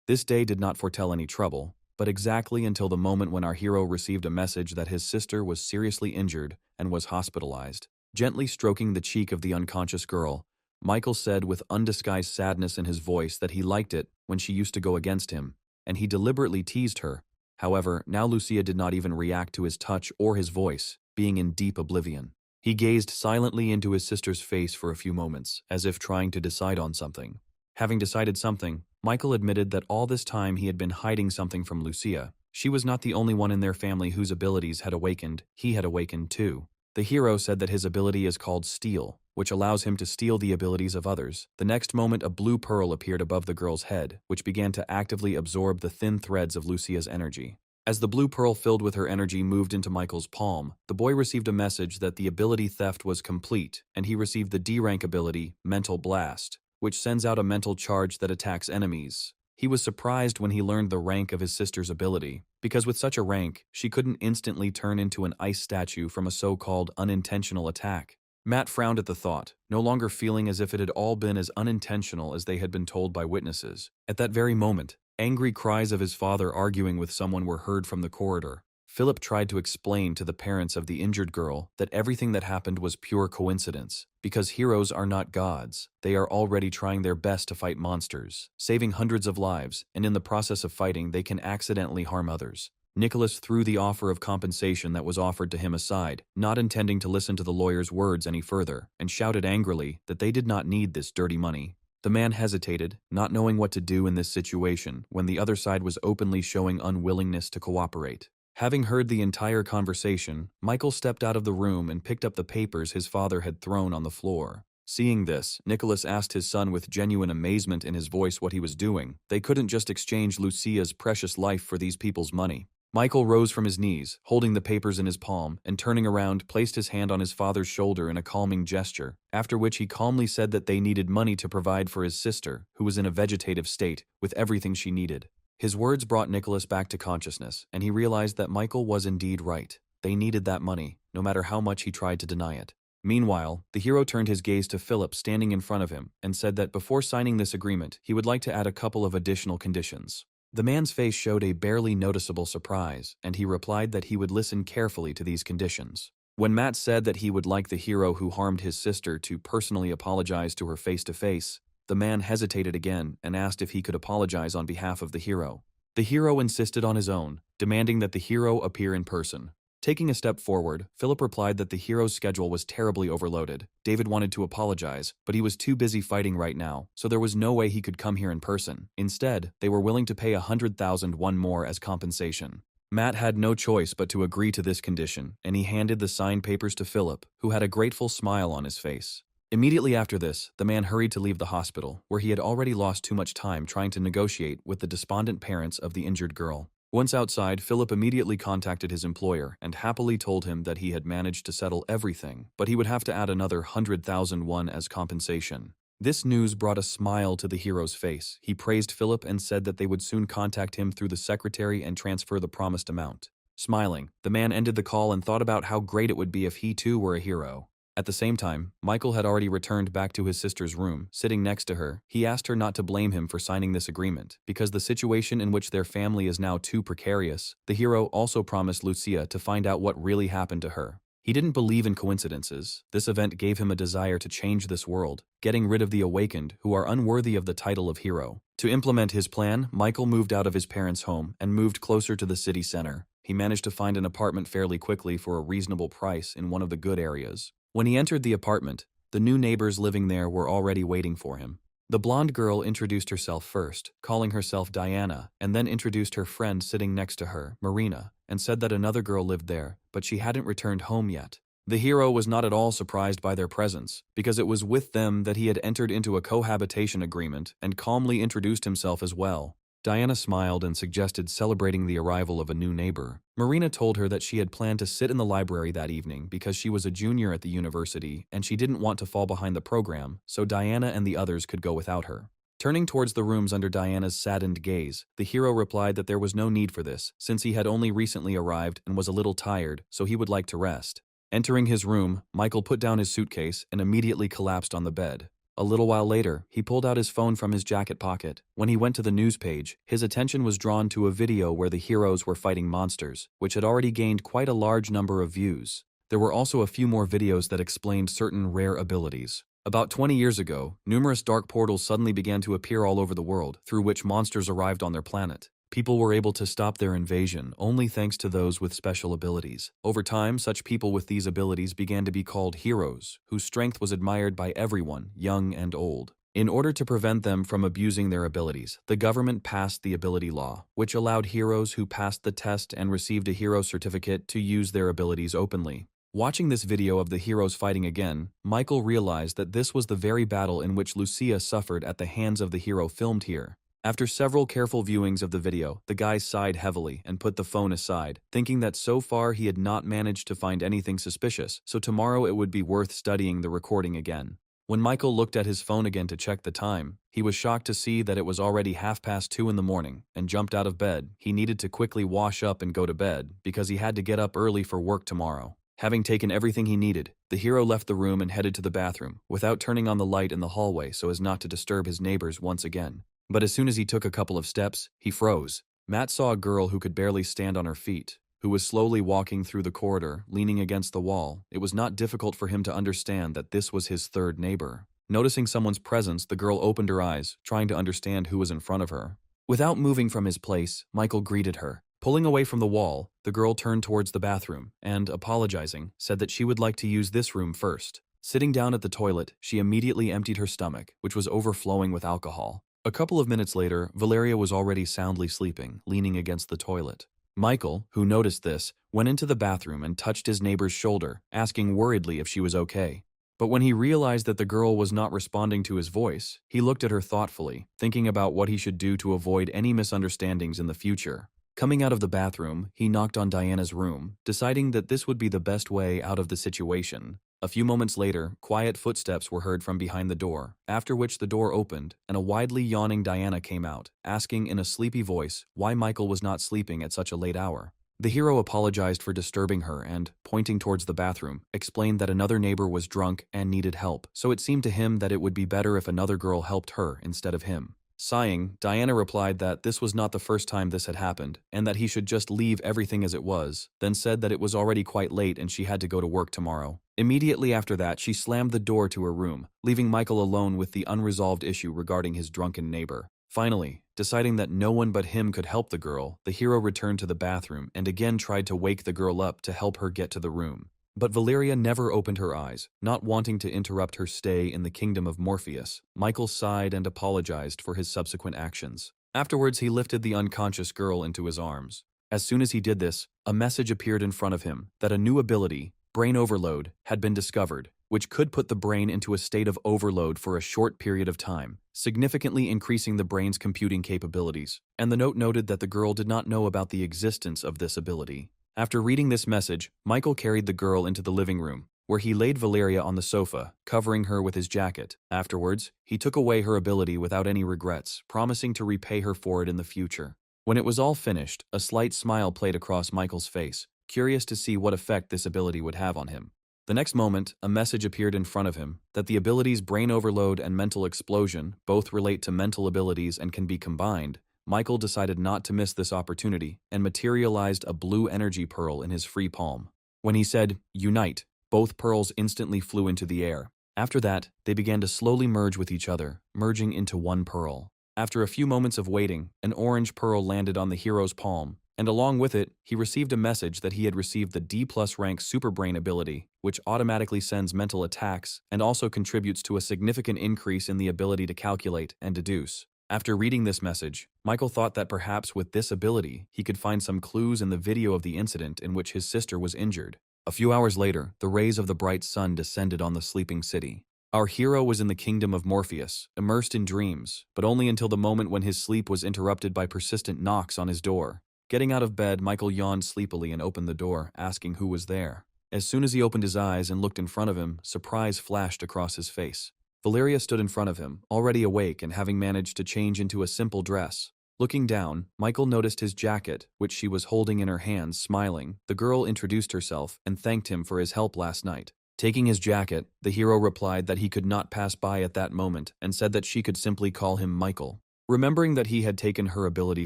This day did not foretell any trouble, but exactly until the moment when our hero received a message that his sister was seriously injured and was hospitalized. Gently stroking the cheek of the unconscious girl, Michael said with undisguised sadness in his voice that he liked it when she used to go against him, and he deliberately teased her. However, now Lucia did not even react to his touch or his voice, being in deep oblivion. He gazed silently into his sister's face for a few moments, as if trying to decide on something. Having decided something, Michael admitted that all this time he had been hiding something from Lucia. She was not the only one in their family whose abilities had awakened. He had awakened too. The hero said that his ability is called Steal, which allows him to steal the abilities of others. The next moment a blue pearl appeared above the girl's head, which began to actively absorb the thin threads of Lucia's energy. As the blue pearl filled with her energy moved into Michael's palm, the boy received a message that the ability theft was complete, and he received the D-rank ability, Mental Blast, which sends out a mental charge that attacks enemies. He was surprised when he learned the rank of his sister's ability, because with such a rank, she couldn't instantly turn into an ice statue from a so-called unintentional attack. Matt frowned at the thought, no longer feeling as if it had all been as unintentional as they had been told by witnesses. At that very moment, angry cries of his father arguing with someone were heard from the corridor. Philip tried to explain to the parents of the injured girl that everything that happened was pure coincidence, because heroes are not gods. They are already trying their best to fight monsters, saving hundreds of lives, and in the process of fighting they can accidentally harm others. Nicholas threw the offer of compensation that was offered to him aside, not intending to listen to the lawyer's words any further, and shouted angrily that they did not need this dirty money. The man hesitated, not knowing what to do in this situation, when the other side was openly showing unwillingness to cooperate. Having heard the entire conversation, Michael stepped out of the room and picked up the papers his father had thrown on the floor. Seeing this, Nicholas asked his son with genuine amazement in his voice what he was doing. They couldn't just exchange Lucia's precious life for these people's money. Michael rose from his knees, holding the papers in his palm, and turning around, placed his hand on his father's shoulder in a calming gesture, after which he calmly said that they needed money to provide for his sister, who was in a vegetative state, with everything she needed. His words brought Nicholas back to consciousness, and he realized that Michael was indeed right. They needed that money, no matter how much he tried to deny it. Meanwhile, the hero turned his gaze to Philip standing in front of him, and said that before signing this agreement, he would like to add a couple of additional conditions. The man's face showed a barely noticeable surprise, and he replied that he would listen carefully to these conditions. When Matt said that he would like the hero who harmed his sister to personally apologize to her face-to-face, the man hesitated again and asked if he could apologize on behalf of the hero. The hero insisted on his own, demanding that the hero appear in person. Taking a step forward, Philip replied that the hero's schedule was terribly overloaded. David wanted to apologize, but he was too busy fighting right now, so there was no way he could come here in person. Instead, they were willing to pay 100,000 won more as compensation. Matt had no choice but to agree to this condition, and he handed the signed papers to Philip, who had a grateful smile on his face. Immediately after this, the man hurried to leave the hospital, where he had already lost too much time trying to negotiate with the despondent parents of the injured girl. Once outside, Philip immediately contacted his employer and happily told him that he had managed to settle everything, but he would have to add another 100,000 won as compensation. This news brought a smile to the hero's face. He praised Philip and said that they would soon contact him through the secretary and transfer the promised amount. Smiling, the man ended the call and thought about how great it would be if he too were a hero. At the same time, Michael had already returned back to his sister's room. Sitting next to her, he asked her not to blame him for signing this agreement, because the situation in which their family is now too precarious. The hero also promised Lucia to find out what really happened to her. He didn't believe in coincidences. This event gave him a desire to change this world, getting rid of the awakened who are unworthy of the title of hero. To implement his plan, Michael moved out of his parents' home and moved closer to the city center. He managed to find an apartment fairly quickly for a reasonable price in one of the good areas. When he entered the apartment, the new neighbors living there were already waiting for him. The blonde girl introduced herself first, calling herself Diana, and then introduced her friend sitting next to her, Marina, and said that another girl lived there, but she hadn't returned home yet. The hero was not at all surprised by their presence, because it was with them that he had entered into a cohabitation agreement and calmly introduced himself as well. Diana smiled and suggested celebrating the arrival of a new neighbor. Marina told her that she had planned to sit in the library that evening because she was a junior at the university and she didn't want to fall behind the program, so Diana and the others could go without her. Turning towards the rooms under Diana's saddened gaze, the hero replied that there was no need for this, since he had only recently arrived and was a little tired, so he would like to rest. Entering his room, Michael put down his suitcase and immediately collapsed on the bed. A little while later, he pulled out his phone from his jacket pocket. When he went to the news page, his attention was drawn to a video where the heroes were fighting monsters, which had already gained quite a large number of views. There were also a few more videos that explained certain rare abilities. About 20 years ago, numerous dark portals suddenly began to appear all over the world, through which monsters arrived on their planet. People were able to stop their invasion only thanks to those with special abilities. Over time, such people with these abilities began to be called heroes, whose strength was admired by everyone, young and old. In order to prevent them from abusing their abilities, the government passed the ability law, which allowed heroes who passed the test and received a hero certificate to use their abilities openly. Watching this video of the heroes fighting again, Michael realized that this was the very battle in which Lucia suffered at the hands of the hero filmed here. After several careful viewings of the video, the guy sighed heavily and put the phone aside, thinking that so far he had not managed to find anything suspicious, so tomorrow it would be worth studying the recording again. When Michael looked at his phone again to check the time, he was shocked to see that it was already 2:30 in the morning, and jumped out of bed. He needed to quickly wash up and go to bed, because he had to get up early for work tomorrow. Having taken everything he needed, the hero left the room and headed to the bathroom, without turning on the light in the hallway so as not to disturb his neighbors once again. But as soon as he took a couple of steps, he froze. Matt saw a girl who could barely stand on her feet, who was slowly walking through the corridor, leaning against the wall. It was not difficult for him to understand that this was his third neighbor. Noticing someone's presence, the girl opened her eyes, trying to understand who was in front of her. Without moving from his place, Michael greeted her. Pulling away from the wall, the girl turned towards the bathroom and, apologizing, said that she would like to use this room first. Sitting down at the toilet, she immediately emptied her stomach, which was overflowing with alcohol. A couple of minutes later, Valeria was already soundly sleeping, leaning against the toilet. Michael, who noticed this, went into the bathroom and touched his neighbor's shoulder, asking worriedly if she was okay. But when he realized that the girl was not responding to his voice, he looked at her thoughtfully, thinking about what he should do to avoid any misunderstandings in the future. Coming out of the bathroom, he knocked on Diana's room, deciding that this would be the best way out of the situation. A few moments later, quiet footsteps were heard from behind the door, after which the door opened, and a widely yawning Diana came out, asking in a sleepy voice why Michael was not sleeping at such a late hour. The hero apologized for disturbing her and, pointing towards the bathroom, explained that another neighbor was drunk and needed help, so it seemed to him that it would be better if another girl helped her instead of him. Sighing, Diana replied that this was not the first time this had happened, and that he should just leave everything as it was, then said that it was already quite late and she had to go to work tomorrow. Immediately after that, she slammed the door to her room, leaving Michael alone with the unresolved issue regarding his drunken neighbor. Finally, deciding that no one but him could help the girl, the hero returned to the bathroom and again tried to wake the girl up to help her get to the room. But Valeria never opened her eyes, not wanting to interrupt her stay in the kingdom of Morpheus. Michael sighed and apologized for his subsequent actions. Afterwards, he lifted the unconscious girl into his arms. As soon as he did this, a message appeared in front of him that a new ability, brain overload, had been discovered, which could put the brain into a state of overload for a short period of time, significantly increasing the brain's computing capabilities. And the note noted that the girl did not know about the existence of this ability. After reading this message, Michael carried the girl into the living room, where he laid Valeria on the sofa, covering her with his jacket. Afterwards, he took away her ability without any regrets, promising to repay her for it in the future. When it was all finished, a slight smile played across Michael's face, curious to see what effect this ability would have on him. The next moment, a message appeared in front of him that the abilities brain overload and mental explosion both relate to mental abilities and can be combined. Michael decided not to miss this opportunity and materialized a blue energy pearl in his free palm. When he said, "Unite," both pearls instantly flew into the air. After that, they began to slowly merge with each other, merging into one pearl. After a few moments of waiting, an orange pearl landed on the hero's palm, and along with it, he received a message that he had received the D+ rank Superbrain ability, which automatically sends mental attacks and also contributes to a significant increase in the ability to calculate and deduce. After reading this message, Michael thought that perhaps with this ability, he could find some clues in the video of the incident in which his sister was injured. A few hours later, the rays of the bright sun descended on the sleeping city. Our hero was in the kingdom of Morpheus, immersed in dreams, but only until the moment when his sleep was interrupted by persistent knocks on his door. Getting out of bed, Michael yawned sleepily and opened the door, asking who was there. As soon as he opened his eyes and looked in front of him, surprise flashed across his face. Valeria stood in front of him, already awake and having managed to change into a simple dress. Looking down, Michael noticed his jacket, which she was holding in her hands, smiling. The girl introduced herself and thanked him for his help last night. Taking his jacket, the hero replied that he could not pass by at that moment and said that she could simply call him Michael. Remembering that he had taken her ability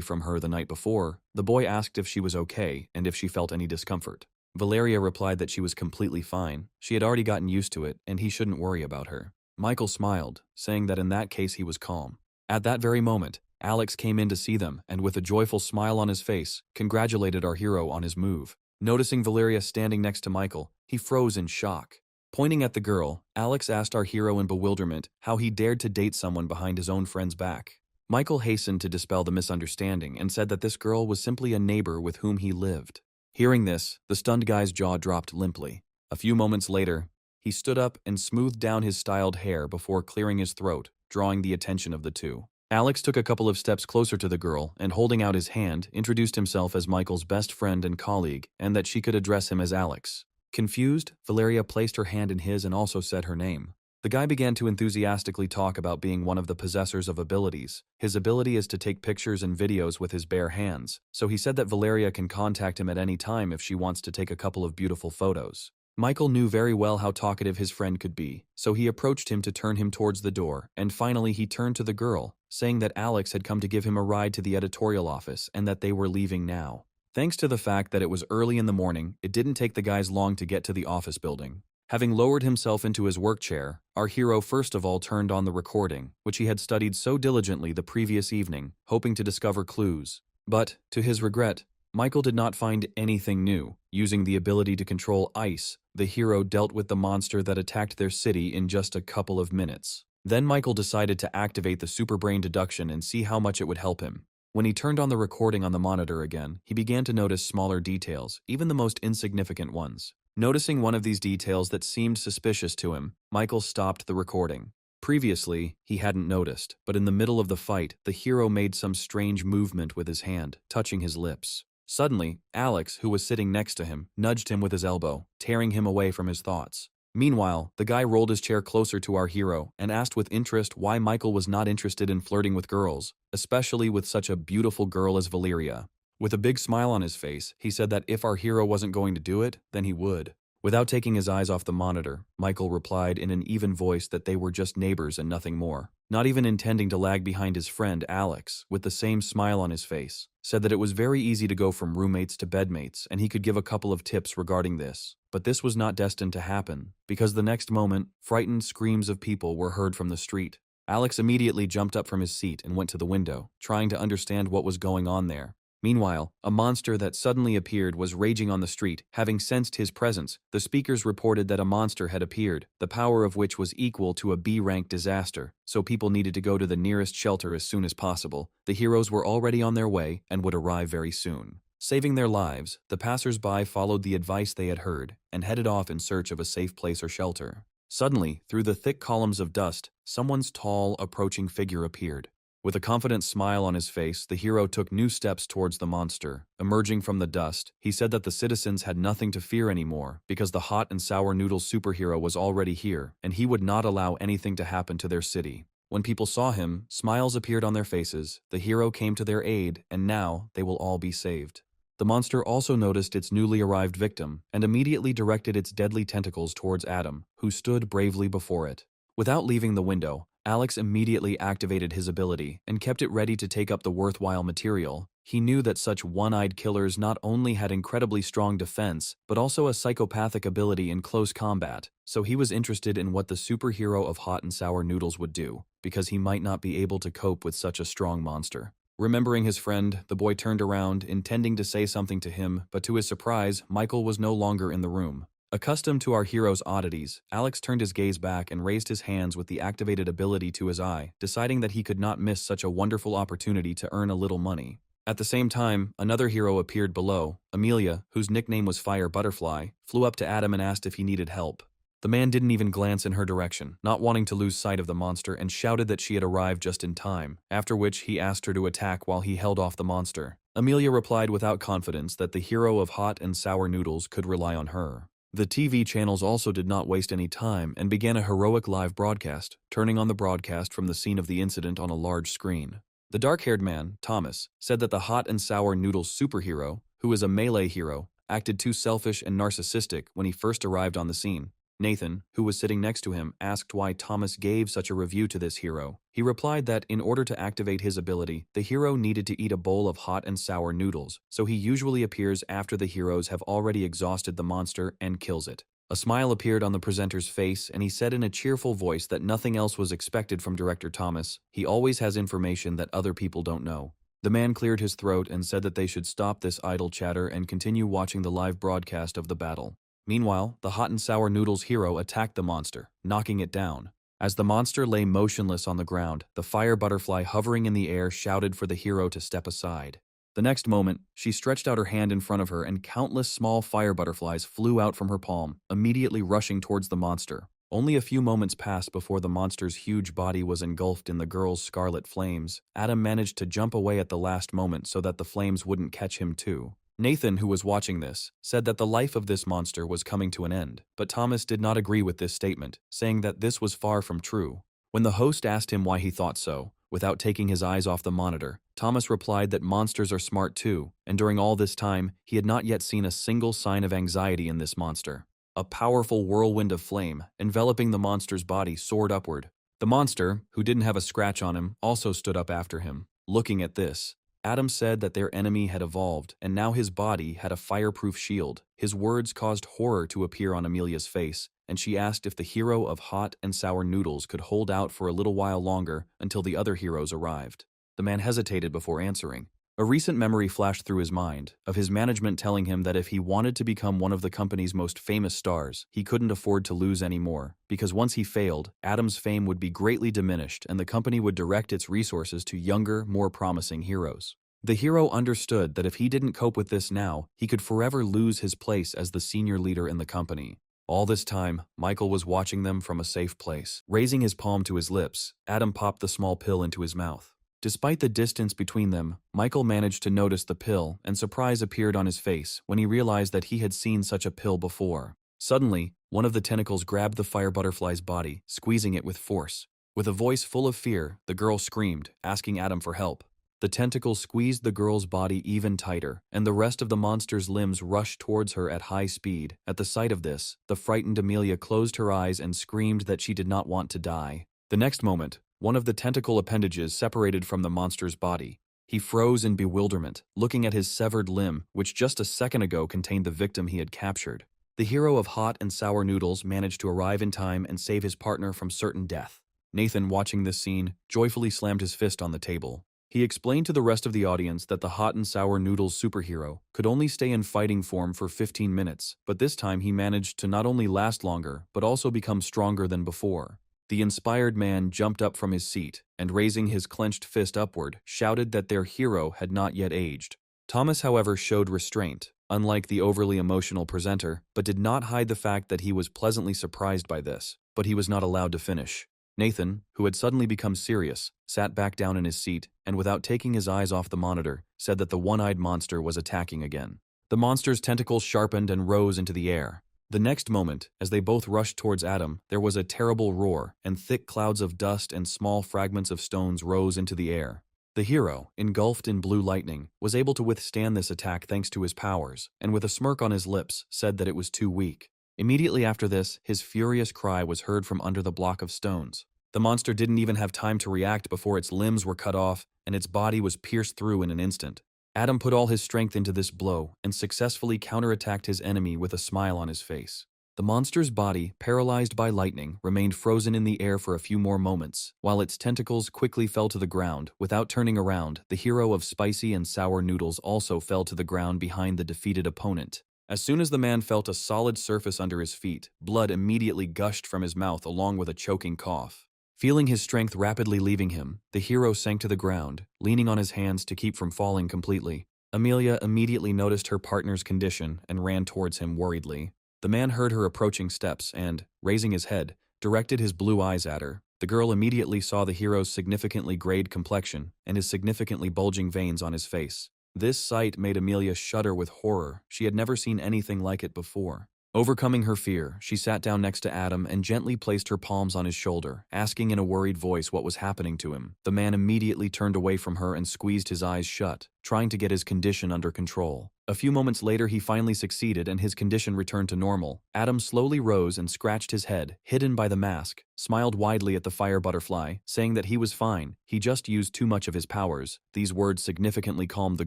from her the night before, the boy asked if she was okay and if she felt any discomfort. Valeria replied that she was completely fine, she had already gotten used to it, and he shouldn't worry about her. Michael smiled, saying that in that case he was calm. At that very moment, Alex came in to see them and with a joyful smile on his face, congratulated our hero on his move. Noticing Valeria standing next to Michael, he froze in shock. Pointing at the girl, Alex asked our hero in bewilderment how he dared to date someone behind his own friend's back. Michael hastened to dispel the misunderstanding and said that this girl was simply a neighbor with whom he lived. Hearing this, the stunned guy's jaw dropped limply. A few moments later, he stood up and smoothed down his styled hair before clearing his throat, drawing the attention of the two. Alex took a couple of steps closer to the girl and, holding out his hand, introduced himself as Michael's best friend and colleague and that she could address him as Alex. Confused, Valeria placed her hand in his and also said her name. The guy began to enthusiastically talk about being one of the possessors of abilities. His ability is to take pictures and videos with his bare hands, so he said that Valeria can contact him at any time if she wants to take a couple of beautiful photos. Michael knew very well how talkative his friend could be, so he approached him to turn him towards the door, and finally he turned to the girl, saying that Alex had come to give him a ride to the editorial office and that they were leaving now. Thanks to the fact that it was early in the morning, it didn't take the guys long to get to the office building. Having lowered himself into his work chair, our hero first of all turned on the recording, which he had studied so diligently the previous evening, hoping to discover clues. But, to his regret, Michael did not find anything new. Using the ability to control ice, the hero dealt with the monster that attacked their city in just a couple of minutes. Then Michael decided to activate the superbrain deduction and see how much it would help him. When he turned on the recording on the monitor again, he began to notice smaller details, even the most insignificant ones. Noticing one of these details that seemed suspicious to him, Michael stopped the recording. Previously, he hadn't noticed, but in the middle of the fight, the hero made some strange movement with his hand, touching his lips. Suddenly, Alex, who was sitting next to him, nudged him with his elbow, tearing him away from his thoughts. Meanwhile, the guy rolled his chair closer to our hero and asked with interest why Michael was not interested in flirting with girls, especially with such a beautiful girl as Valeria. With a big smile on his face, he said that if our hero wasn't going to do it, then he would. Without taking his eyes off the monitor, Michael replied in an even voice that they were just neighbors and nothing more. Not even intending to lag behind his friend, Alex, with the same smile on his face, said that it was very easy to go from roommates to bedmates and he could give a couple of tips regarding this. But this was not destined to happen, because the next moment, frightened screams of people were heard from the street. Alex immediately jumped up from his seat and went to the window, trying to understand what was going on there. Meanwhile, a monster that suddenly appeared was raging on the street. Having sensed his presence, the speakers reported that a monster had appeared, the power of which was equal to a B-rank disaster, so people needed to go to the nearest shelter as soon as possible. The heroes were already on their way and would arrive very soon. Saving their lives, the passers-by followed the advice they had heard and headed off in search of a safe place or shelter. Suddenly, through the thick columns of dust, someone's tall, approaching figure appeared. With a confident smile on his face, the hero took new steps towards the monster. Emerging from the dust, he said that the citizens had nothing to fear anymore because the hot and sour noodle superhero was already here, and he would not allow anything to happen to their city. When people saw him, smiles appeared on their faces, the hero came to their aid, and now they will all be saved. The monster also noticed its newly arrived victim and immediately directed its deadly tentacles towards Adam, who stood bravely before it. Without leaving the window, Alex immediately activated his ability and kept it ready to take up the worthwhile material. He knew that such one-eyed killers not only had incredibly strong defense, but also a psychopathic ability in close combat, so he was interested in what the superhero of hot and sour noodles would do, because he might not be able to cope with such a strong monster. Remembering his friend, the boy turned around, intending to say something to him, but to his surprise, Michael was no longer in the room. Accustomed to our hero's oddities, Alex turned his gaze back and raised his hands with the activated ability to his eye, deciding that he could not miss such a wonderful opportunity to earn a little money. At the same time, another hero appeared below. Amelia, whose nickname was Fire Butterfly, flew up to Adam and asked if he needed help. The man didn't even glance in her direction, not wanting to lose sight of the monster, and shouted that she had arrived just in time, after which he asked her to attack while he held off the monster. Amelia replied without confidence that the hero of hot and sour noodles could rely on her. The TV channels also did not waste any time and began a heroic live broadcast, turning on the broadcast from the scene of the incident on a large screen. The dark-haired man, Thomas, said that the hot and sour noodles superhero, who is a melee hero, acted too selfish and narcissistic when he first arrived on the scene. Nathan, who was sitting next to him, asked why Thomas gave such a review to this hero. He replied that in order to activate his ability, the hero needed to eat a bowl of hot and sour noodles, so he usually appears after the heroes have already exhausted the monster and kills it. A smile appeared on the presenter's face, and he said in a cheerful voice that nothing else was expected from director Thomas. He always has information that other people don't know. The man cleared his throat and said that they should stop this idle chatter and continue watching the live broadcast of the battle. Meanwhile, the hot and sour noodles hero attacked the monster, knocking it down. As the monster lay motionless on the ground, the fire butterfly hovering in the air shouted for the hero to step aside. The next moment, she stretched out her hand in front of her and countless small fire butterflies flew out from her palm, immediately rushing towards the monster. Only a few moments passed before the monster's huge body was engulfed in the girl's scarlet flames. Adam managed to jump away at the last moment so that the flames wouldn't catch him too. Nathan, who was watching this, said that the life of this monster was coming to an end, but Thomas did not agree with this statement, saying that this was far from true. When the host asked him why he thought so, without taking his eyes off the monitor, Thomas replied that monsters are smart too, and during all this time, he had not yet seen a single sign of anxiety in this monster. A powerful whirlwind of flame, enveloping the monster's body, soared upward. The monster, who didn't have a scratch on him, also stood up after him. Looking at this, Adam said that their enemy had evolved, and now his body had a fireproof shield. His words caused horror to appear on Amelia's face, and she asked if the hero of hot and sour noodles could hold out for a little while longer until the other heroes arrived. The man hesitated before answering. A recent memory flashed through his mind, of his management telling him that if he wanted to become one of the company's most famous stars, he couldn't afford to lose any more, because once he failed, Adam's fame would be greatly diminished and the company would direct its resources to younger, more promising heroes. The hero understood that if he didn't cope with this now, he could forever lose his place as the senior leader in the company. All this time, Michael was watching them from a safe place. Raising his palm to his lips, Adam popped the small pill into his mouth. Despite the distance between them, Michael managed to notice the pill, and surprise appeared on his face when he realized that he had seen such a pill before. Suddenly, one of the tentacles grabbed the fire butterfly's body, squeezing it with force. With a voice full of fear, the girl screamed, asking Adam for help. The tentacle squeezed the girl's body even tighter, and the rest of the monster's limbs rushed towards her at high speed. At the sight of this, the frightened Amelia closed her eyes and screamed that she did not want to die. The next moment, one of the tentacle appendages separated from the monster's body. He froze in bewilderment, looking at his severed limb, which just a second ago contained the victim he had captured. The hero of hot and sour noodles managed to arrive in time and save his partner from certain death. Nathan, watching this scene, joyfully slammed his fist on the table. He explained to the rest of the audience that the hot and sour noodles superhero could only stay in fighting form for 15 minutes, but this time he managed to not only last longer, but also become stronger than before. The inspired man jumped up from his seat and, raising his clenched fist upward, shouted that their hero had not yet aged. Thomas, however, showed restraint, unlike the overly emotional presenter, but did not hide the fact that he was pleasantly surprised by this, but he was not allowed to finish. Nathan, who had suddenly become serious, sat back down in his seat and, without taking his eyes off the monitor, said that the one-eyed monster was attacking again. The monster's tentacles sharpened and rose into the air. The next moment, as they both rushed towards Adam, there was a terrible roar, and thick clouds of dust and small fragments of stones rose into the air. The hero, engulfed in blue lightning, was able to withstand this attack thanks to his powers, and with a smirk on his lips, said that it was too weak. Immediately after this, his furious cry was heard from under the block of stones. The monster didn't even have time to react before its limbs were cut off, and its body was pierced through in an instant. Adam put all his strength into this blow and successfully counterattacked his enemy with a smile on his face. The monster's body, paralyzed by lightning, remained frozen in the air for a few more moments, while its tentacles quickly fell to the ground. Without turning around, the hero of spicy and sour noodles also fell to the ground behind the defeated opponent. As soon as the man felt a solid surface under his feet, blood immediately gushed from his mouth along with a choking cough. Feeling his strength rapidly leaving him, the hero sank to the ground, leaning on his hands to keep from falling completely. Amelia immediately noticed her partner's condition and ran towards him worriedly. The man heard her approaching steps and, raising his head, directed his blue eyes at her. The girl immediately saw the hero's significantly grayed complexion and his significantly bulging veins on his face. This sight made Amelia shudder with horror. She had never seen anything like it before. Overcoming her fear, she sat down next to Adam and gently placed her palms on his shoulder, asking in a worried voice what was happening to him. The man immediately turned away from her and squeezed his eyes shut, trying to get his condition under control. A few moments later he finally succeeded and his condition returned to normal. Adam slowly rose and scratched his head, hidden by the mask, smiled widely at the fire butterfly, saying that he was fine, he just used too much of his powers. These words significantly calmed the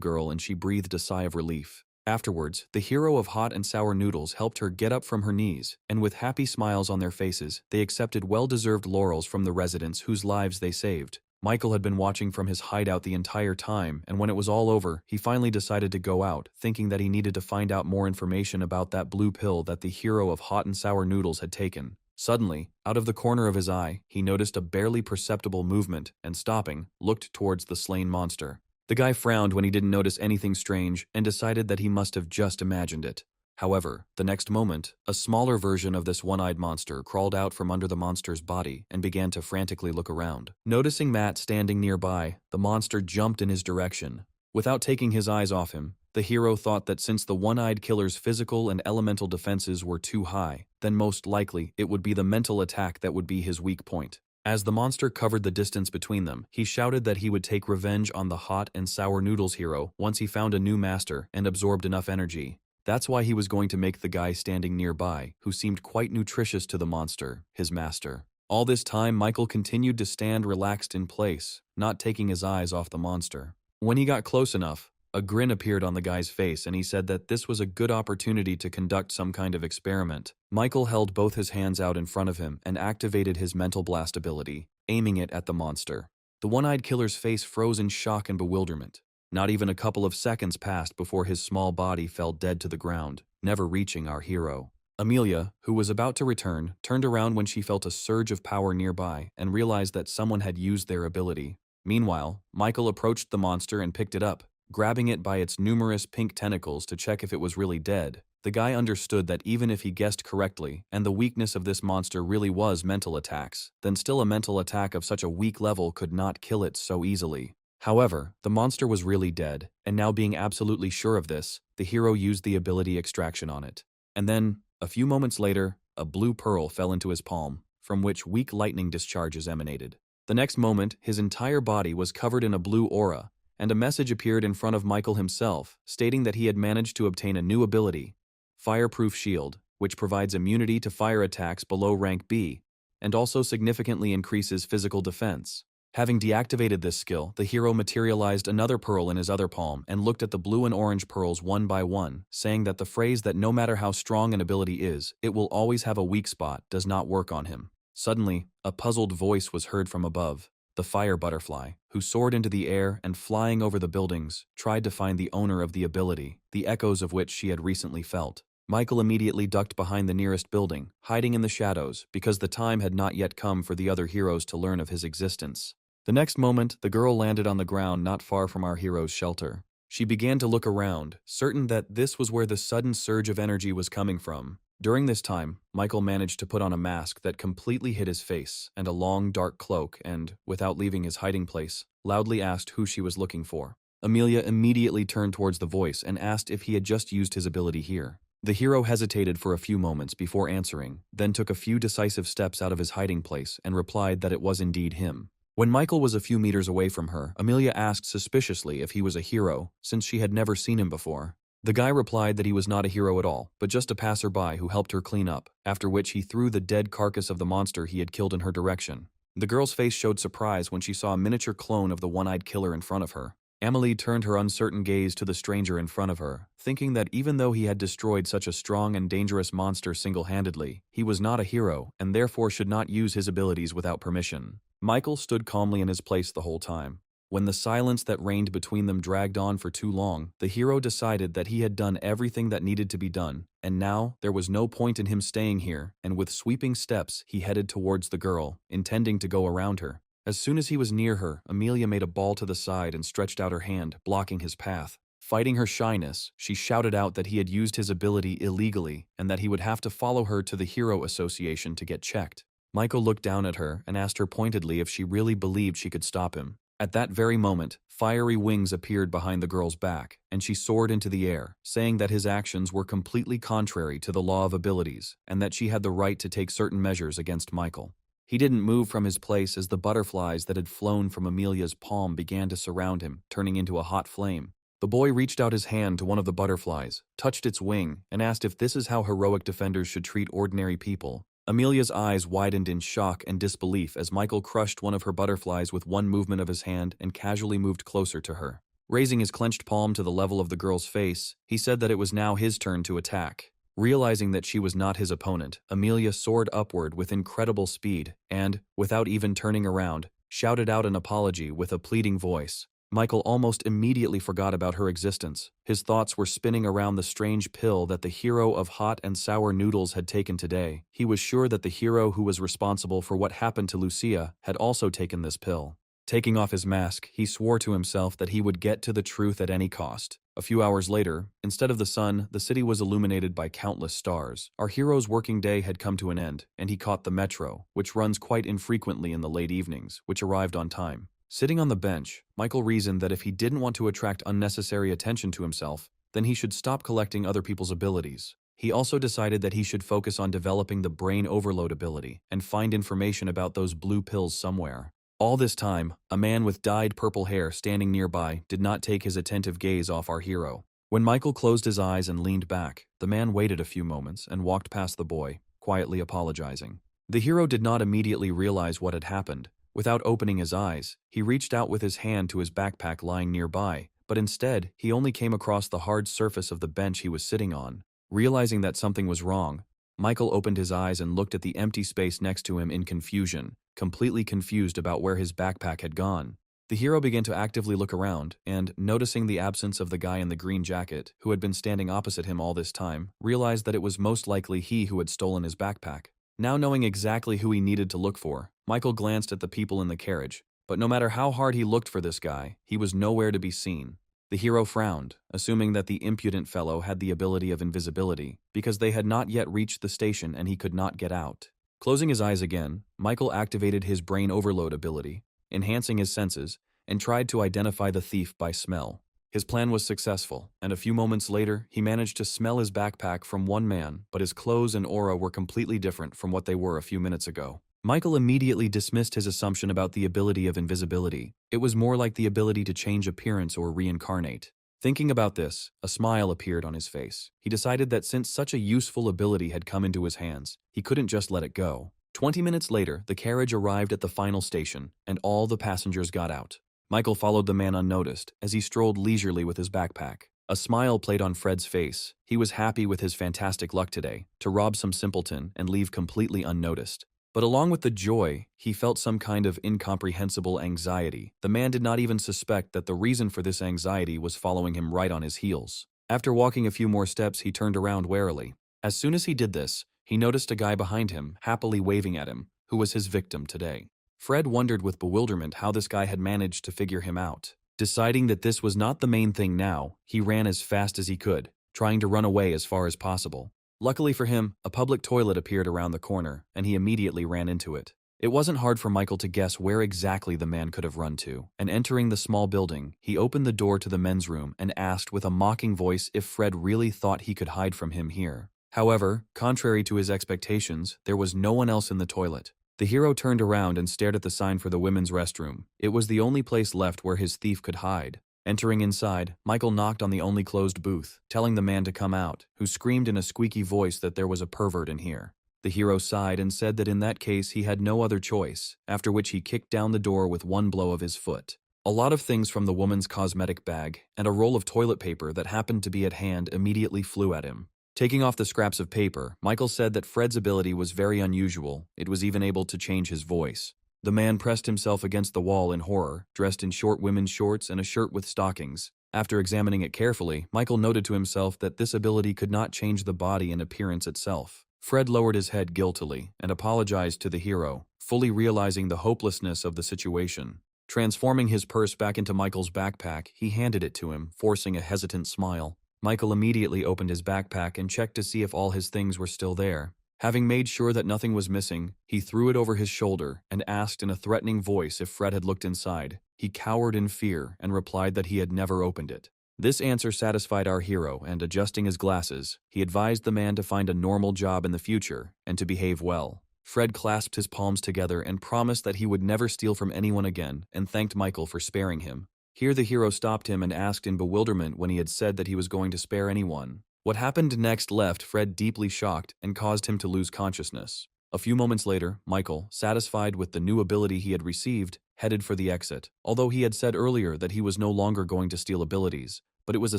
girl and she breathed a sigh of relief. Afterwards, the hero of hot and sour noodles helped her get up from her knees, and with happy smiles on their faces, they accepted well-deserved laurels from the residents whose lives they saved. Michael had been watching from his hideout the entire time, and when it was all over, he finally decided to go out, thinking that he needed to find out more information about that blue pill that the hero of hot and sour noodles had taken. Suddenly, out of the corner of his eye, he noticed a barely perceptible movement, and stopping, looked towards the slain monster. The guy frowned when he didn't notice anything strange, and decided that he must have just imagined it. However, the next moment, a smaller version of this one-eyed monster crawled out from under the monster's body and began to frantically look around. Noticing Matt standing nearby, the monster jumped in his direction. Without taking his eyes off him, the hero thought that since the one-eyed killer's physical and elemental defenses were too high, then most likely it would be the mental attack that would be his weak point. As the monster covered the distance between them, he shouted that he would take revenge on the hot and sour noodles hero once he found a new master and absorbed enough energy. That's why he was going to make the guy standing nearby, who seemed quite nutritious to the monster, his master. All this time, Michael continued to stand relaxed in place, not taking his eyes off the monster. When he got close enough, a grin appeared on the guy's face and he said that this was a good opportunity to conduct some kind of experiment. Michael held both his hands out in front of him and activated his mental blast ability, aiming it at the monster. The one-eyed killer's face froze in shock and bewilderment. Not even a couple of seconds passed before his small body fell dead to the ground, never reaching our hero. Amelia, who was about to return, turned around when she felt a surge of power nearby and realized that someone had used their ability. Meanwhile, Michael approached the monster and picked it up, grabbing it by its numerous pink tentacles to check if it was really dead. The guy understood that even if he guessed correctly, and the weakness of this monster really was mental attacks, then still a mental attack of such a weak level could not kill it so easily. However, the monster was really dead, and now being absolutely sure of this, the hero used the ability extraction on it. And then, a few moments later, a blue pearl fell into his palm, from which weak lightning discharges emanated. The next moment, his entire body was covered in a blue aura, and a message appeared in front of Michael himself, stating that he had managed to obtain a new ability, Fireproof Shield, which provides immunity to fire attacks below rank B, and also significantly increases physical defense. Having deactivated this skill, the hero materialized another pearl in his other palm and looked at the blue and orange pearls one by one, saying that the phrase that no matter how strong an ability is, it will always have a weak spot does not work on him. Suddenly, a puzzled voice was heard from above. The fire butterfly, who soared into the air and flying over the buildings, tried to find the owner of the ability, the echoes of which she had recently felt. Michael immediately ducked behind the nearest building, hiding in the shadows, because the time had not yet come for the other heroes to learn of his existence. The next moment, the girl landed on the ground not far from our hero's shelter. She began to look around, certain that this was where the sudden surge of energy was coming from. During this time, Michael managed to put on a mask that completely hid his face and a long, dark cloak and, without leaving his hiding place, loudly asked who she was looking for. Amelia immediately turned towards the voice and asked if he had just used his ability here. The hero hesitated for a few moments before answering, then took a few decisive steps out of his hiding place and replied that it was indeed him. When Michael was a few meters away from her, Amelia asked suspiciously if he was a hero, since she had never seen him before. The guy replied that he was not a hero at all, but just a passerby who helped her clean up, after which he threw the dead carcass of the monster he had killed in her direction. The girl's face showed surprise when she saw a miniature clone of the one-eyed killer in front of her. Amelie turned her uncertain gaze to the stranger in front of her, thinking that even though he had destroyed such a strong and dangerous monster single-handedly, he was not a hero and therefore should not use his abilities without permission. Michael stood calmly in his place the whole time. When the silence that reigned between them dragged on for too long, the hero decided that he had done everything that needed to be done, and now there was no point in him staying here, and with sweeping steps he headed towards the girl, intending to go around her. As soon as he was near her, Amelia made a ball to the side and stretched out her hand, blocking his path. Fighting her shyness, she shouted out that he had used his ability illegally and that he would have to follow her to the Hero Association to get checked. Michael looked down at her and asked her pointedly if she really believed she could stop him. At that very moment, fiery wings appeared behind the girl's back, and she soared into the air, saying that his actions were completely contrary to the law of abilities and that she had the right to take certain measures against Michael. He didn't move from his place as the butterflies that had flown from Amelia's palm began to surround him, turning into a hot flame. The boy reached out his hand to one of the butterflies, touched its wing, and asked if this is how heroic defenders should treat ordinary people. Amelia's eyes widened in shock and disbelief as Michael crushed one of her butterflies with one movement of his hand and casually moved closer to her. Raising his clenched palm to the level of the girl's face, he said that it was now his turn to attack. Realizing that she was not his opponent, Amelia soared upward with incredible speed and, without even turning around, shouted out an apology with a pleading voice. Michael almost immediately forgot about her existence. His thoughts were spinning around the strange pill that the hero of hot and sour noodles had taken today. He was sure that the hero who was responsible for what happened to Lucia had also taken this pill. Taking off his mask, he swore to himself that he would get to the truth at any cost. A few hours later, instead of the sun, the city was illuminated by countless stars. Our hero's working day had come to an end, and he caught the metro, which runs quite infrequently in the late evenings, which arrived on time. Sitting on the bench, Michael reasoned that if he didn't want to attract unnecessary attention to himself, then he should stop collecting other people's abilities. He also decided that he should focus on developing the brain overload ability and find information about those blue pills somewhere. All this time, a man with dyed purple hair standing nearby did not take his attentive gaze off our hero. When Michael closed his eyes and leaned back, the man waited a few moments and walked past the boy, quietly apologizing. The hero did not immediately realize what had happened. Without opening his eyes, he reached out with his hand to his backpack lying nearby, but instead, he only came across the hard surface of the bench he was sitting on. Realizing that something was wrong, Michael opened his eyes and looked at the empty space next to him in confusion, completely confused about where his backpack had gone. The hero began to actively look around, and, noticing the absence of the guy in the green jacket, who had been standing opposite him all this time, realized that it was most likely he who had stolen his backpack. Now knowing exactly who he needed to look for, Michael glanced at the people in the carriage, but no matter how hard he looked for this guy, he was nowhere to be seen. The hero frowned, assuming that the impudent fellow had the ability of invisibility, because they had not yet reached the station and he could not get out. Closing his eyes again, Michael activated his brain overload ability, enhancing his senses, and tried to identify the thief by smell. His plan was successful, and a few moments later, he managed to smell his backpack from one man, but his clothes and aura were completely different from what they were a few minutes ago. Michael immediately dismissed his assumption about the ability of invisibility. It was more like the ability to change appearance or reincarnate. Thinking about this, a smile appeared on his face. He decided that since such a useful ability had come into his hands, he couldn't just let it go. 20 minutes later, the carriage arrived at the final station, and all the passengers got out. Michael followed the man unnoticed as he strolled leisurely with his backpack. A smile played on Fred's face. He was happy with his fantastic luck today, to rob some simpleton and leave completely unnoticed. But along with the joy, he felt some kind of incomprehensible anxiety. The man did not even suspect that the reason for this anxiety was following him right on his heels. After walking a few more steps, he turned around warily. As soon as he did this, he noticed a guy behind him, happily waving at him, who was his victim today. Fred wondered with bewilderment how this guy had managed to figure him out. Deciding that this was not the main thing now, he ran as fast as he could, trying to run away as far as possible. Luckily for him, a public toilet appeared around the corner, and he immediately ran into it. It wasn't hard for Michael to guess where exactly the man could have run to, and entering the small building, he opened the door to the men's room and asked with a mocking voice if Fred really thought he could hide from him here. However, contrary to his expectations, there was no one else in the toilet. The hero turned around and stared at the sign for the women's restroom. It was the only place left where his thief could hide. Entering inside, Michael knocked on the only closed booth, telling the man to come out, who screamed in a squeaky voice that there was a pervert in here. The hero sighed and said that in that case he had no other choice, after which he kicked down the door with one blow of his foot. A lot of things from the woman's cosmetic bag and a roll of toilet paper that happened to be at hand immediately flew at him. Taking off the scraps of paper, Michael said that Fred's ability was very unusual. It was even able to change his voice. The man pressed himself against the wall in horror, dressed in short women's shorts and a shirt with stockings. After examining it carefully, Michael noted to himself that this ability could not change the body and appearance itself. Fred lowered his head guiltily and apologized to the hero, fully realizing the hopelessness of the situation. Transforming his purse back into Michael's backpack, he handed it to him, forcing a hesitant smile. Michael immediately opened his backpack and checked to see if all his things were still there. Having made sure that nothing was missing, he threw it over his shoulder and asked in a threatening voice if Fred had looked inside. He cowered in fear and replied that he had never opened it. This answer satisfied our hero, and adjusting his glasses, he advised the man to find a normal job in the future and to behave well. Fred clasped his palms together and promised that he would never steal from anyone again and thanked Michael for sparing him. Here the hero stopped him and asked in bewilderment when he had said that he was going to spare anyone. What happened next left Fred deeply shocked and caused him to lose consciousness. A few moments later, Michael, satisfied with the new ability he had received, headed for the exit. Although he had said earlier that he was no longer going to steal abilities, but it was a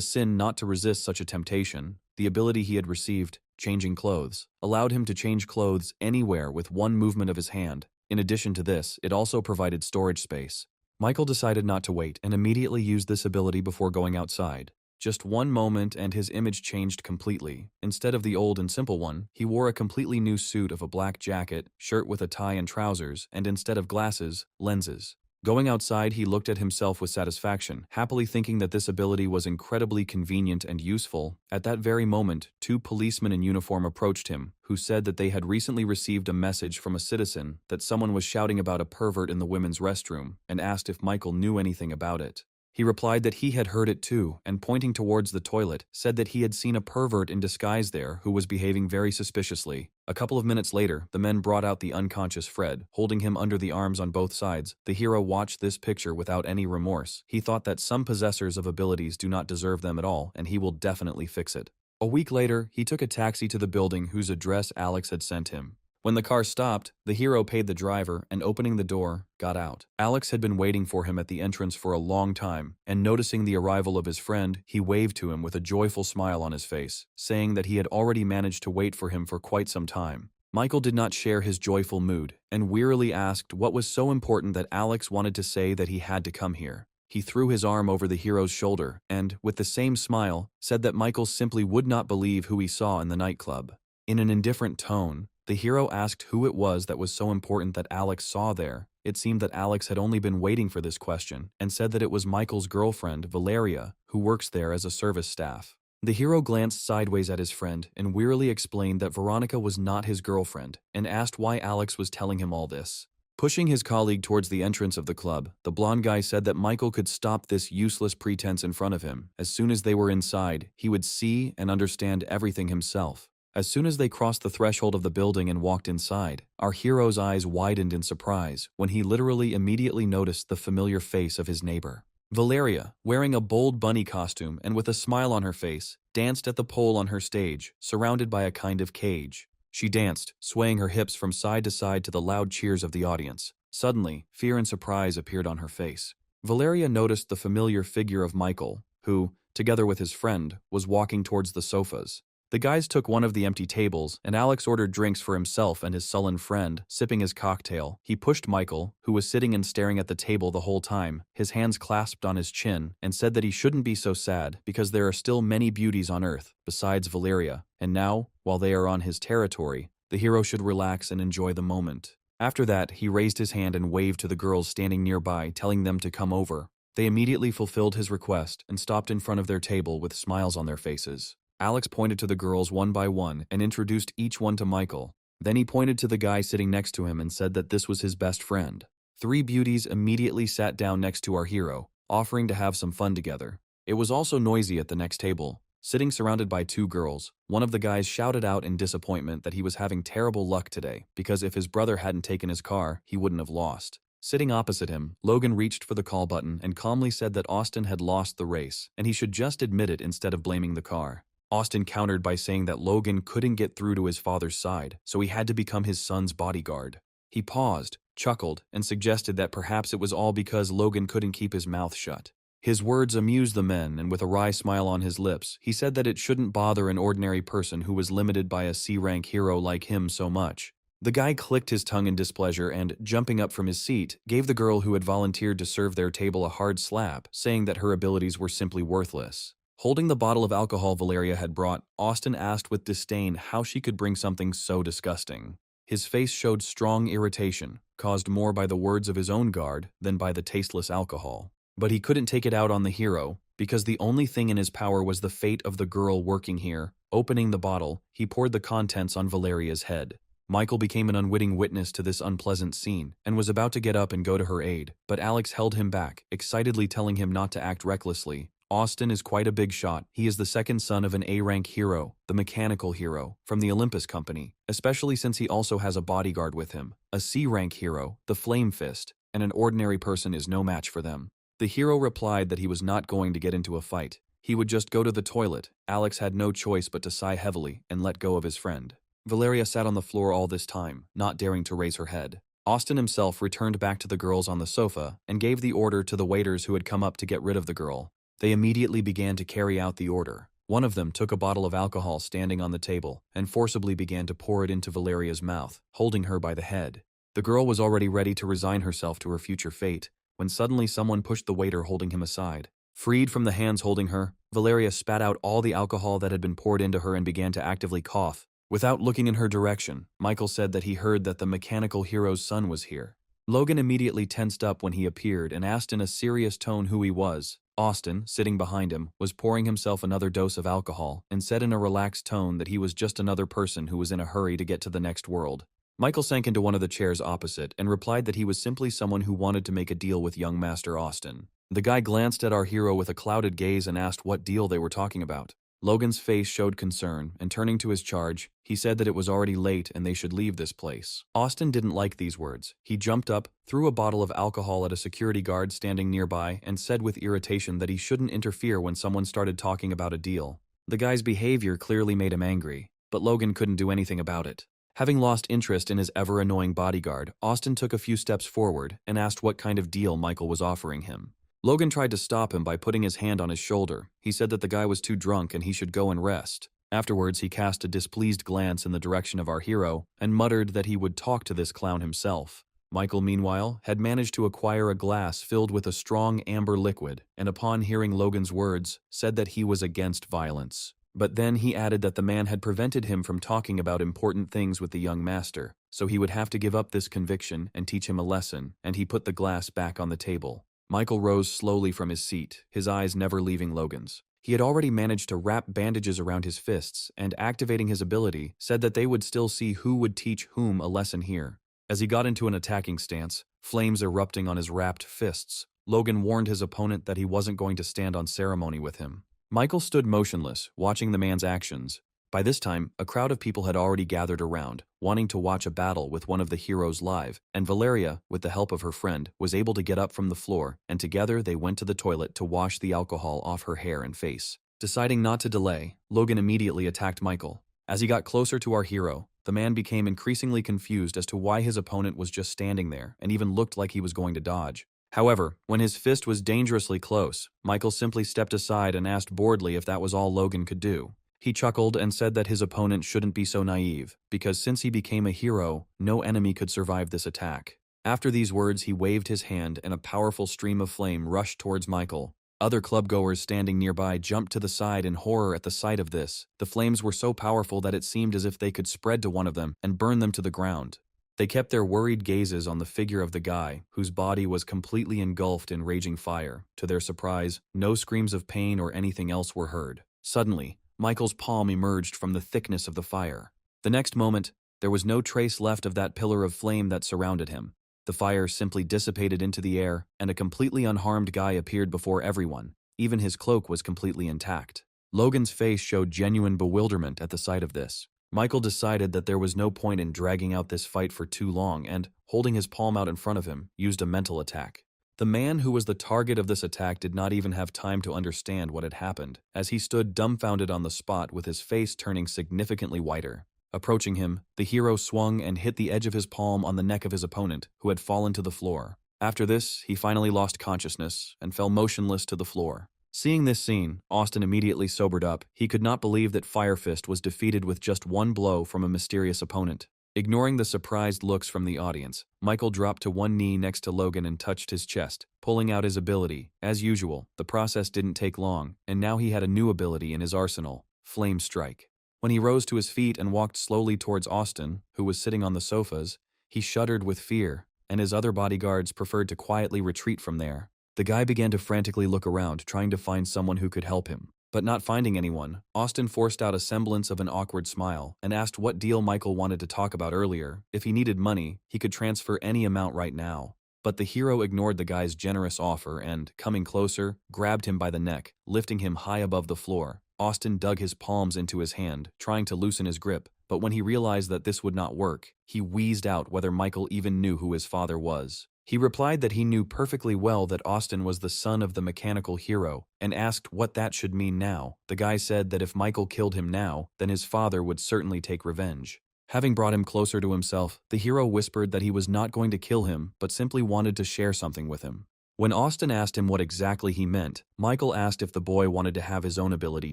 sin not to resist such a temptation. The ability he had received, changing clothes, allowed him to change clothes anywhere with one movement of his hand. In addition to this, it also provided storage space. Michael decided not to wait and immediately used this ability before going outside. Just one moment and his image changed completely. Instead of the old and simple one, he wore a completely new suit of a black jacket, shirt with a tie and trousers, and instead of glasses, lenses. Going outside, he looked at himself with satisfaction, happily thinking that this ability was incredibly convenient and useful. At that very moment, two policemen in uniform approached him, who said that they had recently received a message from a citizen that someone was shouting about a pervert in the women's restroom, and asked if Michael knew anything about it. He replied that he had heard it too, and pointing towards the toilet, said that he had seen a pervert in disguise there who was behaving very suspiciously. A couple of minutes later, the men brought out the unconscious Fred, holding him under the arms on both sides. The hero watched this picture without any remorse. He thought that some possessors of abilities do not deserve them at all, and he will definitely fix it. A week later, he took a taxi to the building whose address Alex had sent him. When the car stopped, the hero paid the driver and, opening the door, got out. Alex had been waiting for him at the entrance for a long time, and noticing the arrival of his friend, he waved to him with a joyful smile on his face, saying that he had already managed to wait for him for quite some time. Michael did not share his joyful mood, and wearily asked what was so important that Alex wanted to say that he had to come here. He threw his arm over the hero's shoulder and, with the same smile, said that Michael simply would not believe who he saw in the nightclub. In an indifferent tone, the hero asked who it was that was so important that Alex saw there. It seemed that Alex had only been waiting for this question, and said that it was Michael's girlfriend, Valeria, who works there as a service staff. The hero glanced sideways at his friend and wearily explained that Veronica was not his girlfriend, and asked why Alex was telling him all this. Pushing his colleague towards the entrance of the club, the blonde guy said that Michael could stop this useless pretense in front of him. As soon as they were inside, he would see and understand everything himself. As soon as they crossed the threshold of the building and walked inside, our hero's eyes widened in surprise when he literally immediately noticed the familiar face of his neighbor. Valeria, wearing a bold bunny costume and with a smile on her face, danced at the pole on her stage, surrounded by a kind of cage. She danced, swaying her hips from side to side to the loud cheers of the audience. Suddenly, fear and surprise appeared on her face. Valeria noticed the familiar figure of Michael, who, together with his friend, was walking towards the sofas. The guys took one of the empty tables, and Alex ordered drinks for himself and his sullen friend, sipping his cocktail. He pushed Michael, who was sitting and staring at the table the whole time, his hands clasped on his chin, and said that he shouldn't be so sad because there are still many beauties on Earth, besides Valeria, and now, while they are on his territory, the hero should relax and enjoy the moment. After that, he raised his hand and waved to the girls standing nearby, telling them to come over. They immediately fulfilled his request and stopped in front of their table with smiles on their faces. Alex pointed to the girls one by one and introduced each one to Michael. Then he pointed to the guy sitting next to him and said that this was his best friend. Three beauties immediately sat down next to our hero, offering to have some fun together. It was also noisy at the next table. Sitting surrounded by two girls, one of the guys shouted out in disappointment that he was having terrible luck today because if his brother hadn't taken his car, he wouldn't have lost. Sitting opposite him, Logan reached for the call button and calmly said that Austin had lost the race and he should just admit it instead of blaming the car. Austin countered by saying that Logan couldn't get through to his father's side, so he had to become his son's bodyguard. He paused, chuckled, and suggested that perhaps it was all because Logan couldn't keep his mouth shut. His words amused the men, and with a wry smile on his lips, he said that it shouldn't bother an ordinary person who was limited by a C-rank hero like him so much. The guy clicked his tongue in displeasure and, jumping up from his seat, gave the girl who had volunteered to serve their table a hard slap, saying that her abilities were simply worthless. Holding the bottle of alcohol Valeria had brought, Austin asked with disdain how she could bring something so disgusting. His face showed strong irritation, caused more by the words of his own guard than by the tasteless alcohol. But he couldn't take it out on the hero, because the only thing in his power was the fate of the girl working here. Opening the bottle, he poured the contents on Valeria's head. Michael became an unwitting witness to this unpleasant scene, and was about to get up and go to her aid, but Alex held him back, excitedly telling him not to act recklessly. Austin is quite a big shot. He is the second son of an A-rank hero, the mechanical hero, from the Olympus Company, especially since he also has a bodyguard with him, a C-rank hero, the Flame Fist, and an ordinary person is no match for them. The hero replied that he was not going to get into a fight. He would just go to the toilet. Alex had no choice but to sigh heavily and let go of his friend. Valeria sat on the floor all this time, not daring to raise her head. Austin himself returned back to the girls on the sofa and gave the order to the waiters who had come up to get rid of the girl. They immediately began to carry out the order. One of them took a bottle of alcohol standing on the table and forcibly began to pour it into Valeria's mouth, holding her by the head. The girl was already ready to resign herself to her future fate, when suddenly someone pushed the waiter holding him aside. Freed from the hands holding her, Valeria spat out all the alcohol that had been poured into her and began to actively cough. Without looking in her direction, Michael said that he heard that the mechanical hero's son was here. Logan immediately tensed up when he appeared and asked in a serious tone who he was. Austin, sitting behind him, was pouring himself another dose of alcohol and said in a relaxed tone that he was just another person who was in a hurry to get to the next world. Michael sank into one of the chairs opposite and replied that he was simply someone who wanted to make a deal with young Master Austin. The guy glanced at our hero with a clouded gaze and asked what deal they were talking about. Logan's face showed concern, and turning to his charge, he said that it was already late and they should leave this place. Austin didn't like these words. He jumped up, threw a bottle of alcohol at a security guard standing nearby, and said with irritation that he shouldn't interfere when someone started talking about a deal. The guy's behavior clearly made him angry, but Logan couldn't do anything about it. Having lost interest in his ever-annoying bodyguard, Austin took a few steps forward and asked what kind of deal Michael was offering him. Logan tried to stop him by putting his hand on his shoulder. He said that the guy was too drunk and he should go and rest. Afterwards, he cast a displeased glance in the direction of our hero and muttered that he would talk to this clown himself. Michael, meanwhile, had managed to acquire a glass filled with a strong amber liquid, and upon hearing Logan's words, said that he was against violence. But then he added that the man had prevented him from talking about important things with the young master, so he would have to give up this conviction and teach him a lesson, and he put the glass back on the table. Michael rose slowly from his seat, his eyes never leaving Logan's. He had already managed to wrap bandages around his fists and, activating his ability, said that they would still see who would teach whom a lesson here. As he got into an attacking stance, flames erupting on his wrapped fists, Logan warned his opponent that he wasn't going to stand on ceremony with him. Michael stood motionless, watching the man's actions. By this time, a crowd of people had already gathered around, wanting to watch a battle with one of the heroes live, and Valeria, with the help of her friend, was able to get up from the floor, and together they went to the toilet to wash the alcohol off her hair and face. Deciding not to delay, Logan immediately attacked Michael. As he got closer to our hero, the man became increasingly confused as to why his opponent was just standing there and even looked like he was going to dodge. However, when his fist was dangerously close, Michael simply stepped aside and asked boredly if that was all Logan could do. He chuckled and said that his opponent shouldn't be so naive, because since he became a hero, no enemy could survive this attack. After these words, he waved his hand and a powerful stream of flame rushed towards Michael. Other clubgoers standing nearby jumped to the side in horror at the sight of this. The flames were so powerful that it seemed as if they could spread to one of them and burn them to the ground. They kept their worried gazes on the figure of the guy, whose body was completely engulfed in raging fire. To their surprise, no screams of pain or anything else were heard. Suddenly, Michael's palm emerged from the thickness of the fire. The next moment, there was no trace left of that pillar of flame that surrounded him. The fire simply dissipated into the air, and a completely unharmed guy appeared before everyone. Even his cloak was completely intact. Logan's face showed genuine bewilderment at the sight of this. Michael decided that there was no point in dragging out this fight for too long and, holding his palm out in front of him, used a mental attack. The man who was the target of this attack did not even have time to understand what had happened, as he stood dumbfounded on the spot with his face turning significantly whiter. Approaching him, the hero swung and hit the edge of his palm on the neck of his opponent, who had fallen to the floor. After this, he finally lost consciousness and fell motionless to the floor. Seeing this scene, Austin immediately sobered up. He could not believe that Fire Fist was defeated with just one blow from a mysterious opponent. Ignoring the surprised looks from the audience, Michael dropped to one knee next to Logan and touched his chest, pulling out his ability. As usual, the process didn't take long, and now he had a new ability in his arsenal, Flame Strike. When he rose to his feet and walked slowly towards Austin, who was sitting on the sofas, he shuddered with fear, and his other bodyguards preferred to quietly retreat from there. The guy began to frantically look around, trying to find someone who could help him. But not finding anyone, Austin forced out a semblance of an awkward smile and asked what deal Michael wanted to talk about earlier. If he needed money, he could transfer any amount right now. But the hero ignored the guy's generous offer and, coming closer, grabbed him by the neck, lifting him high above the floor. Austin dug his palms into his hand, trying to loosen his grip, but when he realized that this would not work, he wheezed out whether Michael even knew who his father was. He replied that he knew perfectly well that Austin was the son of the mechanical hero and asked what that should mean now. The guy said that if Michael killed him now, then his father would certainly take revenge. Having brought him closer to himself, the hero whispered that he was not going to kill him but simply wanted to share something with him. When Austin asked him what exactly he meant, Michael asked if the boy wanted to have his own ability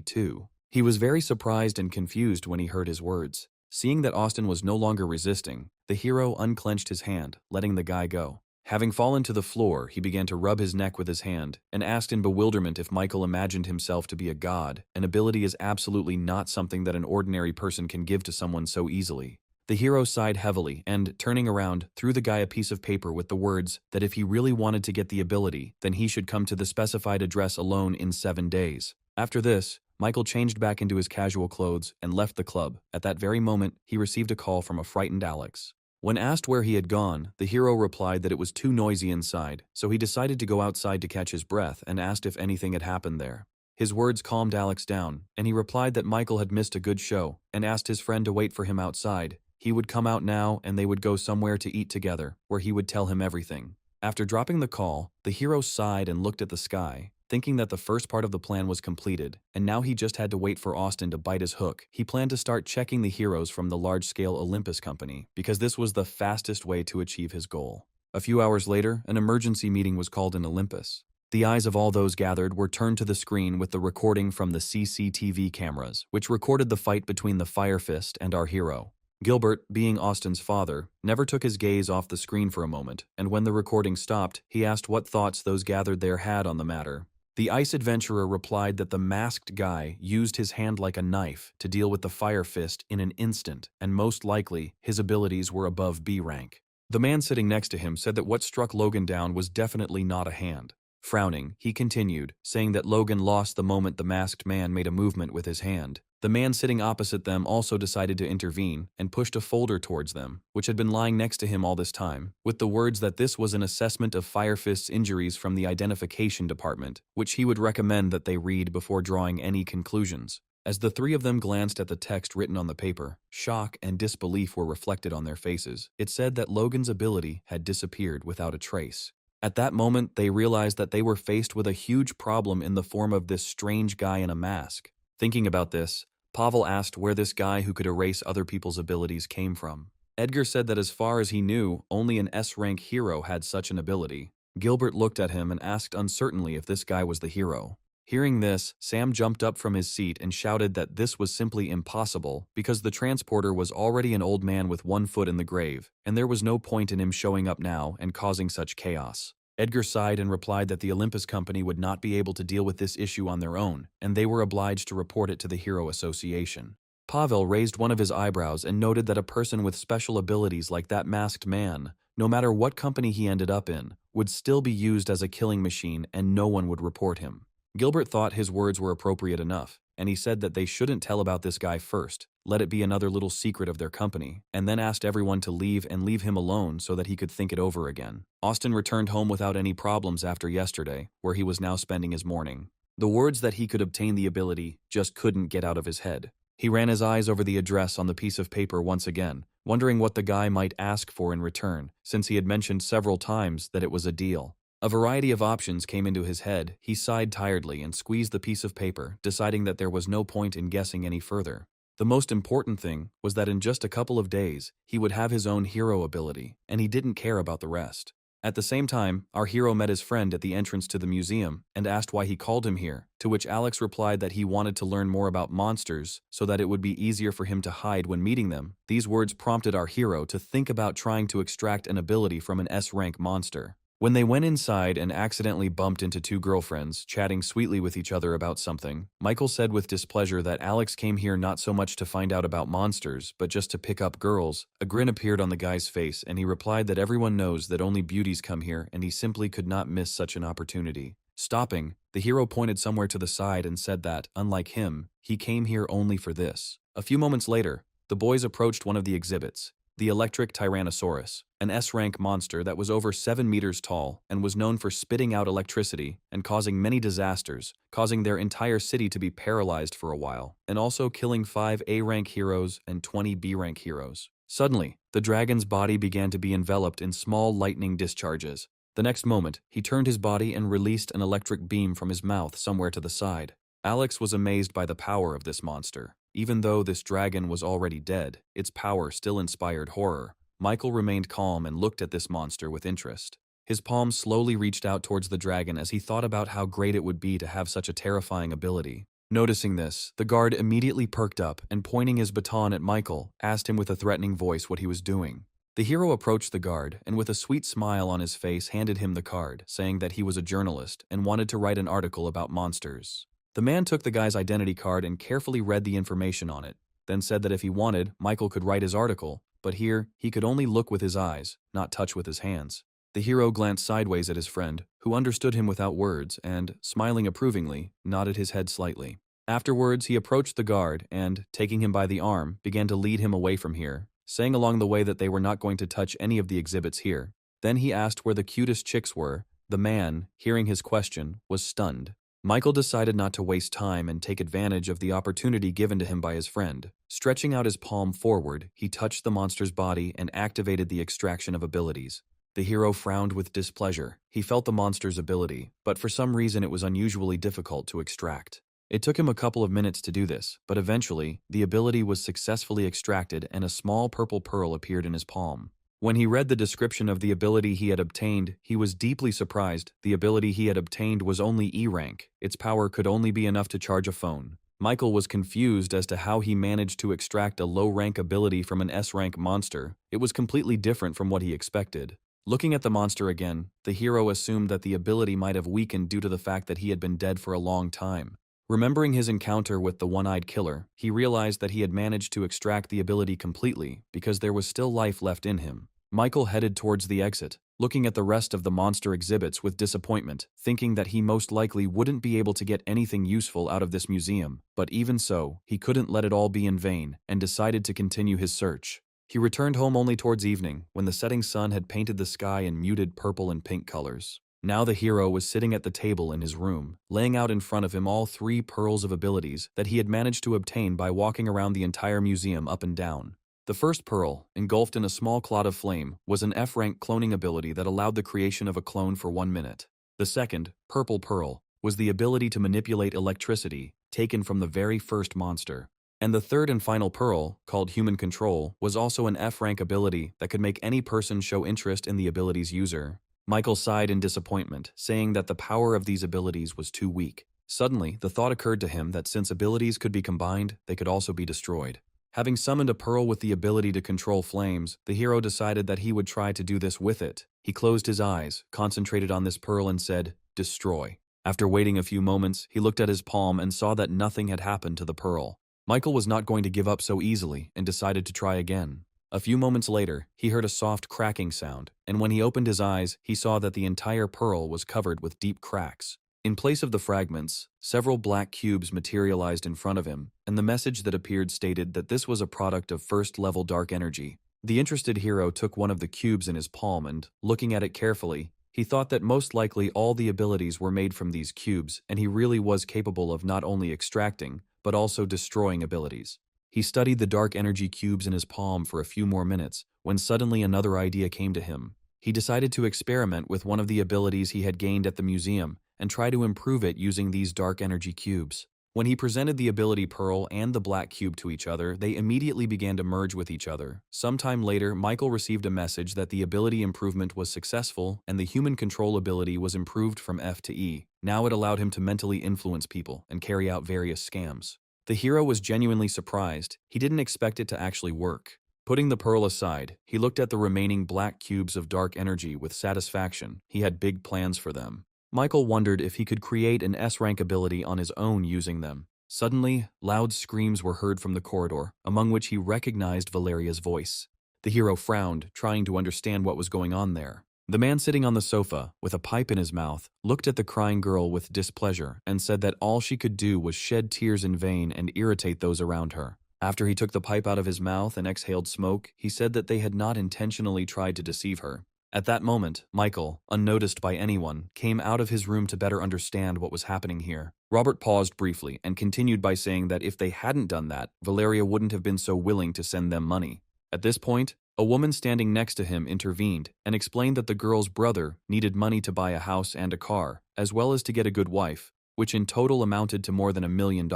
too. He was very surprised and confused when he heard his words. Seeing that Austin was no longer resisting, the hero unclenched his hand, letting the guy go. Having fallen to the floor, he began to rub his neck with his hand and asked in bewilderment if Michael imagined himself to be a god. An ability is absolutely not something that an ordinary person can give to someone so easily. The hero sighed heavily and, turning around, threw the guy a piece of paper with the words that if he really wanted to get the ability, then he should come to the specified address alone in 7 days. After this, Michael changed back into his casual clothes and left the club. At that very moment, he received a call from a frightened Alex. When asked where he had gone, the hero replied that it was too noisy inside, so he decided to go outside to catch his breath and asked if anything had happened there. His words calmed Alex down, and he replied that Michael had missed a good show and asked his friend to wait for him outside. He would come out now and they would go somewhere to eat together, where he would tell him everything. After dropping the call, the hero sighed and looked at the sky, thinking that the first part of the plan was completed, and now he just had to wait for Austin to bite his hook. He planned to start checking the heroes from the large-scale Olympus company, because this was the fastest way to achieve his goal. A few hours later, an emergency meeting was called in Olympus. The eyes of all those gathered were turned to the screen with the recording from the CCTV cameras, which recorded the fight between the Fire Fist and our hero. Gilbert, being Austin's father, never took his gaze off the screen for a moment, and when the recording stopped, he asked what thoughts those gathered there had on the matter. The ice adventurer replied that the masked guy used his hand like a knife to deal with the Fire Fist in an instant, and most likely, his abilities were above B rank. The man sitting next to him said that what struck Logan down was definitely not a hand. Frowning, he continued, saying that Logan lost the moment the masked man made a movement with his hand. The man sitting opposite them also decided to intervene and pushed a folder towards them, which had been lying next to him all this time, with the words that this was an assessment of Fire Fist's injuries from the identification department, which he would recommend that they read before drawing any conclusions. As the three of them glanced at the text written on the paper, shock and disbelief were reflected on their faces. It said that Logan's ability had disappeared without a trace. At that moment, they realized that they were faced with a huge problem in the form of this strange guy in a mask. Thinking about this, Pavel asked where this guy who could erase other people's abilities came from. Edgar said that as far as he knew, only an S-rank hero had such an ability. Gilbert looked at him and asked uncertainly if this guy was the hero. Hearing this, Sam jumped up from his seat and shouted that this was simply impossible because the transporter was already an old man with one foot in the grave, and there was no point in him showing up now and causing such chaos. Edgar sighed and replied that the Olympus company would not be able to deal with this issue on their own, and they were obliged to report it to the Hero Association. Pavel raised one of his eyebrows and noted that a person with special abilities like that masked man, no matter what company he ended up in, would still be used as a killing machine and no one would report him. Gilbert thought his words were appropriate enough, and he said that they shouldn't tell about this guy first, let it be another little secret of their company, and then asked everyone to leave and leave him alone so that he could think it over again. Austin returned home without any problems after yesterday, where he was now spending his morning. The words that he could obtain the ability just couldn't get out of his head. He ran his eyes over the address on the piece of paper once again, wondering what the guy might ask for in return, since he had mentioned several times that it was a deal. A variety of options came into his head. He sighed tiredly and squeezed the piece of paper, deciding that there was no point in guessing any further. The most important thing was that in just a couple of days, he would have his own hero ability, and he didn't care about the rest. At the same time, our hero met his friend at the entrance to the museum and asked why he called him here, to which Alex replied that he wanted to learn more about monsters so that it would be easier for him to hide when meeting them. These words prompted our hero to think about trying to extract an ability from an S-rank monster. When they went inside and accidentally bumped into two girlfriends chatting sweetly with each other about something, Michael said with displeasure that Alex came here not so much to find out about monsters, but just to pick up girls. A grin appeared on the guy's face, and he replied that everyone knows that only beauties come here and he simply could not miss such an opportunity. Stopping, the hero pointed somewhere to the side and said that, unlike him, he came here only for this. A few moments later, the boys approached one of the exhibits. The electric Tyrannosaurus, an S-rank monster that was over 7 meters tall and was known for spitting out electricity and causing many disasters, causing their entire city to be paralyzed for a while, and also killing 5 A-rank heroes and 20 B-rank heroes. Suddenly, the dragon's body began to be enveloped in small lightning discharges. The next moment, he turned his body and released an electric beam from his mouth somewhere to the side. Alex was amazed by the power of this monster. Even though this dragon was already dead, its power still inspired horror. Michael remained calm and looked at this monster with interest. His palm slowly reached out towards the dragon as he thought about how great it would be to have such a terrifying ability. Noticing this, the guard immediately perked up and, pointing his baton at Michael, asked him with a threatening voice what he was doing. The hero approached the guard and with a sweet smile on his face handed him the card, saying that he was a journalist and wanted to write an article about monsters. The man took the guy's identity card and carefully read the information on it, then said that if he wanted, Michael could write his article, but here, he could only look with his eyes, not touch with his hands. The hero glanced sideways at his friend, who understood him without words and, smiling approvingly, nodded his head slightly. Afterwards, he approached the guard and, taking him by the arm, began to lead him away from here, saying along the way that they were not going to touch any of the exhibits here. Then he asked where the cutest chicks were. The man, hearing his question, was stunned. Michael decided not to waste time and take advantage of the opportunity given to him by his friend. Stretching out his palm forward, he touched the monster's body and activated the extraction of abilities. The hero frowned with displeasure. He felt the monster's ability, but for some reason it was unusually difficult to extract. It took him a couple of minutes to do this, but eventually, the ability was successfully extracted and a small purple pearl appeared in his palm. When he read the description of the ability he had obtained, he was deeply surprised. The ability he had obtained was only E rank. Its power could only be enough to charge a phone. Michael was confused as to how he managed to extract a low-rank ability from an S-rank monster. It was completely different from what he expected. Looking at the monster again, the hero assumed that the ability might have weakened due to the fact that he had been dead for a long time. Remembering his encounter with the one-eyed killer, he realized that he had managed to extract the ability completely because there was still life left in him. Michael headed towards the exit, looking at the rest of the monster exhibits with disappointment, thinking that he most likely wouldn't be able to get anything useful out of this museum, but even so, he couldn't let it all be in vain and decided to continue his search. He returned home only towards evening, when the setting sun had painted the sky in muted purple and pink colors. Now the hero was sitting at the table in his room, laying out in front of him all 3 pearls of abilities that he had managed to obtain by walking around the entire museum up and down. The first pearl, engulfed in a small cloud of flame, was an F-rank cloning ability that allowed the creation of a clone for 1 minute. The second, purple pearl, was the ability to manipulate electricity, taken from the very first monster. And the third and final pearl, called human control, was also an F-rank ability that could make any person show interest in the ability's user. Michael sighed in disappointment, saying that the power of these abilities was too weak. Suddenly, the thought occurred to him that since abilities could be combined, they could also be destroyed. Having summoned a pearl with the ability to control flames, the hero decided that he would try to do this with it. He closed his eyes, concentrated on this pearl and said, "Destroy." After waiting a few moments, he looked at his palm and saw that nothing had happened to the pearl. Michael was not going to give up so easily and decided to try again. A few moments later, he heard a soft cracking sound, and when he opened his eyes, he saw that the entire pearl was covered with deep cracks. In place of the fragments, several black cubes materialized in front of him, and the message that appeared stated that this was a product of first-level dark energy. The interested hero took one of the cubes in his palm and, looking at it carefully, he thought that most likely all the abilities were made from these cubes, and he really was capable of not only extracting, but also destroying abilities. He studied the dark energy cubes in his palm for a few more minutes, when suddenly another idea came to him. He decided to experiment with one of the abilities he had gained at the museum, and try to improve it using these dark energy cubes. When he presented the ability pearl and the black cube to each other, they immediately began to merge with each other. Sometime later, Michael received a message that the ability improvement was successful and the human control ability was improved from F to E. Now it allowed him to mentally influence people and carry out various scams. The hero was genuinely surprised. He didn't expect it to actually work. Putting the pearl aside, he looked at the remaining black cubes of dark energy with satisfaction. He had big plans for them. Michael wondered if he could create an S-rank ability on his own using them. Suddenly, loud screams were heard from the corridor, among which he recognized Valeria's voice. The hero frowned, trying to understand what was going on there. The man sitting on the sofa, with a pipe in his mouth, looked at the crying girl with displeasure and said that all she could do was shed tears in vain and irritate those around her. After he took the pipe out of his mouth and exhaled smoke, he said that they had not intentionally tried to deceive her. At that moment, Michael, unnoticed by anyone, came out of his room to better understand what was happening here. Robert paused briefly and continued by saying that if they hadn't done that, Valeria wouldn't have been so willing to send them money. At this point, a woman standing next to him intervened and explained that the girl's brother needed money to buy a house and a car, as well as to get a good wife, which in total amounted to more than $1 million.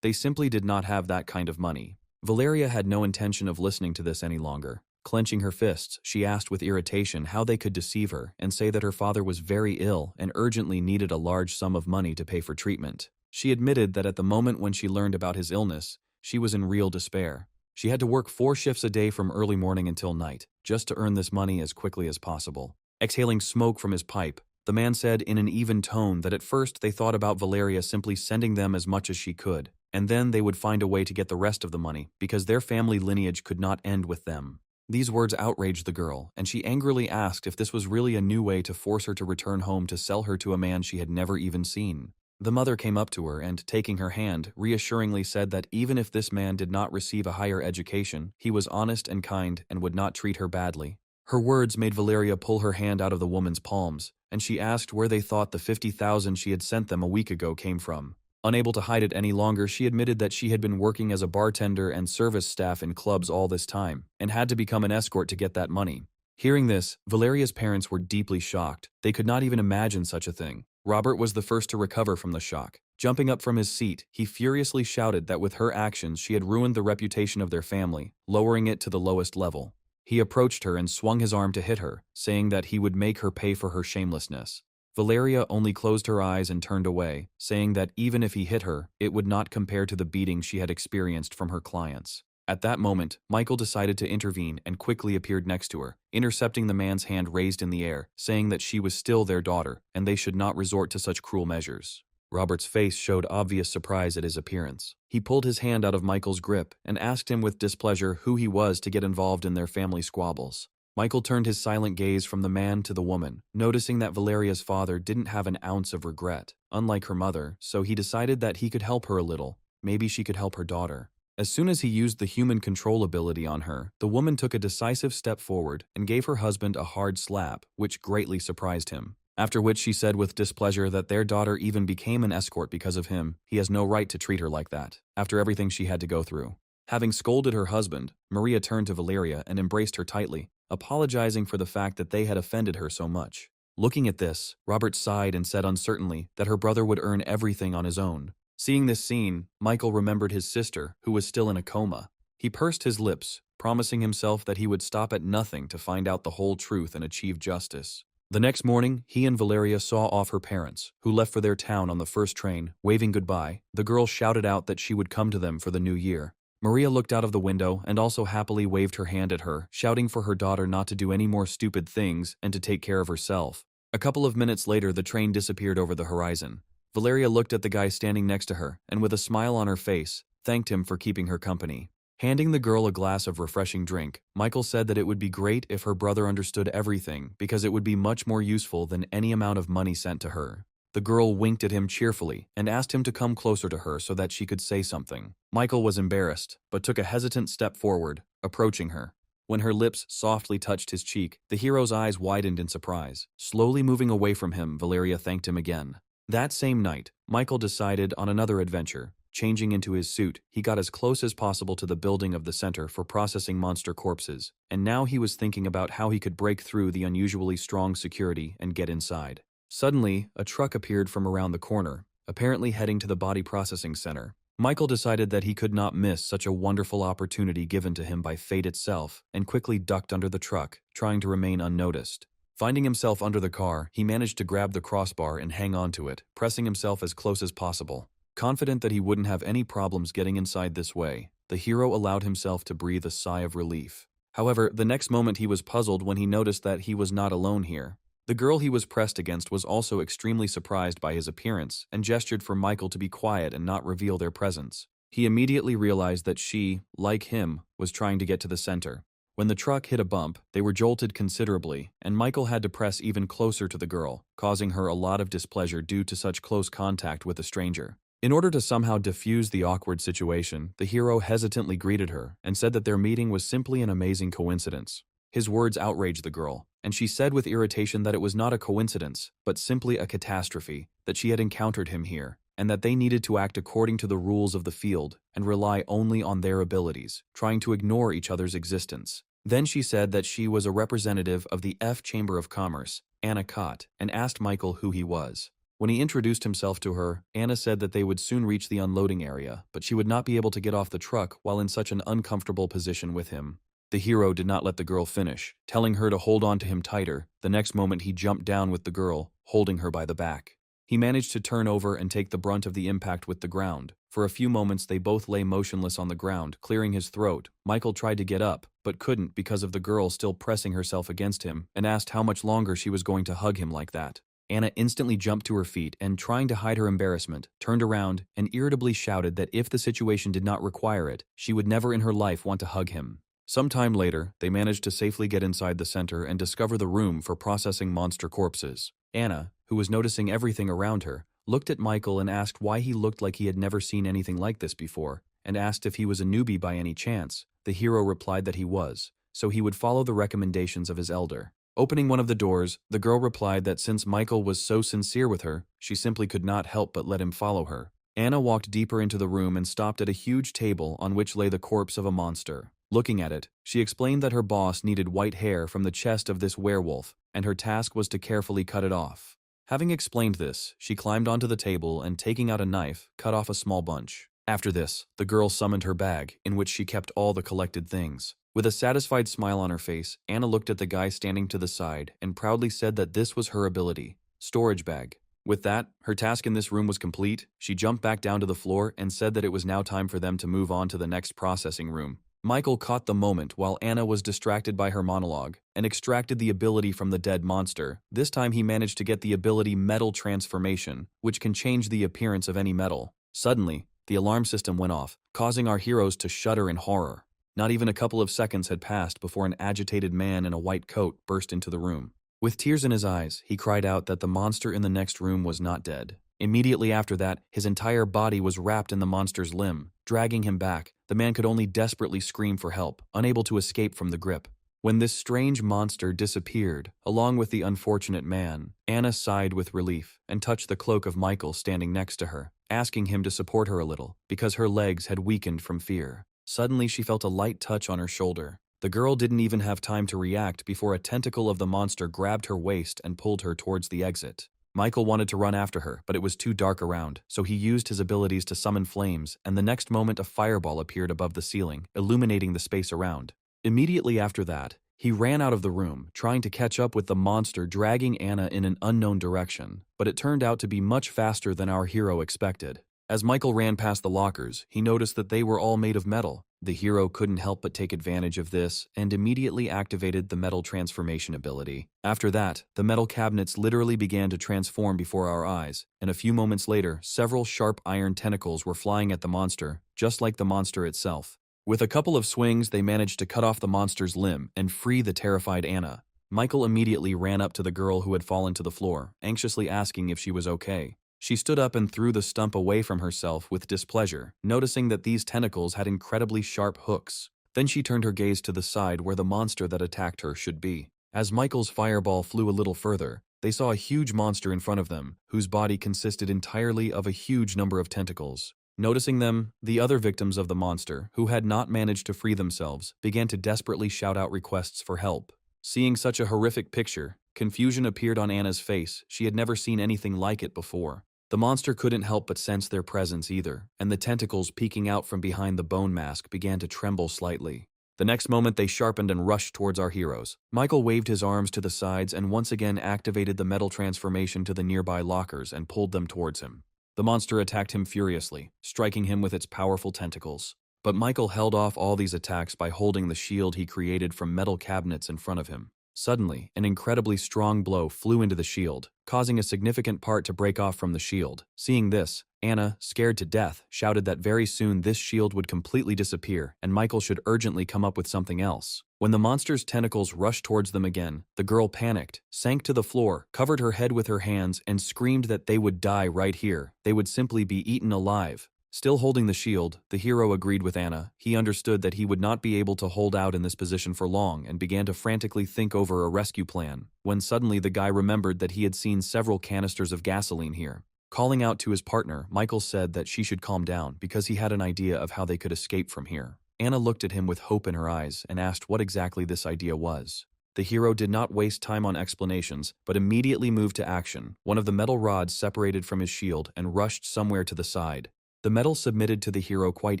They simply did not have that kind of money. Valeria had no intention of listening to this any longer. Clenching her fists, she asked with irritation how they could deceive her and say that her father was very ill and urgently needed a large sum of money to pay for treatment. She admitted that at the moment when she learned about his illness, she was in real despair. She had to work 4 shifts a day from early morning until night, just to earn this money as quickly as possible. Exhaling smoke from his pipe, the man said in an even tone that at first they thought about Valeria simply sending them as much as she could, and then they would find a way to get the rest of the money because their family lineage could not end with them. These words outraged the girl, and she angrily asked if this was really a new way to force her to return home to sell her to a man she had never even seen. The mother came up to her and, taking her hand, reassuringly said that even if this man did not receive a higher education, he was honest and kind and would not treat her badly. Her words made Valeria pull her hand out of the woman's palms, and she asked where they thought the $50,000 she had sent them a week ago came from. Unable to hide it any longer, she admitted that she had been working as a bartender and service staff in clubs all this time, and had to become an escort to get that money. Hearing this, Valeria's parents were deeply shocked. They could not even imagine such a thing. Robert was the first to recover from the shock. Jumping up from his seat, he furiously shouted that with her actions she had ruined the reputation of their family, lowering it to the lowest level. He approached her and swung his arm to hit her, saying that he would make her pay for her shamelessness. Valeria only closed her eyes and turned away, saying that even if he hit her, it would not compare to the beating she had experienced from her clients. At that moment, Michael decided to intervene and quickly appeared next to her, intercepting the man's hand raised in the air, saying that she was still their daughter and they should not resort to such cruel measures. Robert's face showed obvious surprise at his appearance. He pulled his hand out of Michael's grip and asked him with displeasure who he was to get involved in their family squabbles. Michael turned his silent gaze from the man to the woman, noticing that Valeria's father didn't have an ounce of regret, unlike her mother, so he decided that he could help her a little. Maybe she could help her daughter. As soon as he used the human control ability on her, the woman took a decisive step forward and gave her husband a hard slap, which greatly surprised him. After which she said with displeasure that their daughter even became an escort because of him. He has no right to treat her like that, after everything she had to go through. Having scolded her husband, Maria turned to Valeria and embraced her tightly, apologizing for the fact that they had offended her so much. Looking at this, Robert sighed and said uncertainly that her brother would earn everything on his own. Seeing this scene, Michael remembered his sister, who was still in a coma. He pursed his lips, promising himself that he would stop at nothing to find out the whole truth and achieve justice. The next morning, he and Valeria saw off her parents, who left for their town on the first train. Waving goodbye, the girl shouted out that she would come to them for the new year. Maria looked out of the window and also happily waved her hand at her, shouting for her daughter not to do any more stupid things and to take care of herself. A couple of minutes later, the train disappeared over the horizon. Valeria looked at the guy standing next to her and with a smile on her face, thanked him for keeping her company. Handing the girl a glass of refreshing drink, Michael said that it would be great if her brother understood everything because it would be much more useful than any amount of money sent to her. The girl winked at him cheerfully and asked him to come closer to her so that she could say something. Michael was embarrassed, but took a hesitant step forward, approaching her. When her lips softly touched his cheek, the hero's eyes widened in surprise. Slowly moving away from him, Valeria thanked him again. That same night, Michael decided on another adventure. Changing into his suit, he got as close as possible to the building of the center for processing monster corpses, and now he was thinking about how he could break through the unusually strong security and get inside. Suddenly, a truck appeared from around the corner, apparently heading to the body processing center. Michael decided that he could not miss such a wonderful opportunity given to him by fate itself, and quickly ducked under the truck, trying to remain unnoticed. Finding himself under the car, he managed to grab the crossbar and hang on to it, pressing himself as close as possible. Confident that he wouldn't have any problems getting inside this way, the hero allowed himself to breathe a sigh of relief. However, the next moment he was puzzled when he noticed that he was not alone here. The girl he was pressed against was also extremely surprised by his appearance and gestured for Michael to be quiet and not reveal their presence. He immediately realized that she, like him, was trying to get to the center. When the truck hit a bump, they were jolted considerably, and Michael had to press even closer to the girl, causing her a lot of displeasure due to such close contact with a stranger. In order to somehow diffuse the awkward situation, the hero hesitantly greeted her and said that their meeting was simply an amazing coincidence. His words outraged the girl, and she said with irritation that it was not a coincidence, but simply a catastrophe, that she had encountered him here. and that they needed to act according to the rules of the field and rely only on their abilities, trying to ignore each other's existence. Then she said that she was a representative of the F Chamber of Commerce, Anicaps, and asked Michael who he was. When he introduced himself to her, Anna said that they would soon reach the unloading area, but she would not be able to get off the truck while in such an uncomfortable position with him. The hero did not let the girl finish, telling her to hold on to him tighter. The next moment he jumped down with the girl, holding her by the back. He managed to turn over and take the brunt of the impact with the ground. For a few moments they both lay motionless on the ground, clearing his throat. Michael tried to get up, but couldn't because of the girl still pressing herself against him, and asked how much longer she was going to hug him like that. Anna instantly jumped to her feet and, trying to hide her embarrassment, turned around and irritably shouted that if the situation did not require it, she would never in her life want to hug him. Some time later, they managed to safely get inside the center and discover the room for processing monster corpses. Anna, who was noticing everything around her, looked at Michael and asked why he looked like he had never seen anything like this before, and asked if he was a newbie by any chance. The hero replied that he was, so he would follow the recommendations of his elder. Opening one of the doors, the girl replied that since Michael was so sincere with her, she simply could not help but let him follow her. Anna walked deeper into the room and stopped at a huge table on which lay the corpse of a monster. Looking at it, she explained that her boss needed white hair from the chest of this werewolf, and her task was to carefully cut it off. Having explained this, she climbed onto the table and, taking out a knife, cut off a small bunch. After this, the girl summoned her bag, in which she kept all the collected things. With a satisfied smile on her face, Anna looked at the guy standing to the side and proudly said that this was her ability, storage bag. With that, her task in this room was complete. She jumped back down to the floor and said that it was now time for them to move on to the next processing room. Michael caught the moment while Anna was distracted by her monologue and extracted the ability from the dead monster. This time he managed to get the ability Metal Transformation, which can change the appearance of any metal. Suddenly, the alarm system went off, causing our heroes to shudder in horror. Not even a couple of seconds had passed before an agitated man in a white coat burst into the room. With tears in his eyes, he cried out that the monster in the next room was not dead. Immediately after that, his entire body was wrapped in the monster's limb. Dragging him back, the man could only desperately scream for help, unable to escape from the grip. When this strange monster disappeared, along with the unfortunate man, Anna sighed with relief and touched the cloak of Michael standing next to her, asking him to support her a little, because her legs had weakened from fear. Suddenly she felt a light touch on her shoulder. The girl didn't even have time to react before a tentacle of the monster grabbed her waist and pulled her towards the exit. Michael wanted to run after her, but it was too dark around, so he used his abilities to summon flames, and the next moment a fireball appeared above the ceiling, illuminating the space around. Immediately after that, he ran out of the room, trying to catch up with the monster dragging Anna in an unknown direction, but it turned out to be much faster than our hero expected. As Michael ran past the lockers, he noticed that they were all made of metal. The hero couldn't help but take advantage of this and immediately activated the metal transformation ability. After that, the metal cabinets literally began to transform before our eyes, and a few moments later, several sharp iron tentacles were flying at the monster, just like the monster itself. With a couple of swings, they managed to cut off the monster's limb and free the terrified Anna. Michael immediately ran up to the girl who had fallen to the floor, anxiously asking if she was okay. She stood up and threw the stump away from herself with displeasure, noticing that these tentacles had incredibly sharp hooks. Then she turned her gaze to the side where the monster that attacked her should be. As Michael's fireball flew a little further, they saw a huge monster in front of them, whose body consisted entirely of a huge number of tentacles. Noticing them, the other victims of the monster, who had not managed to free themselves, began to desperately shout out requests for help. Seeing such a horrific picture, confusion appeared on Anna's face. She had never seen anything like it before. The monster couldn't help but sense their presence either, and the tentacles peeking out from behind the bone mask began to tremble slightly. The next moment they sharpened and rushed towards our heroes. Michael waved his arms to the sides and once again activated the metal transformation to the nearby lockers and pulled them towards him. The monster attacked him furiously, striking him with its powerful tentacles. But Michael held off all these attacks by holding the shield he created from metal cabinets in front of him. Suddenly, an incredibly strong blow flew into the shield, causing a significant part to break off from the shield. Seeing this, Anna, scared to death, shouted that very soon this shield would completely disappear and Michael should urgently come up with something else. When the monster's tentacles rushed towards them again, the girl panicked, sank to the floor, covered her head with her hands, and screamed that they would die right here. They would simply be eaten alive. Still holding the shield, the hero agreed with Anna. He understood that he would not be able to hold out in this position for long and began to frantically think over a rescue plan, when suddenly the guy remembered that he had seen several canisters of gasoline here. Calling out to his partner, Michael said that she should calm down because he had an idea of how they could escape from here. Anna looked at him with hope in her eyes and asked what exactly this idea was. The hero did not waste time on explanations, but immediately moved to action. One of the metal rods separated from his shield and rushed somewhere to the side. The metal submitted to the hero quite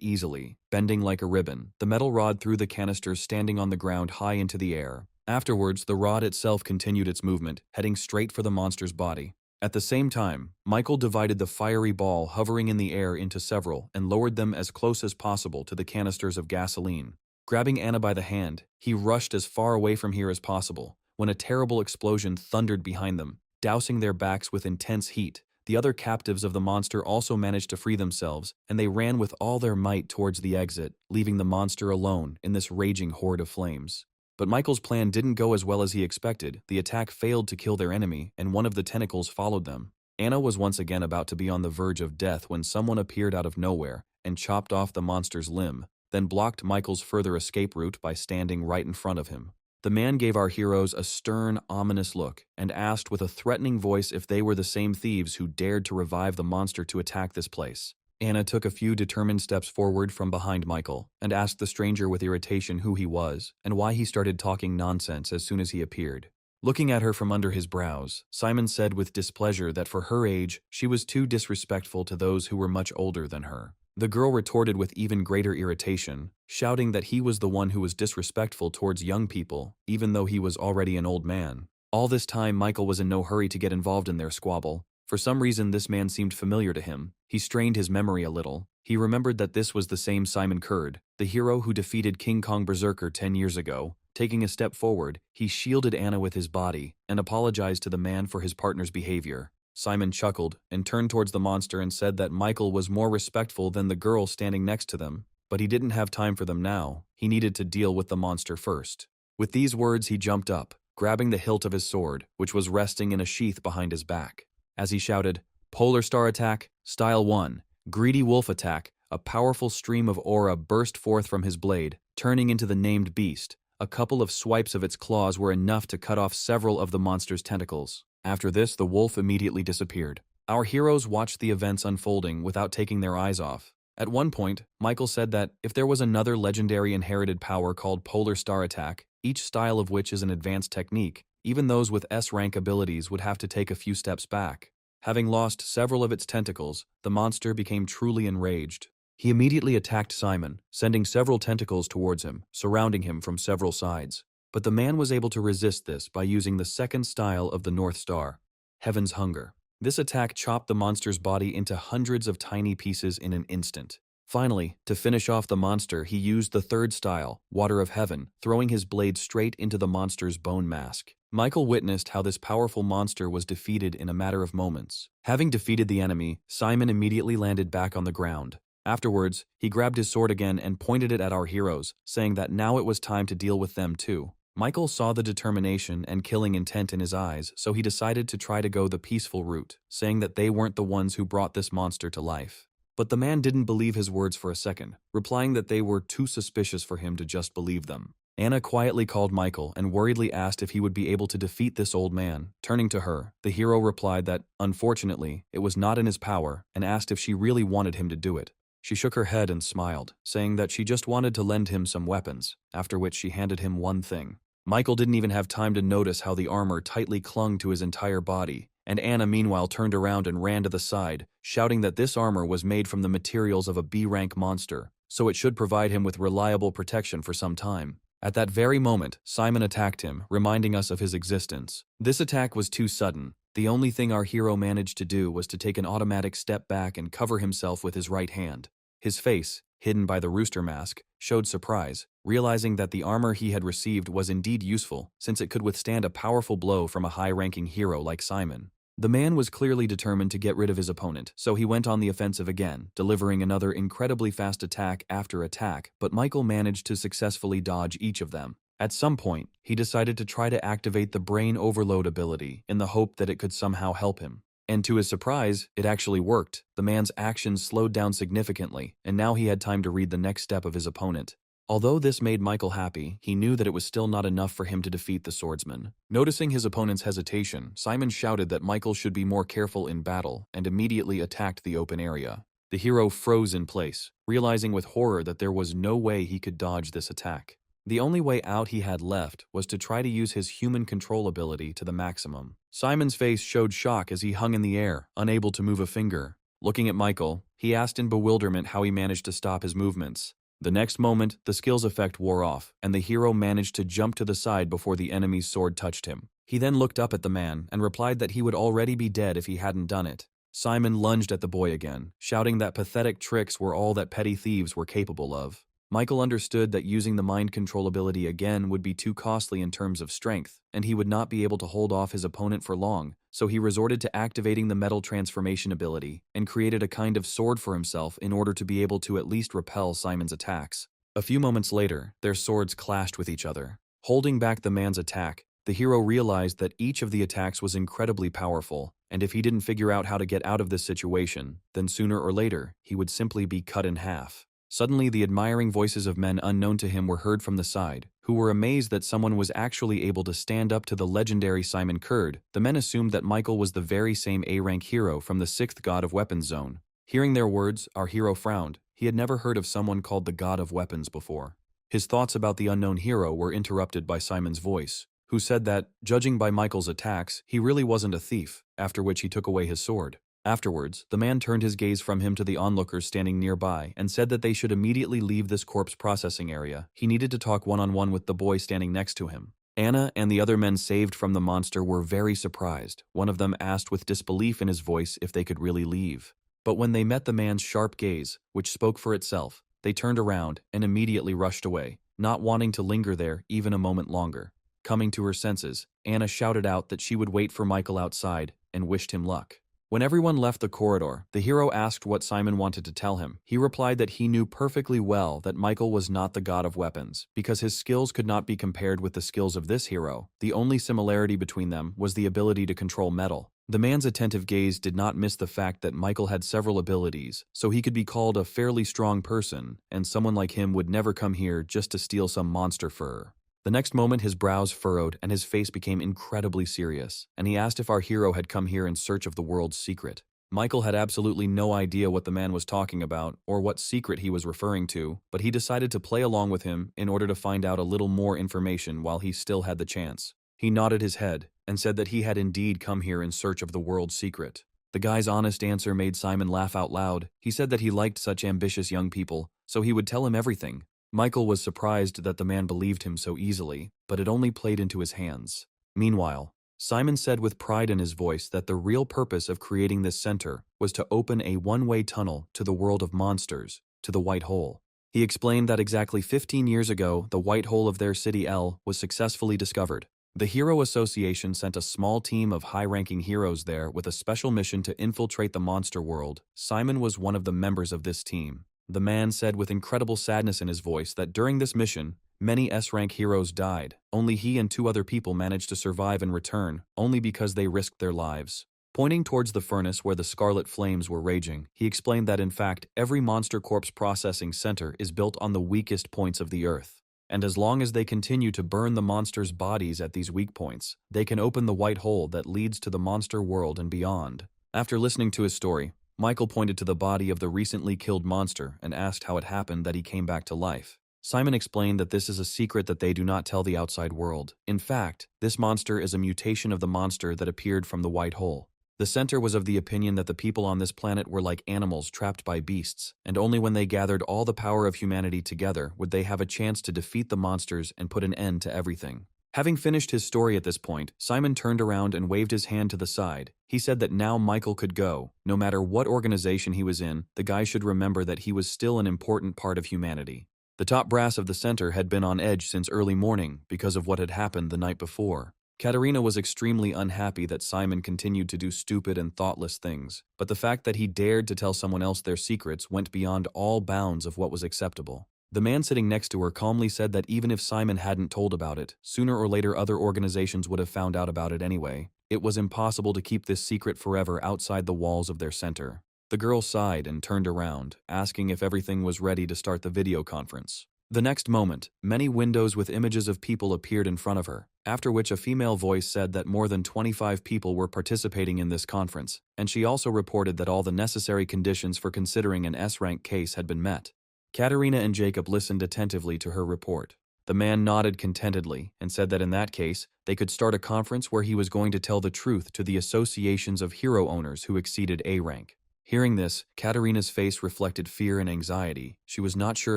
easily, bending like a ribbon. The metal rod threw the canisters standing on the ground high into the air. Afterwards, the rod itself continued its movement, heading straight for the monster's body. At the same time, Michael divided the fiery ball hovering in the air into several and lowered them as close as possible to the canisters of gasoline. Grabbing Anna by the hand, he rushed as far away from here as possible, when a terrible explosion thundered behind them, dousing their backs with intense heat. The other captives of the monster also managed to free themselves, and they ran with all their might towards the exit, leaving the monster alone in this raging horde of flames. But Michael's plan didn't go as well as he expected. The attack failed to kill their enemy, and one of the tentacles followed them. Anna was once again about to be on the verge of death when someone appeared out of nowhere and chopped off the monster's limb, then blocked Michael's further escape route by standing right in front of him. The man gave our heroes a stern, ominous look and asked with a threatening voice if they were the same thieves who dared to revive the monster to attack this place. Anna took a few determined steps forward from behind Michael and asked the stranger with irritation who he was and why he started talking nonsense as soon as he appeared. Looking at her from under his brows, Simon said with displeasure that for her age, she was too disrespectful to those who were much older than her. The girl retorted with even greater irritation, shouting that he was the one who was disrespectful towards young people, even though he was already an old man. All this time, Michael was in no hurry to get involved in their squabble. For some reason, this man seemed familiar to him. He strained his memory a little. He remembered that this was the same Simon Kurd, the hero who defeated King Kong Berserker 10 years ago. Taking a step forward, he shielded Anna with his body and apologized to the man for his partner's behavior. Simon chuckled and turned towards the monster and said that Michael was more respectful than the girl standing next to them, but he didn't have time for them now. He needed to deal with the monster first. With these words, he jumped up, grabbing the hilt of his sword, which was resting in a sheath behind his back. As he shouted, "Polar Star Attack, Style 1, Greedy Wolf Attack," a powerful stream of aura burst forth from his blade, turning into the named beast. A couple of swipes of its claws were enough to cut off several of the monster's tentacles. After this, the wolf immediately disappeared. Our heroes watched the events unfolding without taking their eyes off. At one point, Michael said that if there was another legendary inherited power called Polar Star Attack, each style of which is an advanced technique, even those with S-rank abilities would have to take a few steps back. Having lost several of its tentacles, the monster became truly enraged. He immediately attacked Simon, sending several tentacles towards him, surrounding him from several sides. But the man was able to resist this by using the second style of the North Star, Heaven's Hunger. This attack chopped the monster's body into hundreds of tiny pieces in an instant. Finally, to finish off the monster, he used the third style, Water of Heaven, throwing his blade straight into the monster's bone mask. Michael witnessed how this powerful monster was defeated in a matter of moments. Having defeated the enemy, Simon immediately landed back on the ground. Afterwards, he grabbed his sword again and pointed it at our heroes, saying that now it was time to deal with them too. Michael saw the determination and killing intent in his eyes, so he decided to try to go the peaceful route, saying that they weren't the ones who brought this monster to life. But the man didn't believe his words for a second, replying that they were too suspicious for him to just believe them. Anna quietly called Michael and worriedly asked if he would be able to defeat this old man. Turning to her, the hero replied that, unfortunately, it was not in his power, and asked if she really wanted him to do it. She shook her head and smiled, saying that she just wanted to lend him some weapons, after which she handed him one thing. Michael didn't even have time to notice how the armor tightly clung to his entire body, and Anna meanwhile turned around and ran to the side, shouting that this armor was made from the materials of a B-rank monster, so it should provide him with reliable protection for some time. At that very moment, Simon attacked him, reminding us of his existence. This attack was too sudden. The only thing our hero managed to do was to take an automatic step back and cover himself with his right hand. His face, hidden by the rooster mask, showed surprise, realizing that the armor he had received was indeed useful, since it could withstand a powerful blow from a high-ranking hero like Simon. The man was clearly determined to get rid of his opponent, so he went on the offensive again, delivering another incredibly fast attack after attack, but Michael managed to successfully dodge each of them. At some point, he decided to try to activate the brain overload ability in the hope that it could somehow help him. And to his surprise, it actually worked. The man's actions slowed down significantly, and now he had time to read the next step of his opponent. Although this made Michael happy, he knew that it was still not enough for him to defeat the swordsman. Noticing his opponent's hesitation, Simon shouted that Michael should be more careful in battle and immediately attacked the open area. The hero froze in place, realizing with horror that there was no way he could dodge this attack. The only way out he had left was to try to use his human control ability to the maximum. Simon's face showed shock as he hung in the air, unable to move a finger. Looking at Michael, he asked in bewilderment how he managed to stop his movements. The next moment, the skill's effect wore off, and the hero managed to jump to the side before the enemy's sword touched him. He then looked up at the man and replied that he would already be dead if he hadn't done it. Simon lunged at the boy again, shouting that pathetic tricks were all that petty thieves were capable of. Michael understood that using the mind control ability again would be too costly in terms of strength, and he would not be able to hold off his opponent for long, so he resorted to activating the metal transformation ability and created a kind of sword for himself in order to be able to at least repel Simon's attacks. A few moments later, their swords clashed with each other. Holding back the man's attack, the hero realized that each of the attacks was incredibly powerful, and if he didn't figure out how to get out of this situation, then sooner or later, he would simply be cut in half. Suddenly, the admiring voices of men unknown to him were heard from the side, who were amazed that someone was actually able to stand up to the legendary Simon Kurd. The men assumed that Michael was the very same A-rank hero from the 6th God of Weapons zone. Hearing their words, our hero frowned. He had never heard of someone called the God of Weapons before. His thoughts about the unknown hero were interrupted by Simon's voice, who said that, judging by Michael's attacks, he really wasn't a thief, after which he took away his sword. Afterwards, the man turned his gaze from him to the onlookers standing nearby and said that they should immediately leave this corpse processing area. He needed to talk one-on-one with the boy standing next to him. Anna and the other men saved from the monster were very surprised. One of them asked with disbelief in his voice if they could really leave. But when they met the man's sharp gaze, which spoke for itself, they turned around and immediately rushed away, not wanting to linger there even a moment longer. Coming to her senses, Anna shouted out that she would wait for Michael outside and wished him luck. When everyone left the corridor, the hero asked what Simon wanted to tell him. He replied that he knew perfectly well that Michael was not the God of Weapons, because his skills could not be compared with the skills of this hero. The only similarity between them was the ability to control metal. The man's attentive gaze did not miss the fact that Michael had several abilities, so he could be called a fairly strong person, and someone like him would never come here just to steal some monster fur. The next moment his brows furrowed and his face became incredibly serious, and he asked if our hero had come here in search of the world's secret. Michael had absolutely no idea what the man was talking about or what secret he was referring to, but he decided to play along with him in order to find out a little more information while he still had the chance. He nodded his head and said that he had indeed come here in search of the world's secret. The guy's honest answer made Simon laugh out loud. He said that he liked such ambitious young people, so he would tell him everything. Michael was surprised that the man believed him so easily, but it only played into his hands. Meanwhile, Simon said with pride in his voice that the real purpose of creating this center was to open a one-way tunnel to the world of monsters, to the White Hole. He explained that exactly 15 years ago, the White Hole of their city L was successfully discovered. The Hero Association sent a small team of high-ranking heroes there with a special mission to infiltrate the monster world. Simon was one of the members of this team. The man said with incredible sadness in his voice that during this mission, many S-rank heroes died. Only he and 2 other people managed to survive and return, only because they risked their lives. Pointing towards the furnace where the scarlet flames were raging, he explained that in fact, every monster corpse processing center is built on the weakest points of the earth. And as long as they continue to burn the monsters' bodies at these weak points, they can open the white hole that leads to the monster world and beyond. After listening to his story, Michael pointed to the body of the recently killed monster and asked how it happened that he came back to life. Simon explained that this is a secret that they do not tell the outside world. In fact, this monster is a mutation of the monster that appeared from the white hole. The center was of the opinion that the people on this planet were like animals trapped by beasts, and only when they gathered all the power of humanity together would they have a chance to defeat the monsters and put an end to everything. Having finished his story at this point, Simon turned around and waved his hand to the side. He said that now Michael could go. No matter what organization he was in, the guy should remember that he was still an important part of humanity. The top brass of the center had been on edge since early morning because of what had happened the night before. Katerina was extremely unhappy that Simon continued to do stupid and thoughtless things, but the fact that he dared to tell someone else their secrets went beyond all bounds of what was acceptable. The man sitting next to her calmly said that even if Simon hadn't told about it, sooner or later other organizations would have found out about it anyway. It was impossible to keep this secret forever outside the walls of their center. The girl sighed and turned around, asking if everything was ready to start the video conference. The next moment, many windows with images of people appeared in front of her, after which a female voice said that more than 25 people were participating in this conference, and she also reported that all the necessary conditions for considering an S-rank case had been met. Katerina and Jacob listened attentively to her report. The man nodded contentedly and said that in that case, they could start a conference where he was going to tell the truth to the associations of hero owners who exceeded A rank. Hearing this, Katerina's face reflected fear and anxiety. She was not sure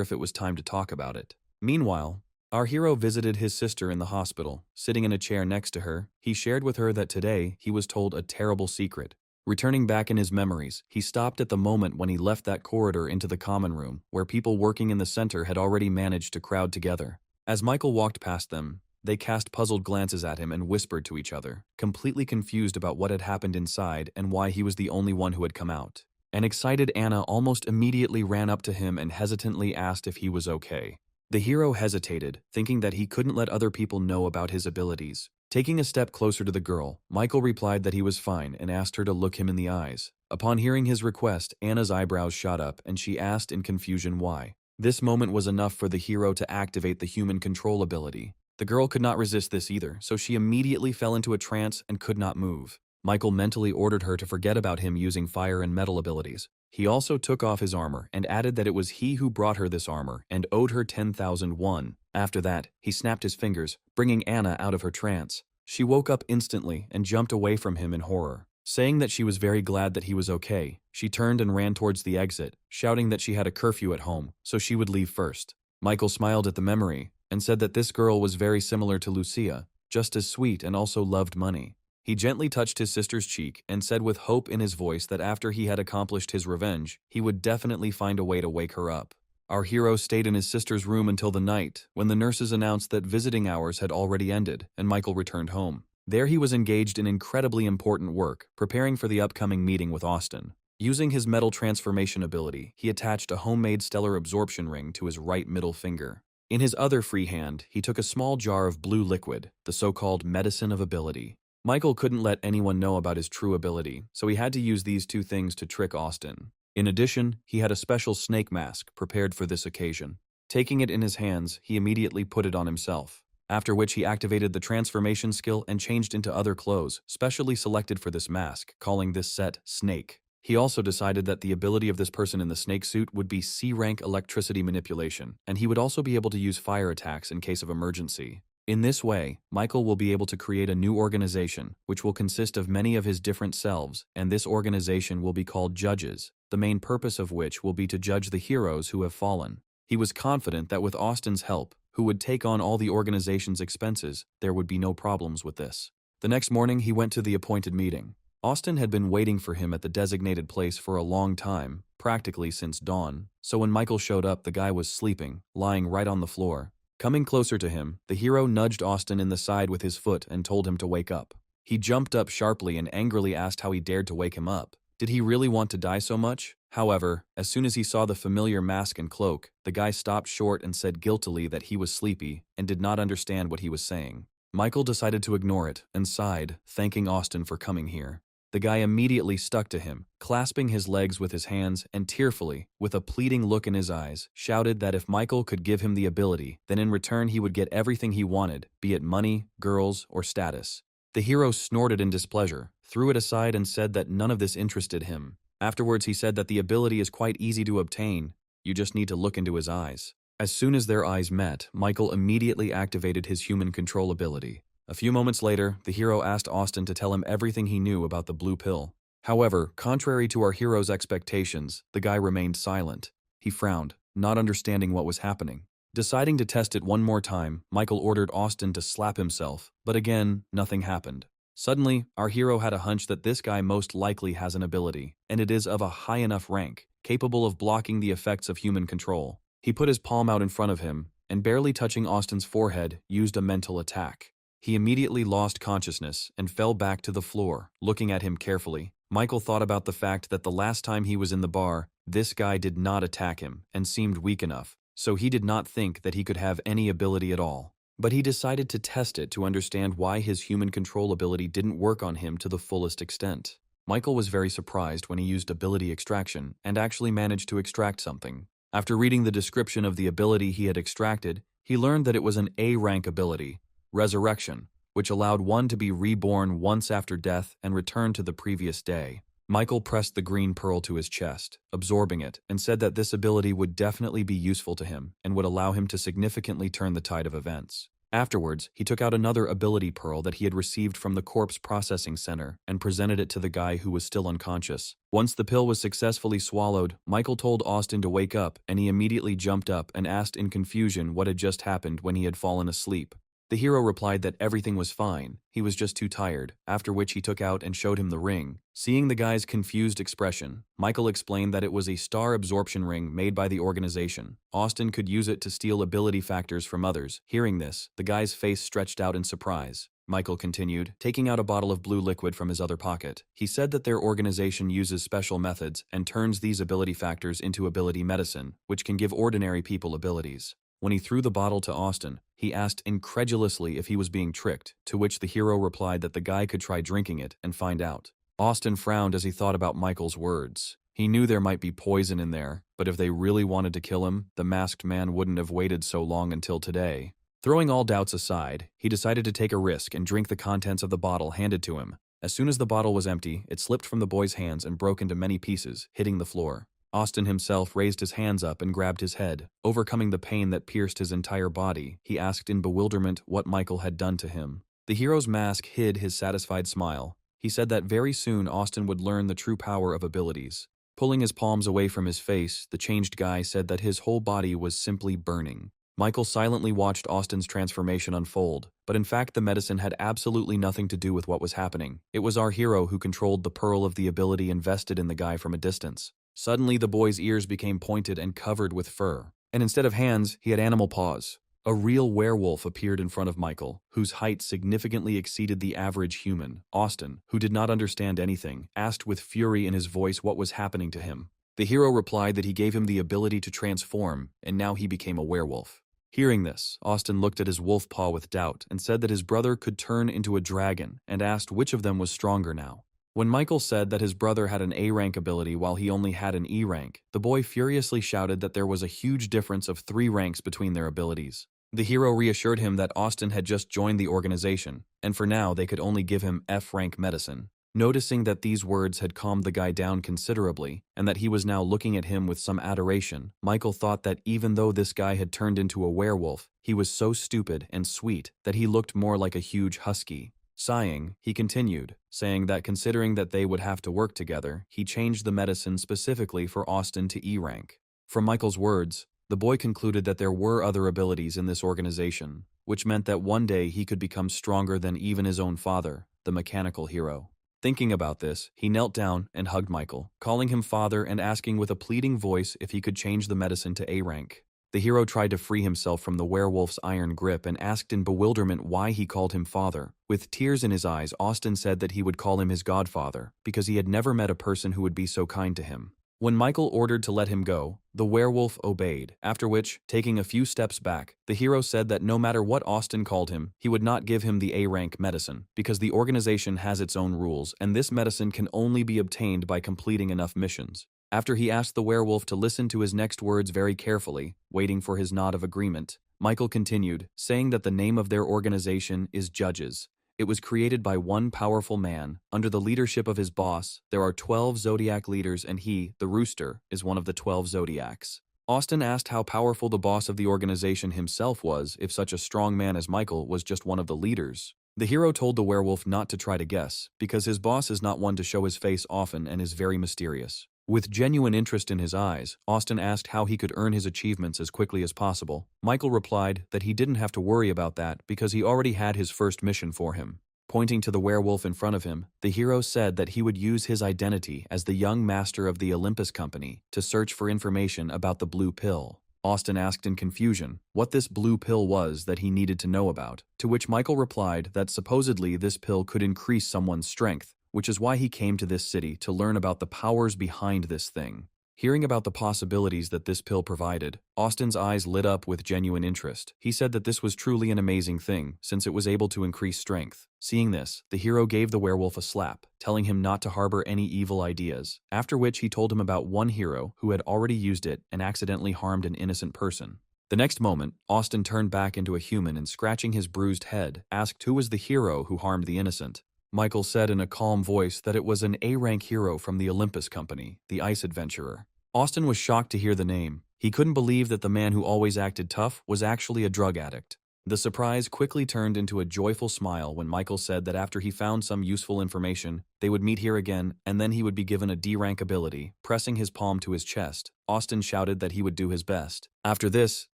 if it was time to talk about it. Meanwhile, our hero visited his sister in the hospital. Sitting in a chair next to her, he shared with her that today he was told a terrible secret. Returning back in his memories, he stopped at the moment when he left that corridor into the common room, where people working in the center had already managed to crowd together. As Michael walked past them, they cast puzzled glances at him and whispered to each other, completely confused about what had happened inside and why he was the only one who had come out. An excited Anna almost immediately ran up to him and hesitantly asked if he was okay. The hero hesitated, thinking that he couldn't let other people know about his abilities. Taking a step closer to the girl, Michael replied that he was fine and asked her to look him in the eyes. Upon hearing his request, Anna's eyebrows shot up and she asked in confusion why. This moment was enough for the hero to activate the human control ability. The girl could not resist this either, so she immediately fell into a trance and could not move. Michael mentally ordered her to forget about him using fire and metal abilities. He also took off his armor and added that it was he who brought her this armor and owed her 10,000 won. After that, he snapped his fingers, bringing Anna out of her trance. She woke up instantly and jumped away from him in horror. Saying that she was very glad that he was okay, she turned and ran towards the exit, shouting that she had a curfew at home, so she would leave first. Michael smiled at the memory and said that this girl was very similar to Lucia, just as sweet and also loved money. He gently touched his sister's cheek and said with hope in his voice that after he had accomplished his revenge, he would definitely find a way to wake her up. Our hero stayed in his sister's room until the night, when the nurses announced that visiting hours had already ended and Michael returned home. There he was engaged in incredibly important work, preparing for the upcoming meeting with Austin. Using his metal transformation ability, he attached a homemade stellar absorption ring to his right middle finger. In his other free hand, he took a small jar of blue liquid, the so-called medicine of ability. Michael couldn't let anyone know about his true ability, so he had to use these two things to trick Austin. In addition, he had a special snake mask prepared for this occasion. Taking it in his hands, he immediately put it on himself. After which he activated the transformation skill and changed into other clothes, specially selected for this mask, calling this set Snake. He also decided that the ability of this person in the snake suit would be C-rank electricity manipulation, and he would also be able to use fire attacks in case of emergency. In this way, Michael will be able to create a new organization, which will consist of many of his different selves, and this organization will be called Judges, the main purpose of which will be to judge the heroes who have fallen. He was confident that with Austin's help, who would take on all the organization's expenses, there would be no problems with this. The next morning, he went to the appointed meeting. Austin had been waiting for him at the designated place for a long time, practically since dawn, so when Michael showed up, the guy was sleeping, lying right on the floor. Coming closer to him, the hero nudged Austin in the side with his foot and told him to wake up. He jumped up sharply and angrily asked how he dared to wake him up. Did he really want to die so much? However, as soon as he saw the familiar mask and cloak, the guy stopped short and said guiltily that he was sleepy and did not understand what he was saying. Michael decided to ignore it and sighed, thanking Austin for coming here. The guy immediately stuck to him, clasping his legs with his hands and tearfully, with a pleading look in his eyes, shouted that if Michael could give him the ability, then in return he would get everything he wanted, be it money, girls, or status. The hero snorted in displeasure, threw it aside and said that none of this interested him. Afterwards he said that the ability is quite easy to obtain, you just need to look into his eyes. As soon as their eyes met, Michael immediately activated his human control ability. A few moments later, the hero asked Austin to tell him everything he knew about the blue pill. However, contrary to our hero's expectations, the guy remained silent. He frowned, not understanding what was happening. Deciding to test it one more time, Michael ordered Austin to slap himself, but again, nothing happened. Suddenly, our hero had a hunch that this guy most likely has an ability, and it is of a high enough rank, capable of blocking the effects of human control. He put his palm out in front of him, and barely touching Austin's forehead, used a mental attack. He immediately lost consciousness and fell back to the floor, looking at him carefully. Michael thought about the fact that the last time he was in the bar, this guy did not attack him and seemed weak enough, so he did not think that he could have any ability at all. But he decided to test it to understand why his human control ability didn't work on him to the fullest extent. Michael was very surprised when he used ability extraction and actually managed to extract something. After reading the description of the ability he had extracted, he learned that it was an A-rank ability, Resurrection, which allowed one to be reborn once after death and return to the previous day. Michael pressed the green pearl to his chest, absorbing it, and said that this ability would definitely be useful to him and would allow him to significantly turn the tide of events. Afterwards, he took out another ability pearl that he had received from the corpse processing center and presented it to the guy who was still unconscious. Once the pill was successfully swallowed, Michael told Austin to wake up, and he immediately jumped up and asked in confusion what had just happened when he had fallen asleep. The hero replied that everything was fine, he was just too tired, after which he took out and showed him the ring. Seeing the guy's confused expression, Michael explained that it was a star absorption ring made by the organization. Austin could use it to steal ability factors from others. Hearing this, the guy's face stretched out in surprise. Michael continued, taking out a bottle of blue liquid from his other pocket. He said that their organization uses special methods and turns these ability factors into ability medicine, which can give ordinary people abilities. When he threw the bottle to Austin, he asked incredulously if he was being tricked, to which the hero replied that the guy could try drinking it and find out. Austin frowned as he thought about Michael's words. He knew there might be poison in there, but if they really wanted to kill him, the masked man wouldn't have waited so long until today. Throwing all doubts aside, he decided to take a risk and drink the contents of the bottle handed to him. As soon as the bottle was empty, it slipped from the boy's hands and broke into many pieces, hitting the floor. Austin himself raised his hands up and grabbed his head. Overcoming the pain that pierced his entire body, he asked in bewilderment what Michael had done to him. The hero's mask hid his satisfied smile. He said that very soon Austin would learn the true power of abilities. Pulling his palms away from his face, the changed guy said that his whole body was simply burning. Michael silently watched Austin's transformation unfold, but in fact the medicine had absolutely nothing to do with what was happening. It was our hero who controlled the pearl of the ability invested in the guy from a distance. Suddenly, the boy's ears became pointed and covered with fur, and instead of hands, he had animal paws. A real werewolf appeared in front of Michael, whose height significantly exceeded the average human. Austin, who did not understand anything, asked with fury in his voice what was happening to him. The hero replied that he gave him the ability to transform, and now he became a werewolf. Hearing this, Austin looked at his wolf paw with doubt and said that his brother could turn into a dragon and asked which of them was stronger now. When Michael said that his brother had an A-rank ability while he only had an E-rank, the boy furiously shouted that there was a huge difference of 3 ranks between their abilities. The hero reassured him that Austin had just joined the organization, and for now they could only give him F-rank medicine. Noticing that these words had calmed the guy down considerably, and that he was now looking at him with some adoration, Michael thought that even though this guy had turned into a werewolf, he was so stupid and sweet that he looked more like a huge husky. Sighing, he continued, saying that considering that they would have to work together, he changed the medicine specifically for Austin to E-rank. From Michael's words, the boy concluded that there were other abilities in this organization, which meant that one day he could become stronger than even his own father, the mechanical hero. Thinking about this, he knelt down and hugged Michael, calling him father and asking with a pleading voice if he could change the medicine to A-rank. The hero tried to free himself from the werewolf's iron grip and asked in bewilderment why he called him father. With tears in his eyes, Austin said that he would call him his godfather, because he had never met a person who would be so kind to him. When Michael ordered to let him go, the werewolf obeyed, after which, taking a few steps back, the hero said that no matter what Austin called him, he would not give him the A-rank medicine, because the organization has its own rules, and this medicine can only be obtained by completing enough missions. After he asked the werewolf to listen to his next words very carefully, waiting for his nod of agreement, Michael continued, saying that the name of their organization is Judges. It was created by one powerful man. Under the leadership of his boss, there are 12 Zodiac leaders and he, the Rooster, is one of the 12 Zodiacs. Austin asked how powerful the boss of the organization himself was if such a strong man as Michael was just one of the leaders. The hero told the werewolf not to try to guess, because his boss is not one to show his face often and is very mysterious. With genuine interest in his eyes, Austin asked how he could earn his achievements as quickly as possible. Michael replied that he didn't have to worry about that because he already had his first mission for him. Pointing to the werewolf in front of him, the hero said that he would use his identity as the young master of the Olympus Company to search for information about the blue pill. Austin asked in confusion what this blue pill was that he needed to know about, to which Michael replied that supposedly this pill could increase someone's strength, which is why he came to this city to learn about the powers behind this thing. Hearing about the possibilities that this pill provided, Austin's eyes lit up with genuine interest. He said that this was truly an amazing thing, since it was able to increase strength. Seeing this, the hero gave the werewolf a slap, telling him not to harbor any evil ideas, after which he told him about one hero who had already used it and accidentally harmed an innocent person. The next moment, Austin turned back into a human and, scratching his bruised head, asked who was the hero who harmed the innocent. Michael said in a calm voice that it was an A-rank hero from the Olympus Company, the ice adventurer. Austin was shocked to hear the name. He couldn't believe that the man who always acted tough was actually a drug addict. The surprise quickly turned into a joyful smile when Michael said that after he found some useful information, they would meet here again and then he would be given a D-rank ability. Pressing his palm to his chest, Austin shouted that he would do his best. After this,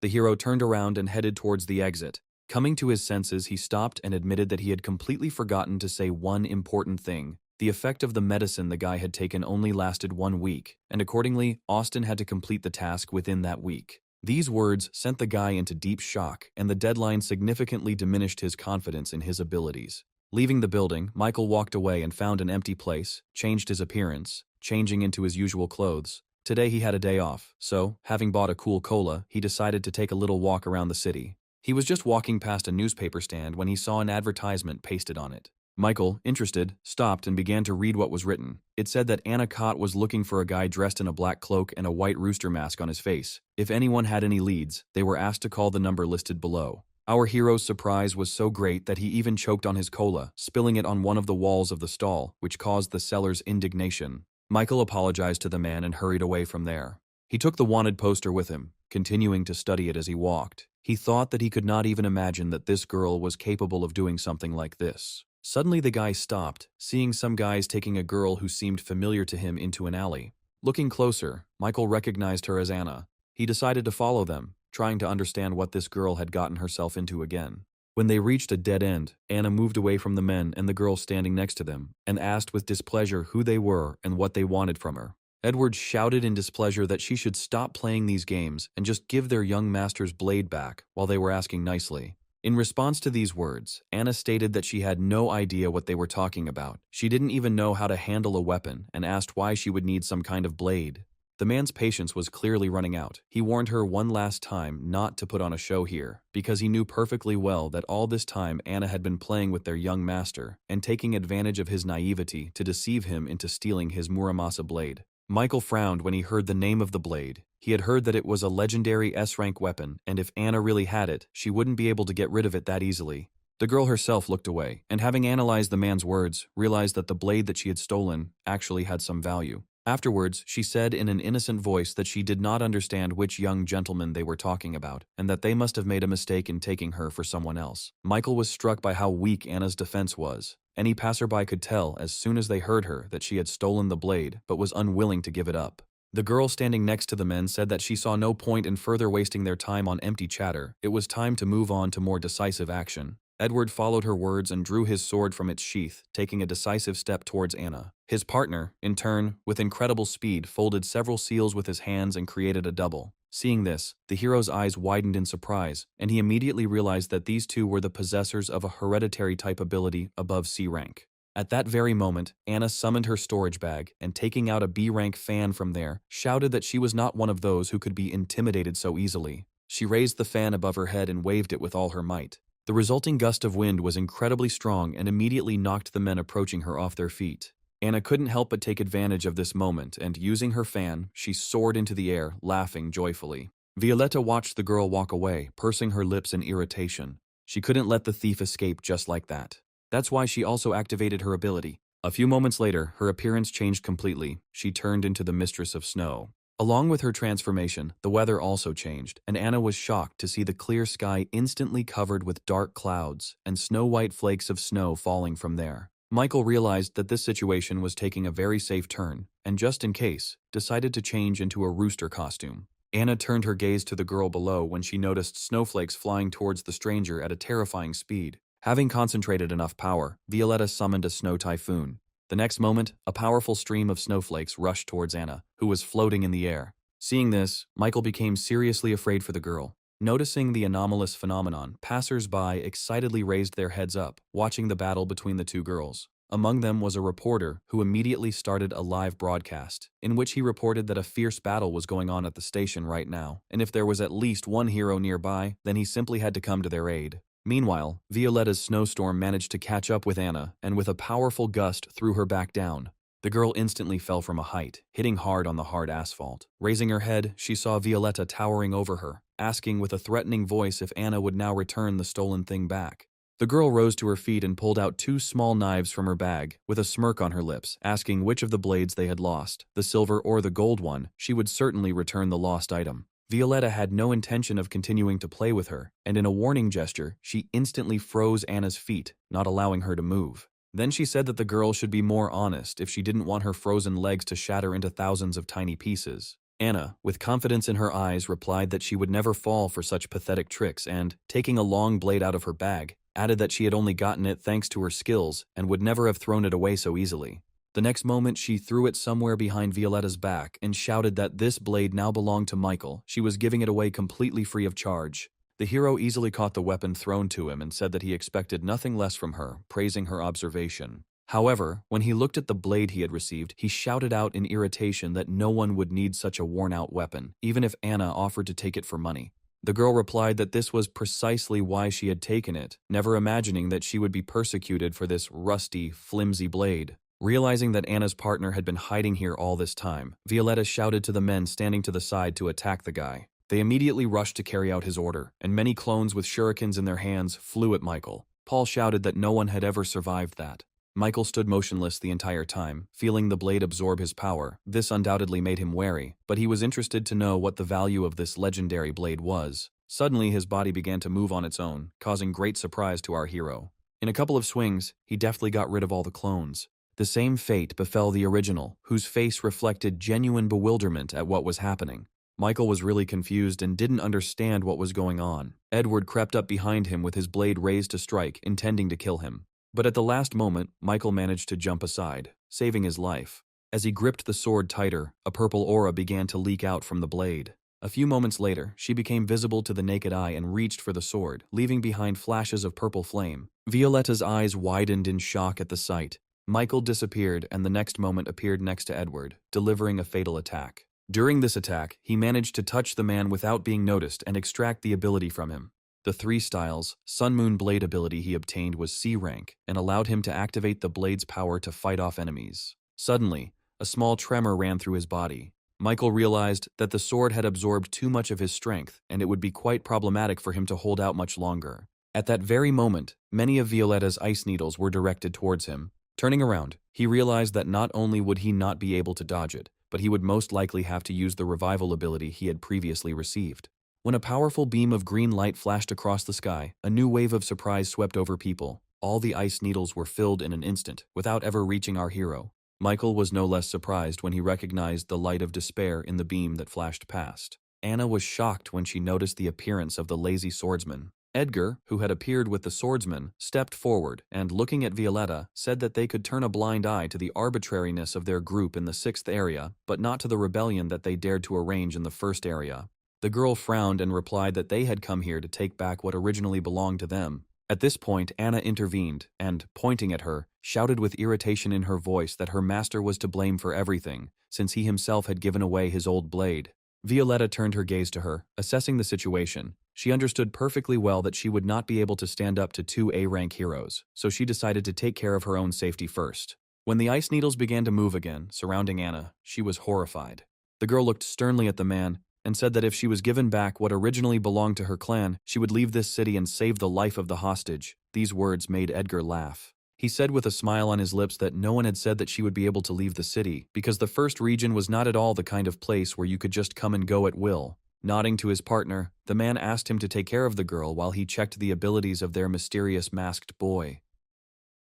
the hero turned around and headed towards the exit. Coming to his senses, he stopped and admitted that he had completely forgotten to say one important thing. The effect of the medicine the guy had taken only lasted 1 week, and accordingly, Austin had to complete the task within that week. These words sent the guy into deep shock, and the deadline significantly diminished his confidence in his abilities. Leaving the building, Michael walked away and found an empty place, changed his appearance, changing into his usual clothes. Today he had a day off, so, having bought a cool cola, he decided to take a little walk around the city. He was just walking past a newspaper stand when he saw an advertisement pasted on it. Michael, interested, stopped and began to read what was written. It said that Anicaps was looking for a guy dressed in a black cloak and a white rooster mask on his face. If anyone had any leads, they were asked to call the number listed below. Our hero's surprise was so great that he even choked on his cola, spilling it on one of the walls of the stall, which caused the seller's indignation. Michael apologized to the man and hurried away from there. He took the wanted poster with him, continuing to study it as he walked. He thought that he could not even imagine that this girl was capable of doing something like this. Suddenly the guy stopped, seeing some guys taking a girl who seemed familiar to him into an alley. Looking closer, Michael recognized her as Anna. He decided to follow them, trying to understand what this girl had gotten herself into again. When they reached a dead end, Anna moved away from the men and the girl standing next to them, and asked with displeasure who they were and what they wanted from her. Edward shouted in displeasure that she should stop playing these games and just give their young master's blade back while they were asking nicely. In response to these words, Anna stated that she had no idea what they were talking about. She didn't even know how to handle a weapon and asked why she would need some kind of blade. The man's patience was clearly running out. He warned her one last time not to put on a show here, because he knew perfectly well that all this time Anna had been playing with their young master and taking advantage of his naivety to deceive him into stealing his Muramasa blade. Michael frowned when he heard the name of the blade. He had heard that it was a legendary S-rank weapon, and if Anna really had it, she wouldn't be able to get rid of it that easily. The girl herself looked away, and having analyzed the man's words, realized that the blade that she had stolen actually had some value. Afterwards, she said in an innocent voice that she did not understand which young gentleman they were talking about, and that they must have made a mistake in taking her for someone else. Michael was struck by how weak Anna's defense was. Any passerby could tell as soon as they heard her that she had stolen the blade, but was unwilling to give it up. The girl standing next to the men said that she saw no point in further wasting their time on empty chatter. It was time to move on to more decisive action. Edward followed her words and drew his sword from its sheath, taking a decisive step towards Anna. His partner, in turn, with incredible speed, folded several seals with his hands and created a double. Seeing this, the hero's eyes widened in surprise, and he immediately realized that these two were the possessors of a hereditary type ability above C rank. At that very moment, Anna summoned her storage bag and, taking out a B-rank fan from there, shouted that she was not one of those who could be intimidated so easily. She raised the fan above her head and waved it with all her might. The resulting gust of wind was incredibly strong and immediately knocked the men approaching her off their feet. Anna couldn't help but take advantage of this moment, and using her fan, she soared into the air, laughing joyfully. Violetta watched the girl walk away, pursing her lips in irritation. She couldn't let the thief escape just like that. That's why she also activated her ability. A few moments later, her appearance changed completely. She turned into the Mistress of Snow. Along with her transformation, the weather also changed, and Anna was shocked to see the clear sky instantly covered with dark clouds and snow-white flakes of snow falling from there. Michael realized that this situation was taking a very safe turn, and just in case, decided to change into a rooster costume. Anna turned her gaze to the girl below when she noticed snowflakes flying towards the stranger at a terrifying speed. Having concentrated enough power, Violetta summoned a snow typhoon. The next moment, a powerful stream of snowflakes rushed towards Anna, who was floating in the air. Seeing this, Michael became seriously afraid for the girl. Noticing the anomalous phenomenon, passers-by excitedly raised their heads up, watching the battle between the two girls. Among them was a reporter who immediately started a live broadcast, in which he reported that a fierce battle was going on at the station right now, and if there was at least one hero nearby, then he simply had to come to their aid. Meanwhile, Violetta's snowstorm managed to catch up with Anna and with a powerful gust threw her back down. The girl instantly fell from a height, hitting hard on the hard asphalt. Raising her head, she saw Violetta towering over her, asking with a threatening voice if Anna would now return the stolen thing back. The girl rose to her feet and pulled out 2 small knives from her bag, with a smirk on her lips, asking which of the blades they had lost, the silver or the gold one. She would certainly return the lost item. Violetta had no intention of continuing to play with her, and in a warning gesture, she instantly froze Anna's feet, not allowing her to move. Then she said that the girl should be more honest if she didn't want her frozen legs to shatter into thousands of tiny pieces. Anna, with confidence in her eyes, replied that she would never fall for such pathetic tricks and, taking a long blade out of her bag, added that she had only gotten it thanks to her skills and would never have thrown it away so easily. The next moment she threw it somewhere behind Violetta's back and shouted that this blade now belonged to Michael. She was giving it away completely free of charge. The hero easily caught the weapon thrown to him and said that he expected nothing less from her, praising her observation. However, when he looked at the blade he had received, he shouted out in irritation that no one would need such a worn-out weapon, even if Anna offered to take it for money. The girl replied that this was precisely why she had taken it, never imagining that she would be persecuted for this rusty, flimsy blade. Realizing that Anna's partner had been hiding here all this time, Violetta shouted to the men standing to the side to attack the guy. They immediately rushed to carry out his order, and many clones with shurikens in their hands flew at Michael. Paul shouted that no one had ever survived that. Michael stood motionless the entire time, feeling the blade absorb his power. This undoubtedly made him wary, but he was interested to know what the value of this legendary blade was. Suddenly his body began to move on its own, causing great surprise to our hero. In a couple of swings, he deftly got rid of all the clones. The same fate befell the original, whose face reflected genuine bewilderment at what was happening. Michael was really confused and didn't understand what was going on. Edward crept up behind him with his blade raised to strike, intending to kill him. But at the last moment, Michael managed to jump aside, saving his life. As he gripped the sword tighter, a purple aura began to leak out from the blade. A few moments later, she became visible to the naked eye and reached for the sword, leaving behind flashes of purple flame. Violetta's eyes widened in shock at the sight. Michael disappeared and the next moment appeared next to Edward, delivering a fatal attack. During this attack, he managed to touch the man without being noticed and extract the ability from him. The 3 styles, Sun Moon Blade ability he obtained was C rank and allowed him to activate the blade's power to fight off enemies. Suddenly, a small tremor ran through his body. Michael realized that the sword had absorbed too much of his strength and it would be quite problematic for him to hold out much longer. At that very moment, many of Violetta's ice needles were directed towards him. Turning around, he realized that not only would he not be able to dodge it, but he would most likely have to use the revival ability he had previously received. When a powerful beam of green light flashed across the sky, a new wave of surprise swept over people. All the ice needles were filled in an instant, without ever reaching our hero. Michael was no less surprised when he recognized the light of despair in the beam that flashed past. Anna was shocked when she noticed the appearance of the lazy swordsman. Edgar, who had appeared with the swordsman, stepped forward and, looking at Violetta, said that they could turn a blind eye to the arbitrariness of their group in the 6th area, but not to the rebellion that they dared to arrange in the 1st area. The girl frowned and replied that they had come here to take back what originally belonged to them. At this point, Anna intervened and, pointing at her, shouted with irritation in her voice that her master was to blame for everything, since he himself had given away his old blade. Violetta turned her gaze to her, assessing the situation. She understood perfectly well that she would not be able to stand up to 2 A-rank heroes, so she decided to take care of her own safety first. When the ice needles began to move again, surrounding Anna, she was horrified. The girl looked sternly at the man and said that if she was given back what originally belonged to her clan, she would leave this city and save the life of the hostage. These words made Edgar laugh. He said with a smile on his lips that no one had said that she would be able to leave the city, because the 1st region was not at all the kind of place where you could just come and go at will. Nodding to his partner, the man asked him to take care of the girl while he checked the abilities of their mysterious masked boy.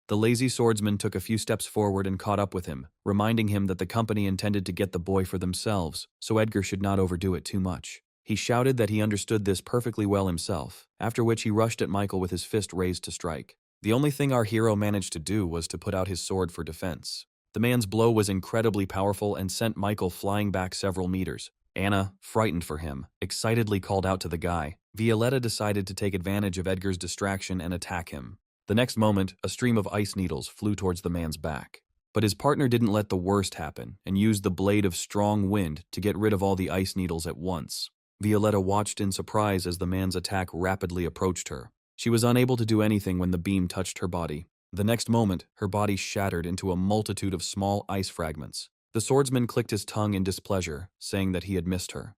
The lazy swordsman took a few steps forward and caught up with him, reminding him that the company intended to get the boy for themselves, so Edgar should not overdo it too much. He shouted that he understood this perfectly well himself, after which he rushed at Michael with his fist raised to strike. The only thing our hero managed to do was to put out his sword for defense. The man's blow was incredibly powerful and sent Michael flying back several meters. Anna, frightened for him, excitedly called out to the guy. Violetta decided to take advantage of Edgar's distraction and attack him. The next moment, a stream of ice needles flew towards the man's back. But his partner didn't let the worst happen and used the blade of strong wind to get rid of all the ice needles at once. Violetta watched in surprise as the man's attack rapidly approached her. She was unable to do anything when the beam touched her body. The next moment, her body shattered into a multitude of small ice fragments. The swordsman clicked his tongue in displeasure, saying that he had missed her.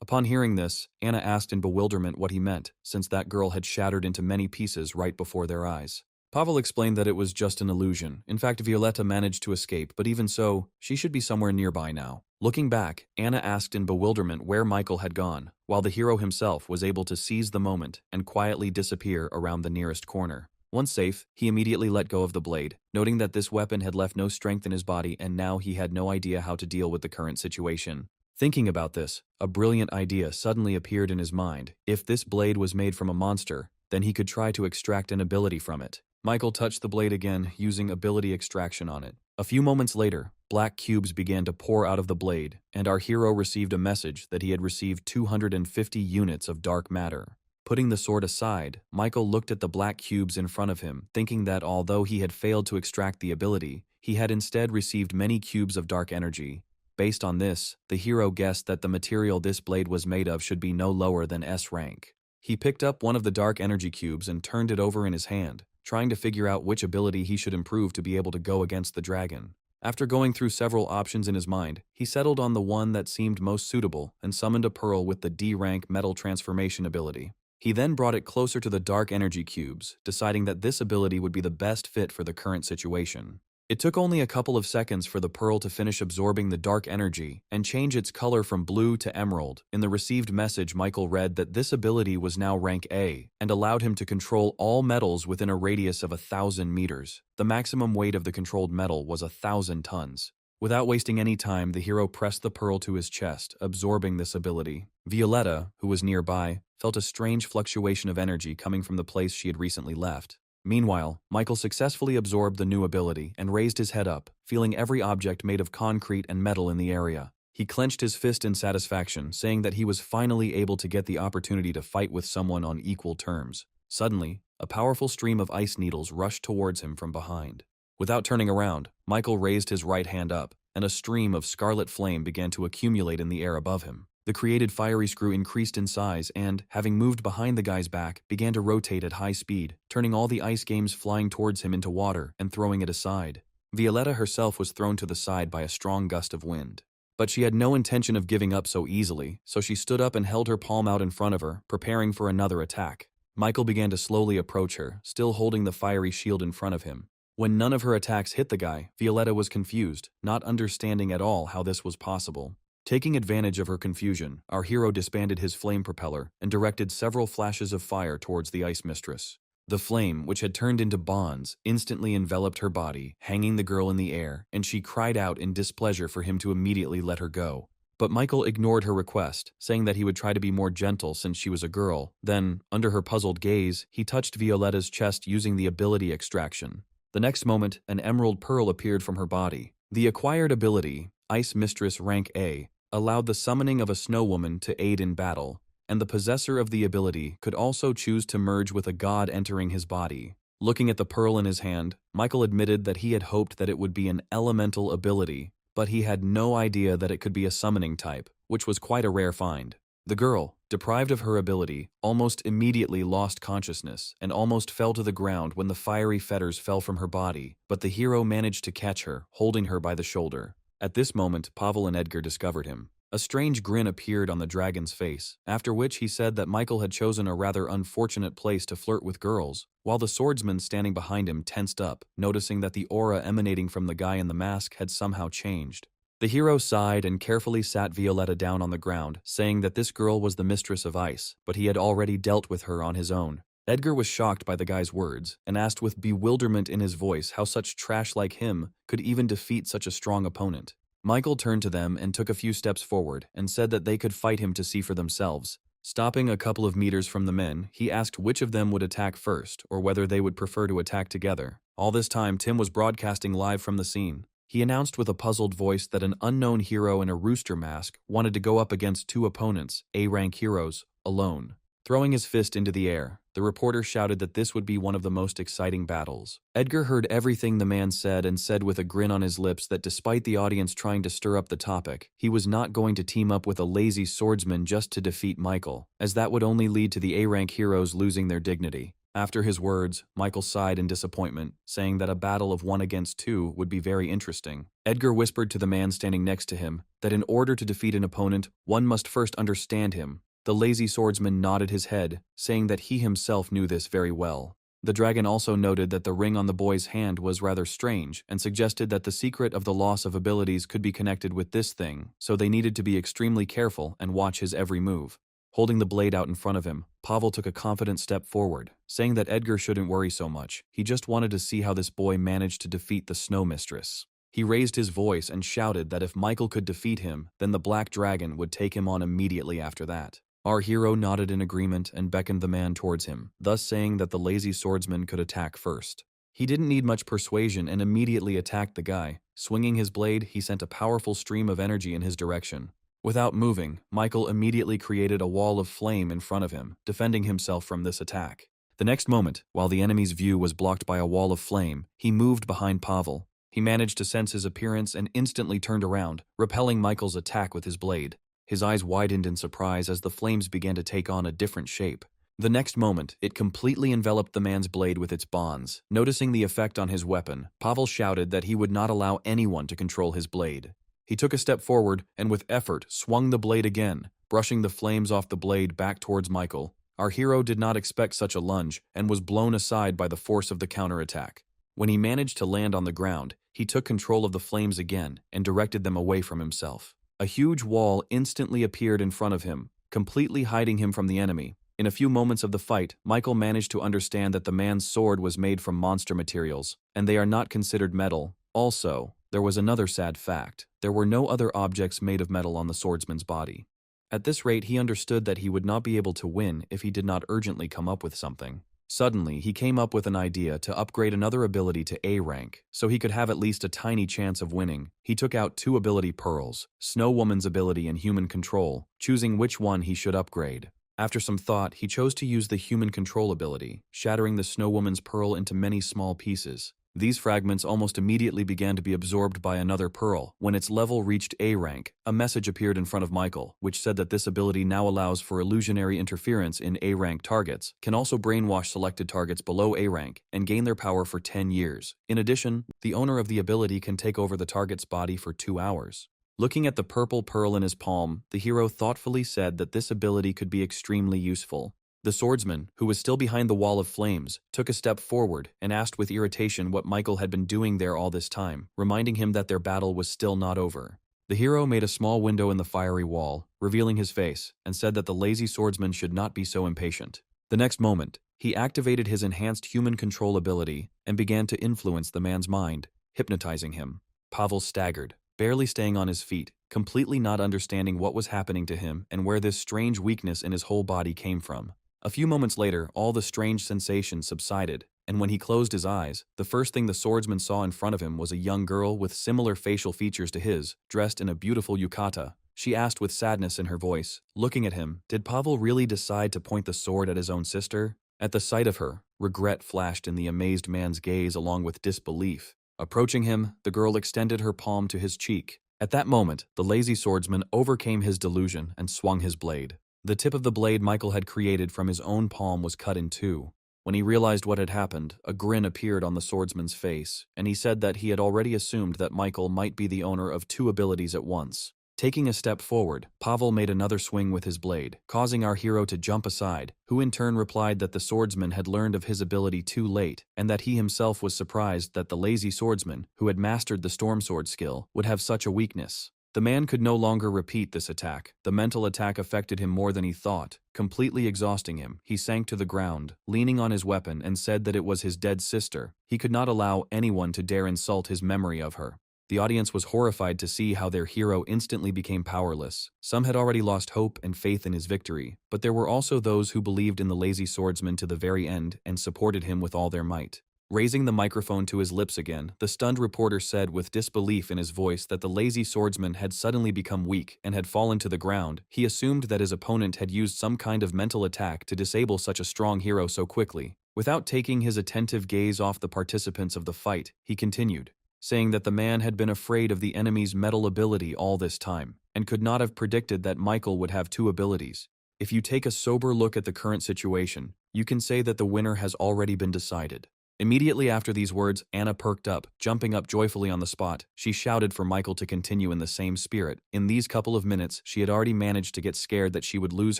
Upon hearing this, Anna asked in bewilderment what he meant, since that girl had shattered into many pieces right before their eyes. Pavel explained that it was just an illusion. In fact, Violetta managed to escape, but even so, she should be somewhere nearby now. Looking back, Anna asked in bewilderment where Michael had gone, while the hero himself was able to seize the moment and quietly disappear around the nearest corner. Once safe, he immediately let go of the blade, noting that this weapon had left no strength in his body and now he had no idea how to deal with the current situation. Thinking about this, a brilliant idea suddenly appeared in his mind. If this blade was made from a monster, then he could try to extract an ability from it. Michael touched the blade again, using ability extraction on it. A few moments later, black cubes began to pour out of the blade, and our hero received a message that he had received 250 units of dark matter. Putting the sword aside, Michael looked at the black cubes in front of him, thinking that although he had failed to extract the ability, he had instead received many cubes of dark energy. Based on this, the hero guessed that the material this blade was made of should be no lower than S rank. He picked up one of the dark energy cubes and turned it over in his hand, trying to figure out which ability he should improve to be able to go against the dragon. After going through several options in his mind, he settled on the one that seemed most suitable and summoned a pearl with the D rank metal transformation ability. He then brought it closer to the dark energy cubes, deciding that this ability would be the best fit for the current situation. It took only a couple of seconds for the pearl to finish absorbing the dark energy and change its color from blue to emerald. In the received message, Michael read that this ability was now rank A and allowed him to control all metals within a radius of 1,000 meters. The maximum weight of the controlled metal was 1,000 tons. Without wasting any time, the hero pressed the pearl to his chest, absorbing this ability. Violetta, who was nearby, felt a strange fluctuation of energy coming from the place she had recently left. Meanwhile, Michael successfully absorbed the new ability and raised his head up, feeling every object made of concrete and metal in the area. He clenched his fist in satisfaction, saying that he was finally able to get the opportunity to fight with someone on equal terms. Suddenly, a powerful stream of ice needles rushed towards him from behind. Without turning around, Michael raised his right hand up, and a stream of scarlet flame began to accumulate in the air above him. The created fiery screw increased in size and, having moved behind the guy's back, began to rotate at high speed, turning all the ice games flying towards him into water and throwing it aside. Violetta herself was thrown to the side by a strong gust of wind. But she had no intention of giving up so easily, so she stood up and held her palm out in front of her, preparing for another attack. Michael began to slowly approach her, still holding the fiery shield in front of him. When none of her attacks hit the guy, Violetta was confused, not understanding at all how this was possible. Taking advantage of her confusion, our hero disbanded his flame propeller and directed several flashes of fire towards the ice mistress. The flame, which had turned into bonds, instantly enveloped her body, hanging the girl in the air, and she cried out in displeasure for him to immediately let her go. But Michael ignored her request, saying that he would try to be more gentle since she was a girl. Then, under her puzzled gaze, he touched Violetta's chest using the ability extraction. The next moment, an emerald pearl appeared from her body. The acquired ability, Ice Mistress Rank A, allowed the summoning of a snow woman to aid in battle, and the possessor of the ability could also choose to merge with a god entering his body. Looking at the pearl in his hand, Michael admitted that he had hoped that it would be an elemental ability, but he had no idea that it could be a summoning type, which was quite a rare find. The girl, deprived of her ability, almost immediately lost consciousness and almost fell to the ground when the fiery fetters fell from her body, but the hero managed to catch her, holding her by the shoulder. At this moment, Pavel and Edgar discovered him. A strange grin appeared on the dragon's face, after which he said that Michael had chosen a rather unfortunate place to flirt with girls, while the swordsman standing behind him tensed up, noticing that the aura emanating from the guy in the mask had somehow changed. The hero sighed and carefully sat Violetta down on the ground, saying that this girl was the mistress of ice, but he had already dealt with her on his own. Edgar was shocked by the guy's words, and asked with bewilderment in his voice how such trash like him could even defeat such a strong opponent. Michael turned to them and took a few steps forward, and said that they could fight him to see for themselves. Stopping a couple of meters from the men, he asked which of them would attack first, or whether they would prefer to attack together. All this time, Tim was broadcasting live from the scene. He announced with a puzzled voice that an unknown hero in a rooster mask wanted to go up against two opponents, A-rank heroes, alone. Throwing his fist into the air, the reporter shouted that this would be one of the most exciting battles. Edgar heard everything the man said and said with a grin on his lips that despite the audience trying to stir up the topic, he was not going to team up with a lazy swordsman just to defeat Michael, as that would only lead to the A-rank heroes losing their dignity. After his words, Michael sighed in disappointment, saying that a battle of 1 against 2 would be very interesting. Edgar whispered to the man standing next to him that in order to defeat an opponent, one must first understand him. The lazy swordsman nodded his head, saying that he himself knew this very well. The dragon also noted that the ring on the boy's hand was rather strange and suggested that the secret of the loss of abilities could be connected with this thing, so they needed to be extremely careful and watch his every move. Holding the blade out in front of him, Pavel took a confident step forward, saying that Edgar shouldn't worry so much. He just wanted to see how this boy managed to defeat the snow mistress. He raised his voice and shouted that if Michael could defeat him, then the black dragon would take him on immediately after that. Our hero nodded in agreement and beckoned the man towards him, thus saying that the lazy swordsman could attack first. He didn't need much persuasion and immediately attacked the guy. Swinging his blade, he sent a powerful stream of energy in his direction. Without moving, Michael immediately created a wall of flame in front of him, defending himself from this attack. The next moment, while the enemy's view was blocked by a wall of flame, he moved behind Pavel. He managed to sense his appearance and instantly turned around, repelling Michael's attack with his blade. His eyes widened in surprise as the flames began to take on a different shape. The next moment, it completely enveloped the man's blade with its bonds. Noticing the effect on his weapon, Pavel shouted that he would not allow anyone to control his blade. He took a step forward and with effort swung the blade again, brushing the flames off the blade back towards Michael. Our hero did not expect such a lunge and was blown aside by the force of the counterattack. When he managed to land on the ground, he took control of the flames again and directed them away from himself. A huge wall instantly appeared in front of him, completely hiding him from the enemy. In a few moments of the fight, Michael managed to understand that the man's sword was made from monster materials, and they are not considered metal. Also, there was another sad fact. There were no other objects made of metal on the swordsman's body. At this rate, he understood that he would not be able to win if he did not urgently come up with something. Suddenly, he came up with an idea to upgrade another ability to A rank, so he could have at least a tiny chance of winning. He took out 2 ability pearls, Snow Woman's ability and human control, choosing which one he should upgrade. After some thought, he chose to use the human control ability, shattering the Snow Woman's pearl into many small pieces. These fragments almost immediately began to be absorbed by another pearl. When its level reached A rank, a message appeared in front of Michael, which said that this ability now allows for illusionary interference in A rank targets, can also brainwash selected targets below A rank, and gain their power for 10 years. In addition, the owner of the ability can take over the target's body for 2 hours. Looking at the purple pearl in his palm, the hero thoughtfully said that this ability could be extremely useful. The swordsman, who was still behind the wall of flames, took a step forward and asked with irritation what Michael had been doing there all this time, reminding him that their battle was still not over. The hero made a small window in the fiery wall, revealing his face, and said that the lazy swordsman should not be so impatient. The next moment, he activated his enhanced human control ability and began to influence the man's mind, hypnotizing him. Pavel staggered, barely staying on his feet, completely not understanding what was happening to him and where this strange weakness in his whole body came from. A few moments later, all the strange sensations subsided, and when he closed his eyes, the first thing the swordsman saw in front of him was a young girl with similar facial features to his, dressed in a beautiful yukata. She asked with sadness in her voice. Looking at him, did Pavel really decide to point the sword at his own sister? At the sight of her, regret flashed in the amazed man's gaze along with disbelief. Approaching him, the girl extended her palm to his cheek. At that moment, the lazy swordsman overcame his delusion and swung his blade. The tip of the blade Michael had created from his own palm was cut in 2. When he realized what had happened, a grin appeared on the swordsman's face, and he said that he had already assumed that Michael might be the owner of 2 abilities at once. Taking a step forward, Pavel made another swing with his blade, causing our hero to jump aside, who in turn replied that the swordsman had learned of his ability too late, and that he himself was surprised that the lazy swordsman, who had mastered the storm sword skill, would have such a weakness. The man could no longer repeat this attack. The mental attack affected him more than he thought, completely exhausting him. He sank to the ground, leaning on his weapon, and said that it was his dead sister. He could not allow anyone to dare insult his memory of her. The audience was horrified to see how their hero instantly became powerless. Some had already lost hope and faith in his victory, but there were also those who believed in the lazy swordsman to the very end and supported him with all their might. Raising the microphone to his lips again, the stunned reporter said with disbelief in his voice that the lazy swordsman had suddenly become weak and had fallen to the ground. He assumed that his opponent had used some kind of mental attack to disable such a strong hero so quickly. Without taking his attentive gaze off the participants of the fight, he continued, saying that the man had been afraid of the enemy's metal ability all this time, and could not have predicted that Michael would have two abilities. If you take a sober look at the current situation, you can say that the winner has already been decided. Immediately after these words, Anna perked up, jumping up joyfully on the spot. She shouted for Michael to continue in the same spirit. In these couple of minutes, she had already managed to get scared that she would lose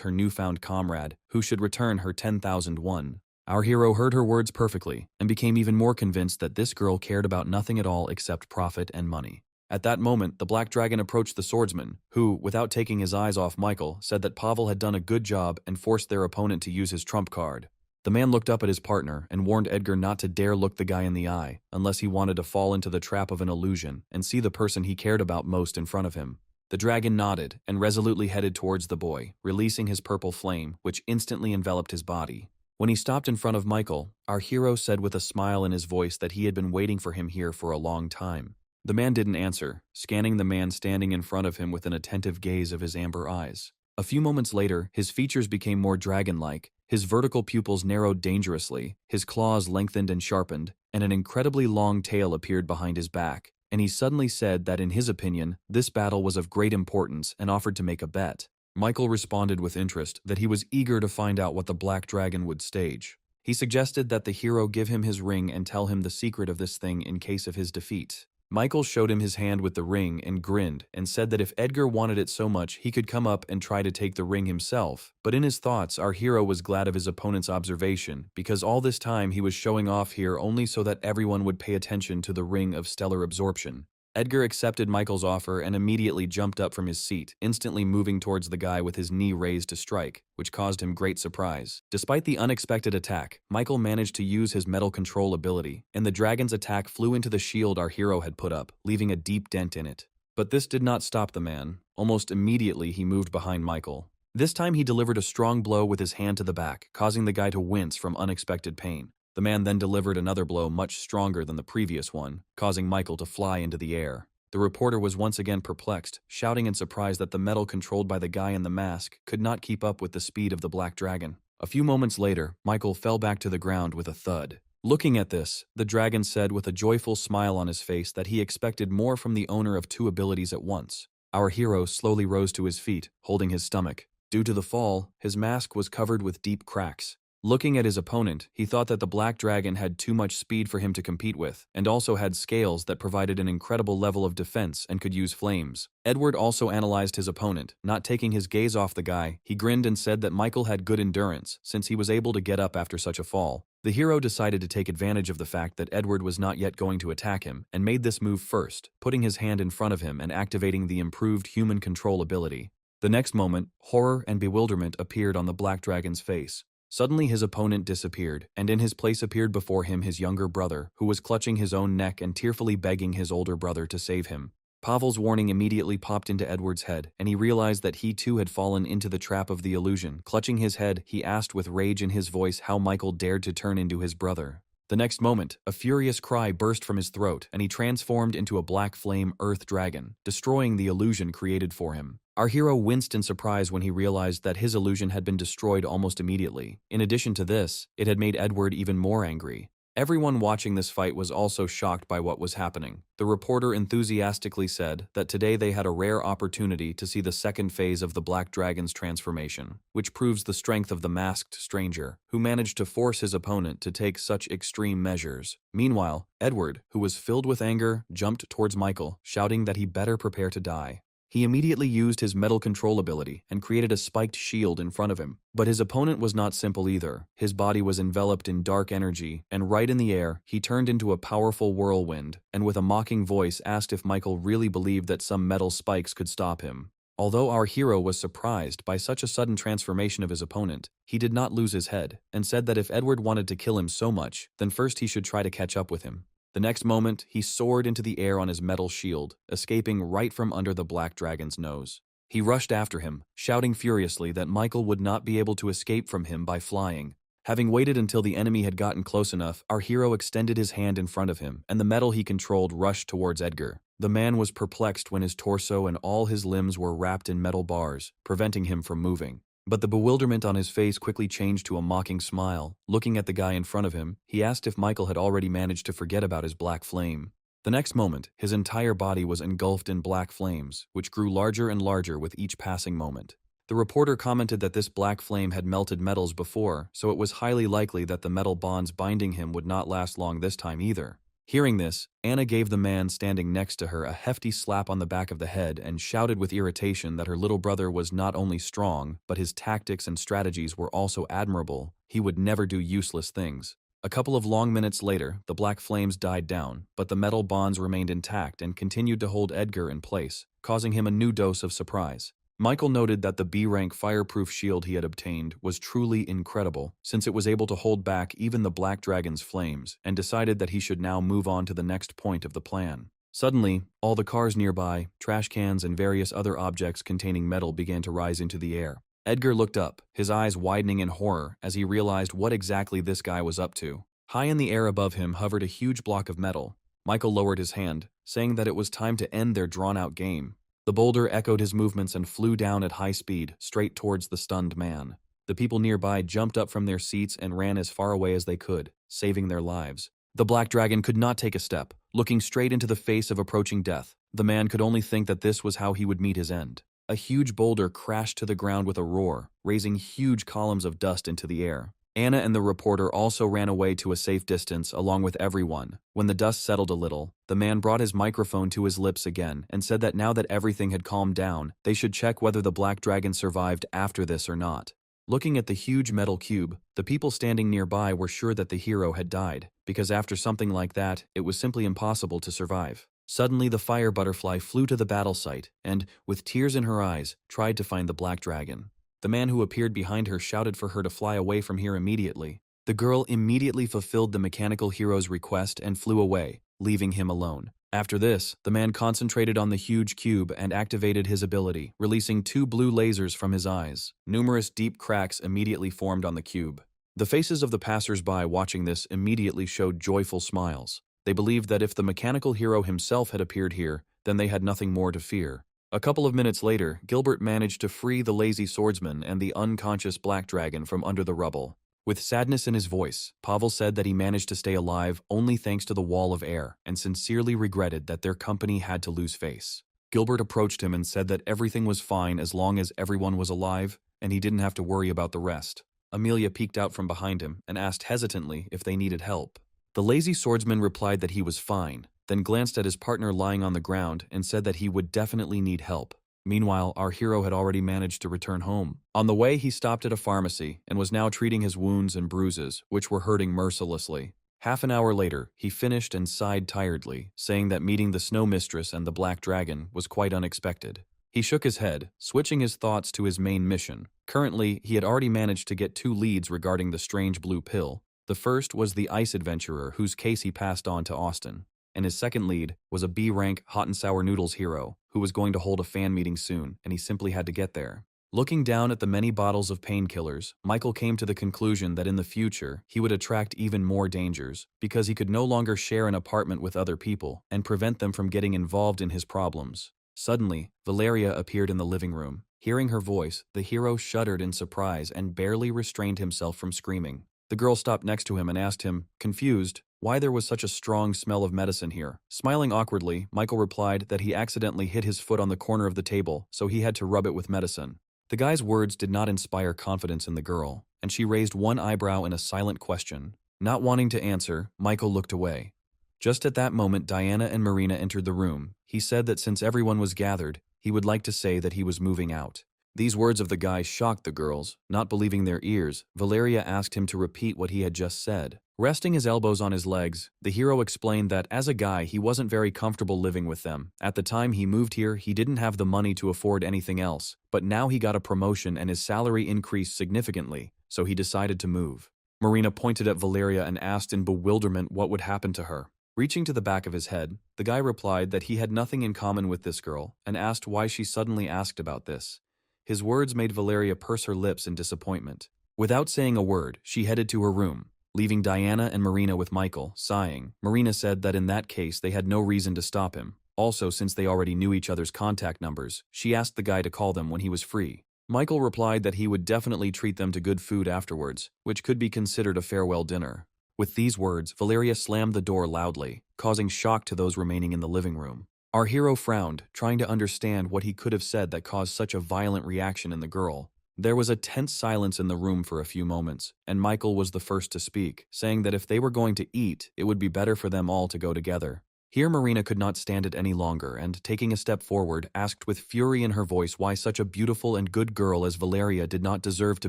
her newfound comrade, who should return her 10,001. Our hero heard her words perfectly, and became even more convinced that this girl cared about nothing at all except profit and money. At that moment, the Black Dragon approached the swordsman, who, without taking his eyes off Michael, said that Pavel had done a good job and forced their opponent to use his trump card. The man looked up at his partner and warned Edgar not to dare look the guy in the eye, unless he wanted to fall into the trap of an illusion and see the person he cared about most in front of him. The dragon nodded and resolutely headed towards the boy, releasing his purple flame, which instantly enveloped his body. When he stopped in front of Michael, our hero said with a smile in his voice that he had been waiting for him here for a long time. The man didn't answer, scanning the man standing in front of him with an attentive gaze of his amber eyes. A few moments later, his features became more dragon-like, his vertical pupils narrowed dangerously, his claws lengthened and sharpened, and an incredibly long tail appeared behind his back, and he suddenly said that in his opinion, this battle was of great importance and offered to make a bet. Michael responded with interest that he was eager to find out what the Black Dragon would stage. He suggested that the hero give him his ring and tell him the secret of this thing in case of his defeat. Michael showed him his hand with the ring and grinned and said that if Edgar wanted it so much he could come up and try to take the ring himself, but in his thoughts our hero was glad of his opponent's observation because all this time he was showing off here only so that everyone would pay attention to the ring of stellar absorption. Edgar accepted Michael's offer and immediately jumped up from his seat, instantly moving towards the guy with his knee raised to strike, which caused him great surprise. Despite the unexpected attack, Michael managed to use his metal control ability, and the dragon's attack flew into the shield our hero had put up, leaving a deep dent in it. But this did not stop the man. Almost immediately he moved behind Michael. This time he delivered a strong blow with his hand to the back, causing the guy to wince from unexpected pain. The man then delivered another blow much stronger than the previous one, causing Michael to fly into the air. The reporter was once again perplexed, shouting in surprise that the metal controlled by the guy in the mask could not keep up with the speed of the Black Dragon. A few moments later, Michael fell back to the ground with a thud. Looking at this, the dragon said with a joyful smile on his face that he expected more from the owner of two abilities at once. Our hero slowly rose to his feet, holding his stomach. Due to the fall, his mask was covered with deep cracks. Looking at his opponent, he thought that the Black Dragon had too much speed for him to compete with, and also had scales that provided an incredible level of defense and could use flames. Edward also analyzed his opponent. Not taking his gaze off the guy, he grinned and said that Michael had good endurance, since he was able to get up after such a fall. The hero decided to take advantage of the fact that Edward was not yet going to attack him, and made this move first, putting his hand in front of him and activating the improved human control ability. The next moment, horror and bewilderment appeared on the Black Dragon's face. Suddenly his opponent disappeared, and in his place appeared before him his younger brother, who was clutching his own neck and tearfully begging his older brother to save him. Pavel's warning immediately popped into Edward's head, and he realized that he too had fallen into the trap of the illusion. Clutching his head, he asked with rage in his voice how Michael dared to turn into his brother. The next moment, a furious cry burst from his throat, and he transformed into a black flame earth dragon, destroying the illusion created for him. Our hero winced in surprise when he realized that his illusion had been destroyed almost immediately. In addition to this, it had made Edward even more angry. Everyone watching this fight was also shocked by what was happening. The reporter enthusiastically said that today they had a rare opportunity to see the second phase of the Black Dragon's transformation, which proves the strength of the masked stranger, who managed to force his opponent to take such extreme measures. Meanwhile, Edward, who was filled with anger, jumped towards Michael, shouting that he better prepare to die. He immediately used his metal control ability and created a spiked shield in front of him. But his opponent was not simple either. His body was enveloped in dark energy, and right in the air, he turned into a powerful whirlwind, and with a mocking voice asked if Michael really believed that some metal spikes could stop him. Although our hero was surprised by such a sudden transformation of his opponent, he did not lose his head, and said that if Edward wanted to kill him so much, then first he should try to catch up with him. The next moment, he soared into the air on his metal shield, escaping right from under the Black Dragon's nose. He rushed after him, shouting furiously that Michael would not be able to escape from him by flying. Having waited until the enemy had gotten close enough, our hero extended his hand in front of him, and the metal he controlled rushed towards Edgar. The man was perplexed when his torso and all his limbs were wrapped in metal bars, preventing him from moving. But the bewilderment on his face quickly changed to a mocking smile. Looking at the guy in front of him, he asked if Michael had already managed to forget about his black flame. The next moment, his entire body was engulfed in black flames, which grew larger and larger with each passing moment. The reporter commented that this black flame had melted metals before, so it was highly likely that the metal bonds binding him would not last long this time either. Hearing this, Anna gave the man standing next to her a hefty slap on the back of the head and shouted with irritation that her little brother was not only strong, but his tactics and strategies were also admirable. He would never do useless things. A couple of long minutes later, the black flames died down, but the metal bonds remained intact and continued to hold Edgar in place, causing him a new dose of surprise. Michael noted that the B-rank fireproof shield he had obtained was truly incredible, since it was able to hold back even the Black Dragon's flames, and decided that he should now move on to the next point of the plan. Suddenly, all the cars nearby, trash cans, and various other objects containing metal began to rise into the air. Edgar looked up, his eyes widening in horror as he realized what exactly this guy was up to. High in the air above him hovered a huge block of metal. Michael lowered his hand, saying that it was time to end their drawn-out game. The boulder echoed his movements and flew down at high speed, straight towards the stunned man. The people nearby jumped up from their seats and ran as far away as they could, saving their lives. The Black Dragon could not take a step, looking straight into the face of approaching death. The man could only think that this was how he would meet his end. A huge boulder crashed to the ground with a roar, raising huge columns of dust into the air. Anna and the reporter also ran away to a safe distance along with everyone. When the dust settled a little, the man brought his microphone to his lips again and said that now that everything had calmed down, they should check whether the Black Dragon survived after this or not. Looking at the huge metal cube, the people standing nearby were sure that the hero had died, because after something like that, it was simply impossible to survive. Suddenly the fire butterfly flew to the battle site and, with tears in her eyes, tried to find the Black Dragon. The man who appeared behind her shouted for her to fly away from here immediately. The girl immediately fulfilled the mechanical hero's request and flew away, leaving him alone. After this, the man concentrated on the huge cube and activated his ability, releasing 2 blue lasers from his eyes. Numerous deep cracks immediately formed on the cube. The faces of the passers-by watching this immediately showed joyful smiles. They believed that if the mechanical hero himself had appeared here, then they had nothing more to fear. A couple of minutes later, Gilbert managed to free the lazy swordsman and the unconscious Black Dragon from under the rubble. With sadness in his voice, Pavel said that he managed to stay alive only thanks to the wall of air and sincerely regretted that their company had to lose face. Gilbert approached him and said that everything was fine as long as everyone was alive and he didn't have to worry about the rest. Amelia peeked out from behind him and asked hesitantly if they needed help. The lazy swordsman replied that he was fine, then glanced at his partner lying on the ground and said that he would definitely need help. Meanwhile, our hero had already managed to return home. On the way, he stopped at a pharmacy and was now treating his wounds and bruises, which were hurting mercilessly. Half an hour later, he finished and sighed tiredly, saying that meeting the Snow Mistress and the Black Dragon was quite unexpected. He shook his head, switching his thoughts to his main mission. Currently, he had already managed to get 2 leads regarding the strange blue pill. The first was the ice adventurer whose case he passed on to Austin, and his second lead was a B-rank hot and sour noodles hero who was going to hold a fan meeting soon, and he simply had to get there. Looking down at the many bottles of painkillers, Michael came to the conclusion that in the future he would attract even more dangers because he could no longer share an apartment with other people and prevent them from getting involved in his problems. Suddenly, Valeria appeared in the living room. Hearing her voice, the hero shuddered in surprise and barely restrained himself from screaming. The girl stopped next to him and asked him, confused, why there was such a strong smell of medicine here. Smiling awkwardly, Michael replied that he accidentally hit his foot on the corner of the table, so he had to rub it with medicine. The guy's words did not inspire confidence in the girl, and she raised one eyebrow in a silent question. Not wanting to answer, Michael looked away. Just at that moment, Diana and Marina entered the room. He said that since everyone was gathered, he would like to say that he was moving out. These words of the guy shocked the girls. Not believing their ears, Valeria asked him to repeat what he had just said. Resting his elbows on his legs, the hero explained that as a guy he wasn't very comfortable living with them. At the time he moved here, he didn't have the money to afford anything else, but now he got a promotion and his salary increased significantly, so he decided to move. Marina pointed at Valeria and asked in bewilderment what would happen to her. Reaching to the back of his head, the guy replied that he had nothing in common with this girl and asked why she suddenly asked about this. His words made Valeria purse her lips in disappointment. Without saying a word, she headed to her room, leaving Diana and Marina with Michael, sighing. Marina said that in that case they had no reason to stop him. Also, since they already knew each other's contact numbers, she asked the guy to call them when he was free. Michael replied that he would definitely treat them to good food afterwards, which could be considered a farewell dinner. With these words, Valeria slammed the door loudly, causing shock to those remaining in the living room. Our hero frowned, trying to understand what he could have said that caused such a violent reaction in the girl. There was a tense silence in the room for a few moments, and Michael was the first to speak, saying that if they were going to eat, it would be better for them all to go together. Here Marina could not stand it any longer and, taking a step forward, asked with fury in her voice why such a beautiful and good girl as Valeria did not deserve to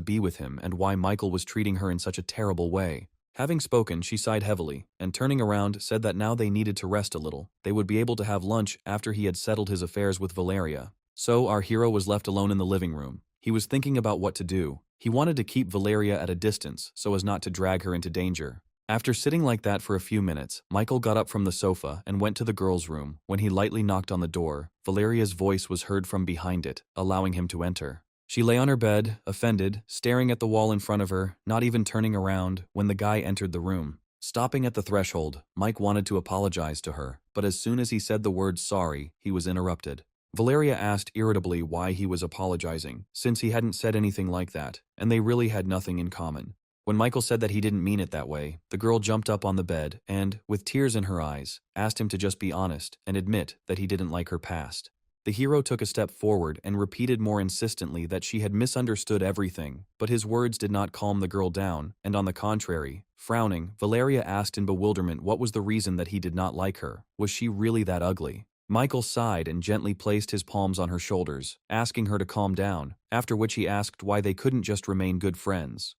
be with him and why Michael was treating her in such a terrible way. Having spoken, she sighed heavily, and turning around, said that now they needed to rest a little. They would be able to have lunch after he had settled his affairs with Valeria. So our hero was left alone in the living room. He was thinking about what to do. He wanted to keep Valeria at a distance so as not to drag her into danger. After sitting like that for a few minutes, Michael got up from the sofa and went to the girls' room. When he lightly knocked on the door, Valeria's voice was heard from behind it, allowing him to enter. She lay on her bed, offended, staring at the wall in front of her, not even turning around, when the guy entered the room. Stopping at the threshold, Mike wanted to apologize to her, but as soon as he said the word sorry, he was interrupted. Valeria asked irritably why he was apologizing, since he hadn't said anything like that, and they really had nothing in common. When Michael said that he didn't mean it that way, the girl jumped up on the bed and, with tears in her eyes, asked him to just be honest and admit that he didn't like her past. The hero took a step forward and repeated more insistently that she had misunderstood everything, but his words did not calm the girl down, and on the contrary, frowning, Valeria asked in bewilderment what was the reason that he did not like her. Was she really that ugly? Michael sighed and gently placed his palms on her shoulders, asking her to calm down, after which he asked why they couldn't just remain good friends.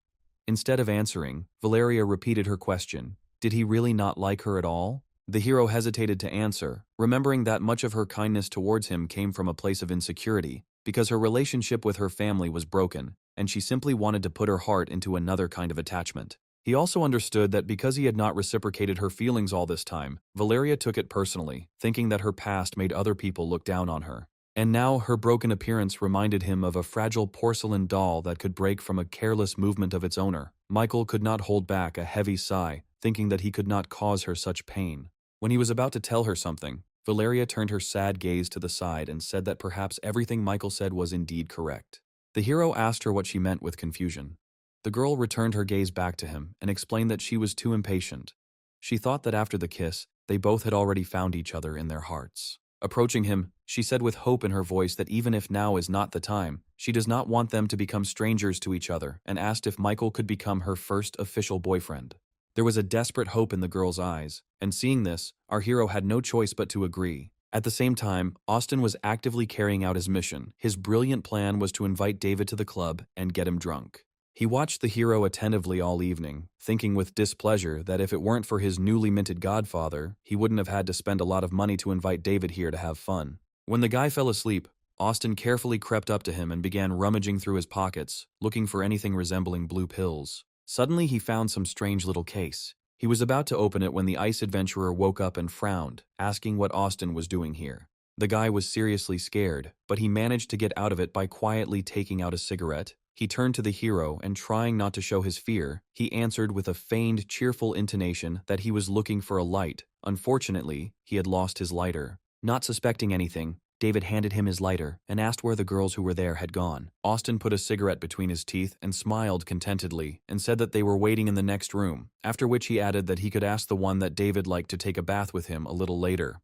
Instead of answering, Valeria repeated her question. Did he really not like her at all? The hero hesitated to answer, remembering that much of her kindness towards him came from a place of insecurity, because her relationship with her family was broken, and she simply wanted to put her heart into another kind of attachment. He also understood that because he had not reciprocated her feelings all this time, Valeria took it personally, thinking that her past made other people look down on her. And now her broken appearance reminded him of a fragile porcelain doll that could break from a careless movement of its owner. Michael could not hold back a heavy sigh, thinking that he could not cause her such pain. When he was about to tell her something, Valeria turned her sad gaze to the side and said that perhaps everything Michael said was indeed correct. The hero asked her what she meant with confusion. The girl returned her gaze back to him and explained that she was too impatient. She thought that after the kiss, they both had already found each other in their hearts. Approaching him, she said with hope in her voice that even if now is not the time, she does not want them to become strangers to each other, and asked if Michael could become her first official boyfriend. There was a desperate hope in the girl's eyes, and seeing this, our hero had no choice but to agree. At the same time, Austin was actively carrying out his mission. His brilliant plan was to invite David to the club and get him drunk. He watched the hero attentively all evening, thinking with displeasure that if it weren't for his newly minted godfather, he wouldn't have had to spend a lot of money to invite David here to have fun. When the guy fell asleep, Austin carefully crept up to him and began rummaging through his pockets, looking for anything resembling blue pills. Suddenly he found some strange little case. He was about to open it when the ice adventurer woke up and frowned, asking what Austin was doing here. The guy was seriously scared, but he managed to get out of it by quietly taking out a cigarette. He turned to the hero and, trying not to show his fear, he answered with a feigned, cheerful intonation that he was looking for a light. Unfortunately, he had lost his lighter. Not suspecting anything, David handed him his lighter and asked where the girls who were there had gone. Austin put a cigarette between his teeth and smiled contentedly and said that they were waiting in the next room, after which he added that he could ask the one that David liked to take a bath with him a little later.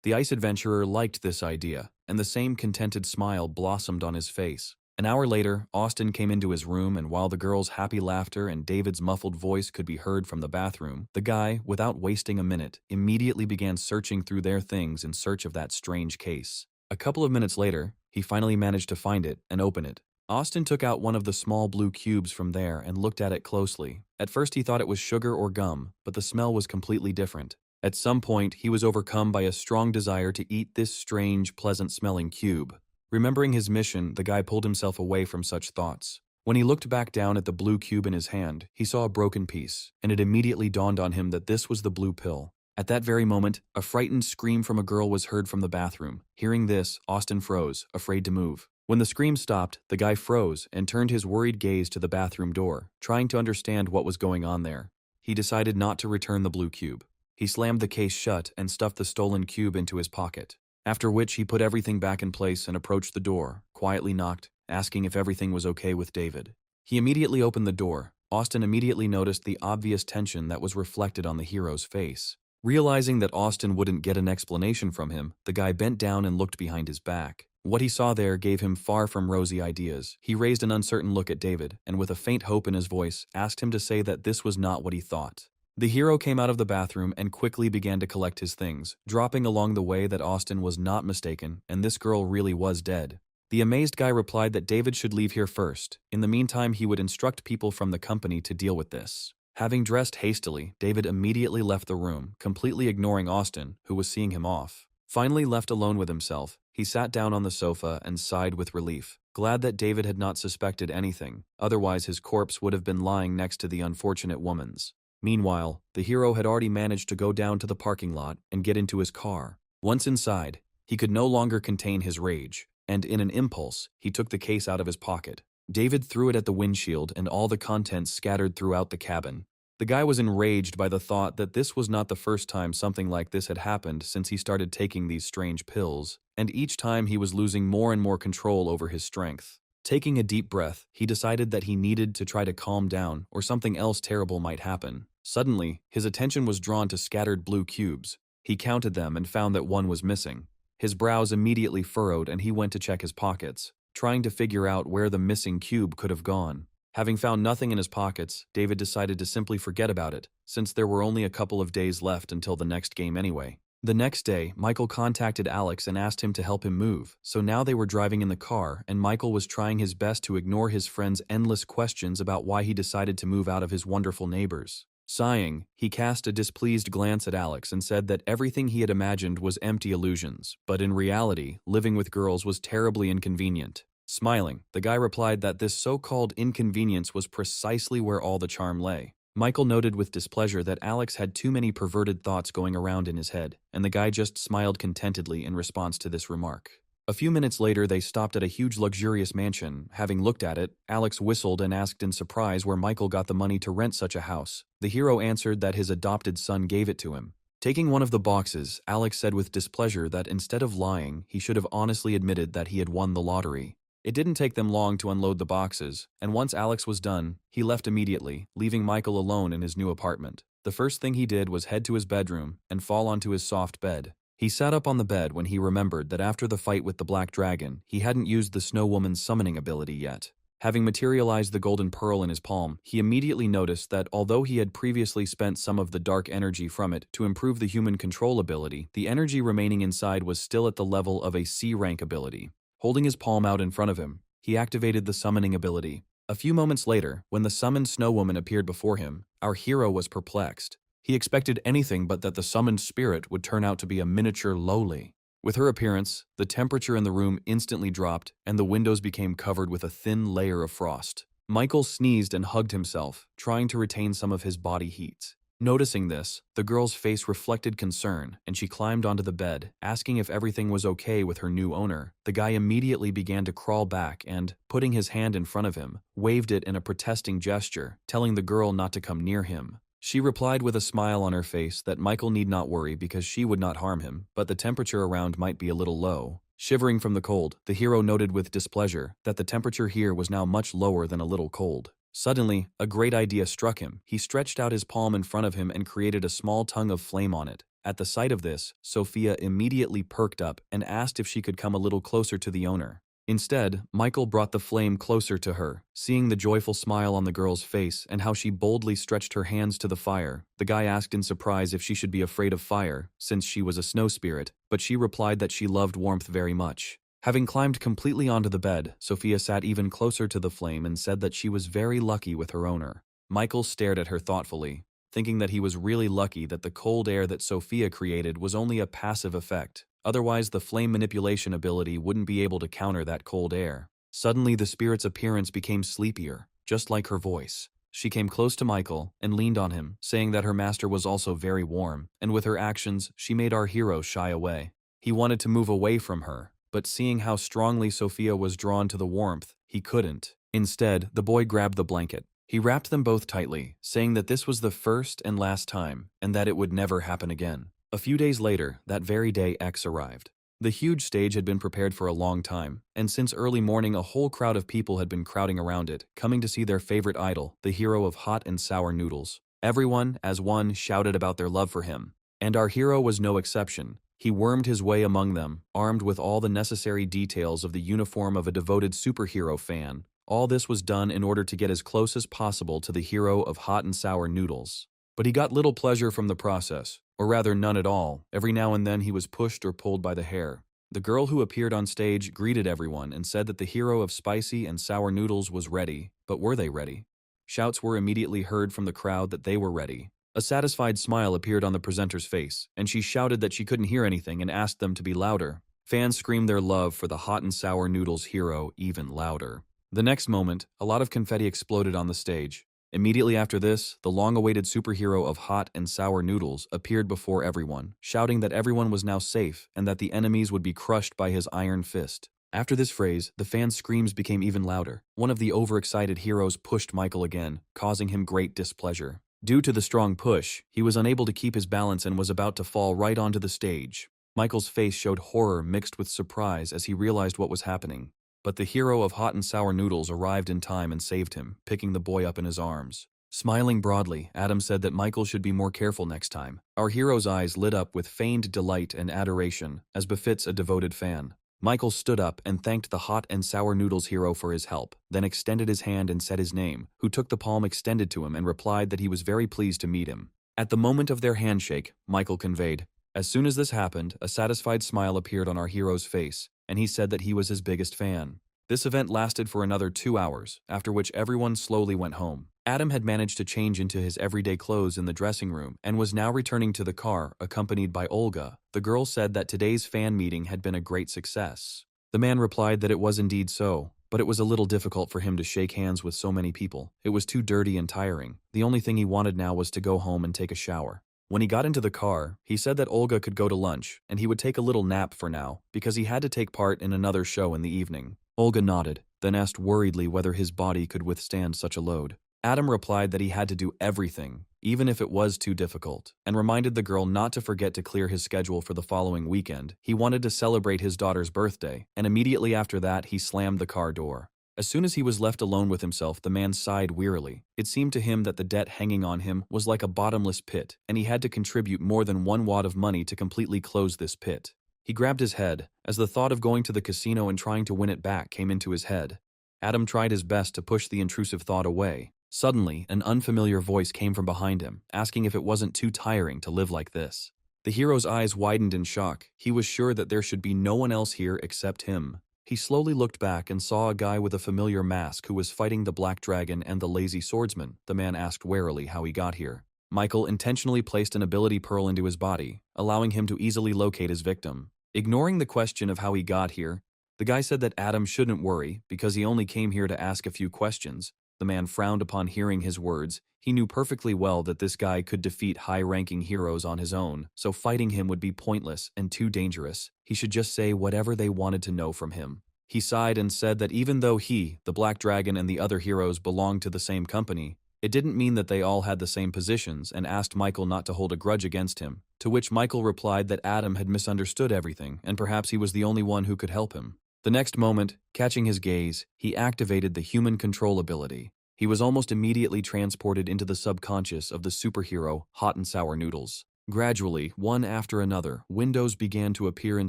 The ice adventurer liked this idea, and the same contented smile blossomed on his face. An hour later, Austin came into his room, and while the girls' happy laughter and David's muffled voice could be heard from the bathroom, the guy, without wasting a minute, immediately began searching through their things in search of that strange case. A couple of minutes later, he finally managed to find it and open it. Austin took out one of the small blue cubes from there and looked at it closely. At first he thought it was sugar or gum, but the smell was completely different. At some point, he was overcome by a strong desire to eat this strange, pleasant-smelling cube. Remembering his mission, the guy pulled himself away from such thoughts. When he looked back down at the blue cube in his hand, he saw a broken piece, and it immediately dawned on him that this was the blue pill. At that very moment, a frightened scream from a girl was heard from the bathroom. Hearing this, Austin froze, afraid to move. When the scream stopped, the guy froze and turned his worried gaze to the bathroom door, trying to understand what was going on there. He decided not to return the blue cube. He slammed the case shut and stuffed the stolen cube into his pocket, after which he put everything back in place and approached the door, quietly knocked, asking if everything was okay with David. He immediately opened the door. Austin immediately noticed the obvious tension that was reflected on the hero's face. Realizing that Austin wouldn't get an explanation from him, the guy bent down and looked behind his back. What he saw there gave him far from rosy ideas. He raised an uncertain look at David, and with a faint hope in his voice, asked him to say that this was not what he thought. The hero came out of the bathroom and quickly began to collect his things, dropping along the way that Austin was not mistaken, and this girl really was dead. The amazed guy replied that David should leave here first. In the meantime, he would instruct people from the company to deal with this. Having dressed hastily, David immediately left the room, completely ignoring Austin, who was seeing him off. Finally left alone with himself, he sat down on the sofa and sighed with relief, glad that David had not suspected anything, otherwise his corpse would have been lying next to the unfortunate woman's. Meanwhile, the hero had already managed to go down to the parking lot and get into his car. Once inside, he could no longer contain his rage, and in an impulse, he took the case out of his pocket. David threw it at the windshield and all the contents scattered throughout the cabin. The guy was enraged by the thought that this was not the first time something like this had happened since he started taking these strange pills, and each time he was losing more and more control over his strength. Taking a deep breath, he decided that he needed to try to calm down or something else terrible might happen. Suddenly, his attention was drawn to scattered blue cubes. He counted them and found that one was missing. His brows immediately furrowed and he went to check his pockets, trying to figure out where the missing cube could have gone. Having found nothing in his pockets, David decided to simply forget about it, since there were only a couple of days left until the next game anyway. The next day, Michael contacted Alex and asked him to help him move, so now they were driving in the car and Michael was trying his best to ignore his friend's endless questions about why he decided to move out of his wonderful neighbors. Sighing, he cast a displeased glance at Alex and said that everything he had imagined was empty illusions, but in reality, living with girls was terribly inconvenient. Smiling, the guy replied that this so-called inconvenience was precisely where all the charm lay. Michael noted with displeasure that Alex had too many perverted thoughts going around in his head, and the guy just smiled contentedly in response to this remark. A few minutes later, they stopped at a huge luxurious mansion. Having looked at it, Alex whistled and asked in surprise where Michael got the money to rent such a house. The hero answered that his adopted son gave it to him. Taking one of the boxes, Alex said with displeasure that instead of lying, he should have honestly admitted that he had won the lottery. It didn't take them long to unload the boxes, and once Alex was done, he left immediately, leaving Michael alone in his new apartment. The first thing he did was head to his bedroom and fall onto his soft bed. He sat up on the bed when he remembered that after the fight with the Black Dragon, he hadn't used the Snow Woman's summoning ability yet. Having materialized the golden pearl in his palm, he immediately noticed that although he had previously spent some of the dark energy from it to improve the human control ability, the energy remaining inside was still at the level of a C-rank ability. Holding his palm out in front of him, he activated the summoning ability. A few moments later, when the summoned Snow Woman appeared before him, our hero was perplexed. He expected anything but that the summoned spirit would turn out to be a miniature loli. With her appearance, the temperature in the room instantly dropped and the windows became covered with a thin layer of frost. Michael sneezed and hugged himself, trying to retain some of his body heat. Noticing this, the girl's face reflected concern, and she climbed onto the bed, asking if everything was okay with her new owner. The guy immediately began to crawl back and, putting his hand in front of him, waved it in a protesting gesture, telling the girl not to come near him. She replied with a smile on her face that Michael need not worry because she would not harm him, but the temperature around might be a little low. Shivering from the cold, the hero noted with displeasure that the temperature here was now much lower than a little cold. Suddenly, a great idea struck him. He stretched out his palm in front of him and created a small tongue of flame on it. At the sight of this, Sophia immediately perked up and asked if she could come a little closer to the owner. Instead, Michael brought the flame closer to her. Seeing the joyful smile on the girl's face and how she boldly stretched her hands to the fire, the guy asked in surprise if she should be afraid of fire, since she was a snow spirit, but she replied that she loved warmth very much. Having climbed completely onto the bed, Sophia sat even closer to the flame and said that she was very lucky with her owner. Michael stared at her thoughtfully, thinking that he was really lucky that the cold air that Sophia created was only a passive effect. Otherwise, the flame manipulation ability wouldn't be able to counter that cold air. Suddenly, the spirit's appearance became sleepier, just like her voice. She came close to Michael and leaned on him, saying that her master was also very warm, and with her actions, she made our hero shy away. He wanted to move away from her, but seeing how strongly Sophia was drawn to the warmth, he couldn't. Instead, the boy grabbed the blanket. He wrapped them both tightly, saying that this was the first and last time, and that it would never happen again. A few days later, that very day X arrived. The huge stage had been prepared for a long time, and since early morning a whole crowd of people had been crowding around it, coming to see their favorite idol, the hero of hot and sour noodles. Everyone, as one, shouted about their love for him. And our hero was no exception. He wormed his way among them, armed with all the necessary details of the uniform of a devoted superhero fan. All this was done in order to get as close as possible to the hero of hot and sour noodles. But he got little pleasure from the process, or rather none at all. Every now and then he was pushed or pulled by the hair. The girl who appeared on stage greeted everyone and said that the hero of spicy and sour noodles was ready, but were they ready? Shouts were immediately heard from the crowd that they were ready. A satisfied smile appeared on the presenter's face, and she shouted that she couldn't hear anything and asked them to be louder. Fans screamed their love for the hot and sour noodles hero even louder. The next moment, a lot of confetti exploded on the stage. Immediately after this, the long-awaited superhero of hot and sour noodles appeared before everyone, shouting that everyone was now safe and that the enemies would be crushed by his iron fist. After this phrase, the fans' screams became even louder. One of the overexcited heroes pushed Michael again, causing him great displeasure. Due to the strong push, he was unable to keep his balance and was about to fall right onto the stage. Michael's face showed horror mixed with surprise as he realized what was happening. But the hero of hot and sour noodles arrived in time and saved him, picking the boy up in his arms. Smiling broadly, Adam said that Michael should be more careful next time. Our hero's eyes lit up with feigned delight and adoration, as befits a devoted fan. Michael stood up and thanked the hot and sour noodles hero for his help, then extended his hand and said his name, who took the palm extended to him and replied that he was very pleased to meet him. At the moment of their handshake, Michael conveyed. As soon as this happened, a satisfied smile appeared on our hero's face, and he said that he was his biggest fan. This event lasted for another 2 hours, after which everyone slowly went home. Adam had managed to change into his everyday clothes in the dressing room and was now returning to the car, accompanied by Olga. The girl said that today's fan meeting had been a great success. The man replied that it was indeed so, but it was a little difficult for him to shake hands with so many people. It was too dirty and tiring. The only thing he wanted now was to go home and take a shower. When he got into the car, he said that Olga could go to lunch, and he would take a little nap for now, because he had to take part in another show in the evening. Olga nodded, then asked worriedly whether his body could withstand such a load. Adam replied that he had to do everything, even if it was too difficult, and reminded the girl not to forget to clear his schedule for the following weekend. He wanted to celebrate his daughter's birthday, and immediately after that he slammed the car door. As soon as he was left alone with himself, the man sighed wearily. It seemed to him that the debt hanging on him was like a bottomless pit, and he had to contribute more than 1 wad of money to completely close this pit. He grabbed his head, as the thought of going to the casino and trying to win it back came into his head. Adam tried his best to push the intrusive thought away. Suddenly, an unfamiliar voice came from behind him, asking if it wasn't too tiring to live like this. The hero's eyes widened in shock. He was sure that there should be no one else here except him. He slowly looked back and saw a guy with a familiar mask who was fighting the Black Dragon and the Lazy Swordsman. The man asked warily how he got here. Michael intentionally placed an ability pearl into his body, allowing him to easily locate his victim. Ignoring the question of how he got here, the guy said that Adam shouldn't worry because he only came here to ask a few questions. The man frowned upon hearing his words. He knew perfectly well that this guy could defeat high-ranking heroes on his own, so fighting him would be pointless and too dangerous. He should just say whatever they wanted to know from him. He sighed and said that even though he, the Black Dragon, and the other heroes belonged to the same company, it didn't mean that they all had the same positions, and asked Michael not to hold a grudge against him, to which Michael replied that Adam had misunderstood everything, and perhaps he was the only one who could help him. The next moment, catching his gaze, he activated the human control ability. He was almost immediately transported into the subconscious of the superhero, Hot and Sour Noodles. Gradually, one after another, windows began to appear in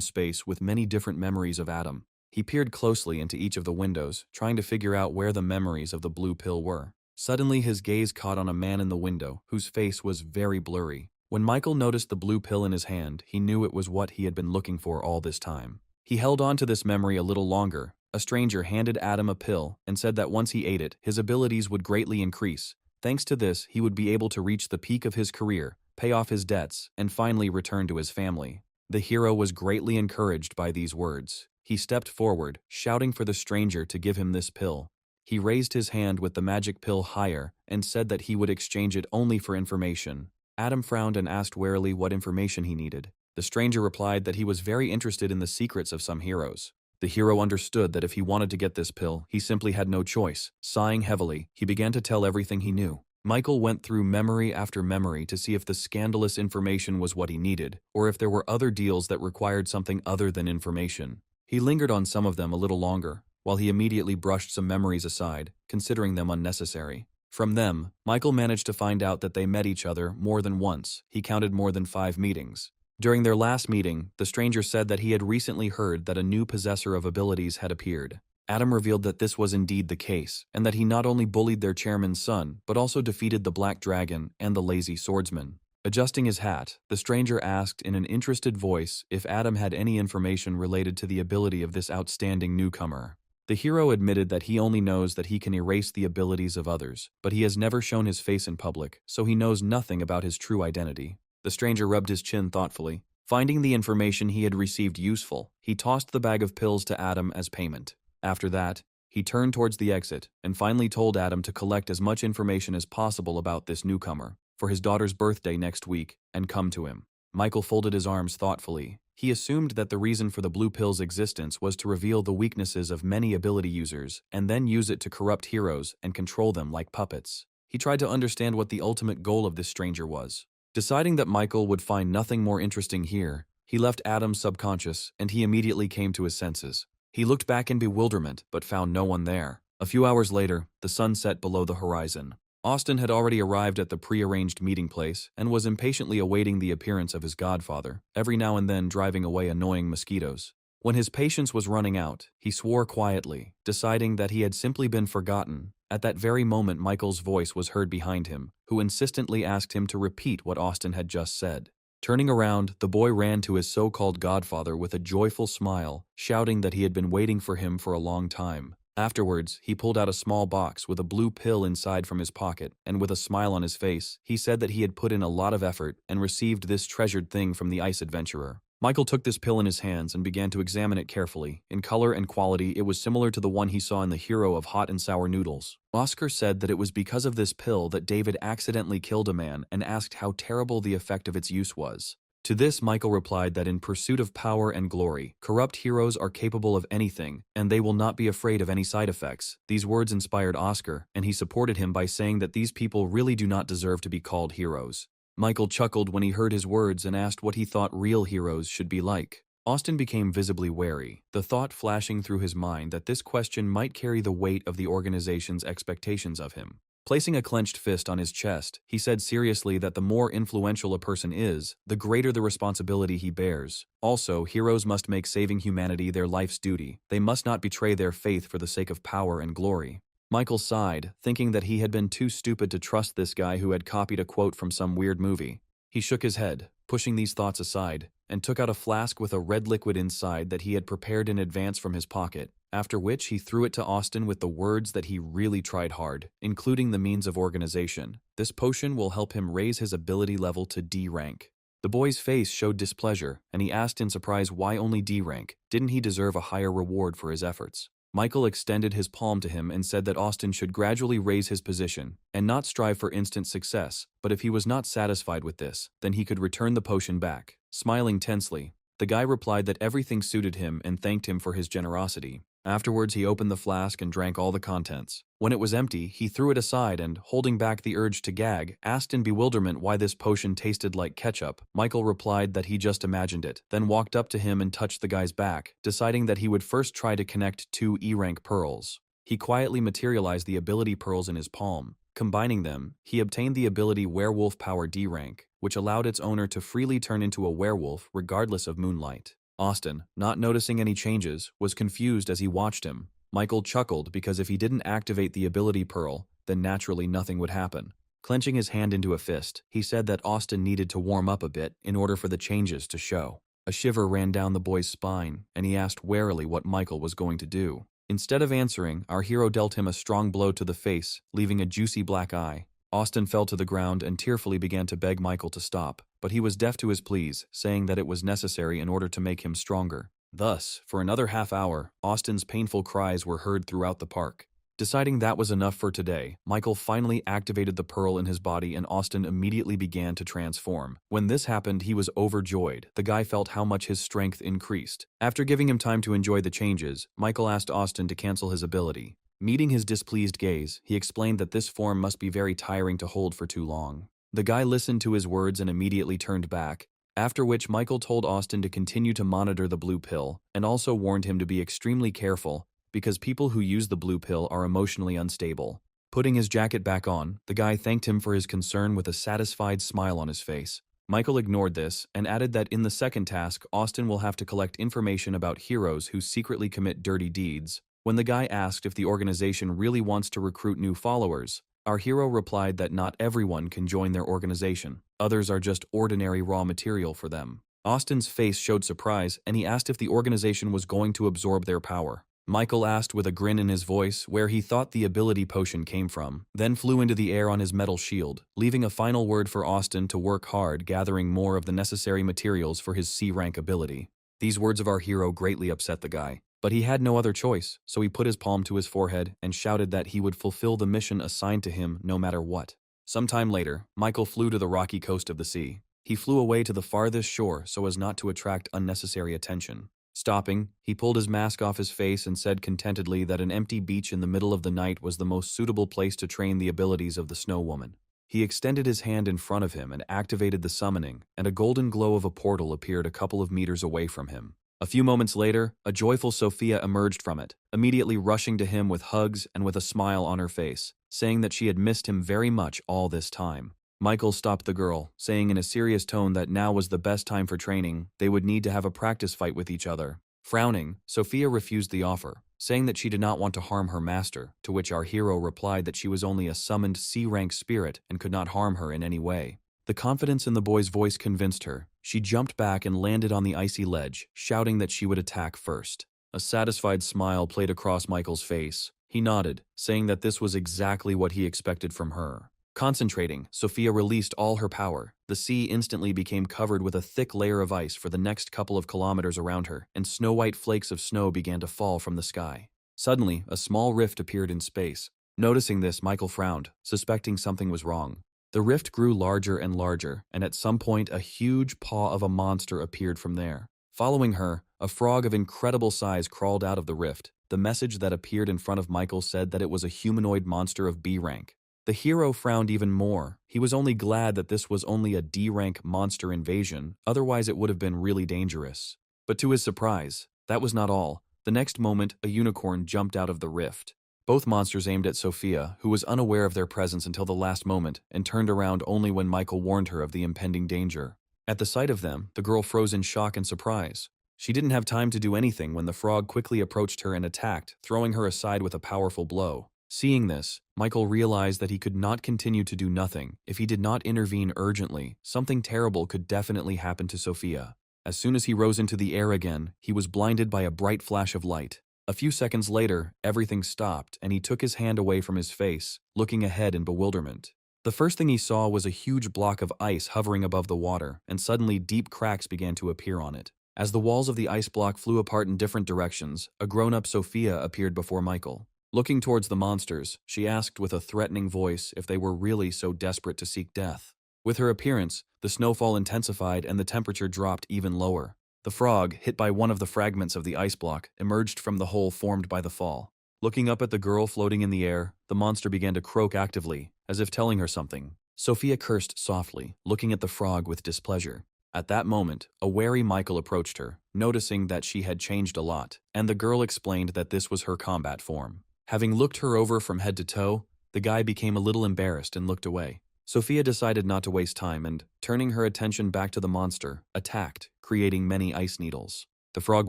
space with many different memories of Adam. He peered closely into each of the windows, trying to figure out where the memories of the blue pill were. Suddenly, his gaze caught on a man in the window, whose face was very blurry. When Michael noticed the blue pill in his hand, he knew it was what he had been looking for all this time. He held on to this memory a little longer. A stranger handed Adam a pill and said that once he ate it, his abilities would greatly increase. Thanks to this, he would be able to reach the peak of his career, pay off his debts, and finally return to his family. The hero was greatly encouraged by these words. He stepped forward, shouting for the stranger to give him this pill. He raised his hand with the magic pill higher and said that he would exchange it only for information. Adam frowned and asked warily what information he needed. The stranger replied that he was very interested in the secrets of some heroes. The hero understood that if he wanted to get this pill, he simply had no choice. Sighing heavily, he began to tell everything he knew. Michael went through memory after memory to see if the scandalous information was what he needed, or if there were other deals that required something other than information. He lingered on some of them a little longer, while he immediately brushed some memories aside, considering them unnecessary. From them, Michael managed to find out that they met each other more than once. He counted more than 5 meetings. During their last meeting, the stranger said that he had recently heard that a new possessor of abilities had appeared. Adam revealed that this was indeed the case, and that he not only bullied their chairman's son, but also defeated the Black Dragon and the Lazy Swordsman. Adjusting his hat, the stranger asked in an interested voice if Adam had any information related to the ability of this outstanding newcomer. The hero admitted that he only knows that he can erase the abilities of others, but he has never shown his face in public, so he knows nothing about his true identity. The stranger rubbed his chin thoughtfully. Finding the information he had received useful, he tossed the bag of pills to Adam as payment. After that, he turned towards the exit and finally told Adam to collect as much information as possible about this newcomer for his daughter's birthday next week and come to him. Michael folded his arms thoughtfully. He assumed that the reason for the blue pill's existence was to reveal the weaknesses of many ability users and then use it to corrupt heroes and control them like puppets. He tried to understand what the ultimate goal of this stranger was. Deciding that Michael would find nothing more interesting here, he left Adam's subconscious and he immediately came to his senses. He looked back in bewilderment but found no one there. A few hours later, the sun set below the horizon. Austin had already arrived at the pre-arranged meeting place and was impatiently awaiting the appearance of his godfather, every now and then driving away annoying mosquitoes. When his patience was running out, he swore quietly, deciding that he had simply been forgotten. At that very moment, Michael's voice was heard behind him, who insistently asked him to repeat what Austin had just said. Turning around, the boy ran to his so-called godfather with a joyful smile, shouting that he had been waiting for him for a long time. Afterwards, he pulled out a small box with a blue pill inside from his pocket, and with a smile on his face, he said that he had put in a lot of effort and received this treasured thing from the ice adventurer. Michael took this pill in his hands and began to examine it carefully. In color and quality, it was similar to the one he saw in the hero of Hot and Sour Noodles. Oscar said that it was because of this pill that David accidentally killed a man and asked how terrible the effect of its use was. To this, Michael replied that in pursuit of power and glory, corrupt heroes are capable of anything, and they will not be afraid of any side effects. These words inspired Oscar, and he supported him by saying that these people really do not deserve to be called heroes. Michael chuckled when he heard his words and asked what he thought real heroes should be like. Austin became visibly wary, the thought flashing through his mind that this question might carry the weight of the organization's expectations of him. Placing a clenched fist on his chest, he said seriously that the more influential a person is, the greater the responsibility he bears. Also, heroes must make saving humanity their life's duty. They must not betray their faith for the sake of power and glory. Michael sighed, thinking that he had been too stupid to trust this guy who had copied a quote from some weird movie. He shook his head, pushing these thoughts aside, and took out a flask with a red liquid inside that he had prepared in advance from his pocket, after which he threw it to Austin with the words that he really tried hard, including the means of organization. This potion will help him raise his ability level to D rank. The boy's face showed displeasure, and he asked in surprise why only D rank. Didn't he deserve a higher reward for his efforts? Michael extended his palm to him and said that Austin should gradually raise his position and not strive for instant success, but if he was not satisfied with this, then he could return the potion back. Smiling tensely, the guy replied that everything suited him and thanked him for his generosity. Afterwards, he opened the flask and drank all the contents. When it was empty, he threw it aside and, holding back the urge to gag, asked in bewilderment why this potion tasted like ketchup. Michael replied that he just imagined it, then walked up to him and touched the guy's back, deciding that he would first try to connect 2 E-rank pearls. He quietly materialized the ability pearls in his palm. Combining them, he obtained the ability Werewolf Power D rank, which allowed its owner to freely turn into a werewolf regardless of moonlight. Austin, not noticing any changes, was confused as he watched him. Michael chuckled because if he didn't activate the ability pearl, then naturally nothing would happen. Clenching his hand into a fist, he said that Austin needed to warm up a bit in order for the changes to show. A shiver ran down the boy's spine, and he asked warily what Michael was going to do. Instead of answering, our hero dealt him a strong blow to the face, leaving a juicy black eye. Austin fell to the ground and tearfully began to beg Michael to stop, but he was deaf to his pleas, saying that it was necessary in order to make him stronger. Thus, for another half hour, Austin's painful cries were heard throughout the park. Deciding that was enough for today, Michael finally activated the pearl in his body and Austin immediately began to transform. When this happened, he was overjoyed. The guy felt how much his strength increased. After giving him time to enjoy the changes, Michael asked Austin to cancel his ability. Meeting his displeased gaze, he explained that this form must be very tiring to hold for too long. The guy listened to his words and immediately turned back, after which Michael told Austin to continue to monitor the blue pill and also warned him to be extremely careful because people who use the blue pill are emotionally unstable. Putting his jacket back on, the guy thanked him for his concern with a satisfied smile on his face. Michael ignored this and added that in the second task, Austin will have to collect information about heroes who secretly commit dirty deeds. When the guy asked if the organization really wants to recruit new followers, our hero replied that not everyone can join their organization. Others are just ordinary raw material for them. Austin's face showed surprise and he asked if the organization was going to absorb their power. Michael asked with a grin in his voice where he thought the ability potion came from, then flew into the air on his metal shield, leaving a final word for Austin to work hard gathering more of the necessary materials for his C-rank ability. These words of our hero greatly upset the guy, but he had no other choice, so he put his palm to his forehead and shouted that he would fulfill the mission assigned to him no matter what. Sometime later, Michael flew to the rocky coast of the sea. He flew away to the farthest shore so as not to attract unnecessary attention. Stopping, he pulled his mask off his face and said contentedly that an empty beach in the middle of the night was the most suitable place to train the abilities of the Snow Woman. He extended his hand in front of him and activated the summoning, and a golden glow of a portal appeared a couple of meters away from him. A few moments later, a joyful Sophia emerged from it, immediately rushing to him with hugs and with a smile on her face, saying that she had missed him very much all this time. Michael stopped the girl, saying in a serious tone that now was the best time for training, they would need to have a practice fight with each other. Frowning, Sophia refused the offer, saying that she did not want to harm her master, to which our hero replied that she was only a summoned C-rank spirit and could not harm her in any way. The confidence in the boy's voice convinced her. She jumped back and landed on the icy ledge, shouting that she would attack first. A satisfied smile played across Michael's face. He nodded, saying that this was exactly what he expected from her. Concentrating, Sophia released all her power. The sea instantly became covered with a thick layer of ice for the next couple of kilometers around her, and snow-white flakes of snow began to fall from the sky. Suddenly, a small rift appeared in space. Noticing this, Michael frowned, suspecting something was wrong. The rift grew larger and larger, and at some point a huge paw of a monster appeared from there. Following her, a frog of incredible size crawled out of the rift. The message that appeared in front of Michael said that it was a humanoid monster of B rank. The hero frowned even more. He was only glad that this was only a D-rank monster invasion, otherwise it would have been really dangerous. But to his surprise, that was not all. The next moment, a unicorn jumped out of the rift. Both monsters aimed at Sophia, who was unaware of their presence until the last moment, and turned around only when Michael warned her of the impending danger. At the sight of them, the girl froze in shock and surprise. She didn't have time to do anything when the frog quickly approached her and attacked, throwing her aside with a powerful blow. Seeing this, Michael realized that he could not continue to do nothing. If he did not intervene urgently, something terrible could definitely happen to Sophia. As soon as he rose into the air again, he was blinded by a bright flash of light. A few seconds later, everything stopped and he took his hand away from his face, looking ahead in bewilderment. The first thing he saw was a huge block of ice hovering above the water, and suddenly deep cracks began to appear on it. As the walls of the ice block flew apart in different directions, a grown-up Sophia appeared before Michael. Looking towards the monsters, she asked with a threatening voice if they were really so desperate to seek death. With her appearance, the snowfall intensified and the temperature dropped even lower. The frog, hit by one of the fragments of the ice block, emerged from the hole formed by the fall. Looking up at the girl floating in the air, the monster began to croak actively, as if telling her something. Sophia cursed softly, looking at the frog with displeasure. At that moment, a wary Michael approached her, noticing that she had changed a lot, and the girl explained that this was her combat form. Having looked her over from head to toe, the guy became a little embarrassed and looked away. Sophia decided not to waste time and, turning her attention back to the monster, attacked, creating many ice needles. The frog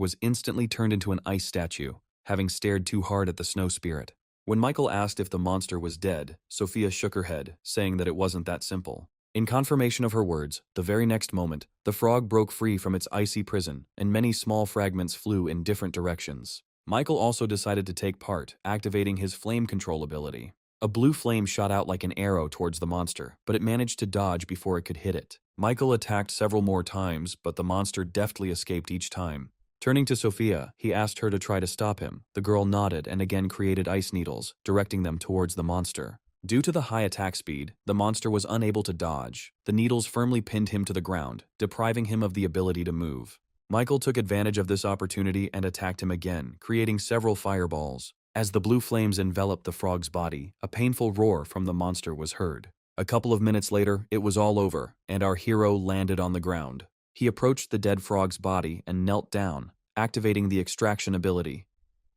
was instantly turned into an ice statue, having stared too hard at the snow spirit. When Michael asked if the monster was dead, Sophia shook her head, saying that it wasn't that simple. In confirmation of her words, the very next moment, the frog broke free from its icy prison, and many small fragments flew in different directions. Michael also decided to take part, activating his flame control ability. A blue flame shot out like an arrow towards the monster, but it managed to dodge before it could hit it. Michael attacked several more times, but the monster deftly escaped each time. Turning to Sophia, he asked her to try to stop him. The girl nodded and again created ice needles, directing them towards the monster. Due to the high attack speed, the monster was unable to dodge. The needles firmly pinned him to the ground, depriving him of the ability to move. Michael took advantage of this opportunity and attacked him again, creating several fireballs. As the blue flames enveloped the frog's body, a painful roar from the monster was heard. A couple of minutes later, it was all over, and our hero landed on the ground. He approached the dead frog's body and knelt down, activating the extraction ability.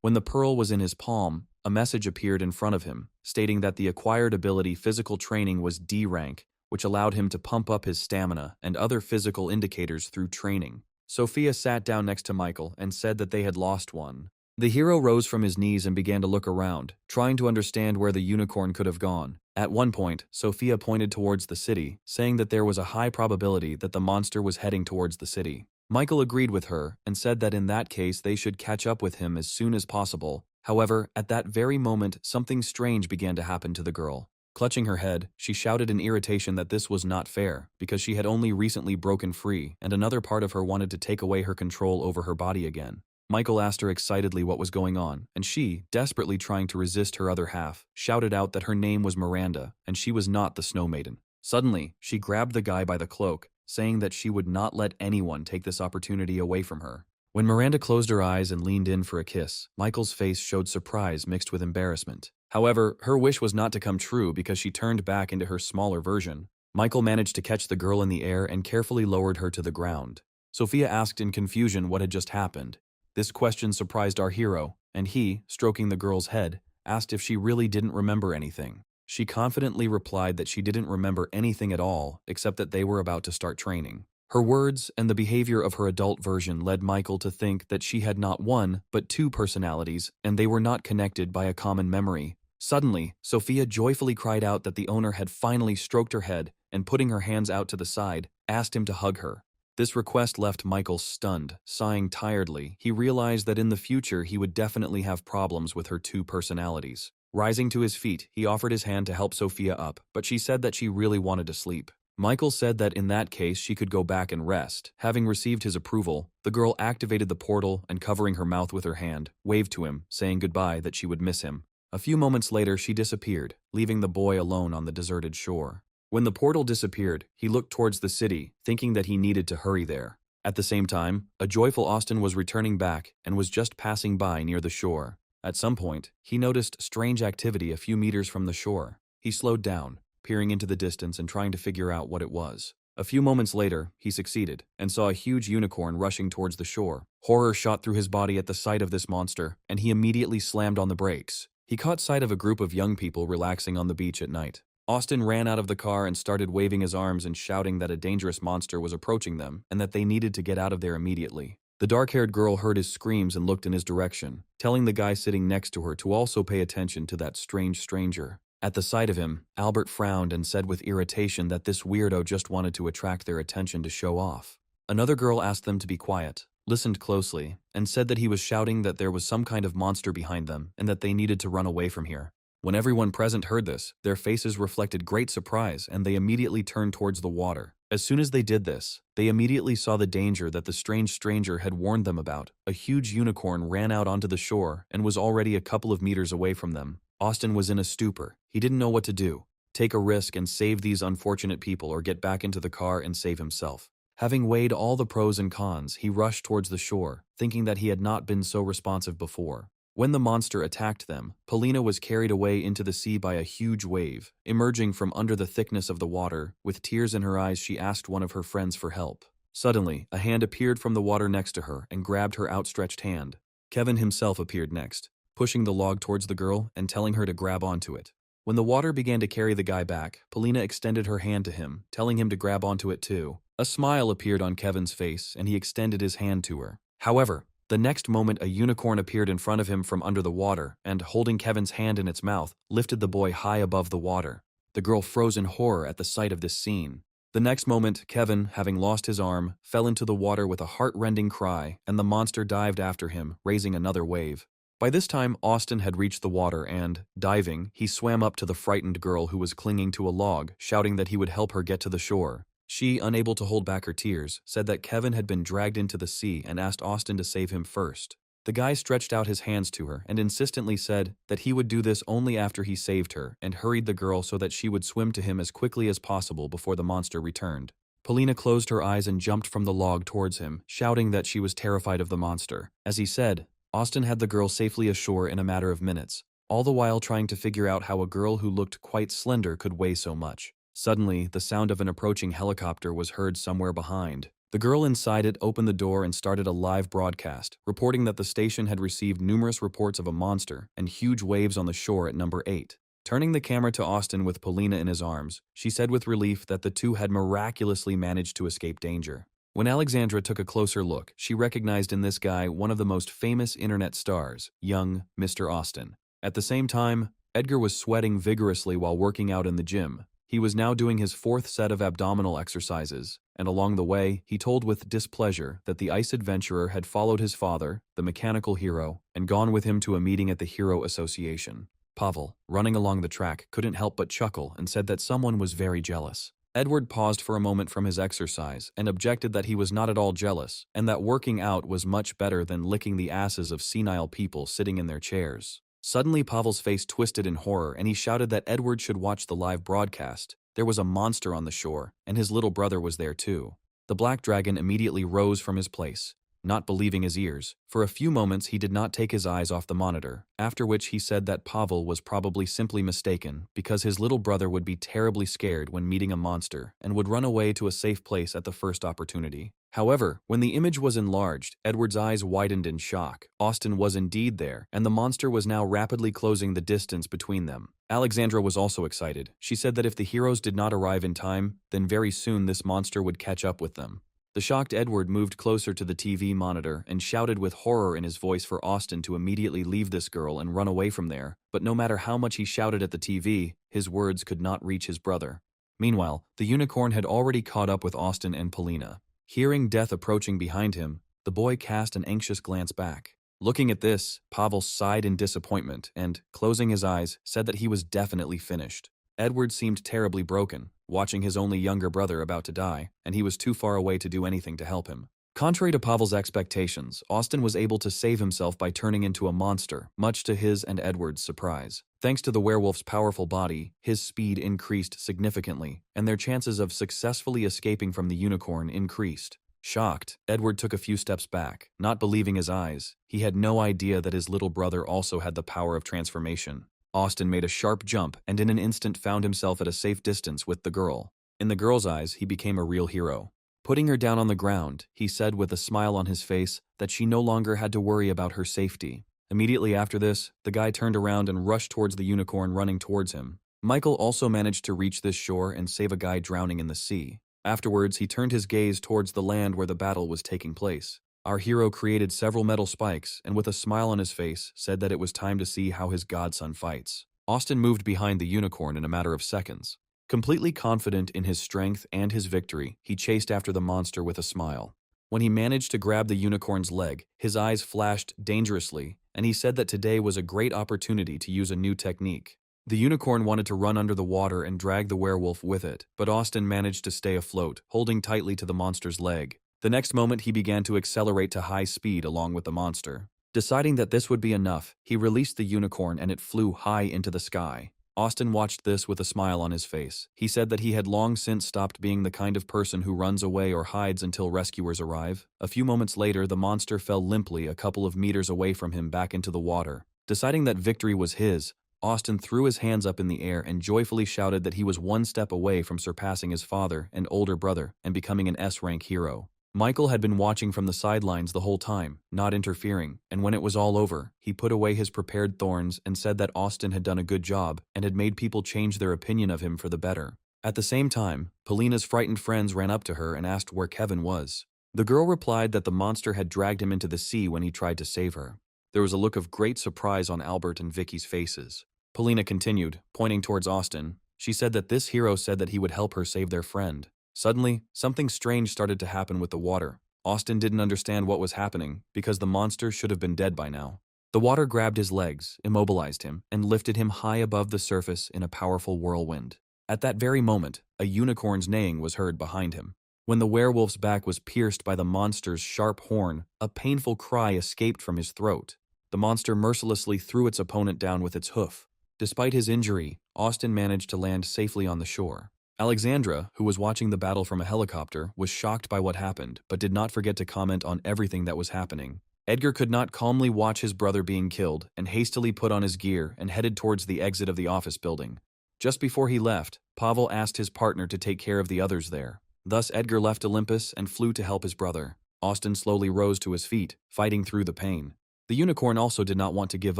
When the pearl was in his palm, a message appeared in front of him, stating that the acquired ability physical training was D rank, which allowed him to pump up his stamina and other physical indicators through training. Sophia sat down next to Michael and said that they had lost one. The hero rose from his knees and began to look around, trying to understand where the unicorn could have gone. At one point, Sophia pointed towards the city, saying that there was a high probability that the monster was heading towards the city. Michael agreed with her and said that in that case they should catch up with him as soon as possible. However, at that very moment, something strange began to happen to the girl. Clutching her head, she shouted in irritation that this was not fair, because she had only recently broken free and another part of her wanted to take away her control over her body again. Michael asked her excitedly what was going on, and she, desperately trying to resist her other half, shouted out that her name was Miranda, and she was not the Snow Maiden. Suddenly, she grabbed the guy by the cloak, saying that she would not let anyone take this opportunity away from her. When Miranda closed her eyes and leaned in for a kiss, Michael's face showed surprise mixed with embarrassment. However, her wish was not to come true because she turned back into her smaller version. Michael managed to catch the girl in the air and carefully lowered her to the ground. Sophia asked in confusion what had just happened. This question surprised our hero, and he, stroking the girl's head, asked if she really didn't remember anything. She confidently replied that she didn't remember anything at all, except that they were about to start training. Her words and the behavior of her adult version led Michael to think that she had not one, but two personalities, and they were not connected by a common memory. Suddenly, Sophia joyfully cried out that the owner had finally stroked her head and, putting her hands out to the side, asked him to hug her. This request left Michael stunned. Sighing tiredly, he realized that in the future he would definitely have problems with her two personalities. Rising to his feet, he offered his hand to help Sophia up, but she said that she really wanted to sleep. Michael said that in that case she could go back and rest. Having received his approval, the girl activated the portal and, covering her mouth with her hand, waved to him, saying goodbye that she would miss him. A few moments later she disappeared, leaving the boy alone on the deserted shore. When the portal disappeared, he looked towards the city, thinking that he needed to hurry there. At the same time, a joyful Austin was returning back and was just passing by near the shore. At some point, he noticed strange activity a few meters from the shore. He slowed down, peering into the distance and trying to figure out what it was. A few moments later, he succeeded, and saw a huge unicorn rushing towards the shore. Horror shot through his body at the sight of this monster, and he immediately slammed on the brakes. He caught sight of a group of young people relaxing on the beach at night. Austin ran out of the car and started waving his arms and shouting that a dangerous monster was approaching them and that they needed to get out of there immediately. The dark-haired girl heard his screams and looked in his direction, telling the guy sitting next to her to also pay attention to that strange stranger. At the sight of him, Albert frowned and said with irritation that this weirdo just wanted to attract their attention to show off. Another girl asked them to be quiet, listened closely, and said that he was shouting that there was some kind of monster behind them and that they needed to run away from here. When everyone present heard this, their faces reflected great surprise and they immediately turned towards the water. As soon as they did this, they immediately saw the danger that the strange stranger had warned them about. A huge unicorn ran out onto the shore and was already a couple of meters away from them. Austin was in a stupor. He didn't know what to do. Take a risk and save these unfortunate people or get back into the car and save himself. Having weighed all the pros and cons, he rushed towards the shore, thinking that he had not been so responsive before. When the monster attacked them, Polina was carried away into the sea by a huge wave. Emerging from under the thickness of the water, with tears in her eyes, she asked one of her friends for help. Suddenly, a hand appeared from the water next to her and grabbed her outstretched hand. Kevin himself appeared next, pushing the log towards the girl and telling her to grab onto it. When the water began to carry the guy back, Polina extended her hand to him, telling him to grab onto it too. A smile appeared on Kevin's face and he extended his hand to her. However, the next moment a unicorn appeared in front of him from under the water and, holding Kevin's hand in its mouth, lifted the boy high above the water. The girl froze in horror at the sight of this scene. The next moment, Kevin, having lost his arm, fell into the water with a heart-rending cry, and the monster dived after him, raising another wave. By this time, Austin had reached the water and, diving, he swam up to the frightened girl who was clinging to a log, shouting that he would help her get to the shore. She, unable to hold back her tears, said that Kevin had been dragged into the sea and asked Austin to save him first. The guy stretched out his hands to her and insistently said that he would do this only after he saved her and hurried the girl so that she would swim to him as quickly as possible before the monster returned. Polina closed her eyes and jumped from the log towards him, shouting that she was terrified of the monster. As he said, Austin had the girl safely ashore in a matter of minutes, all the while trying to figure out how a girl who looked quite slender could weigh so much. Suddenly, the sound of an approaching helicopter was heard somewhere behind. The girl inside it opened the door and started a live broadcast, reporting that the station had received numerous reports of a monster and huge waves on the shore at number 8. Turning the camera to Austin with Polina in his arms, she said with relief that the two had miraculously managed to escape danger. When Alexandra took a closer look, she recognized in this guy one of the most famous internet stars, young Mr. Austin. At the same time, Edgar was sweating vigorously while working out in the gym. He was now doing his 4th set of abdominal exercises, and along the way, he told with displeasure that the ice adventurer had followed his father, the mechanical hero, and gone with him to a meeting at the Hero Association. Pavel, running along the track, couldn't help but chuckle and said that someone was very jealous. Edward paused for a moment from his exercise and objected that he was not at all jealous, and that working out was much better than licking the asses of senile people sitting in their chairs. Suddenly Pavel's face twisted in horror and he shouted that Edward should watch the live broadcast. There was a monster on the shore, and his little brother was there too. The black dragon immediately rose from his place, not believing his ears. For a few moments he did not take his eyes off the monitor, after which he said that Pavel was probably simply mistaken because his little brother would be terribly scared when meeting a monster and would run away to a safe place at the first opportunity. However, when the image was enlarged, Edward's eyes widened in shock. Austin was indeed there, and the monster was now rapidly closing the distance between them. Alexandra was also excited. She said that if the heroes did not arrive in time, then very soon this monster would catch up with them. The shocked Edward moved closer to the TV monitor and shouted with horror in his voice for Austin to immediately leave this girl and run away from there, but no matter how much he shouted at the TV, his words could not reach his brother. Meanwhile, the unicorn had already caught up with Austin and Polina. Hearing death approaching behind him, the boy cast an anxious glance back. Looking at this, Pavel sighed in disappointment and, closing his eyes, said that he was definitely finished. Edward seemed terribly broken, watching his only younger brother about to die, and he was too far away to do anything to help him. Contrary to Pavel's expectations, Austin was able to save himself by turning into a monster, much to his and Edward's surprise. Thanks to the werewolf's powerful body, his speed increased significantly, and their chances of successfully escaping from the unicorn increased. Shocked, Edward took a few steps back, not believing his eyes. He had no idea that his little brother also had the power of transformation. Austin made a sharp jump and in an instant found himself at a safe distance with the girl. In the girl's eyes, he became a real hero. Putting her down on the ground, he said with a smile on his face that she no longer had to worry about her safety. Immediately after this, the guy turned around and rushed towards the unicorn running towards him. Michael also managed to reach this shore and save a guy drowning in the sea. Afterwards, he turned his gaze towards the land where the battle was taking place. Our hero created several metal spikes and with a smile on his face said that it was time to see how his godson fights. Austin moved behind the unicorn in a matter of seconds. Completely confident in his strength and his victory, he chased after the monster with a smile. When he managed to grab the unicorn's leg, his eyes flashed dangerously, and he said that today was a great opportunity to use a new technique. The unicorn wanted to run under the water and drag the werewolf with it, but Austin managed to stay afloat, holding tightly to the monster's leg. The next moment he began to accelerate to high speed along with the monster. Deciding that this would be enough, he released the unicorn and it flew high into the sky. Austin watched this with a smile on his face. He said that he had long since stopped being the kind of person who runs away or hides until rescuers arrive. A few moments later, the monster fell limply a couple of meters away from him back into the water. Deciding that victory was his, Austin threw his hands up in the air and joyfully shouted that he was one step away from surpassing his father and older brother and becoming an S-rank hero. Michael had been watching from the sidelines the whole time, not interfering, and when it was all over, he put away his prepared thorns and said that Austin had done a good job and had made people change their opinion of him for the better. At the same time, Polina's frightened friends ran up to her and asked where Kevin was. The girl replied that the monster had dragged him into the sea when he tried to save her. There was a look of great surprise on Albert and Vicky's faces. Polina continued, pointing towards Austin. She said that this hero said that he would help her save their friend. Suddenly, something strange started to happen with the water. Austin didn't understand what was happening because the monster should have been dead by now. The water grabbed his legs, immobilized him, and lifted him high above the surface in a powerful whirlwind. At that very moment, a unicorn's neighing was heard behind him. When the werewolf's back was pierced by the monster's sharp horn, a painful cry escaped from his throat. The monster mercilessly threw its opponent down with its hoof. Despite his injury, Austin managed to land safely on the shore. Alexandra, who was watching the battle from a helicopter, was shocked by what happened, but did not forget to comment on everything that was happening. Edgar could not calmly watch his brother being killed and hastily put on his gear and headed towards the exit of the office building. Just before he left, Pavel asked his partner to take care of the others there. Thus Edgar left Olympus and flew to help his brother. Austin slowly rose to his feet, fighting through the pain. The unicorn also did not want to give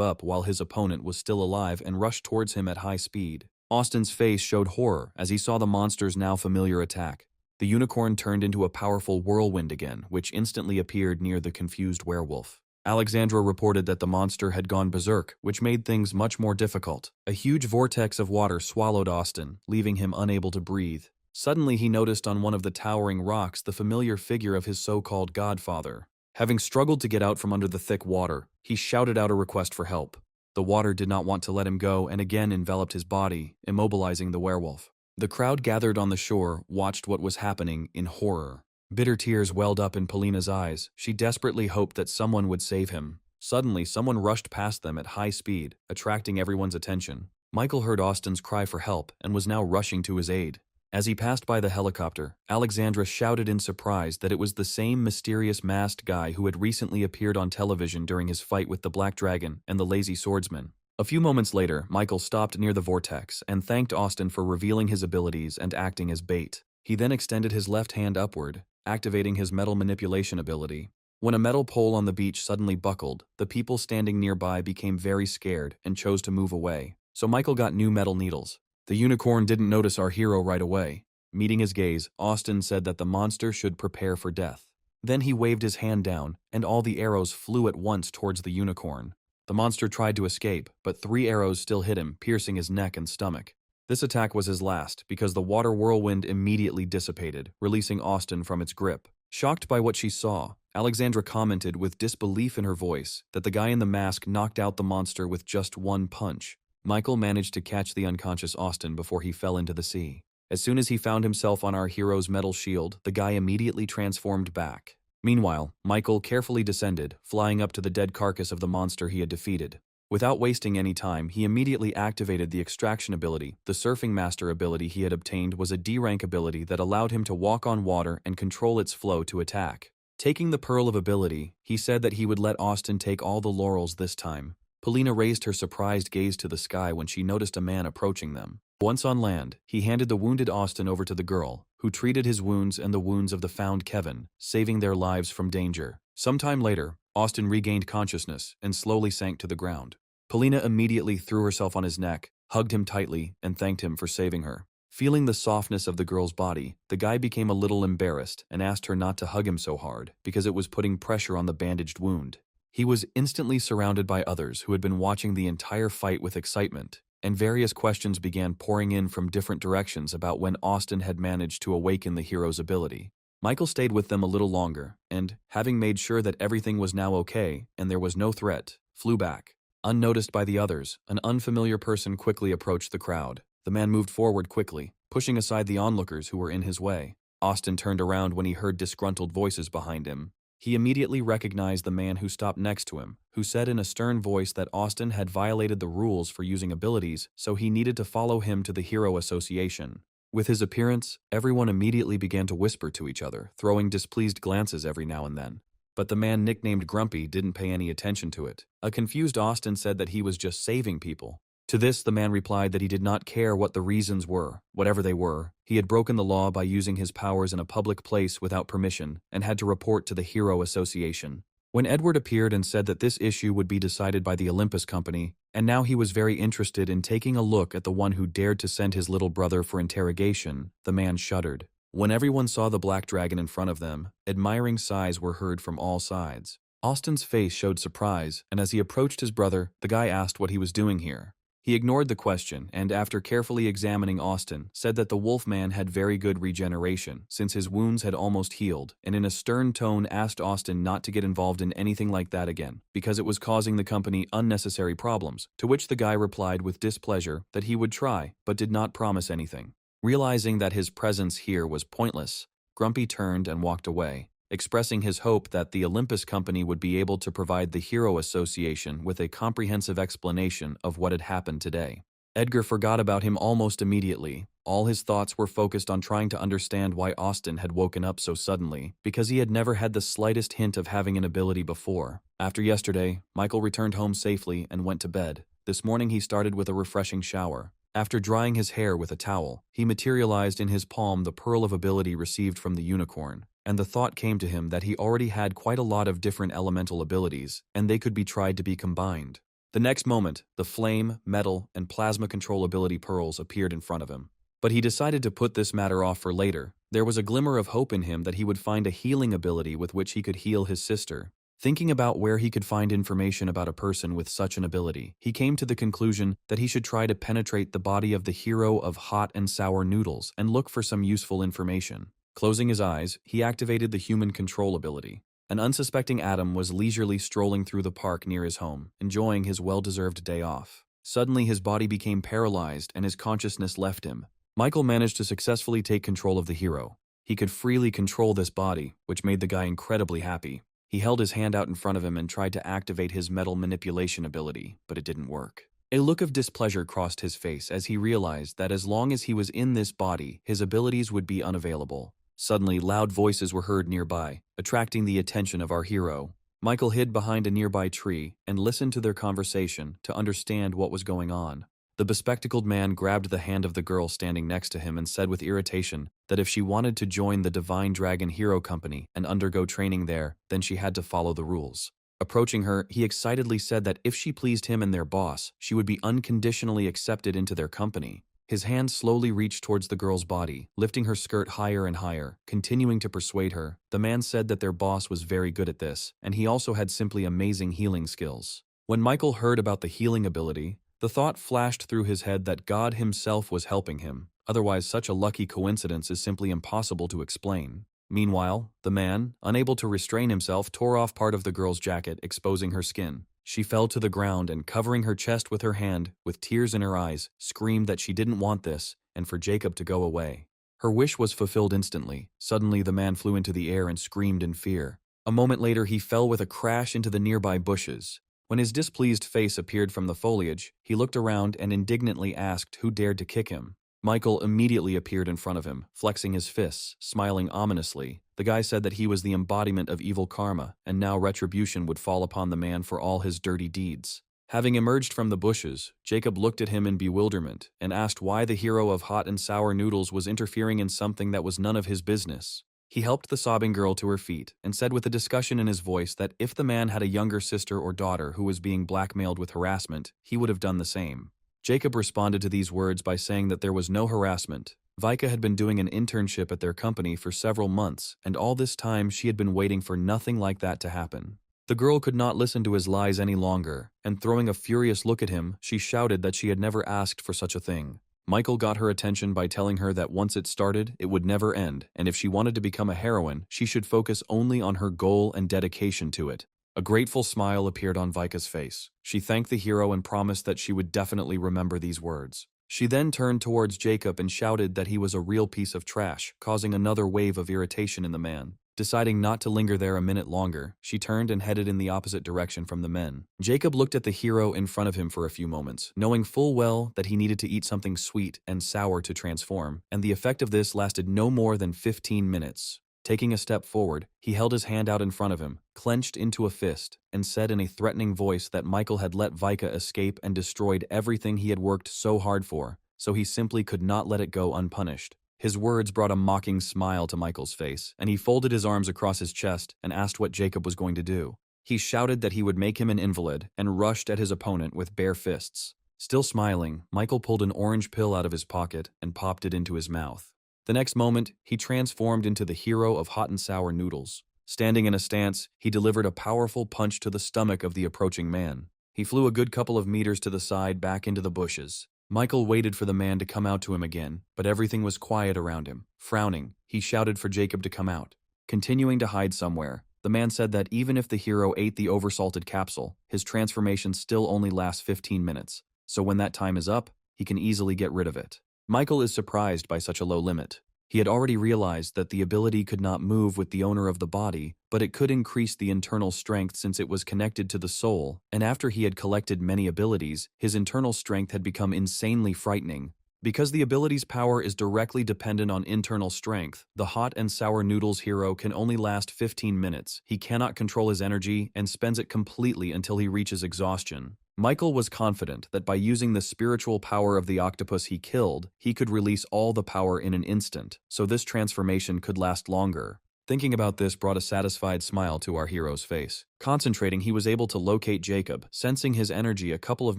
up while his opponent was still alive and rushed towards him at high speed. Austin's face showed horror as he saw the monster's now familiar attack. The unicorn turned into a powerful whirlwind again, which instantly appeared near the confused werewolf. Alexandra reported that the monster had gone berserk, which made things much more difficult. A huge vortex of water swallowed Austin, leaving him unable to breathe. Suddenly he noticed on one of the towering rocks the familiar figure of his so-called godfather. Having struggled to get out from under the thick water, he shouted out a request for help. The water did not want to let him go and again enveloped his body, immobilizing the werewolf. The crowd gathered on the shore watched what was happening in horror. Bitter tears welled up in Polina's eyes. She desperately hoped that someone would save him. Suddenly, someone rushed past them at high speed, attracting everyone's attention. Michael heard Austin's cry for help and was now rushing to his aid. As he passed by the helicopter, Alexandra shouted in surprise that it was the same mysterious masked guy who had recently appeared on television during his fight with the Black Dragon and the Lazy Swordsman. A few moments later, Michael stopped near the vortex and thanked Austin for revealing his abilities and acting as bait. He then extended his left hand upward, activating his metal manipulation ability. When a metal pole on the beach suddenly buckled, the people standing nearby became very scared and chose to move away. So Michael got new metal needles. The unicorn didn't notice our hero right away. Meeting his gaze, Austin said that the monster should prepare for death. Then he waved his hand down, and all the arrows flew at once towards the unicorn. The monster tried to escape, but 3 arrows still hit him, piercing his neck and stomach. This attack was his last, because the water whirlwind immediately dissipated, releasing Austin from its grip. Shocked by what she saw, Alexandra commented with disbelief in her voice that the guy in the mask knocked out the monster with just one punch. Michael managed to catch the unconscious Austin before he fell into the sea. As soon as he found himself on our hero's metal shield, the guy immediately transformed back. Meanwhile, Michael carefully descended, flying up to the dead carcass of the monster he had defeated. Without wasting any time, he immediately activated the extraction ability. The surfing master ability he had obtained was a D-rank ability that allowed him to walk on water and control its flow to attack. Taking the Pearl of Ability, he said that he would let Austin take all the laurels this time. Polina raised her surprised gaze to the sky when she noticed a man approaching them. Once on land, he handed the wounded Austin over to the girl, who treated his wounds and the wounds of the found Kevin, saving their lives from danger. Sometime later, Austin regained consciousness and slowly sank to the ground. Polina immediately threw herself on his neck, hugged him tightly, and thanked him for saving her. Feeling the softness of the girl's body, the guy became a little embarrassed and asked her not to hug him so hard because it was putting pressure on the bandaged wound. He was instantly surrounded by others who had been watching the entire fight with excitement, and various questions began pouring in from different directions about when Austin had managed to awaken the hero's ability. Michael stayed with them a little longer, and, having made sure that everything was now okay and there was no threat, flew back. Unnoticed by the others, an unfamiliar person quickly approached the crowd. The man moved forward quickly, pushing aside the onlookers who were in his way. Austin turned around when he heard disgruntled voices behind him. He immediately recognized the man who stopped next to him, who said in a stern voice that Austin had violated the rules for using abilities, so he needed to follow him to the Hero Association. With his appearance, everyone immediately began to whisper to each other, throwing displeased glances every now and then. But the man nicknamed Grumpy didn't pay any attention to it. A confused Austin said that he was just saving people. To this, the man replied that he did not care what the reasons were, whatever they were. He had broken the law by using his powers in a public place without permission and had to report to the Hero Association. When Edward appeared and said that this issue would be decided by the Olympus Company, and now he was very interested in taking a look at the one who dared to send his little brother for interrogation, the man shuddered. When everyone saw the black dragon in front of them, admiring sighs were heard from all sides. Austin's face showed surprise, and as he approached his brother, the guy asked what he was doing here. He ignored the question and, after carefully examining Austin, said that the Wolfman had very good regeneration since his wounds had almost healed, and in a stern tone asked Austin not to get involved in anything like that again, because it was causing the company unnecessary problems, to which the guy replied with displeasure that he would try, but did not promise anything. Realizing that his presence here was pointless, Grumpy turned and walked away, expressing his hope that the Olympus Company would be able to provide the Hero Association with a comprehensive explanation of what had happened today. Edgar forgot about him almost immediately. All his thoughts were focused on trying to understand why Austin had woken up so suddenly, because he had never had the slightest hint of having an ability before. After yesterday, Michael returned home safely and went to bed. This morning he started with a refreshing shower. After drying his hair with a towel, he materialized in his palm the pearl of ability received from the unicorn, and the thought came to him that he already had quite a lot of different elemental abilities, and they could be tried to be combined. The next moment, the flame, metal, and plasma control ability pearls appeared in front of him. But he decided to put this matter off for later. There was a glimmer of hope in him that he would find a healing ability with which he could heal his sister. Thinking about where he could find information about a person with such an ability, he came to the conclusion that he should try to penetrate the body of the hero of hot and sour noodles and look for some useful information. Closing his eyes, he activated the human control ability. An unsuspecting Adam was leisurely strolling through the park near his home, enjoying his well-deserved day off. Suddenly his body became paralyzed and his consciousness left him. Michael managed to successfully take control of the hero. He could freely control this body, which made the guy incredibly happy. He held his hand out in front of him and tried to activate his metal manipulation ability, but it didn't work. A look of displeasure crossed his face as he realized that as long as he was in this body, his abilities would be unavailable. Suddenly, loud voices were heard nearby, attracting the attention of our hero. Michael hid behind a nearby tree and listened to their conversation to understand what was going on. The bespectacled man grabbed the hand of the girl standing next to him and said with irritation that if she wanted to join the Divine Dragon Hero Company and undergo training there, then she had to follow the rules. Approaching her, he excitedly said that if she pleased him and their boss, she would be unconditionally accepted into their company. His hand slowly reached towards the girl's body, lifting her skirt higher and higher, continuing to persuade her. The man said that their boss was very good at this, and he also had simply amazing healing skills. When Michael heard about the healing ability, the thought flashed through his head that God himself was helping him. Otherwise, such a lucky coincidence is simply impossible to explain. Meanwhile, the man, unable to restrain himself, tore off part of the girl's jacket, exposing her skin. She fell to the ground and, covering her chest with her hand, with tears in her eyes, screamed that she didn't want this and for Jacob to go away. Her wish was fulfilled instantly. Suddenly, the man flew into the air and screamed in fear. A moment later, he fell with a crash into the nearby bushes. When his displeased face appeared from the foliage, he looked around and indignantly asked who dared to kick him. Michael immediately appeared in front of him, flexing his fists, smiling ominously. The guy said that he was the embodiment of evil karma, and now retribution would fall upon the man for all his dirty deeds. Having emerged from the bushes, Jacob looked at him in bewilderment and asked why the hero of hot and sour noodles was interfering in something that was none of his business. He helped the sobbing girl to her feet and said with a discussion in his voice that if the man had a younger sister or daughter who was being blackmailed with harassment, he would have done the same. Jacob responded to these words by saying that there was no harassment. Vika had been doing an internship at their company for several months, and all this time she had been waiting for nothing like that to happen. The girl could not listen to his lies any longer, and throwing a furious look at him, she shouted that she had never asked for such a thing. Michael got her attention by telling her that once it started, it would never end, and if she wanted to become a heroine, she should focus only on her goal and dedication to it. A grateful smile appeared on Vika's face. She thanked the hero and promised that she would definitely remember these words. She then turned towards Jacob and shouted that he was a real piece of trash, causing another wave of irritation in the man. Deciding not to linger there a minute longer, she turned and headed in the opposite direction from the men. Jacob looked at the hero in front of him for a few moments, knowing full well that he needed to eat something sweet and sour to transform, and the effect of this lasted no more than 15 minutes. Taking a step forward, he held his hand out in front of him, clenched into a fist, and said in a threatening voice that Michael had let Vika escape and destroyed everything he had worked so hard for, so he simply could not let it go unpunished. His words brought a mocking smile to Michael's face, and he folded his arms across his chest and asked what Jacob was going to do. He shouted that he would make him an invalid and rushed at his opponent with bare fists. Still smiling, Michael pulled an orange pill out of his pocket and popped it into his mouth. The next moment, he transformed into the hero of hot and sour noodles. Standing in a stance, he delivered a powerful punch to the stomach of the approaching man. He flew a good couple of meters to the side back into the bushes. Michael waited for the man to come out to him again, but everything was quiet around him. Frowning, he shouted for Jacob to come out. Continuing to hide somewhere, the man said that even if the hero ate the oversalted capsule, his transformation still only lasts 15 minutes, so when that time is up, he can easily get rid of it. Michael is surprised by such a low limit. He had already realized that the ability could not move with the owner of the body, but it could increase the internal strength since it was connected to the soul, and after he had collected many abilities, his internal strength had become insanely frightening. Because the ability's power is directly dependent on internal strength, the hot and sour noodles hero can only last 15 minutes. He cannot control his energy and spends it completely until he reaches exhaustion. Michael was confident that by using the spiritual power of the octopus he killed, he could release all the power in an instant, so this transformation could last longer. Thinking about this brought a satisfied smile to our hero's face. Concentrating, he was able to locate Jacob, sensing his energy a couple of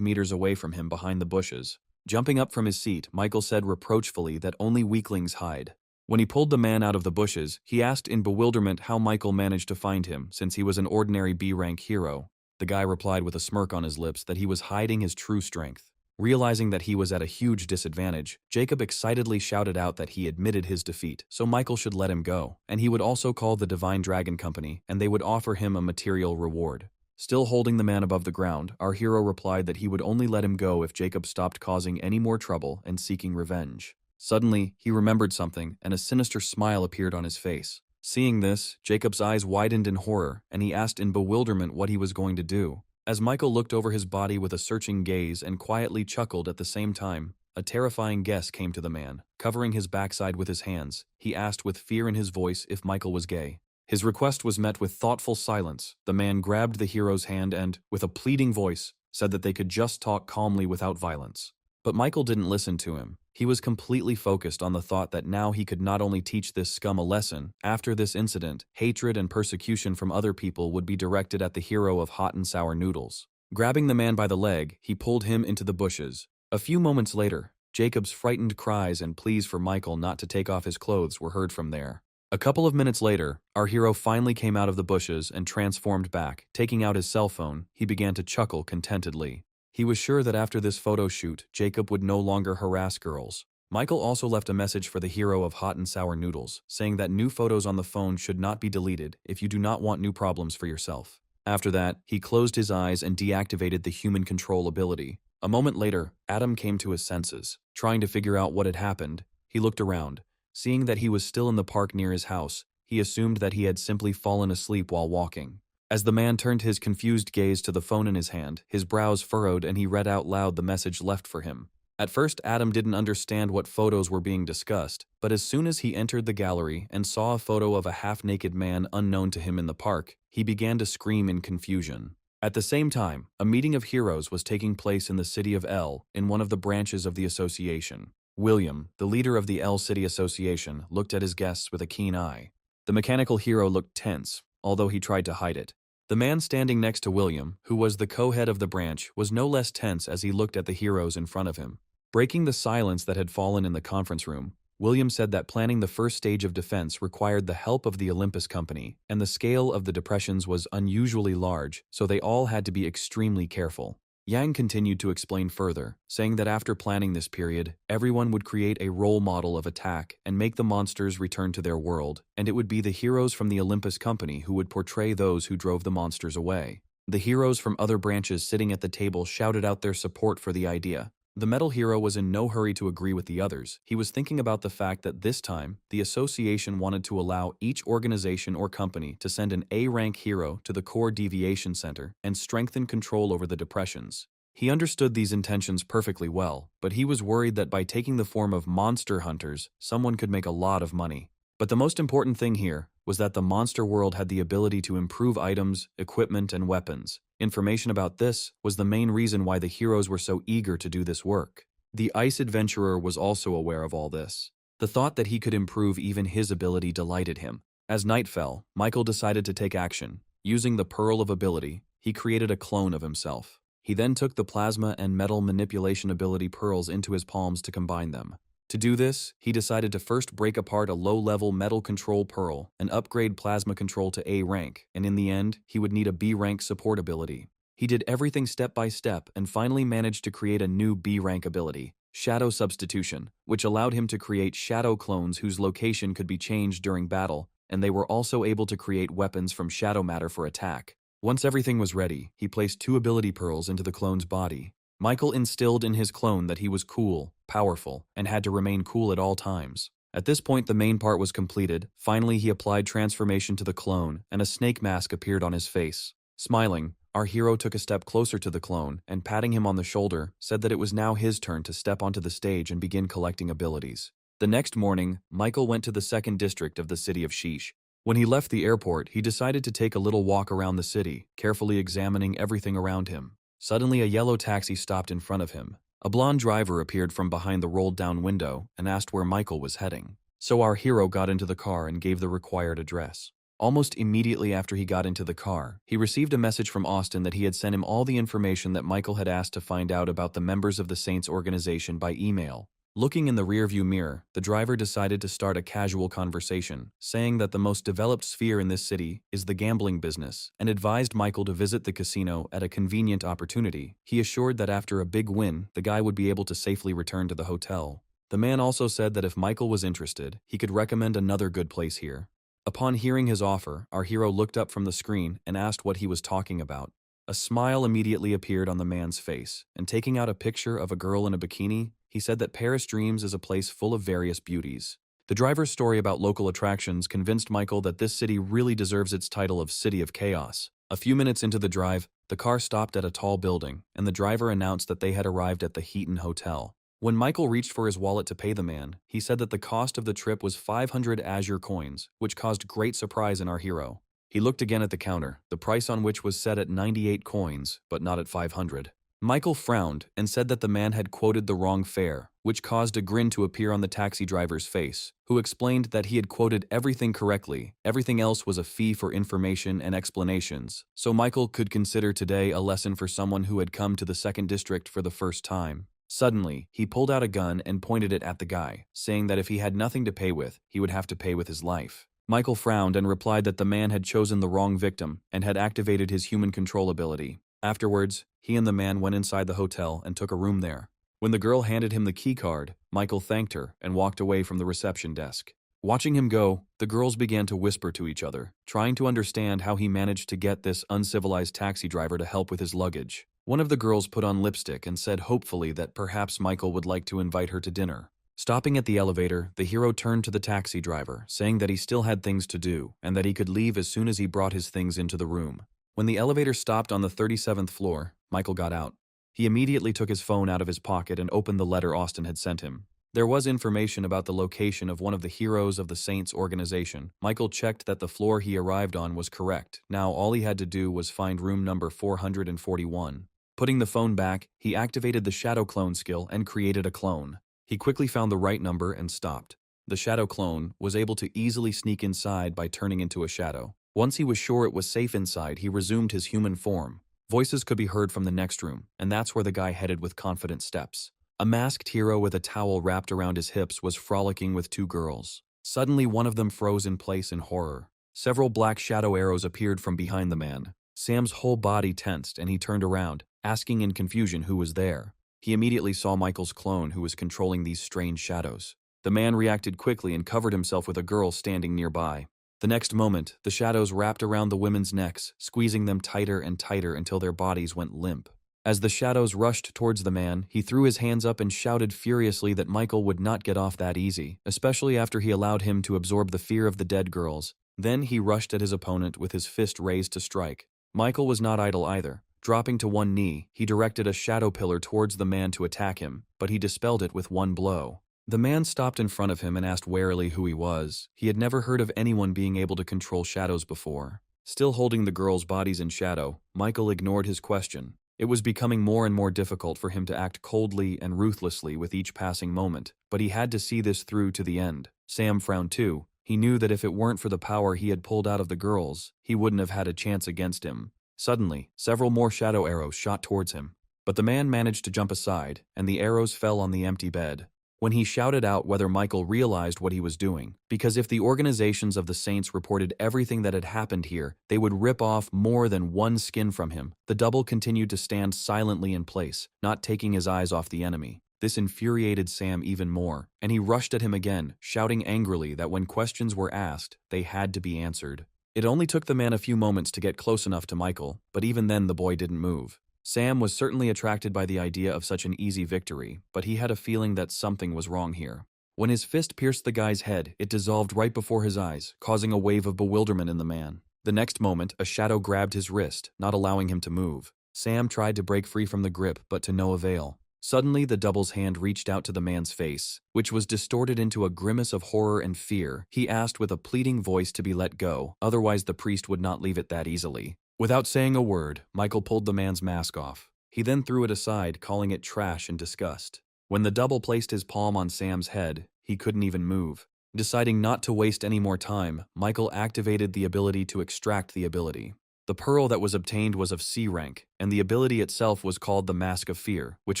meters away from him behind the bushes. Jumping up from his seat, Michael said reproachfully that only weaklings hide. When he pulled the man out of the bushes, he asked in bewilderment how Michael managed to find him, since he was an ordinary B-rank hero. The guy replied with a smirk on his lips that he was hiding his true strength. Realizing that he was at a huge disadvantage, Jacob excitedly shouted out that he admitted his defeat, so Michael should let him go, and he would also call the Divine Dragon Company, and they would offer him a material reward. Still holding the man above the ground, our hero replied that he would only let him go if Jacob stopped causing any more trouble and seeking revenge. Suddenly, he remembered something, and a sinister smile appeared on his face. Seeing this, Jacob's eyes widened in horror, and he asked in bewilderment what he was going to do. As Michael looked over his body with a searching gaze and quietly chuckled at the same time, a terrifying guess came to the man. Covering his backside with his hands, he asked with fear in his voice if Michael was gay. His request was met with thoughtful silence. The man grabbed the hero's hand and, with a pleading voice, said that they could just talk calmly without violence. But Michael didn't listen to him. He was completely focused on the thought that now he could not only teach this scum a lesson. After this incident, hatred and persecution from other people would be directed at the hero of hot and sour noodles. Grabbing the man by the leg, he pulled him into the bushes. A few moments later, Jacob's frightened cries and pleas for Michael not to take off his clothes were heard from there. A couple of minutes later, our hero finally came out of the bushes and transformed back. Taking out his cell phone, he began to chuckle contentedly. He was sure that after this photo shoot, Jacob would no longer harass girls. Michael also left a message for the hero of hot and sour noodles, saying that new photos on the phone should not be deleted if you do not want new problems for yourself. After that, he closed his eyes and deactivated the human control ability. A moment later, Adam came to his senses. Trying to figure out what had happened, he looked around. Seeing that he was still in the park near his house, he assumed that he had simply fallen asleep while walking. As the man turned his confused gaze to the phone in his hand, his brows furrowed and he read out loud the message left for him. At first, Adam didn't understand what photos were being discussed, but as soon as he entered the gallery and saw a photo of a half-naked man unknown to him in the park, he began to scream in confusion. At the same time, a meeting of heroes was taking place in the city of L, in one of the branches of the association. William, the leader of the L City Association, looked at his guests with a keen eye. The mechanical hero looked tense, although he tried to hide it. The man standing next to William, who was the co-head of the branch, was no less tense as he looked at the heroes in front of him. Breaking the silence that had fallen in the conference room, William said that planning the first stage of defense required the help of the Olympus Company, and the scale of the depressions was unusually large, so they all had to be extremely careful. Yang continued to explain further, saying that after planning this period, everyone would create a role model of attack and make the monsters return to their world, and it would be the heroes from the Olympus Company who would portray those who drove the monsters away. The heroes from other branches sitting at the table shouted out their support for the idea. The metal hero was in no hurry to agree with the others. He was thinking about the fact that this time, the association wanted to allow each organization or company to send an A-rank hero to the core deviation center and strengthen control over the depressions. He understood these intentions perfectly well, but he was worried that by taking the form of monster hunters, someone could make a lot of money. But the most important thing here was that the monster world had the ability to improve items, equipment, and weapons. Information about this was the main reason why the heroes were so eager to do this work. The ice adventurer was also aware of all this. The thought that he could improve even his ability delighted him. As night fell, Michael decided to take action. Using the Pearl of Ability, he created a clone of himself. He then took the plasma and metal manipulation ability pearls into his palms to combine them. To do this, he decided to first break apart a low-level metal control pearl and upgrade plasma control to A rank, and in the end, he would need a B rank support ability. He did everything step by step and finally managed to create a new B rank ability, Shadow Substitution, which allowed him to create shadow clones whose location could be changed during battle, and they were also able to create weapons from shadow matter for attack. Once everything was ready, he placed 2 ability pearls into the clone's body. Michael instilled in his clone that he was cool, powerful, and had to remain cool at all times. At this point, the main part was completed. Finally, he applied transformation to the clone, and a snake mask appeared on his face. Smiling, our hero took a step closer to the clone and, patting him on the shoulder, said that it was now his turn to step onto the stage and begin collecting abilities. The next morning, Michael went to the second district of the city of Sheesh. When he left the airport, he decided to take a little walk around the city, carefully examining everything around him. Suddenly, a yellow taxi stopped in front of him. A blonde driver appeared from behind the rolled-down window and asked where Michael was heading. So our hero got into the car and gave the required address. Almost immediately after he got into the car, he received a message from Austin that he had sent him all the information that Michael had asked to find out about the members of the Saints organization by email. Looking in the rearview mirror, the driver decided to start a casual conversation, saying that the most developed sphere in this city is the gambling business, and advised Michael to visit the casino at a convenient opportunity. He assured that after a big win, the guy would be able to safely return to the hotel. The man also said that if Michael was interested, he could recommend another good place here. Upon hearing his offer, our hero looked up from the screen and asked what he was talking about. A smile immediately appeared on the man's face, and taking out a picture of a girl in a bikini, he said that Paris Dreams is a place full of various beauties. The driver's story about local attractions convinced Michael that this city really deserves its title of City of Chaos. A few minutes into the drive, the car stopped at a tall building, and the driver announced that they had arrived at the Heaton Hotel. When Michael reached for his wallet to pay the man, he said that the cost of the trip was 500 Azure coins, which caused great surprise in our hero. He looked again at the counter, the price on which was set at 98 coins, but not at 500. Michael frowned and said that the man had quoted the wrong fare, which caused a grin to appear on the taxi driver's face, who explained that he had quoted everything correctly. Everything else was a fee for information and explanations, so Michael could consider today a lesson for someone who had come to the second district for the first time. Suddenly, he pulled out a gun and pointed it at the guy, saying that if he had nothing to pay with, he would have to pay with his life. Michael frowned and replied that the man had chosen the wrong victim and had activated his human control ability. Afterwards, he and the man went inside the hotel and took a room there. When the girl handed him the key card, Michael thanked her and walked away from the reception desk. Watching him go, the girls began to whisper to each other, trying to understand how he managed to get this uncivilized taxi driver to help with his luggage. One of the girls put on lipstick and said hopefully that perhaps Michael would like to invite her to dinner. Stopping at the elevator, the hero turned to the taxi driver, saying that he still had things to do and that he could leave as soon as he brought his things into the room. When the elevator stopped on the 37th floor, Michael got out. He immediately took his phone out of his pocket and opened the letter Austin had sent him. There was information about the location of one of the heroes of the Saints organization. Michael checked that the floor he arrived on was correct. Now all he had to do was find room number 441. Putting the phone back, he activated the shadow clone skill and created a clone. He quickly found the right number and stopped. The shadow clone was able to easily sneak inside by turning into a shadow. Once he was sure it was safe inside, he resumed his human form. Voices could be heard from the next room, and that's where the guy headed with confident steps. A masked hero with a towel wrapped around his hips was frolicking with two girls. Suddenly, one of them froze in place in horror. Several black shadow arrows appeared from behind the man. Sam's whole body tensed, and he turned around, asking in confusion who was there. He immediately saw Michael's clone who was controlling these strange shadows. The man reacted quickly and covered himself with a girl standing nearby. The next moment, the shadows wrapped around the women's necks, squeezing them tighter and tighter until their bodies went limp. As the shadows rushed towards the man, he threw his hands up and shouted furiously that Michael would not get off that easy, especially after he allowed him to absorb the fear of the dead girls. Then he rushed at his opponent with his fist raised to strike. Michael was not idle either. Dropping to one knee, he directed a shadow pillar towards the man to attack him, but he dispelled it with one blow. The man stopped in front of him and asked warily who he was. He had never heard of anyone being able to control shadows before. Still holding the girls' bodies in shadow, Michael ignored his question. It was becoming more and more difficult for him to act coldly and ruthlessly with each passing moment, but he had to see this through to the end. Sam frowned too. He knew that if it weren't for the power he had pulled out of the girls, he wouldn't have had a chance against him. Suddenly, several more shadow arrows shot towards him, but the man managed to jump aside, and the arrows fell on the empty bed. When he shouted out whether Michael realized what he was doing, because if the organizations of the Saints reported everything that had happened here, they would rip off more than one skin from him. The double continued to stand silently in place, not taking his eyes off the enemy. This infuriated Sam even more, and he rushed at him again, shouting angrily that when questions were asked, they had to be answered. It only took the man a few moments to get close enough to Michael, but even then the boy didn't move. Sam was certainly attracted by the idea of such an easy victory, but he had a feeling that something was wrong here. When his fist pierced the guy's head, it dissolved right before his eyes, causing a wave of bewilderment in the man. The next moment, a shadow grabbed his wrist, not allowing him to move. Sam tried to break free from the grip, but to no avail. Suddenly, the double's hand reached out to the man's face, which was distorted into a grimace of horror and fear. He asked with a pleading voice to be let go, otherwise the priest would not leave it that easily. Without saying a word, Michael pulled the man's mask off. He then threw it aside, calling it trash in disgust. When the double placed his palm on Sam's head, he couldn't even move. Deciding not to waste any more time, Michael activated the ability to extract the ability. The pearl that was obtained was of C rank, and the ability itself was called the Mask of Fear, which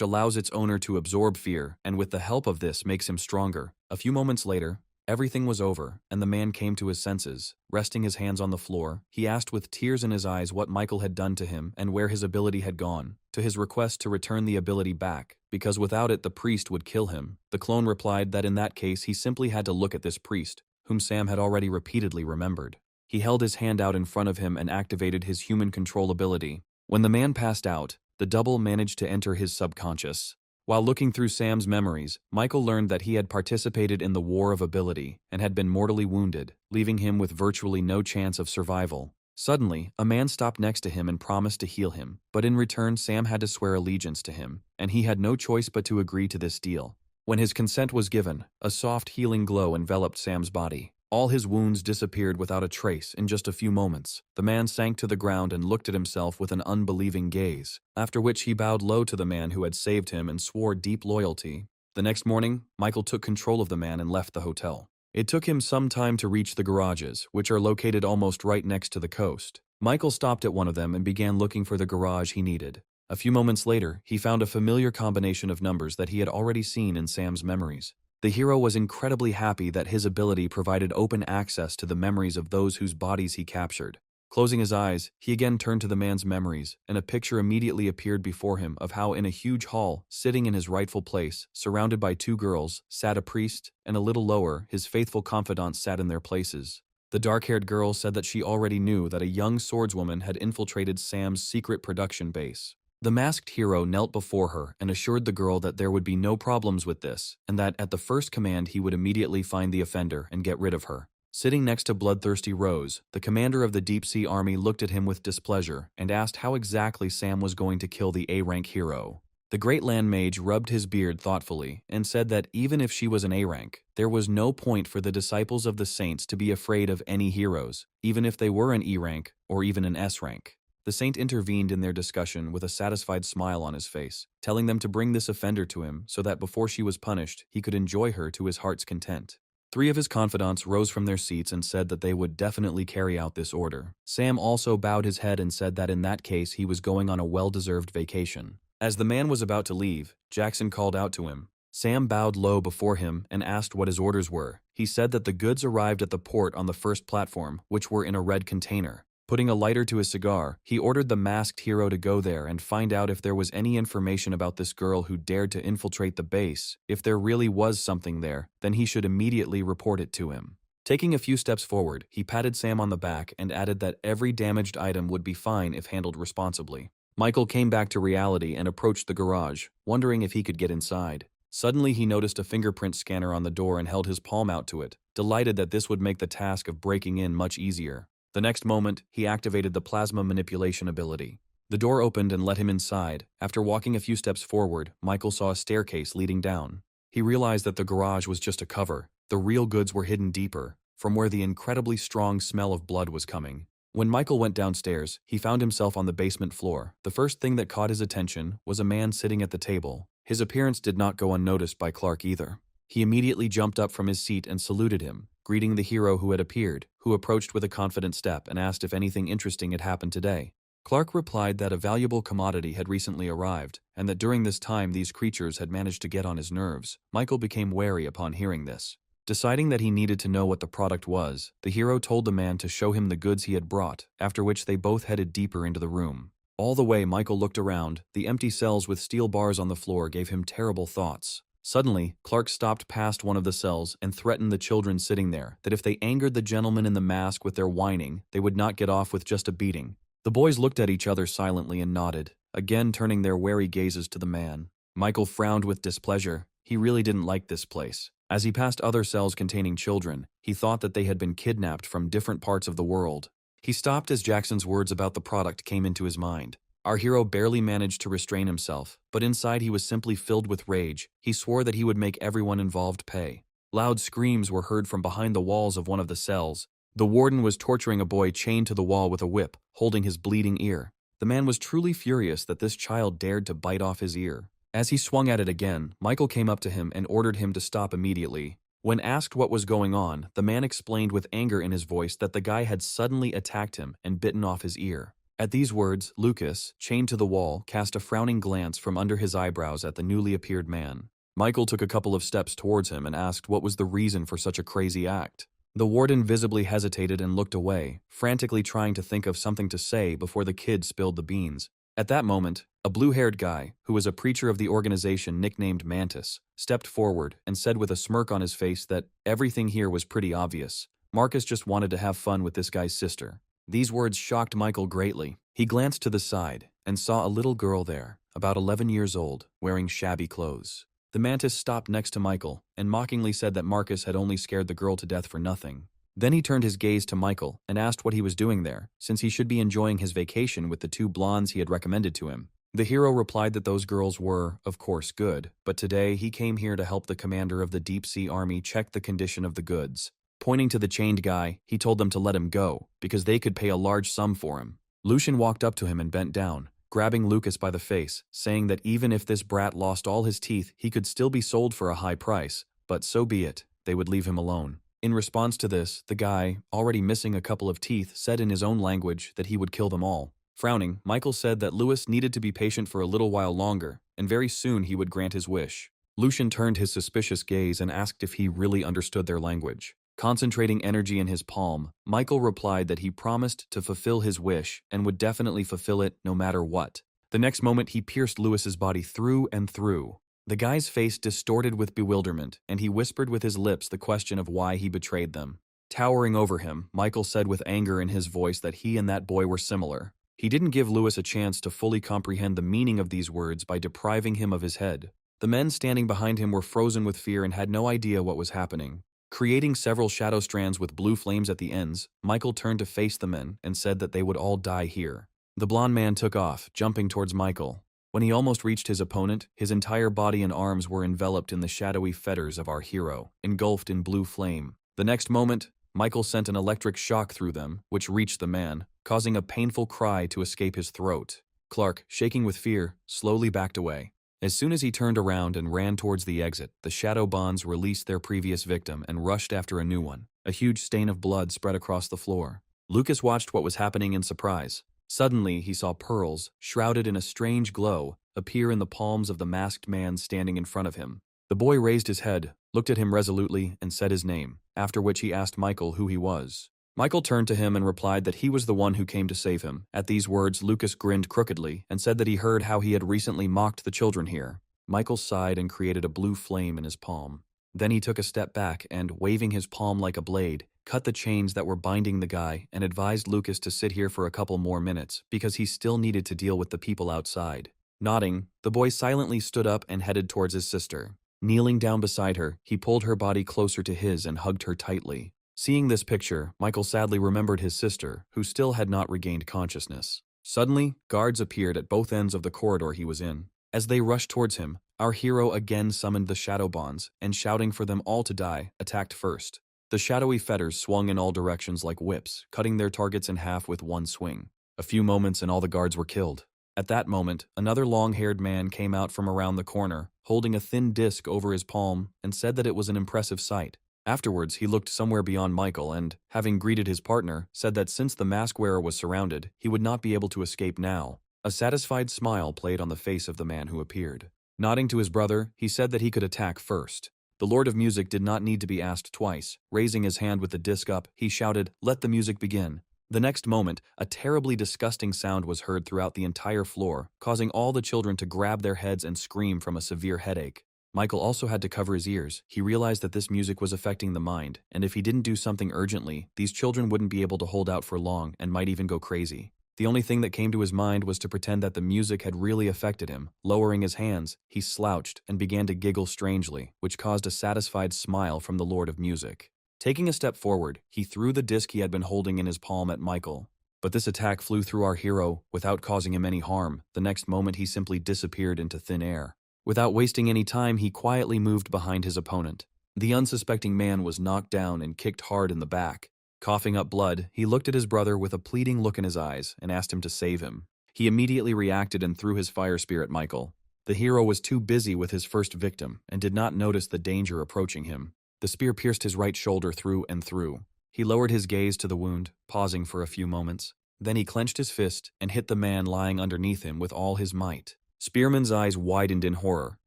allows its owner to absorb fear, and with the help of this makes him stronger. A few moments later, everything was over, and the man came to his senses. Resting his hands on the floor, he asked with tears in his eyes what Michael had done to him and where his ability had gone. To his request to return the ability back, because without it the priest would kill him, the clone replied that in that case he simply had to look at this priest, whom Sam had already repeatedly remembered. He held his hand out in front of him and activated his human control ability. When the man passed out, the double managed to enter his subconscious. While looking through Sam's memories, Michael learned that he had participated in the War of Ability and had been mortally wounded, leaving him with virtually no chance of survival. Suddenly, a man stopped next to him and promised to heal him, but in return Sam had to swear allegiance to him, and he had no choice but to agree to this deal. When his consent was given, a soft healing glow enveloped Sam's body. All his wounds disappeared without a trace in just a few moments. The man sank to the ground and looked at himself with an unbelieving gaze, after which he bowed low to the man who had saved him and swore deep loyalty. The next morning, Michael took control of the man and left the hotel. It took him some time to reach the garages, which are located almost right next to the coast. Michael stopped at one of them and began looking for the garage he needed. A few moments later, he found a familiar combination of numbers that he had already seen in Sam's memories. The hero was incredibly happy that his ability provided open access to the memories of those whose bodies he captured. Closing his eyes, he again turned to the man's memories, and a picture immediately appeared before him of how in a huge hall, sitting in his rightful place, surrounded by two girls, sat a priest, and a little lower, his faithful confidants sat in their places. The dark-haired girl said that she already knew that a young swordswoman had infiltrated Sam's secret production base. The masked hero knelt before her and assured the girl that there would be no problems with this, and that at the first command he would immediately find the offender and get rid of her. Sitting next to bloodthirsty Rose, the commander of the deep-sea army looked at him with displeasure and asked how exactly Sam was going to kill the A-rank hero. The great land mage rubbed his beard thoughtfully and said that even if she was an A-rank, there was no point for the disciples of the saints to be afraid of any heroes, even if they were an E-rank or even an S-rank. The saint intervened in their discussion with a satisfied smile on his face, telling them to bring this offender to him so that before she was punished, he could enjoy her to his heart's content. 3 of his confidants rose from their seats and said that they would definitely carry out this order. Sam also bowed his head and said that in that case he was going on a well-deserved vacation. As the man was about to leave, Jackson called out to him. Sam bowed low before him and asked what his orders were. He said that the goods arrived at the port on the first platform, which were in a red container. Putting a lighter to his cigar, he ordered the masked hero to go there and find out if there was any information about this girl who dared to infiltrate the base. If there really was something there, then he should immediately report it to him. Taking a few steps forward, he patted Sam on the back and added that every damaged item would be fine if handled responsibly. Michael came back to reality and approached the garage, wondering if he could get inside. Suddenly he noticed a fingerprint scanner on the door and held his palm out to it, delighted that this would make the task of breaking in much easier. The next moment, he activated the plasma manipulation ability. The door opened and let him inside. After walking a few steps forward, Michael saw a staircase leading down. He realized that the garage was just a cover. The real goods were hidden deeper, from where the incredibly strong smell of blood was coming. When Michael went downstairs, he found himself on the basement floor. The first thing that caught his attention was a man sitting at the table. His appearance did not go unnoticed by Clark either. He immediately jumped up from his seat and saluted him, greeting the hero who had appeared, who approached with a confident step and asked if anything interesting had happened today. Clark replied that a valuable commodity had recently arrived, and that during this time these creatures had managed to get on his nerves. Michael became wary upon hearing this. Deciding that he needed to know what the product was, the hero told the man to show him the goods he had brought, after which they both headed deeper into the room. All the way Michael looked around, the empty cells with steel bars on the floor gave him terrible thoughts. Suddenly, Clark stopped past one of the cells and threatened the children sitting there that if they angered the gentleman in the mask with their whining, they would not get off with just a beating. The boys looked at each other silently and nodded. again turning their wary gazes to the man. Michael frowned with displeasure. He really didn't like this place. As he passed other cells containing children, he thought that they had been kidnapped from different parts of the world. He stopped as Jackson's words about the product came into his mind. Our hero barely managed to restrain himself, but inside he was simply filled with rage. He swore that he would make everyone involved pay. Loud screams were heard from behind the walls of one of the cells. The warden was torturing a boy chained to the wall with a whip, holding his bleeding ear. The man was truly furious that this child dared to bite off his ear. As he swung at it again, Michael came up to him and ordered him to stop immediately. When asked what was going on, the man explained with anger in his voice that the guy had suddenly attacked him and bitten off his ear. At these words, Lucas, chained to the wall, cast a frowning glance from under his eyebrows at the newly appeared man. Michael took a couple of steps towards him and asked what was the reason for such a crazy act. The warden visibly hesitated and looked away, frantically trying to think of something to say before the kid spilled the beans. At that moment, a blue-haired guy, who was a preacher of the organization nicknamed Mantis, stepped forward and said with a smirk on his face that everything here was pretty obvious. Marcus just wanted to have fun with this guy's sister. These words shocked Michael greatly. He glanced to the side and saw a little girl there, about 11 years old, wearing shabby clothes. The Mantis stopped next to Michael and mockingly said that Marcus had only scared the girl to death for nothing. Then he turned his gaze to Michael and asked what he was doing there, since he should be enjoying his vacation with the two blondes he had recommended to him. The hero replied that those girls were, of course, good, but today he came here to help the commander of the Deep Sea Army check the condition of the goods. Pointing to the chained guy, he told them to let him go, because they could pay a large sum for him. Lucian walked up to him and bent down, grabbing Lucas by the face, saying that even if this brat lost all his teeth, he could still be sold for a high price, but so be it, they would leave him alone. In response to this, the guy, already missing a couple of teeth, said in his own language that he would kill them all. Frowning, Michael said that Lewis needed to be patient for a little while longer, and very soon he would grant his wish. Lucian turned his suspicious gaze and asked if he really understood their language. Concentrating energy in his palm, Michael replied that he promised to fulfill his wish and would definitely fulfill it no matter what. The next moment he pierced Lewis's body through and through. The guy's face distorted with bewilderment, and he whispered with his lips the question of why he betrayed them. Towering over him, Michael said with anger in his voice that he and that boy were similar. He didn't give Lewis a chance to fully comprehend the meaning of these words by depriving him of his head. The men standing behind him were frozen with fear and had no idea what was happening. Creating several shadow strands with blue flames at the ends, Michael turned to face the men and said that they would all die here. The blonde man took off, jumping towards Michael. When he almost reached his opponent, his entire body and arms were enveloped in the shadowy fetters of our hero, engulfed in blue flame. The next moment, Michael sent an electric shock through them, which reached the man, causing a painful cry to escape his throat. Clark, shaking with fear, slowly backed away. As soon as he turned around and ran towards the exit, the shadow bonds released their previous victim and rushed after a new one. A huge stain of blood spread across the floor. Lucas watched what was happening in surprise. Suddenly, he saw pearls, shrouded in a strange glow, appear in the palms of the masked man standing in front of him. The boy raised his head, looked at him resolutely, and said his name, after which he asked Michael who he was. Michael turned to him and replied that he was the one who came to save him. At these words, Lucas grinned crookedly and said that he heard how he had recently mocked the children here. Michael sighed and created a blue flame in his palm. Then he took a step back and, waving his palm like a blade, cut the chains that were binding the guy and advised Lucas to sit here for a couple more minutes because he still needed to deal with the people outside. Nodding, the boy silently stood up and headed towards his sister. Kneeling down beside her, he pulled her body closer to his and hugged her tightly. Seeing this picture, Michael sadly remembered his sister, who still had not regained consciousness. Suddenly, guards appeared at both ends of the corridor he was in. As they rushed towards him, our hero again summoned the shadow bonds and, shouting for them all to die, attacked first. The shadowy fetters swung in all directions like whips, cutting their targets in half with one swing. A few moments and all the guards were killed. At that moment, another long-haired man came out from around the corner, holding a thin disc over his palm, and said that it was an impressive sight. Afterwards, he looked somewhere beyond Michael and, having greeted his partner, said that since the mask wearer was surrounded, he would not be able to escape now. A satisfied smile played on the face of the man who appeared. Nodding to his brother, he said that he could attack first. The Lord of Music did not need to be asked twice. Raising his hand with the disc up, he shouted, "Let the music begin." The next moment, a terribly disgusting sound was heard throughout the entire floor, causing all the children to grab their heads and scream from a severe headache. Michael also had to cover his ears. He realized that this music was affecting the mind, and if he didn't do something urgently, these children wouldn't be able to hold out for long and might even go crazy. The only thing that came to his mind was to pretend that the music had really affected him. Lowering his hands, he slouched and began to giggle strangely, which caused a satisfied smile from the Lord of Music. Taking a step forward, he threw the disc he had been holding in his palm at Michael. But this attack flew through our hero without causing him any harm. The next moment he simply disappeared into thin air. Without wasting any time, he quietly moved behind his opponent. The unsuspecting man was knocked down and kicked hard in the back. Coughing up blood, he looked at his brother with a pleading look in his eyes and asked him to save him. He immediately reacted and threw his fire spear at Michael. The hero was too busy with his first victim and did not notice the danger approaching him. The spear pierced his right shoulder through and through. He lowered his gaze to the wound, pausing for a few moments. Then he clenched his fist and hit the man lying underneath him with all his might. Spearman's eyes widened in horror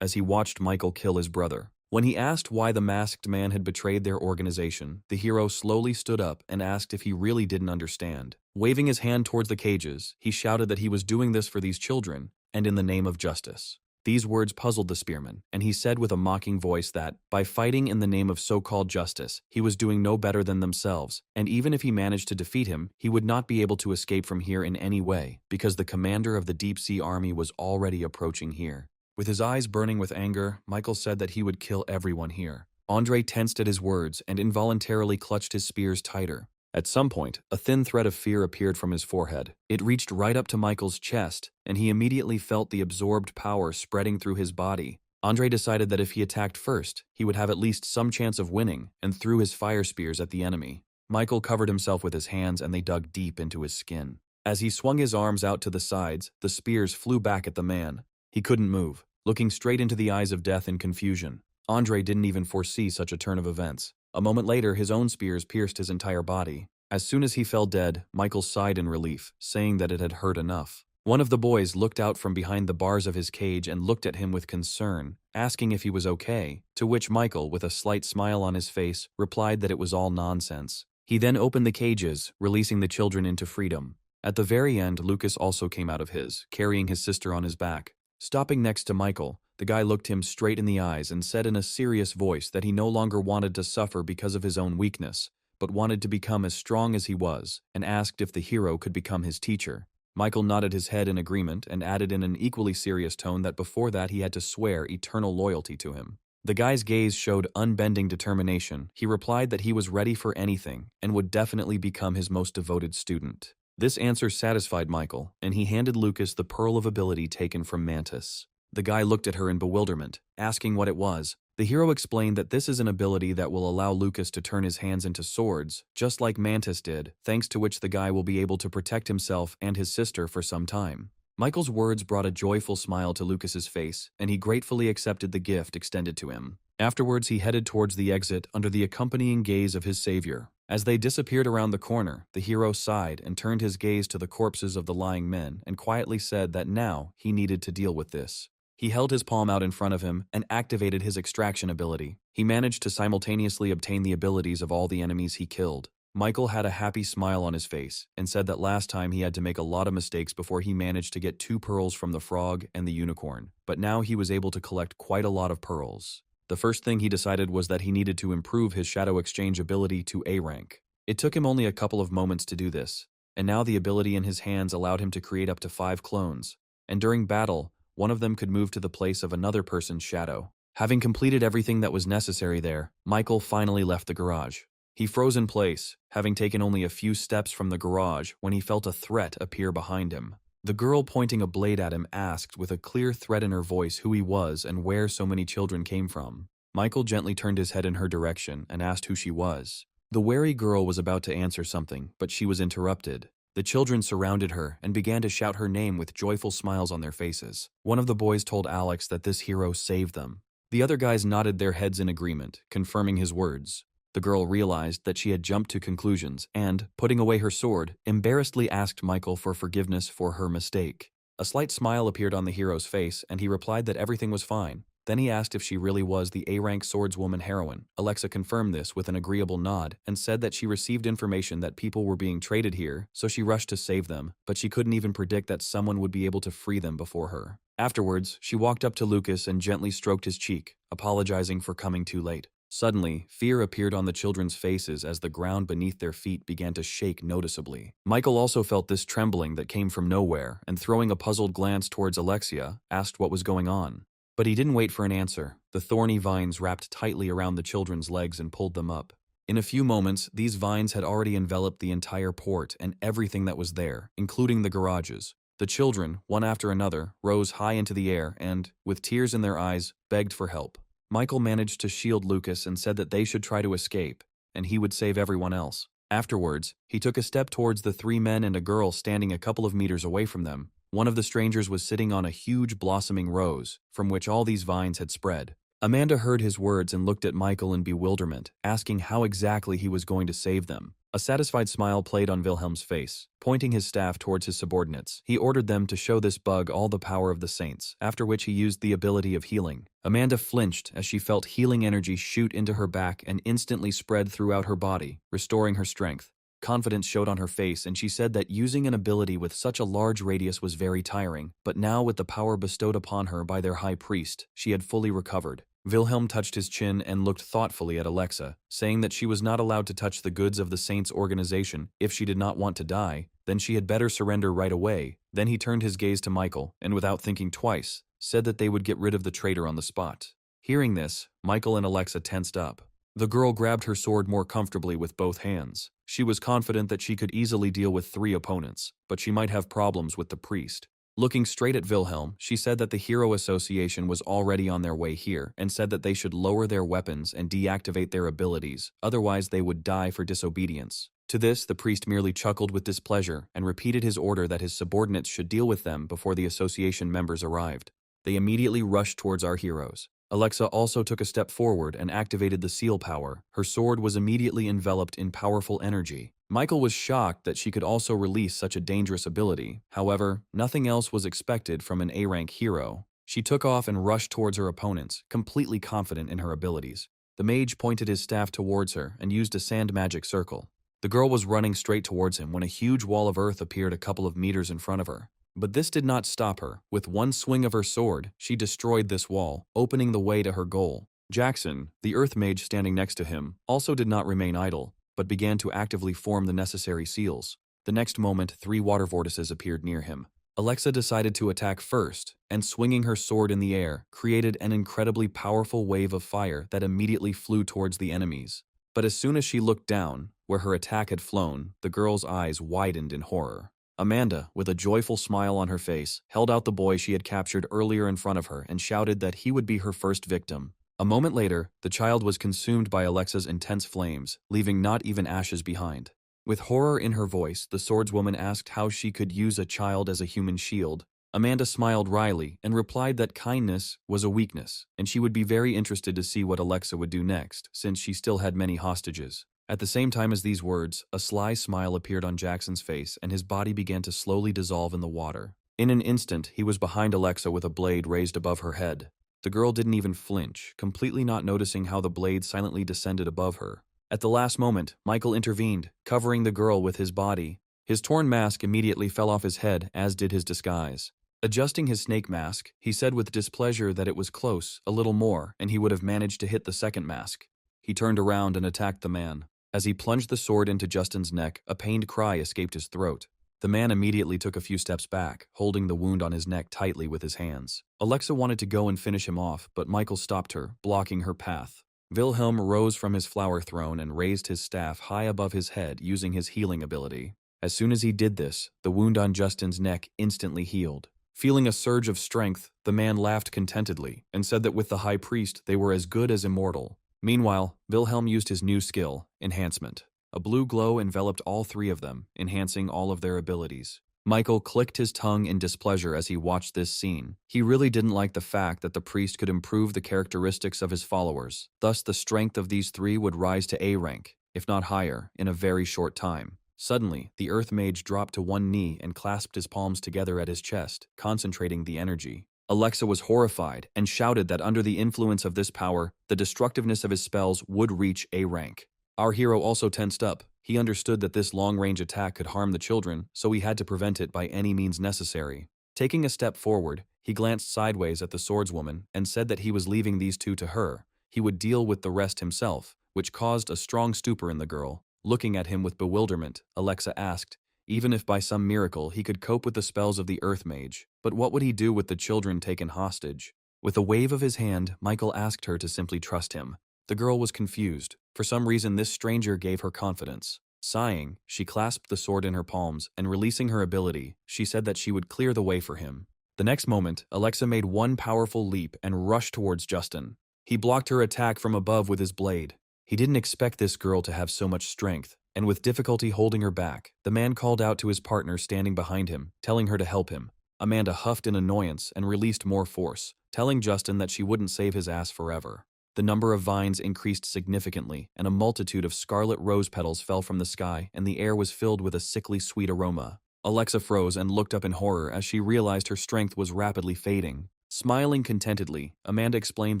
as he watched Michael kill his brother. When he asked why the masked man had betrayed their organization, the hero slowly stood up and asked if he really didn't understand. Waving his hand towards the cages, he shouted that he was doing this for these children and in the name of justice. These words puzzled the spearman, and he said with a mocking voice that, by fighting in the name of so-called justice, he was doing no better than themselves, and even if he managed to defeat him, he would not be able to escape from here in any way, because the commander of the deep-sea army was already approaching here. With his eyes burning with anger, Michael said that he would kill everyone here. Andre tensed at his words and involuntarily clutched his spears tighter. At some point, a thin thread of fear appeared from his forehead. It reached right up to Michael's chest, and he immediately felt the absorbed power spreading through his body. Andre decided that if he attacked first, he would have at least some chance of winning, and threw his fire spears at the enemy. Michael covered himself with his hands and they dug deep into his skin. As he swung his arms out to the sides, the spears flew back at the man. He couldn't move, looking straight into the eyes of death in confusion. Andre didn't even foresee such a turn of events. A moment later, his own spears pierced his entire body. As soon as he fell dead, Michael sighed in relief, saying that it had hurt enough. One of the boys looked out from behind the bars of his cage and looked at him with concern, asking if he was okay, to which Michael, with a slight smile on his face, replied that it was all nonsense. He then opened the cages, releasing the children into freedom. At the very end, Lucas also came out of his, carrying his sister on his back. Stopping next to Michael, the guy looked him straight in the eyes and said in a serious voice that he no longer wanted to suffer because of his own weakness, but wanted to become as strong as he was, and asked if the hero could become his teacher. Michael nodded his head in agreement and added in an equally serious tone that before that he had to swear eternal loyalty to him. The guy's gaze showed unbending determination. He replied that he was ready for anything and would definitely become his most devoted student. This answer satisfied Michael, and he handed Lucas the pearl of ability taken from Mantis. The guy looked at her in bewilderment, asking what it was. The hero explained that this is an ability that will allow Lucas to turn his hands into swords, just like Mantis did, thanks to which the guy will be able to protect himself and his sister for some time. Michael's words brought a joyful smile to Lucas's face, and he gratefully accepted the gift extended to him. Afterwards, he headed towards the exit under the accompanying gaze of his savior. As they disappeared around the corner, the hero sighed and turned his gaze to the corpses of the lying men and quietly said that now he needed to deal with this. He held his palm out in front of him and activated his extraction ability. He managed to simultaneously obtain the abilities of all the enemies he killed. Michael had a happy smile on his face and said that last time he had to make a lot of mistakes before he managed to get 2 pearls from the frog and the unicorn, but now he was able to collect quite a lot of pearls. The first thing he decided was that he needed to improve his shadow exchange ability to A rank. It took him only a couple of moments to do this, and now the ability in his hands allowed him to create up to 5 clones, and during battle, one of them could move to the place of another person's shadow. Having completed everything that was necessary there, Michael finally left the garage. He froze in place, having taken only a few steps from the garage when he felt a threat appear behind him. The girl pointing a blade at him asked with a clear threat in her voice who he was and where so many children came from. Michael gently turned his head in her direction and asked who she was. The wary girl was about to answer something, but she was interrupted. The children surrounded her and began to shout her name with joyful smiles on their faces. One of the boys told Alex that this hero saved them. The other guys nodded their heads in agreement, confirming his words. The girl realized that she had jumped to conclusions and, putting away her sword, embarrassedly asked Michael for forgiveness for her mistake. A slight smile appeared on the hero's face and he replied that everything was fine. Then he asked if she really was the A-rank swordswoman heroine. Alexa confirmed this with an agreeable nod and said that she received information that people were being traded here, so she rushed to save them, but she couldn't even predict that someone would be able to free them before her. Afterwards, she walked up to Lucas and gently stroked his cheek, apologizing for coming too late. Suddenly, fear appeared on the children's faces as the ground beneath their feet began to shake noticeably. Michael also felt this trembling that came from nowhere and, throwing a puzzled glance towards Alexia, asked what was going on. But he didn't wait for an answer. The thorny vines wrapped tightly around the children's legs and pulled them up. In a few moments, these vines had already enveloped the entire port and everything that was there, including the garages. The children, one after another, rose high into the air and, with tears in their eyes, begged for help. Michael managed to shield Lucas and said that they should try to escape, and he would save everyone else. Afterwards, he took a step towards the three men and a girl standing a couple of meters away from them. One of the strangers was sitting on a huge blossoming rose, from which all these vines had spread. Amanda heard his words and looked at Michael in bewilderment, asking how exactly he was going to save them. A satisfied smile played on Wilhelm's face. Pointing his staff towards his subordinates, he ordered them to show this bug all the power of the saints, after which he used the ability of healing. Amanda flinched as she felt healing energy shoot into her back and instantly spread throughout her body, restoring her strength. Confidence showed on her face, and she said that using an ability with such a large radius was very tiring, but now with the power bestowed upon her by their high priest, she had fully recovered. Wilhelm touched his chin and looked thoughtfully at Alexa, saying that she was not allowed to touch the goods of the Saints organization if she did not want to die, then she had better surrender right away. Then he turned his gaze to Michael, and without thinking twice, said that they would get rid of the traitor on the spot. Hearing this, Michael and Alexa tensed up. The girl grabbed her sword more comfortably with both hands. She was confident that she could easily deal with 3 opponents, but she might have problems with the priest. Looking straight at Wilhelm, she said that the Hero Association was already on their way here and said that they should lower their weapons and deactivate their abilities, otherwise they would die for disobedience. To this, the priest merely chuckled with displeasure and repeated his order that his subordinates should deal with them before the association members arrived. They immediately rushed towards our heroes. Alexa also took a step forward and activated the seal power. Her sword was immediately enveloped in powerful energy. Michael was shocked that she could also release such a dangerous ability. However, nothing else was expected from an A-rank hero. She took off and rushed towards her opponents, completely confident in her abilities. The mage pointed his staff towards her and used a sand magic circle. The girl was running straight towards him when a huge wall of earth appeared a couple of meters in front of her. But this did not stop her. With one swing of her sword, she destroyed this wall, opening the way to her goal. Jackson, the earth mage standing next to him, also did not remain idle, but began to actively form the necessary seals. The next moment, 3 water vortices appeared near him. Alexa decided to attack first, and swinging her sword in the air, created an incredibly powerful wave of fire that immediately flew towards the enemies. But as soon as she looked down, where her attack had flown, the girl's eyes widened in horror. Amanda, with a joyful smile on her face, held out the boy she had captured earlier in front of her and shouted that he would be her first victim. A moment later, the child was consumed by Alexa's intense flames, leaving not even ashes behind. With horror in her voice, the swordswoman asked how she could use a child as a human shield. Amanda smiled wryly and replied that kindness was a weakness, and she would be very interested to see what Alexa would do next, since she still had many hostages. At the same time as these words, a sly smile appeared on Jackson's face and his body began to slowly dissolve in the water. In an instant, he was behind Alexa with a blade raised above her head. The girl didn't even flinch, completely not noticing how the blade silently descended above her. At the last moment, Michael intervened, covering the girl with his body. His torn mask immediately fell off his head, as did his disguise. Adjusting his snake mask, he said with displeasure that it was close, a little more, and he would have managed to hit the second mask. He turned around and attacked the man. As he plunged the sword into Justin's neck, a pained cry escaped his throat. The man immediately took a few steps back, holding the wound on his neck tightly with his hands. Alexa wanted to go and finish him off, but Michael stopped her, blocking her path. Wilhelm rose from his flower throne and raised his staff high above his head using his healing ability. As soon as he did this, the wound on Justin's neck instantly healed. Feeling a surge of strength, the man laughed contentedly and said that with the high priest they were as good as immortal. Meanwhile, Wilhelm used his new skill, enhancement. A blue glow enveloped all 3 of them, enhancing all of their abilities. Michael clicked his tongue in displeasure as he watched this scene. He really didn't like the fact that the priest could improve the characteristics of his followers. Thus, the strength of these 3 would rise to A rank, if not higher, in a very short time. Suddenly, the earth mage dropped to one knee and clasped his palms together at his chest, concentrating the energy. Alexa was horrified and shouted that under the influence of this power, the destructiveness of his spells would reach A rank. Our hero also tensed up. He understood that this long-range attack could harm the children, so he had to prevent it by any means necessary. Taking a step forward, he glanced sideways at the swordswoman and said that he was leaving these 2 to her. he would deal with the rest himself, which caused a strong stupor in the girl. Looking at him with bewilderment, Alexa asked, even if by some miracle he could cope with the spells of the Earth Mage, but what would he do with the children taken hostage? With a wave of his hand, Michael asked her to simply trust him. The girl was confused. For some reason, this stranger gave her confidence. Sighing, she clasped the sword in her palms, and releasing her ability, she said that she would clear the way for him. The next moment, Alexa made one powerful leap and rushed towards Justin. He blocked her attack from above with his blade. He didn't expect this girl to have so much strength, and with difficulty holding her back, the man called out to his partner standing behind him, telling her to help him. Amanda huffed in annoyance and released more force, telling Justin that she wouldn't save his ass forever. The number of vines increased significantly, and a multitude of scarlet rose petals fell from the sky, and the air was filled with a sickly sweet aroma. Alexa froze and looked up in horror as she realized her strength was rapidly fading. Smiling contentedly, Amanda explained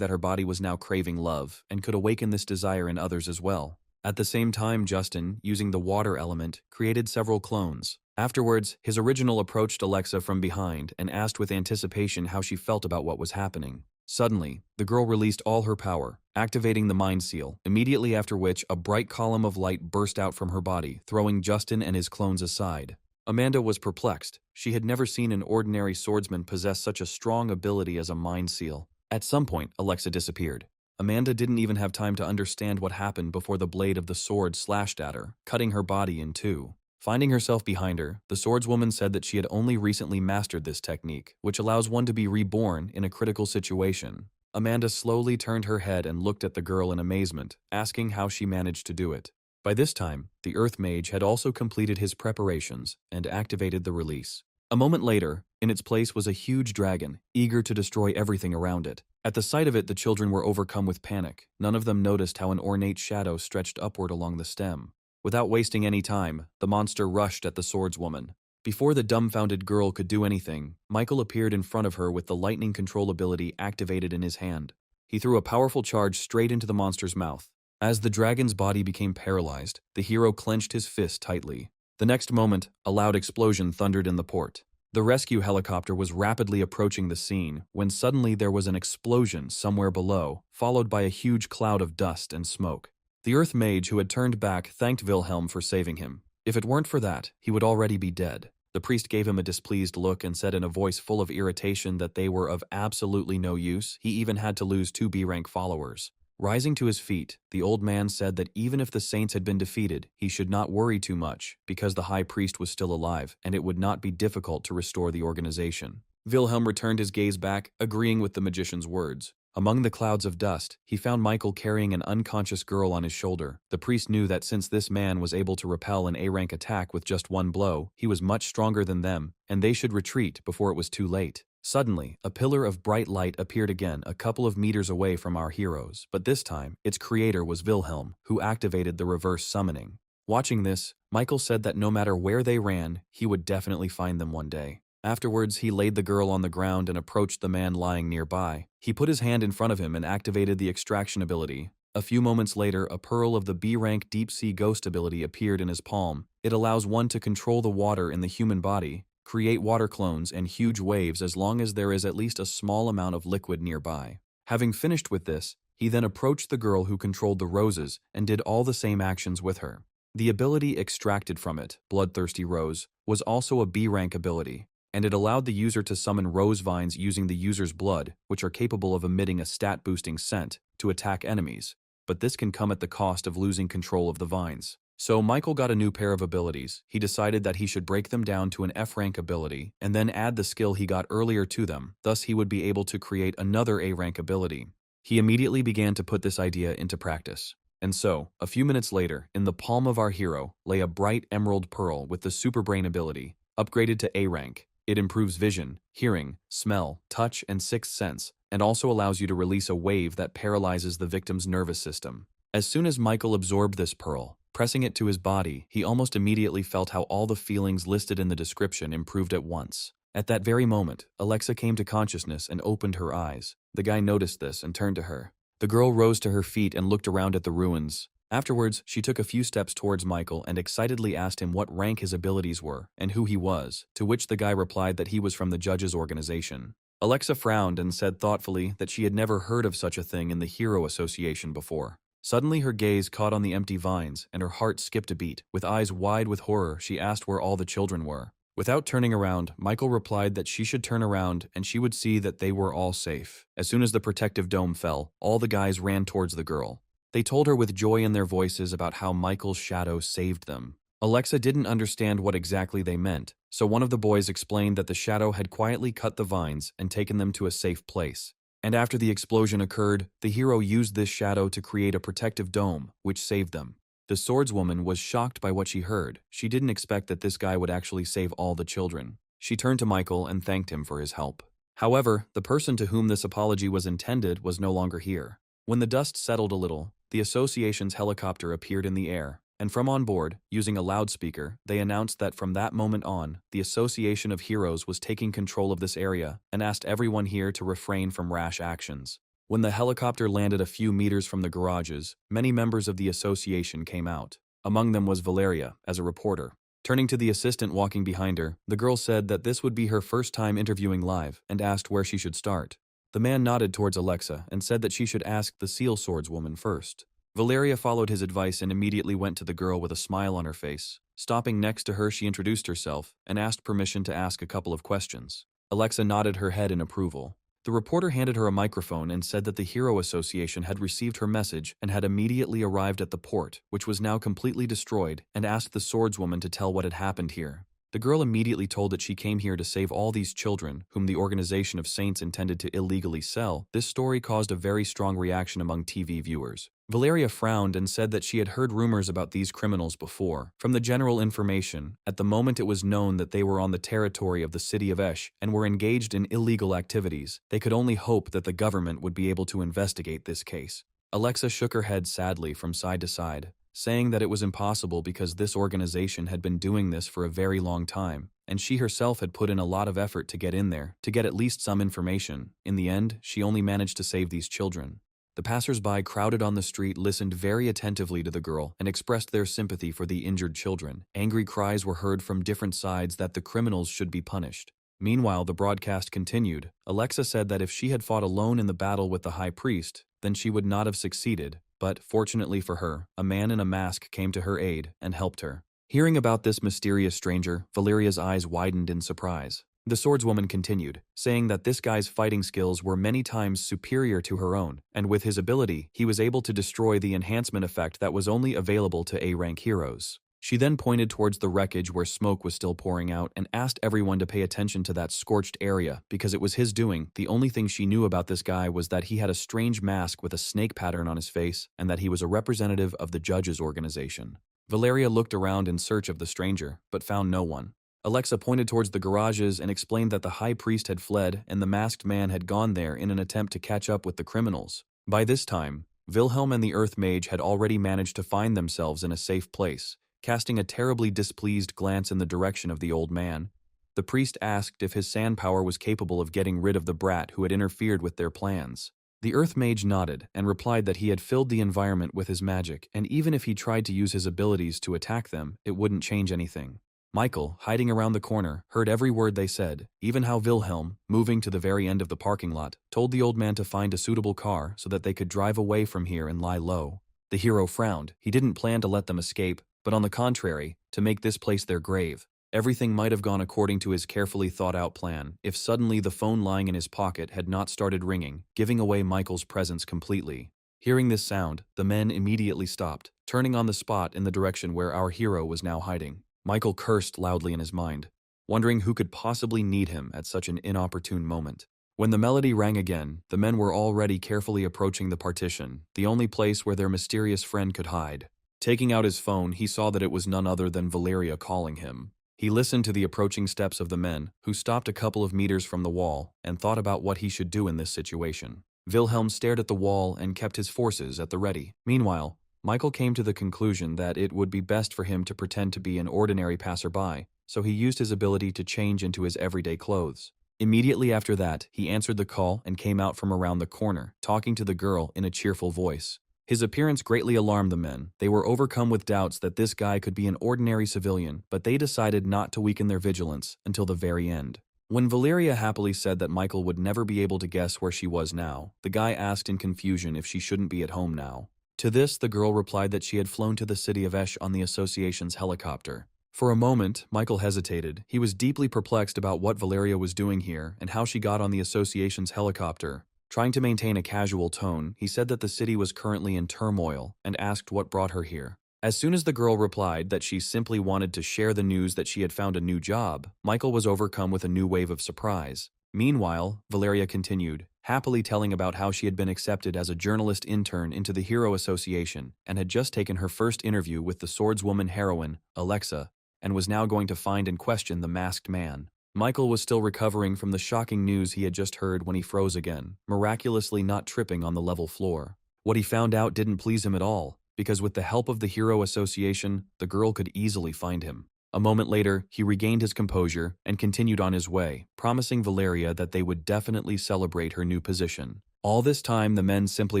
that her body was now craving love and could awaken this desire in others as well. At the same time, Justin, using the water element, created several clones. Afterwards, his original approached Alexa from behind and asked with anticipation how she felt about what was happening. Suddenly, the girl released all her power, activating the mind seal, immediately after which a bright column of light burst out from her body, throwing Justin and his clones aside. Amanda was perplexed. She had never seen an ordinary swordsman possess such a strong ability as a mind seal. At some point, Alexa disappeared. Amanda didn't even have time to understand what happened before the blade of the sword slashed at her, cutting her body in two. Finding herself behind her, the swordswoman said that she had only recently mastered this technique, which allows one to be reborn in a critical situation. Amanda slowly turned her head and looked at the girl in amazement, asking how she managed to do it. By this time, the Earth Mage had also completed his preparations and activated the release. A moment later, in its place was a huge dragon, eager to destroy everything around it. At the sight of it, the children were overcome with panic. None of them noticed how an ornate shadow stretched upward along the stem. Without wasting any time, the monster rushed at the swordswoman. Before the dumbfounded girl could do anything, Michael appeared in front of her with the lightning control ability activated in his hand. He threw a powerful charge straight into the monster's mouth. As the dragon's body became paralyzed, the hero clenched his fist tightly. The next moment, a loud explosion thundered in the port. The rescue helicopter was rapidly approaching the scene when suddenly there was an explosion somewhere below, followed by a huge cloud of dust and smoke. The Earth Mage who had turned back thanked Wilhelm for saving him. If it weren't for that, he would already be dead. The priest gave him a displeased look and said in a voice full of irritation that they were of absolutely no use. He even had to lose 2 B-rank followers. Rising to his feet, the old man said that even if the saints had been defeated, he should not worry too much, because the high priest was still alive, and it would not be difficult to restore the organization. Wilhelm returned his gaze back, agreeing with the magician's words. Among the clouds of dust, he found Michael carrying an unconscious girl on his shoulder. The priest knew that since this man was able to repel an A-rank attack with just one blow, he was much stronger than them, and they should retreat before it was too late. Suddenly, a pillar of bright light appeared again a couple of meters away from our heroes, but this time, its creator was Wilhelm, who activated the reverse summoning. Watching this, Michael said that no matter where they ran, he would definitely find them one day. Afterwards, he laid the girl on the ground and approached the man lying nearby. He put his hand in front of him and activated the extraction ability. A few moments later, a pearl of the B-rank deep-sea ghost ability appeared in his palm. It allows one to control the water in the human body, create water clones and huge waves as long as there is at least a small amount of liquid nearby. Having finished with this, he then approached the girl who controlled the roses and did all the same actions with her. The ability extracted from it, Bloodthirsty Rose, was also a B-rank ability, and it allowed the user to summon rose vines using the user's blood, which are capable of emitting a stat-boosting scent, to attack enemies, but this can come at the cost of losing control of the vines. So Michael got a new pair of abilities. He decided that he should break them down to an F-rank ability, and then add the skill he got earlier to them, thus he would be able to create another A-rank ability. He immediately began to put this idea into practice. And so, a few minutes later, in the palm of our hero, lay a bright emerald pearl with the Superbrain ability, upgraded to A-rank. It improves vision, hearing, smell, touch, and sixth sense, and also allows you to release a wave that paralyzes the victim's nervous system. As soon as Michael absorbed this pearl, pressing it to his body, he almost immediately felt how all the feelings listed in the description improved at once. At that very moment, Alexa came to consciousness and opened her eyes. The guy noticed this and turned to her. The girl rose to her feet and looked around at the ruins. Afterwards, she took a few steps towards Michael and excitedly asked him what rank his abilities were and who he was, to which the guy replied that he was from the judge's organization. Alexa frowned and said thoughtfully that she had never heard of such a thing in the Hero Association before. Suddenly her gaze caught on the empty vines, and her heart skipped a beat. With eyes wide with horror, she asked where all the children were. Without turning around, Michael replied that she should turn around and she would see that they were all safe. As soon as the protective dome fell, all the guys ran towards the girl. They told her with joy in their voices about how Michael's shadow saved them. Alexa didn't understand what exactly they meant, so one of the boys explained that the shadow had quietly cut the vines and taken them to a safe place. And after the explosion occurred, the hero used this shadow to create a protective dome, which saved them. The swordswoman was shocked by what she heard. She didn't expect that this guy would actually save all the children. She turned to Michael and thanked him for his help. However, the person to whom this apology was intended was no longer here. When the dust settled a little, the association's helicopter appeared in the air, and from on board, using a loudspeaker, they announced that from that moment on, the Association of Heroes was taking control of this area and asked everyone here to refrain from rash actions. When the helicopter landed a few meters from the garages, many members of the association came out. Among them was Valeria, as a reporter. Turning to the assistant walking behind her, the girl said that this would be her first time interviewing live and asked where she should start. The man nodded towards Alexa and said that she should ask the seal swordswoman first. Valeria followed his advice and immediately went to the girl with a smile on her face. Stopping next to her, she introduced herself and asked permission to ask a couple of questions. Alexa nodded her head in approval. The reporter handed her a microphone and said that the Hero Association had received her message and had immediately arrived at the port, which was now completely destroyed, and asked the swordswoman to tell what had happened here. The girl immediately told that she came here to save all these children, whom the Organization of Saints intended to illegally sell. This story caused a very strong reaction among TV viewers. Valeria frowned and said that she had heard rumors about these criminals before. From the general information, at the moment it was known that they were on the territory of the city of Esh and were engaged in illegal activities. They could only hope that the government would be able to investigate this case. Alexa shook her head sadly from side to side, saying that it was impossible because this organization had been doing this for a very long time, and she herself had put in a lot of effort to get in there, to get at least some information. In the end, she only managed to save these children. The passers-by crowded on the street listened very attentively to the girl and expressed their sympathy for the injured children. Angry cries were heard from different sides that the criminals should be punished. Meanwhile, the broadcast continued. Alexa said that if she had fought alone in the battle with the high priest, then she would not have succeeded. But, fortunately for her, a man in a mask came to her aid and helped her. Hearing about this mysterious stranger, Valeria's eyes widened in surprise. The swordswoman continued, saying that this guy's fighting skills were many times superior to her own, and with his ability, he was able to destroy the enhancement effect that was only available to A-rank heroes. She then pointed towards the wreckage where smoke was still pouring out and asked everyone to pay attention to that scorched area because it was his doing. The only thing she knew about this guy was that he had a strange mask with a snake pattern on his face and that he was a representative of the judges' organization. Valeria looked around in search of the stranger, but found no one. Alexa pointed towards the garages and explained that the high priest had fled and the masked man had gone there in an attempt to catch up with the criminals. By this time, Wilhelm and the Earth Mage had already managed to find themselves in a safe place. Casting a terribly displeased glance in the direction of the old man, the priest asked if his sand power was capable of getting rid of the brat who had interfered with their plans. The Earth Mage nodded and replied that he had filled the environment with his magic, and even if he tried to use his abilities to attack them, it wouldn't change anything. Michael, hiding around the corner, heard every word they said, even how Wilhelm, moving to the very end of the parking lot, told the old man to find a suitable car so that they could drive away from here and lie low. The hero frowned. He didn't plan to let them escape, but on the contrary, to make this place their grave. Everything might have gone according to his carefully thought-out plan if suddenly the phone lying in his pocket had not started ringing, giving away Michael's presence completely. Hearing this sound, the men immediately stopped, turning on the spot in the direction where our hero was now hiding. Michael cursed loudly in his mind, wondering who could possibly need him at such an inopportune moment. When the melody rang again, the men were already carefully approaching the partition, the only place where their mysterious friend could hide. Taking out his phone, he saw that it was none other than Valeria calling him. He listened to the approaching steps of the men, who stopped a couple of meters from the wall, and thought about what he should do in this situation. Wilhelm stared at the wall and kept his forces at the ready. Meanwhile, Michael came to the conclusion that it would be best for him to pretend to be an ordinary passerby, so he used his ability to change into his everyday clothes. Immediately after that, he answered the call and came out from around the corner, talking to the girl in a cheerful voice. His appearance greatly alarmed the men. They were overcome with doubts that this guy could be an ordinary civilian, but they decided not to weaken their vigilance until the very end. When Valeria happily said that Michael would never be able to guess where she was now, the guy asked in confusion if she shouldn't be at home now. To this, the girl replied that she had flown to the city of Esh on the association's helicopter. For a moment, Michael hesitated. He was deeply perplexed about what Valeria was doing here and how she got on the association's helicopter. Trying to maintain a casual tone, he said that the city was currently in turmoil and asked what brought her here. As soon as the girl replied that she simply wanted to share the news that she had found a new job, Michael was overcome with a new wave of surprise. Meanwhile, Valeria continued, happily telling about how she had been accepted as a journalist intern into the Hero Association and had just taken her first interview with the swordswoman heroine, Alexa, and was now going to find and question the masked man. Michael was still recovering from the shocking news he had just heard when he froze again, miraculously not tripping on the level floor. What he found out didn't please him at all, because with the help of the Hero Association, the girl could easily find him. A moment later, he regained his composure and continued on his way, promising Valeria that they would definitely celebrate her new position. All this time, the men simply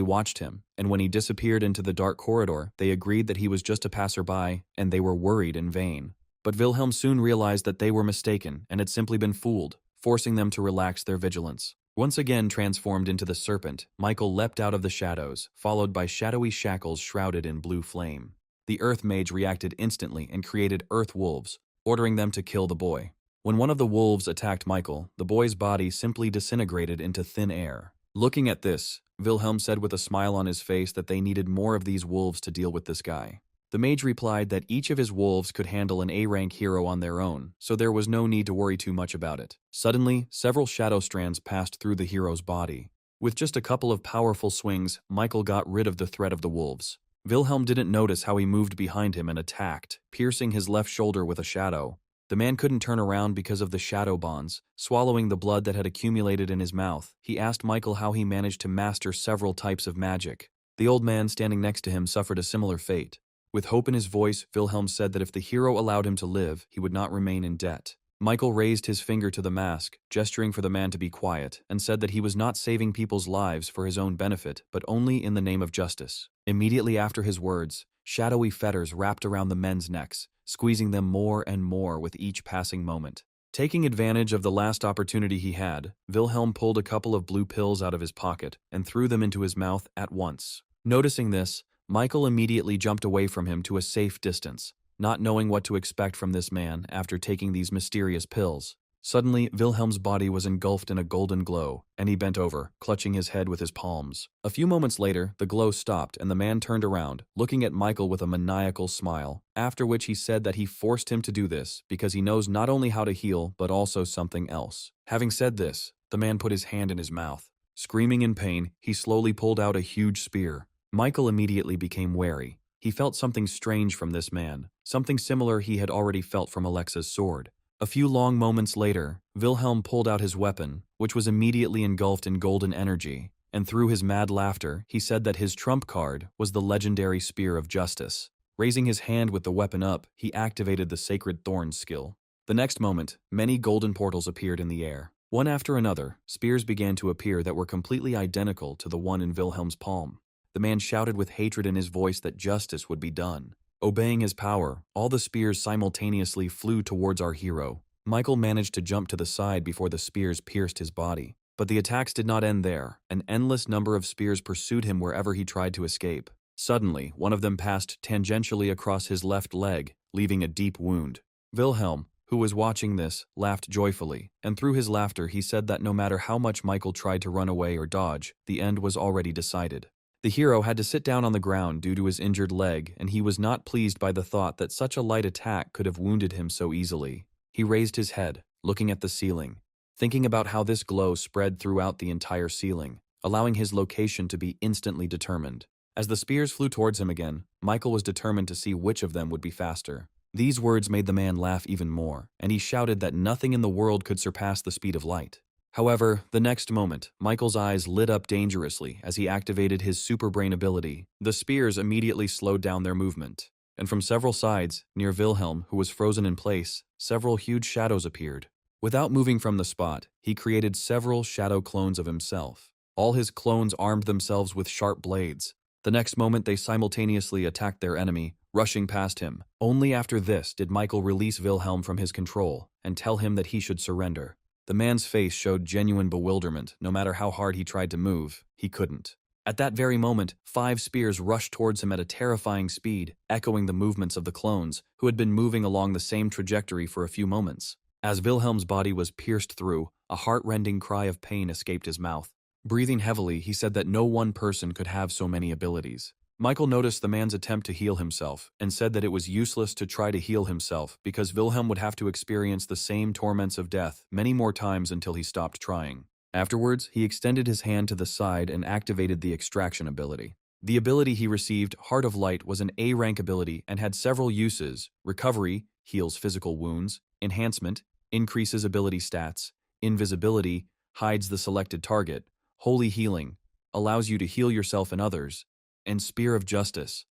watched him, and when he disappeared into the dark corridor, they agreed that he was just a passerby, and they were worried in vain. But Wilhelm soon realized that they were mistaken and had simply been fooled, forcing them to relax their vigilance. Once again transformed into the serpent, Michael leapt out of the shadows, followed by shadowy shackles shrouded in blue flame. The Earth Mage reacted instantly and created Earth Wolves, ordering them to kill the boy. When one of the wolves attacked Michael, the boy's body simply disintegrated into thin air. Looking at this, Wilhelm said with a smile on his face that they needed more of these wolves to deal with this guy. The mage replied that each of his wolves could handle an A-rank hero on their own, so there was no need to worry too much about it. Suddenly, several shadow strands passed through the hero's body. With just a couple of powerful swings, Michael got rid of the threat of the wolves. Wilhelm didn't notice how he moved behind him and attacked, piercing his left shoulder with a shadow. The man couldn't turn around because of the shadow bonds. Swallowing the blood that had accumulated in his mouth, he asked Michael how he managed to master several types of magic. The old man standing next to him suffered a similar fate. With hope in his voice, Wilhelm said that if the hero allowed him to live, he would not remain in debt. Michael raised his finger to the mask, gesturing for the man to be quiet, and said that he was not saving people's lives for his own benefit, but only in the name of justice. Immediately after his words, shadowy fetters wrapped around the men's necks, squeezing them more and more with each passing moment. Taking advantage of the last opportunity he had, Wilhelm pulled a couple of blue pills out of his pocket and threw them into his mouth at once. Noticing this, Michael immediately jumped away from him to a safe distance, not knowing what to expect from this man after taking these mysterious pills. Suddenly, Wilhelm's body was engulfed in a golden glow, and he bent over, clutching his head with his palms. A few moments later, the glow stopped and the man turned around, looking at Michael with a maniacal smile, after which he said that he forced him to do this because he knows not only how to heal, but also something else. Having said this, the man put his hand in his mouth. Screaming in pain, he slowly pulled out a huge spear. Michael immediately became wary. He felt something strange from this man, something similar he had already felt from Alexa's sword. A few long moments later, Wilhelm pulled out his weapon, which was immediately engulfed in golden energy, and through his mad laughter, he said that his trump card was the legendary Spear of Justice. Raising his hand with the weapon up, he activated the Sacred Thorns skill. The next moment, many golden portals appeared in the air. One after another, spears began to appear that were completely identical to the one in Wilhelm's palm. The man shouted with hatred in his voice that justice would be done. Obeying his power, all the spears simultaneously flew towards our hero. Michael managed to jump to the side before the spears pierced his body. But the attacks did not end there. An endless number of spears pursued him wherever he tried to escape. Suddenly, one of them passed tangentially across his left leg, leaving a deep wound. Wilhelm, who was watching this, laughed joyfully, and through his laughter he said that no matter how much Michael tried to run away or dodge, the end was already decided. The hero had to sit down on the ground due to his injured leg, and he was not pleased by the thought that such a light attack could have wounded him so easily. He raised his head, looking at the ceiling, thinking about how this glow spread throughout the entire ceiling, allowing his location to be instantly determined. As the spears flew towards him again, Michael was determined to see which of them would be faster. These words made the man laugh even more, and he shouted that nothing in the world could surpass the speed of light. However, the next moment, Michael's eyes lit up dangerously as he activated his superbrain ability. The spears immediately slowed down their movement, and from several sides, near Wilhelm, who was frozen in place, several huge shadows appeared. Without moving from the spot, he created several shadow clones of himself. All his clones armed themselves with sharp blades. The next moment, they simultaneously attacked their enemy, rushing past him. Only after this did Michael release Wilhelm from his control and tell him that he should surrender. The man's face showed genuine bewilderment. No matter how hard he tried to move, he couldn't. At that very moment, 5 spears rushed towards him at a terrifying speed, echoing the movements of the clones, who had been moving along the same trajectory for a few moments. As Wilhelm's body was pierced through, a heart-rending cry of pain escaped his mouth. Breathing heavily, he said that no one person could have so many abilities. Michael noticed the man's attempt to heal himself, and said that it was useless to try to heal himself because Wilhelm would have to experience the same torments of death many more times until he stopped trying. Afterwards, he extended his hand to the side and activated the extraction ability. The ability he received, Heart of Light, was an A-rank ability and had several uses: recovery, heals physical wounds; enhancement, increases ability stats; invisibility, hides the selected target; holy healing, allows you to heal yourself and others; and Spear of Justice,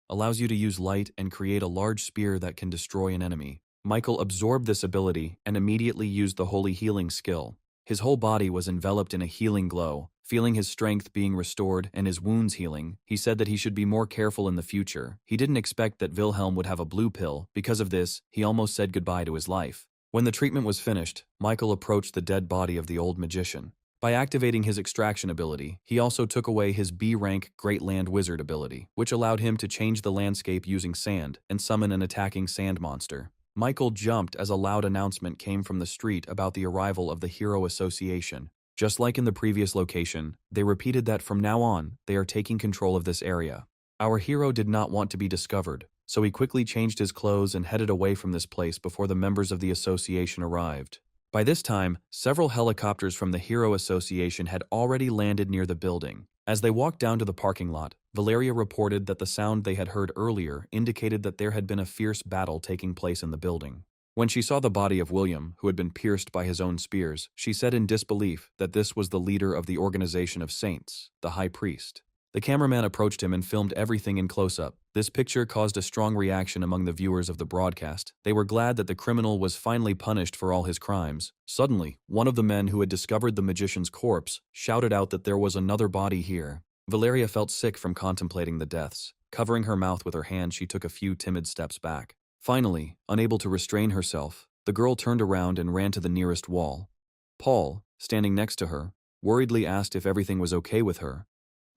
allows you to use light and create a large spear that can destroy an enemy. Michael absorbed this ability and immediately used the holy healing skill. His whole body was enveloped in a healing glow. Feeling his strength being restored and his wounds healing, he said that he should be more careful in the future. He didn't expect that Wilhelm would have a blue pill. Because of this, he almost said goodbye to his life. When the treatment was finished, Michael approached the dead body of the old magician. By activating his extraction ability, he also took away his B-rank Great Land Wizard ability, which allowed him to change the landscape using sand and summon an attacking sand monster. Michael jumped as a loud announcement came from the street about the arrival of the Hero Association. Just like in the previous location, they repeated that from now on, they are taking control of this area. Our hero did not want to be discovered, so he quickly changed his clothes and headed away from this place before the members of the association arrived. By this time, several helicopters from the Hero Association had already landed near the building. As they walked down to the parking lot, Valeria reported that the sound they had heard earlier indicated that there had been a fierce battle taking place in the building. When she saw the body of William, who had been pierced by his own spears, she said in disbelief that this was the leader of the Organization of Saints, the High Priest. The cameraman approached him and filmed everything in close-up. This picture caused a strong reaction among the viewers of the broadcast. They were glad that the criminal was finally punished for all his crimes. Suddenly, one of the men who had discovered the magician's corpse shouted out that there was another body here. Valeria felt sick from contemplating the deaths. Covering her mouth with her hand, she took a few timid steps back. Finally, unable to restrain herself, the girl turned around and ran to the nearest wall. Paul, standing next to her, worriedly asked if everything was okay with her,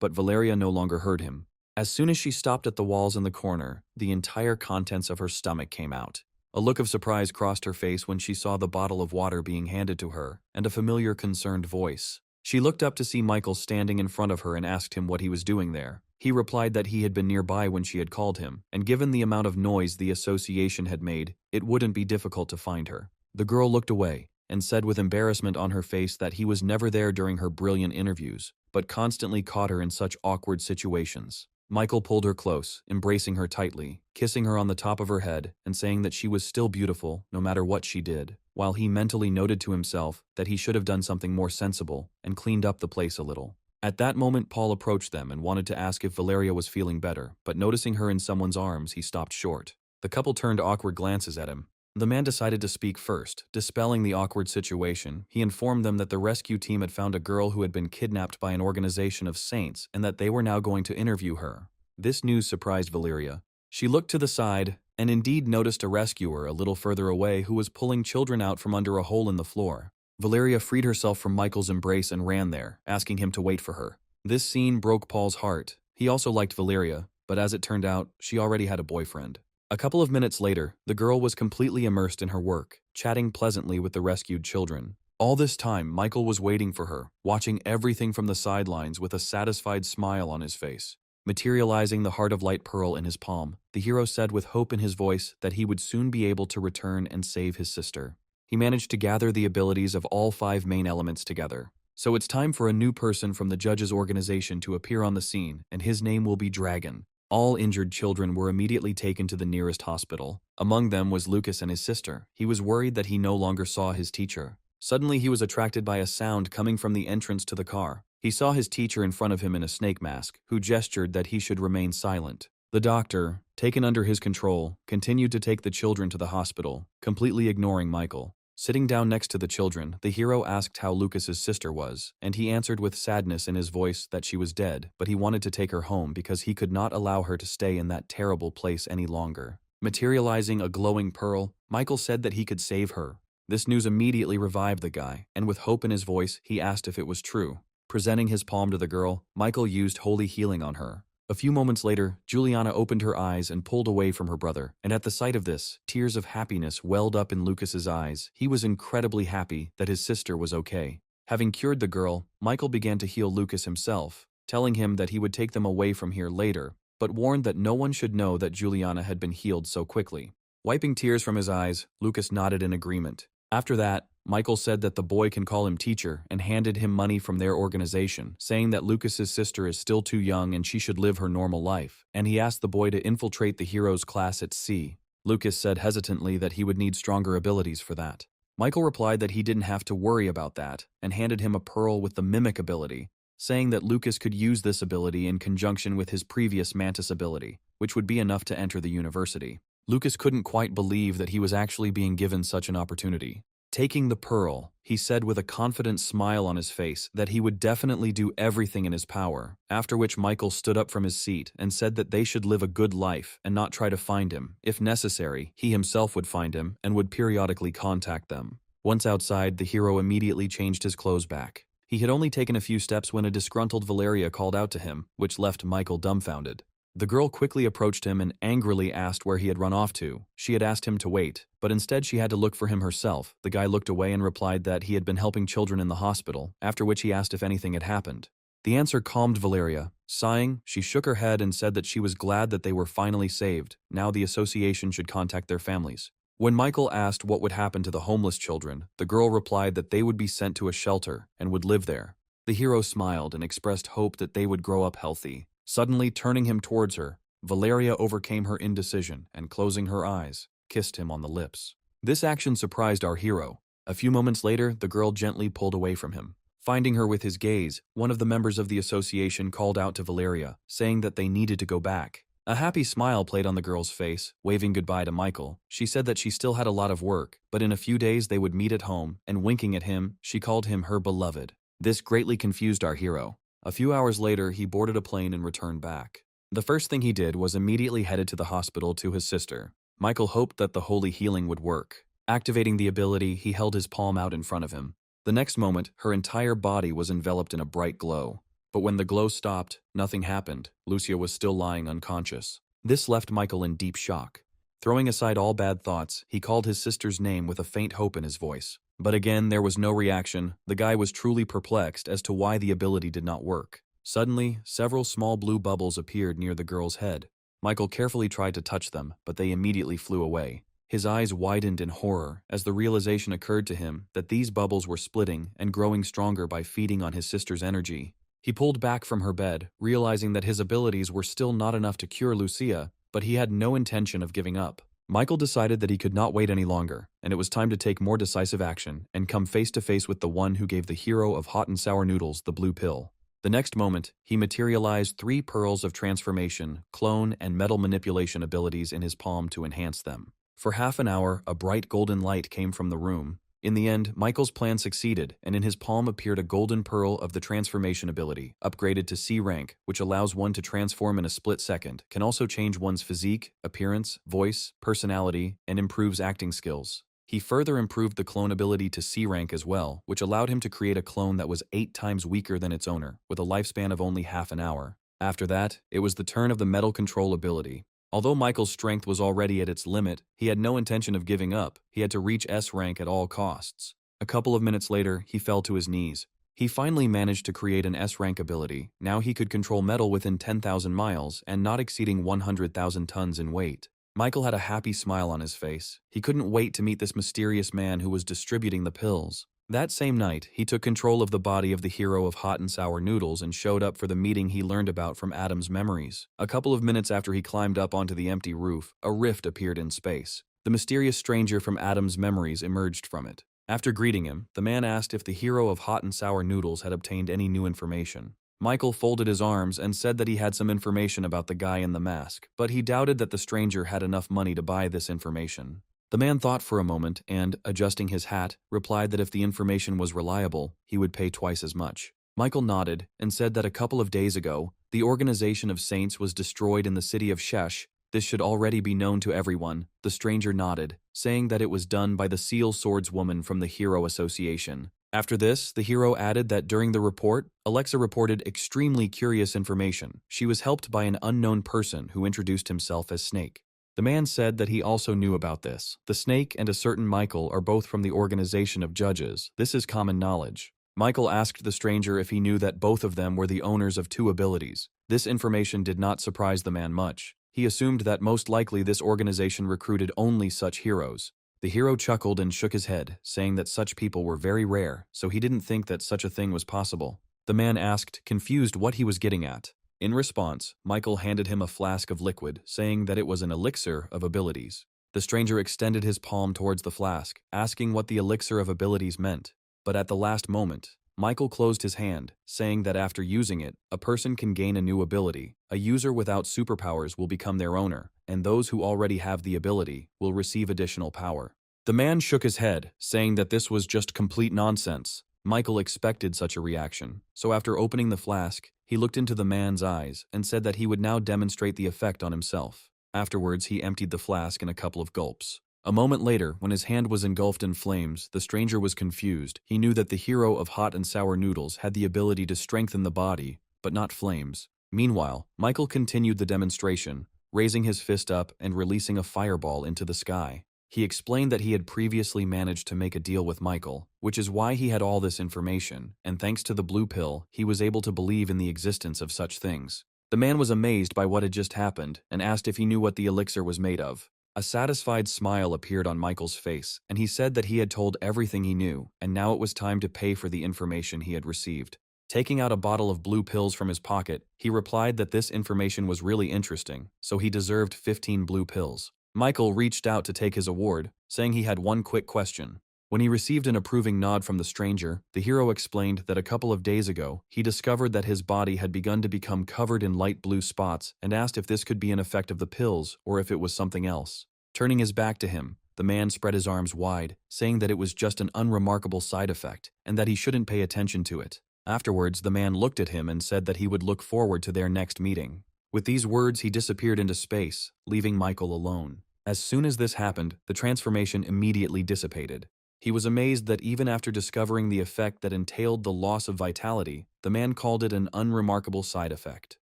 but Valeria no longer heard him. As soon as she stopped at the walls in the corner, the entire contents of her stomach came out. A look of surprise crossed her face when she saw the bottle of water being handed to her, and a familiar concerned voice. She looked up to see Michael standing in front of her and asked him what he was doing there. He replied that he had been nearby when she had called him, and given the amount of noise the association had made, it wouldn't be difficult to find her. The girl looked away, and said with embarrassment on her face that he was never there during her brilliant interviews, but constantly caught her in such awkward situations. Michael pulled her close, embracing her tightly, kissing her on the top of her head, and saying that she was still beautiful no matter what she did, while he mentally noted to himself that he should have done something more sensible and cleaned up the place a little. At that moment, Paul approached them and wanted to ask if Valeria was feeling better, but noticing her in someone's arms, he stopped short. The couple turned awkward glances at him. The man decided to speak first. Dispelling the awkward situation, he informed them that the rescue team had found a girl who had been kidnapped by an organization of saints and that they were now going to interview her. This news surprised Valeria. She looked to the side and indeed noticed a rescuer a little further away who was pulling children out from under a hole in the floor. Valeria freed herself from Michael's embrace and ran there, asking him to wait for her. This scene broke Paul's heart. He also liked Valeria, but as it turned out, she already had a boyfriend. A couple of minutes later, the girl was completely immersed in her work, chatting pleasantly with the rescued children. All this time, Michael was waiting for her, watching everything from the sidelines with a satisfied smile on his face. Materializing the Heart of Light pearl in his palm, the hero said with hope in his voice that he would soon be able to return and save his sister. He managed to gather the abilities of all 5 main elements together. So it's time for a new person from the judge's organization to appear on the scene, and his name will be Dragon. All injured children were immediately taken to the nearest hospital. Among them was Lucas and his sister. He was worried that he no longer saw his teacher. Suddenly he was attracted by a sound coming from the entrance to the car. He saw his teacher in front of him in a snake mask, who gestured that he should remain silent. The doctor, taken under his control, continued to take the children to the hospital, completely ignoring Michael. Sitting down next to the children, the hero asked how Lucas's sister was, and he answered with sadness in his voice that she was dead, but he wanted to take her home because he could not allow her to stay in that terrible place any longer. Materializing a glowing pearl, Michael said that he could save her. This news immediately revived the guy, and with hope in his voice, he asked if it was true. Presenting his palm to the girl, Michael used holy healing on her. A few moments later, Juliana opened her eyes and pulled away from her brother, and at the sight of this, tears of happiness welled up in Lucas's eyes. He was incredibly happy that his sister was okay. Having cured the girl, Michael began to heal Lucas himself, telling him that he would take them away from here later, but warned that no one should know that Juliana had been healed so quickly. Wiping tears from his eyes, Lucas nodded in agreement. After that, Michael said that the boy can call him teacher and handed him money from their organization, saying that Lucas's sister is still too young and she should live her normal life, and he asked the boy to infiltrate the heroes class at sea. Lucas said hesitantly that he would need stronger abilities for that. Michael replied that he didn't have to worry about that and handed him a pearl with the mimic ability, saying that Lucas could use this ability in conjunction with his previous mantis ability, which would be enough to enter the university. Lucas couldn't quite believe that he was actually being given such an opportunity. Taking the pearl, he said with a confident smile on his face that he would definitely do everything in his power, after which Michael stood up from his seat and said that they should live a good life and not try to find him. If necessary, he himself would find him and would periodically contact them. Once outside, the hero immediately changed his clothes back. He had only taken a few steps when a disgruntled Valeria called out to him, which left Michael dumbfounded. The girl quickly approached him and angrily asked where he had run off to. She had asked him to wait, but instead she had to look for him herself. The guy looked away and replied that he had been helping children in the hospital, after which he asked if anything had happened. The answer calmed Valeria. Sighing, she shook her head and said that she was glad that they were finally saved. Now the association should contact their families. When Michael asked what would happen to the homeless children, the girl replied that they would be sent to a shelter and would live there. The hero smiled and expressed hope that they would grow up healthy. Suddenly turning him towards her, Valeria overcame her indecision and, closing her eyes, kissed him on the lips. This action surprised our hero. A few moments later, the girl gently pulled away from him. Finding her with his gaze, one of the members of the association called out to Valeria, saying that they needed to go back. A happy smile played on the girl's face, waving goodbye to Michael. She said that she still had a lot of work, but in a few days they would meet at home, and winking at him, she called him her beloved. This greatly confused our hero. A few hours later, he boarded a plane and returned back. The first thing he did was immediately headed to the hospital to his sister. Michael hoped that the holy healing would work. Activating the ability, he held his palm out in front of him. The next moment, her entire body was enveloped in a bright glow. But when the glow stopped, nothing happened. Lucia was still lying unconscious. This left Michael in deep shock. Throwing aside all bad thoughts, he called his sister's name with a faint hope in his voice. But again, there was no reaction. The guy was truly perplexed as to why the ability did not work. Suddenly, several small blue bubbles appeared near the girl's head. Michael carefully tried to touch them, but they immediately flew away. His eyes widened in horror as the realization occurred to him that these bubbles were splitting and growing stronger by feeding on his sister's energy. He pulled back from her bed, realizing that his abilities were still not enough to cure Lucia, but he had no intention of giving up. Michael decided that he could not wait any longer, and it was time to take more decisive action and come face to face with the one who gave the hero of hot and sour noodles the blue pill. The next moment, he materialized 3 pearls of transformation, clone, and metal manipulation abilities in his palm to enhance them. For half an hour, a bright golden light came from the room. In the end, Michael's plan succeeded, and in his palm appeared a golden pearl of the transformation ability, upgraded to C rank, which allows one to transform in a split second, can also change one's physique, appearance, voice, personality, and improves acting skills. He further improved the clone ability to C rank as well, which allowed him to create a clone that was 8 times weaker than its owner, with a lifespan of only half an hour. After that, it was the turn of the metal control ability. Although Michael's strength was already at its limit, he had no intention of giving up. He had to reach S rank at all costs. A couple of minutes later, he fell to his knees. He finally managed to create an S rank ability. Now he could control metal within 10,000 miles and not exceeding 100,000 tons in weight. Michael had a happy smile on his face. He couldn't wait to meet this mysterious man who was distributing the pills. That same night, he took control of the body of the hero of hot and sour noodles and showed up for the meeting he learned about from Adam's memories. A couple of minutes after he climbed up onto the empty roof, a rift appeared in space. The mysterious stranger from Adam's memories emerged from it. After greeting him, the man asked if the hero of hot and sour noodles had obtained any new information. Michael folded his arms and said that he had some information about the guy in the mask, but he doubted that the stranger had enough money to buy this information. The man thought for a moment and, adjusting his hat, replied that if the information was reliable, he would pay twice as much. Michael nodded and said that a couple of days ago, the organization of saints was destroyed in the city of Shesh. This should already be known to everyone. The stranger nodded, saying that it was done by the Seal Swordswoman from the Hero Association. After this, the hero added that during the report, Alexa reported extremely curious information. She was helped by an unknown person who introduced himself as Snake. The man said that he also knew about this. The Snake and a certain Michael are both from the organization of judges. This is common knowledge. Michael asked the stranger if he knew that both of them were the owners of 2 abilities. This information did not surprise the man much. He assumed that most likely this organization recruited only such heroes. The hero chuckled and shook his head, saying that such people were very rare, so he didn't think that such a thing was possible. The man asked, confused, what he was getting at. In response, Michael handed him a flask of liquid, saying that it was an elixir of abilities. The stranger extended his palm towards the flask, asking what the elixir of abilities meant. But at the last moment, Michael closed his hand, saying that after using it, a person can gain a new ability. A user without superpowers will become their owner, and those who already have the ability will receive additional power. The man shook his head, saying that this was just complete nonsense. Michael expected such a reaction, so after opening the flask, he looked into the man's eyes and said that he would now demonstrate the effect on himself. Afterwards, he emptied the flask in a couple of gulps. A moment later, when his hand was engulfed in flames, the stranger was confused. He knew that the hero of hot and sour noodles had the ability to strengthen the body, but not flames. Meanwhile, Michael continued the demonstration, raising his fist up and releasing a fireball into the sky. He explained that he had previously managed to make a deal with Michael, which is why he had all this information, and thanks to the blue pill, he was able to believe in the existence of such things. The man was amazed by what had just happened and asked if he knew what the elixir was made of. A satisfied smile appeared on Michael's face, and he said that he had told everything he knew, and now it was time to pay for the information he had received. Taking out a bottle of blue pills from his pocket, he replied that this information was really interesting, so he deserved 15 blue pills. Michael reached out to take his award, saying he had one quick question. When he received an approving nod from the stranger, the hero explained that a couple of days ago, he discovered that his body had begun to become covered in light blue spots and asked if this could be an effect of the pills or if it was something else. Turning his back to him, the man spread his arms wide, saying that it was just an unremarkable side effect and that he shouldn't pay attention to it. Afterwards, the man looked at him and said that he would look forward to their next meeting. With these words, he disappeared into space, leaving Michael alone. As soon as this happened, the transformation immediately dissipated. He was amazed that even after discovering the effect that entailed the loss of vitality, the man called it an unremarkable side effect.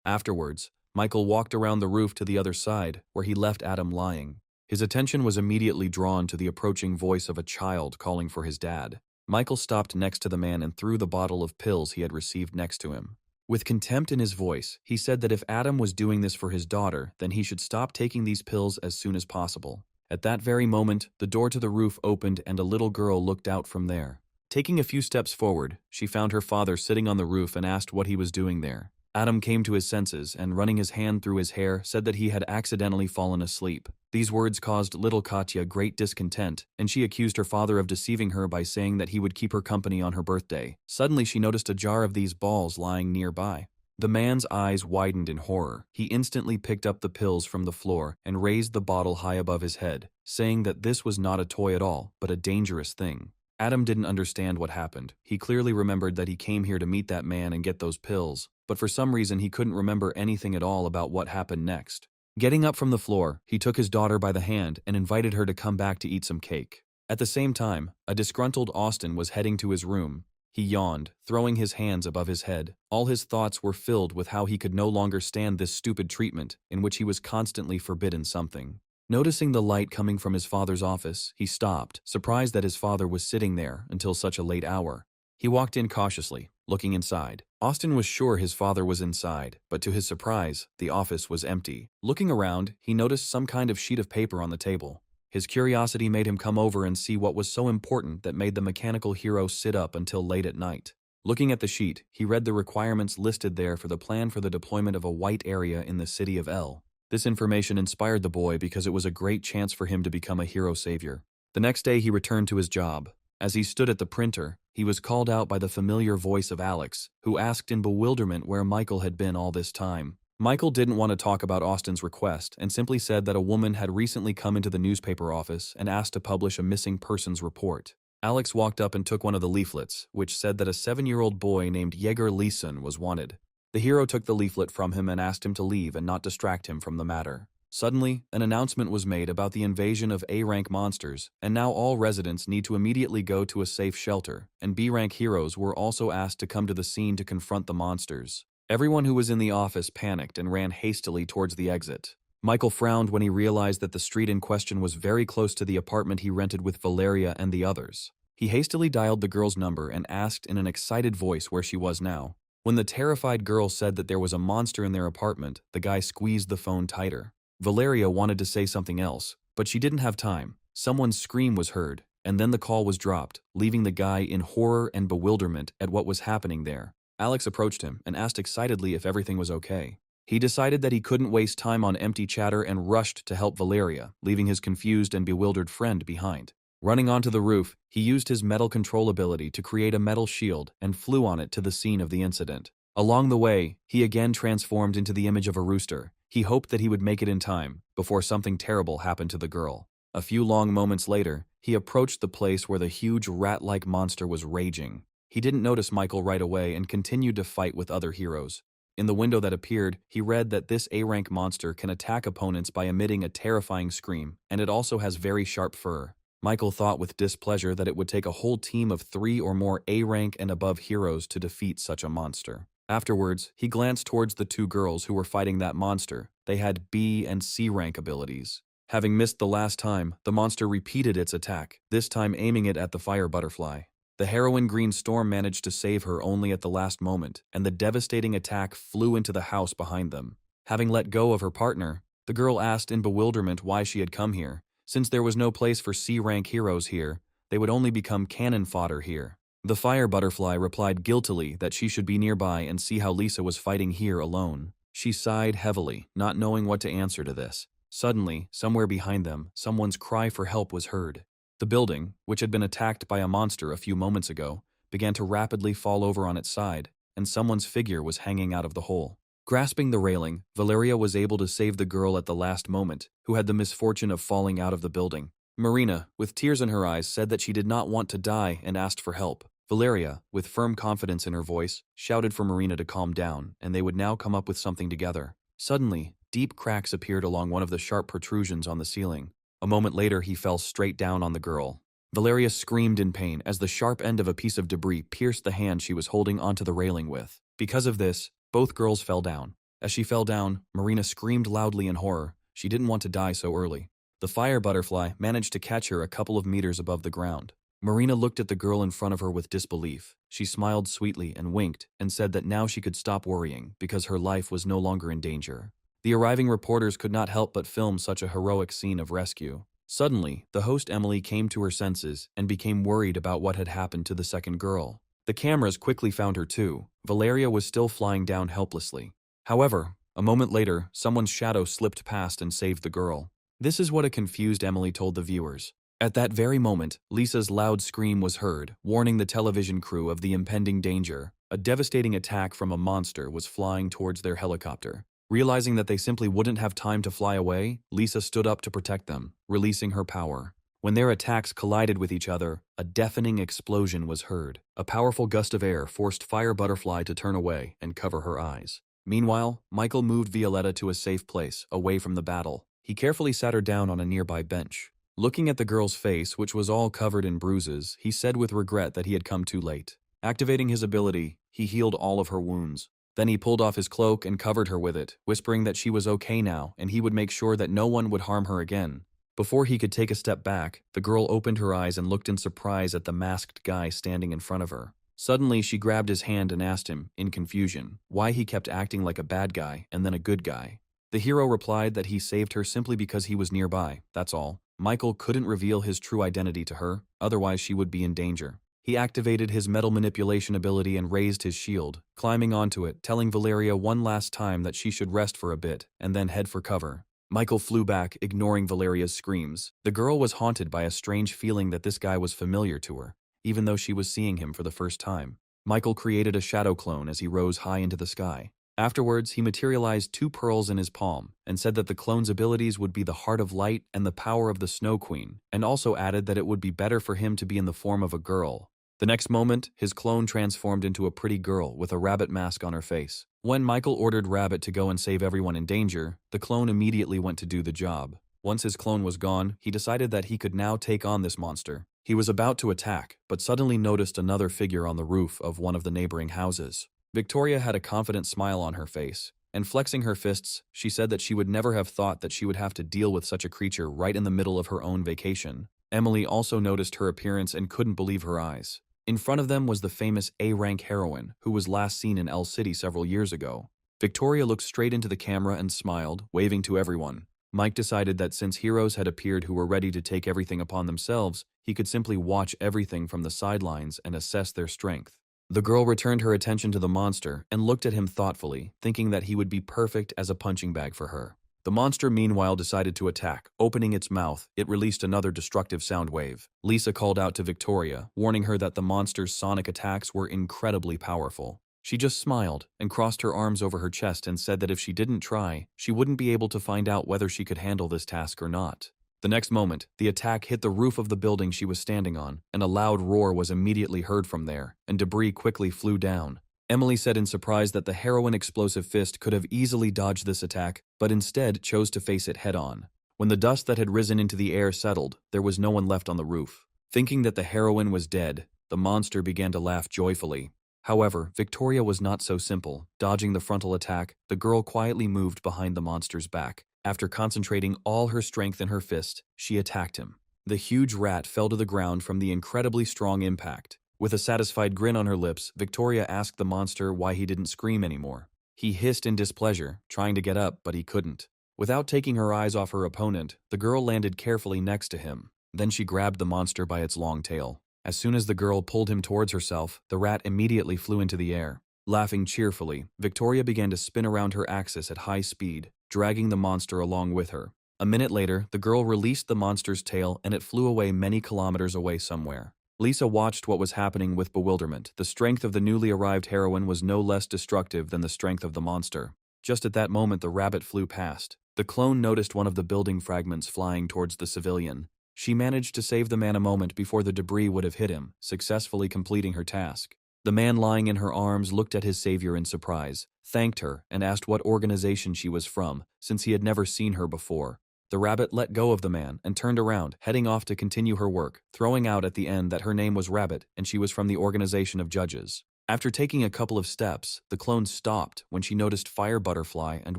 Afterwards, Michael walked around the roof to the other side, where he left Adam lying. His attention was immediately drawn to the approaching voice of a child calling for his dad. Michael stopped next to the man and threw the bottle of pills he had received next to him. With contempt in his voice, he said that if Adam was doing this for his daughter, then he should stop taking these pills as soon as possible. At that very moment, the door to the roof opened and a little girl looked out from there. Taking a few steps forward, she found her father sitting on the roof and asked what he was doing there. Adam came to his senses and, running his hand through his hair, said that he had accidentally fallen asleep. These words caused little Katya great discontent, and she accused her father of deceiving her by saying that he would keep her company on her birthday. Suddenly, she noticed a jar of these balls lying nearby. The man's eyes widened in horror. He instantly picked up the pills from the floor and raised the bottle high above his head, saying that this was not a toy at all, but a dangerous thing. Adam didn't understand what happened. He clearly remembered that he came here to meet that man and get those pills, but for some reason he couldn't remember anything at all about what happened next. Getting up from the floor, he took his daughter by the hand and invited her to come back to eat some cake. At the same time, a disgruntled Austin was heading to his room. He yawned, throwing his hands above his head. All his thoughts were filled with how he could no longer stand this stupid treatment in which he was constantly forbidden something. Noticing the light coming from his father's office, he stopped, surprised that his father was sitting there until such a late hour. He walked in cautiously, looking inside. Austin was sure his father was inside, but to his surprise, the office was empty. Looking around, he noticed some kind of sheet of paper on the table. His curiosity made him come over and see what was so important that made the mechanical hero sit up until late at night. Looking at the sheet, he read the requirements listed there for the plan for the deployment of a white area in the city of L. This information inspired the boy because it was a great chance for him to become a hero savior. The next day he returned to his job. As he stood at the printer, he was called out by the familiar voice of Alex, who asked in bewilderment where Michael had been all this time. Michael didn't want to talk about Austin's request and simply said that a woman had recently come into the newspaper office and asked to publish a missing persons report. Alex walked up and took one of the leaflets, which said that a 7-year-old boy named Yeager Leeson was wanted. The hero took the leaflet from him and asked him to leave and not distract him from the matter. Suddenly, an announcement was made about the invasion of A-rank monsters, and now all residents need to immediately go to a safe shelter, and B-rank heroes were also asked to come to the scene to confront the monsters. Everyone who was in the office panicked and ran hastily towards the exit. Michael frowned when he realized that the street in question was very close to the apartment he rented with Valeria and the others. He hastily dialed the girl's number and asked in an excited voice where she was now. When the terrified girl said that there was a monster in their apartment, the guy squeezed the phone tighter. Valeria wanted to say something else, but she didn't have time. Someone's scream was heard, and then the call was dropped, leaving the guy in horror and bewilderment at what was happening there. Alex approached him and asked excitedly if everything was okay. He decided that he couldn't waste time on empty chatter and rushed to help Valeria, leaving his confused and bewildered friend behind. Running onto the roof, he used his metal control ability to create a metal shield and flew on it to the scene of the incident. Along the way, he again transformed into the image of a rooster. He hoped that he would make it in time, before something terrible happened to the girl. A few long moments later, he approached the place where the huge rat-like monster was raging. He didn't notice Michael right away and continued to fight with other heroes. In the window that appeared, he read that this A-rank monster can attack opponents by emitting a terrifying scream, and it also has very sharp fur. Michael thought with displeasure that it would take a whole team of 3 or more A-rank and above heroes to defeat such a monster. Afterwards, he glanced towards the 2 girls who were fighting that monster. They had B and C rank abilities. Having missed the last time, the monster repeated its attack, this time aiming it at the fire butterfly. The heroine Green Storm managed to save her only at the last moment, and the devastating attack flew into the house behind them. Having let go of her partner, the girl asked in bewilderment why she had come here. Since there was no place for C-rank heroes here, they would only become cannon fodder here. The fire butterfly replied guiltily that she should be nearby and see how Lisa was fighting here alone. She sighed heavily, not knowing what to answer to this. Suddenly, somewhere behind them, someone's cry for help was heard. The building, which had been attacked by a monster a few moments ago, began to rapidly fall over on its side, and someone's figure was hanging out of the hole. Grasping the railing, Valeria was able to save the girl at the last moment, who had the misfortune of falling out of the building. Marina, with tears in her eyes, said that she did not want to die and asked for help. Valeria, with firm confidence in her voice, shouted for Marina to calm down, and they would now come up with something together. Suddenly, deep cracks appeared along one of the sharp protrusions on the ceiling. A moment later, he fell straight down on the girl. Valeria screamed in pain as the sharp end of a piece of debris pierced the hand she was holding onto the railing with. Because of this, both girls fell down. As she fell down, Marina screamed loudly in horror. She didn't want to die so early. The fire butterfly managed to catch her a couple of meters above the ground. Marina looked at the girl in front of her with disbelief. She smiled sweetly and winked and said that now she could stop worrying because her life was no longer in danger. The arriving reporters could not help but film such a heroic scene of rescue. Suddenly, the host Emily came to her senses and became worried about what had happened to the second girl. The cameras quickly found her too. Valeria was still flying down helplessly. However, a moment later, someone's shadow slipped past and saved the girl. This is what a confused Emily told the viewers. At that very moment, Lisa's loud scream was heard, warning the television crew of the impending danger. A devastating attack from a monster was flying towards their helicopter. Realizing that they simply wouldn't have time to fly away, Lisa stood up to protect them, releasing her power. When their attacks collided with each other, a deafening explosion was heard. A powerful gust of air forced Fire Butterfly to turn away and cover her eyes. Meanwhile, Michael moved Violetta to a safe place, away from the battle. He carefully sat her down on a nearby bench. Looking at the girl's face, which was all covered in bruises, he said with regret that he had come too late. Activating his ability, he healed all of her wounds. Then he pulled off his cloak and covered her with it, whispering that she was okay now and he would make sure that no one would harm her again. Before he could take a step back, the girl opened her eyes and looked in surprise at the masked guy standing in front of her. Suddenly, she grabbed his hand and asked him, in confusion, why he kept acting like a bad guy and then a good guy. The hero replied that he saved her simply because he was nearby, that's all. Michael couldn't reveal his true identity to her, otherwise she would be in danger. He activated his metal manipulation ability and raised his shield, climbing onto it, telling Valeria one last time that she should rest for a bit and then head for cover. Michael flew back, ignoring Valeria's screams. The girl was haunted by a strange feeling that this guy was familiar to her, even though she was seeing him for the first time. Michael created a shadow clone as he rose high into the sky. Afterwards, he materialized 2 pearls in his palm and said that the clone's abilities would be the Heart of Light and the power of the Snow Queen, and also added that it would be better for him to be in the form of a girl. The next moment, his clone transformed into a pretty girl with a rabbit mask on her face. When Michael ordered Rabbit to go and save everyone in danger, the clone immediately went to do the job. Once his clone was gone, he decided that he could now take on this monster. He was about to attack, but suddenly noticed another figure on the roof of one of the neighboring houses. Victoria had a confident smile on her face, and flexing her fists, she said that she would never have thought that she would have to deal with such a creature right in the middle of her own vacation. Emily also noticed her appearance and couldn't believe her eyes. In front of them was the famous A-rank heroine, who was last seen in L City several years ago. Victoria looked straight into the camera and smiled, waving to everyone. Mike decided that since heroes had appeared who were ready to take everything upon themselves, he could simply watch everything from the sidelines and assess their strength. The girl returned her attention to the monster and looked at him thoughtfully, thinking that he would be perfect as a punching bag for her. The monster meanwhile decided to attack. Opening its mouth, it released another destructive sound wave. Lisa called out to Victoria, warning her that the monster's sonic attacks were incredibly powerful. She just smiled and crossed her arms over her chest and said that if she didn't try, she wouldn't be able to find out whether she could handle this task or not. The next moment, the attack hit the roof of the building she was standing on, and a loud roar was immediately heard from there, and debris quickly flew down. Emily said in surprise that the heroine explosive fist could have easily dodged this attack, but instead chose to face it head-on. When the dust that had risen into the air settled, there was no one left on the roof. Thinking that the heroine was dead, the monster began to laugh joyfully. However, Victoria was not so simple. Dodging the frontal attack, the girl quietly moved behind the monster's back. After concentrating all her strength in her fist, she attacked him. The huge rat fell to the ground from the incredibly strong impact. With a satisfied grin on her lips, Victoria asked the monster why he didn't scream anymore. He hissed in displeasure, trying to get up, but he couldn't. Without taking her eyes off her opponent, the girl landed carefully next to him. Then she grabbed the monster by its long tail. As soon as the girl pulled him towards herself, the rat immediately flew into the air. Laughing cheerfully, Victoria began to spin around her axis at high speed, dragging the monster along with her. A minute later, the girl released the monster's tail and it flew away many kilometers away somewhere. Lisa watched what was happening with bewilderment. The strength of the newly arrived heroine was no less destructive than the strength of the monster. Just at that moment, the rabbit flew past. The clone noticed one of the building fragments flying towards the civilian. She managed to save the man a moment before the debris would have hit him, successfully completing her task. The man lying in her arms looked at his savior in surprise, thanked her, and asked what organization she was from, since he had never seen her before. The rabbit let go of the man and turned around, heading off to continue her work, throwing out at the end that her name was Rabbit and she was from the organization of judges. After taking a couple of steps, the clone stopped when she noticed Fire Butterfly and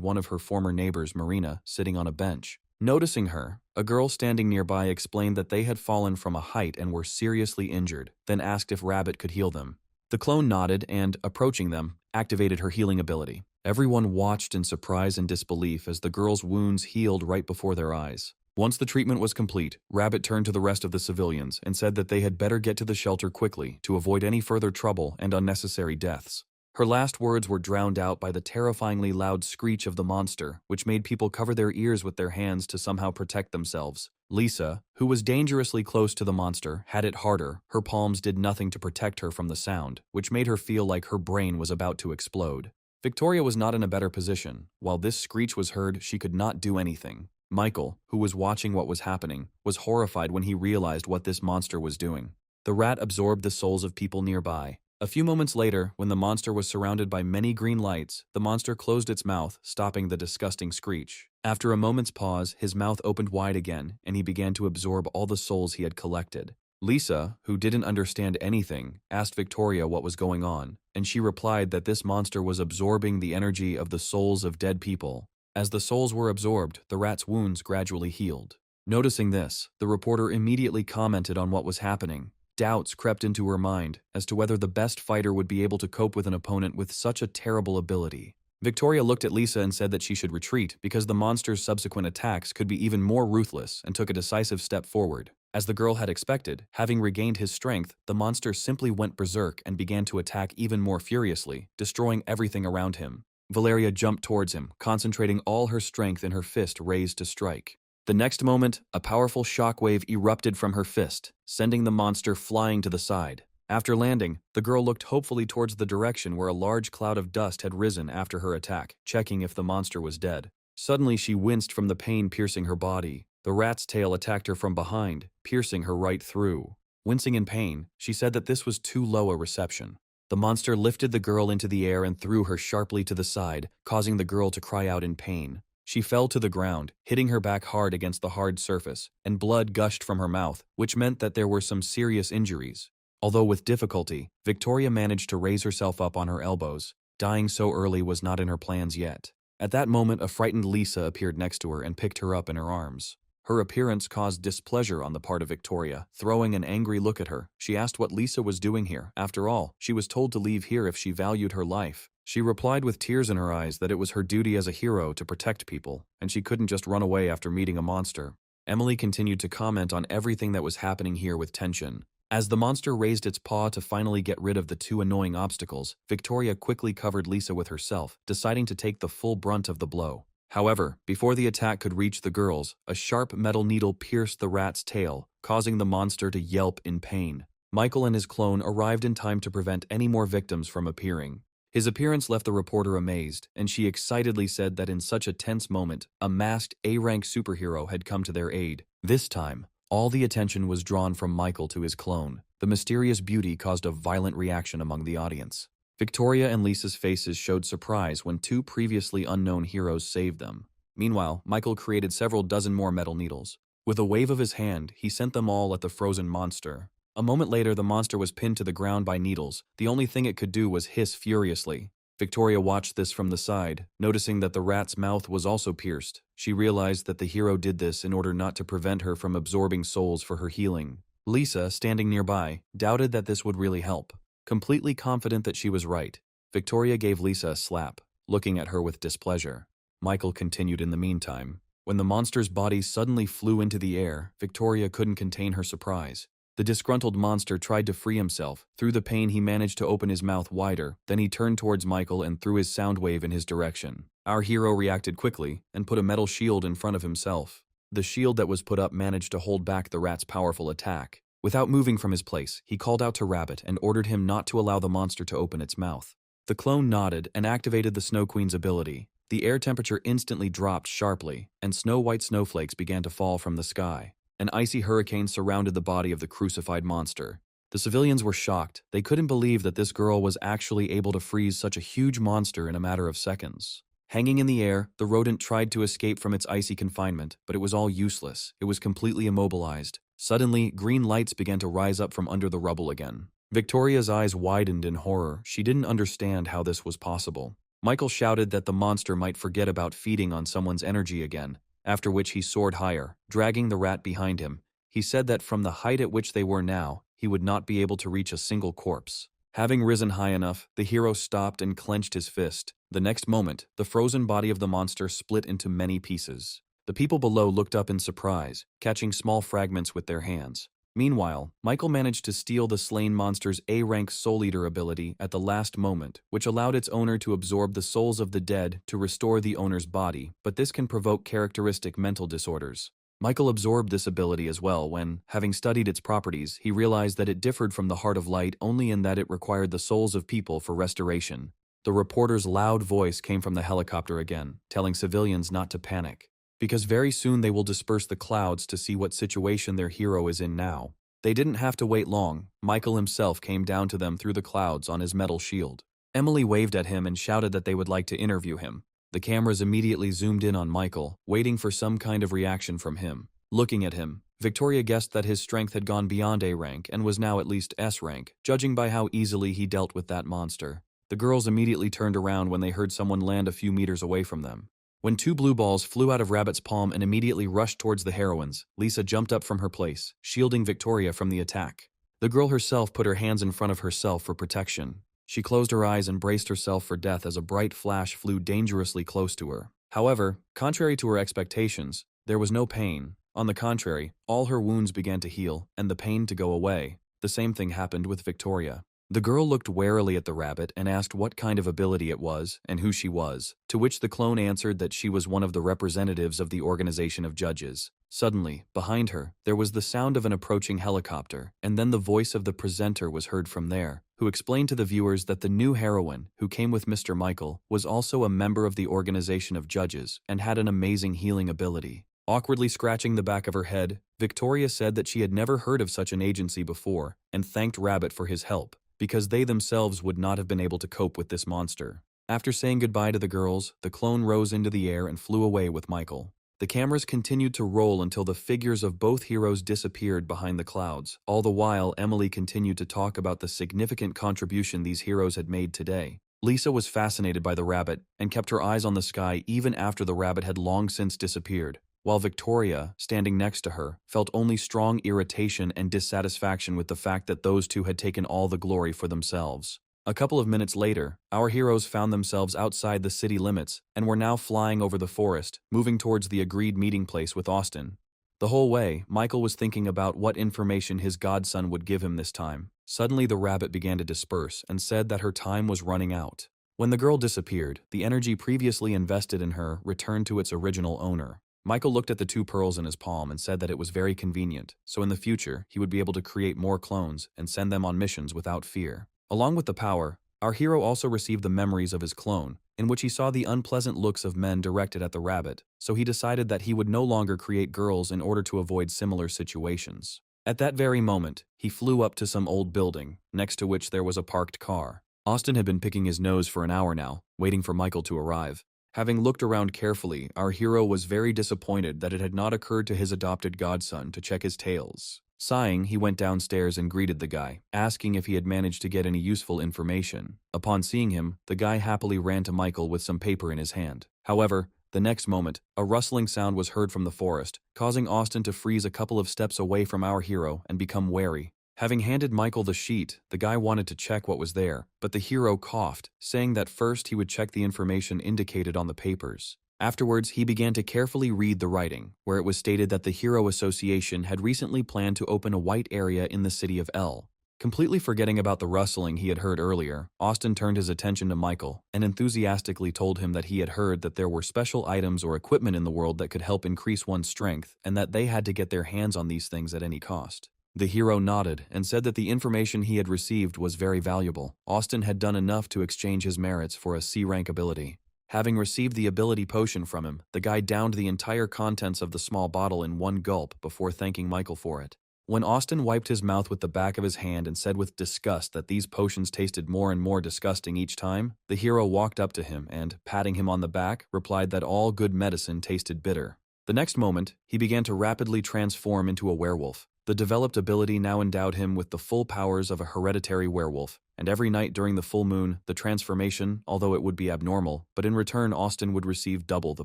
one of her former neighbors, Marina, sitting on a bench. Noticing her, a girl standing nearby explained that they had fallen from a height and were seriously injured, then asked if Rabbit could heal them. The clone nodded and, approaching them, activated her healing ability. Everyone watched in surprise and disbelief as the girl's wounds healed right before their eyes. Once the treatment was complete, Rabbit turned to the rest of the civilians and said that they had better get to the shelter quickly to avoid any further trouble and unnecessary deaths. Her last words were drowned out by the terrifyingly loud screech of the monster, which made people cover their ears with their hands to somehow protect themselves. Lisa, who was dangerously close to the monster, had it harder. Her palms did nothing to protect her from the sound, which made her feel like her brain was about to explode. Victoria was not in a better position. While this screech was heard, she could not do anything. Michael, who was watching what was happening, was horrified when he realized what this monster was doing. The rat absorbed the souls of people nearby. A few moments later, when the monster was surrounded by many green lights, the monster closed its mouth, stopping the disgusting screech. After a moment's pause, his mouth opened wide again, and he began to absorb all the souls he had collected. Lisa, who didn't understand anything, asked Victoria what was going on, and she replied that this monster was absorbing the energy of the souls of dead people. As the souls were absorbed, the rat's wounds gradually healed. Noticing this, the reporter immediately commented on what was happening. Doubts crept into her mind as to whether the best fighter would be able to cope with an opponent with such a terrible ability. Victoria looked at Lisa and said that she should retreat because the monster's subsequent attacks could be even more ruthless, and took a decisive step forward. As the girl had expected, having regained his strength, the monster simply went berserk and began to attack even more furiously, destroying everything around him. Valeria jumped towards him, concentrating all her strength in her fist raised to strike. The next moment, a powerful shockwave erupted from her fist, sending the monster flying to the side. After landing, the girl looked hopefully towards the direction where a large cloud of dust had risen after her attack, checking if the monster was dead. Suddenly, she winced from the pain piercing her body. The rat's tail attacked her from behind, piercing her right through. Wincing in pain, she said that this was too low a reception. The monster lifted the girl into the air and threw her sharply to the side, causing the girl to cry out in pain. She fell to the ground, hitting her back hard against the hard surface, and blood gushed from her mouth, which meant that there were some serious injuries. Although with difficulty, Victoria managed to raise herself up on her elbows. Dying so early was not in her plans yet. At that moment, a frightened Lisa appeared next to her and picked her up in her arms. Her appearance caused displeasure on the part of Victoria. Throwing an angry look at her, she asked what Lisa was doing here. After all, she was told to leave here if she valued her life. She replied with tears in her eyes that it was her duty as a hero to protect people, and she couldn't just run away after meeting a monster. Emily continued to comment on everything that was happening here with tension. As the monster raised its paw to finally get rid of the two annoying obstacles, Victoria quickly covered Lisa with herself, deciding to take the full brunt of the blow. However, before the attack could reach the girls, a sharp metal needle pierced the rat's tail, causing the monster to yelp in pain. Michael and his clone arrived in time to prevent any more victims from appearing. His appearance left the reporter amazed, and she excitedly said that in such a tense moment, a masked A-rank superhero had come to their aid. This time, all the attention was drawn from Michael to his clone. The mysterious beauty caused a violent reaction among the audience. Victoria and Lisa's faces showed surprise when two previously unknown heroes saved them. Meanwhile, Michael created several dozen more metal needles. With a wave of his hand, he sent them all at the frozen monster. A moment later, the monster was pinned to the ground by needles. The only thing it could do was hiss furiously. Victoria watched this from the side, noticing that the rat's mouth was also pierced. She realized that the hero did this in order not to prevent her from absorbing souls for her healing. Lisa, standing nearby, doubted that this would really help. Completely confident that she was right, Victoria gave Lisa a slap, looking at her with displeasure. Michael continued in the meantime. When the monster's body suddenly flew into the air, Victoria couldn't contain her surprise. The disgruntled monster tried to free himself. Through the pain, he managed to open his mouth wider. Then he turned towards Michael and threw his sound wave in his direction. Our hero reacted quickly and put a metal shield in front of himself. The shield that was put up managed to hold back the rat's powerful attack. Without moving from his place, he called out to Rabbit and ordered him not to allow the monster to open its mouth. The clone nodded and activated the Snow Queen's ability. The air temperature instantly dropped sharply, and snow-white snowflakes began to fall from the sky. An icy hurricane surrounded the body of the crucified monster. The civilians were shocked. They couldn't believe that this girl was actually able to freeze such a huge monster in a matter of seconds. Hanging in the air, the rodent tried to escape from its icy confinement, but it was all useless. It was completely immobilized. Suddenly, green lights began to rise up from under the rubble again. Victoria's eyes widened in horror. She didn't understand how this was possible. Michael shouted that the monster might forget about feeding on someone's energy again, after which he soared higher, dragging the rat behind him. He said that from the height at which they were now, he would not be able to reach a single corpse. Having risen high enough, the hero stopped and clenched his fist. The next moment, the frozen body of the monster split into many pieces. The people below looked up in surprise, catching small fragments with their hands. Meanwhile, Michael managed to steal the slain monster's A-rank Soul Eater ability at the last moment, which allowed its owner to absorb the souls of the dead to restore the owner's body, but this can provoke characteristic mental disorders. Michael absorbed this ability as well when, having studied its properties, he realized that it differed from the Heart of Light only in that it required the souls of people for restoration. The reporter's loud voice came from the helicopter again, telling civilians not to panic, because very soon they will disperse the clouds to see what situation their hero is in now. They didn't have to wait long. Michael himself came down to them through the clouds on his metal shield. Emily waved at him and shouted that they would like to interview him. The cameras immediately zoomed in on Michael, waiting for some kind of reaction from him. Looking at him, Victoria guessed that his strength had gone beyond A rank and was now at least S rank, judging by how easily he dealt with that monster. The girls immediately turned around when they heard someone land a few meters away from them. When two blue balls flew out of Rabbit's palm and immediately rushed towards the heroines, Lisa jumped up from her place, shielding Victoria from the attack. The girl herself put her hands in front of herself for protection. She closed her eyes and braced herself for death as a bright flash flew dangerously close to her. However, contrary to her expectations, there was no pain. On the contrary, all her wounds began to heal, and the pain to go away. The same thing happened with Victoria. The girl looked warily at the rabbit and asked what kind of ability it was and who she was, to which the clone answered that she was one of the representatives of the organization of judges. Suddenly, behind her, there was the sound of an approaching helicopter, and then the voice of the presenter was heard from there, who explained to the viewers that the new heroine, who came with Mr. Michael, was also a member of the organization of judges and had an amazing healing ability. Awkwardly scratching the back of her head, Victoria said that she had never heard of such an agency before and thanked Rabbit for his help. because they themselves would not have been able to cope with this monster. After saying goodbye to the girls, the clone rose into the air and flew away with Michael. The cameras continued to roll until the figures of both heroes disappeared behind the clouds. All the while, Emily continued to talk about the significant contribution these heroes had made today. Lisa was fascinated by the rabbit and kept her eyes on the sky even after the rabbit had long since disappeared, while Victoria, standing next to her, felt only strong irritation and dissatisfaction with the fact that those two had taken all the glory for themselves. A couple of minutes later, our heroes found themselves outside the city limits and were now flying over the forest, moving towards the agreed meeting place with Austin. The whole way, Michael was thinking about what information his godson would give him this time. Suddenly the rabbit began to disperse and said that her time was running out. When the girl disappeared, the energy previously invested in her returned to its original owner. Michael looked at the 2 pearls in his palm and said that it was very convenient, so in the future he would be able to create more clones and send them on missions without fear. Along with the power, our hero also received the memories of his clone, in which he saw the unpleasant looks of men directed at the rabbit, so he decided that he would no longer create girls in order to avoid similar situations. At that very moment, he flew up to some old building, next to which there was a parked car. Austin had been picking his nose for an hour now, waiting for Michael to arrive. Having looked around carefully, our hero was very disappointed that it had not occurred to his adopted godson to check his tails. Sighing, he went downstairs and greeted the guy, asking if he had managed to get any useful information. Upon seeing him, the guy happily ran to Michael with some paper in his hand. However, the next moment, a rustling sound was heard from the forest, causing Austin to freeze a couple of steps away from our hero and become wary. Having handed Michael the sheet, the guy wanted to check what was there, but the hero coughed, saying that first he would check the information indicated on the papers. Afterwards, he began to carefully read the writing, where it was stated that the Hero Association had recently planned to open a white area in the city of L. Completely forgetting about the rustling he had heard earlier, Austin turned his attention to Michael and enthusiastically told him that he had heard that there were special items or equipment in the world that could help increase one's strength and that they had to get their hands on these things at any cost. The hero nodded and said that the information he had received was very valuable. Austin had done enough to exchange his merits for a C-rank ability. Having received the ability potion from him, the guy downed the entire contents of the small bottle in one gulp before thanking Michael for it. When Austin wiped his mouth with the back of his hand and said with disgust that these potions tasted more and more disgusting each time, the hero walked up to him and, patting him on the back, replied that all good medicine tasted bitter. The next moment, he began to rapidly transform into a werewolf. The developed ability now endowed him with the full powers of a hereditary werewolf, and every night during the full moon, the transformation, although it would be abnormal, but in return Austin would receive double the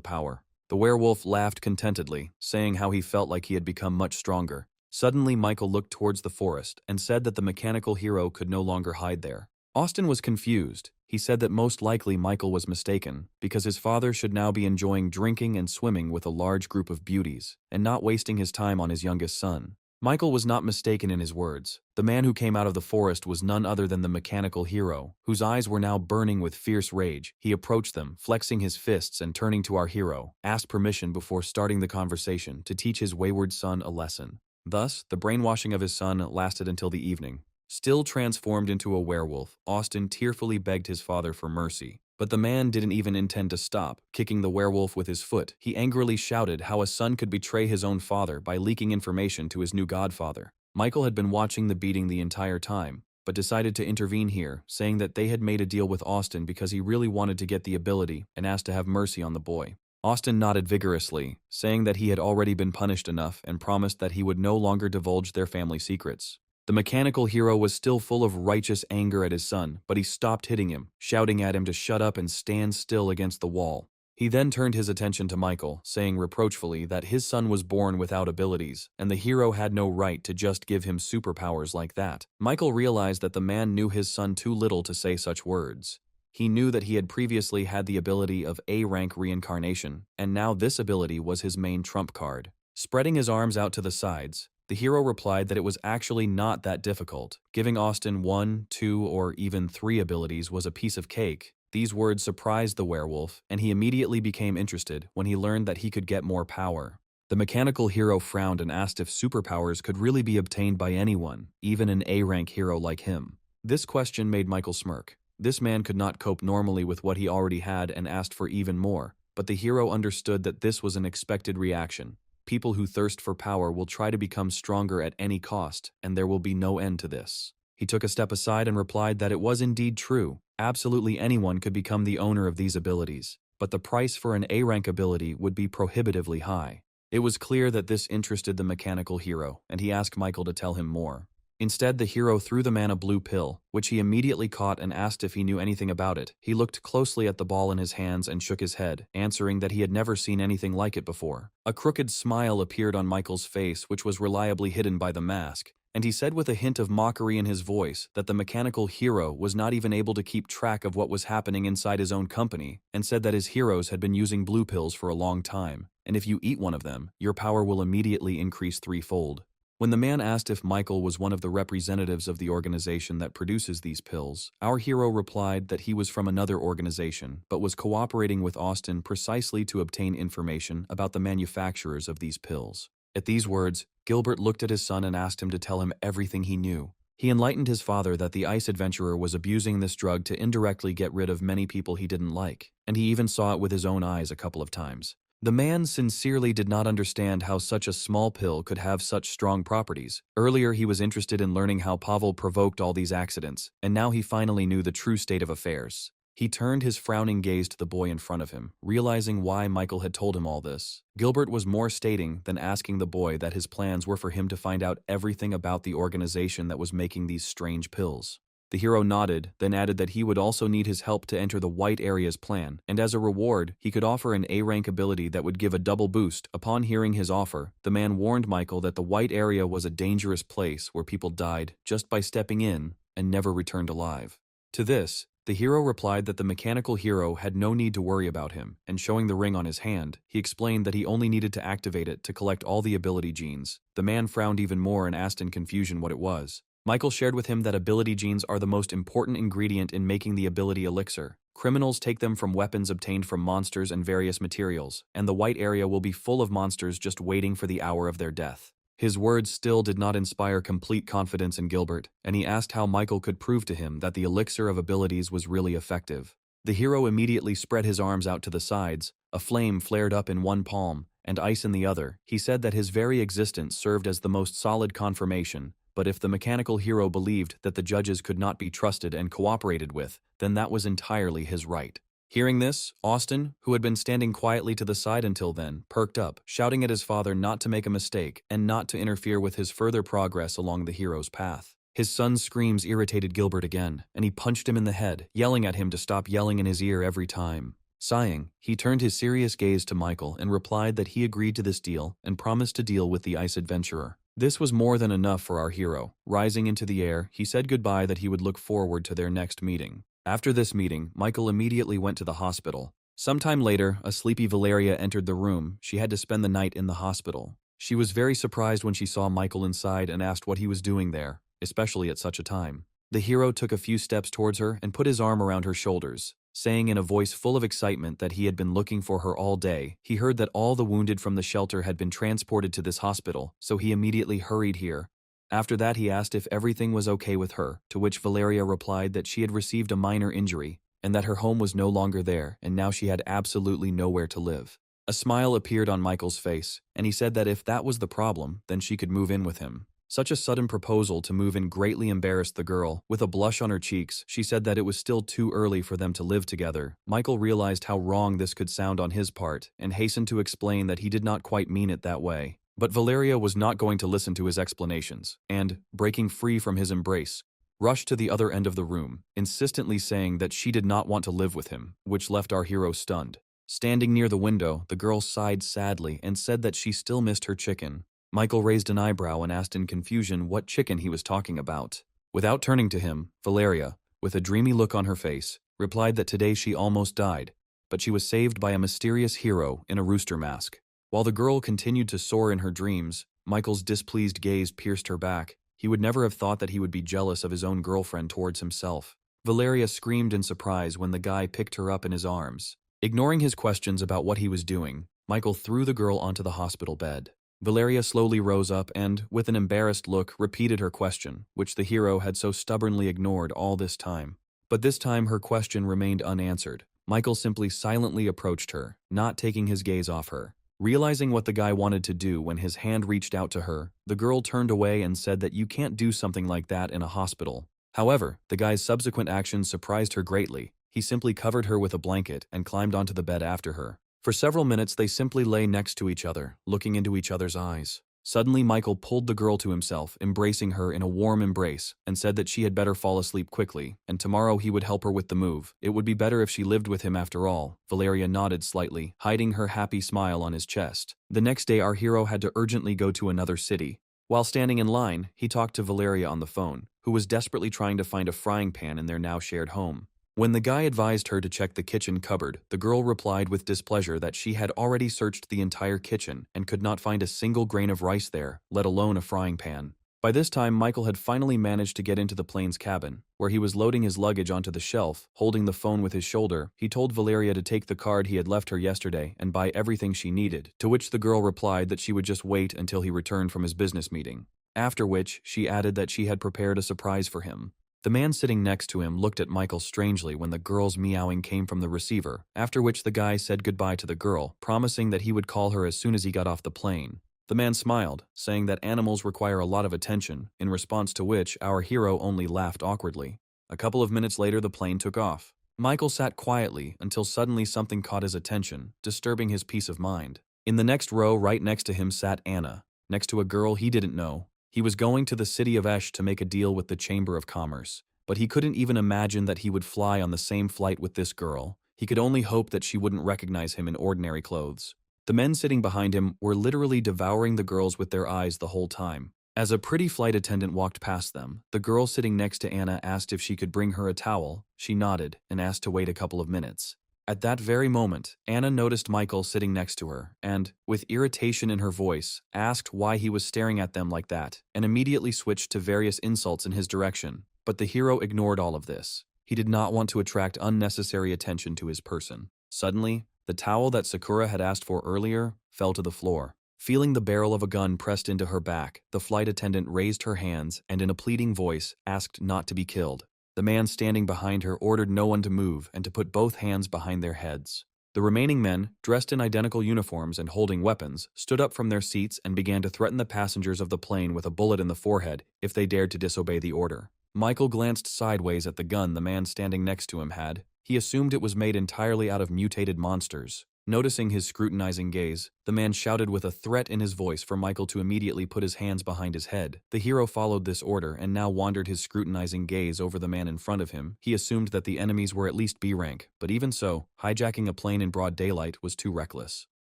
power. The werewolf laughed contentedly, saying how he felt like he had become much stronger. Suddenly Michael looked towards the forest and said that the mechanical hero could no longer hide there. Austin was confused. He said that most likely Michael was mistaken, because his father should now be enjoying drinking and swimming with a large group of beauties, and not wasting his time on his youngest son. Michael was not mistaken in his words. The man who came out of the forest was none other than the mechanical hero, whose eyes were now burning with fierce rage. He approached them, flexing his fists and turning to our hero, asked permission before starting the conversation to teach his wayward son a lesson. Thus, the brainwashing of his son lasted until the evening. Still transformed into a werewolf, Austin tearfully begged his father for mercy. But the man didn't even intend to stop. Kicking the werewolf with his foot, he angrily shouted how a son could betray his own father by leaking information to his new godfather. Michael had been watching the beating the entire time, but decided to intervene here, saying that they had made a deal with Austin because he really wanted to get the ability and asked to have mercy on the boy. Austin nodded vigorously, saying that he had already been punished enough and promised that he would no longer divulge their family secrets. The mechanical hero was still full of righteous anger at his son, but he stopped hitting him, shouting at him to shut up and stand still against the wall. He then turned his attention to Michael, saying reproachfully that his son was born without abilities, and the hero had no right to just give him superpowers like that. Michael realized that the man knew his son too little to say such words. He knew that he had previously had the ability of A-rank reincarnation, and now this ability was his main trump card. Spreading his arms out to the sides, the hero replied that it was actually not that difficult. Giving Austin 1, 2, or even 3 abilities was a piece of cake. These words surprised the werewolf, and he immediately became interested when he learned that he could get more power. The mechanical hero frowned and asked if superpowers could really be obtained by anyone, even an A-rank hero like him. This question made Michael smirk. This man could not cope normally with what he already had and asked for even more, but the hero understood that this was an expected reaction. People who thirst for power will try to become stronger at any cost, and there will be no end to this. He took a step aside and replied that it was indeed true. Absolutely anyone could become the owner of these abilities, but the price for an A-rank ability would be prohibitively high. It was clear that this interested the mechanical hero, and he asked Michael to tell him more. Instead, the hero threw the man a blue pill, which he immediately caught and asked if he knew anything about it. He looked closely at the ball in his hands and shook his head, answering that he had never seen anything like it before. A crooked smile appeared on Michael's face, which was reliably hidden by the mask, and he said with a hint of mockery in his voice that the mechanical hero was not even able to keep track of what was happening inside his own company, and said that his heroes had been using blue pills for a long time, and if you eat one of them, your power will immediately increase threefold. When the man asked if Michael was one of the representatives of the organization that produces these pills, our hero replied that he was from another organization, but was cooperating with Austin precisely to obtain information about the manufacturers of these pills. At these words, Gilbert looked at his son and asked him to tell him everything he knew. He enlightened his father that the ice adventurer was abusing this drug to indirectly get rid of many people he didn't like, and he even saw it with his own eyes a couple of times. The man sincerely did not understand how such a small pill could have such strong properties. Earlier he was interested in learning how Pavel provoked all these accidents, and now he finally knew the true state of affairs. He turned his frowning gaze to the boy in front of him, realizing why Michael had told him all this. Gilbert was more stating than asking the boy that his plans were for him to find out everything about the organization that was making these strange pills. The hero nodded, then added that he would also need his help to enter the White Area's plan, and as a reward, he could offer an A-rank ability that would give a double boost. Upon hearing his offer, the man warned Michael that the White Area was a dangerous place where people died just by stepping in and never returned alive. To this, the hero replied that the mechanical hero had no need to worry about him, and showing the ring on his hand, he explained that he only needed to activate it to collect all the ability genes. The man frowned even more and asked in confusion what it was. Michael shared with him that ability genes are the most important ingredient in making the ability elixir. Criminals take them from weapons obtained from monsters and various materials, and the White Area will be full of monsters just waiting for the hour of their death. His words still did not inspire complete confidence in Gilbert, and he asked how Michael could prove to him that the elixir of abilities was really effective. The hero immediately spread his arms out to the sides, a flame flared up in one palm, and ice in the other. He said that his very existence served as the most solid confirmation, but if the mechanical hero believed that the judges could not be trusted and cooperated with, then that was entirely his right. Hearing this, Austin, who had been standing quietly to the side until then, perked up, shouting at his father not to make a mistake and not to interfere with his further progress along the hero's path. His son's screams irritated Gilbert again, and he punched him in the head, yelling at him to stop yelling in his ear every time. Sighing, he turned his serious gaze to Michael and replied that he agreed to this deal and promised to deal with the ice adventurer. This was more than enough for our hero. Rising into the air, he said goodbye that he would look forward to their next meeting. After this meeting, Michael immediately went to the hospital. Sometime later, a sleepy Valeria entered the room. She had to spend the night in the hospital. She was very surprised when she saw Michael inside and asked what he was doing there, especially at such a time. The hero took a few steps towards her and put his arm around her shoulders, saying in a voice full of excitement that he had been looking for her all day. He heard that all the wounded from the shelter had been transported to this hospital, so he immediately hurried here. After that, he asked if everything was okay with her, to which Valeria replied that she had received a minor injury, and that her home was no longer there, and now she had absolutely nowhere to live. A smile appeared on Michael's face, and he said that if that was the problem, then she could move in with him. Such a sudden proposal to move in greatly embarrassed the girl. With a blush on her cheeks, she said that it was still too early for them to live together. Michael realized how wrong this could sound on his part, and hastened to explain that he did not quite mean it that way. But Valeria was not going to listen to his explanations, and, breaking free from his embrace, rushed to the other end of the room, insistently saying that she did not want to live with him, which left our hero stunned. Standing near the window, the girl sighed sadly and said that she still missed her chicken. Michael raised an eyebrow and asked in confusion what chicken he was talking about. Without turning to him, Valeria, with a dreamy look on her face, replied that today she almost died, but she was saved by a mysterious hero in a rooster mask. While the girl continued to soar in her dreams, Michael's displeased gaze pierced her back. He would never have thought that he would be jealous of his own girlfriend towards himself. Valeria screamed in surprise when the guy picked her up in his arms. Ignoring his questions about what he was doing, Michael threw the girl onto the hospital bed. Valeria slowly rose up and, with an embarrassed look, repeated her question, which the hero had so stubbornly ignored all this time. But this time her question remained unanswered. Michael simply silently approached her, not taking his gaze off her. Realizing what the guy wanted to do when his hand reached out to her, the girl turned away and said that you can't do something like that in a hospital. However, the guy's subsequent actions surprised her greatly. He simply covered her with a blanket and climbed onto the bed after her. For several minutes they simply lay next to each other, looking into each other's eyes. Suddenly Michael pulled the girl to himself, embracing her in a warm embrace, and said that she had better fall asleep quickly, and tomorrow he would help her with the move. It would be better if she lived with him after all. Valeria nodded slightly, hiding her happy smile on his chest. The next day our hero had to urgently go to another city. While standing in line, he talked to Valeria on the phone, who was desperately trying to find a frying pan in their now shared home. When the guy advised her to check the kitchen cupboard, the girl replied with displeasure that she had already searched the entire kitchen and could not find a single grain of rice there, let alone a frying pan. By this time, Michael had finally managed to get into the plane's cabin, where he was loading his luggage onto the shelf, holding the phone with his shoulder. He told Valeria to take the card he had left her yesterday and buy everything she needed, to which the girl replied that she would just wait until he returned from his business meeting. After which, she added that she had prepared a surprise for him. The man sitting next to him looked at Michael strangely when the girl's meowing came from the receiver, after which the guy said goodbye to the girl, promising that he would call her as soon as he got off the plane. The man smiled, saying that animals require a lot of attention, in response to which our hero only laughed awkwardly. A couple of minutes later the plane took off. Michael sat quietly until suddenly something caught his attention, disturbing his peace of mind. In the next row right next to him sat Anna, next to a girl he didn't know. He was going to the city of Esh to make a deal with the Chamber of Commerce, but he couldn't even imagine that he would fly on the same flight with this girl. He could only hope that she wouldn't recognize him in ordinary clothes. The men sitting behind him were literally devouring the girls with their eyes the whole time. As a pretty flight attendant walked past them, the girl sitting next to Anna asked if she could bring her a towel. She nodded and asked to wait a couple of minutes. At that very moment, Anna noticed Michael sitting next to her and, with irritation in her voice, asked why he was staring at them like that, and immediately switched to various insults in his direction. But the hero ignored all of this. He did not want to attract unnecessary attention to his person. Suddenly, the towel that Sakura had asked for earlier fell to the floor. Feeling the barrel of a gun pressed into her back, the flight attendant raised her hands and in a pleading voice asked not to be killed. The man standing behind her ordered no one to move and to put both hands behind their heads. The remaining men, dressed in identical uniforms and holding weapons, stood up from their seats and began to threaten the passengers of the plane with a bullet in the forehead if they dared to disobey the order. Michael glanced sideways at the gun the man standing next to him had. He assumed it was made entirely out of mutated monsters. Noticing his scrutinizing gaze, the man shouted with a threat in his voice for Michael to immediately put his hands behind his head. The hero followed this order and now wandered his scrutinizing gaze over the man in front of him. He assumed that the enemies were at least B rank, but even so, hijacking a plane in broad daylight was too reckless.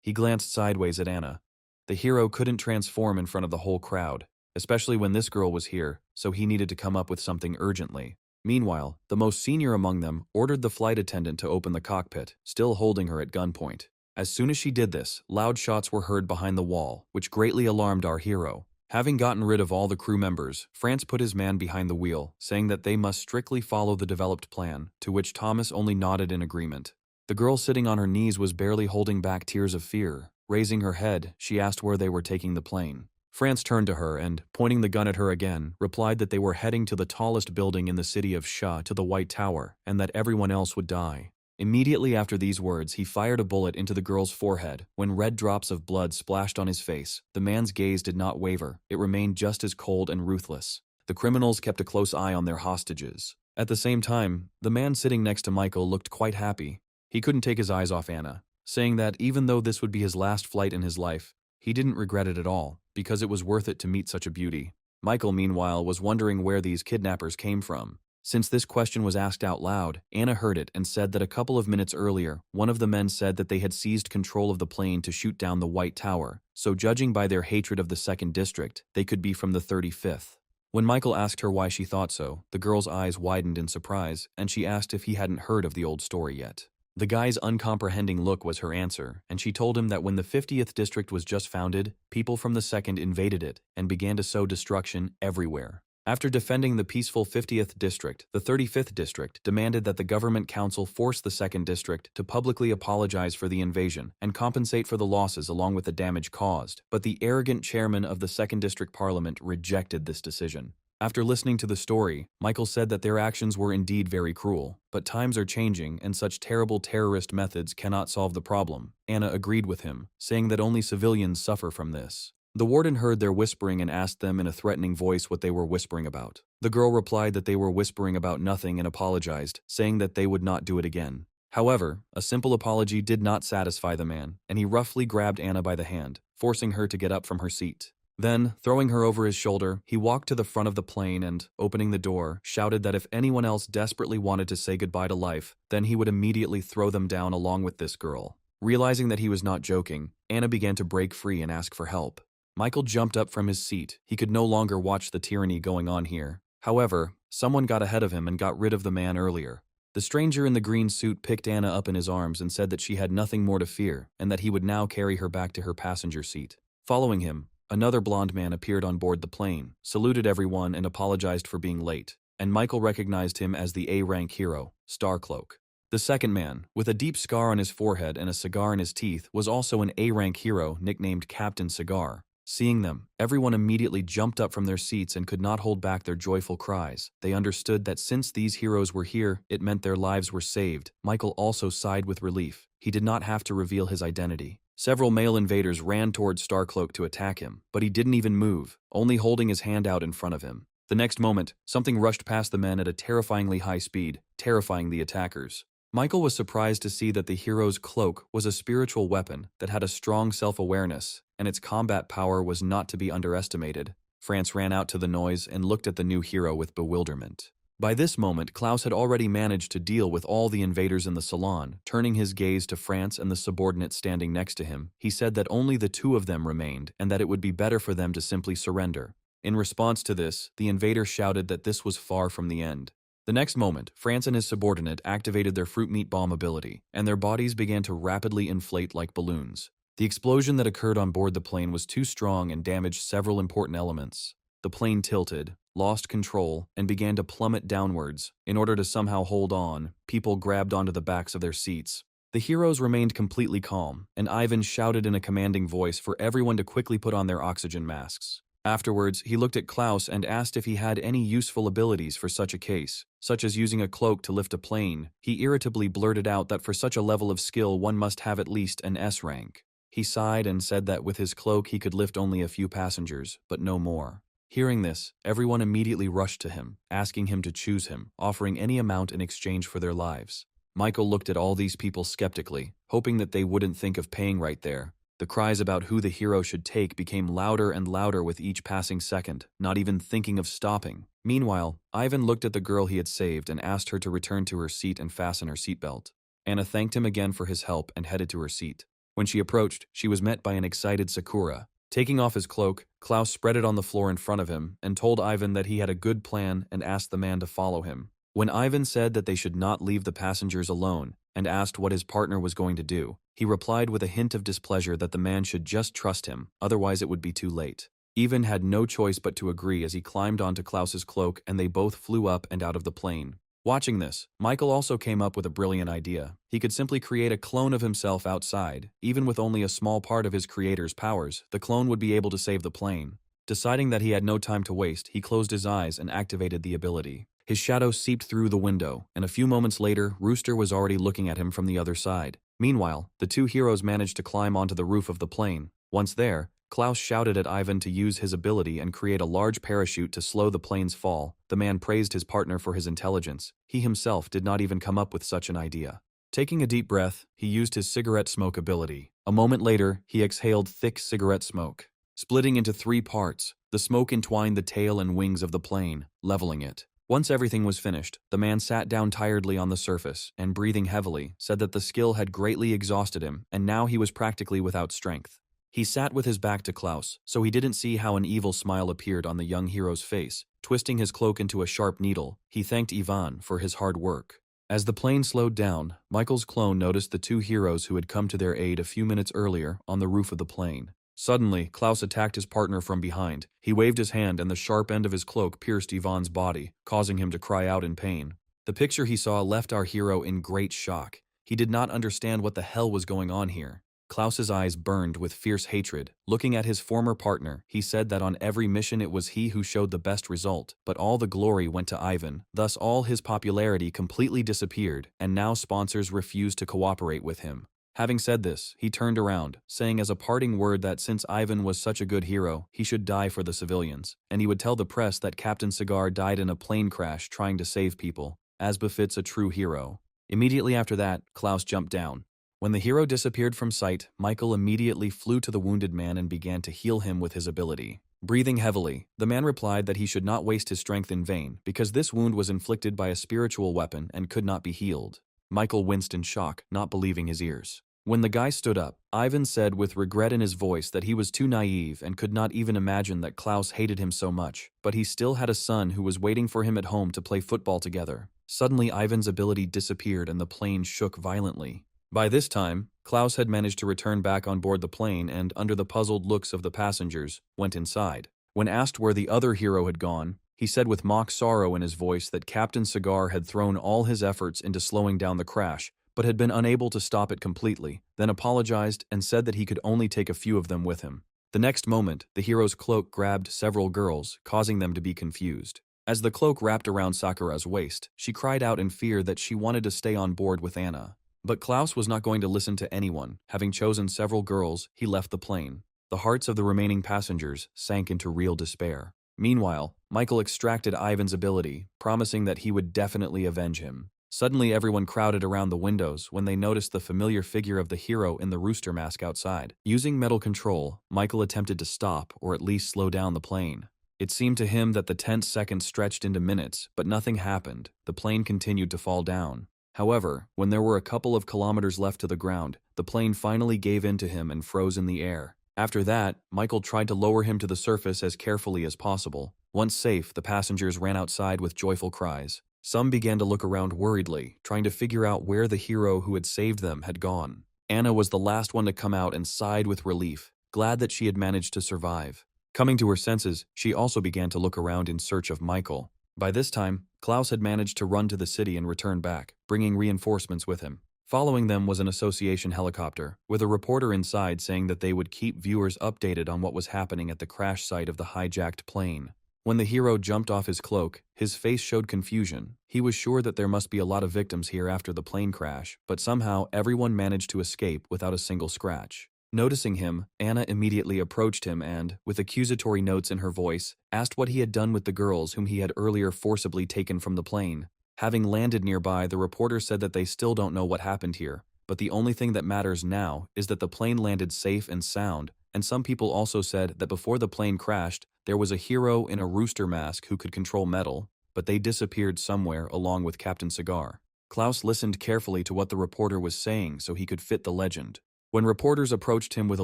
He glanced sideways at Anna. The hero couldn't transform in front of the whole crowd, especially when this girl was here, so he needed to come up with something urgently. Meanwhile, the most senior among them ordered the flight attendant to open the cockpit, still holding her at gunpoint. As soon as she did this, loud shots were heard behind the wall, which greatly alarmed our hero. Having gotten rid of all the crew members, France put his man behind the wheel, saying that they must strictly follow the developed plan, to which Thomas only nodded in agreement. The girl sitting on her knees was barely holding back tears of fear. Raising her head, she asked where they were taking the plane. France turned to her and, pointing the gun at her again, replied that they were heading to the tallest building in the city of Sha, to the White Tower, and that everyone else would die. Immediately after these words, he fired a bullet into the girl's forehead. When red drops of blood splashed on his face, the man's gaze did not waver. It remained just as cold and ruthless. The criminals kept a close eye on their hostages. At the same time, the man sitting next to Michael looked quite happy. He couldn't take his eyes off Anna, saying that even though this would be his last flight in his life, he didn't regret it at all, because it was worth it to meet such a beauty. Michael, meanwhile, was wondering where these kidnappers came from. Since this question was asked out loud, Anna heard it and said that a couple of minutes earlier, one of the men said that they had seized control of the plane to shoot down the White Tower, so judging by their hatred of the 2nd District, they could be from the 35th. When Michael asked her why she thought so, the girl's eyes widened in surprise, and she asked if he hadn't heard of the old story yet. The guy's uncomprehending look was her answer, and she told him that when the 50th district was just founded, people from the 2nd invaded it and began to sow destruction everywhere. After defending the peaceful 50th district, the 35th district demanded that the government council force the 2nd district to publicly apologize for the invasion and compensate for the losses along with the damage caused, but the arrogant chairman of the 2nd district parliament rejected this decision. After listening to the story, Michael said that their actions were indeed very cruel, but times are changing and such terrible terrorist methods cannot solve the problem. Anna agreed with him, saying that only civilians suffer from this. The warden heard their whispering and asked them in a threatening voice what they were whispering about. The girl replied that they were whispering about nothing and apologized, saying that they would not do it again. However, a simple apology did not satisfy the man, and he roughly grabbed Anna by the hand, forcing her to get up from her seat. Then, throwing her over his shoulder, he walked to the front of the plane and, opening the door, shouted that if anyone else desperately wanted to say goodbye to life, then he would immediately throw them down along with this girl. Realizing that he was not joking, Anna began to break free and ask for help. Michael jumped up from his seat. He could no longer watch the tyranny going on here. However, someone got ahead of him and got rid of the man earlier. The stranger in the green suit picked Anna up in his arms and said that she had nothing more to fear and that he would now carry her back to her passenger seat. Following him, another blonde man appeared on board the plane, saluted everyone and apologized for being late, and Michael recognized him as the A-rank hero, Starcloak. The second man, with a deep scar on his forehead and a cigar in his teeth, was also an A-rank hero nicknamed Captain Cigar. Seeing them, everyone immediately jumped up from their seats and could not hold back their joyful cries. They understood that since these heroes were here, it meant their lives were saved. Michael also sighed with relief. He did not have to reveal his identity. Several male invaders ran towards Starcloak to attack him, but he didn't even move, only holding his hand out in front of him. The next moment, something rushed past the men at a terrifyingly high speed, terrifying the attackers. Michael was surprised to see that the hero's cloak was a spiritual weapon that had a strong self-awareness, and its combat power was not to be underestimated. France ran out to the noise and looked at the new hero with bewilderment. By this moment, Klaus had already managed to deal with all the invaders in the salon. Turning his gaze to France and the subordinate standing next to him, he said that only the two of them remained and that it would be better for them to simply surrender. In response to this, the invader shouted that this was far from the end. The next moment, France and his subordinate activated their fruit meat bomb ability, and their bodies began to rapidly inflate like balloons. The explosion that occurred on board the plane was too strong and damaged several important elements. The plane tilted, lost control, and began to plummet downwards. In order to somehow hold on, people grabbed onto the backs of their seats. The heroes remained completely calm, and Ivan shouted in a commanding voice for everyone to quickly put on their oxygen masks. Afterwards, he looked at Klaus and asked if he had any useful abilities for such a case, such as using a cloak to lift a plane. He irritably blurted out that for such a level of skill one must have at least an S rank. He sighed and said that with his cloak he could lift only a few passengers, but no more. Hearing this, everyone immediately rushed to him, asking him to choose him, offering any amount in exchange for their lives. Michael looked at all these people skeptically, hoping that they wouldn't think of paying right there. The cries about who the hero should take became louder and louder with each passing second, not even thinking of stopping. Meanwhile, Ivan looked at the girl he had saved and asked her to return to her seat and fasten her seatbelt. Anna thanked him again for his help and headed to her seat. When she approached, she was met by an excited Sakura. Taking off his cloak, Klaus spread it on the floor in front of him and told Ivan that he had a good plan and asked the man to follow him. When Ivan said that they should not leave the passengers alone and asked what his partner was going to do, he replied with a hint of displeasure that the man should just trust him, otherwise it would be too late. Ivan had no choice but to agree as he climbed onto Klaus's cloak and they both flew up and out of the plane. Watching this, Michael also came up with a brilliant idea. He could simply create a clone of himself outside. Even with only a small part of his creator's powers, the clone would be able to save the plane. Deciding that he had no time to waste, he closed his eyes and activated the ability. His shadow seeped through the window, and a few moments later, Rooster was already looking at him from the other side. Meanwhile, the two heroes managed to climb onto the roof of the plane. Once there, Klaus shouted at Ivan to use his ability and create a large parachute to slow the plane's fall. The man praised his partner for his intelligence. He himself did not even come up with such an idea. Taking a deep breath, he used his cigarette smoke ability. A moment later, he exhaled thick cigarette smoke. Splitting into 3 parts, the smoke entwined the tail and wings of the plane, leveling it. Once everything was finished, the man sat down tiredly on the surface and, breathing heavily, said that the skill had greatly exhausted him and now he was practically without strength. He sat with his back to Klaus, so he didn't see how an evil smile appeared on the young hero's face. Twisting his cloak into a sharp needle, he thanked Ivan for his hard work. As the plane slowed down, Michael's clone noticed the two heroes who had come to their aid a few minutes earlier on the roof of the plane. Suddenly, Klaus attacked his partner from behind. He waved his hand and the sharp end of his cloak pierced Ivan's body, causing him to cry out in pain. The picture he saw left our hero in great shock. He did not understand what the hell was going on here. Klaus's eyes burned with fierce hatred. Looking at his former partner, he said that on every mission it was he who showed the best result, but all the glory went to Ivan. Thus all his popularity completely disappeared, and now sponsors refused to cooperate with him. Having said this, he turned around, saying as a parting word that since Ivan was such a good hero, he should die for the civilians, and he would tell the press that Captain Cigar died in a plane crash trying to save people, as befits a true hero. Immediately after that, Klaus jumped down. When the hero disappeared from sight, Michael immediately flew to the wounded man and began to heal him with his ability. Breathing heavily, the man replied that he should not waste his strength in vain, because this wound was inflicted by a spiritual weapon and could not be healed. Michael winced in shock, not believing his ears. When the guy stood up, Ivan said with regret in his voice that he was too naive and could not even imagine that Klaus hated him so much, but he still had a son who was waiting for him at home to play football together. Suddenly, Ivan's ability disappeared and the plane shook violently. By this time, Klaus had managed to return back on board the plane and, under the puzzled looks of the passengers, went inside. When asked where the other hero had gone, he said with mock sorrow in his voice that Captain Cigar had thrown all his efforts into slowing down the crash, but had been unable to stop it completely, then apologized and said that he could only take a few of them with him. The next moment, the hero's cloak grabbed several girls, causing them to be confused. As the cloak wrapped around Sakura's waist, she cried out in fear that she wanted to stay on board with Anna. But Klaus was not going to listen to anyone. Having chosen several girls, he left the plane. The hearts of the remaining passengers sank into real despair. Meanwhile, Michael extracted Ivan's ability, promising that he would definitely avenge him. Suddenly everyone crowded around the windows when they noticed the familiar figure of the hero in the rooster mask outside. Using metal control, Michael attempted to stop or at least slow down the plane. It seemed to him that the tense seconds stretched into minutes, but nothing happened. The plane continued to fall down. However, when there were a couple of kilometers left to the ground, the plane finally gave in to him and froze in the air. After that, Michael tried to lower him to the surface as carefully as possible. Once safe, the passengers ran outside with joyful cries. Some began to look around worriedly, trying to figure out where the hero who had saved them had gone. Anna was the last one to come out and sighed with relief, glad that she had managed to survive. Coming to her senses, she also began to look around in search of Michael. By this time, Klaus had managed to run to the city and return back, bringing reinforcements with him. Following them was an association helicopter, with a reporter inside saying that they would keep viewers updated on what was happening at the crash site of the hijacked plane. When the hero jumped off his cloak, his face showed confusion. He was sure that there must be a lot of victims here after the plane crash, but somehow everyone managed to escape without a single scratch. Noticing him, Anna immediately approached him and, with accusatory notes in her voice, asked what he had done with the girls whom he had earlier forcibly taken from the plane. Having landed nearby, the reporter said that they still don't know what happened here, but the only thing that matters now is that the plane landed safe and sound, and some people also said that before the plane crashed, there was a hero in a rooster mask who could control metal, but they disappeared somewhere along with Captain Cigar. Klaus listened carefully to what the reporter was saying so he could fit the legend. When reporters approached him with a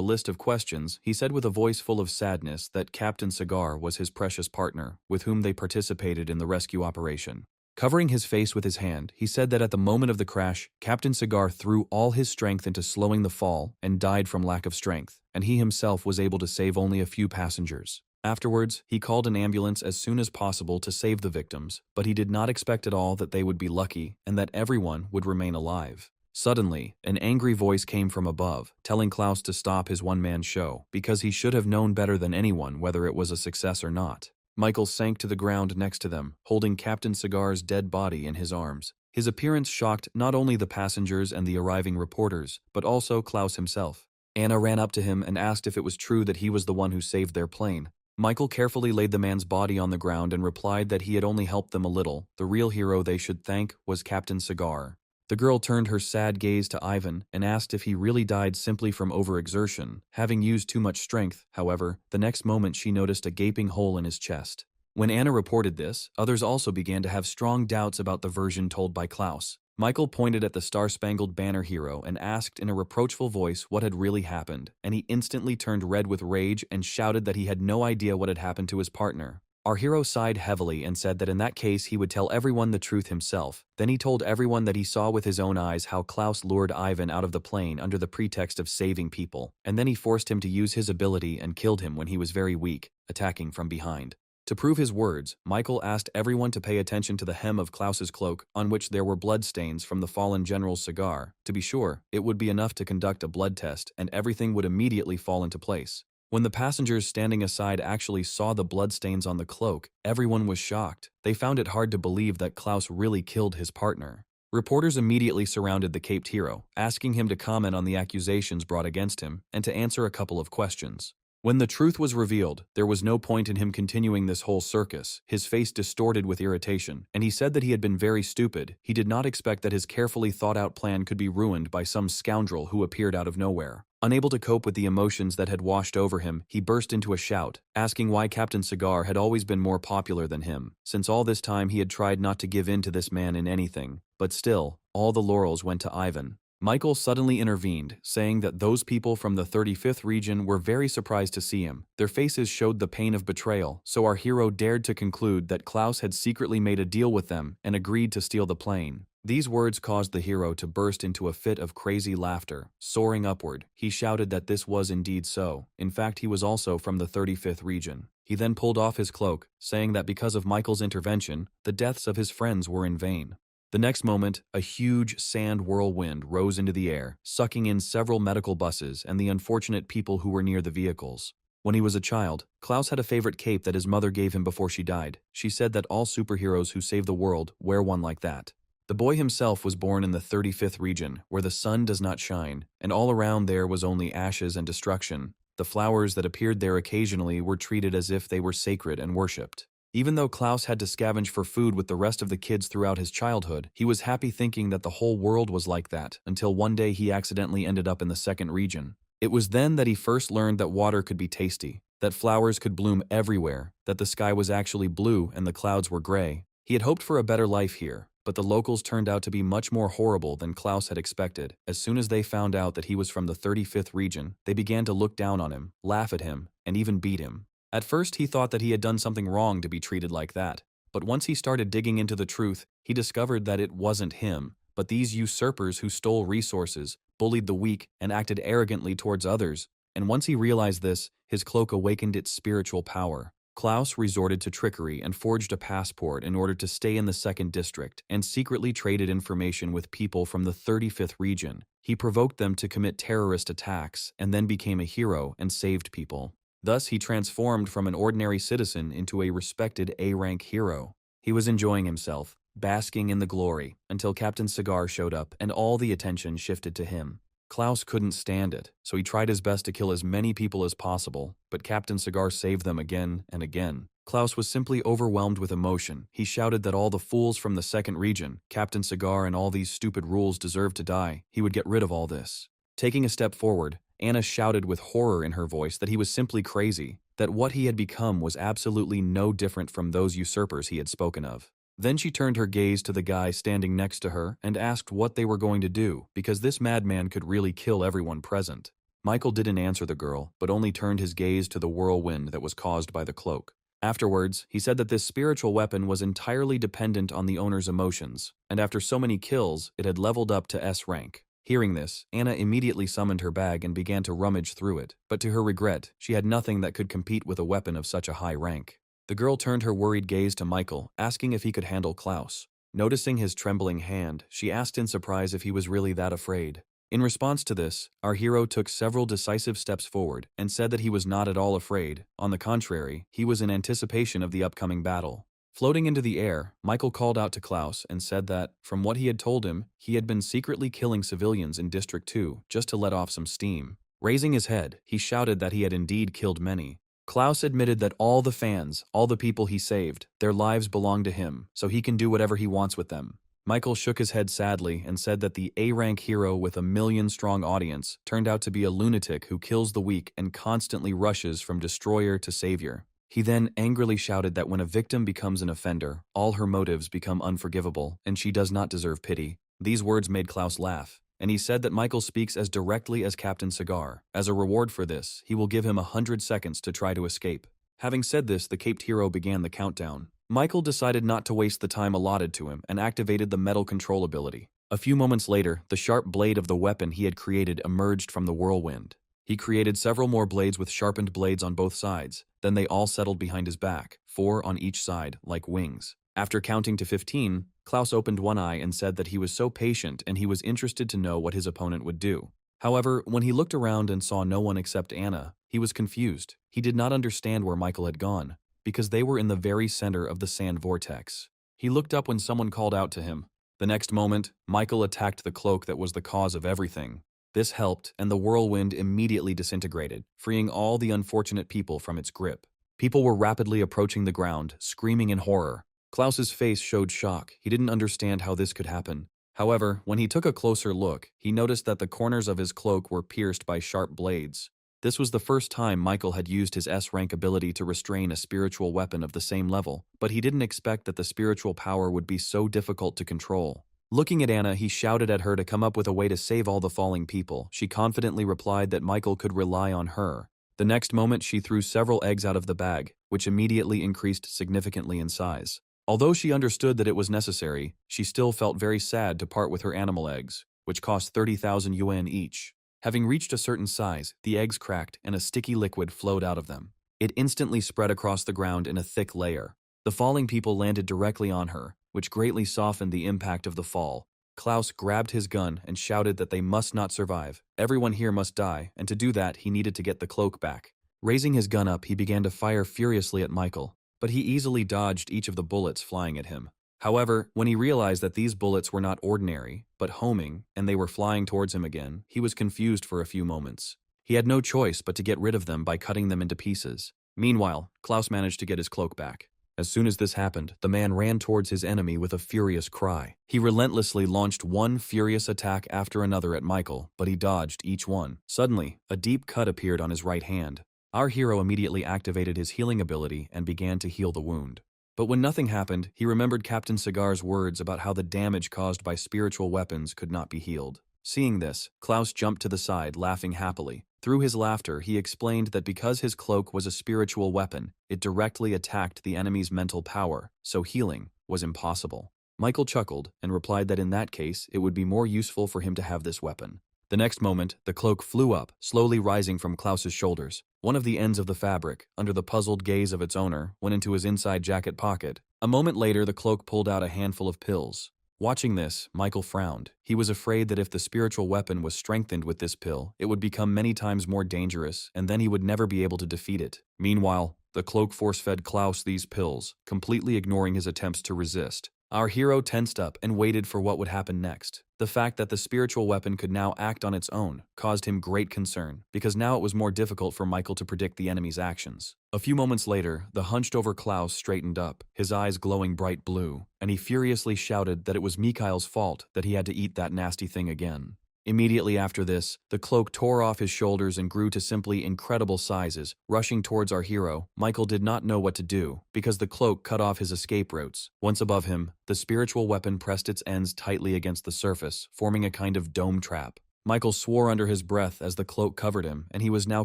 list of questions, he said with a voice full of sadness that Captain Cigar was his precious partner, with whom they participated in the rescue operation. Covering his face with his hand, he said that at the moment of the crash, Captain Cigar threw all his strength into slowing the fall and died from lack of strength, and he himself was able to save only a few passengers. Afterwards, he called an ambulance as soon as possible to save the victims, but he did not expect at all that they would be lucky and that everyone would remain alive. Suddenly, an angry voice came from above, telling Klaus to stop his one-man show, because he should have known better than anyone whether it was a success or not. Michael sank to the ground next to them, holding Captain Cigar's dead body in his arms. His appearance shocked not only the passengers and the arriving reporters, but also Klaus himself. Anna ran up to him and asked if it was true that he was the one who saved their plane. Michael carefully laid the man's body on the ground and replied that he had only helped them a little. The real hero they should thank was Captain Cigar. The girl turned her sad gaze to Ivan and asked if he really died simply from overexertion, having used too much strength. However, the next moment she noticed a gaping hole in his chest. When Anna reported this, others also began to have strong doubts about the version told by Klaus. Michael pointed at the Star-Spangled Banner hero and asked in a reproachful voice what had really happened, and he instantly turned red with rage and shouted that he had no idea what had happened to his partner. Our hero sighed heavily and said that in that case he would tell everyone the truth himself. Then he told everyone that he saw with his own eyes how Klaus lured Ivan out of the plane under the pretext of saving people, and then he forced him to use his ability and killed him when he was very weak, attacking from behind. To prove his words, Michael asked everyone to pay attention to the hem of Klaus's cloak, on which there were bloodstains from the fallen general's cigar. To be sure, it would be enough to conduct a blood test, and everything would immediately fall into place. When the passengers standing aside actually saw the bloodstains on the cloak, everyone was shocked. They found it hard to believe that Klaus really killed his partner. Reporters immediately surrounded the caped hero, asking him to comment on the accusations brought against him and to answer a couple of questions. When the truth was revealed, there was no point in him continuing this whole circus, his face distorted with irritation, and he said that he had been very stupid. He did not expect that his carefully thought-out plan could be ruined by some scoundrel who appeared out of nowhere. Unable to cope with the emotions that had washed over him, he burst into a shout, asking why Captain Cigar had always been more popular than him, since all this time he had tried not to give in to this man in anything. But still, all the laurels went to Ivan. Michael suddenly intervened, saying that those people from the 35th region were very surprised to see him. Their faces showed the pain of betrayal, so our hero dared to conclude that Klaus had secretly made a deal with them and agreed to steal the plane. These words caused the hero to burst into a fit of crazy laughter. Soaring upward, he shouted that this was indeed so. In fact, he was also from the 35th region. He then pulled off his cloak, saying that because of Michael's intervention, the deaths of his friends were in vain. The next moment, a huge sand whirlwind rose into the air, sucking in several medical buses and the unfortunate people who were near the vehicles. When he was a child, Klaus had a favorite cape that his mother gave him before she died. She said that all superheroes who save the world wear one like that. The boy himself was born in the 35th region, where the sun does not shine, and all around there was only ashes and destruction. The flowers that appeared there occasionally were treated as if they were sacred and worshipped. Even though Klaus had to scavenge for food with the rest of the kids throughout his childhood, he was happy thinking that the whole world was like that, until one day he accidentally ended up in the second region. It was then that he first learned that water could be tasty, that flowers could bloom everywhere, that the sky was actually blue and the clouds were gray. He had hoped for a better life here, but the locals turned out to be much more horrible than Klaus had expected. As soon as they found out that he was from the 35th region, they began to look down on him, laugh at him, and even beat him. At first, he thought that he had done something wrong to be treated like that, but once he started digging into the truth, he discovered that it wasn't him, but these usurpers who stole resources, bullied the weak, and acted arrogantly towards others. And once he realized this, his cloak awakened its spiritual power. Klaus resorted to trickery and forged a passport in order to stay in the 2nd district and secretly traded information with people from the 35th region. He provoked them to commit terrorist attacks and then became a hero and saved people. Thus, he transformed from an ordinary citizen into a respected A-rank hero. He was enjoying himself, basking in the glory, until Captain Cigar showed up and all the attention shifted to him. Klaus couldn't stand it, so he tried his best to kill as many people as possible, but Captain Cigar saved them again and again. Klaus was simply overwhelmed with emotion. He shouted that all the fools from the 2nd region, Captain Cigar and all these stupid rules deserved to die. He would get rid of all this. Taking a step forward, Anna shouted with horror in her voice that he was simply crazy, that what he had become was absolutely no different from those usurpers he had spoken of. Then she turned her gaze to the guy standing next to her and asked what they were going to do, because this madman could really kill everyone present. Michael didn't answer the girl, but only turned his gaze to the whirlwind that was caused by the cloak. Afterwards, he said that this spiritual weapon was entirely dependent on the owner's emotions, and after so many kills, it had leveled up to S rank. Hearing this, Anna immediately summoned her bag and began to rummage through it, but to her regret, she had nothing that could compete with a weapon of such a high rank. The girl turned her worried gaze to Michael, asking if he could handle Klaus. Noticing his trembling hand, she asked in surprise if he was really that afraid. In response to this, our hero took several decisive steps forward and said that he was not at all afraid. On the contrary, he was in anticipation of the upcoming battle. Floating into the air, Michael called out to Klaus and said that, from what he had told him, he had been secretly killing civilians in District 2 just to let off some steam. Raising his head, he shouted that he had indeed killed many. Klaus admitted that all the fans, all the people he saved, their lives belong to him, so he can do whatever he wants with them. Michael shook his head sadly and said that the A-rank hero with a million-strong audience turned out to be a lunatic who kills the weak and constantly rushes from destroyer to savior. He then angrily shouted that when a victim becomes an offender, all her motives become unforgivable, and she does not deserve pity. These words made Klaus laugh, and he said that Michael speaks as directly as Captain Cigar. As a reward for this, he will give him 100 seconds to try to escape. Having said this, the caped hero began the countdown. Michael decided not to waste the time allotted to him and activated the metal control ability. A few moments later, the sharp blade of the weapon he had created emerged from the whirlwind. He created several more blades with sharpened blades on both sides. Then they all settled behind his back, 4 on each side, like wings. After counting to 15, Klaus opened one eye and said that he was so patient and he was interested to know what his opponent would do. However, when he looked around and saw no one except Anna, he was confused. He did not understand where Michael had gone, because they were in the very center of the sand vortex. He looked up when someone called out to him, The next moment, Michael attacked the cloak that was the cause of everything. This helped, and the whirlwind immediately disintegrated, freeing all the unfortunate people from its grip. People were rapidly approaching the ground, screaming in horror. Klaus's face showed shock. He didn't understand how this could happen. However, when he took a closer look, he noticed that the corners of his cloak were pierced by sharp blades. This was the first time Michael had used his S-rank ability to restrain a spiritual weapon of the same level, but he didn't expect that the spiritual power would be so difficult to control. Looking at Anna, he shouted at her to come up with a way to save all the falling people. She confidently replied that Michael could rely on her. The next moment, she threw several eggs out of the bag, which immediately increased significantly in size. Although she understood that it was necessary, she still felt very sad to part with her animal eggs, which cost 30,000 yuan each. Having reached a certain size, the eggs cracked and a sticky liquid flowed out of them. It instantly spread across the ground in a thick layer. The falling people landed directly on her, which greatly softened the impact of the fall. Klaus grabbed his gun and shouted that they must not survive. Everyone here must die, and to do that, he needed to get the cloak back. Raising his gun up, he began to fire furiously at Michael, but he easily dodged each of the bullets flying at him. However, when he realized that these bullets were not ordinary, but homing, and they were flying towards him again, he was confused for a few moments. He had no choice but to get rid of them by cutting them into pieces. Meanwhile, Klaus managed to get his cloak back. As soon as this happened, the man ran towards his enemy with a furious cry. He relentlessly launched one furious attack after another at Michael, but he dodged each one. Suddenly, a deep cut appeared on his right hand. Our hero immediately activated his healing ability and began to heal the wound. But when nothing happened, he remembered Captain Cigar's words about how the damage caused by spiritual weapons could not be healed. Seeing this, Klaus jumped to the side, laughing happily. Through his laughter, he explained that because his cloak was a spiritual weapon, it directly attacked the enemy's mental power, so healing was impossible. Michael chuckled and replied that in that case, it would be more useful for him to have this weapon. The next moment, the cloak flew up, slowly rising from Klaus's shoulders. One of the ends of the fabric, under the puzzled gaze of its owner, went into his inside jacket pocket. A moment later, the cloak pulled out a handful of pills. Watching this, Michael frowned. He was afraid that if the spiritual weapon was strengthened with this pill, it would become many times more dangerous, and then he would never be able to defeat it. Meanwhile, the cloak force-fed Klaus these pills, completely ignoring his attempts to resist. Our hero tensed up and waited for what would happen next. The fact that the spiritual weapon could now act on its own caused him great concern, because now it was more difficult for Michael to predict the enemy's actions. A few moments later, the hunched-over Klaus straightened up, his eyes glowing bright blue, and he furiously shouted that it was Mikhail's fault that he had to eat that nasty thing again. Immediately after this, the cloak tore off his shoulders and grew to simply incredible sizes. Rushing towards our hero, Michael did not know what to do, because the cloak cut off his escape routes. Once above him, the spiritual weapon pressed its ends tightly against the surface, forming a kind of dome trap. Michael swore under his breath as the cloak covered him, and he was now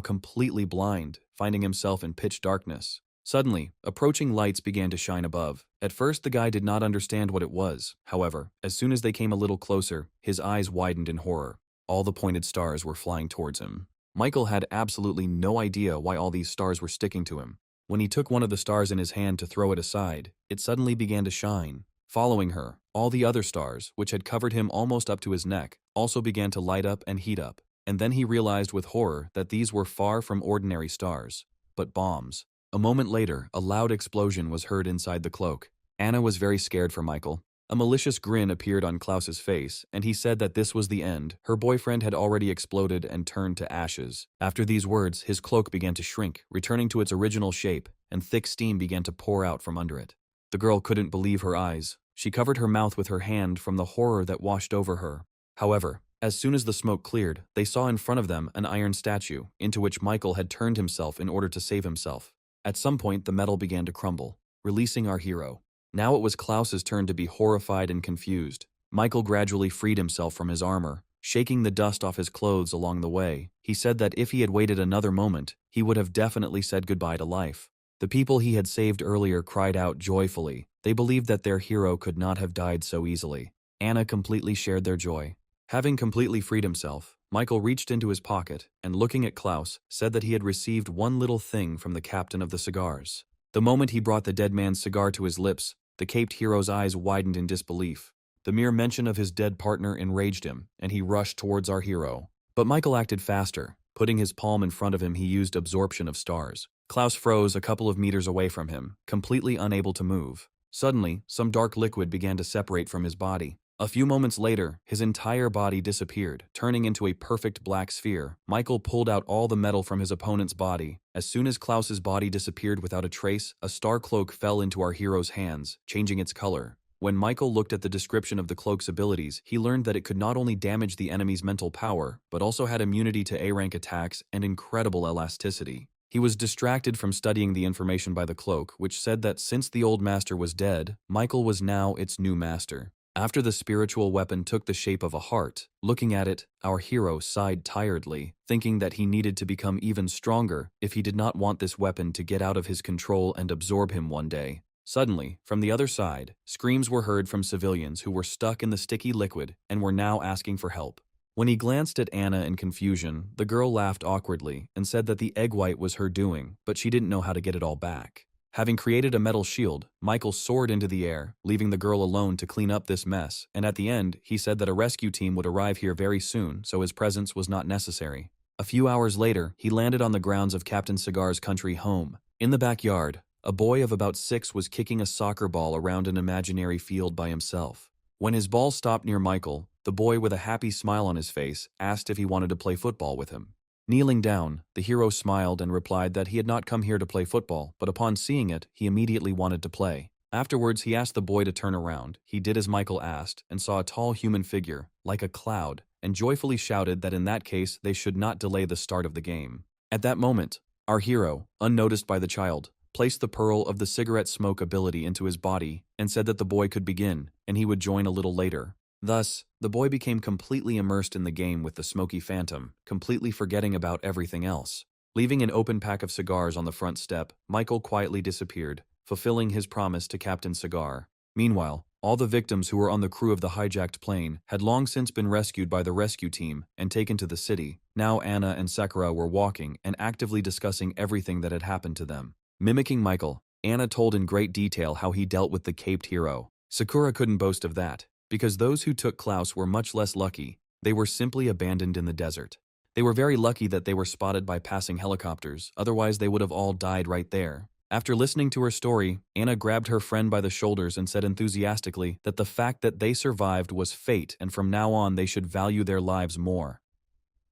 completely blind, finding himself in pitch darkness. Suddenly, approaching lights began to shine above. At first, the guy did not understand what it was. However, as soon as they came a little closer, his eyes widened in horror. All the pointed stars were flying towards him. Michael had absolutely no idea why all these stars were sticking to him. When he took one of the stars in his hand to throw it aside, it suddenly began to shine. Following her, all the other stars, which had covered him almost up to his neck, also began to light up and heat up. And then he realized with horror that these were far from ordinary stars, but bombs. A moment later, a loud explosion was heard inside the cloak. Anna was very scared for Michael. A malicious grin appeared on Klaus's face, and he said that this was the end. Her boyfriend had already exploded and turned to ashes. After these words, his cloak began to shrink, returning to its original shape, and thick steam began to pour out from under it. The girl couldn't believe her eyes. She covered her mouth with her hand from the horror that washed over her. However, as soon as the smoke cleared, they saw in front of them an iron statue, into which Michael had turned himself in order to save himself. At some point, the metal began to crumble, releasing our hero. Now it was Klaus's turn to be horrified and confused. Michael gradually freed himself from his armor, shaking the dust off his clothes along the way. He said that if he had waited another moment, he would have definitely said goodbye to life. The people he had saved earlier cried out joyfully. They believed that their hero could not have died so easily. Anna completely shared their joy. Having completely freed himself, Michael reached into his pocket and, looking at Klaus, said that he had received one little thing from the captain of the cigars. The moment he brought the dead man's cigar to his lips, the caped hero's eyes widened in disbelief. The mere mention of his dead partner enraged him, and he rushed towards our hero. But Michael acted faster. Putting his palm in front of him, he used absorption of stars. Klaus froze a couple of meters away from him, completely unable to move. Suddenly, some dark liquid began to separate from his body. A few moments later, his entire body disappeared, turning into a perfect black sphere. Michael pulled out all the metal from his opponent's body. As soon as Klaus's body disappeared without a trace, a star cloak fell into our hero's hands, changing its color. When Michael looked at the description of the cloak's abilities, he learned that it could not only damage the enemy's mental power, but also had immunity to A-rank attacks and incredible elasticity. He was distracted from studying the information by the cloak, which said that since the old master was dead, Michael was now its new master. After the spiritual weapon took the shape of a heart, looking at it, our hero sighed tiredly, thinking that he needed to become even stronger if he did not want this weapon to get out of his control and absorb him one day. Suddenly, from the other side, screams were heard from civilians who were stuck in the sticky liquid and were now asking for help. When he glanced at Anna in confusion, the girl laughed awkwardly and said that the egg white was her doing, but she didn't know how to get it all back. Having created a metal shield, Michael soared into the air, leaving the girl alone to clean up this mess, and at the end, he said that a rescue team would arrive here very soon, so his presence was not necessary. A few hours later, he landed on the grounds of Captain Cigar's country home. In the backyard, a boy of about 6 was kicking a soccer ball around an imaginary field by himself. When his ball stopped near Michael, the boy with a happy smile on his face asked if he wanted to play football with him. Kneeling down, the hero smiled and replied that he had not come here to play football, but upon seeing it, he immediately wanted to play. Afterwards, he asked the boy to turn around. He did as Michael asked and saw a tall human figure, like a cloud, and joyfully shouted that in that case they should not delay the start of the game. At that moment, our hero, unnoticed by the child, placed the pearl of the cigarette smoke ability into his body and said that the boy could begin, and he would join a little later. Thus, the boy became completely immersed in the game with the smoky phantom, completely forgetting about everything else. Leaving an open pack of cigars on the front step, Michael quietly disappeared, fulfilling his promise to Captain Cigar. Meanwhile, all the victims who were on the crew of the hijacked plane had long since been rescued by the rescue team and taken to the city. Now Anna and Sakura were walking and actively discussing everything that had happened to them. Mimicking Michael, Anna told in great detail how he dealt with the caped hero. Sakura couldn't boast of that, because those who took Klaus were much less lucky. They were simply abandoned in the desert. They were very lucky that they were spotted by passing helicopters, otherwise they would have all died right there. After listening to her story, Anna grabbed her friend by the shoulders and said enthusiastically that the fact that they survived was fate and from now on they should value their lives more.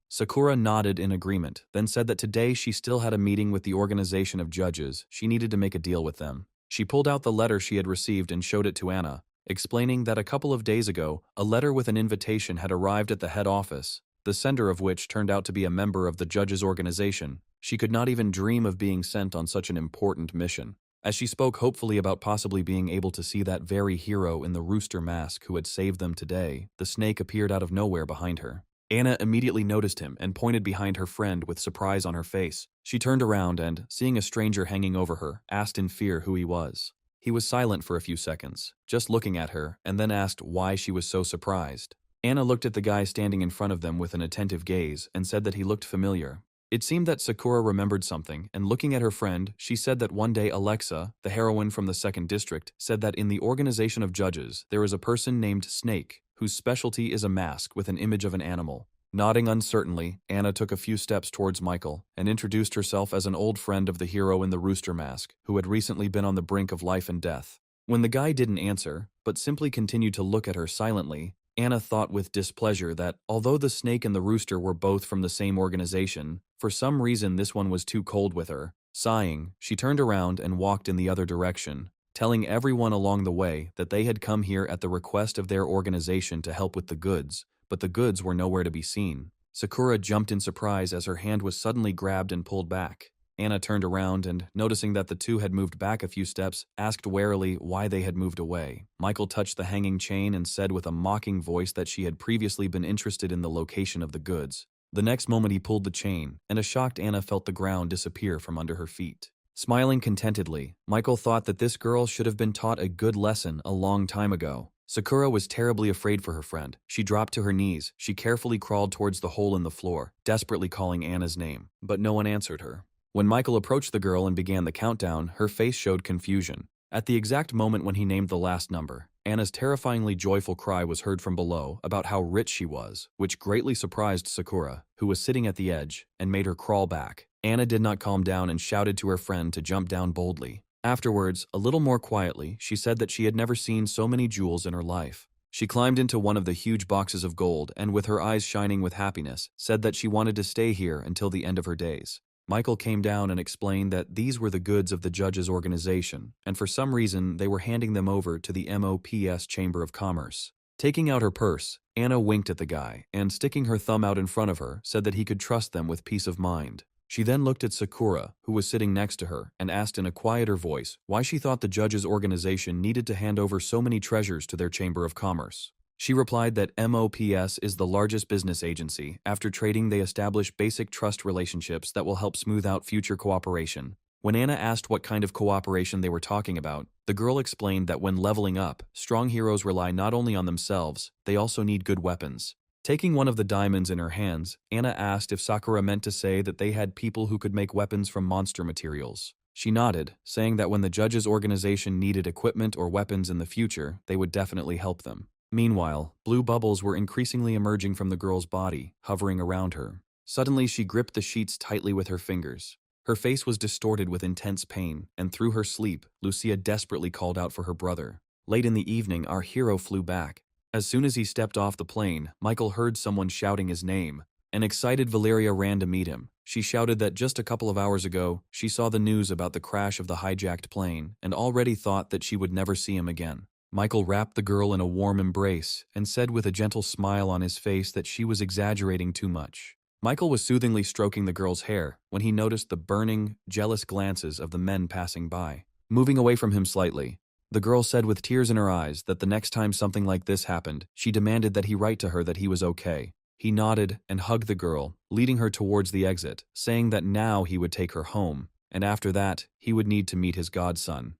Sakura nodded in agreement, then said that today she still had a meeting with the organization of judges. She needed to make a deal with them. She pulled out the letter she had received and showed it to Anna, explaining that a couple of days ago, a letter with an invitation had arrived at the head office, the sender of which turned out to be a member of the judges' organization. She could not even dream of being sent on such an important mission. As she spoke hopefully about possibly being able to see that very hero in the rooster mask who had saved them today, the snake appeared out of nowhere behind her. Anna immediately noticed him and pointed behind her friend with surprise on her face. She turned around and, seeing a stranger hanging over her, asked in fear who he was. He was silent for a few seconds, just looking at her, and then asked why she was so surprised. Anna looked at the guy standing in front of them with an attentive gaze and said that he looked familiar. It seemed that Sakura remembered something, and looking at her friend, she said that one day Alexa, the heroine from the 2nd District, said that in the organization of judges, there is a person named Snake, whose specialty is a mask with an image of an animal. Nodding uncertainly, Anna took a few steps towards Michael and introduced herself as an old friend of the hero in the rooster mask, who had recently been on the brink of life and death. When the guy didn't answer, but simply continued to look at her silently, Anna thought with displeasure that, although the snake and the rooster were both from the same organization, for some reason this one was too cold with her. Sighing, she turned around and walked in the other direction, telling everyone along the way that they had come here at the request of their organization to help with the goods, but the goods were nowhere to be seen. Sakura jumped in surprise as her hand was suddenly grabbed and pulled back. Anna turned around and, noticing that the two had moved back a few steps, asked warily why they had moved away. Michael touched the hanging chain and said with a mocking voice that she had previously been interested in the location of the goods. The next moment he pulled the chain, and a shocked Anna felt the ground disappear from under her feet. Smiling contentedly, Michael thought that this girl should have been taught a good lesson a long time ago. Sakura was terribly afraid for her friend. She dropped to her knees. She carefully crawled towards the hole in the floor, desperately calling Anna's name, but no one answered her. When Michael approached the girl and began the countdown, her face showed confusion. At the exact moment when he named the last number, Anna's terrifyingly joyful cry was heard from below about how rich she was, which greatly surprised Sakura, who was sitting at the edge, and made her crawl back. Anna did not calm down and shouted to her friend to jump down boldly. Afterwards, a little more quietly, she said that she had never seen so many jewels in her life. She climbed into one of the huge boxes of gold and, with her eyes shining with happiness, said that she wanted to stay here until the end of her days. Michael came down and explained that these were the goods of the judge's organization, and for some reason they were handing them over to the MOPS Chamber of Commerce. Taking out her purse, Anna winked at the guy and, sticking her thumb out in front of her, said that he could trust them with peace of mind. She then looked at Sakura, who was sitting next to her, and asked in a quieter voice why she thought the judge's organization needed to hand over so many treasures to their Chamber of Commerce. She replied that MOPS is the largest business agency. After trading, they establish basic trust relationships that will help smooth out future cooperation. When Anna asked what kind of cooperation they were talking about, the girl explained that when leveling up, strong heroes rely not only on themselves, they also need good weapons. Taking one of the diamonds in her hands, Anna asked if Sakura meant to say that they had people who could make weapons from monster materials. She nodded, saying that when the judge's organization needed equipment or weapons in the future, they would definitely help them. Meanwhile, blue bubbles were increasingly emerging from the girl's body, hovering around her. Suddenly, she gripped the sheets tightly with her fingers. Her face was distorted with intense pain, and through her sleep, Lucia desperately called out for her brother. Late in the evening, our hero flew back. As soon as he stepped off the plane, Michael heard someone shouting his name. An excited Valeria ran to meet him. She shouted that just a couple of hours ago, she saw the news about the crash of the hijacked plane, and already thought that she would never see him again. Michael wrapped the girl in a warm embrace and said with a gentle smile on his face that she was exaggerating too much. Michael was soothingly stroking the girl's hair when he noticed the burning, jealous glances of the men passing by. Moving away from him slightly, the girl said with tears in her eyes that the next time something like this happened, she demanded that he write to her that he was okay. He nodded and hugged the girl, leading her towards the exit, saying that now he would take her home, and after that, he would need to meet his godson.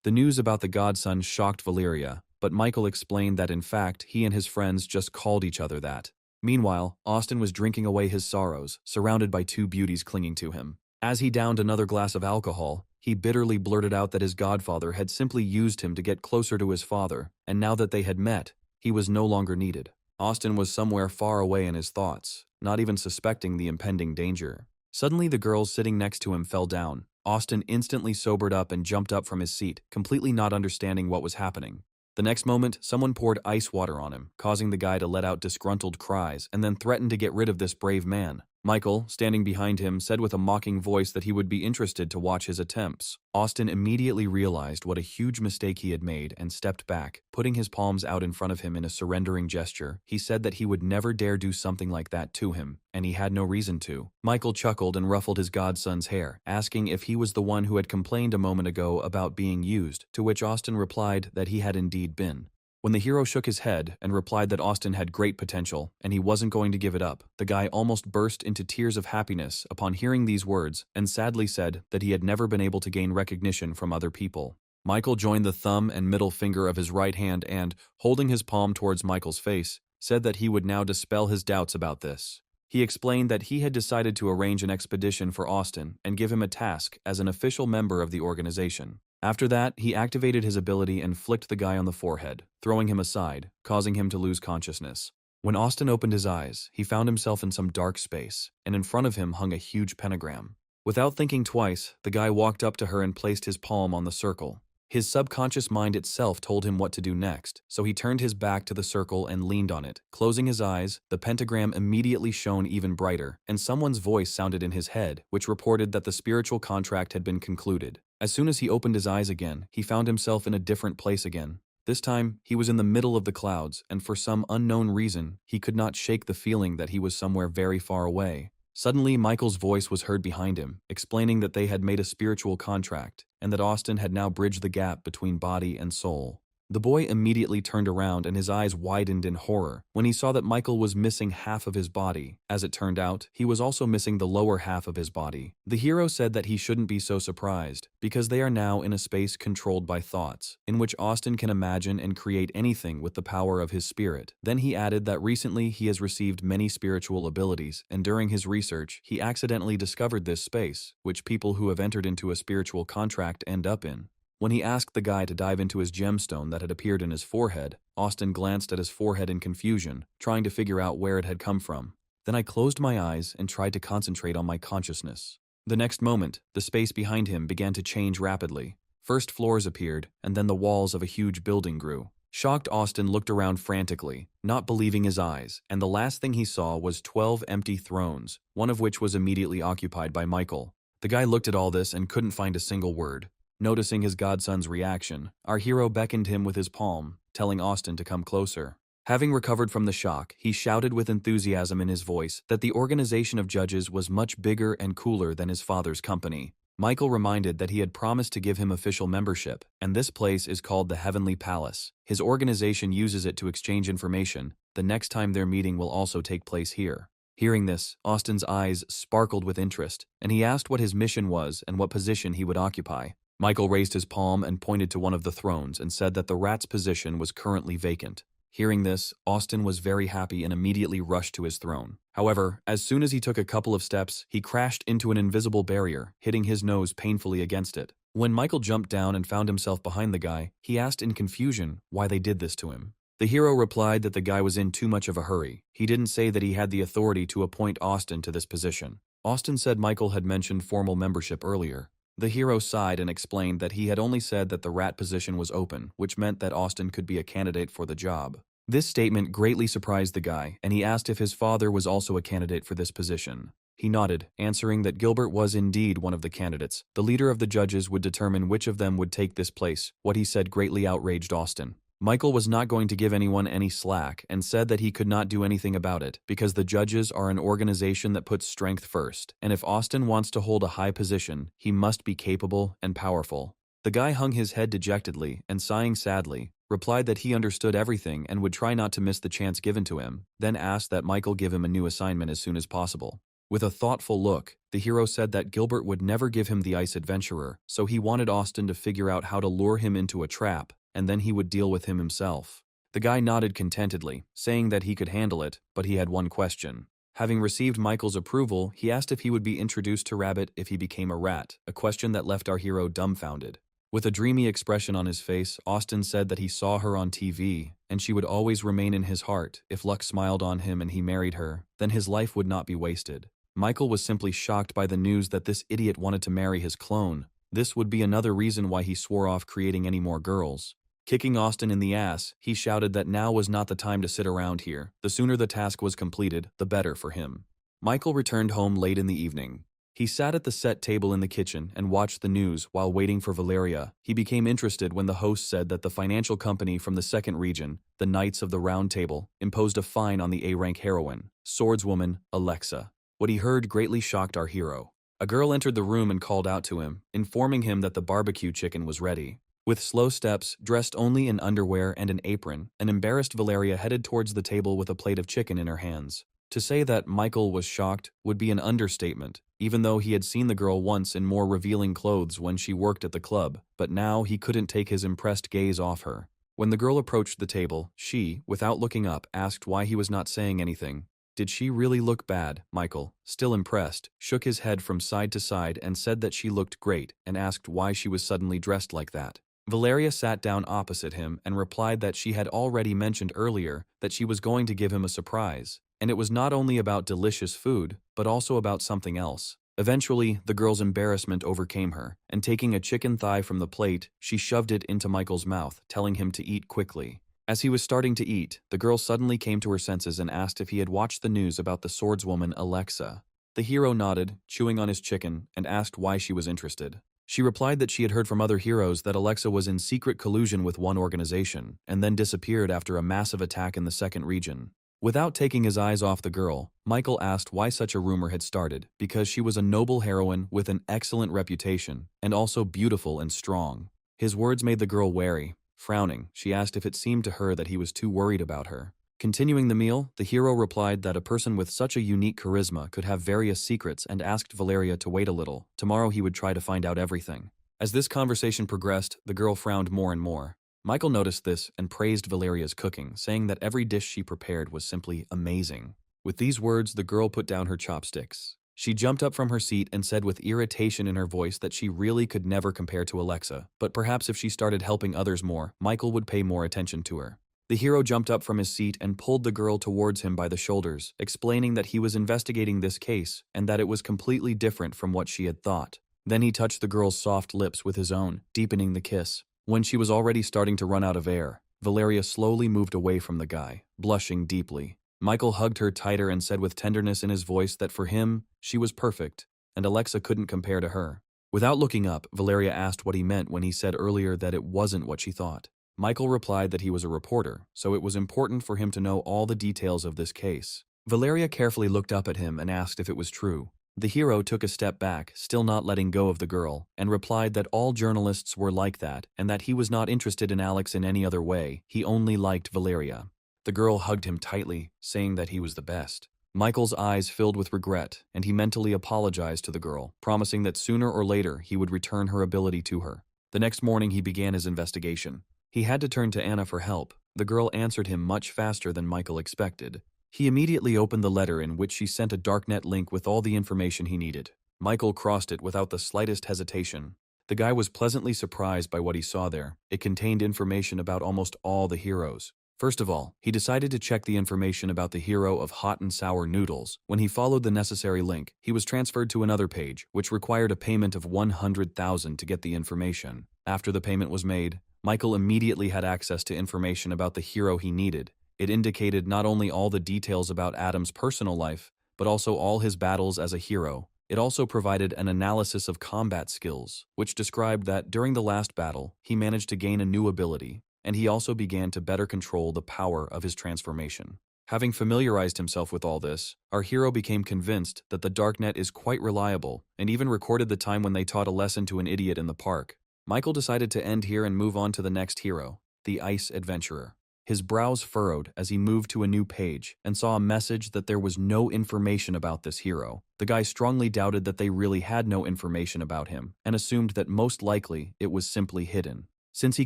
The news about the godson shocked Valeria, but Michael explained that in fact he and his friends just called each other that. Meanwhile, Austin was drinking away his sorrows, surrounded by two beauties clinging to him. As he downed another glass of alcohol, he bitterly blurted out that his godfather had simply used him to get closer to his father, and now that they had met, he was no longer needed. Austin was somewhere far away in his thoughts, not even suspecting the impending danger. Suddenly the girl sitting next to him fell down. Austin instantly sobered up and jumped up from his seat, completely not understanding what was happening. The next moment, someone poured ice water on him, causing the guy to let out disgruntled cries and then threatened to get rid of this brave man. Michael, standing behind him, said with a mocking voice that he would be interested to watch his attempts. Austin immediately realized what a huge mistake he had made and stepped back, putting his palms out in front of him in a surrendering gesture. He said that he would never dare do something like that to him, and he had no reason to. Michael chuckled and ruffled his godson's hair, asking if he was the one who had complained a moment ago about being used, to which Austin replied that he had indeed been. When the hero shook his head and replied that Austin had great potential and he wasn't going to give it up, the guy almost burst into tears of happiness upon hearing these words and sadly said that he had never been able to gain recognition from other people. Michael joined the thumb and middle finger of his right hand and, holding his palm towards Michael's face, said that he would now dispel his doubts about this. He explained that he had decided to arrange an expedition for Austin and give him a task as an official member of the organization. After that, he activated his ability and flicked the guy on the forehead, throwing him aside, causing him to lose consciousness. When Austin opened his eyes, he found himself in some dark space, and in front of him hung a huge pentagram. Without thinking twice, the guy walked up to her and placed his palm on the circle. His subconscious mind itself told him what to do next, so he turned his back to the circle and leaned on it. Closing his eyes, the pentagram immediately shone even brighter, and someone's voice sounded in his head, which reported that the spiritual contract had been concluded. As soon as he opened his eyes again, he found himself in a different place again. This time, he was in the middle of the clouds, and for some unknown reason, he could not shake the feeling that he was somewhere very far away. Suddenly, Michael's voice was heard behind him, explaining that they had made a spiritual contract, and that Austin had now bridged the gap between body and soul. The boy immediately turned around and his eyes widened in horror when he saw that Michael was missing half of his body. As it turned out, he was also missing the lower half of his body. The hero said that he shouldn't be so surprised, because they are now in a space controlled by thoughts, in which Austin can imagine and create anything with the power of his spirit. Then he added that recently he has received many spiritual abilities, and during his research, he accidentally discovered this space, which people who have entered into a spiritual contract end up in. When he asked the guy to dive into his gemstone that had appeared in his forehead, Austin glanced at his forehead in confusion, trying to figure out where it had come from. Then I closed my eyes and tried to concentrate on my consciousness. The next moment, the space behind him began to change rapidly. First floors appeared, and then the walls of a huge building grew. Shocked Austin looked around frantically, not believing his eyes, and the last thing he saw was 12 empty thrones, one of which was immediately occupied by Michael. The guy looked at all this and couldn't find a single word. Noticing his godson's reaction, our hero beckoned him with his palm, telling Austin to come closer. Having recovered from the shock, he shouted with enthusiasm in his voice that the organization of judges was much bigger and cooler than his father's company. Michael reminded that he had promised to give him official membership, and this place is called the Heavenly Palace. His organization uses it to exchange information. The next time their meeting will also take place here. Hearing this, Austin's eyes sparkled with interest, and he asked what his mission was and what position he would occupy. Michael raised his palm and pointed to one of the thrones and said that the rat's position was currently vacant. Hearing this, Austin was very happy and immediately rushed to his throne. However, as soon as he took a couple of steps, he crashed into an invisible barrier, hitting his nose painfully against it. When Michael jumped down and found himself behind the guy, he asked in confusion why they did this to him. The hero replied that the guy was in too much of a hurry. He didn't say that he had the authority to appoint Austin to this position. Austin said Michael had mentioned formal membership earlier. The hero sighed and explained that he had only said that the rat position was open, which meant that Austin could be a candidate for the job. This statement greatly surprised the guy, and he asked if his father was also a candidate for this position. He nodded, answering that Gilbert was indeed one of the candidates. The leader of the judges would determine which of them would take this place. What he said greatly outraged Austin. Michael was not going to give anyone any slack and said that he could not do anything about it because the judges are an organization that puts strength first, and if Austin wants to hold a high position, he must be capable and powerful. The guy hung his head dejectedly and, sighing sadly, replied that he understood everything and would try not to miss the chance given to him, then asked that Michael give him a new assignment as soon as possible. With a thoughtful look, the hero said that Gilbert would never give him the ice adventurer, so he wanted Austin to figure out how to lure him into a trap, and then he would deal with him himself. The guy nodded contentedly, saying that he could handle it, but he had one question. Having received Michael's approval, he asked if he would be introduced to Rabbit if he became a rat, a question that left our hero dumbfounded. With a dreamy expression on his face, Austin said that he saw her on TV, and she would always remain in his heart. If luck smiled on him and he married her, then his life would not be wasted. Michael was simply shocked by the news that this idiot wanted to marry his clone. This would be another reason why he swore off creating any more girls. Kicking Austin in the ass, he shouted that now was not the time to sit around here. The sooner the task was completed, the better for him. Michael returned home late in the evening. He sat at the set table in the kitchen and watched the news while waiting for Valeria. He became interested when the host said that the financial company from the second region, the Knights of the Round Table, imposed a fine on the A-rank heroine, swordswoman Alexa. What he heard greatly shocked our hero. A girl entered the room and called out to him, informing him that the barbecue chicken was ready. With slow steps, dressed only in underwear and an apron, an embarrassed Valeria headed towards the table with a plate of chicken in her hands. To say that Michael was shocked would be an understatement, even though he had seen the girl once in more revealing clothes when she worked at the club, but now he couldn't take his impressed gaze off her. When the girl approached the table, she, without looking up, asked why he was not saying anything. Did she really look bad? Michael, still impressed, shook his head from side to side and said that she looked great and asked why she was suddenly dressed like that. Valeria sat down opposite him and replied that she had already mentioned earlier that she was going to give him a surprise. And it was not only about delicious food, but also about something else. Eventually, the girl's embarrassment overcame her, and taking a chicken thigh from the plate, she shoved it into Michael's mouth, telling him to eat quickly. As he was starting to eat, the girl suddenly came to her senses and asked if he had watched the news about the swordswoman Alexa. The hero nodded, chewing on his chicken, and asked why she was interested. She replied that she had heard from other heroes that Alexa was in secret collusion with one organization, and then disappeared after a massive attack in the second region. Without taking his eyes off the girl, Michael asked why such a rumor had started, because she was a noble heroine with an excellent reputation, and also beautiful and strong. His words made the girl wary. Frowning, she asked if it seemed to her that he was too worried about her. Continuing the meal, the hero replied that a person with such a unique charisma could have various secrets and asked Valeria to wait a little. Tomorrow he would try to find out everything. As this conversation progressed, the girl frowned more and more. Michael noticed this and praised Valeria's cooking, saying that every dish she prepared was simply amazing. With these words, the girl put down her chopsticks. She jumped up from her seat and said with irritation in her voice that she really could never compare to Alexa, but perhaps if she started helping others more, Michael would pay more attention to her. The hero jumped up from his seat and pulled the girl towards him by the shoulders, explaining that he was investigating this case and that it was completely different from what she had thought. Then he touched the girl's soft lips with his own, deepening the kiss. When she was already starting to run out of air, Valeria slowly moved away from the guy, blushing deeply. Michael hugged her tighter and said with tenderness in his voice that for him, she was perfect, and Alexa couldn't compare to her. Without looking up, Valeria asked what he meant when he said earlier that it wasn't what she thought. Michael replied that he was a reporter, so it was important for him to know all the details of this case. Valeria carefully looked up at him and asked if it was true. The hero took a step back, still not letting go of the girl, and replied that all journalists were like that and that he was not interested in Alex in any other way, he only liked Valeria. The girl hugged him tightly, saying that he was the best. Michael's eyes filled with regret, and he mentally apologized to the girl, promising that sooner or later he would return her ability to her. The next morning he began his investigation. He had to turn to Anna for help. The girl answered him much faster than Michael expected. He immediately opened the letter in which she sent a darknet link with all the information he needed. Michael crossed it without the slightest hesitation. The guy was pleasantly surprised by what he saw there. It contained information about almost all the heroes. First of all, he decided to check the information about the hero of hot and sour noodles. When he followed the necessary link, he was transferred to another page, which required a payment of 100,000 to get the information. After the payment was made, Michael immediately had access to information about the hero he needed. It indicated not only all the details about Adam's personal life, but also all his battles as a hero. It also provided an analysis of combat skills, which described that during the last battle, he managed to gain a new ability, and he also began to better control the power of his transformation. Having familiarized himself with all this, our hero became convinced that the darknet is quite reliable, and even recorded the time when they taught a lesson to an idiot in the park. Michael decided to end here and move on to the next hero, the Ice Adventurer. His brows furrowed as he moved to a new page and saw a message that there was no information about this hero. The guy strongly doubted that they really had no information about him and assumed that most likely it was simply hidden. Since he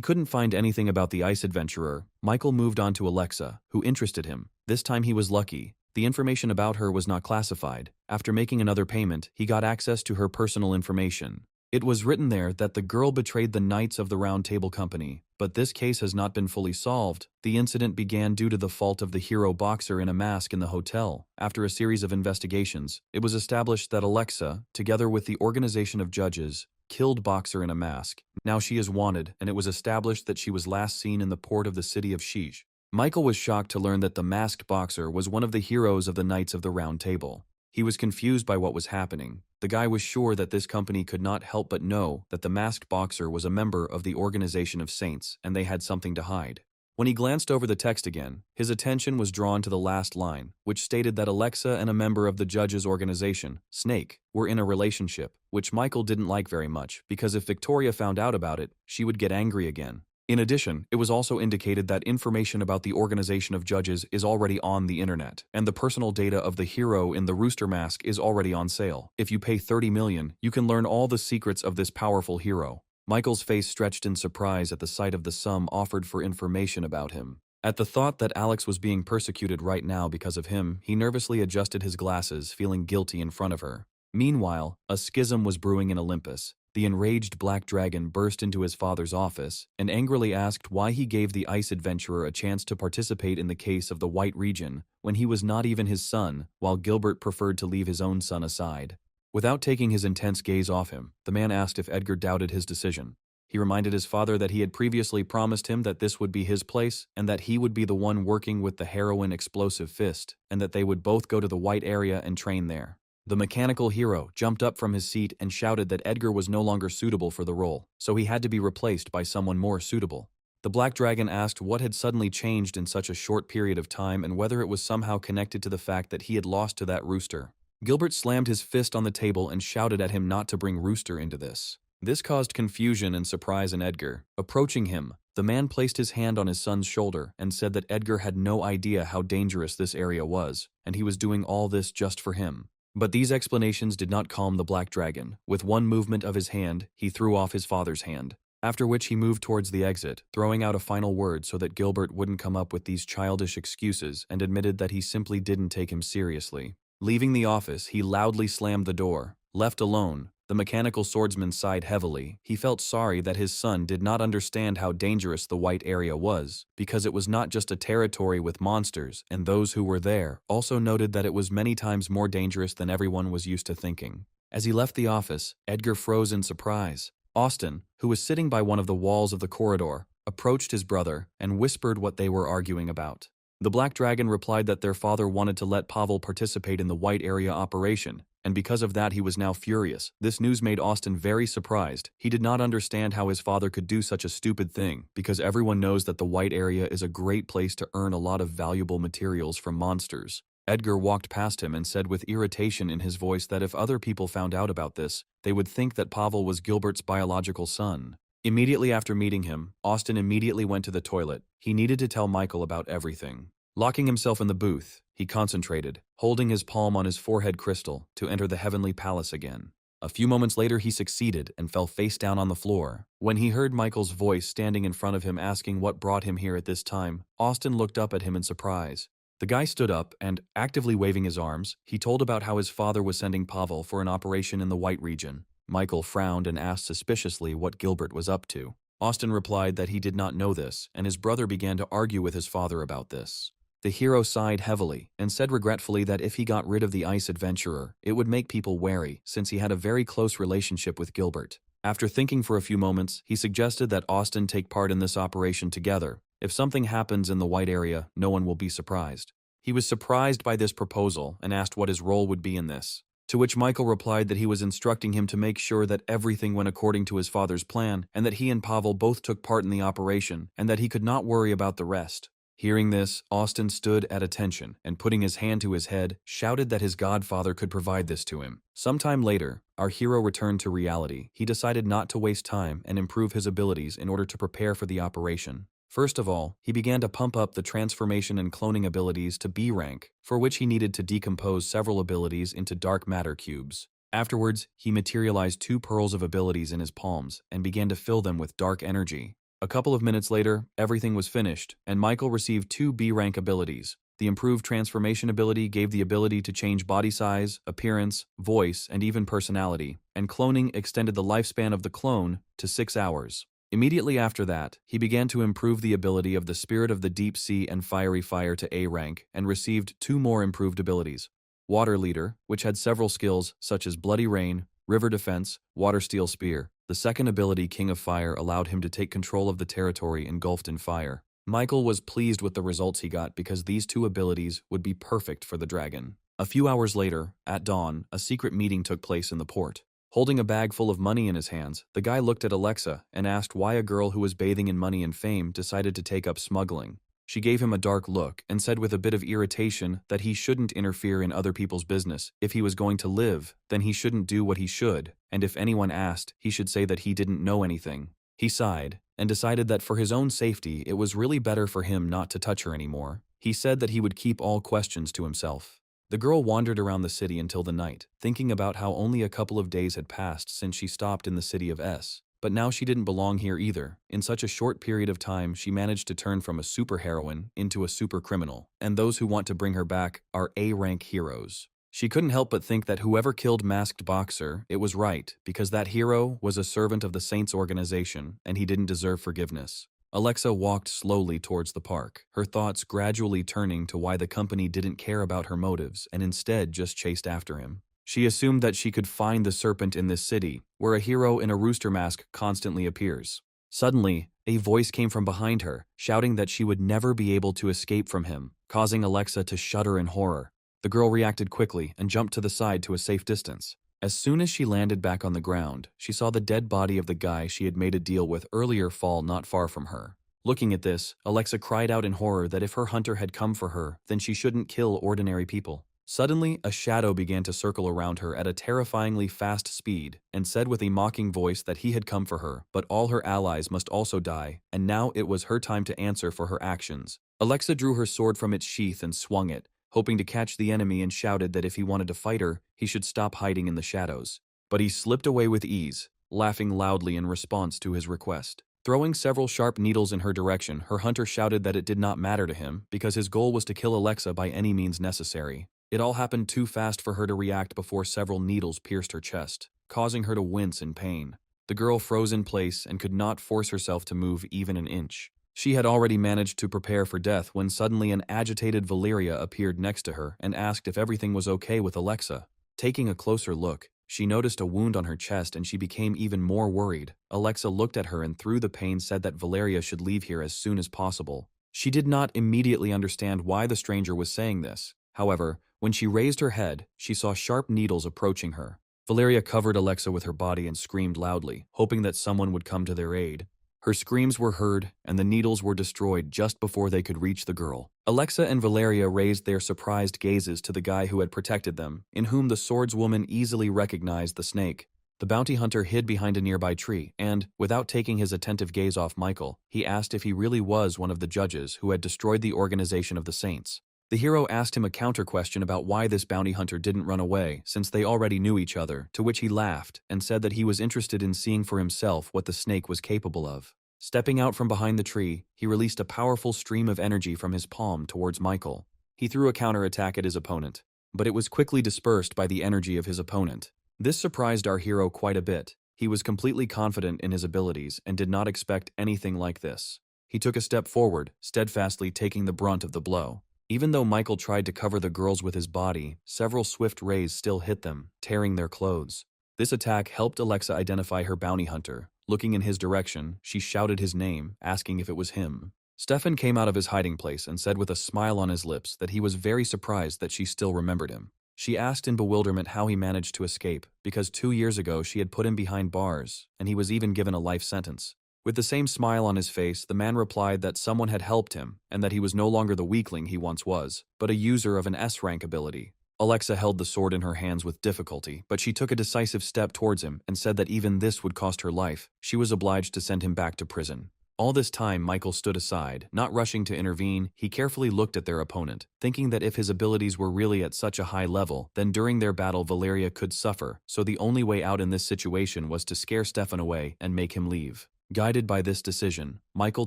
couldn't find anything about the Ice Adventurer, Michael moved on to Alexa, who interested him. This time he was lucky. The information about her was not classified. After making another payment, he got access to her personal information. It was written there that the girl betrayed the Knights of the Round Table Company, but this case has not been fully solved. The incident began due to the fault of the hero boxer in a mask in the hotel. After a series of investigations, it was established that Alexa, together with the organization of judges, killed Boxer in a mask. Now she is wanted, and it was established that she was last seen in the port of the city of Shish. Michael was shocked to learn that the masked boxer was one of the heroes of the Knights of the Round Table. He was confused by what was happening. The guy was sure that this company could not help but know that the masked boxer was a member of the Organization of Saints, and they had something to hide. When he glanced over the text again, his attention was drawn to the last line, which stated that Alexa and a member of the judge's organization, Snake, were in a relationship, which Michael didn't like very much, because if Victoria found out about it, she would get angry again. In addition, it was also indicated that information about the organization of judges is already on the internet, and the personal data of the hero in the rooster mask is already on sale. If you pay 30 million, you can learn all the secrets of this powerful hero. Michael's face stretched in surprise at the sight of the sum offered for information about him. At the thought that Alex was being persecuted right now because of him, he nervously adjusted his glasses, feeling guilty in front of her. Meanwhile, a schism was brewing in Olympus. The enraged Black Dragon burst into his father's office and angrily asked why he gave the Ice Adventurer a chance to participate in the case of the White Region when he was not even his son, while Gilbert preferred to leave his own son aside. Without taking his intense gaze off him, the man asked if Edgar doubted his decision. He reminded his father that he had previously promised him that this would be his place and that he would be the one working with the heroine Explosive Fist, and that they would both go to the White Area and train there. The mechanical hero jumped up from his seat and shouted that Edgar was no longer suitable for the role, so he had to be replaced by someone more suitable. The Black Dragon asked what had suddenly changed in such a short period of time and whether it was somehow connected to the fact that he had lost to that rooster. Gilbert slammed his fist on the table and shouted at him not to bring Rooster into this. This caused confusion and surprise in Edgar. Approaching him, the man placed his hand on his son's shoulder and said that Edgar had no idea how dangerous this area was, and he was doing all this just for him. But these explanations did not calm the Black Dragon. With one movement of his hand, he threw off his father's hand, after which he moved towards the exit, throwing out a final word so that Gilbert wouldn't come up with these childish excuses, and admitted that he simply didn't take him seriously. Leaving the office, he loudly slammed the door. Left alone, the mechanical swordsman sighed heavily. He felt sorry that his son did not understand how dangerous the White Area was, because it was not just a territory with monsters, and those who were there also noted that it was many times more dangerous than everyone was used to thinking. As he left the office, Edgar froze in surprise. Austin, who was sitting by one of the walls of the corridor, approached his brother, and whispered what they were arguing about. The Black Dragon replied that their father wanted to let Pavel participate in the White Area operation, and because of that he was now furious. This news made Austin very surprised. He did not understand how his father could do such a stupid thing, because everyone knows that the White Area is a great place to earn a lot of valuable materials from monsters. Edgar walked past him and said with irritation in his voice that if other people found out about this, they would think that Pavel was Gilbert's biological son. Immediately after meeting him, Austin immediately went to the toilet. He needed to tell Michael about everything. Locking himself in the booth, he concentrated, holding his palm on his forehead crystal to enter the heavenly palace again. A few moments later he succeeded and fell face down on the floor. When he heard Michael's voice standing in front of him asking what brought him here at this time, Austin looked up at him in surprise. The guy stood up and, actively waving his arms, he told about how his father was sending Pavel for an operation in the White region. Michael frowned and asked suspiciously what Gilbert was up to. Austin replied that he did not know this, and his brother began to argue with his father about this. The hero sighed heavily and said regretfully that if he got rid of the ice adventurer, it would make people wary since he had a very close relationship with Gilbert. After thinking for a few moments, he suggested that Austin take part in this operation together. If something happens in the White Area, no one will be surprised. He was surprised by this proposal and asked what his role would be in this. To which Michael replied that he was instructing him to make sure that everything went according to his father's plan and that he and Pavel both took part in the operation and that he could not worry about the rest. Hearing this, Austin stood at attention and putting his hand to his head, shouted that his godfather could provide this to him. Sometime later, our hero returned to reality. He decided not to waste time and improve his abilities in order to prepare for the operation. First of all, he began to pump up the transformation and cloning abilities to B rank, for which he needed to decompose several abilities into dark matter cubes. Afterwards, he materialized 2 pearls of abilities in his palms and began to fill them with dark energy. A couple of minutes later, everything was finished, and Michael received 2 B-rank abilities. The improved transformation ability gave the ability to change body size, appearance, voice, and even personality, and cloning extended the lifespan of the clone to 6 hours. Immediately after that, he began to improve the ability of the Spirit of the Deep Sea and Fiery Fire to A rank and received 2 more improved abilities. Water Leader, which had several skills such as Bloody Rain, River Defense, Water Steel Spear. The second ability, King of Fire, allowed him to take control of the territory engulfed in fire. Michael was pleased with the results he got because these 2 abilities would be perfect for the dragon. A few hours later, at dawn, a secret meeting took place in the port. Holding a bag full of money in his hands, the guy looked at Alexa and asked why a girl who was bathing in money and fame decided to take up smuggling. She gave him a dark look and said with a bit of irritation that he shouldn't interfere in other people's business. If he was going to live, then he shouldn't do what he should, and if anyone asked, he should say that he didn't know anything. He sighed and decided that for his own safety, it was really better for him not to touch her anymore. He said that he would keep all questions to himself. The girl wandered around the city until the night, thinking about how only a couple of days had passed since she stopped in the city of S. But now she didn't belong here either. In such a short period of time, she managed to turn from a superheroine into a super criminal, and those who want to bring her back are A-rank heroes. She couldn't help but think that whoever killed Masked Boxer, it was right, because that hero was a servant of the Saints organization, and he didn't deserve forgiveness. Alexa walked slowly towards the park, her thoughts gradually turning to why the company didn't care about her motives and instead just chased after him. She assumed that she could find the serpent in this city, where a hero in a rooster mask constantly appears. Suddenly, a voice came from behind her, shouting that she would never be able to escape from him, causing Alexa to shudder in horror. The girl reacted quickly and jumped to the side to a safe distance. As soon as she landed back on the ground, she saw the dead body of the guy she had made a deal with earlier fall not far from her. Looking at this, Alexa cried out in horror that if her hunter had come for her, then she shouldn't kill ordinary people. Suddenly, a shadow began to circle around her at a terrifyingly fast speed and said with a mocking voice that he had come for her, but all her allies must also die, and now it was her time to answer for her actions. Alexa drew her sword from its sheath and swung it, hoping to catch the enemy, and shouted that if he wanted to fight her, he should stop hiding in the shadows. But he slipped away with ease, laughing loudly in response to his request. Throwing several sharp needles in her direction, her hunter shouted that it did not matter to him because his goal was to kill Alexa by any means necessary. It all happened too fast for her to react before several needles pierced her chest, causing her to wince in pain. The girl froze in place and could not force herself to move even an inch. She had already managed to prepare for death when suddenly an agitated Valeria appeared next to her and asked if everything was okay with Alexa. Taking a closer look, She noticed a wound on her chest and she became even more worried. Alexa looked at her and through the pain said that Valeria should leave here as soon as possible. She did not immediately understand why the stranger was saying this. However, when she raised her head, she saw sharp needles approaching her. Valeria covered Alexa with her body and screamed loudly, hoping that someone would come to their aid. Her screams were heard, and the needles were destroyed just before they could reach the girl. Alexa and Valeria raised their surprised gazes to the guy who had protected them, in whom the swordswoman easily recognized the snake. The bounty hunter hid behind a nearby tree, and, without taking his attentive gaze off Michael, he asked if he really was one of the judges who had destroyed the organization of the Saints. The hero asked him a counter-question about why this bounty hunter didn't run away, since they already knew each other, to which he laughed and said that he was interested in seeing for himself what the snake was capable of. Stepping out from behind the tree, he released a powerful stream of energy from his palm towards Michael. He threw a counterattack at his opponent, but it was quickly dispersed by the energy of his opponent. This surprised our hero quite a bit. He was completely confident in his abilities and did not expect anything like this. He took a step forward, steadfastly taking the brunt of the blow. Even though Michael tried to cover the girls with his body, several swift rays still hit them, tearing their clothes. This attack helped Alexa identify her bounty hunter. Looking in his direction, she shouted his name, asking if it was him. Stefan came out of his hiding place and said with a smile on his lips that he was very surprised that she still remembered him. She asked in bewilderment how he managed to escape, because 2 years ago she had put him behind bars, and he was even given a life sentence. With the same smile on his face, the man replied that someone had helped him, and that he was no longer the weakling he once was, but a user of an S-rank ability. Alexa held the sword in her hands with difficulty, but she took a decisive step towards him and said that even this would cost her life. She was obliged to send him back to prison. All this time, Michael stood aside, not rushing to intervene. He carefully looked at their opponent, thinking that if his abilities were really at such a high level, then during their battle Valeria could suffer, so the only way out in this situation was to scare Stefan away and make him leave. Guided by this decision, Michael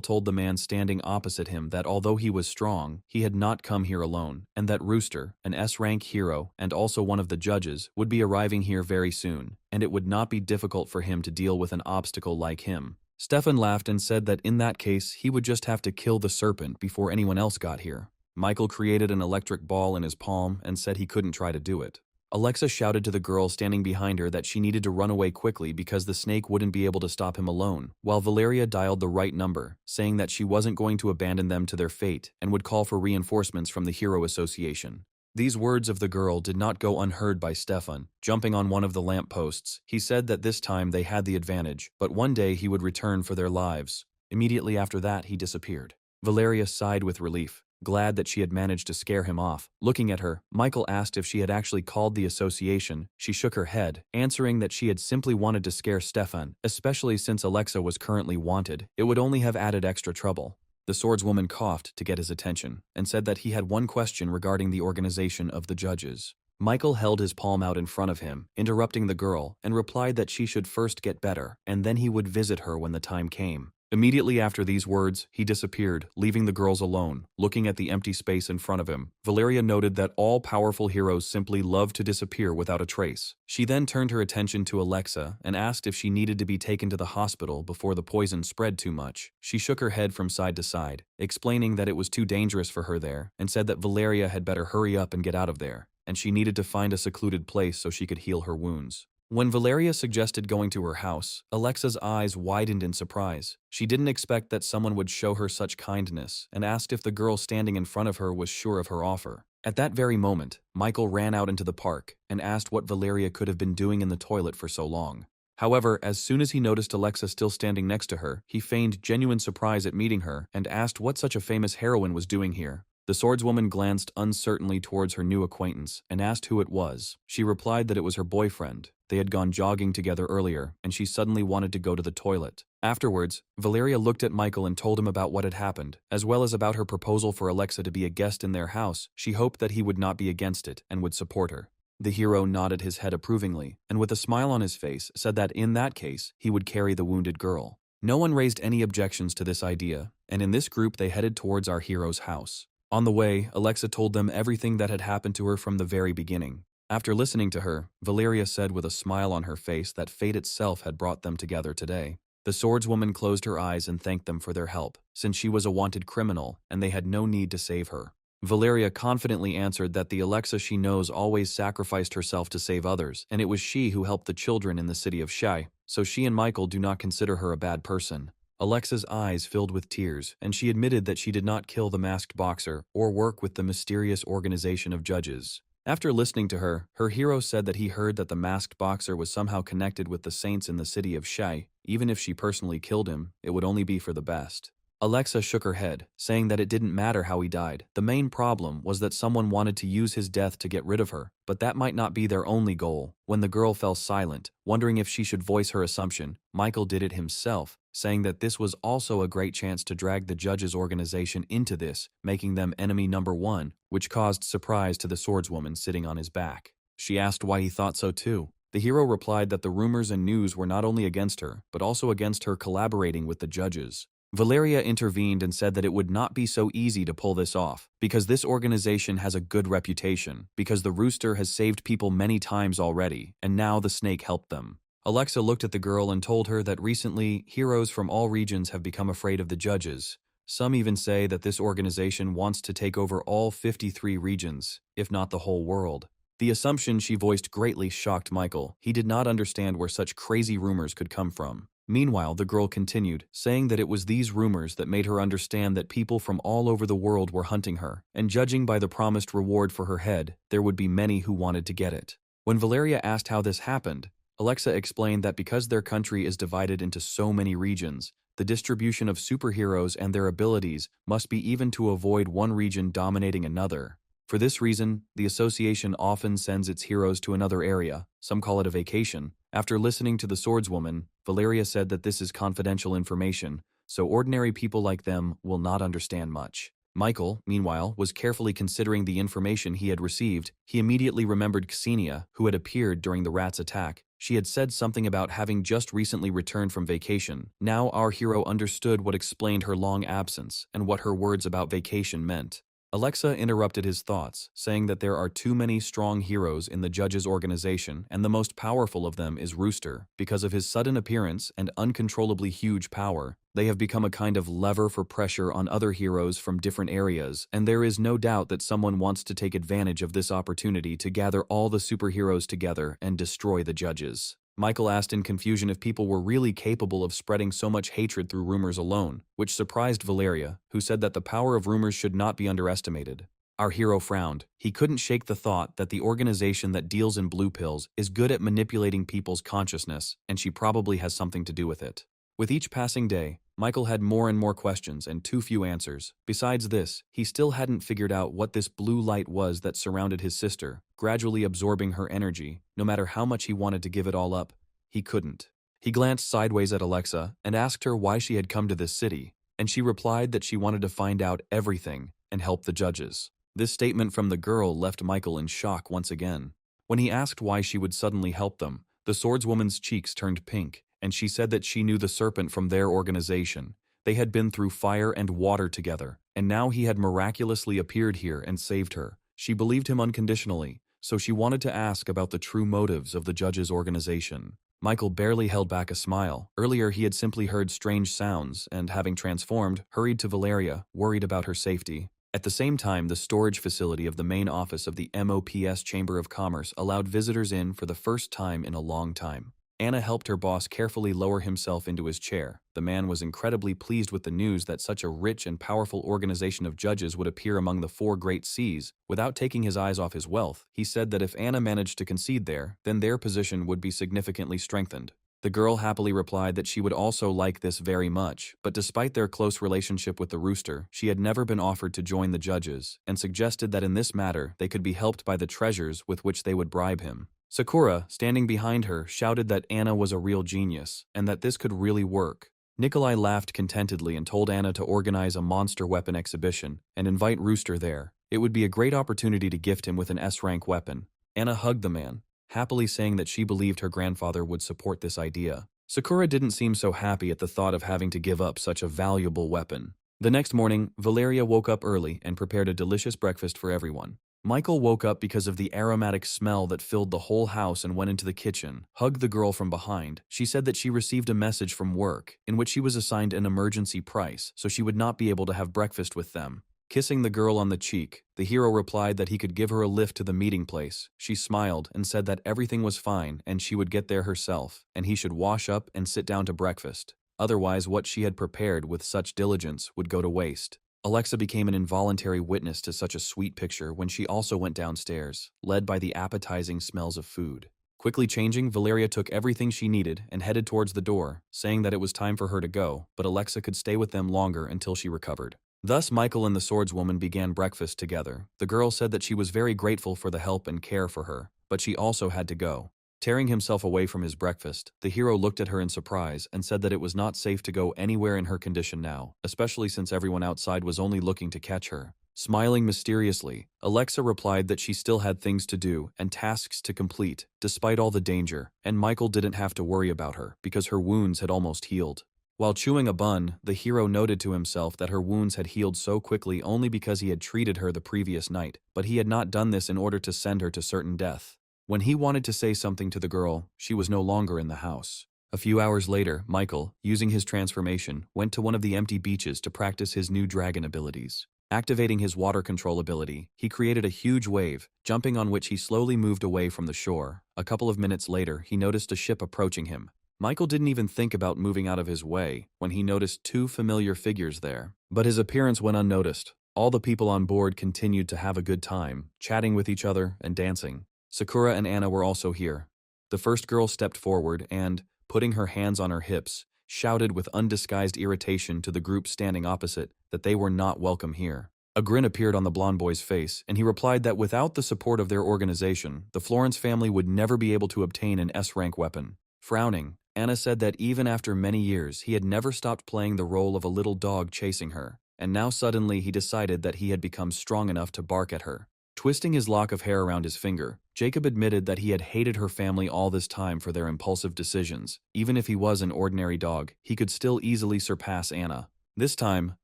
told the man standing opposite him that although he was strong, he had not come here alone, and that Rooster, an S-rank hero and also one of the judges, would be arriving here very soon, and it would not be difficult for him to deal with an obstacle like him. Stefan laughed and said that in that case he would just have to kill the serpent before anyone else got here. Michael created an electric ball in his palm and said he couldn't try to do it. Alexa shouted to the girl standing behind her that she needed to run away quickly because the snake wouldn't be able to stop him alone, while Valeria dialed the right number, saying that she wasn't going to abandon them to their fate and would call for reinforcements from the Hero Association. These words of the girl did not go unheard by Stefan. Jumping on one of the lamp posts, he said that this time they had the advantage, but one day he would return for their lives. Immediately after that, he disappeared. Valeria sighed with relief, glad that she had managed to scare him off. Looking at her, Michael asked if she had actually called the association. She shook her head, answering that she had simply wanted to scare Stefan, especially since Alexa was currently wanted. It would only have added extra trouble. The swordswoman coughed to get his attention, and said that he had one question regarding the organization of the judges. Michael held his palm out in front of him, interrupting the girl, and replied that she should first get better, and then he would visit her when the time came. Immediately after these words, he disappeared, leaving the girls alone. Looking at the empty space in front of him, Valeria noted that all powerful heroes simply love to disappear without a trace. She then turned her attention to Alexa and asked if she needed to be taken to the hospital before the poison spread too much. She shook her head from side to side, explaining that it was too dangerous for her there, and said that Valeria had better hurry up and get out of there, and she needed to find a secluded place so she could heal her wounds. When Valeria suggested going to her house, Alexa's eyes widened in surprise. She didn't expect that someone would show her such kindness and asked if the girl standing in front of her was sure of her offer. At that very moment, Michael ran out into the park and asked what Valeria could have been doing in the toilet for so long. However, as soon as he noticed Alexa still standing next to her, he feigned genuine surprise at meeting her and asked what such a famous heroine was doing here. The swordswoman glanced uncertainly towards her new acquaintance and asked who it was. She replied that it was her boyfriend. They had gone jogging together earlier, and she suddenly wanted to go to the toilet. Afterwards, Valeria looked at Michael and told him about what had happened, as well as about her proposal for Alexa to be a guest in their house. She hoped that he would not be against it and would support her. The hero nodded his head approvingly, and with a smile on his face, said that in that case, he would carry the wounded girl. No one raised any objections to this idea, and in this group they headed towards our hero's house. On the way, Alexa told them everything that had happened to her from the very beginning. After listening to her, Valeria said with a smile on her face that fate itself had brought them together today. The swordswoman closed her eyes and thanked them for their help, since she was a wanted criminal and they had no need to save her. Valeria confidently answered that the Alexa she knows always sacrificed herself to save others, and it was she who helped the children in the city of Shai, so she and Michael do not consider her a bad person. Alexa's eyes filled with tears, and she admitted that she did not kill the masked boxer or work with the mysterious organization of judges. After listening to her, her hero said that he heard that the masked boxer was somehow connected with the saints in the city of Shai. Even if she personally killed him, it would only be for the best. Alexa shook her head, saying that it didn't matter how he died. The main problem was that someone wanted to use his death to get rid of her, but that might not be their only goal. When the girl fell silent, wondering if she should voice her assumption, Michael did it himself, saying that this was also a great chance to drag the judges' organization into this, making them enemy number one, which caused surprise to the swordswoman sitting on his back. She asked why he thought so too. The hero replied that the rumors and news were not only against her, but also against her collaborating with the judges. Valeria intervened and said that it would not be so easy to pull this off, because this organization has a good reputation, because the rooster has saved people many times already, and now the snake helped them. Alexa looked at the girl and told her that recently, heroes from all regions have become afraid of the judges. Some even say that this organization wants to take over all 53 regions, if not the whole world. The assumption she voiced greatly shocked Michael. He did not understand where such crazy rumors could come from. Meanwhile, the girl continued, saying that it was these rumors that made her understand that people from all over the world were hunting her, and judging by the promised reward for her head, there would be many who wanted to get it. When Valeria asked how this happened, Alexa explained that because their country is divided into so many regions, the distribution of superheroes and their abilities must be even to avoid one region dominating another. For this reason, the association often sends its heroes to another area. Some call it a vacation. After listening to the swordswoman, Valeria said that this is confidential information, so ordinary people like them will not understand much. Michael, meanwhile, was carefully considering the information he had received. He immediately remembered Ksenia, who had appeared during the rat's attack. She had said something about having just recently returned from vacation. Now our hero understood what explained her long absence and what her words about vacation meant. Alexa interrupted his thoughts, saying that there are too many strong heroes in the judges' organization, and the most powerful of them is Rooster. Because of his sudden appearance and uncontrollably huge power, they have become a kind of lever for pressure on other heroes from different areas, and there is no doubt that someone wants to take advantage of this opportunity to gather all the superheroes together and destroy the judges. Michael asked in confusion if people were really capable of spreading so much hatred through rumors alone, which surprised Valeria, who said that the power of rumors should not be underestimated. Our hero frowned. He couldn't shake the thought that the organization that deals in blue pills is good at manipulating people's consciousness, and she probably has something to do with it. With each passing day, Michael had more and more questions and too few answers. Besides this, he still hadn't figured out what this blue light was that surrounded his sister, gradually absorbing her energy. No matter how much he wanted to give it all up, he couldn't. He glanced sideways at Alexa and asked her why she had come to this city, and she replied that she wanted to find out everything and help the judges. This statement from the girl left Michael in shock once again. When he asked why she would suddenly help them, the swordswoman's cheeks turned pink, and she said that she knew the serpent from their organization. They had been through fire and water together, and now he had miraculously appeared here and saved her. She believed him unconditionally, so she wanted to ask about the true motives of the judges' organization. Michael barely held back a smile. Earlier he had simply heard strange sounds and, having transformed, hurried to Valeria, worried about her safety. At the same time, the storage facility of the main office of the MOPS Chamber of Commerce allowed visitors in for the first time in a long time. Anna helped her boss carefully lower himself into his chair. The man was incredibly pleased with the news that such a rich and powerful organization of judges would appear among the 4 great seas. Without taking his eyes off his wealth, he said that if Anna managed to concede there, then their position would be significantly strengthened. The girl happily replied that she would also like this very much, but despite their close relationship with the rooster, she had never been offered to join the judges, and suggested that in this matter they could be helped by the treasures with which they would bribe him. Sakura, standing behind her, shouted that Anna was a real genius, and that this could really work. Nikolai laughed contentedly and told Anna to organize a monster weapon exhibition and invite Rooster there. It would be a great opportunity to gift him with an S-rank weapon. Anna hugged the man, happily saying that she believed her grandfather would support this idea. Sakura didn't seem so happy at the thought of having to give up such a valuable weapon. The next morning, Valeria woke up early and prepared a delicious breakfast for everyone. Michael woke up because of the aromatic smell that filled the whole house and went into the kitchen, hugged the girl from behind. She said that she received a message from work in which she was assigned an emergency price, so she would not be able to have breakfast with them. Kissing the girl on the cheek, the hero replied that he could give her a lift to the meeting place. She smiled and said that everything was fine and she would get there herself, and he should wash up and sit down to breakfast. Otherwise, what she had prepared with such diligence would go to waste. Alexa became an involuntary witness to such a sweet picture when she also went downstairs, led by the appetizing smells of food. Quickly changing, Valeria took everything she needed and headed towards the door, saying that it was time for her to go, but Alexa could stay with them longer until she recovered. Thus, Michael and the swordswoman began breakfast together. The girl said that she was very grateful for the help and care for her, but she also had to go. Tearing himself away from his breakfast, the hero looked at her in surprise and said that it was not safe to go anywhere in her condition now, especially since everyone outside was only looking to catch her. Smiling mysteriously, Alexa replied that she still had things to do and tasks to complete, despite all the danger, and Michael didn't have to worry about her because her wounds had almost healed. While chewing a bun, the hero noted to himself that her wounds had healed so quickly only because he had treated her the previous night, but he had not done this in order to send her to certain death. When he wanted to say something to the girl, she was no longer in the house. A few hours later, Michael, using his transformation, went to one of the empty beaches to practice his new dragon abilities. Activating his water control ability, he created a huge wave, jumping on which he slowly moved away from the shore. A couple of minutes later, he noticed a ship approaching him. Michael didn't even think about moving out of his way when he noticed two familiar figures there. But his appearance went unnoticed. All the people on board continued to have a good time, chatting with each other and dancing. Sakura and Anna were also here. The first girl stepped forward and, putting her hands on her hips, shouted with undisguised irritation to the group standing opposite that they were not welcome here. A grin appeared on the blonde boy's face, and he replied that without the support of their organization, the Florence family would never be able to obtain an S-rank weapon. Frowning, Anna said that even after many years, he had never stopped playing the role of a little dog chasing her, and now suddenly he decided that he had become strong enough to bark at her. Twisting his lock of hair around his finger, Jacob admitted that he had hated her family all this time for their impulsive decisions. Even if he was an ordinary dog, he could still easily surpass Anna. This time,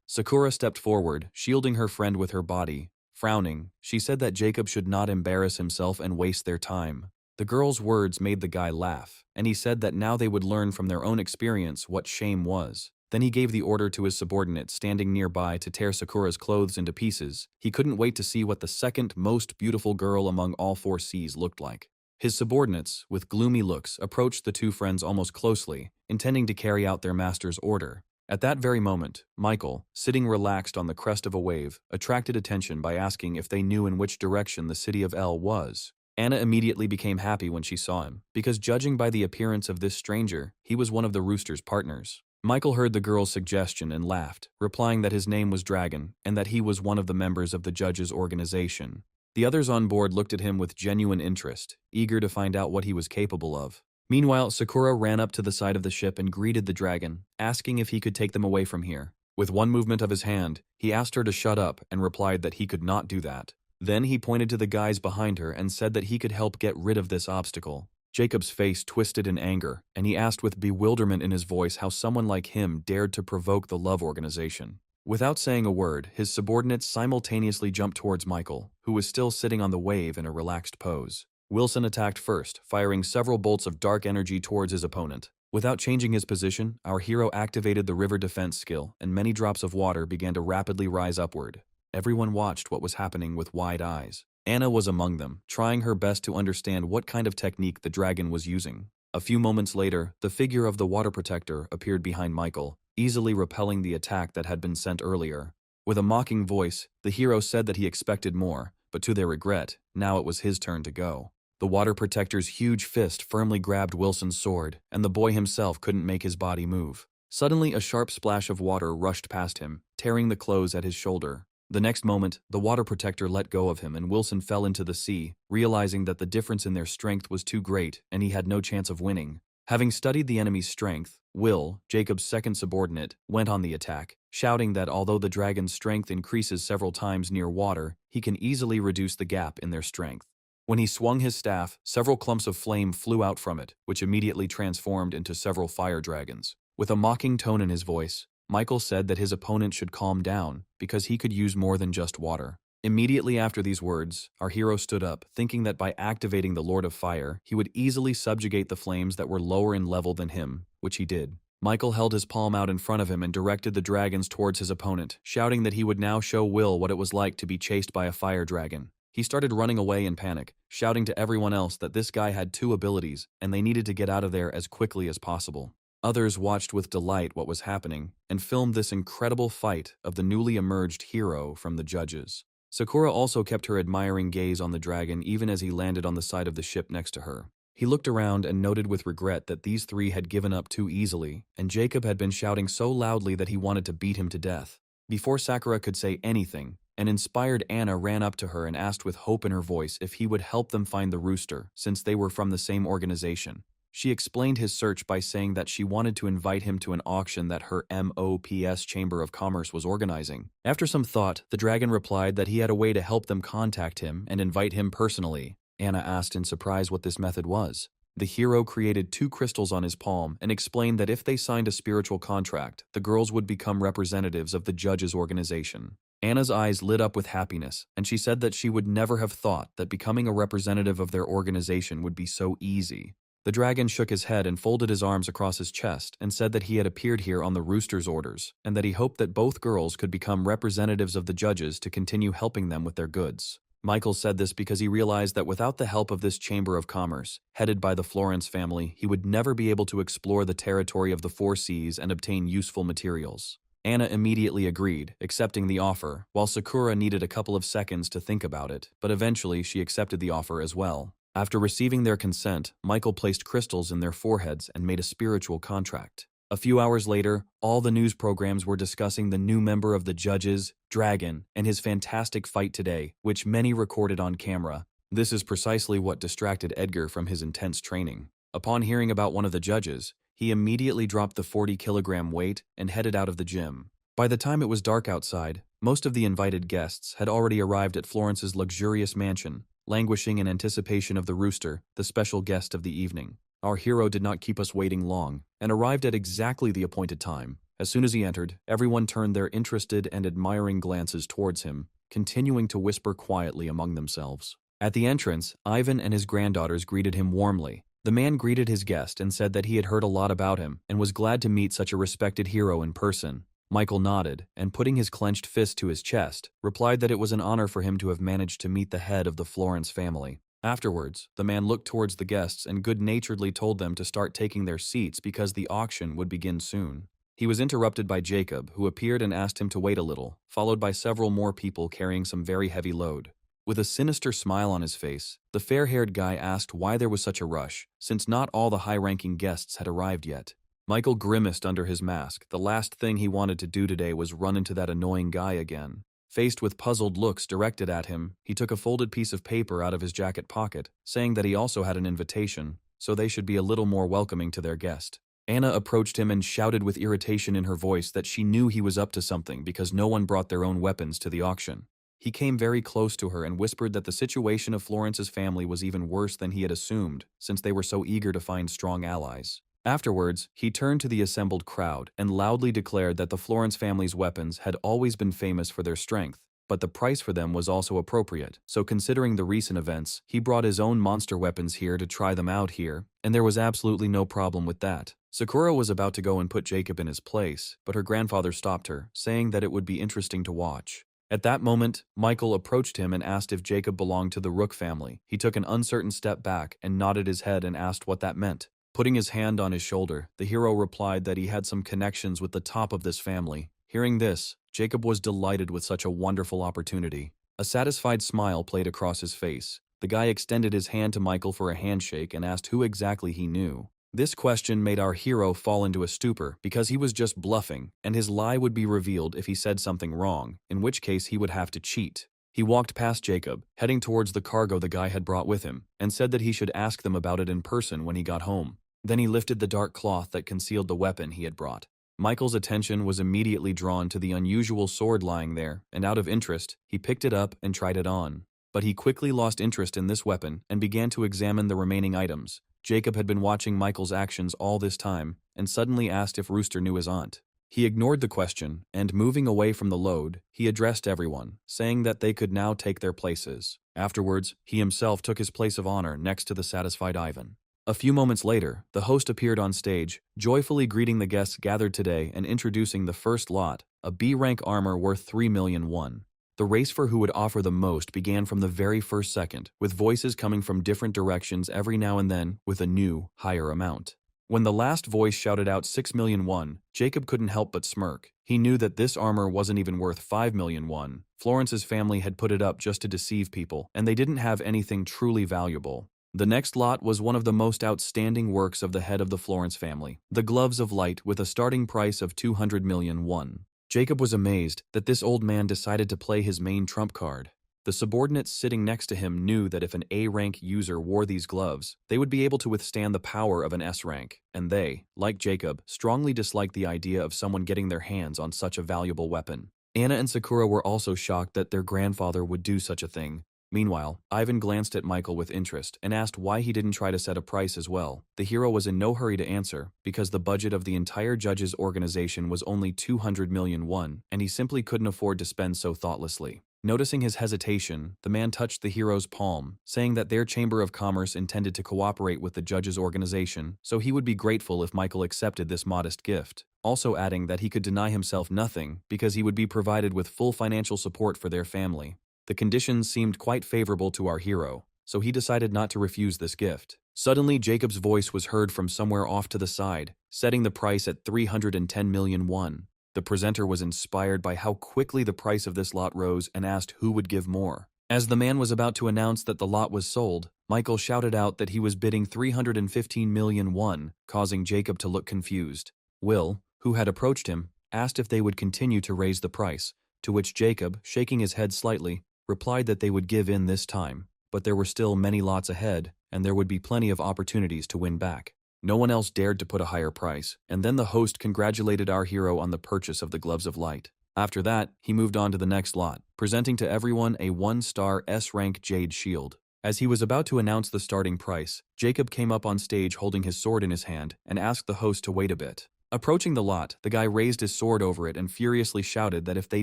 Sakura stepped forward, shielding her friend with her body. Frowning, she said that Jacob should not embarrass himself and waste their time. The girl's words made the guy laugh, and he said that now they would learn from their own experience what shame was. Then he gave the order to his subordinate standing nearby to tear Sakura's clothes into pieces. He couldn't wait to see what the second most beautiful girl among all four seas looked like. His subordinates, with gloomy looks, approached the two friends almost closely, intending to carry out their master's order. At that very moment, Michael, sitting relaxed on the crest of a wave, attracted attention by asking if they knew in which direction the city of El was. Anna immediately became happy when she saw him, because judging by the appearance of this stranger, he was one of the rooster's partners. Michael heard the girl's suggestion and laughed, replying that his name was Dragon and that he was one of the members of the judge's organization. The others on board looked at him with genuine interest, eager to find out what he was capable of. Meanwhile, Sakura ran up to the side of the ship and greeted the dragon, asking if he could take them away from here. With one movement of his hand, he asked her to shut up and replied that he could not do that. Then he pointed to the guys behind her and said that he could help get rid of this obstacle. Jacob's face twisted in anger, and he asked with bewilderment in his voice how someone like him dared to provoke the love organization. Without saying a word, his subordinates simultaneously jumped towards Michael, who was still sitting on the wave in a relaxed pose. Wilson attacked first, firing several bolts of dark energy towards his opponent. Without changing his position, our hero activated the river defense skill, and many drops of water began to rapidly rise upward. Everyone watched what was happening with wide eyes. Anna was among them, trying her best to understand what kind of technique the dragon was using. A few moments later, the figure of the water protector appeared behind Michael, easily repelling the attack that had been sent earlier. With a mocking voice, the hero said that he expected more, but to their regret, now it was his turn to go. The water protector's huge fist firmly grabbed Wilson's sword, and the boy himself couldn't make his body move. Suddenly, a sharp splash of water rushed past him, tearing the clothes at his shoulder. The next moment, the water protector let go of him and Wilson fell into the sea, realizing that the difference in their strength was too great and he had no chance of winning. Having studied the enemy's strength, Will, Jacob's second subordinate, went on the attack, shouting that although the dragon's strength increases several times near water, he can easily reduce the gap in their strength. When he swung his staff, several clumps of flame flew out from it, which immediately transformed into several fire dragons. With a mocking tone in his voice, Michael said that his opponent should calm down because he could use more than just water. Immediately after these words, our hero stood up, thinking that by activating the Lord of Fire, he would easily subjugate the flames that were lower in level than him, which he did. Michael held his palm out in front of him and directed the dragons towards his opponent, shouting that he would now show Will what it was like to be chased by a fire dragon. He started running away in panic, shouting to everyone else that this guy had two abilities and they needed to get out of there as quickly as possible. Others watched with delight what was happening and filmed this incredible fight of the newly emerged hero from the judges. Sakura also kept her admiring gaze on the dragon even as he landed on the side of the ship next to her. He looked around and noted with regret that these three had given up too easily, and Jacob had been shouting so loudly that he wanted to beat him to death. Before Sakura could say anything, an inspired Anna ran up to her and asked with hope in her voice if he would help them find the rooster, since they were from the same organization. She explained his search by saying that she wanted to invite him to an auction that her MOPS Chamber of Commerce was organizing. After some thought, the dragon replied that he had a way to help them contact him and invite him personally. Anna asked in surprise what this method was. The hero created 2 crystals on his palm and explained that if they signed a spiritual contract, the girls would become representatives of the judges' organization. Anna's eyes lit up with happiness, and she said that she would never have thought that becoming a representative of their organization would be so easy. The dragon shook his head and folded his arms across his chest and said that he had appeared here on the rooster's orders, and that he hoped that both girls could become representatives of the judges to continue helping them with their goods. Michael said this because he realized that without the help of this Chamber of Commerce, headed by the Florence family, he would never be able to explore the territory of the 4 seas and obtain useful materials. Anna immediately agreed, accepting the offer, while Sakura needed a couple of seconds to think about it, but eventually she accepted the offer as well. After receiving their consent, Michael placed crystals in their foreheads and made a spiritual contract. A few hours later, all the news programs were discussing the new member of the judges, Dragon, and his fantastic fight today, which many recorded on camera. This is precisely what distracted Edgar from his intense training. Upon hearing about one of the judges, he immediately dropped the 40-kilogram weight and headed out of the gym. By the time it was dark outside, most of the invited guests had already arrived at Florence's luxurious mansion, languishing in anticipation of the rooster, the special guest of the evening. Our hero did not keep us waiting long, and arrived at exactly the appointed time. As soon as he entered, everyone turned their interested and admiring glances towards him, continuing to whisper quietly among themselves. At the entrance, Ivan and his granddaughters greeted him warmly. The man greeted his guest and said that he had heard a lot about him and was glad to meet such a respected hero in person. Michael nodded, and putting his clenched fist to his chest, replied that it was an honor for him to have managed to meet the head of the Florence family. Afterwards, the man looked towards the guests and good-naturedly told them to start taking their seats because the auction would begin soon. He was interrupted by Jacob, who appeared and asked him to wait a little, followed by several more people carrying some very heavy load. With a sinister smile on his face, the fair-haired guy asked why there was such a rush, since not all the high-ranking guests had arrived yet. Michael grimaced under his mask. The last thing he wanted to do today was run into that annoying guy again. Faced with puzzled looks directed at him, he took a folded piece of paper out of his jacket pocket, saying that he also had an invitation, so they should be a little more welcoming to their guest. Anna approached him and shouted with irritation in her voice that she knew he was up to something because no one brought their own weapons to the auction. He came very close to her and whispered that the situation of Florence's family was even worse than he had assumed, since they were so eager to find strong allies. Afterwards, he turned to the assembled crowd and loudly declared that the Florence family's weapons had always been famous for their strength, but the price for them was also appropriate. So considering the recent events, he brought his own monster weapons here to try them out here, and there was absolutely no problem with that. Sakura was about to go and put Jacob in his place, but her grandfather stopped her, saying that it would be interesting to watch. At that moment, Michael approached him and asked if Jacob belonged to the Rook family. He took an uncertain step back and nodded his head and asked what that meant. Putting his hand on his shoulder, the hero replied that he had some connections with the top of this family. Hearing this, Jacob was delighted with such a wonderful opportunity. A satisfied smile played across his face. The guy extended his hand to Michael for a handshake and asked who exactly he knew. This question made our hero fall into a stupor because he was just bluffing, and his lie would be revealed if he said something wrong, in which case he would have to cheat. He walked past Jacob, heading towards the cargo the guy had brought with him, and said that he should ask them about it in person when he got home. Then he lifted the dark cloth that concealed the weapon he had brought. Michael's attention was immediately drawn to the unusual sword lying there, and out of interest, he picked it up and tried it on. But he quickly lost interest in this weapon and began to examine the remaining items. Jacob had been watching Michael's actions all this time and suddenly asked if Rooster knew his aunt. He ignored the question, and moving away from the load, he addressed everyone, saying that they could now take their places. Afterwards, he himself took his place of honor next to the satisfied Ivan. A few moments later, the host appeared on stage, joyfully greeting the guests gathered today and introducing the first lot, a B-rank armor worth 3 million won. The race for who would offer the most began from the very first second, with voices coming from different directions every now and then with a new, higher amount. When the last voice shouted out 6 million won, Jacob couldn't help but smirk. He knew that this armor wasn't even worth 5 million won. Florence's family had put it up just to deceive people, and they didn't have anything truly valuable. The next lot was one of the most outstanding works of the head of the Florence family, the Gloves of Light, with a starting price of 200 million won. Jacob was amazed that this old man decided to play his main trump card. The subordinates sitting next to him knew that if an A-rank user wore these gloves, they would be able to withstand the power of an S-rank, and they, like Jacob, strongly disliked the idea of someone getting their hands on such a valuable weapon. Anna and Sakura were also shocked that their grandfather would do such a thing. Meanwhile, Ivan glanced at Michael with interest and asked why he didn't try to set a price as well. The hero was in no hurry to answer, because the budget of the entire judges' organization was only 200 million won, and he simply couldn't afford to spend so thoughtlessly. Noticing his hesitation, the man touched the hero's palm, saying that their Chamber of Commerce intended to cooperate with the judges' organization, so he would be grateful if Michael accepted this modest gift, also adding that he could deny himself nothing because he would be provided with full financial support for their family. The conditions seemed quite favorable to our hero, so he decided not to refuse this gift. Suddenly, Jacob's voice was heard from somewhere off to the side, setting the price at 310 million won. The presenter was inspired by how quickly the price of this lot rose and asked who would give more. As the man was about to announce that the lot was sold, Michael shouted out that he was bidding 315 million won, causing Jacob to look confused. Will, who had approached him, asked if they would continue to raise the price, to which Jacob, shaking his head slightly, replied that they would give in this time, but there were still many lots ahead, and there would be plenty of opportunities to win back. No one else dared to put a higher price, and then the host congratulated our hero on the purchase of the Gloves of Light. After that, he moved on to the next lot, presenting to everyone a 1-star S-rank jade shield. As he was about to announce the starting price, Jacob came up on stage holding his sword in his hand and asked the host to wait a bit. Approaching the lot, the guy raised his sword over it and furiously shouted that if they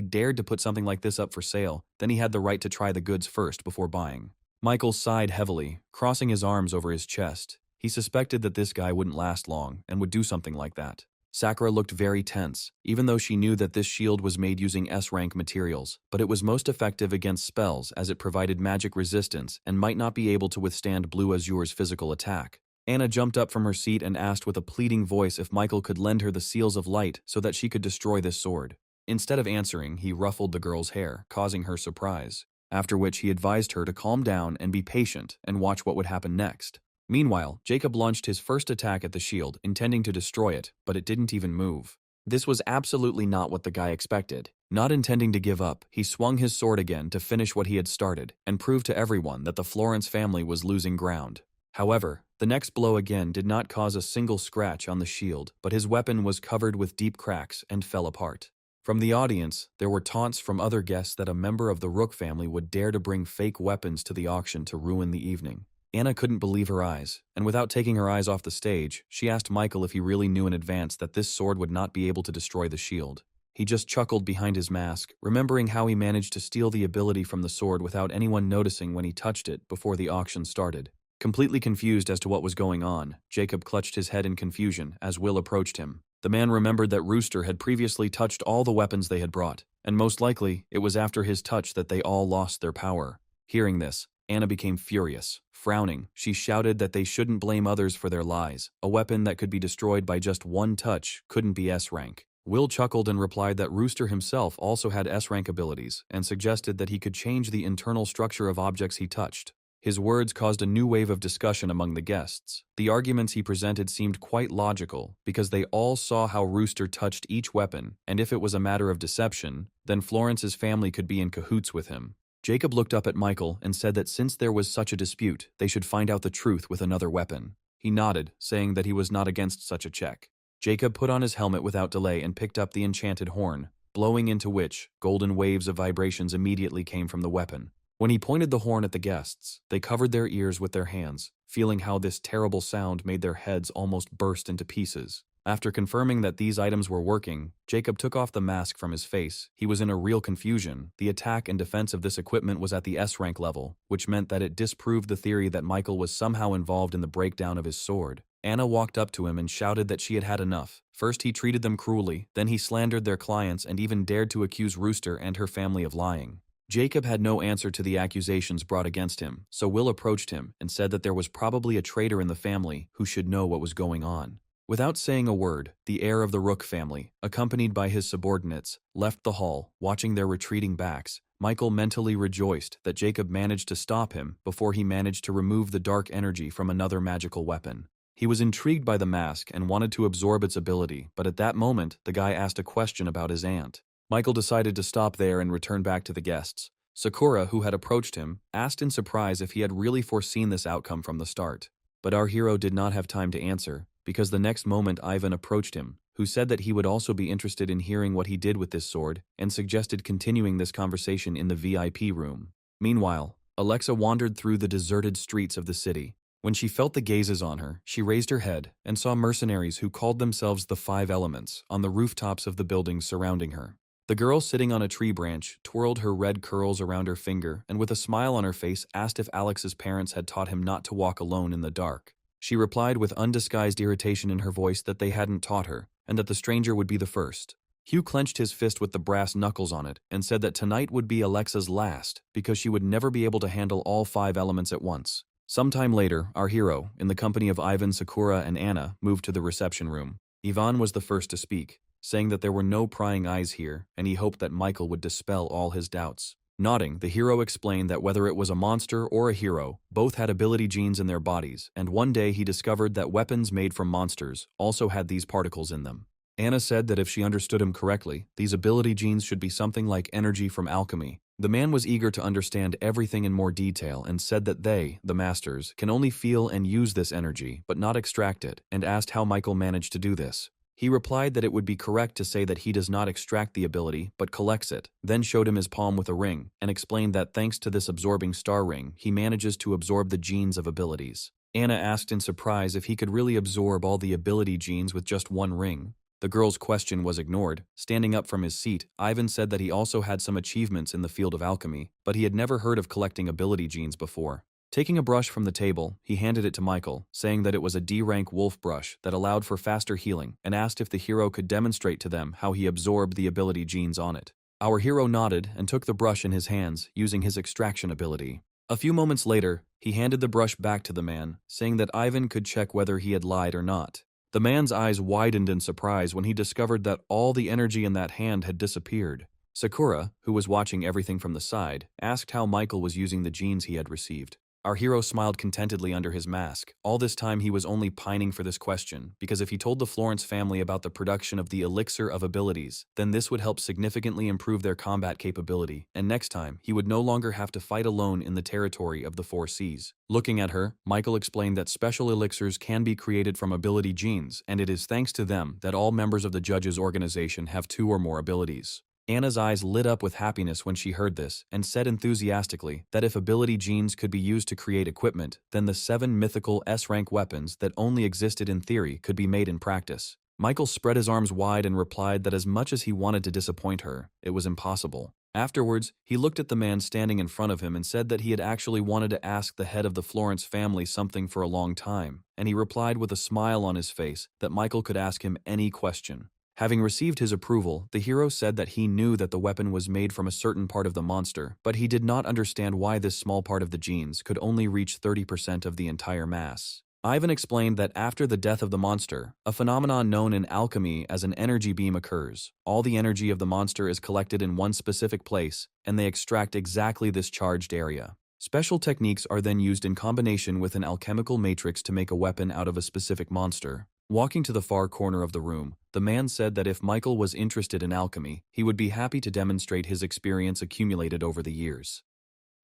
dared to put something like this up for sale, then he had the right to try the goods first before buying. Michael sighed heavily, crossing his arms over his chest. He suspected that this guy wouldn't last long and would do something like that. Sakura looked very tense, even though she knew that this shield was made using S-rank materials, but it was most effective against spells as it provided magic resistance and might not be able to withstand Blue Azure's physical attack. Anna jumped up from her seat and asked with a pleading voice if Michael could lend her the seals of light so that she could destroy this sword. Instead of answering, he ruffled the girl's hair, causing her surprise, after which he advised her to calm down and be patient and watch what would happen next. Meanwhile, Jacob launched his first attack at the shield, intending to destroy it, but it didn't even move. This was absolutely not what the guy expected. Not intending to give up, he swung his sword again to finish what he had started and prove to everyone that the Florence family was losing ground. However, the next blow again did not cause a single scratch on the shield, but his weapon was covered with deep cracks and fell apart. From the audience, there were taunts from other guests that a member of the Rook family would dare to bring fake weapons to the auction to ruin the evening. Anna couldn't believe her eyes, and without taking her eyes off the stage, she asked Michael if he really knew in advance that this sword would not be able to destroy the shield. He just chuckled behind his mask, remembering how he managed to steal the ability from the sword without anyone noticing when he touched it before the auction started. Completely confused as to what was going on, Jacob clutched his head in confusion as Will approached him. The man remembered that Rooster had previously touched all the weapons they had brought, and most likely, it was after his touch that they all lost their power. Hearing this, Anna became furious. Frowning, she shouted that they shouldn't blame others for their lies. A weapon that could be destroyed by just one touch couldn't be S-rank. Will chuckled and replied that Rooster himself also had S-rank abilities and suggested that he could change the internal structure of objects he touched. His words caused a new wave of discussion among the guests. The arguments he presented seemed quite logical because they all saw how Rooster touched each weapon, and if it was a matter of deception, then Florence's family could be in cahoots with him. Jacob looked up at Michael and said that since there was such a dispute, they should find out the truth with another weapon. He nodded, saying that he was not against such a check. Jacob put on his helmet without delay and picked up the enchanted horn, blowing into which, golden waves of vibrations immediately came from the weapon. When he pointed the horn at the guests, they covered their ears with their hands, feeling how this terrible sound made their heads almost burst into pieces. After confirming that these items were working, Jacob took off the mask from his face. He was in a real confusion. The attack and defense of this equipment was at the S rank level, which meant that it disproved the theory that Michael was somehow involved in the breakdown of his sword. Anna walked up to him and shouted that she had had enough. First he treated them cruelly, then he slandered their clients and even dared to accuse Rooster and her family of lying. Jacob had no answer to the accusations brought against him, so Will approached him and said that there was probably a traitor in the family who should know what was going on. Without saying a word, the heir of the Rook family, accompanied by his subordinates, left the hall. Watching their retreating backs, Michael mentally rejoiced that Jacob managed to stop him before he managed to remove the dark energy from another magical weapon. He was intrigued by the mask and wanted to absorb its ability, but at that moment, the guy asked a question about his aunt. Michael decided to stop there and return back to the guests. Sakura, who had approached him, asked in surprise if he had really foreseen this outcome from the start. But our hero did not have time to answer, because the next moment Ivan approached him, who said that he would also be interested in hearing what he did with this sword, and suggested continuing this conversation in the VIP room. Meanwhile, Alexa wandered through the deserted streets of the city. When she felt the gazes on her, she raised her head and saw mercenaries who called themselves the Five Elements on the rooftops of the buildings surrounding her. The girl sitting on a tree branch twirled her red curls around her finger and with a smile on her face asked if Alex's parents had taught him not to walk alone in the dark. She replied with undisguised irritation in her voice that they hadn't taught her, and that the stranger would be the first. Hugh clenched his fist with the brass knuckles on it and said that tonight would be Alexa's last because she would never be able to handle all 5 elements at once. Sometime later, our hero, in the company of Ivan, Sakura, and Anna, moved to the reception room. Ivan was the first to speak, saying that there were no prying eyes here, and he hoped that Michael would dispel all his doubts. Nodding, the hero explained that whether it was a monster or a hero, both had ability genes in their bodies, and one day he discovered that weapons made from monsters also had these particles in them. Anna said that if she understood him correctly, these ability genes should be something like energy from alchemy. The man was eager to understand everything in more detail and said that they, the masters, can only feel and use this energy, but not extract it, and asked how Michael managed to do this. He replied that it would be correct to say that he does not extract the ability, but collects it, then showed him his palm with a ring, and explained that thanks to this absorbing star ring, he manages to absorb the genes of abilities. Anna asked in surprise if he could really absorb all the ability genes with just one ring. The girl's question was ignored. Standing up from his seat, Ivan said that he also had some achievements in the field of alchemy, but he had never heard of collecting ability genes before. Taking a brush from the table, he handed it to Michael, saying that it was a D-rank wolf brush that allowed for faster healing, and asked if the hero could demonstrate to them how he absorbed the ability genes on it. Our hero nodded and took the brush in his hands, using his extraction ability. A few moments later, he handed the brush back to the man, saying that Ivan could check whether he had lied or not. The man's eyes widened in surprise when he discovered that all the energy in that hand had disappeared. Sakura, who was watching everything from the side, asked how Michael was using the genes he had received. Our hero smiled contentedly under his mask. All this time he was only pining for this question, because if he told the Florence family about the production of the elixir of abilities, then this would help significantly improve their combat capability, and next time, he would no longer have to fight alone in the territory of the 4 seas. Looking at her, Michael explained that special elixirs can be created from ability genes, and it is thanks to them that all members of the judges' organization have 2 or more abilities. Anna's eyes lit up with happiness when she heard this, and said enthusiastically that if ability genes could be used to create equipment, then the 7 mythical S-rank weapons that only existed in theory could be made in practice. Michael spread his arms wide and replied that as much as he wanted to disappoint her, it was impossible. Afterwards, he looked at the man standing in front of him and said that he had actually wanted to ask the head of the Florence family something for a long time, and he replied with a smile on his face that Michael could ask him any question. Having received his approval, the hero said that he knew that the weapon was made from a certain part of the monster, but he did not understand why this small part of the genes could only reach 30% of the entire mass. Ivan explained that after the death of the monster, a phenomenon known in alchemy as an energy beam occurs. All the energy of the monster is collected in one specific place, and they extract exactly this charged area. Special techniques are then used in combination with an alchemical matrix to make a weapon out of a specific monster. Walking to the far corner of the room, the man said that if Michael was interested in alchemy, he would be happy to demonstrate his experience accumulated over the years.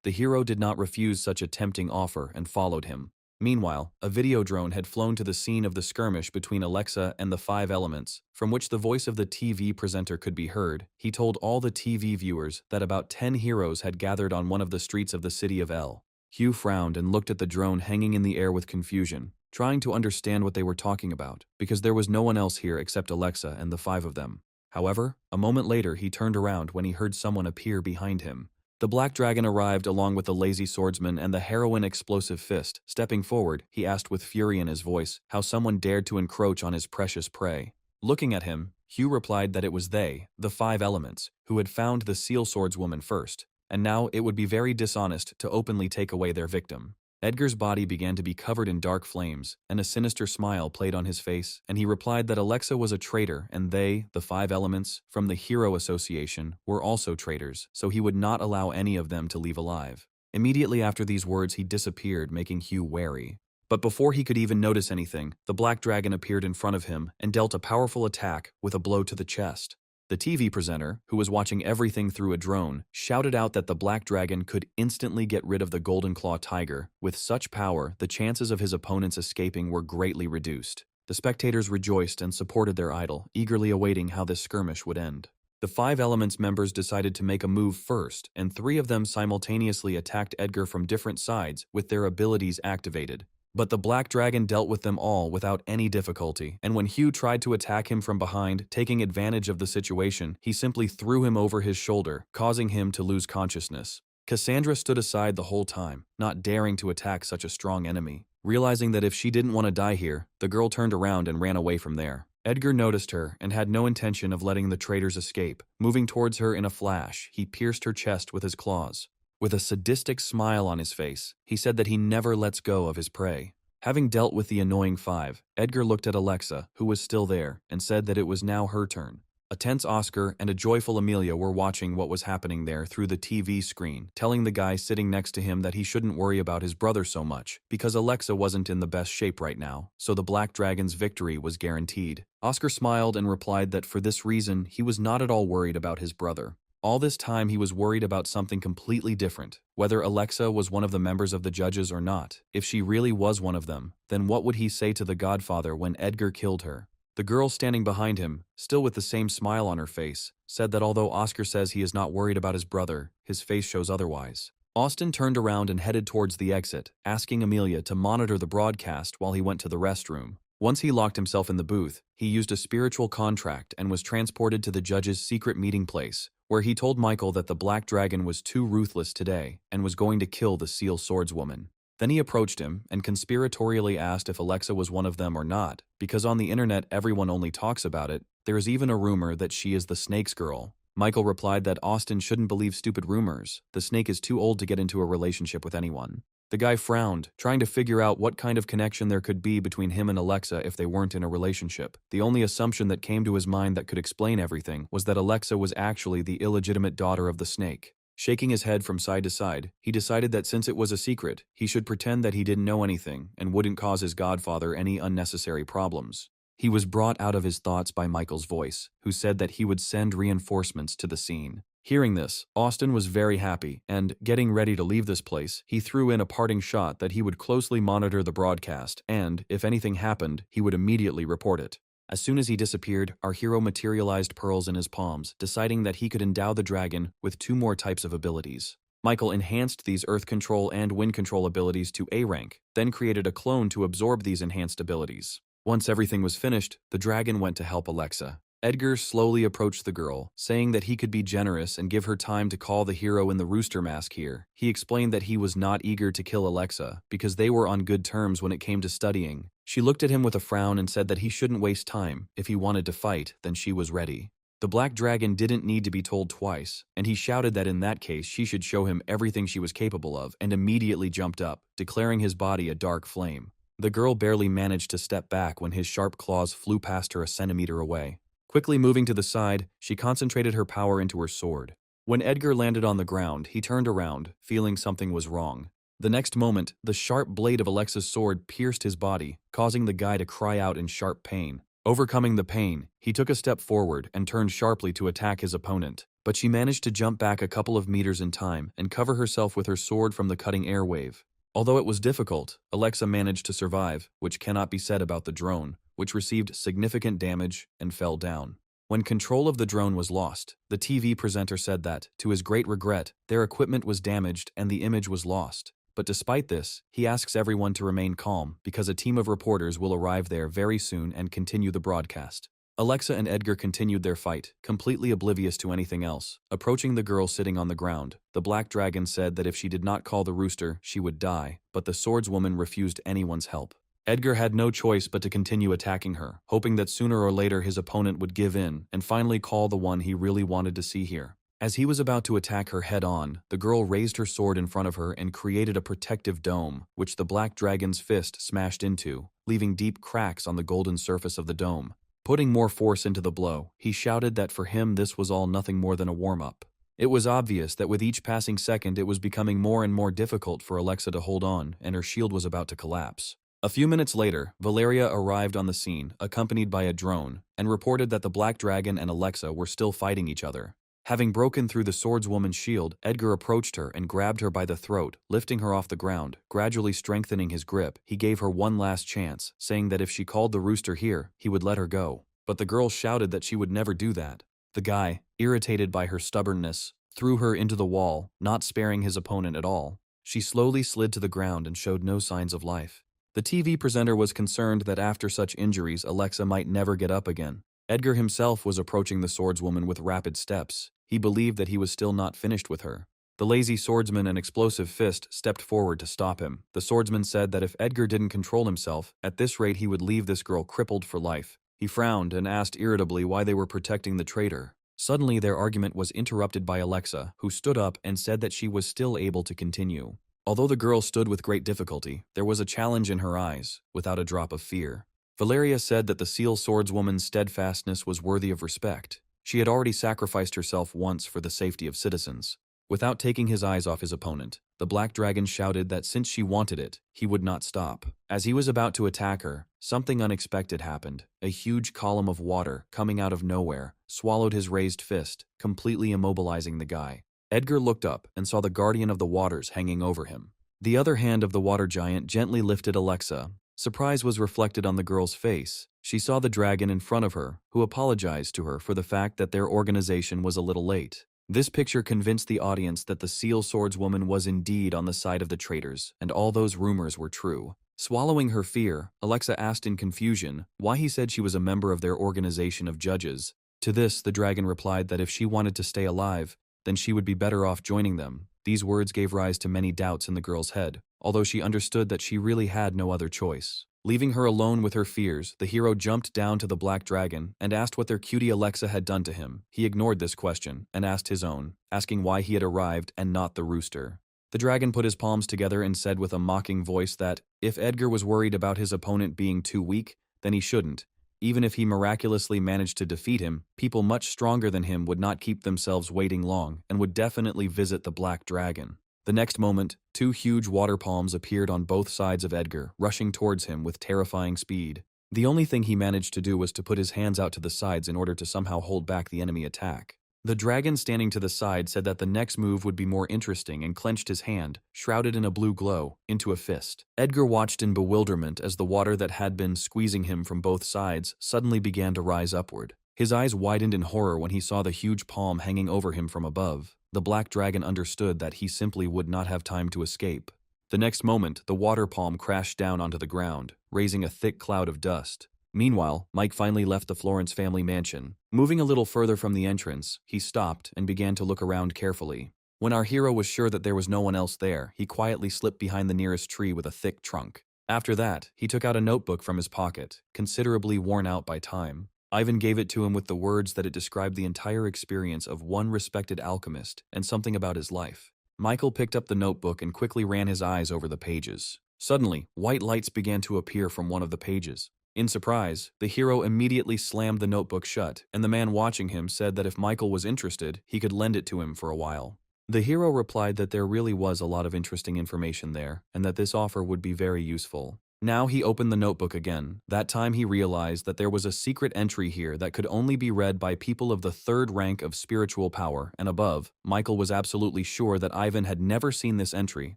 The hero did not refuse such a tempting offer and followed him. Meanwhile, a video drone had flown to the scene of the skirmish between Alexa and the 5 elements, from which the voice of the TV presenter could be heard. He told all the TV viewers that about 10 heroes had gathered on one of the streets of the city of L. Hugh frowned and looked at the drone hanging in the air with confusion, trying to understand what they were talking about, because there was no one else here except Alexa and the five of them. However, a moment later he turned around when he heard someone appear behind him. The Black Dragon arrived along with the lazy swordsman and the heroine Explosive Fist. Stepping forward, he asked with fury in his voice how someone dared to encroach on his precious prey. Looking at him, Hugh replied that it was they, the five elements, who had found the seal swordswoman first, and now it would be very dishonest to openly take away their victim. Edgar's body began to be covered in dark flames, and a sinister smile played on his face, and he replied that Alexa was a traitor and they, the five elements, from the Hero Association, were also traitors, so he would not allow any of them to leave alive. Immediately after these words he disappeared, making Hugh wary. But before he could even notice anything, the Black Dragon appeared in front of him and dealt a powerful attack with a blow to the chest. The TV presenter, who was watching everything through a drone, shouted out that the Black Dragon could instantly get rid of the Golden Claw Tiger. With such power, the chances of his opponents escaping were greatly reduced. The spectators rejoiced and supported their idol, eagerly awaiting how this skirmish would end. The Five Elements members decided to make a move first, and three of them simultaneously attacked Edgar from different sides with their abilities activated. But the Black Dragon dealt with them all without any difficulty, and when Hugh tried to attack him from behind, taking advantage of the situation, he simply threw him over his shoulder, causing him to lose consciousness. Cassandra stood aside the whole time, not daring to attack such a strong enemy. Realizing that if she didn't want to die here, the girl turned around and ran away from there. Edgar noticed her and had no intention of letting the traitors escape. Moving towards her in a flash, he pierced her chest with his claws. With a sadistic smile on his face, he said that he never lets go of his prey. Having dealt with the annoying five, Edgar looked at Alexa, who was still there, and said that it was now her turn. A tense Oscar and a joyful Amelia were watching what was happening there through the TV screen, telling the guy sitting next to him that he shouldn't worry about his brother so much, because Alexa wasn't in the best shape right now, so the Black Dragon's victory was guaranteed. Oscar smiled and replied that for this reason he was not at all worried about his brother. All this time he was worried about something completely different, whether Alexa was one of the members of the judges or not. If she really was one of them, then what would he say to the Godfather when Edgar killed her? The girl standing behind him, still with the same smile on her face, said that although Oscar says he is not worried about his brother, his face shows otherwise. Austin turned around and headed towards the exit, asking Amelia to monitor the broadcast while he went to the restroom. Once he locked himself in the booth, he used a spiritual contract and was transported to the judge's secret meeting place, where he told Michael that the Black Dragon was too ruthless today and was going to kill the Seal Swordswoman. Then he approached him and conspiratorially asked if Alexa was one of them or not, because on the internet everyone only talks about it. There is even a rumor that she is the Snake's girl. Michael replied that Austin shouldn't believe stupid rumors. The Snake is too old to get into a relationship with anyone. The guy frowned, trying to figure out what kind of connection there could be between him and Alexa if they weren't in a relationship. The only assumption that came to his mind that could explain everything was that Alexa was actually the illegitimate daughter of the Snake. Shaking his head from side to side, he decided that since it was a secret, he should pretend that he didn't know anything and wouldn't cause his godfather any unnecessary problems. He was brought out of his thoughts by Michael's voice, who said that he would send reinforcements to the scene. Hearing this, Austin was very happy, and, getting ready to leave this place, he threw in a parting shot that he would closely monitor the broadcast and, if anything happened, he would immediately report it. As soon as he disappeared, our hero materialized pearls in his palms, deciding that he could endow the dragon with 2 more types of abilities. Michael enhanced these earth control and wind control abilities to A rank, then created a clone to absorb these enhanced abilities. Once everything was finished, the dragon went to help Alexa. Edgar slowly approached the girl, saying that he could be generous and give her time to call the hero in the rooster mask here. He explained that he was not eager to kill Alexa, because they were on good terms when it came to studying. She looked at him with a frown and said that he shouldn't waste time. If he wanted to fight, then she was ready. The Black Dragon didn't need to be told twice, and he shouted that in that case she should show him everything she was capable of, and immediately jumped up, declaring his body a dark flame. The girl barely managed to step back when his sharp claws flew past her a centimeter away. Quickly moving to the side, she concentrated her power into her sword. When Edgar landed on the ground, he turned around, feeling something was wrong. The next moment, the sharp blade of Alexa's sword pierced his body, causing the guy to cry out in sharp pain. Overcoming the pain, he took a step forward and turned sharply to attack his opponent. But she managed to jump back a couple of meters in time and cover herself with her sword from the cutting air wave. Although it was difficult, Alexa managed to survive, which cannot be said about the drone, which received significant damage and fell down. When control of the drone was lost, the TV presenter said that, to his great regret, their equipment was damaged and the image was lost. but despite this, he asks everyone to remain calm because a team of reporters will arrive there very soon and continue the broadcast. Alexa and Edgar continued their fight, completely oblivious to anything else. Approaching the girl sitting on the ground, the black dragon said that if she did not call the rooster, she would die, but the swordswoman refused anyone's help. Edgar had no choice but to continue attacking her, hoping that sooner or later his opponent would give in and finally call the one he really wanted to see here. As he was about to attack her head-on, the girl raised her sword in front of her and created a protective dome, which the black dragon's fist smashed into, leaving deep cracks on the golden surface of the dome. Putting more force into the blow, he shouted that for him this was all nothing more than a warm-up. It was obvious that with each passing second it was becoming more and more difficult for Alexa to hold on, and her shield was about to collapse. A few minutes later, Valeria arrived on the scene, accompanied by a drone, and reported that the black dragon and Alexa were still fighting each other. Having broken through the swordswoman's shield, Edgar approached her and grabbed her by the throat, lifting her off the ground. Gradually strengthening his grip, he gave her one last chance, saying that if she called the rooster here, he would let her go. But the girl shouted that she would never do that. The guy, irritated by her stubbornness, threw her into the wall, not sparing his opponent at all. She slowly slid to the ground and showed no signs of life. The TV presenter was concerned that after such injuries, Alexa might never get up again. Edgar himself was approaching the swordswoman with rapid steps. He believed that he was still not finished with her. The lazy swordsman and explosive fist stepped forward to stop him. The swordsman said that if Edgar didn't control himself, at this rate he would leave this girl crippled for life. He frowned and asked irritably why they were protecting the traitor. Suddenly their argument was interrupted by Alexa, who stood up and said that she was still able to continue. Although the girl stood with great difficulty, there was a challenge in her eyes, without a drop of fear. Valeria said that the seal swordswoman's steadfastness was worthy of respect. She had already sacrificed herself once for the safety of citizens. Without taking his eyes off his opponent, the black dragon shouted that since she wanted it, he would not stop. As he was about to attack her, something unexpected happened. A huge column of water, coming out of nowhere, swallowed his raised fist, completely immobilizing the guy. Edgar looked up and saw the guardian of the waters hanging over him. The other hand of the water giant gently lifted Alexa. Surprise was reflected on the girl's face. She saw the dragon in front of her, who apologized to her for the fact that their organization was a little late. This picture convinced the audience that the seal swordswoman was indeed on the side of the traitors, and all those rumors were true. Swallowing her fear, Alexa asked in confusion why he said she was a member of their organization of judges. To this, the dragon replied that if she wanted to stay alive, then she would be better off joining them. These words gave rise to many doubts in the girl's head, although she understood that she really had no other choice. Leaving her alone with her fears, the hero jumped down to the black dragon and asked what their cutie Alexa had done to him. He ignored this question and asked his own, asking why he had arrived and not the rooster. The dragon put his palms together and said with a mocking voice that, if Edgar was worried about his opponent being too weak, then he shouldn't. Even if he miraculously managed to defeat him, people much stronger than him would not keep themselves waiting long and would definitely visit the black dragon. The next moment, two huge water palms appeared on both sides of Edgar, rushing towards him with terrifying speed. The only thing he managed to do was to put his hands out to the sides in order to somehow hold back the enemy attack. The dragon standing to the side said that the next move would be more interesting and clenched his hand, shrouded in a blue glow, into a fist. Edgar watched in bewilderment as the water that had been squeezing him from both sides suddenly began to rise upward. His eyes widened in horror when he saw the huge palm hanging over him from above. The black dragon understood that he simply would not have time to escape. The next moment, the water palm crashed down onto the ground, raising a thick cloud of dust. Meanwhile, Mike finally left the Florence family mansion. Moving a little further from the entrance, he stopped and began to look around carefully. When our hero was sure that there was no one else there, he quietly slipped behind the nearest tree with a thick trunk. After that, he took out a notebook from his pocket, considerably worn out by time. Ivan gave it to him with the words that it described the entire experience of one respected alchemist and something about his life. Michael picked up the notebook and quickly ran his eyes over the pages. Suddenly, white lights began to appear from one of the pages. In surprise, the hero immediately slammed the notebook shut, and the man watching him said that if Michael was interested, he could lend it to him for a while. The hero replied that there really was a lot of interesting information there, and that this offer would be very useful. Now he opened the notebook again. That time he realized that there was a secret entry here that could only be read by people of the third rank of spiritual power and above. Michael was absolutely sure that Ivan had never seen this entry,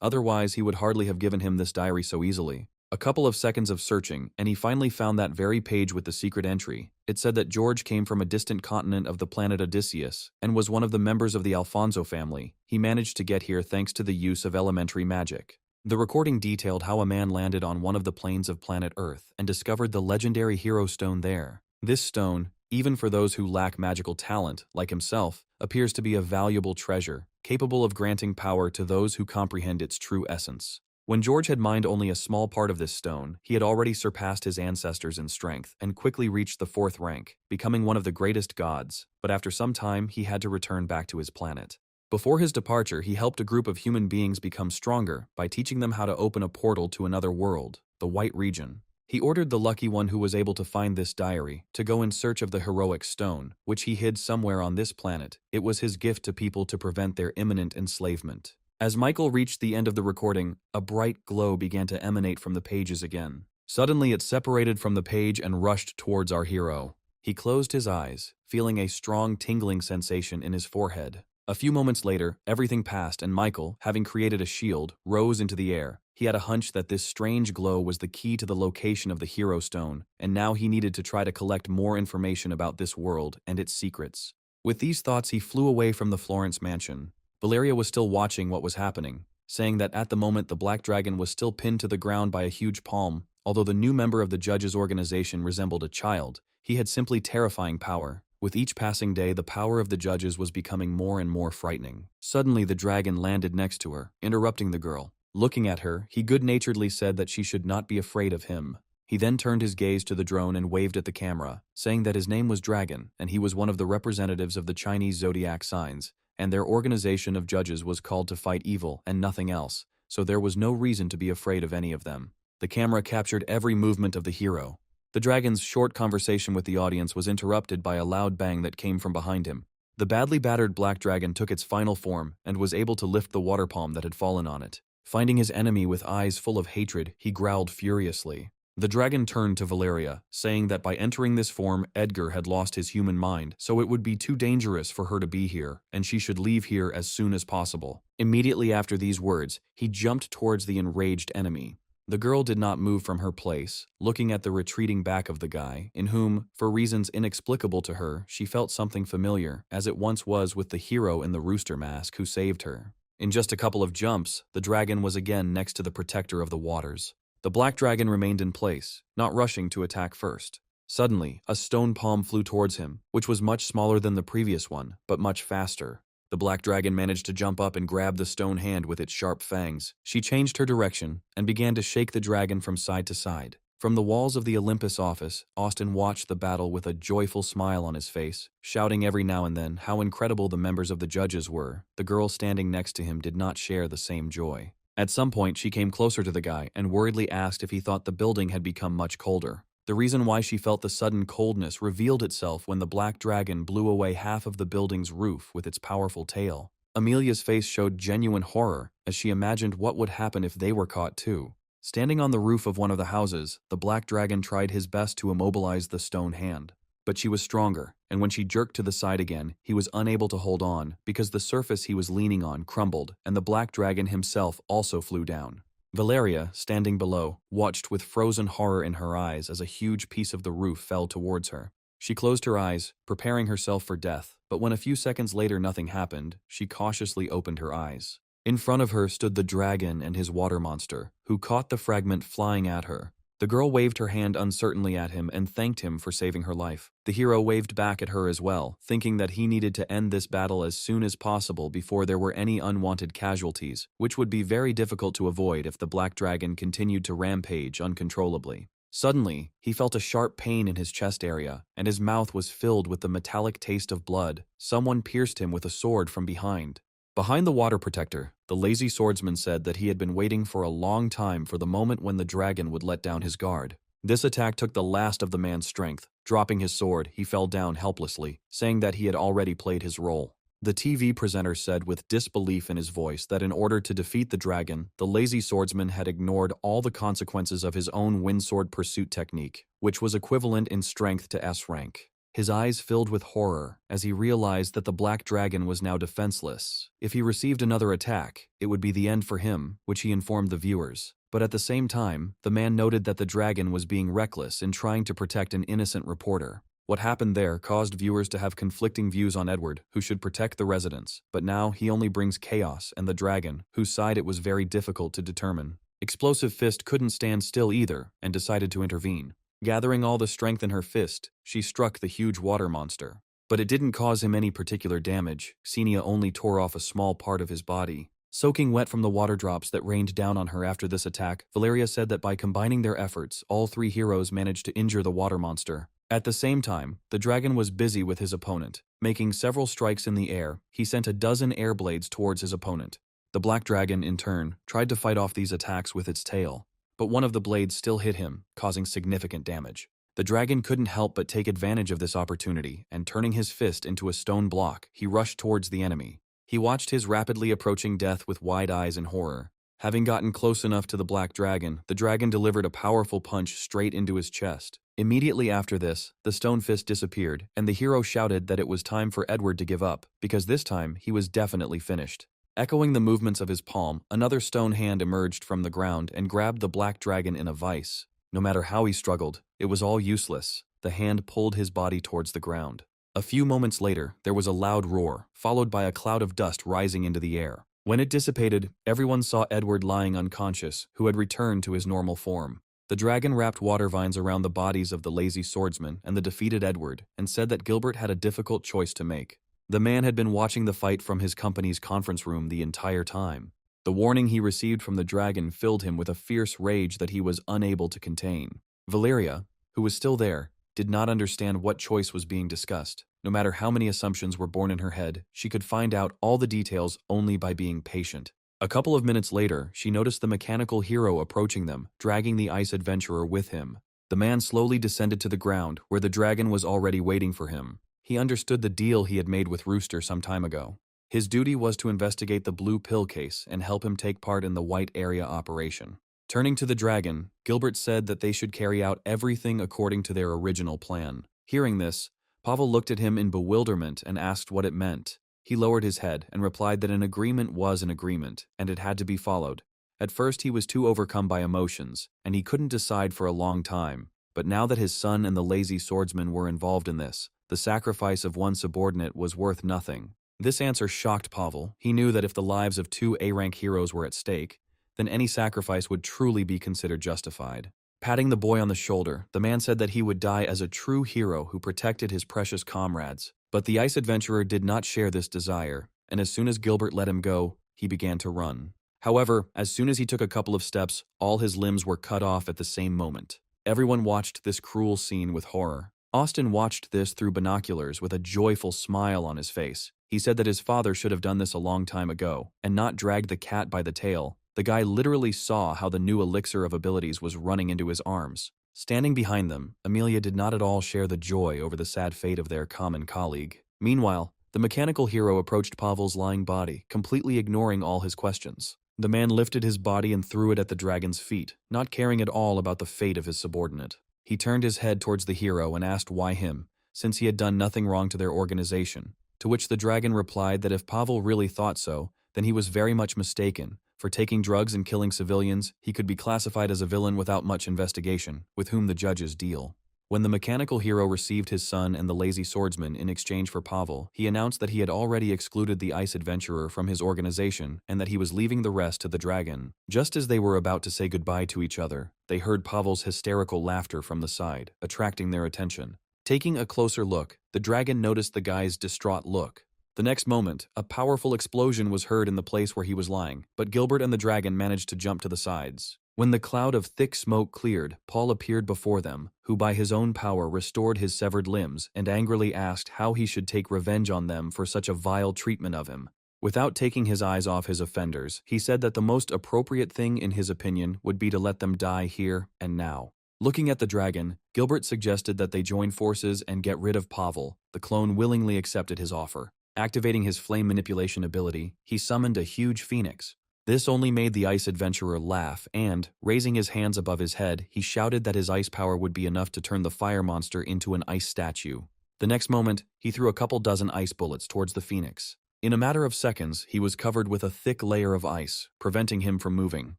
otherwise he would hardly have given him this diary so easily. A couple of seconds of searching, and he finally found that very page with the secret entry. It said that George came from a distant continent of the planet Odysseus, and was one of the members of the Alfonso family. He managed to get here thanks to the use of elementary magic. The recording detailed how a man landed on one of the plains of planet Earth and discovered the legendary hero stone there. This stone, even for those who lack magical talent, like himself, appears to be a valuable treasure, capable of granting power to those who comprehend its true essence. When George had mined only a small part of this stone, he had already surpassed his ancestors in strength and quickly reached the 4th rank, becoming one of the greatest gods, but after some time he had to return back to his planet. Before his departure, he helped a group of human beings become stronger by teaching them how to open a portal to another world, the White Region. He ordered the lucky one who was able to find this diary to go in search of the heroic stone, which he hid somewhere on this planet. It was his gift to people to prevent their imminent enslavement. As Michael reached the end of the recording, a bright glow began to emanate from the pages again. Suddenly it separated from the page and rushed towards our hero. He closed his eyes, feeling a strong tingling sensation in his forehead. A few moments later, everything passed and Michael, having created a shield, rose into the air. He had a hunch that this strange glow was the key to the location of the hero stone, and now he needed to try to collect more information about this world and its secrets. With these thoughts, he flew away from the Florence mansion. Valeria was still watching what was happening, saying that at the moment the black dragon was still pinned to the ground by a huge palm. Although the new member of the judges' organization resembled a child, he had simply terrifying power. With each passing day, the power of the judges was becoming more and more frightening. Suddenly, the dragon landed next to her, interrupting the girl. Looking at her, he good-naturedly said that she should not be afraid of him. He then turned his gaze to the drone and waved at the camera, saying that his name was Dragon, and he was one of the representatives of the Chinese zodiac signs, and their organization of judges was called to fight evil and nothing else, so there was no reason to be afraid of any of them. The camera captured every movement of the hero. The dragon's short conversation with the audience was interrupted by a loud bang that came from behind him. The badly battered black dragon took its final form and was able to lift the water palm that had fallen on it. Finding his enemy with eyes full of hatred, he growled furiously. The dragon turned to Valeria, saying that by entering this form, Edgar had lost his human mind, so it would be too dangerous for her to be here, and she should leave here as soon as possible. Immediately after these words, he jumped towards the enraged enemy. The girl did not move from her place, looking at the retreating back of the guy, in whom, for reasons inexplicable to her, she felt something familiar, as it once was with the hero in the rooster mask who saved her. In just a couple of jumps, the dragon was again next to the protector of the waters. The black dragon remained in place, not rushing to attack first. Suddenly, a stone palm flew towards him, which was much smaller than the previous one, but much faster. The black dragon managed to jump up and grab the stone hand with its sharp fangs. She changed her direction and began to shake the dragon from side to side. From the walls of the Olympus office, Austin watched the battle with a joyful smile on his face, shouting every now and then how incredible the members of the judges were. The girl standing next to him did not share the same joy. At some point, she came closer to the guy and worriedly asked if he thought the building had become much colder. The reason why she felt the sudden coldness revealed itself when the black dragon blew away half of the building's roof with its powerful tail. Amelia's face showed genuine horror as she imagined what would happen if they were caught too. Standing on the roof of one of the houses, the black dragon tried his best to immobilize the stone hand. But she was stronger, and when she jerked to the side again, he was unable to hold on because the surface he was leaning on crumbled and the black dragon himself also flew down. Valeria, standing below, watched with frozen horror in her eyes as a huge piece of the roof fell towards her. She closed her eyes, preparing herself for death, but when a few seconds later nothing happened, she cautiously opened her eyes. In front of her stood the dragon and his water monster, who caught the fragment flying at her. The girl waved her hand uncertainly at him and thanked him for saving her life. The hero waved back at her as well, thinking that he needed to end this battle as soon as possible before there were any unwanted casualties, which would be very difficult to avoid if the black dragon continued to rampage uncontrollably. Suddenly, he felt a sharp pain in his chest area, and his mouth was filled with the metallic taste of blood. Someone pierced him with a sword from behind. Behind the water protector, the lazy swordsman said that he had been waiting for a long time for the moment when the dragon would let down his guard. This attack took the last of the man's strength. Dropping his sword, he fell down helplessly, saying that he had already played his role. The TV presenter said with disbelief in his voice that in order to defeat the dragon, the lazy swordsman had ignored all the consequences of his own windsword pursuit technique, which was equivalent in strength to S rank. His eyes filled with horror as he realized that the black dragon was now defenseless. If he received another attack, it would be the end for him, which he informed the viewers. But at the same time, the man noted that the dragon was being reckless in trying to protect an innocent reporter. What happened there caused viewers to have conflicting views on Edward, who should protect the residents, but now he only brings chaos, and the dragon, whose side it was very difficult to determine. Explosive Fist couldn't stand still either, and decided to intervene. Gathering all the strength in her fist, she struck the huge water monster. But it didn't cause him any particular damage. Xenia only tore off a small part of his body. Soaking wet from the water drops that rained down on her after this attack, Valeria said that by combining their efforts, all three heroes managed to injure the water monster. At the same time, the dragon was busy with his opponent. Making several strikes in the air, he sent a dozen air blades towards his opponent. The black dragon, in turn, tried to fight off these attacks with its tail, but one of the blades still hit him, causing significant damage. The dragon couldn't help but take advantage of this opportunity, and turning his fist into a stone block, he rushed towards the enemy. He watched his rapidly approaching death with wide eyes in horror. Having gotten close enough to the black dragon, the dragon delivered a powerful punch straight into his chest. Immediately after this, the stone fist disappeared, and the hero shouted that it was time for Edward to give up, because this time he was definitely finished. Echoing the movements of his palm, another stone hand emerged from the ground and grabbed the black dragon in a vice. No matter how he struggled, it was all useless. The hand pulled his body towards the ground. A few moments later, there was a loud roar, followed by a cloud of dust rising into the air. When it dissipated, everyone saw Edward lying unconscious, who had returned to his normal form. The dragon wrapped water vines around the bodies of the lazy swordsman and the defeated Edward, and said that Gilbert had a difficult choice to make. The man had been watching the fight from his company's conference room the entire time. The warning he received from the dragon filled him with a fierce rage that he was unable to contain. Valeria, who was still there, did not understand what choice was being discussed. No matter how many assumptions were born in her head, she could find out all the details only by being patient. A couple of minutes later, she noticed the mechanical hero approaching them, dragging the ice adventurer with him. The man slowly descended to the ground, where the dragon was already waiting for him. He understood the deal he had made with Rooster some time ago. His duty was to investigate the blue pill case and help him take part in the white area operation. Turning to the dragon, Gilbert said that they should carry out everything according to their original plan. Hearing this, Pavel looked at him in bewilderment and asked what it meant. He lowered his head and replied that an agreement was an agreement, and it had to be followed. At first he was too overcome by emotions, and he couldn't decide for a long time. But now that his son and the lazy swordsman were involved in this, the sacrifice of one subordinate was worth nothing. This answer shocked Pavel. He knew that if the lives of two A-rank heroes were at stake, then any sacrifice would truly be considered justified. Patting the boy on the shoulder, the man said that he would die as a true hero who protected his precious comrades. But the ice adventurer did not share this desire, and as soon as Gilbert let him go, he began to run. However, as soon as he took a couple of steps, all his limbs were cut off at the same moment. Everyone watched this cruel scene with horror. Austin watched this through binoculars with a joyful smile on his face. He said that his father should have done this a long time ago, and not dragged the cat by the tail. The guy literally saw how the new elixir of abilities was running into his arms. Standing behind them, Amelia did not at all share the joy over the sad fate of their common colleague. Meanwhile, the mechanical hero approached Pavel's lying body, completely ignoring all his questions. The man lifted his body and threw it at the dragon's feet, not caring at all about the fate of his subordinate. He turned his head towards the hero and asked why him, since he had done nothing wrong to their organization, to which the dragon replied that if Pavel really thought so, then he was very much mistaken. For taking drugs and killing civilians, he could be classified as a villain without much investigation, with whom the judges deal. When the mechanical hero received his son and the lazy swordsman in exchange for Pavel, he announced that he had already excluded the ice adventurer from his organization and that he was leaving the rest to the dragon. Just as they were about to say goodbye to each other, they heard Pavel's hysterical laughter from the side, attracting their attention. Taking a closer look, the dragon noticed the guy's distraught look. The next moment, a powerful explosion was heard in the place where he was lying, but Gilbert and the dragon managed to jump to the sides. When the cloud of thick smoke cleared, Paul appeared before them, who by his own power restored his severed limbs and angrily asked how he should take revenge on them for such a vile treatment of him. Without taking his eyes off his offenders, he said that the most appropriate thing in his opinion would be to let them die here and now. Looking at the dragon, Gilbert suggested that they join forces and get rid of Pavel. The clone willingly accepted his offer. Activating his flame manipulation ability, he summoned a huge phoenix. This only made the ice adventurer laugh and, raising his hands above his head, he shouted that his ice power would be enough to turn the fire monster into an ice statue. The next moment, he threw a couple dozen ice bullets towards the phoenix. In a matter of seconds, he was covered with a thick layer of ice, preventing him from moving.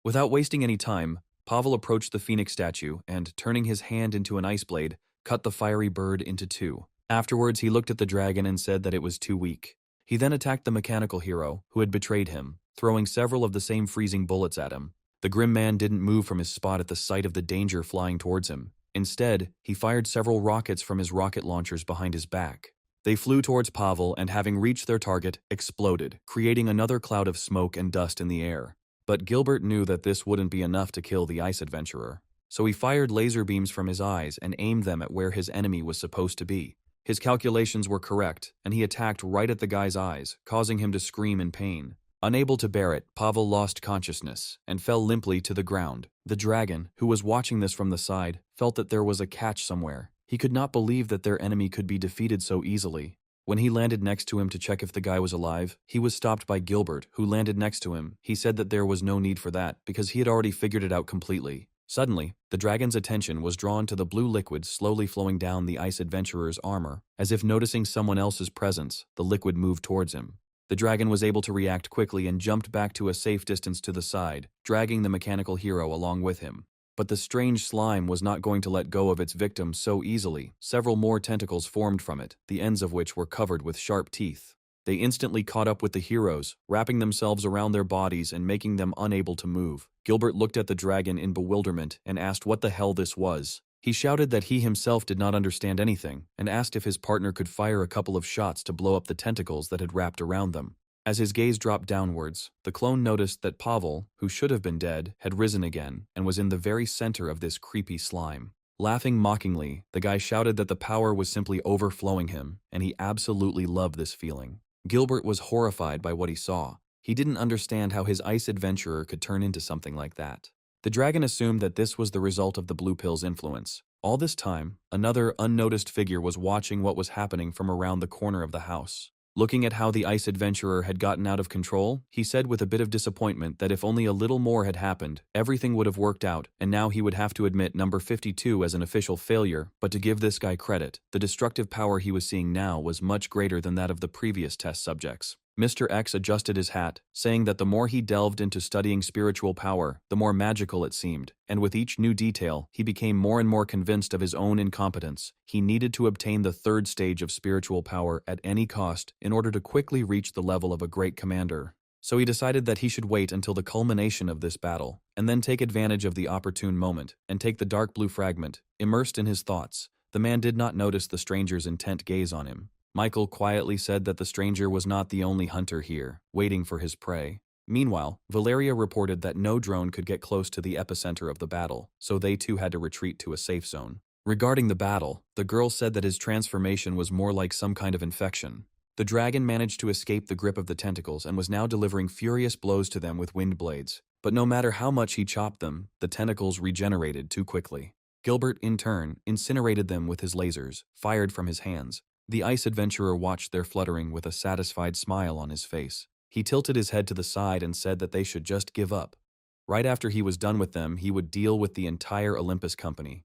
Without wasting any time, Pavel approached the phoenix statue and, turning his hand into an ice blade, cut the fiery bird into two. Afterwards, he looked at the dragon and said that it was too weak. He then attacked the mechanical hero, who had betrayed him, throwing several of the same freezing bullets at him. The grim man didn't move from his spot at the sight of the danger flying towards him. Instead, he fired several rockets from his rocket launchers behind his back. They flew towards Pavel and, having reached their target, exploded, creating another cloud of smoke and dust in the air. But Gilbert knew that this wouldn't be enough to kill the ice adventurer. So he fired laser beams from his eyes and aimed them at where his enemy was supposed to be. His calculations were correct, and he attacked right at the guy's eyes, causing him to scream in pain. Unable to bear it, Pavel lost consciousness and fell limply to the ground. The dragon, who was watching this from the side, felt that there was a catch somewhere. He could not believe that their enemy could be defeated so easily. When he landed next to him to check if the guy was alive, he was stopped by Gilbert, who landed next to him. He said that there was no need for that, because he had already figured it out completely. Suddenly, the dragon's attention was drawn to the blue liquid slowly flowing down the ice adventurer's armor. As if noticing someone else's presence, the liquid moved towards him. The dragon was able to react quickly and jumped back to a safe distance to the side, dragging the mechanical hero along with him. But the strange slime was not going to let go of its victim so easily. Several more tentacles formed from it, the ends of which were covered with sharp teeth. They instantly caught up with the heroes, wrapping themselves around their bodies and making them unable to move. Gilbert looked at the dragon in bewilderment and asked what the hell this was. He shouted that he himself did not understand anything, and asked if his partner could fire a couple of shots to blow up the tentacles that had wrapped around them. As his gaze dropped downwards, the clone noticed that Pavel, who should have been dead, had risen again and was in the very center of this creepy slime. Laughing mockingly, the guy shouted that the power was simply overflowing him, and he absolutely loved this feeling. Gilbert was horrified by what he saw. He didn't understand how his ice adventurer could turn into something like that. The dragon assumed that this was the result of the blue pill's influence. All this time, another unnoticed figure was watching what was happening from around the corner of the house. Looking at how the ice adventurer had gotten out of control, he said with a bit of disappointment that if only a little more had happened, everything would have worked out, and now he would have to admit number 52 as an official failure. But to give this guy credit, the destructive power he was seeing now was much greater than that of the previous test subjects. Mr. X adjusted his hat, saying that the more he delved into studying spiritual power, the more magical it seemed, and with each new detail, he became more and more convinced of his own incompetence. He needed to obtain the third stage of spiritual power at any cost in order to quickly reach the level of a great commander. So he decided that he should wait until the culmination of this battle, and then take advantage of the opportune moment, and take the dark blue fragment. Immersed in his thoughts, the man did not notice the stranger's intent gaze on him. Michael quietly said that the stranger was not the only hunter here, waiting for his prey. Meanwhile, Valeria reported that no drone could get close to the epicenter of the battle, so they too had to retreat to a safe zone. Regarding the battle, the girl said that his transformation was more like some kind of infection. The dragon managed to escape the grip of the tentacles and was now delivering furious blows to them with wind blades. But no matter how much he chopped them, the tentacles regenerated too quickly. Gilbert, in turn, incinerated them with his lasers, fired from his hands. The ice adventurer watched their fluttering with a satisfied smile on his face. He tilted his head to the side and said that they should just give up. Right after he was done with them, he would deal with the entire Olympus company.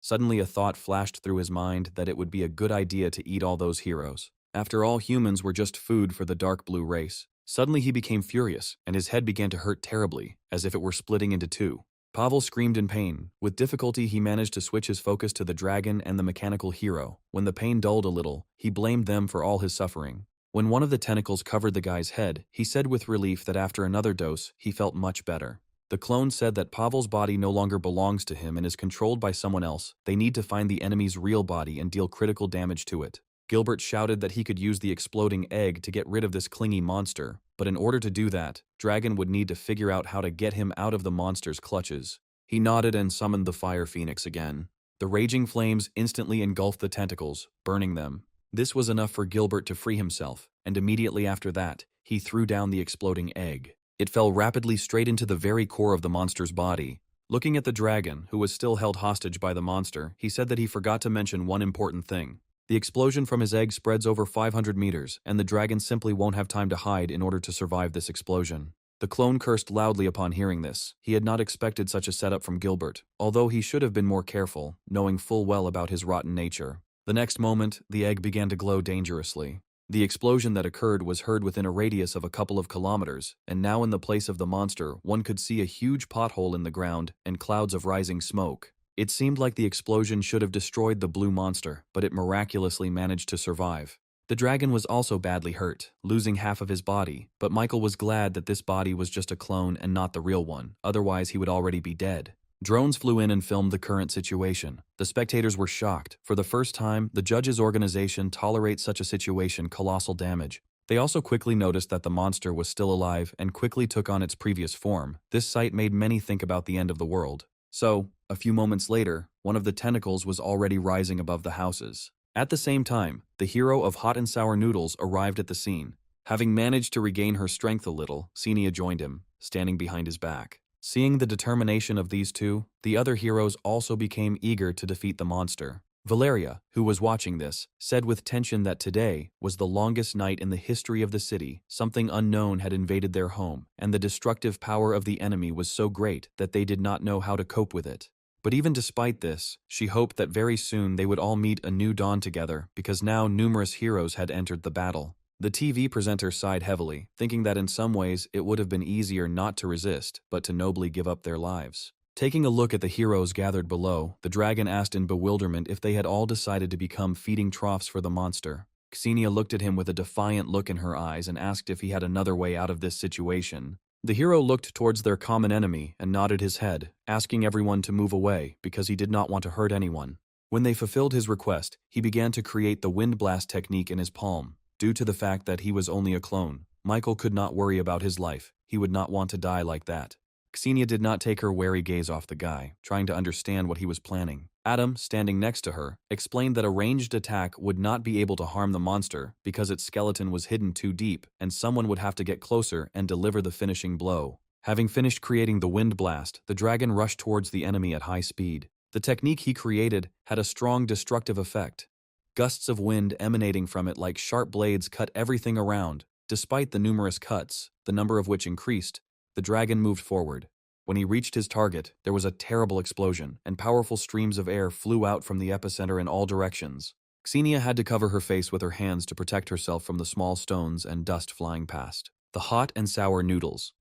Suddenly a thought flashed through his mind that it would be a good idea to eat all those heroes. After all, humans were just food for the dark blue race. Suddenly he became furious, and his head began to hurt terribly, as if it were splitting into two. Pavel screamed in pain. With difficulty, he managed to switch his focus to the dragon and the mechanical hero. When the pain dulled a little, he blamed them for all his suffering. When one of the tentacles covered the guy's head, he said with relief that after another dose, he felt much better. The clone said that Pavel's body no longer belongs to him and is controlled by someone else. They need to find the enemy's real body and deal critical damage to it. Gilbert shouted that he could use the exploding egg to get rid of this clingy monster, but in order to do that, Dragon would need to figure out how to get him out of the monster's clutches. He nodded and summoned the fire phoenix again. The raging flames instantly engulfed the tentacles, burning them. This was enough for Gilbert to free himself, and immediately after that, he threw down the exploding egg. It fell rapidly straight into the very core of the monster's body. Looking at the dragon, who was still held hostage by the monster, he said that he forgot to mention one important thing. The explosion from his egg spreads over 500 meters, and the dragon simply won't have time to hide in order to survive this explosion. The clone cursed loudly upon hearing this. He had not expected such a setup from Gilbert, although he should have been more careful, knowing full well about his rotten nature. The next moment, the egg began to glow dangerously. The explosion that occurred was heard within a radius of a couple of kilometers, and now in the place of the monster, one could see a huge pothole in the ground and clouds of rising smoke. It seemed like the explosion should have destroyed the blue monster, but it miraculously managed to survive. The dragon was also badly hurt, losing half of his body, but Michael was glad that this body was just a clone and not the real one, otherwise he would already be dead. Drones flew in and filmed the current situation. The spectators were shocked. For the first time, the judges' organization tolerates such a situation colossal damage. They also quickly noticed that the monster was still alive and quickly took on its previous form. This sight made many think about the end of the world. So, a few moments later, one of the tentacles was already rising above the houses. At the same time, the hero of Hot and Sour Noodles arrived at the scene. Having managed to regain her strength a little, Xenia joined him, standing behind his back. Seeing the determination of these two, the other heroes also became eager to defeat the monster. Valeria, who was watching this, said with tension that today was the longest night in the history of the city. Something unknown had invaded their home, and the destructive power of the enemy was so great that they did not know how to cope with it. But even despite this, she hoped that very soon they would all meet a new dawn together, because now numerous heroes had entered the battle. The TV presenter sighed heavily, thinking that in some ways it would have been easier not to resist, but to nobly give up their lives. Taking a look at the heroes gathered below, the dragon asked in bewilderment if they had all decided to become feeding troughs for the monster. Xenia looked at him with a defiant look in her eyes and asked if he had another way out of this situation. The hero looked towards their common enemy and nodded his head, asking everyone to move away because he did not want to hurt anyone. When they fulfilled his request, he began to create the wind blast technique in his palm. Due to the fact that he was only a clone, Michael could not worry about his life. He would not want to die like that. Xenia did not take her wary gaze off the guy, trying to understand what he was planning. Adam, standing next to her, explained that a ranged attack would not be able to harm the monster because its skeleton was hidden too deep and someone would have to get closer and deliver the finishing blow. Having finished creating the wind blast, the dragon rushed towards the enemy at high speed. The technique he created had a strong destructive effect. Gusts of wind emanating from it like sharp blades cut everything around. Despite the numerous cuts, the number of which increased, the dragon moved forward. When he reached his target, there was a terrible explosion, and powerful streams of air flew out from the epicenter in all directions. Xenia had to cover her face with her hands to protect herself from the small stones and dust flying past. The hot and sour noodles.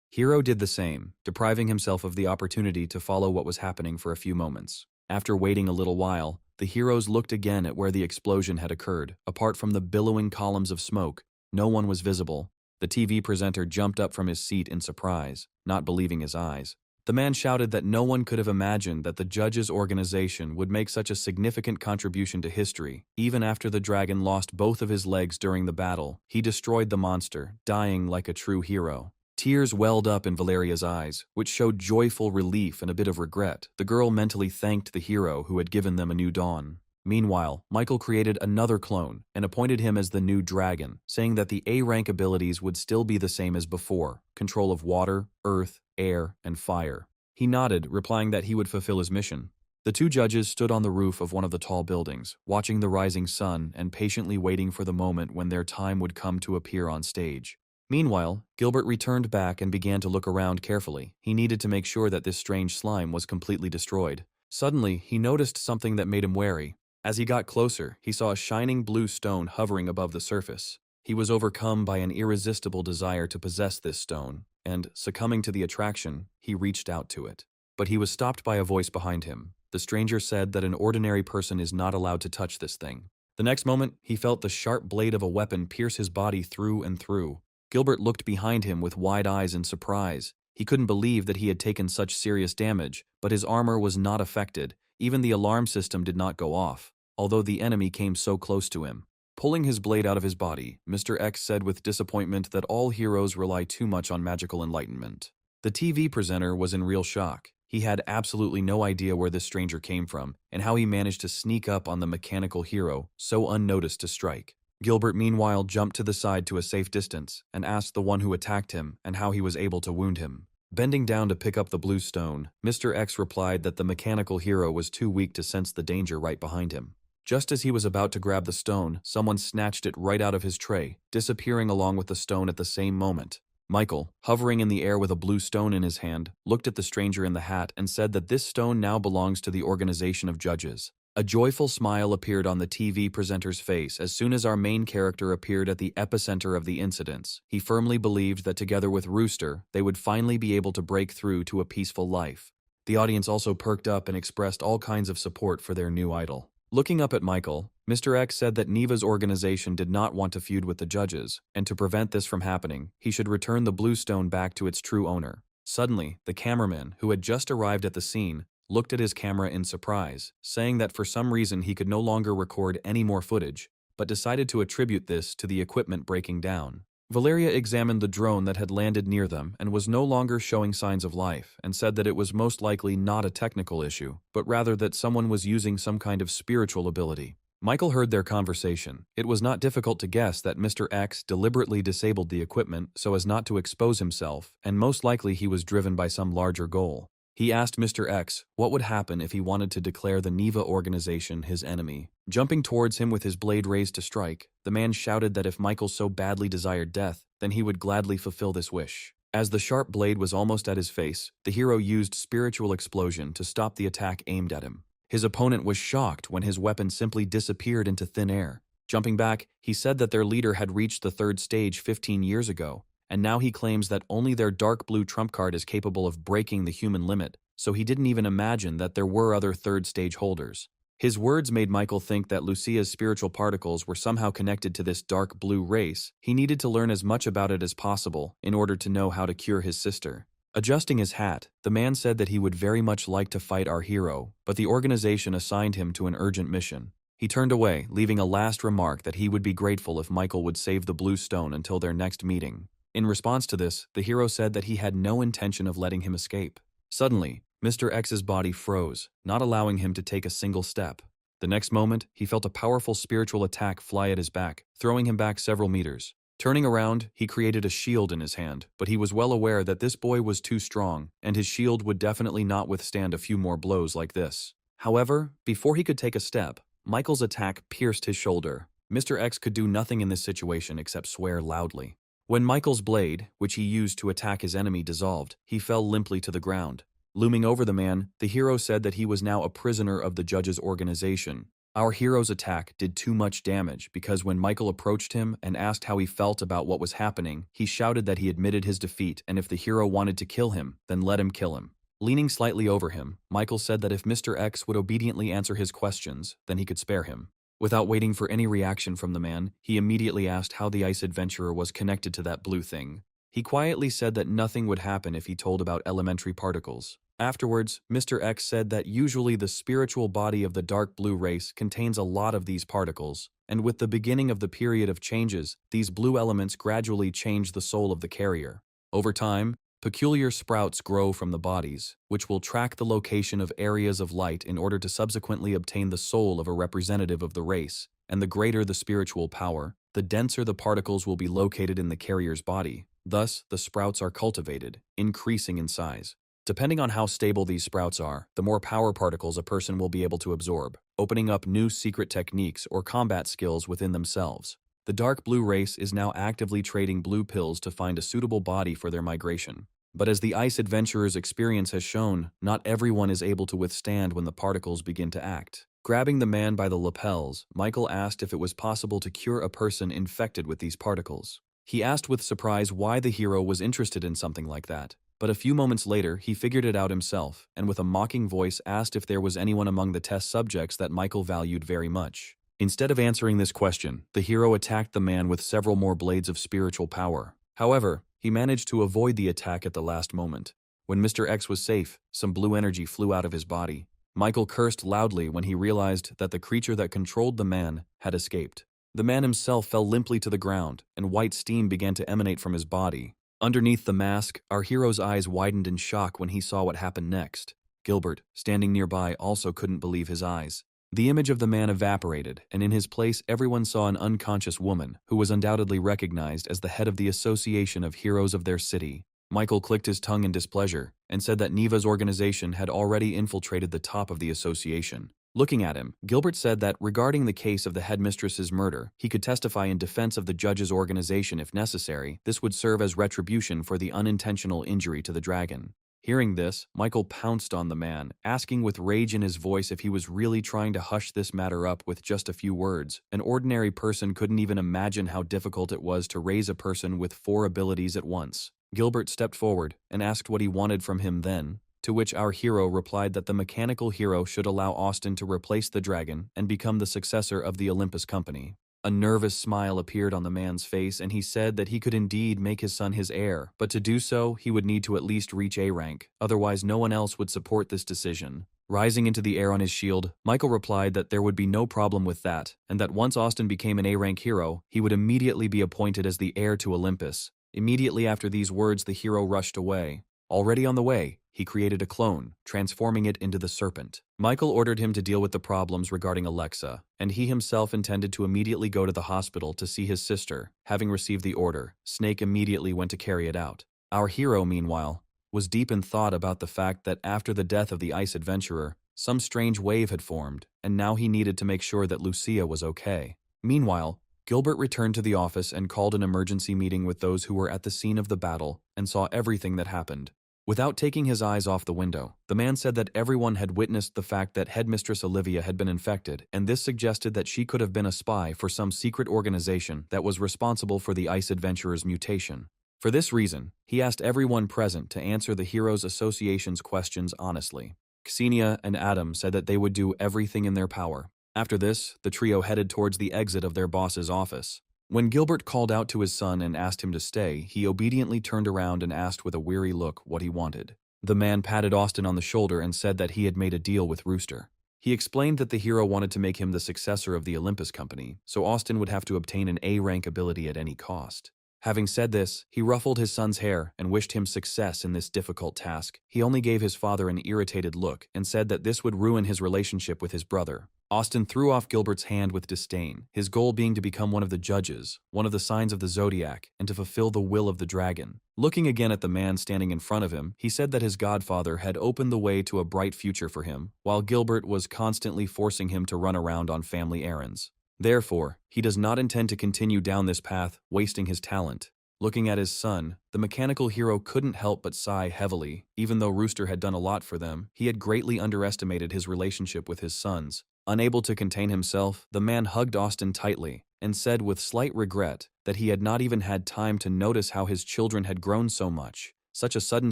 Hero did the same, depriving himself of the opportunity to follow what was happening for a few moments. After waiting a little while, the heroes looked again at where the explosion had occurred. Apart from the billowing columns of smoke, no one was visible. The TV presenter jumped up from his seat in surprise, not believing his eyes. The man shouted that no one could have imagined that the judges' organization would make such a significant contribution to history. Even after the dragon lost both of his legs during the battle, he destroyed the monster, dying like a true hero. Tears welled up in Valeria's eyes, which showed joyful relief and a bit of regret. The girl mentally thanked the hero who had given them a new dawn. Meanwhile, Michael created another clone and appointed him as the new dragon, saying that the A-rank abilities would still be the same as before: control of water, earth, air, and fire. He nodded, replying that he would fulfill his mission. The two judges stood on the roof of one of the tall buildings, watching the rising sun and patiently waiting for the moment when their time would come to appear on stage. Meanwhile, Gilbert returned back and began to look around carefully. He needed to make sure that this strange slime was completely destroyed. Suddenly, he noticed something that made him wary. As he got closer, he saw a shining blue stone hovering above the surface. He was overcome by an irresistible desire to possess this stone, and, succumbing to the attraction, he reached out to it. But he was stopped by a voice behind him. The stranger said that an ordinary person is not allowed to touch this thing. The next moment, he felt the sharp blade of a weapon pierce his body through and through. Gilbert looked behind him with wide eyes in surprise. He couldn't believe that he had taken such serious damage, but his armor was not affected. Even the alarm system did not go off, although the enemy came so close to him. Pulling his blade out of his body, Mr. X said with disappointment that all heroes rely too much on magical enlightenment. The TV presenter was in real shock. He had absolutely no idea where this stranger came from and how he managed to sneak up on the mechanical hero so unnoticed to strike. Gilbert meanwhile jumped to the side to a safe distance and asked the one who attacked him and how he was able to wound him. Bending down to pick up the blue stone, Mr. X replied that the mechanical hero was too weak to sense the danger right behind him. Just as he was about to grab the stone, someone snatched it right out of his tray, disappearing along with the stone at the same moment. Michael, hovering in the air with a blue stone in his hand, looked at the stranger in the hat and said that this stone now belongs to the organization of judges. A joyful smile appeared on the TV presenter's face as soon as our main character appeared at the epicenter of the incidents. He firmly believed that together with Rooster, they would finally be able to break through to a peaceful life. The audience also perked up and expressed all kinds of support for their new idol. Looking up at Michael, Mr. X said that Neva's organization did not want to feud with the judges, and to prevent this from happening, he should return the blue stone back to its true owner. Suddenly, the cameraman, who had just arrived at the scene, looked at his camera in surprise, saying that for some reason he could no longer record any more footage, but decided to attribute this to the equipment breaking down. Valeria examined the drone that had landed near them and was no longer showing signs of life, and said that it was most likely not a technical issue, but rather that someone was using some kind of spiritual ability. Michael heard their conversation. It was not difficult to guess that Mr. X deliberately disabled the equipment so as not to expose himself, and most likely he was driven by some larger goal. He asked Mr. X what would happen if he wanted to declare the Neva organization his enemy. Jumping towards him with his blade raised to strike, the man shouted that if Michael so badly desired death, then he would gladly fulfill this wish. As the sharp blade was almost at his face, the hero used spiritual explosion to stop the attack aimed at him. His opponent was shocked when his weapon simply disappeared into thin air. Jumping back, he said that their leader had reached the third stage 15 years ago, and now he claims that only their dark blue trump card is capable of breaking the human limit, so he didn't even imagine that there were other third stage holders. His words made Michael think that Lucia's spiritual particles were somehow connected to this dark blue race. He needed to learn as much about it as possible in order to know how to cure his sister. Adjusting his hat, the man said that he would very much like to fight our hero, but the organization assigned him to an urgent mission. He turned away, leaving a last remark that he would be grateful if Michael would save the blue stone until their next meeting. In response to this, the hero said that he had no intention of letting him escape. Suddenly, Mr. X's body froze, not allowing him to take a single step. The next moment, he felt a powerful spiritual attack fly at his back, throwing him back several meters. Turning around, he created a shield in his hand, but he was well aware that this boy was too strong, and his shield would definitely not withstand a few more blows like this. However, before he could take a step, Michael's attack pierced his shoulder. Mr. X could do nothing in this situation except swear loudly. When Michael's blade, which he used to attack his enemy, dissolved, he fell limply to the ground. Looming over the man, the hero said that he was now a prisoner of the judge's organization. Our hero's attack did too much damage because when Michael approached him and asked how he felt about what was happening, he shouted that he admitted his defeat and if the hero wanted to kill him, then let him kill him. Leaning slightly over him, Michael said that if Mr. X would obediently answer his questions, then he could spare him. Without waiting for any reaction from the man, he immediately asked how the ice adventurer was connected to that blue thing. He quietly said that nothing would happen if he told about elementary particles. Afterwards, Mr. X said that usually the spiritual body of the dark blue race contains a lot of these particles, and with the beginning of the period of changes, these blue elements gradually change the soul of the carrier. Over time, peculiar sprouts grow from the bodies, which will track the location of areas of light in order to subsequently obtain the soul of a representative of the race, and the greater the spiritual power, the denser the particles will be located in the carrier's body. Thus, the sprouts are cultivated, increasing in size. Depending on how stable these sprouts are, the more power particles a person will be able to absorb, opening up new secret techniques or combat skills within themselves. The dark blue race is now actively trading blue pills to find a suitable body for their migration. But as the ice adventurer's experience has shown, not everyone is able to withstand when the particles begin to act. Grabbing the man by the lapels, Michael asked if it was possible to cure a person infected with these particles. He asked with surprise why the hero was interested in something like that. But a few moments later, he figured it out himself, and with a mocking voice asked if there was anyone among the test subjects that Michael valued very much. Instead of answering this question, the hero attacked the man with several more blades of spiritual power. However, he managed to avoid the attack at the last moment. When Mr. X was safe, some blue energy flew out of his body. Michael cursed loudly when he realized that the creature that controlled the man had escaped. The man himself fell limply to the ground, and white steam began to emanate from his body. Underneath the mask, our hero's eyes widened in shock when he saw what happened next. Gilbert, standing nearby, also couldn't believe his eyes. The image of the man evaporated, and in his place everyone saw an unconscious woman, who was undoubtedly recognized as the head of the Association of Heroes of their city. Michael clicked his tongue in displeasure, and said that Neva's organization had already infiltrated the top of the association. Looking at him, Gilbert said that regarding the case of the headmistress's murder, he could testify in defense of the judge's organization if necessary. This would serve as retribution for the unintentional injury to the dragon. Hearing this, Michael pounced on the man, asking with rage in his voice if he was really trying to hush this matter up with just a few words. An ordinary person couldn't even imagine how difficult it was to raise a person with 4 abilities at once. Gilbert stepped forward and asked what he wanted from him then. to which our hero replied that the mechanical hero should allow Austin to replace the dragon and become the successor of the Olympus Company. A nervous smile appeared on the man's face, and he said that he could indeed make his son his heir, but to do so, he would need to at least reach A rank, otherwise no one else would support this decision. Rising into the air on his shield, Michael replied that there would be no problem with that, and that once Austin became an A-rank hero, he would immediately be appointed as the heir to Olympus. Immediately after these words, the hero rushed away. Already on the way, he created a clone, transforming it into the serpent. Michael ordered him to deal with the problems regarding Alexa, and he himself intended to immediately go to the hospital to see his sister. Having received the order, Snake immediately went to carry it out. Our hero, meanwhile, was deep in thought about the fact that after the death of the ice adventurer, some strange wave had formed, and now he needed to make sure that Lucia was okay. Meanwhile, Gilbert returned to the office and called an emergency meeting with those who were at the scene of the battle and saw everything that happened. Without taking his eyes off the window, the man said that everyone had witnessed the fact that Headmistress Olivia had been infected, and this suggested that she could have been a spy for some secret organization that was responsible for the ice adventurer's mutation. For this reason, he asked everyone present to answer the Heroes Association's questions honestly. Xenia and Adam said that they would do everything in their power. After this, the trio headed towards the exit of their boss's office. When Gilbert called out to his son and asked him to stay, he obediently turned around and asked with a weary look what he wanted. The man patted Austin on the shoulder and said that he had made a deal with Rooster. He explained that the hero wanted to make him the successor of the Olympus Company, so Austin would have to obtain an A-rank ability at any cost. Having said this, he ruffled his son's hair and wished him success in this difficult task. He only gave his father an irritated look and said that this would ruin his relationship with his brother. Austin threw off Gilbert's hand with disdain, his goal being to become one of the judges, one of the signs of the zodiac, and to fulfill the will of the dragon. Looking again at the man standing in front of him, he said that his godfather had opened the way to a bright future for him, while Gilbert was constantly forcing him to run around on family errands. Therefore, he does not intend to continue down this path, wasting his talent. Looking at his son, the mechanical hero couldn't help but sigh heavily. Even though Rooster had done a lot for them, he had greatly underestimated his relationship with his sons. Unable to contain himself, the man hugged Austin tightly and said with slight regret that he had not even had time to notice how his children had grown so much. Such a sudden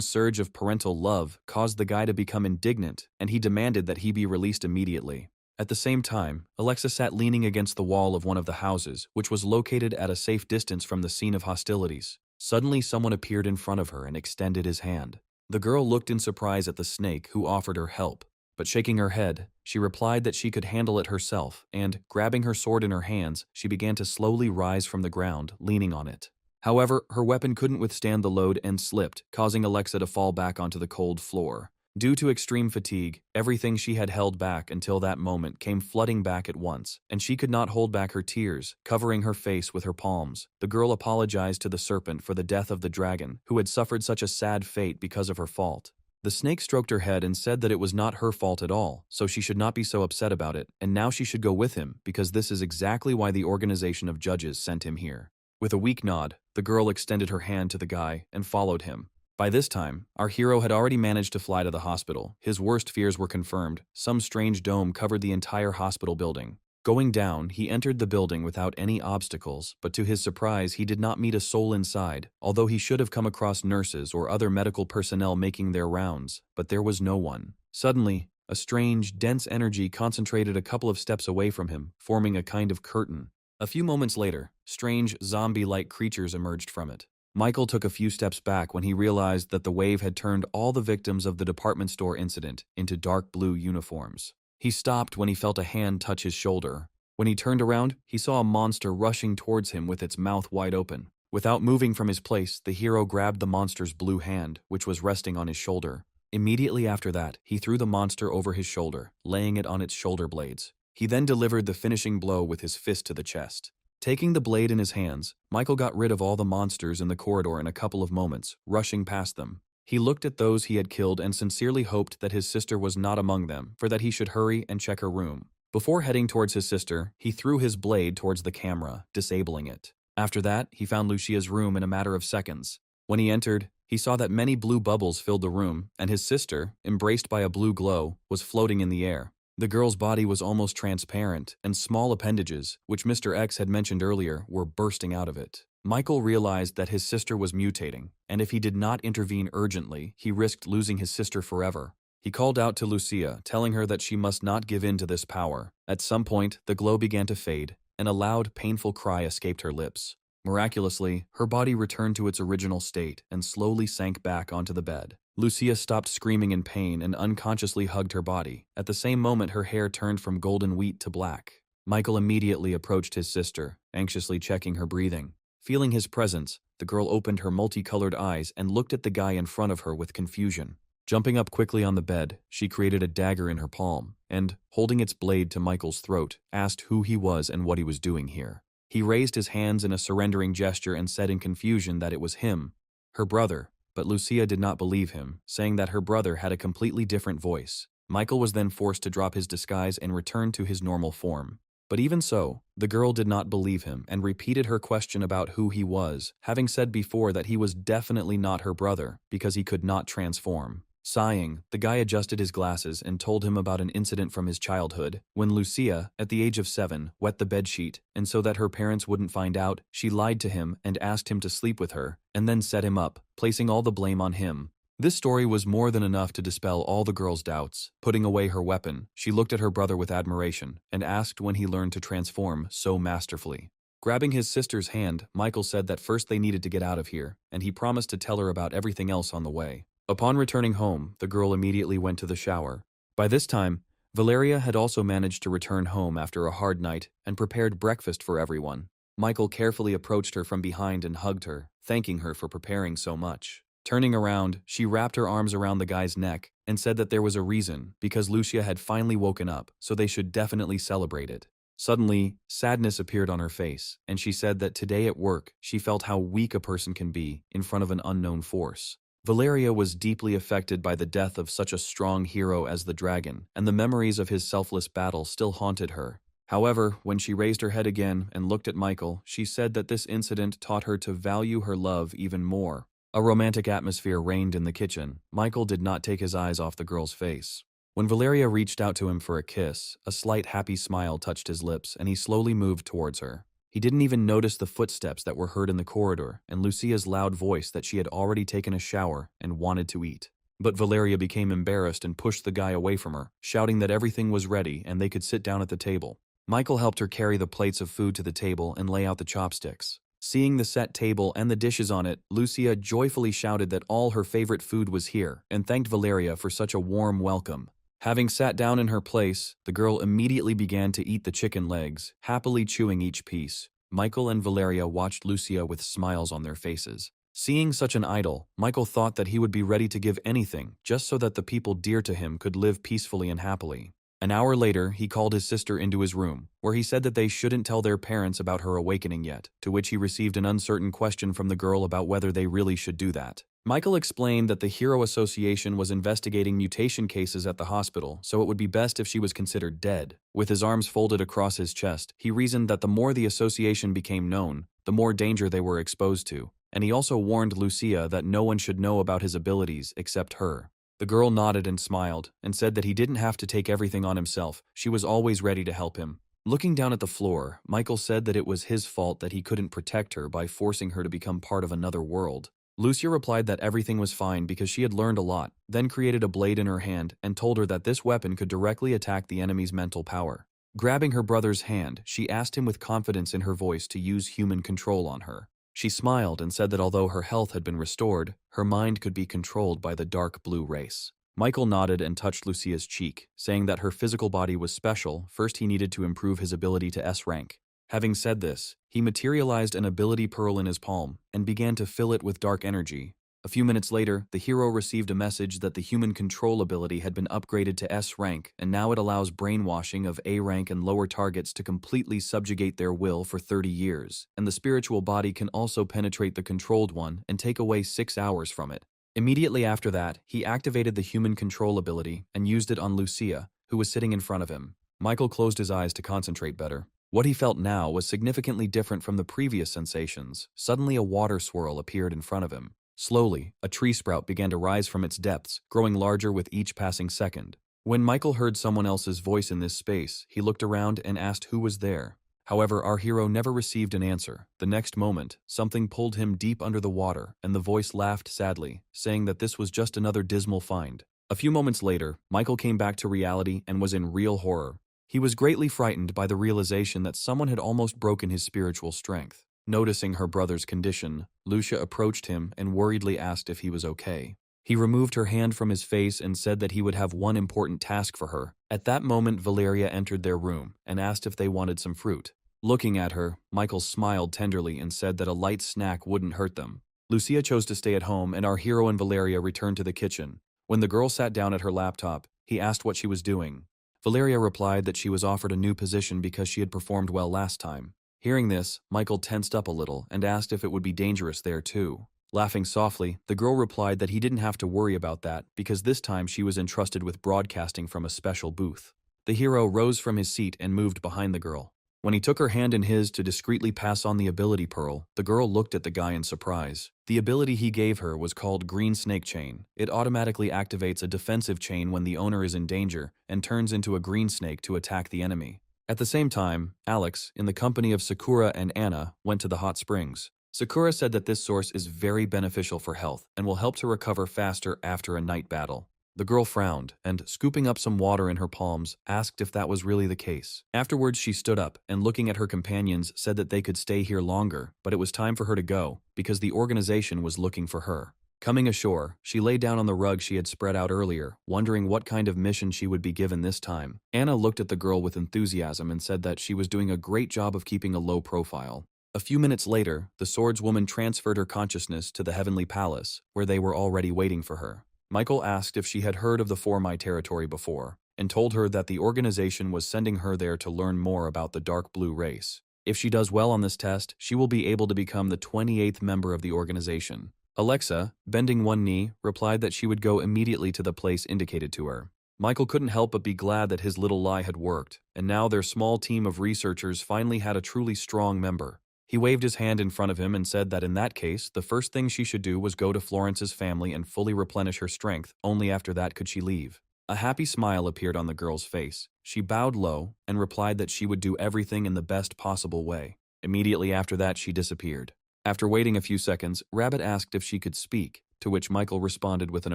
surge of parental love caused the guy to become indignant, and he demanded that he be released immediately. At the same time, Alexa sat leaning against the wall of one of the houses, which was located at a safe distance from the scene of hostilities. Suddenly, someone appeared in front of her and extended his hand. The girl looked in surprise at the snake who offered her help, but shaking her head, she replied that she could handle it herself, and, grabbing her sword in her hands, she began to slowly rise from the ground, leaning on it. However, her weapon couldn't withstand the load and slipped, causing Alexa to fall back onto the cold floor. Due to extreme fatigue, everything she had held back until that moment came flooding back at once, and she could not hold back her tears, covering her face with her palms. The girl apologized to the serpent for the death of the dragon, who had suffered such a sad fate because of her fault. The snake stroked her head and said that it was not her fault at all, so she should not be so upset about it, and now she should go with him, because this is exactly why the organization of judges sent him here. With a weak nod, the girl extended her hand to the guy and followed him. By this time, our hero had already managed to fly to the hospital. His worst fears were confirmed. Some strange dome covered the entire hospital building. Going down, he entered the building without any obstacles, but to his surprise, he did not meet a soul inside, although he should have come across nurses or other medical personnel making their rounds, but there was no one. Suddenly, a strange, dense energy concentrated a couple of steps away from him, forming a kind of curtain. A few moments later, strange, zombie-like creatures emerged from it. Michael took a few steps back when he realized that the wave had turned all the victims of the department store incident into dark blue uniforms. He stopped when he felt a hand touch his shoulder. When he turned around, he saw a monster rushing towards him with its mouth wide open. Without moving from his place, the hero grabbed the monster's blue hand, which was resting on his shoulder. Immediately after that, he threw the monster over his shoulder, laying it on its shoulder blades. He then delivered the finishing blow with his fist to the chest. Taking the blade in his hands, Michael got rid of all the monsters in the corridor in a couple of moments, rushing past them. He looked at those he had killed and sincerely hoped that his sister was not among them, for that he should hurry and check her room. Before heading towards his sister, he threw his blade towards the camera, disabling it. After that, he found Lucia's room in a matter of seconds. When he entered, he saw that many blue bubbles filled the room, and his sister, embraced by a blue glow, was floating in the air. The girl's body was almost transparent, and small appendages, which Mr. X had mentioned earlier, were bursting out of it. Michael realized that his sister was mutating, and if he did not intervene urgently, he risked losing his sister forever. He called out to Lucia, telling her that she must not give in to this power. At some point, the glow began to fade, and a loud, painful cry escaped her lips. Miraculously, her body returned to its original state and slowly sank back onto the bed. Lucia stopped screaming in pain and unconsciously hugged her body. At the same moment, her hair turned from golden wheat to black. Michael immediately approached his sister, anxiously checking her breathing. Feeling his presence, the girl opened her multicolored eyes and looked at the guy in front of her with confusion. Jumping up quickly on the bed, she created a dagger in her palm and, holding its blade to Michael's throat, asked who he was and what he was doing here. He raised his hands in a surrendering gesture and said in confusion that it was him, her brother, but Lucia did not believe him, saying that her brother had a completely different voice. Michael was then forced to drop his disguise and return to his normal form. But even so, the girl did not believe him and repeated her question about who he was, having said before that he was definitely not her brother because he could not transform. Sighing, the guy adjusted his glasses and told him about an incident from his childhood, when Lucia, at the age of 7, wet the bedsheet, and so that her parents wouldn't find out, she lied to him and asked him to sleep with her, and then set him up, placing all the blame on him. This story was more than enough to dispel all the girl's doubts. Putting away her weapon, she looked at her brother with admiration and asked when he learned to transform so masterfully. Grabbing his sister's hand, Michael said that first they needed to get out of here, and he promised to tell her about everything else on the way. Upon returning home, the girl immediately went to the shower. By this time, Valeria had also managed to return home after a hard night and prepared breakfast for everyone. Michael carefully approached her from behind and hugged her, thanking her for preparing so much. Turning around, she wrapped her arms around the guy's neck and said that there was a reason, because Lucia had finally woken up, so they should definitely celebrate it. Suddenly, sadness appeared on her face, and she said that today at work, she felt how weak a person can be in front of an unknown force. Valeria was deeply affected by the death of such a strong hero as the dragon, and the memories of his selfless battle still haunted her. However, when she raised her head again and looked at Michael, she said that this incident taught her to value her love even more. A romantic atmosphere reigned in the kitchen. Michael did not take his eyes off the girl's face. When Valeria reached out to him for a kiss, a slight happy smile touched his lips and he slowly moved towards her. He didn't even notice the footsteps that were heard in the corridor and Lucia's loud voice that she had already taken a shower and wanted to eat. But Valeria became embarrassed and pushed the guy away from her, shouting that everything was ready and they could sit down at the table. Michael helped her carry the plates of food to the table and lay out the chopsticks. Seeing the set table and the dishes on it, Lucia joyfully shouted that all her favorite food was here and thanked Valeria for such a warm welcome. Having sat down in her place, the girl immediately began to eat the chicken legs, happily chewing each piece. Michael and Valeria watched Lucia with smiles on their faces. Seeing such an idol, Michael thought that he would be ready to give anything just so that the people dear to him could live peacefully and happily. An hour later, he called his sister into his room, where he said that they shouldn't tell their parents about her awakening yet, to which he received an uncertain question from the girl about whether they really should do that. Michael explained that the Hero Association was investigating mutation cases at the hospital, so it would be best if she was considered dead. With his arms folded across his chest, he reasoned that the more the association became known, the more danger they were exposed to, and he also warned Lucia that no one should know about his abilities except her. The girl nodded and smiled, and said that he didn't have to take everything on himself, she was always ready to help him. Looking down at the floor, Michael said that it was his fault that he couldn't protect her by forcing her to become part of another world. Lucia replied that everything was fine because she had learned a lot, then created a blade in her hand and told her that this weapon could directly attack the enemy's mental power. Grabbing her brother's hand, she asked him with confidence in her voice to use human control on her. She smiled and said that although her health had been restored, her mind could be controlled by the dark blue race. Michael nodded and touched Lucia's cheek, saying that her physical body was special. First he needed to improve his ability to S rank. Having said this, he materialized an ability pearl in his palm and began to fill it with dark energy. A few minutes later, the hero received a message that the human control ability had been upgraded to S rank, and now it allows brainwashing of A rank and lower targets to completely subjugate their will for 30 years, and the spiritual body can also penetrate the controlled one and take away 6 hours from it. Immediately after that, he activated the human control ability and used it on Lucia, who was sitting in front of him. Michael closed his eyes to concentrate better. What he felt now was significantly different from the previous sensations. Suddenly a water swirl appeared in front of him. Slowly, a tree sprout began to rise from its depths, growing larger with each passing second. When Michael heard someone else's voice in this space, he looked around and asked who was there. However, our hero never received an answer. The next moment, something pulled him deep under the water, and the voice laughed sadly, saying that this was just another dismal find. A few moments later, Michael came back to reality and was in real horror. He was greatly frightened by the realization that someone had almost broken his spiritual strength. Noticing her brother's condition, Lucia approached him and worriedly asked if he was okay. He removed her hand from his face and said that he would have one important task for her. At that moment, Valeria entered their room and asked if they wanted some fruit. Looking at her, Michael smiled tenderly and said that a light snack wouldn't hurt them. Lucia chose to stay at home, and our hero and Valeria returned to the kitchen. When the girl sat down at her laptop, he asked what she was doing. Valeria replied that she was offered a new position because she had performed well last time. Hearing this, Michael tensed up a little and asked if it would be dangerous there too. Laughing softly, the girl replied that he didn't have to worry about that because this time she was entrusted with broadcasting from a special booth. The hero rose from his seat and moved behind the girl. When he took her hand in his to discreetly pass on the ability pearl, the girl looked at the guy in surprise. The ability he gave her was called Green Snake Chain. It automatically activates a defensive chain when the owner is in danger and turns into a green snake to attack the enemy. At the same time, Alex, in the company of Sakura and Anna, went to the hot springs. Sakura said that this source is very beneficial for health and will help to recover faster after a night battle. The girl frowned and, scooping up some water in her palms, asked if that was really the case. Afterwards, she stood up and, looking at her companions, said that they could stay here longer, but it was time for her to go because the organization was looking for her. Coming ashore, she lay down on the rug she had spread out earlier, wondering what kind of mission she would be given this time. Anna looked at the girl with enthusiasm and said that she was doing a great job of keeping a low profile. A few minutes later, the swordswoman transferred her consciousness to the Heavenly Palace, where they were already waiting for her. Michael asked if she had heard of the For My Territory before, and told her that the organization was sending her there to learn more about the dark blue race. If she does well on this test, she will be able to become the 28th member of the organization. Alexa, bending one knee, replied that she would go immediately to the place indicated to her. Michael couldn't help but be glad that his little lie had worked, and now their small team of researchers finally had a truly strong member. He waved his hand in front of him and said that in that case, the first thing she should do was go to Florence's family and fully replenish her strength. Only after that could she leave. A happy smile appeared on the girl's face. She bowed low and replied that she would do everything in the best possible way. Immediately after that, she disappeared. After waiting a few seconds, Rabbit asked if she could speak, to which Michael responded with an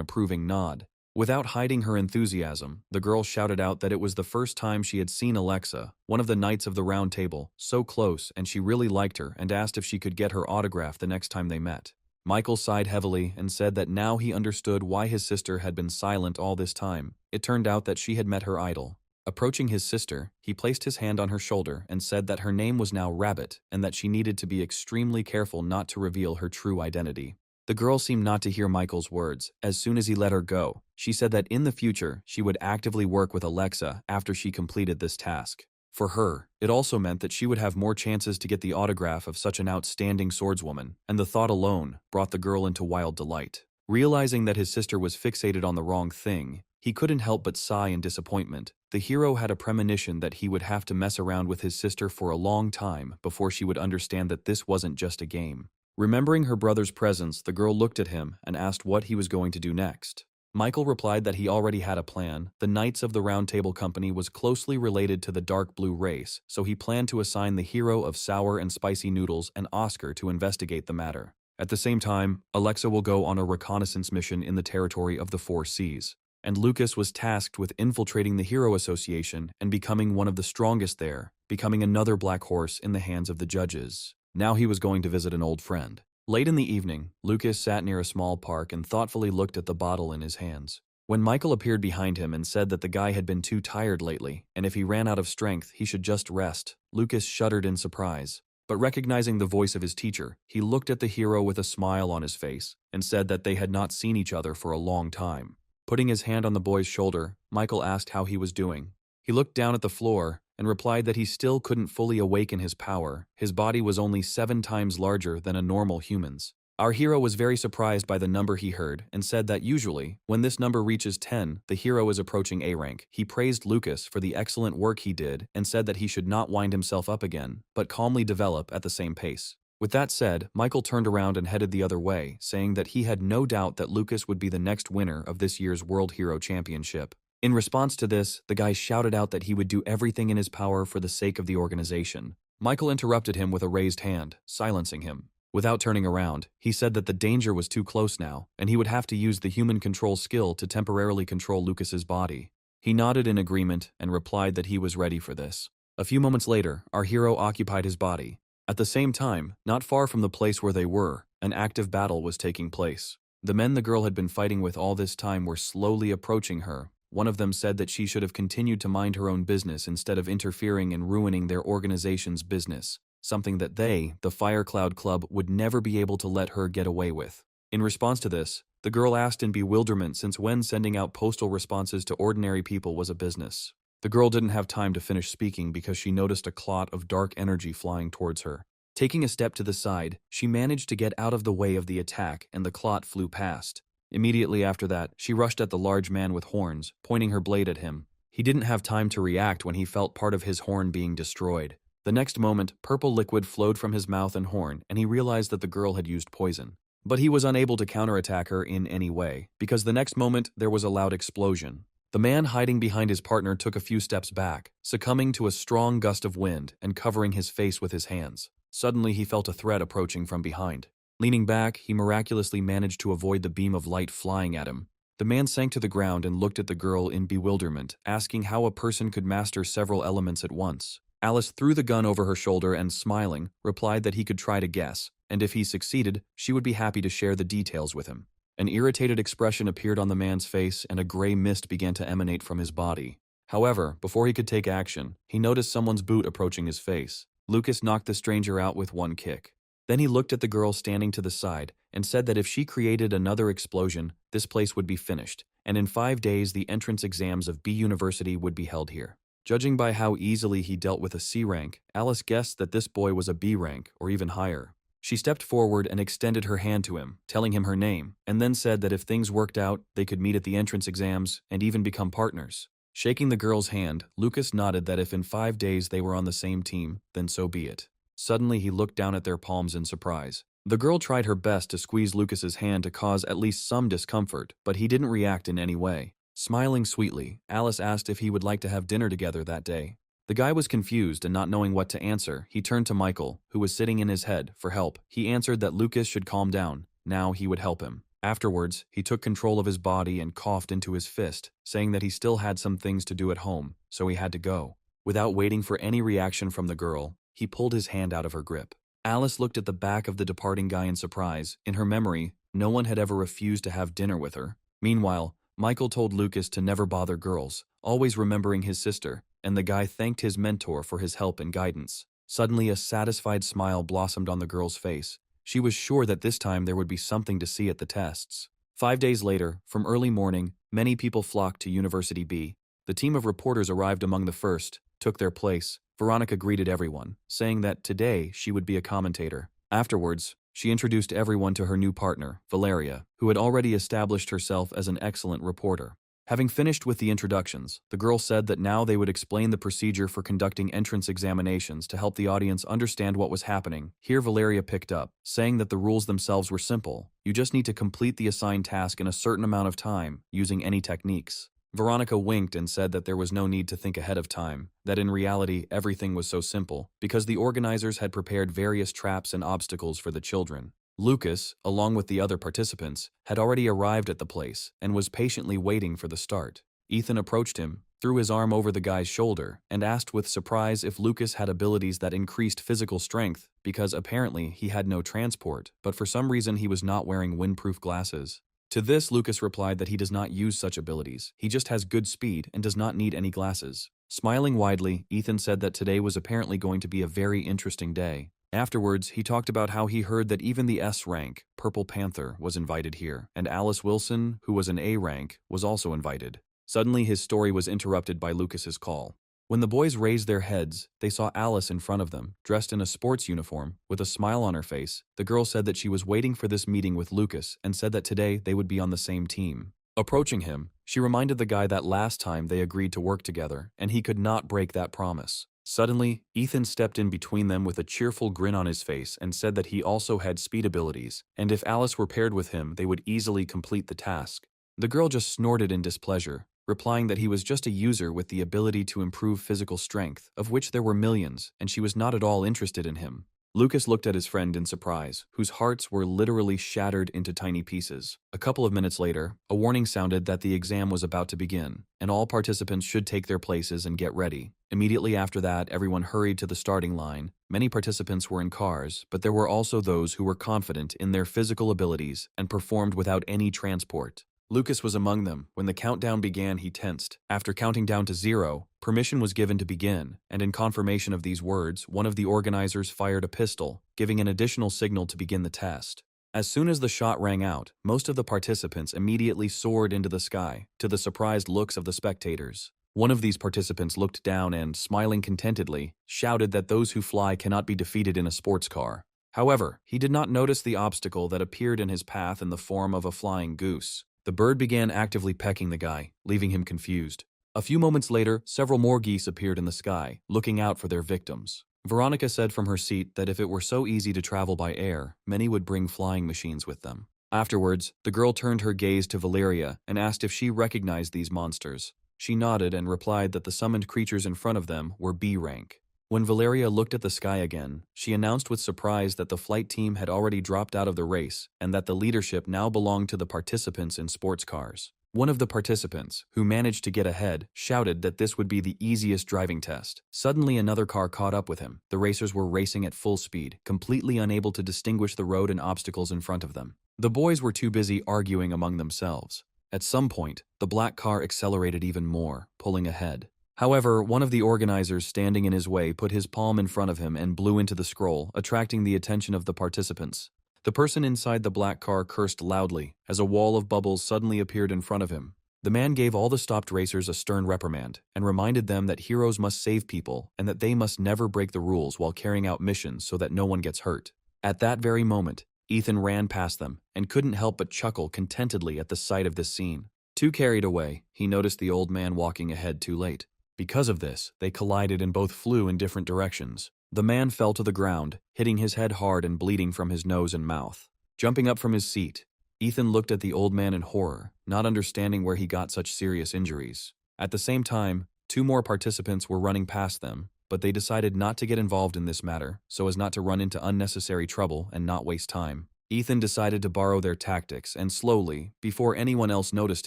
approving nod. Without hiding her enthusiasm, the girl shouted out that it was the first time she had seen Alexa, one of the Knights of the Round Table, so close, and she really liked her and asked if she could get her autograph the next time they met. Michael sighed heavily and said that now he understood why his sister had been silent all this time. It turned out that she had met her idol. Approaching his sister, he placed his hand on her shoulder and said that her name was now Rabbit and that she needed to be extremely careful not to reveal her true identity. The girl seemed not to hear Michael's words. As soon as he let her go, she said that in the future she would actively work with Alexa after she completed this task. For her, it also meant that she would have more chances to get the autograph of such an outstanding swordswoman, and the thought alone brought the girl into wild delight. Realizing that his sister was fixated on the wrong thing, he couldn't help but sigh in disappointment. The hero had a premonition that he would have to mess around with his sister for a long time before she would understand that this wasn't just a game. Remembering her brother's presence, the girl looked at him and asked what he was going to do next. Michael replied that he already had a plan. The Knights of the Round Table Company was closely related to the dark blue race, so he planned to assign the hero of sour and spicy noodles and Oscar to investigate the matter. At the same time, Alexa will go on a reconnaissance mission in the territory of the Four Seas, and Lucas was tasked with infiltrating the Hero Association and becoming one of the strongest there, becoming another black horse in the hands of the judges. Now he was going to visit an old friend. Late in the evening, Lucas sat near a small park and thoughtfully looked at the bottle in his hands. When Michael appeared behind him and said that the guy had been too tired lately, and if he ran out of strength, he should just rest, Lucas shuddered in surprise. But recognizing the voice of his teacher, he looked at the hero with a smile on his face and said that they had not seen each other for a long time. Putting his hand on the boy's shoulder, Michael asked how he was doing. He looked down at the floor and replied that he still couldn't fully awaken his power. His body was only 7 times larger than a normal human's. Our hero was very surprised by the number he heard and said that usually, when this number reaches 10, the hero is approaching A rank. He praised Lucas for the excellent work he did and said that he should not wind himself up again, but calmly develop at the same pace. With that said, Michael turned around and headed the other way, saying that he had no doubt that Lucas would be the next winner of this year's World Hero Championship. In response to this, the guy shouted out that he would do everything in his power for the sake of the organization. Michael interrupted him with a raised hand, silencing him. Without turning around, he said that the danger was too close now, and he would have to use the human control skill to temporarily control Lucas's body. He nodded in agreement and replied that he was ready for this. A few moments later, our hero occupied his body. At the same time, not far from the place where they were, an active battle was taking place. The men the girl had been fighting with all this time were slowly approaching her. One of them said that she should have continued to mind her own business instead of interfering and ruining their organization's business, something that they, the Firecloud Club, would never be able to let her get away with. In response to this, the girl asked in bewilderment since when sending out postal responses to ordinary people was a business. The girl didn't have time to finish speaking because she noticed a clot of dark energy flying towards her. Taking a step to the side, she managed to get out of the way of the attack and the clot flew past. Immediately after that, she rushed at the large man with horns, pointing her blade at him. He didn't have time to react when he felt part of his horn being destroyed. The next moment, purple liquid flowed from his mouth and horn, and he realized that the girl had used poison. But he was unable to counterattack her in any way, because the next moment there was a loud explosion. The man hiding behind his partner took a few steps back, succumbing to a strong gust of wind and covering his face with his hands. Suddenly he felt a threat approaching from behind. Leaning back, he miraculously managed to avoid the beam of light flying at him. The man sank to the ground and looked at the girl in bewilderment, asking how a person could master several elements at once. Alice threw the gun over her shoulder and, smiling, replied that he could try to guess, and if he succeeded, she would be happy to share the details with him. An irritated expression appeared on the man's face and a gray mist began to emanate from his body. However, before he could take action, he noticed someone's boot approaching his face. Lucas knocked the stranger out with one kick. Then he looked at the girl standing to the side and said that if she created another explosion, this place would be finished, and in 5 days the entrance exams of B University would be held here. Judging by how easily he dealt with a C rank, Alice guessed that this boy was a B rank or even higher. She stepped forward and extended her hand to him, telling him her name, and then said that if things worked out, they could meet at the entrance exams and even become partners. Shaking the girl's hand, Lucas nodded that if in 5 days they were on the same team, then so be it. Suddenly he looked down at their palms in surprise. The girl tried her best to squeeze Lucas's hand to cause at least some discomfort, but he didn't react in any way. Smiling sweetly, Alice asked if he would like to have dinner together that day. The guy was confused and not knowing what to answer, he turned to Michael, who was sitting in his head, for help. He answered that Lucas should calm down. Now he would help him. Afterwards, he took control of his body and coughed into his fist, saying that he still had some things to do at home, so he had to go. Without waiting for any reaction from the girl, he pulled his hand out of her grip. Alice looked at the back of the departing guy in surprise. In her memory, no one had ever refused to have dinner with her. Meanwhile, Michael told Lucas to never bother girls, always remembering his sister, and the guy thanked his mentor for his help and guidance. Suddenly, a satisfied smile blossomed on the girl's face. She was sure that this time there would be something to see at the tests. 5 days later, from early morning, many people flocked to University B. The team of reporters arrived among the first, took their place. Veronica greeted everyone, saying that today she would be a commentator. Afterwards, she introduced everyone to her new partner, Valeria, who had already established herself as an excellent reporter. Having finished with the introductions, the girl said that now they would explain the procedure for conducting entrance examinations to help the audience understand what was happening. Here Valeria picked up, saying that the rules themselves were simple. You just need to complete the assigned task in a certain amount of time, using any techniques. Veronica winked and said that there was no need to think ahead of time, that in reality everything was so simple, because the organizers had prepared various traps and obstacles for the children. Lucas, along with the other participants, had already arrived at the place and was patiently waiting for the start. Ethan approached him, threw his arm over the guy's shoulder, and asked with surprise if Lucas had abilities that increased physical strength, because apparently he had no transport, but for some reason he was not wearing windproof glasses. To this, Lucas replied that he does not use such abilities, he just has good speed and does not need any glasses. Smiling widely, Ethan said that today was apparently going to be a very interesting day. Afterwards, he talked about how he heard that even the S rank, Purple Panther, was invited here, and Alice Wilson, who was an A rank, was also invited. Suddenly, his story was interrupted by Lucas's call. When the boys raised their heads, they saw Alice in front of them, dressed in a sports uniform, with a smile on her face. The girl said that she was waiting for this meeting with Lucas and said that today they would be on the same team. Approaching him, she reminded the guy that last time they agreed to work together, and he could not break that promise. Suddenly, Ethan stepped in between them with a cheerful grin on his face and said that he also had speed abilities, and if Alice were paired with him, they would easily complete the task. The girl just snorted in displeasure, replying that he was just a user with the ability to improve physical strength, of which there were millions, and she was not at all interested in him. Lucas looked at his friend in surprise, whose hearts were literally shattered into tiny pieces. A couple of minutes later, a warning sounded that the exam was about to begin, and all participants should take their places and get ready. Immediately after that, everyone hurried to the starting line. Many participants were in cars, but there were also those who were confident in their physical abilities and performed without any transport. Lucas was among them. When the countdown began, he tensed. After counting down to 0, permission was given to begin, and in confirmation of these words, one of the organizers fired a pistol, giving an additional signal to begin the test. As soon as the shot rang out, most of the participants immediately soared into the sky, to the surprised looks of the spectators. One of these participants looked down and, smiling contentedly, shouted that those who fly cannot be defeated in a sports car. However, he did not notice the obstacle that appeared in his path in the form of a flying goose. The bird began actively pecking the guy, leaving him confused. A few moments later, several more geese appeared in the sky, looking out for their victims. Veronica said from her seat that if it were so easy to travel by air, many would bring flying machines with them. Afterwards, the girl turned her gaze to Valeria and asked if she recognized these monsters. She nodded and replied that the summoned creatures in front of them were B rank. When Valeria looked at the sky again, she announced with surprise that the flight team had already dropped out of the race and that the leadership now belonged to the participants in sports cars. One of the participants, who managed to get ahead, shouted that this would be the easiest driving test. Suddenly another car caught up with him. The racers were racing at full speed, completely unable to distinguish the road and obstacles in front of them. The boys were too busy arguing among themselves. At some point, the black car accelerated even more, pulling ahead. However, one of the organizers standing in his way put his palm in front of him and blew into the scroll, attracting the attention of the participants. The person inside the black car cursed loudly as a wall of bubbles suddenly appeared in front of him. The man gave all the stopped racers a stern reprimand and reminded them that heroes must save people and that they must never break the rules while carrying out missions so that no one gets hurt. At that very moment, Ethan ran past them and couldn't help but chuckle contentedly at the sight of this scene. Too carried away, he noticed the old man walking ahead too late. Because of this, they collided and both flew in different directions. The man fell to the ground, hitting his head hard and bleeding from his nose and mouth. Jumping up from his seat, Ethan looked at the old man in horror, not understanding where he got such serious injuries. At the same time, 2 more participants were running past them, but they decided not to get involved in this matter so as not to run into unnecessary trouble and not waste time. Ethan decided to borrow their tactics and slowly, before anyone else noticed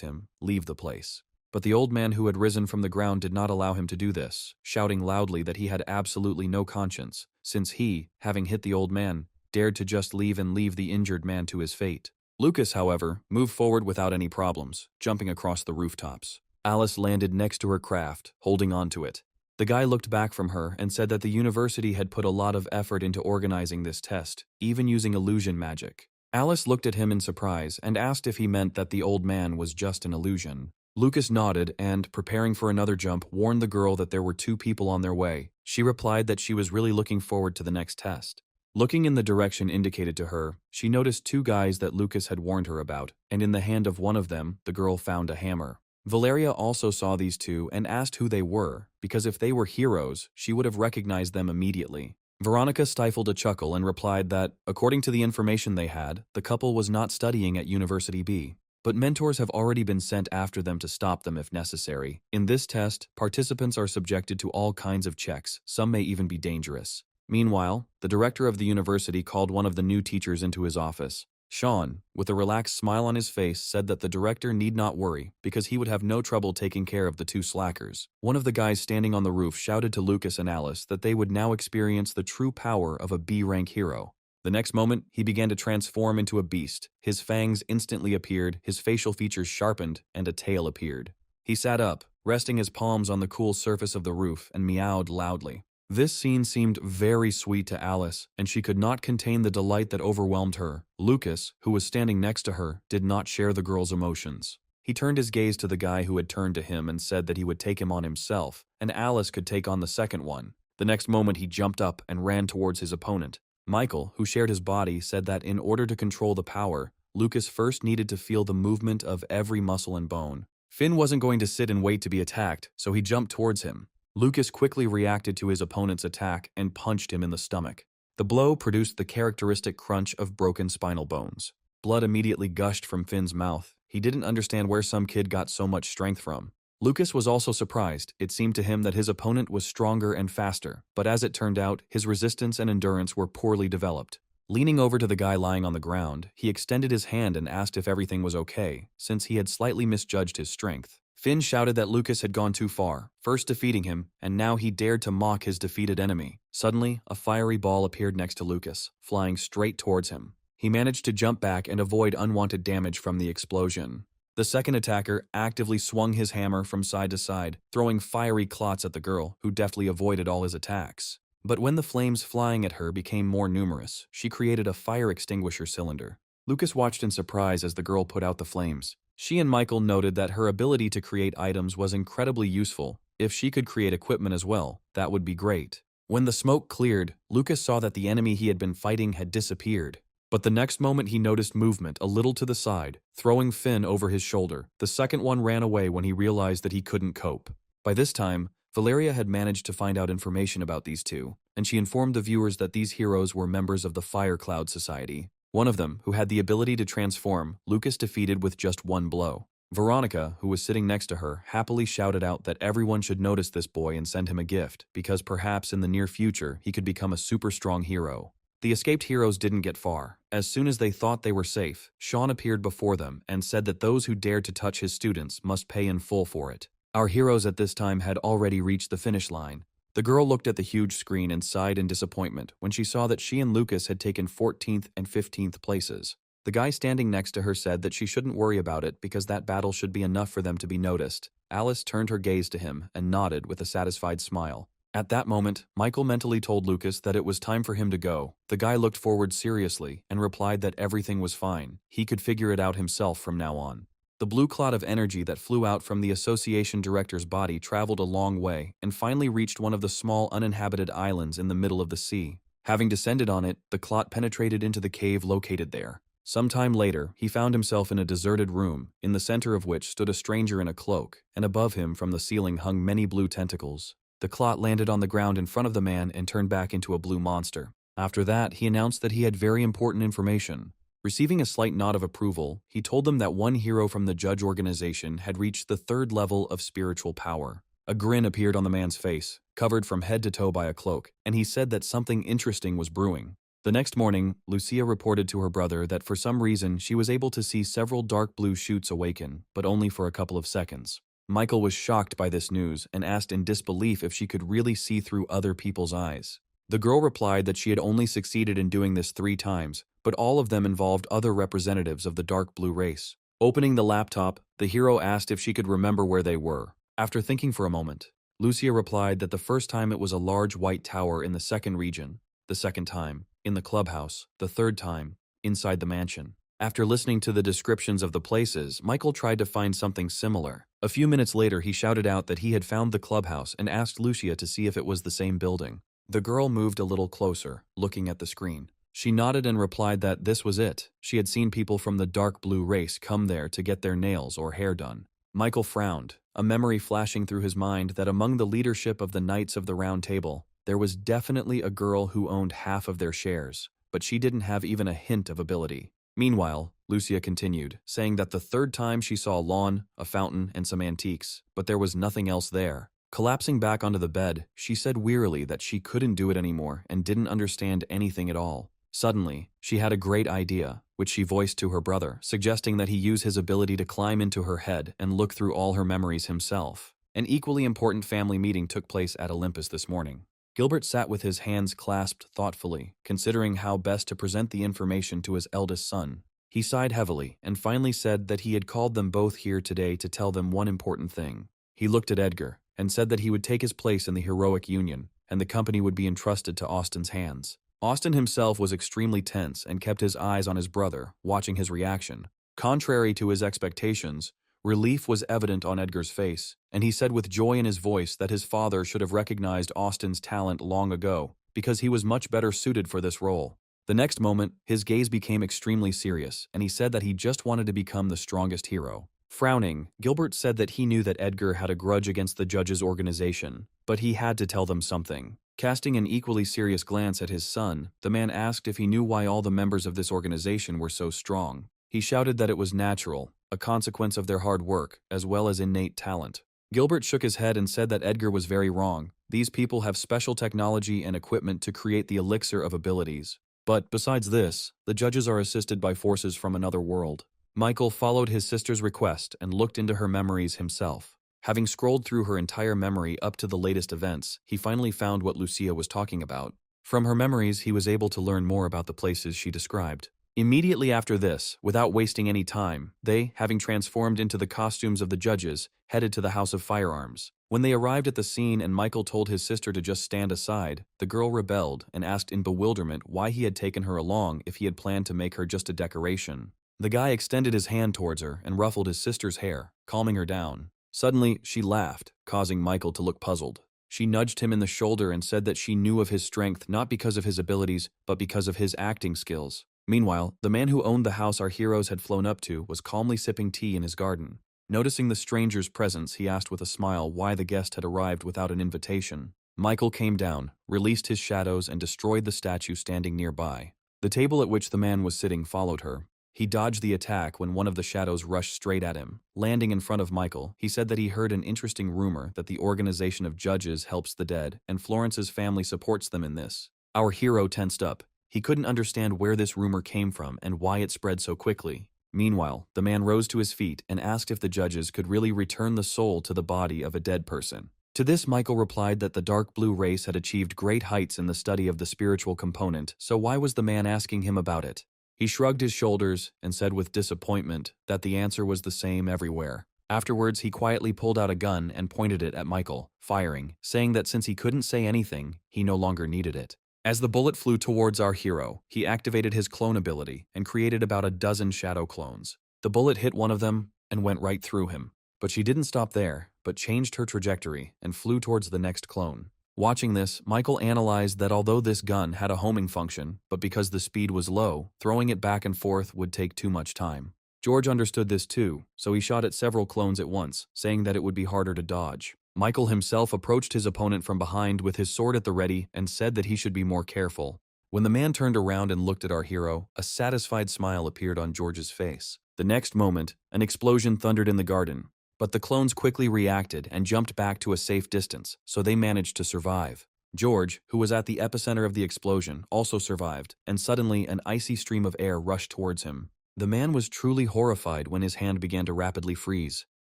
him, leave the place. But the old man who had risen from the ground did not allow him to do this, shouting loudly that he had absolutely no conscience, since he, having hit the old man, dared to just leave and leave the injured man to his fate. Lucas, however, moved forward without any problems, jumping across the rooftops. Alice landed next to her craft, holding on to it. The guy looked back from her and said that the university had put a lot of effort into organizing this test, even using illusion magic. Alice looked at him in surprise and asked if he meant that the old man was just an illusion. Lucas nodded and, preparing for another jump, warned the girl that there were 2 people on their way. She replied that she was really looking forward to the next test. Looking in the direction indicated to her, she noticed 2 guys that Lucas had warned her about, and in the hand of one of them, the girl found a hammer. Valeria also saw these 2 and asked who they were, because if they were heroes, she would have recognized them immediately. Veronica stifled a chuckle and replied that, according to the information they had, the couple was not studying at University B. But mentors have already been sent after them to stop them if necessary. In this test, participants are subjected to all kinds of checks, some may even be dangerous. Meanwhile, the director of the university called one of the new teachers into his office. Sean, with a relaxed smile on his face, said that the director need not worry because he would have no trouble taking care of the 2 slackers. One of the guys standing on the roof shouted to Lucas and Alice that they would now experience the true power of a B-rank hero. The next moment, he began to transform into a beast. His fangs instantly appeared, his facial features sharpened, and a tail appeared. He sat up, resting his palms on the cool surface of the roof, and meowed loudly. This scene seemed very sweet to Alice, and she could not contain the delight that overwhelmed her. Lucas, who was standing next to her, did not share the girl's emotions. He turned his gaze to the guy who had turned to him and said that he would take him on himself, and Alice could take on the second one. The next moment he jumped up and ran towards his opponent. Michael, who shared his body, said that in order to control the power, Lucas first needed to feel the movement of every muscle and bone. Finn wasn't going to sit and wait to be attacked, so he jumped towards him. Lucas quickly reacted to his opponent's attack and punched him in the stomach. The blow produced the characteristic crunch of broken spinal bones. Blood immediately gushed from Finn's mouth. He didn't understand where some kid got so much strength from. Lucas was also surprised. It seemed to him that his opponent was stronger and faster, but as it turned out, his resistance and endurance were poorly developed. Leaning over to the guy lying on the ground, he extended his hand and asked if everything was okay, since he had slightly misjudged his strength. Finn shouted that Lucas had gone too far, first defeating him, and now he dared to mock his defeated enemy. Suddenly, a fiery ball appeared next to Lucas, flying straight towards him. He managed to jump back and avoid unwanted damage from the explosion. The second attacker actively swung his hammer from side to side, throwing fiery clots at the girl, who deftly avoided all his attacks. But when the flames flying at her became more numerous, she created a fire extinguisher cylinder. Lucas watched in surprise as the girl put out the flames. She and Michael noted that her ability to create items was incredibly useful. If she could create equipment as well, that would be great. When the smoke cleared, Lucas saw that the enemy he had been fighting had disappeared. But the next moment he noticed movement a little to the side, throwing Finn over his shoulder. The second one ran away when he realized that he couldn't cope. By this time, Valeria had managed to find out information about these two, and she informed the viewers that these heroes were members of the Fire Cloud Society. One of them, who had the ability to transform, Lucas defeated with just one blow. Veronica, who was sitting next to her, happily shouted out that everyone should notice this boy and send him a gift, because perhaps in the near future he could become a super strong hero. The escaped heroes didn't get far. As soon as they thought they were safe, Sean appeared before them and said that those who dared to touch his students must pay in full for it. Our heroes at this time had already reached the finish line. The girl looked at the huge screen and sighed in disappointment when she saw that she and Lucas had taken 14th and 15th places. The guy standing next to her said that she shouldn't worry about it because that battle should be enough for them to be noticed. Alice turned her gaze to him and nodded with a satisfied smile. At that moment, Michael mentally told Lucas that it was time for him to go. The guy looked forward seriously and replied that everything was fine. He could figure it out himself from now on. The blue cloud of energy that flew out from the association director's body traveled a long way and finally reached one of the small uninhabited islands in the middle of the sea. Having descended on it, the clot penetrated into the cave located there. Sometime later, he found himself in a deserted room, in the center of which stood a stranger in a cloak, and above him from the ceiling hung many blue tentacles. The clot landed on the ground in front of the man and turned back into a blue monster. After that, he announced that he had very important information. Receiving a slight nod of approval, he told them that one hero from the judge organization had reached the 3rd level of spiritual power. A grin appeared on the man's face, covered from head to toe by a cloak, and he said that something interesting was brewing. The next morning, Lucia reported to her brother that for some reason she was able to see several dark blue shoots awaken, but only for a couple of seconds. Michael was shocked by this news and asked in disbelief if she could really see through other people's eyes. The girl replied that she had only succeeded in doing this 3 times, but all of them involved other representatives of the dark blue race. Opening the laptop, the hero asked if she could remember where they were. After thinking for a moment, Lucia replied that the first time it was a large white tower in the 2nd region, the second time, in the clubhouse, the 3rd time, inside the mansion. After listening to the descriptions of the places, Michael tried to find something similar. A few minutes later, he shouted out that he had found the clubhouse and asked Lucia to see if it was the same building. The girl moved a little closer, looking at the screen. She nodded and replied that this was it. She had seen people from the dark blue race come there to get their nails or hair done. Michael frowned, a memory flashing through his mind that among the leadership of the Knights of the Round Table, there was definitely a girl who owned half of their shares, but she didn't have even a hint of ability. Meanwhile, Lucia continued, saying that the 3rd time she saw a lawn, a fountain, and some antiques, but there was nothing else there. Collapsing back onto the bed, she said wearily that she couldn't do it anymore and didn't understand anything at all. Suddenly, she had a great idea, which she voiced to her brother, suggesting that he use his ability to climb into her head and look through all her memories himself. An equally important family meeting took place at Olympus this morning. Gilbert sat with his hands clasped thoughtfully, considering how best to present the information to his eldest son. He sighed heavily and finally said that he had called them both here today to tell them one important thing. He looked at Edgar and said that he would take his place in the heroic union, and the company would be entrusted to Austin's hands. Austin himself was extremely tense and kept his eyes on his brother, watching his reaction. Contrary to his expectations, relief was evident on Edgar's face, and he said with joy in his voice that his father should have recognized Austin's talent long ago, because he was much better suited for this role. The next moment, his gaze became extremely serious, and he said that he just wanted to become the strongest hero. Frowning, Gilbert said that he knew that Edgar had a grudge against the judges' organization, but he had to tell them something. Casting an equally serious glance at his son, the man asked if he knew why all the members of this organization were so strong. He shouted that it was natural, a consequence of their hard work, as well as innate talent. Gilbert shook his head and said that Edgar was very wrong. These people have special technology and equipment to create the elixir of abilities. But besides this, the judges are assisted by forces from another world. Michael followed his sister's request and looked into her memories himself. Having scrolled through her entire memory up to the latest events, he finally found what Lucia was talking about. From her memories, he was able to learn more about the places she described. Immediately after this, without wasting any time, they, having transformed into the costumes of the judges, headed to the House of Firearms. When they arrived at the scene and Michael told his sister to just stand aside, the girl rebelled and asked in bewilderment why he had taken her along if he had planned to make her just a decoration. The guy extended his hand towards her and ruffled his sister's hair, calming her down. Suddenly, she laughed, causing Michael to look puzzled. She nudged him in the shoulder and said that she knew of his strength not because of his abilities, but because of his acting skills. Meanwhile, the man who owned the house our heroes had flown up to was calmly sipping tea in his garden. Noticing the stranger's presence, he asked with a smile why the guest had arrived without an invitation. Michael came down, released his shadows, and destroyed the statue standing nearby. The table at which the man was sitting followed her. He dodged the attack when one of the shadows rushed straight at him. Landing in front of Michael, he said that he heard an interesting rumor that the organization of judges helps the dead, and Florence's family supports them in this. Our hero tensed up. He couldn't understand where this rumor came from and why it spread so quickly. Meanwhile, the man rose to his feet and asked if the judges could really return the soul to the body of a dead person. To this, Michael replied that the dark blue race had achieved great heights in the study of the spiritual component, so why was the man asking him about it? He shrugged his shoulders and said with disappointment that the answer was the same everywhere. Afterwards, he quietly pulled out a gun and pointed it at Michael, firing, saying that since he couldn't say anything, he no longer needed it. As the bullet flew towards our hero, he activated his clone ability and created about a dozen shadow clones. The bullet hit one of them and went right through him. But she didn't stop there, but changed her trajectory and flew towards the next clone. Watching this, Michael analyzed that although this gun had a homing function, but because the speed was low, throwing it back and forth would take too much time. George understood this too, so he shot at several clones at once, saying that it would be harder to dodge. Michael himself approached his opponent from behind with his sword at the ready and said that he should be more careful. When the man turned around and looked at our hero, a satisfied smile appeared on George's face. The next moment, an explosion thundered in the garden. But the clones quickly reacted and jumped back to a safe distance, so they managed to survive. George, who was at the epicenter of the explosion, also survived, and suddenly an icy stream of air rushed towards him. The man was truly horrified when his hand began to rapidly freeze.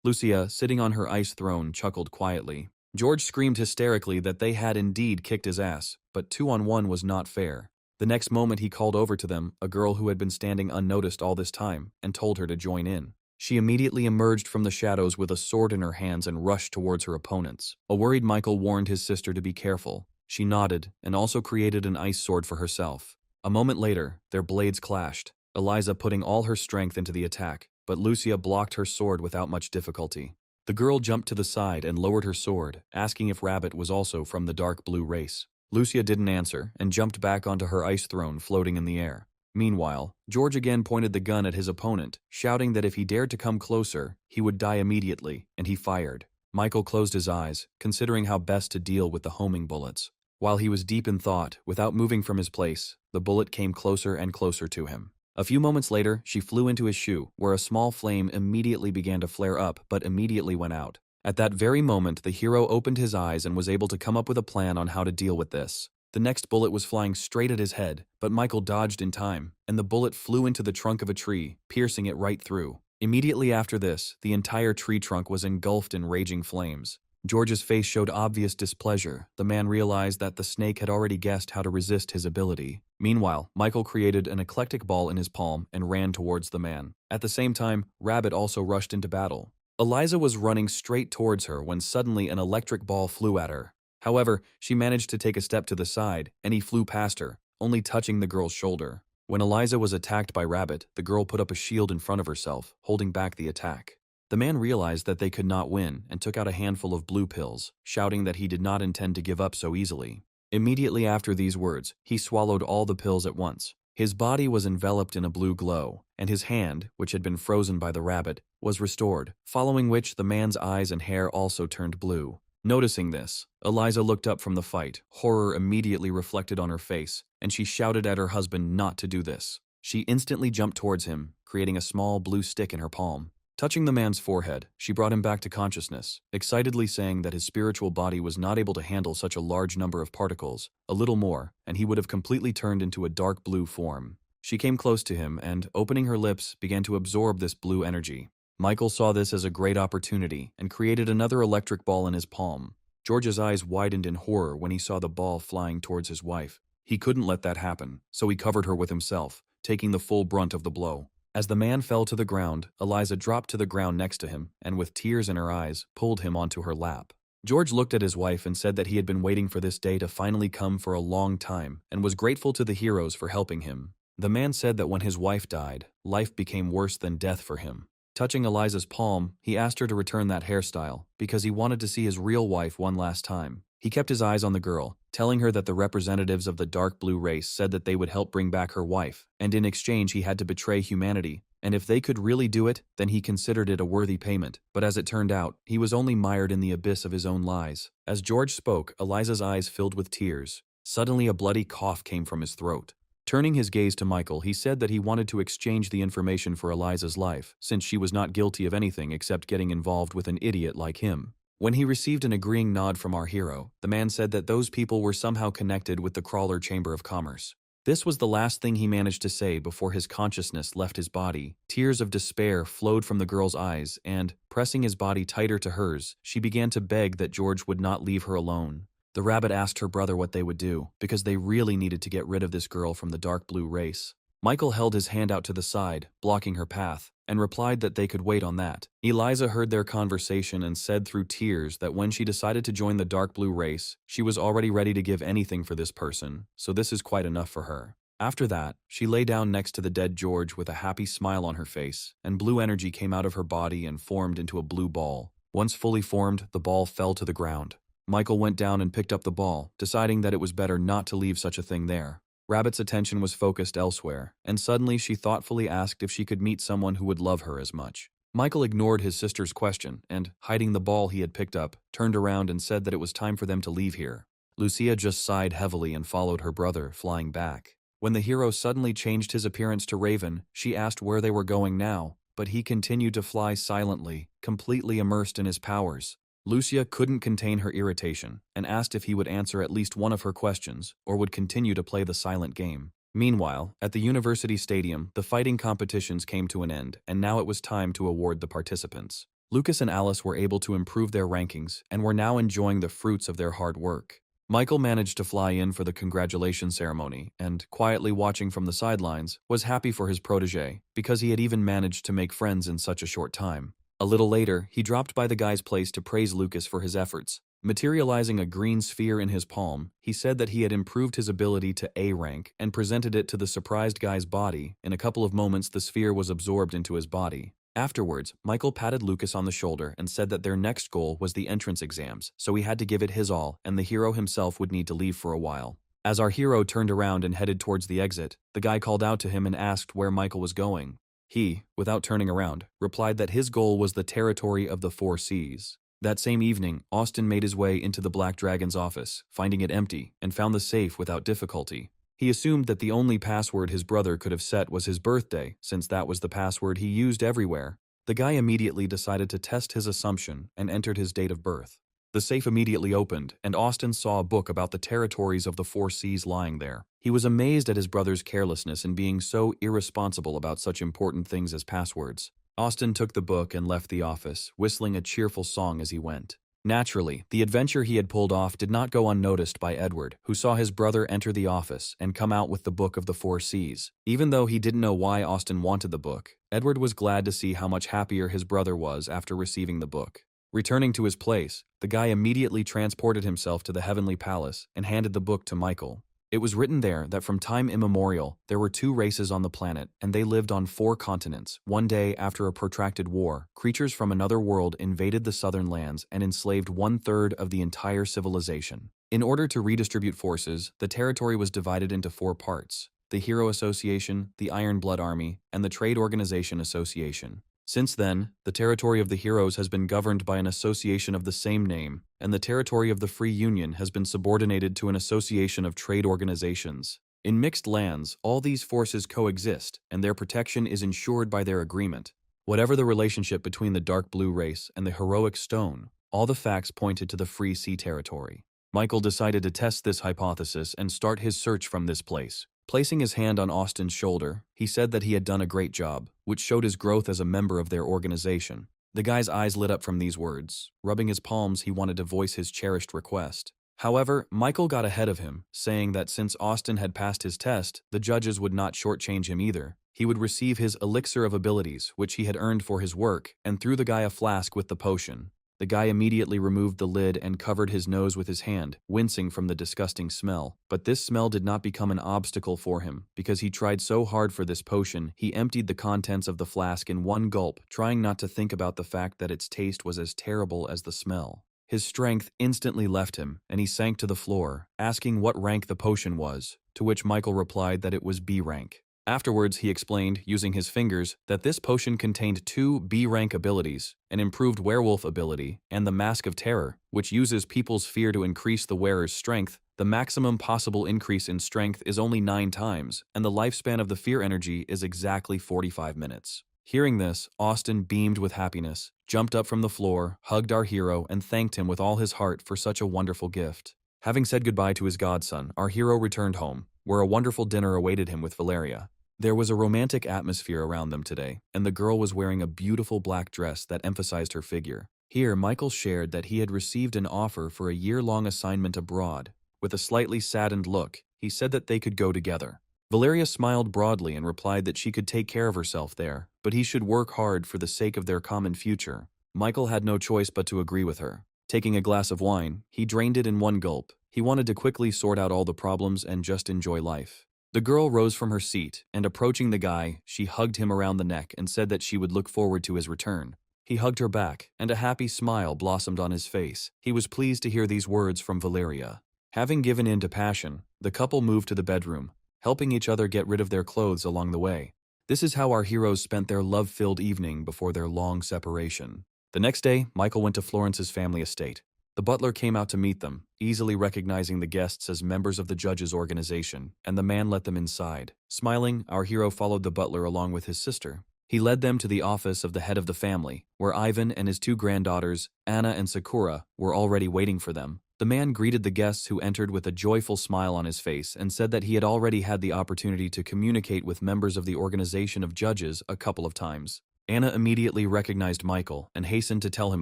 Lucia, sitting on her ice throne, chuckled quietly. George screamed hysterically that they had indeed kicked his ass, but 2-on-1 was not fair. The next moment he called over to them a girl who had been standing unnoticed all this time, and told her to join in. She immediately emerged from the shadows with a sword in her hands and rushed towards her opponents. A worried Michael warned his sister to be careful. She nodded and also created an ice sword for herself. A moment later, their blades clashed, Eliza putting all her strength into the attack, but Lucia blocked her sword without much difficulty. The girl jumped to the side and lowered her sword, asking if Rabbit was also from the dark blue race. Lucia didn't answer and jumped back onto her ice throne floating in the air. Meanwhile, George again pointed the gun at his opponent, shouting that if he dared to come closer, he would die immediately, and he fired. Michael closed his eyes, considering how best to deal with the homing bullets. While he was deep in thought, without moving from his place, the bullet came closer and closer to him. A few moments later, she flew into his shoe, where a small flame immediately began to flare up, but immediately went out. At that very moment, the hero opened his eyes and was able to come up with a plan on how to deal with this. The next bullet was flying straight at his head, but Michael dodged in time, and the bullet flew into the trunk of a tree, piercing it right through. Immediately after this, the entire tree trunk was engulfed in raging flames. George's face showed obvious displeasure. The man realized that the snake had already guessed how to resist his ability. Meanwhile, Michael created an eclectic ball in his palm and ran towards the man. At the same time, Rabbit also rushed into battle. Eliza was running straight towards her when suddenly an electric ball flew at her. However, she managed to take a step to the side, and he flew past her, only touching the girl's shoulder. When Eliza was attacked by Rabbit, the girl put up a shield in front of herself, holding back the attack. The man realized that they could not win and took out a handful of blue pills, shouting that he did not intend to give up so easily. Immediately after these words, he swallowed all the pills at once. His body was enveloped in a blue glow, and his hand, which had been frozen by the rabbit, was restored, following which the man's eyes and hair also turned blue. Noticing this, Eliza looked up from the fight, horror immediately reflected on her face, and she shouted at her husband not to do this. She instantly jumped towards him, creating a small blue stick in her palm. Touching the man's forehead, she brought him back to consciousness, excitedly saying that his spiritual body was not able to handle such a large number of particles, a little more, and he would have completely turned into a dark blue form. She came close to him and, opening her lips, began to absorb this blue energy. Michael saw this as a great opportunity and created another electric ball in his palm. George's eyes widened in horror when he saw the ball flying towards his wife. He couldn't let that happen, so he covered her with himself, taking the full brunt of the blow. As the man fell to the ground, Eliza dropped to the ground next to him and, with tears in her eyes, pulled him onto her lap. George looked at his wife and said that he had been waiting for this day to finally come for a long time and was grateful to the heroes for helping him. The man said that when his wife died, life became worse than death for him. Touching Eliza's palm, he asked her to return that hairstyle because he wanted to see his real wife one last time. He kept his eyes on the girl, telling her that the representatives of the dark blue race said that they would help bring back her wife, and in exchange he had to betray humanity, and if they could really do it, then he considered it a worthy payment. But as it turned out, he was only mired in the abyss of his own lies. As George spoke, Eliza's eyes filled with tears. Suddenly a bloody cough came from his throat. Turning his gaze to Michael, he said that he wanted to exchange the information for Eliza's life, since she was not guilty of anything except getting involved with an idiot like him. When he received an agreeing nod from our hero, the man said that those people were somehow connected with the Crawler Chamber of Commerce. This was the last thing he managed to say before his consciousness left his body. Tears of despair flowed from the girl's eyes, and, pressing his body tighter to hers, she began to beg that George would not leave her alone. The rabbit asked her brother what they would do, because they really needed to get rid of this girl from the dark blue race. Michael held his hand out to the side, blocking her path, and replied that they could wait on that. Eliza heard their conversation and said through tears that when she decided to join the dark blue race, she was already ready to give anything for this person, so this is quite enough for her. After that, she lay down next to the dead George with a happy smile on her face, and blue energy came out of her body and formed into a blue ball. Once fully formed, the ball fell to the ground. Michael went down and picked up the ball, deciding that it was better not to leave such a thing there. Rabbit's attention was focused elsewhere, and suddenly she thoughtfully asked if she could meet someone who would love her as much. Michael ignored his sister's question and, hiding the ball he had picked up, turned around and said that it was time for them to leave here. Lucia just sighed heavily and followed her brother, flying back. When the hero suddenly changed his appearance to Raven, she asked where they were going now, but he continued to fly silently, completely immersed in his powers. Lucia couldn't contain her irritation and asked if he would answer at least one of her questions or would continue to play the silent game. Meanwhile, at the university stadium, the fighting competitions came to an end, and now it was time to award the participants. Lucas and Alice were able to improve their rankings and were now enjoying the fruits of their hard work. Michael managed to fly in for the congratulation ceremony and, quietly watching from the sidelines, was happy for his protege because he had even managed to make friends in such a short time. A little later, he dropped by the guy's place to praise Lucas for his efforts. Materializing a green sphere in his palm, he said that he had improved his ability to A rank and presented it to the surprised guy's body. In a couple of moments, the sphere was absorbed into his body. Afterwards, Michael patted Lucas on the shoulder and said that their next goal was the entrance exams, so he had to give it his all, and the hero himself would need to leave for a while. As our hero turned around and headed towards the exit, the guy called out to him and asked where Michael was going. He, without turning around, replied that his goal was the territory of the 4 seas. That same evening, Austin made his way into the Black Dragon's office, finding it empty, and found the safe without difficulty. He assumed that the only password his brother could have set was his birthday, since that was the password he used everywhere. The guy immediately decided to test his assumption and entered his date of birth. The safe immediately opened, and Austin saw a book about the territories of the 4 seas lying there. He was amazed at his brother's carelessness in being so irresponsible about such important things as passwords. Austin took the book and left the office, whistling a cheerful song as he went. Naturally, the adventure he had pulled off did not go unnoticed by Edward, who saw his brother enter the office and come out with the Book of the 4 Seas. Even though he didn't know why Austin wanted the book, Edward was glad to see how much happier his brother was after receiving the book. Returning to his place, the guy immediately transported himself to the Heavenly Palace and handed the book to Michael. It was written there that from time immemorial, there were 2 races on the planet, and they lived on 4 continents. One day, after a protracted war, creatures from another world invaded the southern lands and enslaved 1/3 of the entire civilization. In order to redistribute forces, the territory was divided into 4 parts: the Hero Association, the Iron Blood Army, and the Trade Organization Association. Since then, the territory of the heroes has been governed by an association of the same name, and the territory of the Free Union has been subordinated to an association of trade organizations. In mixed lands, all these forces coexist, and their protection is ensured by their agreement. Whatever the relationship between the dark blue race and the heroic stone, all the facts pointed to the free sea territory. Michael decided to test this hypothesis and start his search from this place. Placing his hand on Austin's shoulder, he said that he had done a great job, which showed his growth as a member of their organization. The guy's eyes lit up from these words. Rubbing his palms, he wanted to voice his cherished request. However, Michael got ahead of him, saying that since Austin had passed his test, the judges would not shortchange him either. He would receive his elixir of abilities, which he had earned for his work, and threw the guy a flask with the potion. The guy immediately removed the lid and covered his nose with his hand, wincing from the disgusting smell. But this smell did not become an obstacle for him, because he tried so hard for this potion, he emptied the contents of the flask in one gulp, trying not to think about the fact that its taste was as terrible as the smell. His strength instantly left him, and he sank to the floor, asking what rank the potion was, to which Michael replied that it was B rank. Afterwards, he explained, using his fingers, that this potion contained 2 B-rank abilities, an improved werewolf ability, and the Mask of Terror, which uses people's fear to increase the wearer's strength. The maximum possible increase in strength is only 9 times, and the lifespan of the fear energy is exactly 45 minutes. Hearing this, Austin beamed with happiness, jumped up from the floor, hugged our hero, and thanked him with all his heart for such a wonderful gift. Having said goodbye to his godson, our hero returned home, where a wonderful dinner awaited him with Valeria. There was a romantic atmosphere around them today, and the girl was wearing a beautiful black dress that emphasized her figure. Here, Michael shared that he had received an offer for a year-long assignment abroad. With a slightly saddened look, he said that they could go together. Valeria smiled broadly and replied that she could take care of herself there, but he should work hard for the sake of their common future. Michael had no choice but to agree with her. Taking a glass of wine, he drained it in one gulp. He wanted to quickly sort out all the problems and just enjoy life. The girl rose from her seat, and approaching the guy, she hugged him around the neck and said that she would look forward to his return. He hugged her back, and a happy smile blossomed on his face. He was pleased to hear these words from Valeria. Having given in to passion, the couple moved to the bedroom, helping each other get rid of their clothes along the way. This is how our heroes spent their love-filled evening before their long separation. The next day, Michael went to Florence's family estate. The butler came out to meet them, easily recognizing the guests as members of the judge's organization, and the man let them inside. Smiling, our hero followed the butler along with his sister. He led them to the office of the head of the family, where Ivan and his 2 granddaughters, Anna and Sakura, were already waiting for them. The man greeted the guests who entered with a joyful smile on his face and said that he had already had the opportunity to communicate with members of the organization of judges a couple of times. Anna immediately recognized Michael and hastened to tell him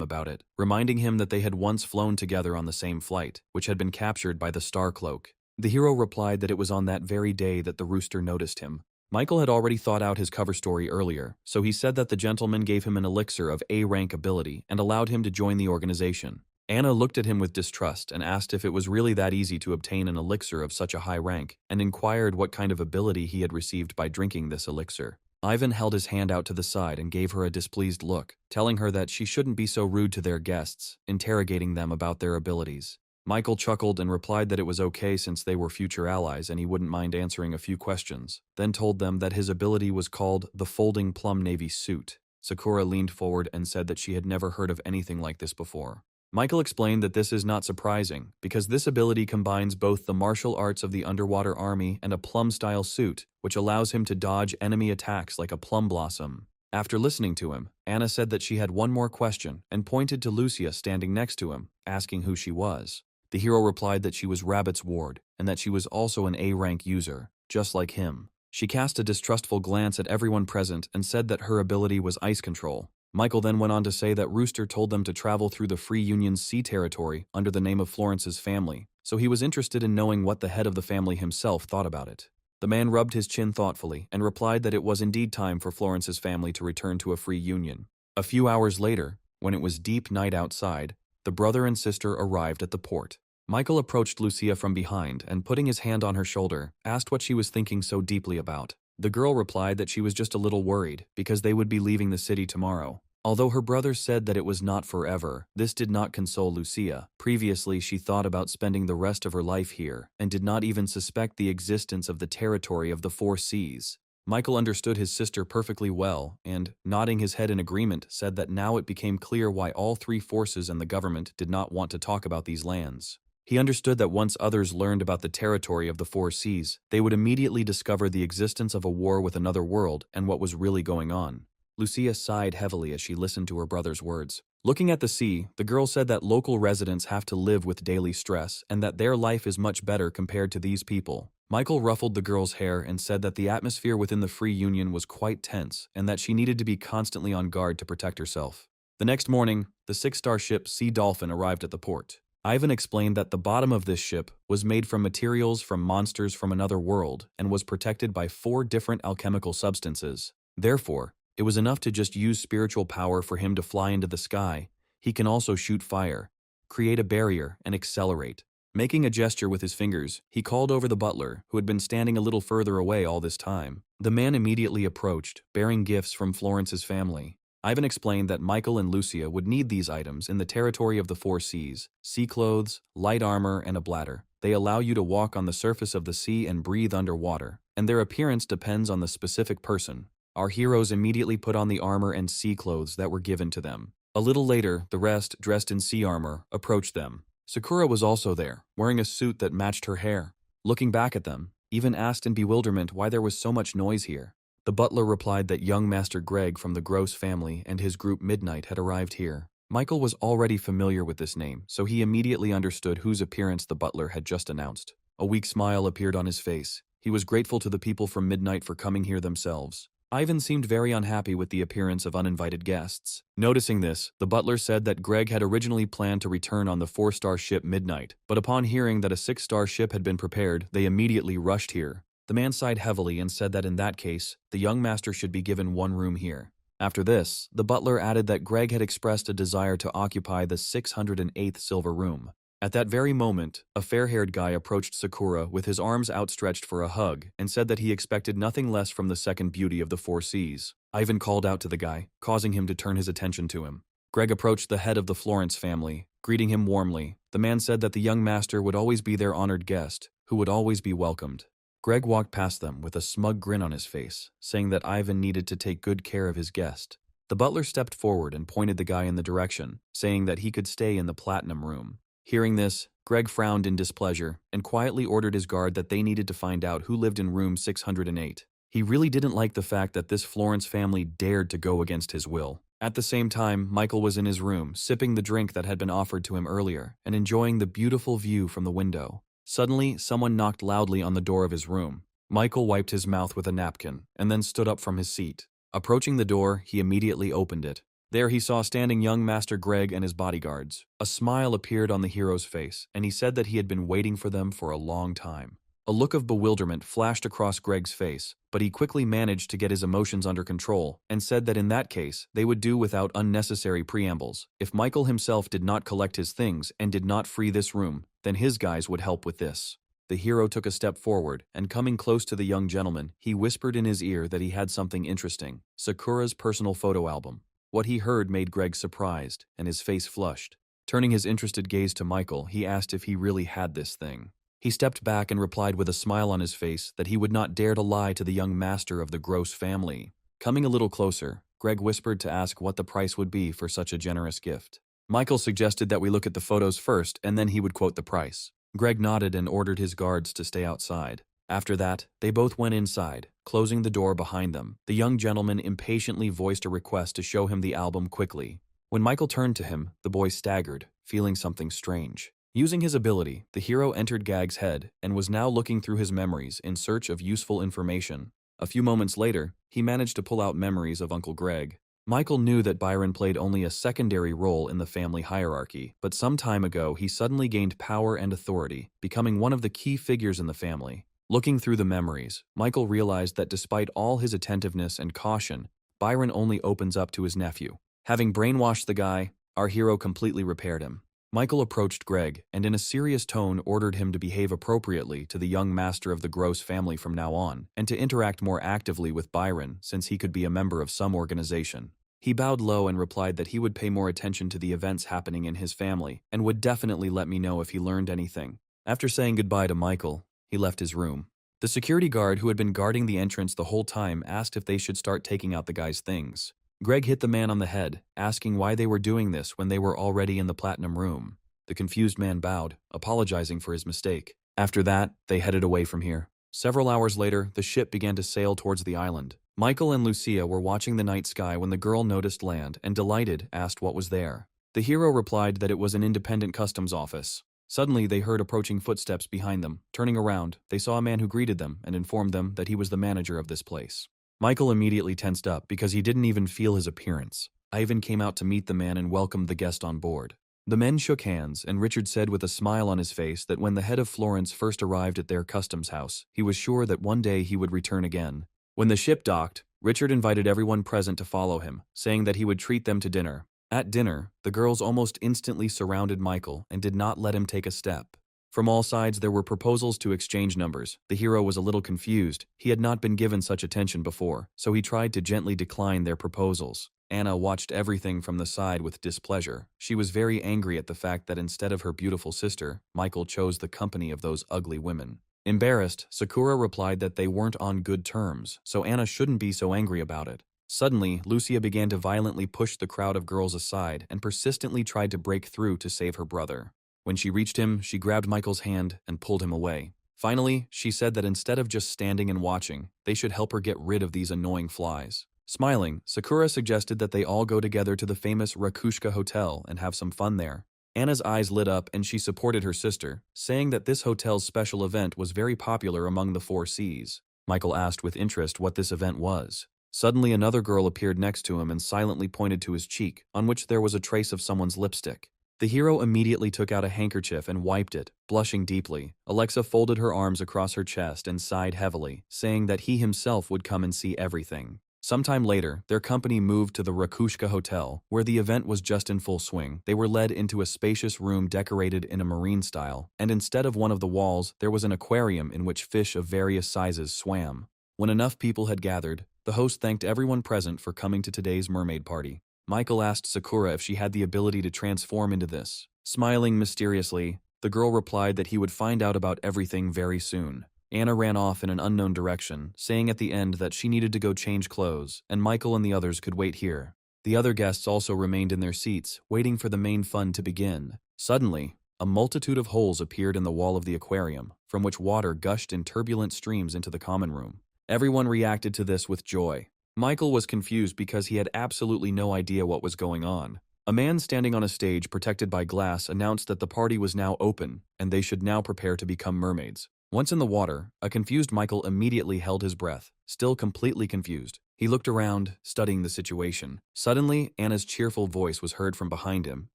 about it, reminding him that they had once flown together on the same flight, which had been captured by the Star Cloak. The hero replied that it was on that very day that the rooster noticed him. Michael had already thought out his cover story earlier, so he said that the gentleman gave him an elixir of A-rank ability and allowed him to join the organization. Anna looked at him with distrust and asked if it was really that easy to obtain an elixir of such a high rank, and inquired what kind of ability he had received by drinking this elixir. Ivan held his hand out to the side and gave her a displeased look, telling her that she shouldn't be so rude to their guests, interrogating them about their abilities. Michael chuckled and replied that it was okay since they were future allies and he wouldn't mind answering a few questions, then told them that his ability was called the Folding Plum Navy Suit. Sakura leaned forward and said that she had never heard of anything like this before. Michael explained that this is not surprising, because this ability combines both the martial arts of the underwater army and a plum-style suit, which allows him to dodge enemy attacks like a plum blossom. After listening to him, Anna said that she had one more question and pointed to Lucia standing next to him, asking who she was. The hero replied that she was Rabbit's ward, and that she was also an A-rank user, just like him. She cast a distrustful glance at everyone present and said that her ability was ice control. Michael then went on to say that Rooster told them to travel through the Free Union's sea territory under the name of Florence's family, so he was interested in knowing what the head of the family himself thought about it. The man rubbed his chin thoughtfully and replied that it was indeed time for Florence's family to return to a free union. A few hours later, when it was deep night outside, the brother and sister arrived at the port. Michael approached Lucia from behind and, putting his hand on her shoulder, asked what she was thinking so deeply about. The girl replied that she was just a little worried because they would be leaving the city tomorrow. Although her brother said that it was not forever, this did not console Lucia. Previously, she thought about spending the rest of her life here and did not even suspect the existence of the territory of the 4 seas. Michael understood his sister perfectly well and, nodding his head in agreement, said that now it became clear why all 3 forces and the government did not want to talk about these lands. He understood that once others learned about the territory of the 4 seas, they would immediately discover the existence of a war with another world and what was really going on. Lucia sighed heavily as she listened to her brother's words. Looking at the sea, the girl said that local residents have to live with daily stress and that their life is much better compared to these people. Michael ruffled the girl's hair and said that the atmosphere within the Free Union was quite tense and that she needed to be constantly on guard to protect herself. The next morning, the 6-star ship Sea Dolphin arrived at the port. Ivan explained that the bottom of this ship was made from materials from monsters from another world and was protected by 4 different alchemical substances. Therefore, it was enough to just use spiritual power for him to fly into the sky. He can also shoot fire, create a barrier, and accelerate. Making a gesture with his fingers, he called over the butler, who had been standing a little further away all this time. The man immediately approached, bearing gifts from Florence's family. Ivan explained that Michael and Lucia would need these items in the territory of the 4 seas: sea clothes, light armor, and a bladder. They allow you to walk on the surface of the sea and breathe underwater, and their appearance depends on the specific person. Our heroes immediately put on the armor and sea clothes that were given to them. A little later, the rest, dressed in sea armor, approached them. Sakura was also there, wearing a suit that matched her hair. Looking back at them, Ivan asked in bewilderment why there was so much noise here. The butler replied that young Master Greg from the Gross family and his group Midnight had arrived here. Michael was already familiar with this name, so he immediately understood whose appearance the butler had just announced. A weak smile appeared on his face. He was grateful to the people from Midnight for coming here themselves. Ivan seemed very unhappy with the appearance of uninvited guests. Noticing this, the butler said that Greg had originally planned to return on the 4-star ship Midnight, but upon hearing that a 6-star ship had been prepared, they immediately rushed here. The man sighed heavily and said that in that case, the young master should be given 1 room here. After this, the butler added that Greg had expressed a desire to occupy the 608th silver room. At that very moment, a fair-haired guy approached Sakura with his arms outstretched for a hug and said that he expected nothing less from the second beauty of the 4 seas. Ivan called out to the guy, causing him to turn his attention to him. Greg approached the head of the Florence family, greeting him warmly. The man said that the young master would always be their honored guest, who would always be welcomed. Greg walked past them with a smug grin on his face, saying that Ivan needed to take good care of his guest. The butler stepped forward and pointed the guy in the direction, saying that he could stay in the platinum room. Hearing this, Greg frowned in displeasure and quietly ordered his guard that they needed to find out who lived in room 608. He really didn't like the fact that this Florence family dared to go against his will. At the same time, Michael was in his room, sipping the drink that had been offered to him earlier and enjoying the beautiful view from the window. Suddenly, someone knocked loudly on the door of his room. Michael wiped his mouth with a napkin and then stood up from his seat. Approaching the door, he immediately opened it. There he saw standing young Master Greg and his bodyguards. A smile appeared on the hero's face, and he said that he had been waiting for them for a long time. A look of bewilderment flashed across Greg's face, but he quickly managed to get his emotions under control and said that in that case, they would do without unnecessary preambles. If Michael himself did not collect his things and did not free this room, then his guys would help with this. The hero took a step forward, and coming close to the young gentleman, he whispered in his ear that he had something interesting: Sakura's personal photo album. What he heard made Greg surprised, and his face flushed. Turning his interested gaze to Michael, he asked if he really had this thing. He stepped back and replied with a smile on his face that he would not dare to lie to the young master of the Gross family. Coming a little closer, Greg whispered to ask what the price would be for such a generous gift. Michael suggested that we look at the photos first and then he would quote the price. Greg nodded and ordered his guards to stay outside. After that, they both went inside, closing the door behind them. The young gentleman impatiently voiced a request to show him the album quickly. When Michael turned to him, the boy staggered, feeling something strange. Using his ability, the hero entered Gag's head and was now looking through his memories in search of useful information. A few moments later, he managed to pull out memories of Uncle Greg. Michael knew that Byron played only a secondary role in the family hierarchy, but some time ago he suddenly gained power and authority, becoming one of the key figures in the family. Looking through the memories, Michael realized that despite all his attentiveness and caution, Byron only opens up to his nephew. Having brainwashed the guy, our hero completely repaired him. Michael approached Greg and in a serious tone ordered him to behave appropriately to the young master of the Gross family from now on, and to interact more actively with Byron since he could be a member of some organization. He bowed low and replied that he would pay more attention to the events happening in his family and would definitely let me know if he learned anything. After saying goodbye to Michael, he left his room. The security guard who had been guarding the entrance the whole time asked if they should start taking out the guy's things. Greg hit the man on the head, asking why they were doing this when they were already in the platinum room. The confused man bowed, apologizing for his mistake. After that, they headed away from here. Several hours later, the ship began to sail towards the island. Michael and Lucia were watching the night sky when the girl noticed land and, delighted, asked what was there. The hero replied that it was an independent customs office. Suddenly, they heard approaching footsteps behind them. Turning around, they saw a man who greeted them and informed them that he was the manager of this place. Michael immediately tensed up because he didn't even feel his appearance. Ivan came out to meet the man and welcomed the guest on board. The men shook hands, and Richard said with a smile on his face that when the head of Florence first arrived at their customs house, he was sure that one day he would return again. When the ship docked, Richard invited everyone present to follow him, saying that he would treat them to dinner. At dinner, the girls almost instantly surrounded Michael and did not let him take a step. From all sides there were proposals to exchange numbers. The hero was a little confused. He had not been given such attention before, so he tried to gently decline their proposals. Anna watched everything from the side with displeasure. She was very angry at the fact that instead of her beautiful sister, Michael chose the company of those ugly women. Embarrassed, Sakura replied that they weren't on good terms, so Anna shouldn't be so angry about it. Suddenly, Lucia began to violently push the crowd of girls aside and persistently tried to break through to save her brother. When she reached him, she grabbed Michael's hand and pulled him away. Finally, she said that instead of just standing and watching, they should help her get rid of these annoying flies. Smiling, Sakura suggested that they all go together to the famous Rakushka Hotel and have some fun there. Anna's eyes lit up and she supported her sister, saying that this hotel's special event was very popular among the 4 Seas. Michael asked with interest what this event was. Suddenly another girl appeared next to him and silently pointed to his cheek, on which there was a trace of someone's lipstick. The hero immediately took out a handkerchief and wiped it, blushing deeply. Alexa folded her arms across her chest and sighed heavily, saying that he himself would come and see everything. Sometime later, their company moved to the Rakushka Hotel, where the event was just in full swing. They were led into a spacious room decorated in a marine style, and instead of one of the walls, there was an aquarium in which fish of various sizes swam. When enough people had gathered, the host thanked everyone present for coming to today's mermaid party. Michael asked Sakura if she had the ability to transform into this. Smiling mysteriously, the girl replied that he would find out about everything very soon. Anna ran off in an unknown direction, saying at the end that she needed to go change clothes, and Michael and the others could wait here. The other guests also remained in their seats, waiting for the main fun to begin. Suddenly, a multitude of holes appeared in the wall of the aquarium, from which water gushed in turbulent streams into the common room. Everyone reacted to this with joy. Michael was confused because he had absolutely no idea what was going on. A man standing on a stage protected by glass announced that the party was now open, and they should now prepare to become mermaids. Once in the water, a confused Michael immediately held his breath, still completely confused. He looked around, studying the situation. Suddenly, Anna's cheerful voice was heard from behind him,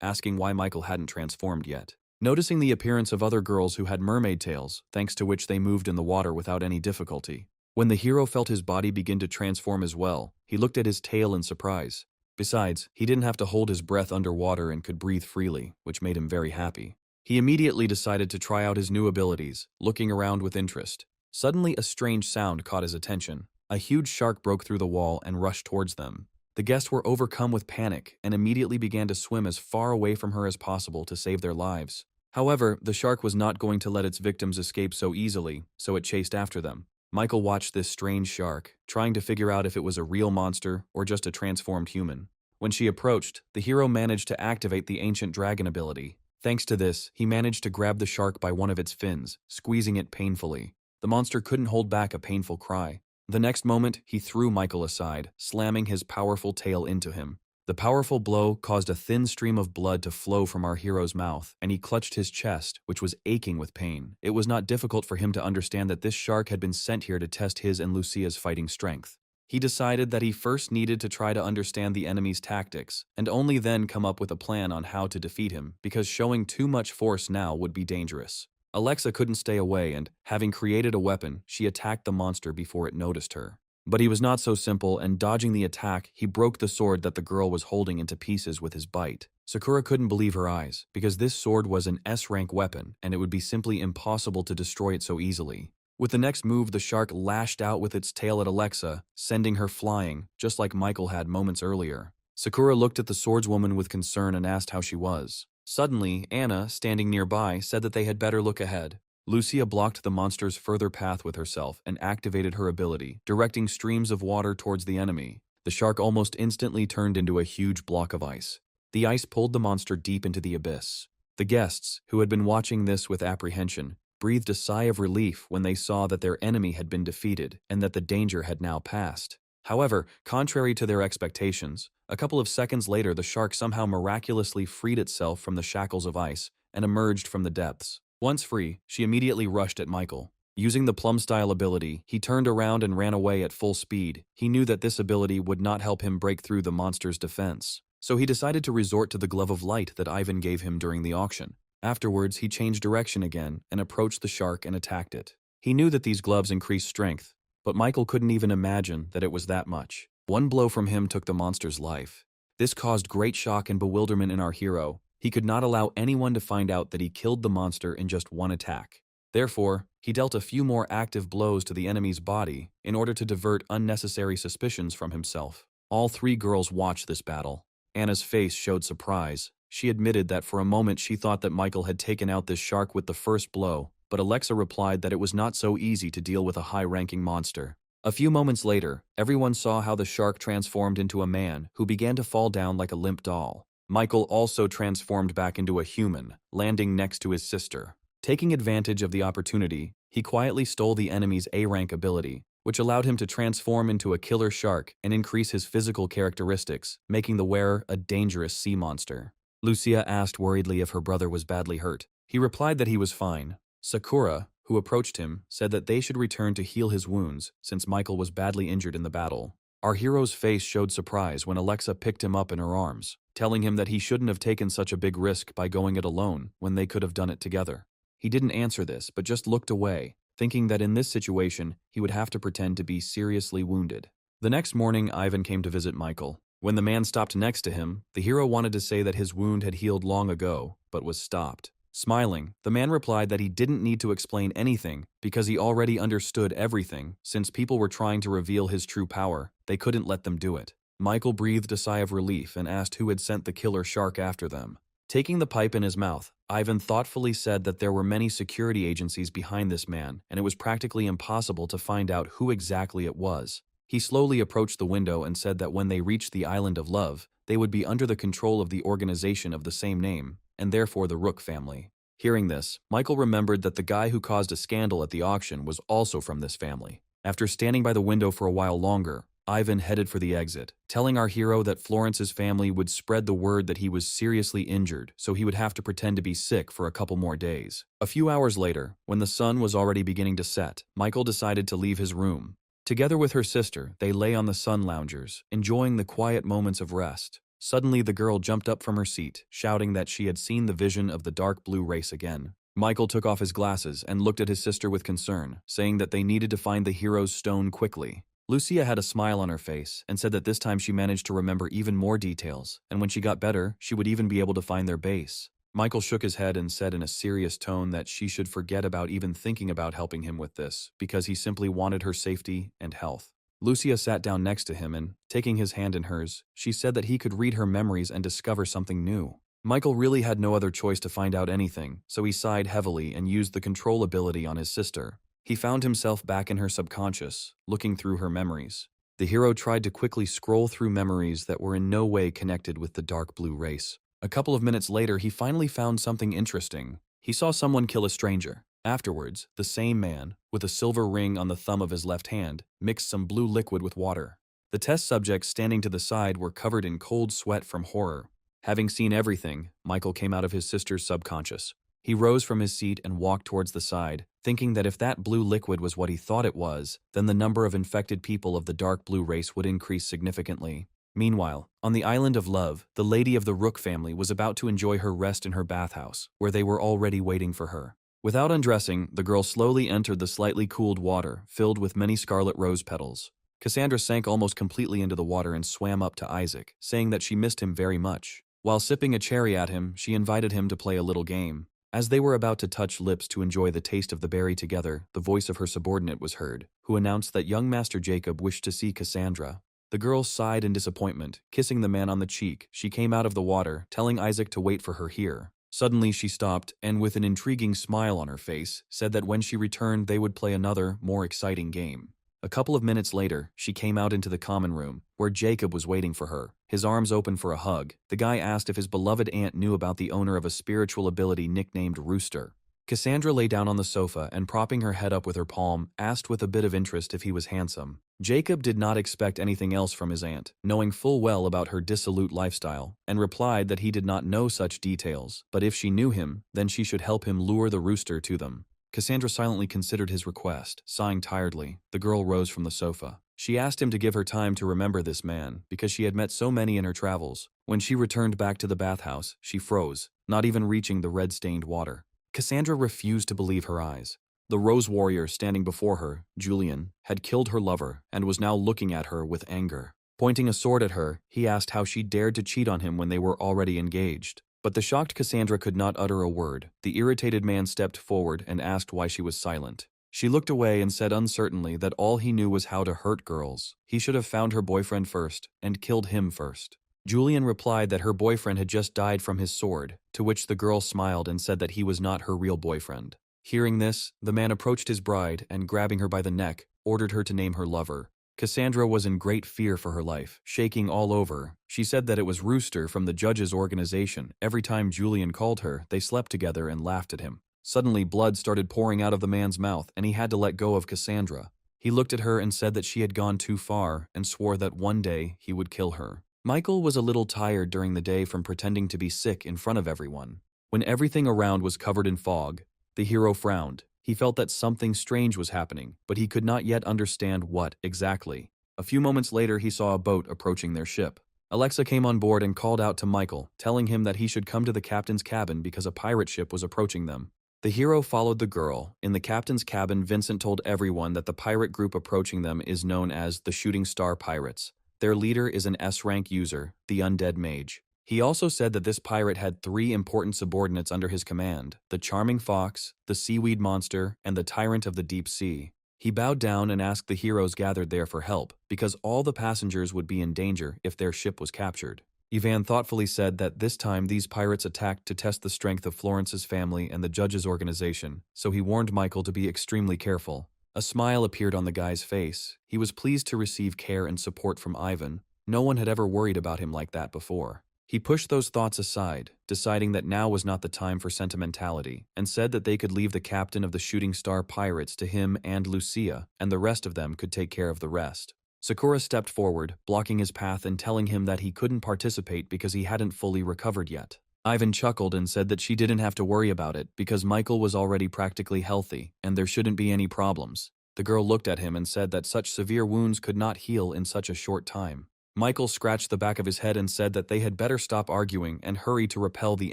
asking why Michael hadn't transformed yet. Noticing the appearance of other girls who had mermaid tails, thanks to which they moved in the water without any difficulty. When the hero felt his body begin to transform as well, he looked at his tail in surprise. Besides, he didn't have to hold his breath underwater and could breathe freely, which made him very happy. He immediately decided to try out his new abilities, looking around with interest. Suddenly, a strange sound caught his attention. A huge shark broke through the wall and rushed towards them. The guests were overcome with panic and immediately began to swim as far away from her as possible to save their lives. However, the shark was not going to let its victims escape so easily, so it chased after them. Michael watched this strange shark, trying to figure out if it was a real monster or just a transformed human. When she approached, the hero managed to activate the ancient dragon ability. Thanks to this, he managed to grab the shark by one of its fins, squeezing it painfully. The monster couldn't hold back a painful cry. The next moment, he threw Michael aside, slamming his powerful tail into him. The powerful blow caused a thin stream of blood to flow from our hero's mouth, and he clutched his chest, which was aching with pain. It was not difficult for him to understand that this shark had been sent here to test his and Lucia's fighting strength. He decided that he first needed to try to understand the enemy's tactics, and only then come up with a plan on how to defeat him, because showing too much force now would be dangerous. Alexa couldn't stay away and, having created a weapon, she attacked the monster before it noticed her. But he was not so simple, and dodging the attack, he broke the sword that the girl was holding into pieces with his bite. Sakura couldn't believe her eyes, because this sword was an S-rank weapon, and it would be simply impossible to destroy it so easily. With the next move, the shark lashed out with its tail at Alexa, sending her flying, just like Michael had moments earlier. Sakura looked at the swordswoman with concern and asked how she was. Suddenly, Anna, standing nearby, said that they had better look ahead. Lucia blocked the monster's further path with herself and activated her ability, directing streams of water towards the enemy. The shark almost instantly turned into a huge block of ice. The ice pulled the monster deep into the abyss. The guests, who had been watching this with apprehension, breathed a sigh of relief when they saw that their enemy had been defeated and that the danger had now passed. However, contrary to their expectations, a couple of seconds later the shark somehow miraculously freed itself from the shackles of ice and emerged from the depths. Once free, she immediately rushed at Michael. Using the plum-style ability, he turned around and ran away at full speed. He knew that this ability would not help him break through the monster's defense, so he decided to resort to the glove of light that Ivan gave him during the auction. Afterwards, he changed direction again and approached the shark and attacked it. He knew that these gloves increased strength, but Michael couldn't even imagine that it was that much. One blow from him took the monster's life. This caused great shock and bewilderment in our hero. He could not allow anyone to find out that he killed the monster in just one attack. Therefore, he dealt a few more active blows to the enemy's body in order to divert unnecessary suspicions from himself. All three girls watched this battle. Anna's face showed surprise. She admitted that for a moment she thought that Michael had taken out this shark with the first blow, but Alexa replied that it was not so easy to deal with a high-ranking monster. A few moments later, everyone saw how the shark transformed into a man who began to fall down like a limp doll. Michael also transformed back into a human, landing next to his sister. Taking advantage of the opportunity, he quietly stole the enemy's A-rank ability, which allowed him to transform into a killer shark and increase his physical characteristics, making the wearer a dangerous sea monster. Lucia asked worriedly if her brother was badly hurt. He replied that he was fine. Sakura, who approached him, said that they should return to heal his wounds since Michael was badly injured in the battle. Our hero's face showed surprise when Alexa picked him up in her arms, telling him that he shouldn't have taken such a big risk by going it alone when they could have done it together. He didn't answer this, but just looked away, thinking that in this situation, he would have to pretend to be seriously wounded. The next morning, Ivan came to visit Michael. When the man stopped next to him, the hero wanted to say that his wound had healed long ago, but was stopped. Smiling, the man replied that he didn't need to explain anything because he already understood everything. Since people were trying to reveal his true power, they couldn't let them do it. Michael breathed a sigh of relief and asked who had sent the killer shark after them. Taking the pipe in his mouth, Ivan thoughtfully said that there were many security agencies behind this man, and it was practically impossible to find out who exactly it was. He slowly approached the window and said that when they reached the Island of Love, they would be under the control of the organization of the same name, and therefore the Rook family. Hearing this, Michael remembered that the guy who caused a scandal at the auction was also from this family. After standing by the window for a while longer, Ivan headed for the exit, telling our hero that Florence's family would spread the word that he was seriously injured, so he would have to pretend to be sick for a couple more days. A few hours later, when the sun was already beginning to set, Michael decided to leave his room. Together with her sister, they lay on the sun loungers, enjoying the quiet moments of rest. Suddenly, the girl jumped up from her seat, shouting that she had seen the vision of the dark blue race again. Michael took off his glasses and looked at his sister with concern, saying that they needed to find the hero's stone quickly. Lucia had a smile on her face and said that this time she managed to remember even more details, and when she got better, she would even be able to find their base. Michael shook his head and said in a serious tone that she should forget about even thinking about helping him with this, because he simply wanted her safety and health. Lucia sat down next to him and, taking his hand in hers, she said that he could read her memories and discover something new. Michael really had no other choice to find out anything, so he sighed heavily and used the control ability on his sister. He found himself back in her subconscious, looking through her memories. The hero tried to quickly scroll through memories that were in no way connected with the dark blue race. A couple of minutes later, he finally found something interesting. He saw someone kill a stranger. Afterwards, the same man, with a silver ring on the thumb of his left hand, mixed some blue liquid with water. The test subjects standing to the side were covered in cold sweat from horror. Having seen everything, Michael came out of his sister's subconscious. He rose from his seat and walked towards the side, thinking that if that blue liquid was what he thought it was, then the number of infected people of the dark blue race would increase significantly. Meanwhile, on the Island of Love, the lady of the Rook family was about to enjoy her rest in her bathhouse, where they were already waiting for her. Without undressing, the girl slowly entered the slightly cooled water, filled with many scarlet rose petals. Cassandra sank almost completely into the water and swam up to Isaac, saying that she missed him very much. While sipping a cherry at him, she invited him to play a little game. As they were about to touch lips to enjoy the taste of the berry together, the voice of her subordinate was heard, who announced that young Master Jacob wished to see Cassandra. The girl sighed in disappointment. Kissing the man on the cheek, she came out of the water, telling Isaac to wait for her here. Suddenly she stopped, and with an intriguing smile on her face, said that when she returned they would play another, more exciting game. A couple of minutes later, she came out into the common room, where Jacob was waiting for her, his arms open for a hug. The guy asked if his beloved aunt knew about the owner of a spiritual ability nicknamed Rooster. Cassandra lay down on the sofa and, propping her head up with her palm, asked with a bit of interest if he was handsome. Jacob did not expect anything else from his aunt, knowing full well about her dissolute lifestyle, and replied that he did not know such details, but if she knew him, then she should help him lure the rooster to them. Cassandra silently considered his request, sighing tiredly. The girl rose from the sofa. She asked him to give her time to remember this man, because she had met so many in her travels. When she returned back to the bathhouse, she froze, not even reaching the red-stained water. Cassandra refused to believe her eyes. The Rose Warrior standing before her, Julian, had killed her lover and was now looking at her with anger. Pointing a sword at her, he asked how she dared to cheat on him when they were already engaged. But the shocked Cassandra could not utter a word. The irritated man stepped forward and asked why she was silent. She looked away and said uncertainly that all he knew was how to hurt girls. He should have found her boyfriend first and killed him first. Julian replied that her boyfriend had just died from his sword, to which the girl smiled and said that he was not her real boyfriend. Hearing this, the man approached his bride and, grabbing her by the neck, ordered her to name her lover. Cassandra was in great fear for her life, shaking all over. She said that it was Rooster from the judge's organization. Every time Julian called her, they slept together and laughed at him. Suddenly, blood started pouring out of the man's mouth, and he had to let go of Cassandra. He looked at her and said that she had gone too far, and swore that one day he would kill her. Michael was a little tired during the day from pretending to be sick in front of everyone. When everything around was covered in fog, the hero frowned. He felt that something strange was happening, but he could not yet understand what exactly. A few moments later, he saw a boat approaching their ship. Alexa came on board and called out to Michael, telling him that he should come to the captain's cabin because a pirate ship was approaching them. The hero followed the girl. In the captain's cabin, Vincent told everyone that the pirate group approaching them is known as the Shooting Star Pirates. Their leader is an S-rank user, the Undead Mage. He also said that this pirate had 3 important subordinates under his command: the Charming Fox, the Seaweed Monster, and the Tyrant of the Deep Sea. He bowed down and asked the heroes gathered there for help, because all the passengers would be in danger if their ship was captured. Ivan thoughtfully said that this time these pirates attacked to test the strength of Florence's family and the judge's organization, so he warned Michael to be extremely careful. A smile appeared on the guy's face. He was pleased to receive care and support from Ivan. No one had ever worried about him like that before. He pushed those thoughts aside, deciding that now was not the time for sentimentality, and said that they could leave the captain of the Shooting Star Pirates to him and Lucia, and the rest of them could take care of the rest. Sakura stepped forward, blocking his path and telling him that he couldn't participate because he hadn't fully recovered yet. Ivan chuckled and said that she didn't have to worry about it because Michael was already practically healthy and there shouldn't be any problems. The girl looked at him and said that such severe wounds could not heal in such a short time. Michael scratched the back of his head and said that they had better stop arguing and hurry to repel the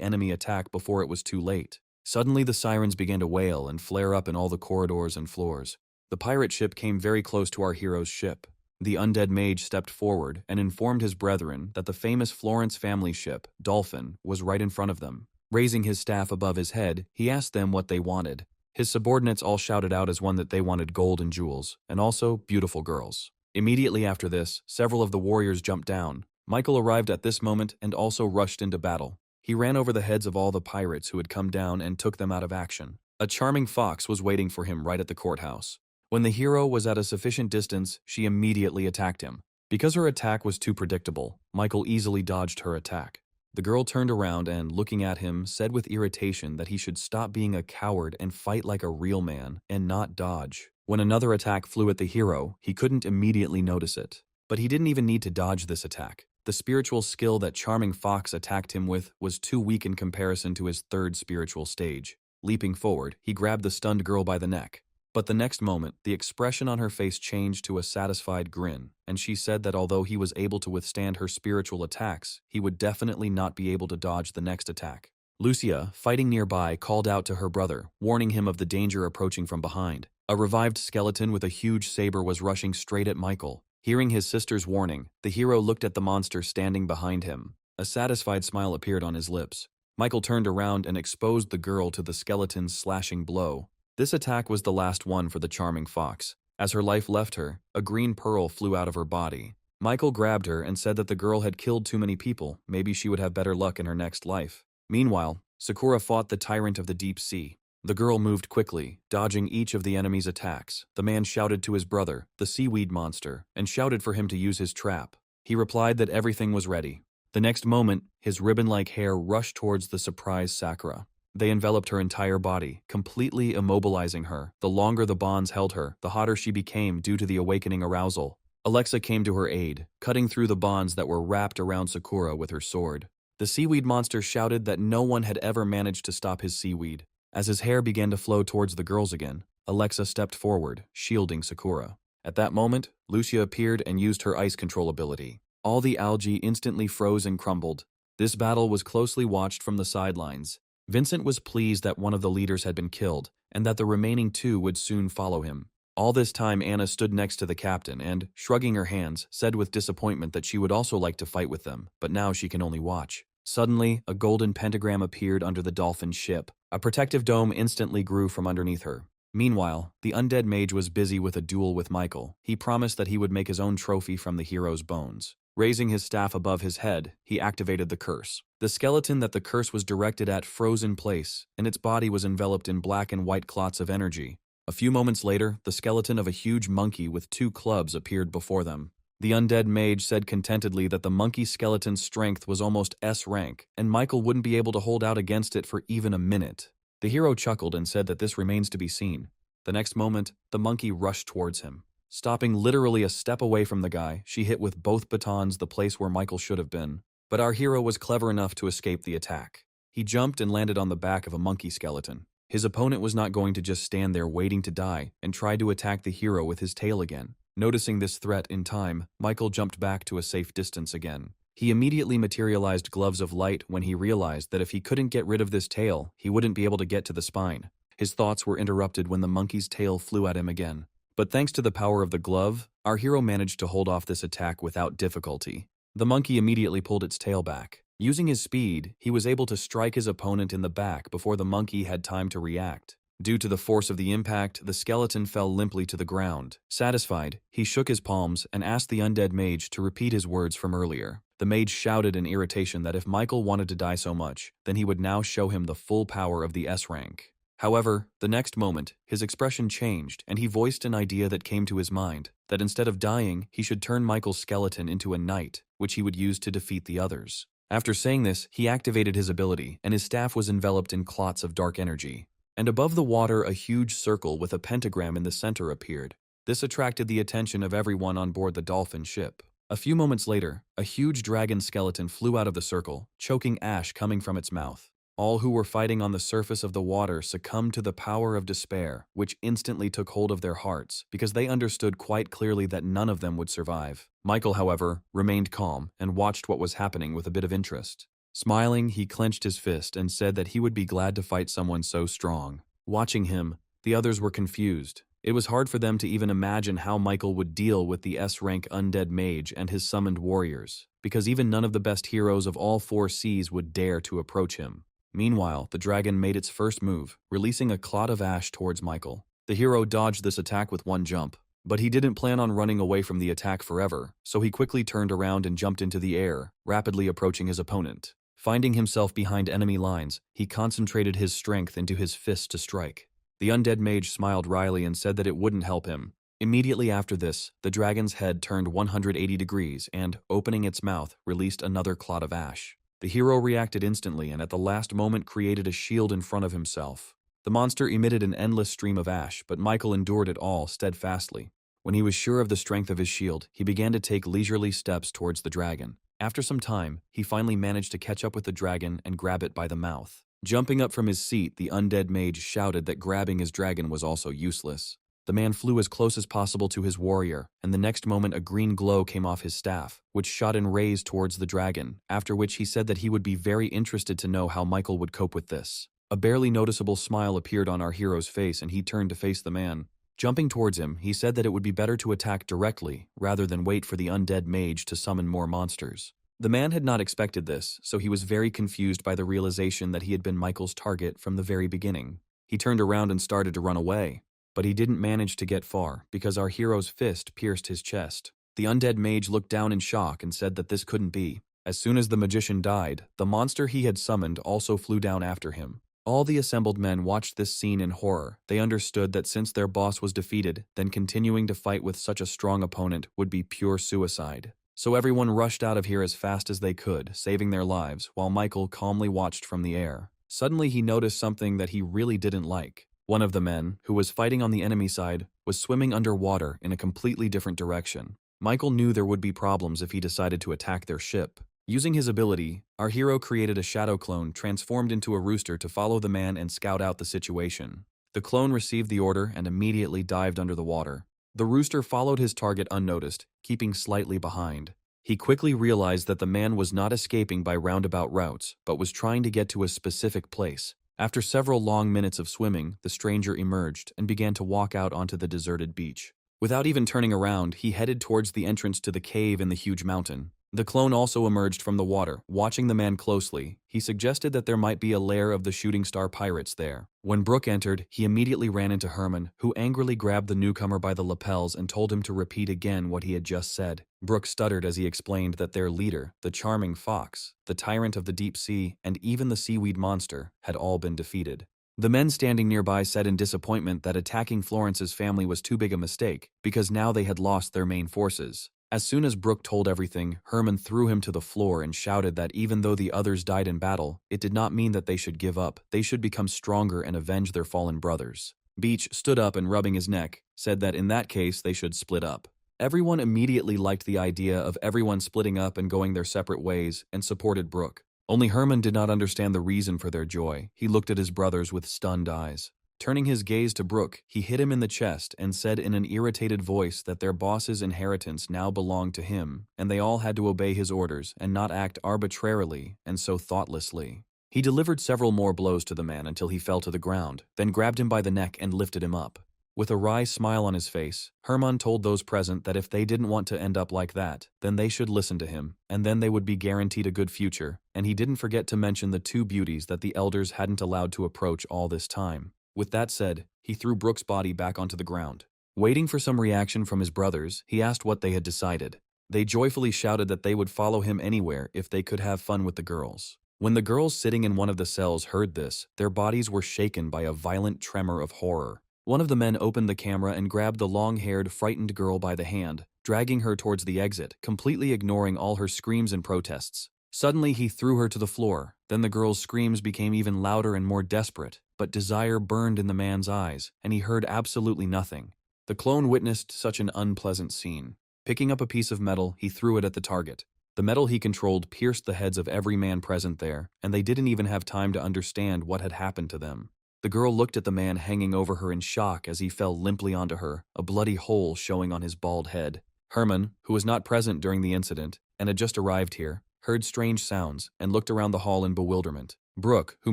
enemy attack before it was too late. Suddenly the sirens began to wail and flare up in all the corridors and floors. The pirate ship came very close to our hero's ship. The undead mage stepped forward and informed his brethren that the famous Florence family ship, Dolphin, was right in front of them. Raising his staff above his head, he asked them what they wanted. His subordinates all shouted out as one that they wanted gold and jewels, and also beautiful girls. Immediately after this, several of the warriors jumped down. Michael arrived at this moment and also rushed into battle. He ran over the heads of all the pirates who had come down and took them out of action. A charming fox was waiting for him right at the courthouse. When the hero was at a sufficient distance, she immediately attacked him. Because her attack was too predictable, Michael easily dodged her attack. The girl turned around and, looking at him, said with irritation that he should stop being a coward and fight like a real man and not dodge. When another attack flew at the hero, he couldn't immediately notice it. But he didn't even need to dodge this attack. The spiritual skill that Charming Fox attacked him with was too weak in comparison to his 3rd spiritual stage. Leaping forward, he grabbed the stunned girl by the neck. But the next moment, the expression on her face changed to a satisfied grin, and she said that although he was able to withstand her spiritual attacks, he would definitely not be able to dodge the next attack. Lucia, fighting nearby, called out to her brother, warning him of the danger approaching from behind. A revived skeleton with a huge saber was rushing straight at Michael. Hearing his sister's warning, the hero looked at the monster standing behind him. A satisfied smile appeared on his lips. Michael turned around and exposed the girl to the skeleton's slashing blow. This attack was the last one for the Charming Fox. As her life left her, a green pearl flew out of her body. Michael grabbed her and said that the girl had killed too many people. Maybe she would have better luck in her next life. Meanwhile, Sakura fought the Tyrant of the Deep Sea. The girl moved quickly, dodging each of the enemy's attacks. The man shouted to his brother, the Seaweed Monster, and shouted for him to use his trap. He replied that everything was ready. The next moment, his ribbon-like hair rushed towards the surprised Sakura. They enveloped her entire body, completely immobilizing her. The longer the bonds held her, the hotter she became due to the awakening arousal. Alexa came to her aid, cutting through the bonds that were wrapped around Sakura with her sword. The seaweed monster shouted that no one had ever managed to stop his seaweed. As his hair began to flow towards the girls again, Alexa stepped forward, shielding Sakura. At that moment, Lucia appeared and used her ice control ability. All the algae instantly froze and crumbled. This battle was closely watched from the sidelines. Vincent was pleased that one of the leaders had been killed, and that the remaining two would soon follow him. All this time Anna stood next to the captain and, shrugging her hands, said with disappointment that she would also like to fight with them, but now she can only watch. Suddenly, a golden pentagram appeared under the dolphin ship. A protective dome instantly grew from underneath her. Meanwhile, the undead mage was busy with a duel with Michael. He promised that he would make his own trophy from the hero's bones. Raising his staff above his head, he activated the curse. The skeleton that the curse was directed at froze in place, and its body was enveloped in black and white clots of energy. A few moments later, the skeleton of a huge monkey with 2 clubs appeared before them. The undead mage said contentedly that the monkey skeleton's strength was almost S rank, and Michael wouldn't be able to hold out against it for even a minute. The hero chuckled and said that this remains to be seen. The next moment, the monkey rushed towards him. Stopping literally a step away from the guy, she hit with both batons the place where Michael should have been. But our hero was clever enough to escape the attack. He jumped and landed on the back of a monkey skeleton. His opponent was not going to just stand there waiting to die and tried to attack the hero with his tail again. Noticing this threat in time, Michael jumped back to a safe distance again. He immediately materialized gloves of light when he realized that if he couldn't get rid of this tail, he wouldn't be able to get to the spine. His thoughts were interrupted when the monkey's tail flew at him again. But thanks to the power of the glove, our hero managed to hold off this attack without difficulty. The monkey immediately pulled its tail back. Using his speed, he was able to strike his opponent in the back before the monkey had time to react. Due to the force of the impact, the skeleton fell limply to the ground. Satisfied, he shook his palms and asked the undead mage to repeat his words from earlier. The mage shouted in irritation that if Michael wanted to die so much, then he would now show him the full power of the S rank. However, the next moment, his expression changed and he voiced an idea that came to his mind, that instead of dying, he should turn Michael's skeleton into a knight, which he would use to defeat the others. After saying this, he activated his ability, and his staff was enveloped in clots of dark energy. And above the water, a huge circle with a pentagram in the center appeared. This attracted the attention of everyone on board the dolphin ship. A few moments later, a huge dragon skeleton flew out of the circle, choking ash coming from its mouth. All who were fighting on the surface of the water succumbed to the power of despair, which instantly took hold of their hearts, because they understood quite clearly that none of them would survive. Michael, however, remained calm and watched what was happening with a bit of interest. Smiling, he clenched his fist and said that he would be glad to fight someone so strong. Watching him, the others were confused. It was hard for them to even imagine how Michael would deal with the S-rank undead mage and his summoned warriors, because even none of the best heroes of all 4 seas would dare to approach him. Meanwhile, the dragon made its first move, releasing a clot of ash towards Michael. The hero dodged this attack with one jump, but he didn't plan on running away from the attack forever, so he quickly turned around and jumped into the air, rapidly approaching his opponent. Finding himself behind enemy lines, he concentrated his strength into his fist to strike. The undead mage smiled wryly and said that it wouldn't help him. Immediately after this, the dragon's head turned 180 degrees and, opening its mouth, released another clot of ash. The hero reacted instantly and at the last moment created a shield in front of himself. The monster emitted an endless stream of ash, but Michael endured it all steadfastly. When he was sure of the strength of his shield, he began to take leisurely steps towards the dragon. After some time, he finally managed to catch up with the dragon and grab it by the mouth. Jumping up from his seat, the undead mage shouted that grabbing his dragon was also useless. The man flew as close as possible to his warrior, and the next moment a green glow came off his staff, which shot in rays towards the dragon, after which he said that he would be very interested to know how Michael would cope with this. A barely noticeable smile appeared on our hero's face and he turned to face the man. Jumping towards him, he said that it would be better to attack directly, rather than wait for the undead mage to summon more monsters. The man had not expected this, so he was very confused by the realization that he had been Michael's target from the very beginning. He turned around and started to run away. But he didn't manage to get far, because our hero's fist pierced his chest. The undead mage looked down in shock and said that this couldn't be. As soon as the magician died, the monster he had summoned also flew down after him. All the assembled men watched this scene in horror. They understood that since their boss was defeated, then continuing to fight with such a strong opponent would be pure suicide. So everyone rushed out of here as fast as they could, saving their lives, while Michael calmly watched from the air. Suddenly he noticed something that he really didn't like. One of the men, who was fighting on the enemy side, was swimming underwater in a completely different direction. Michael knew there would be problems if he decided to attack their ship. Using his ability, our hero created a shadow clone transformed into a rooster to follow the man and scout out the situation. The clone received the order and immediately dived under the water. The rooster followed his target unnoticed, keeping slightly behind. He quickly realized that the man was not escaping by roundabout routes, but was trying to get to a specific place. After several long minutes of swimming, the stranger emerged and began to walk out onto the deserted beach. Without even turning around, he headed towards the entrance to the cave in the huge mountain. The clone also emerged from the water, watching the man closely. He suggested that there might be a lair of the shooting star pirates there. When Brooke entered, he immediately ran into Herman, who angrily grabbed the newcomer by the lapels and told him to repeat again what he had just said. Brooke stuttered as he explained that their leader, the charming fox, the tyrant of the deep sea, and even the seaweed monster, had all been defeated. The men standing nearby said in disappointment that attacking Florence's family was too big a mistake, because now they had lost their main forces. As soon as Brooke told everything, Herman threw him to the floor and shouted that even though the others died in battle, it did not mean that they should give up. They should become stronger and avenge their fallen brothers. Beach stood up and, rubbing his neck, said that in that case they should split up. Everyone immediately liked the idea of everyone splitting up and going their separate ways and supported Brooke. Only Herman did not understand the reason for their joy. He looked at his brothers with stunned eyes. Turning his gaze to Brooke, he hit him in the chest and said in an irritated voice that their boss's inheritance now belonged to him, and they all had to obey his orders and not act arbitrarily and so thoughtlessly. He delivered several more blows to the man until he fell to the ground, then grabbed him by the neck and lifted him up. With a wry smile on his face, Herman told those present that if they didn't want to end up like that, then they should listen to him, and then they would be guaranteed a good future, and he didn't forget to mention the two beauties that the elders hadn't allowed to approach all this time. With that said, he threw Brooke's body back onto the ground. Waiting for some reaction from his brothers, he asked what they had decided. They joyfully shouted that they would follow him anywhere if they could have fun with the girls. When the girls sitting in one of the cells heard this, their bodies were shaken by a violent tremor of horror. One of the men opened the camera and grabbed the long-haired, frightened girl by the hand, dragging her towards the exit, completely ignoring all her screams and protests. Suddenly, he threw her to the floor. Then the girl's screams became even louder and more desperate, but desire burned in the man's eyes, and he heard absolutely nothing. The clone witnessed such an unpleasant scene. Picking up a piece of metal, he threw it at the target. The metal he controlled pierced the heads of every man present there, and they didn't even have time to understand what had happened to them. The girl looked at the man hanging over her in shock as he fell limply onto her, a bloody hole showing on his bald head. Herman, who was not present during the incident and had just arrived here, heard strange sounds and looked around the hall in bewilderment. Brooke, who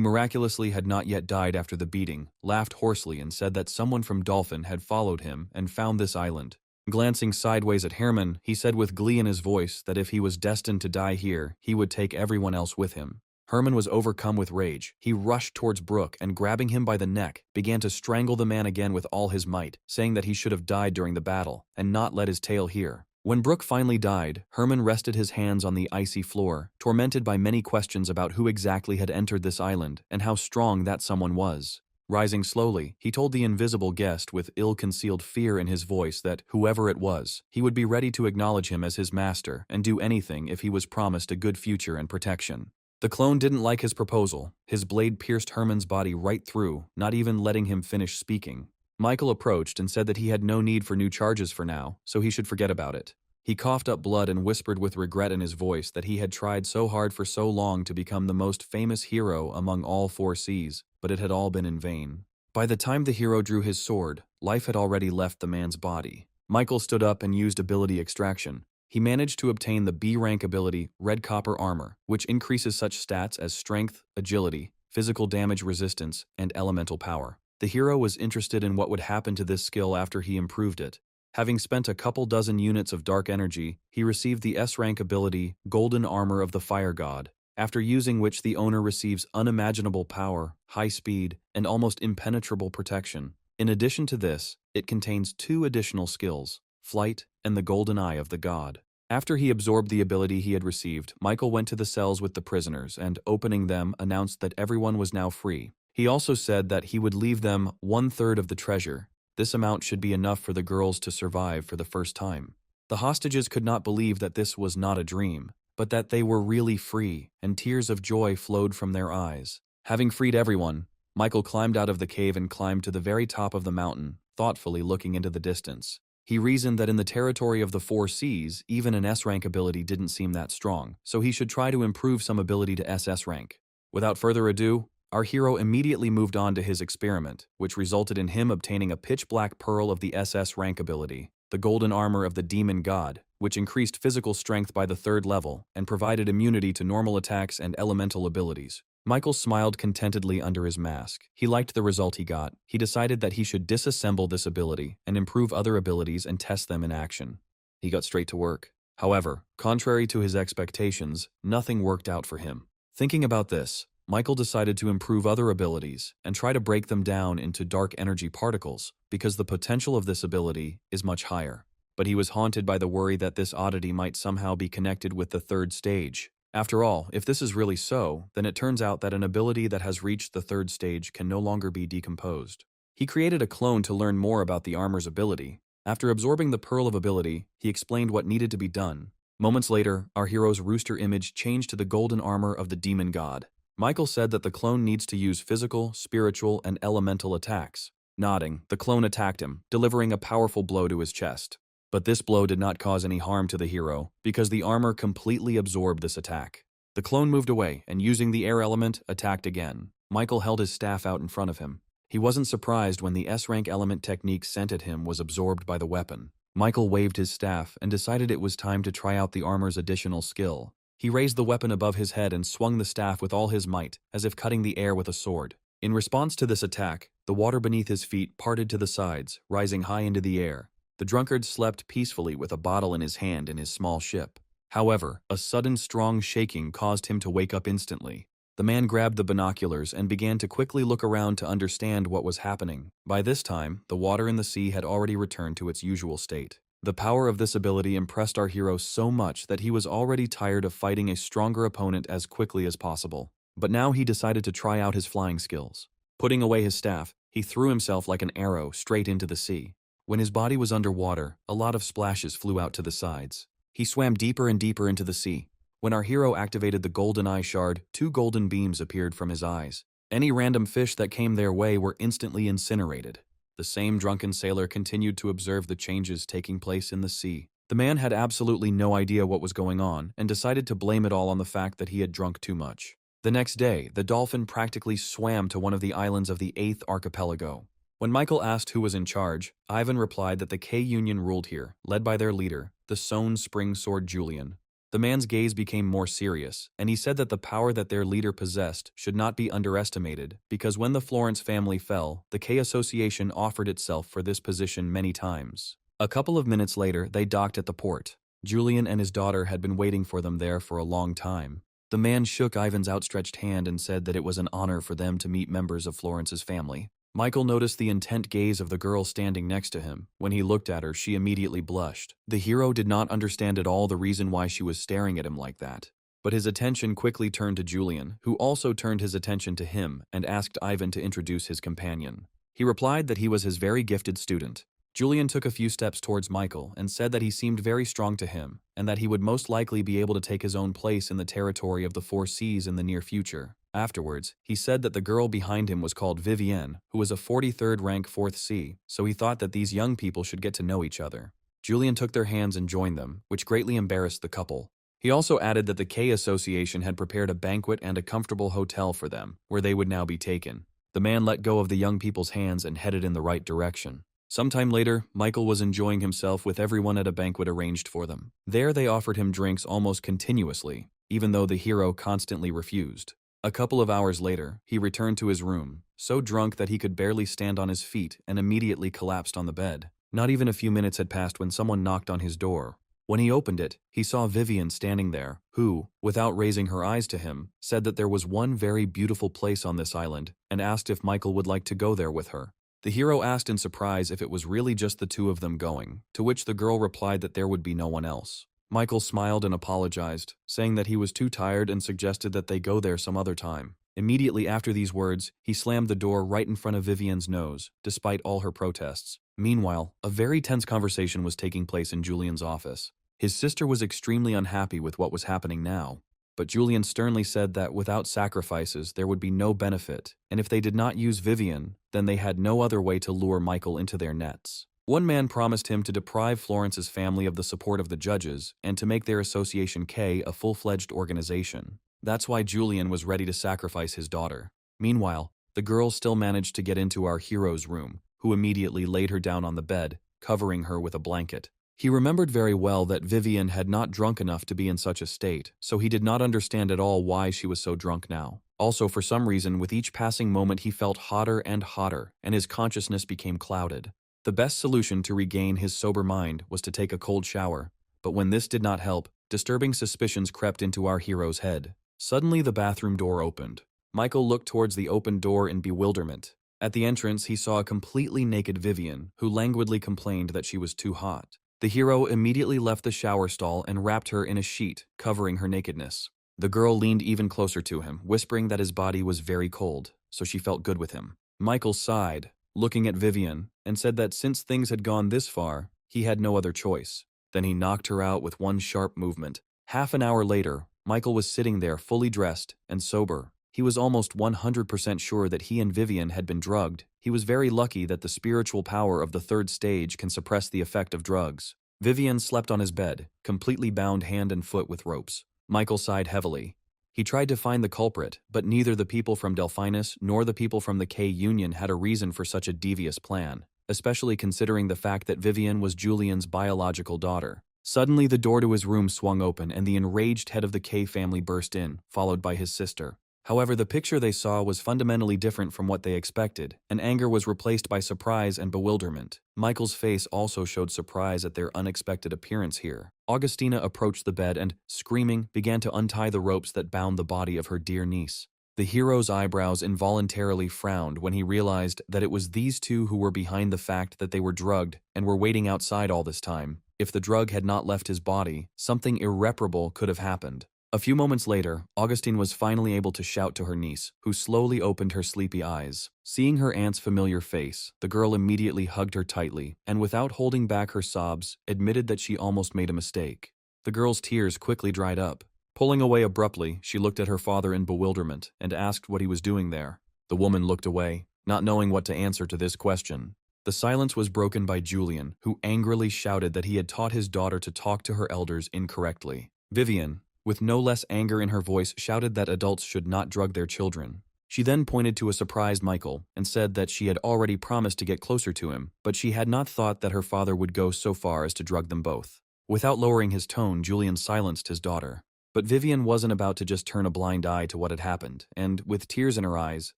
miraculously had not yet died after the beating, laughed hoarsely and said that someone from Dolphin had followed him and found this island. Glancing sideways at Herman, he said with glee in his voice that if he was destined to die here, he would take everyone else with him. Herman was overcome with rage. He rushed towards Brooke and, grabbing him by the neck, began to strangle the man again with all his might, saying that he should have died during the battle and not let his tale hear. When Brooke finally died, Herman rested his hands on the icy floor, tormented by many questions about who exactly had entered this island and how strong that someone was. Rising slowly, he told the invisible guest with ill-concealed fear in his voice that, whoever it was, he would be ready to acknowledge him as his master and do anything if he was promised a good future and protection. The clone didn't like his proposal. His blade pierced Herman's body right through, not even letting him finish speaking. Michael approached and said that he had no need for new charges for now, so he should forget about it. He coughed up blood and whispered with regret in his voice that he had tried so hard for so long to become the most famous hero among all four seas, but it had all been in vain. By the time the hero drew his sword, life had already left the man's body. Michael stood up and used ability extraction. He managed to obtain the B-rank ability Red Copper Armor, which increases such stats as strength, agility, physical damage resistance, and elemental power. The hero was interested in what would happen to this skill after he improved it. Having spent a couple dozen units of dark energy, he received the S-rank ability Golden Armor of the Fire God, after using which the owner receives unimaginable power, high speed, and almost impenetrable protection. In addition to this, it contains two additional skills, Flight and the Golden Eye of the God. After he absorbed the ability he had received, Michael went to the cells with the prisoners and, opening them, announced that everyone was now free. He also said that he would leave them 1/3 of the treasure. This amount should be enough for the girls to survive for the first time. The hostages could not believe that this was not a dream, but that they were really free, and tears of joy flowed from their eyes. Having freed everyone, Michael climbed out of the cave and climbed to the very top of the mountain, thoughtfully looking into the distance. He reasoned that in the territory of the four seas, even an S-rank ability didn't seem that strong, so he should try to improve some ability to SS rank. Without further ado, our hero immediately moved on to his experiment, which resulted in him obtaining a pitch-black pearl of the SS rank ability, the golden armor of the demon god, which increased physical strength by the 3rd level and provided immunity to normal attacks and elemental abilities. Michael smiled contentedly under his mask. He liked the result he got. He decided that he should disassemble this ability and improve other abilities and test them in action. He got straight to work. However, contrary to his expectations, nothing worked out for him. Thinking about this, Michael decided to improve other abilities and try to break them down into dark energy particles because the potential of this ability is much higher. But he was haunted by the worry that this oddity might somehow be connected with the 3rd stage. After all, if this is really so, then it turns out that an ability that has reached the 3rd stage can no longer be decomposed. He created a clone to learn more about the armor's ability. After absorbing the pearl of ability, he explained what needed to be done. Moments later, our hero's rooster image changed to the golden armor of the demon god. Michael said that the clone needs to use physical, spiritual, and elemental attacks. Nodding, the clone attacked him, delivering a powerful blow to his chest. But this blow did not cause any harm to the hero, because the armor completely absorbed this attack. The clone moved away, and using the air element, attacked again. Michael held his staff out in front of him. He wasn't surprised when the S-rank element technique sent at him was absorbed by the weapon. Michael waved his staff and decided it was time to try out the armor's additional skill. He raised the weapon above his head and swung the staff with all his might, as if cutting the air with a sword. In response to this attack, the water beneath his feet parted to the sides, rising high into the air. The drunkard slept peacefully with a bottle in his hand in his small ship. However, a sudden strong shaking caused him to wake up instantly. The man grabbed the binoculars and began to quickly look around to understand what was happening. By this time, the water in the sea had already returned to its usual state. The power of this ability impressed our hero so much that he was already tired of fighting a stronger opponent as quickly as possible. But now he decided to try out his flying skills. Putting away his staff, he threw himself like an arrow straight into the sea. When his body was underwater, a lot of splashes flew out to the sides. He swam deeper and deeper into the sea. When our hero activated the golden eye shard, 2 golden beams appeared from his eyes. Any random fish that came their way were instantly incinerated. The same drunken sailor continued to observe the changes taking place in the sea. The man had absolutely no idea what was going on and decided to blame it all on the fact that he had drunk too much. The next day, the dolphin practically swam to one of the islands of the 8th archipelago. When Michael asked who was in charge, Ivan replied that the K-Union ruled here, led by their leader, the Sewn Spring Sword Julian. The man's gaze became more serious, and he said that the power that their leader possessed should not be underestimated, because when the Florence family fell, the K Association offered itself for this position many times. A couple of minutes later, they docked at the port. Julian and his daughter had been waiting for them there for a long time. The man shook Ivan's outstretched hand and said that it was an honor for them to meet members of Florence's family. Michael noticed the intent gaze of the girl standing next to him. When he looked at her, she immediately blushed. The hero did not understand at all the reason why she was staring at him like that. But his attention quickly turned to Julian, who also turned his attention to him and asked Ivan to introduce his companion. He replied that he was his very gifted student. Julian took a few steps towards Michael and said that he seemed very strong to him and that he would most likely be able to take his own place in the territory of the Four Seas in the near future. Afterwards, he said that the girl behind him was called Vivienne, who was a 43rd rank 4th C, so he thought that these young people should get to know each other. Julian took their hands and joined them, which greatly embarrassed the couple. He also added that the K Association had prepared a banquet and a comfortable hotel for them, where they would now be taken. The man let go of the young people's hands and headed in the right direction. Sometime later, Michael was enjoying himself with everyone at a banquet arranged for them. There they offered him drinks almost continuously, even though the hero constantly refused. A couple of hours later, he returned to his room, so drunk that he could barely stand on his feet and immediately collapsed on the bed. Not even a few minutes had passed when someone knocked on his door. When he opened it, he saw Vivian standing there, who, without raising her eyes to him, said that there was one very beautiful place on this island and asked if Michael would like to go there with her. The hero asked in surprise if it was really just the two of them going, to which the girl replied that there would be no one else. Michael smiled and apologized, saying that he was too tired and suggested that they go there some other time. Immediately after these words, he slammed the door right in front of Vivian's nose, despite all her protests. Meanwhile, a very tense conversation was taking place in Julian's office. His sister was extremely unhappy with what was happening now. but Julian sternly said that without sacrifices there would be no benefit, and if they did not use Vivian, then they had no other way to lure Michael into their nets. One man promised him to deprive Florence's family of the support of the judges and to make their Association K a full-fledged organization. That's why Julian was ready to sacrifice his daughter. Meanwhile, the girl still managed to get into our hero's room, who immediately laid her down on the bed, covering her with a blanket. He remembered very well that Vivian had not drunk enough to be in such a state, so he did not understand at all why she was so drunk now. Also, for some reason, with each passing moment he felt hotter and hotter, and his consciousness became clouded. The best solution to regain his sober mind was to take a cold shower, but when this did not help, disturbing suspicions crept into our hero's head. Suddenly the bathroom door opened. Michael looked towards the open door in bewilderment. At the entrance he saw a completely naked Vivian, who languidly complained that she was too hot. The hero immediately left the shower stall and wrapped her in a sheet, covering her nakedness. The girl leaned even closer to him, whispering that his body was very cold, so she felt good with him. Michael sighed, looking at Vivian, and said that since things had gone this far, he had no other choice. Then he knocked her out with one sharp movement. Half an hour later, Michael was sitting there fully dressed and sober. He was almost 100% sure that he and Vivian had been drugged. He was very lucky that the spiritual power of the third stage can suppress the effect of drugs. Vivian slept on his bed, completely bound hand and foot with ropes. Michael sighed heavily. He tried to find the culprit, but neither the people from Delphinus nor the people from the K-Union had a reason for such a devious plan, especially considering the fact that Vivian was Julian's biological daughter. Suddenly the door to his room swung open and the enraged head of the K family burst in, followed by his sister. However, the picture they saw was fundamentally different from what they expected, and anger was replaced by surprise and bewilderment. Michael's face also showed surprise at their unexpected appearance here. Augustina approached the bed and, screaming, began to untie the ropes that bound the body of her dear niece. The hero's eyebrows involuntarily frowned when he realized that it was these two who were behind the fact that they were drugged and were waiting outside all this time. If the drug had not left his body, something irreparable could have happened. A few moments later, Augustine was finally able to shout to her niece, who slowly opened her sleepy eyes. Seeing her aunt's familiar face, the girl immediately hugged her tightly, and without holding back her sobs, admitted that she almost made a mistake. The girl's tears quickly dried up. Pulling away abruptly, she looked at her father in bewilderment and asked what he was doing there. The woman looked away, not knowing what to answer to this question. The silence was broken by Julian, who angrily shouted that he had taught his daughter to talk to her elders incorrectly. Vivian, with no less anger in her voice, shouted that adults should not drug their children. She then pointed to a surprised Michael and said that she had already promised to get closer to him, but she had not thought that her father would go so far as to drug them both. Without lowering his tone, Julian silenced his daughter. But Vivian wasn't about to just turn a blind eye to what had happened, and, with tears in her eyes,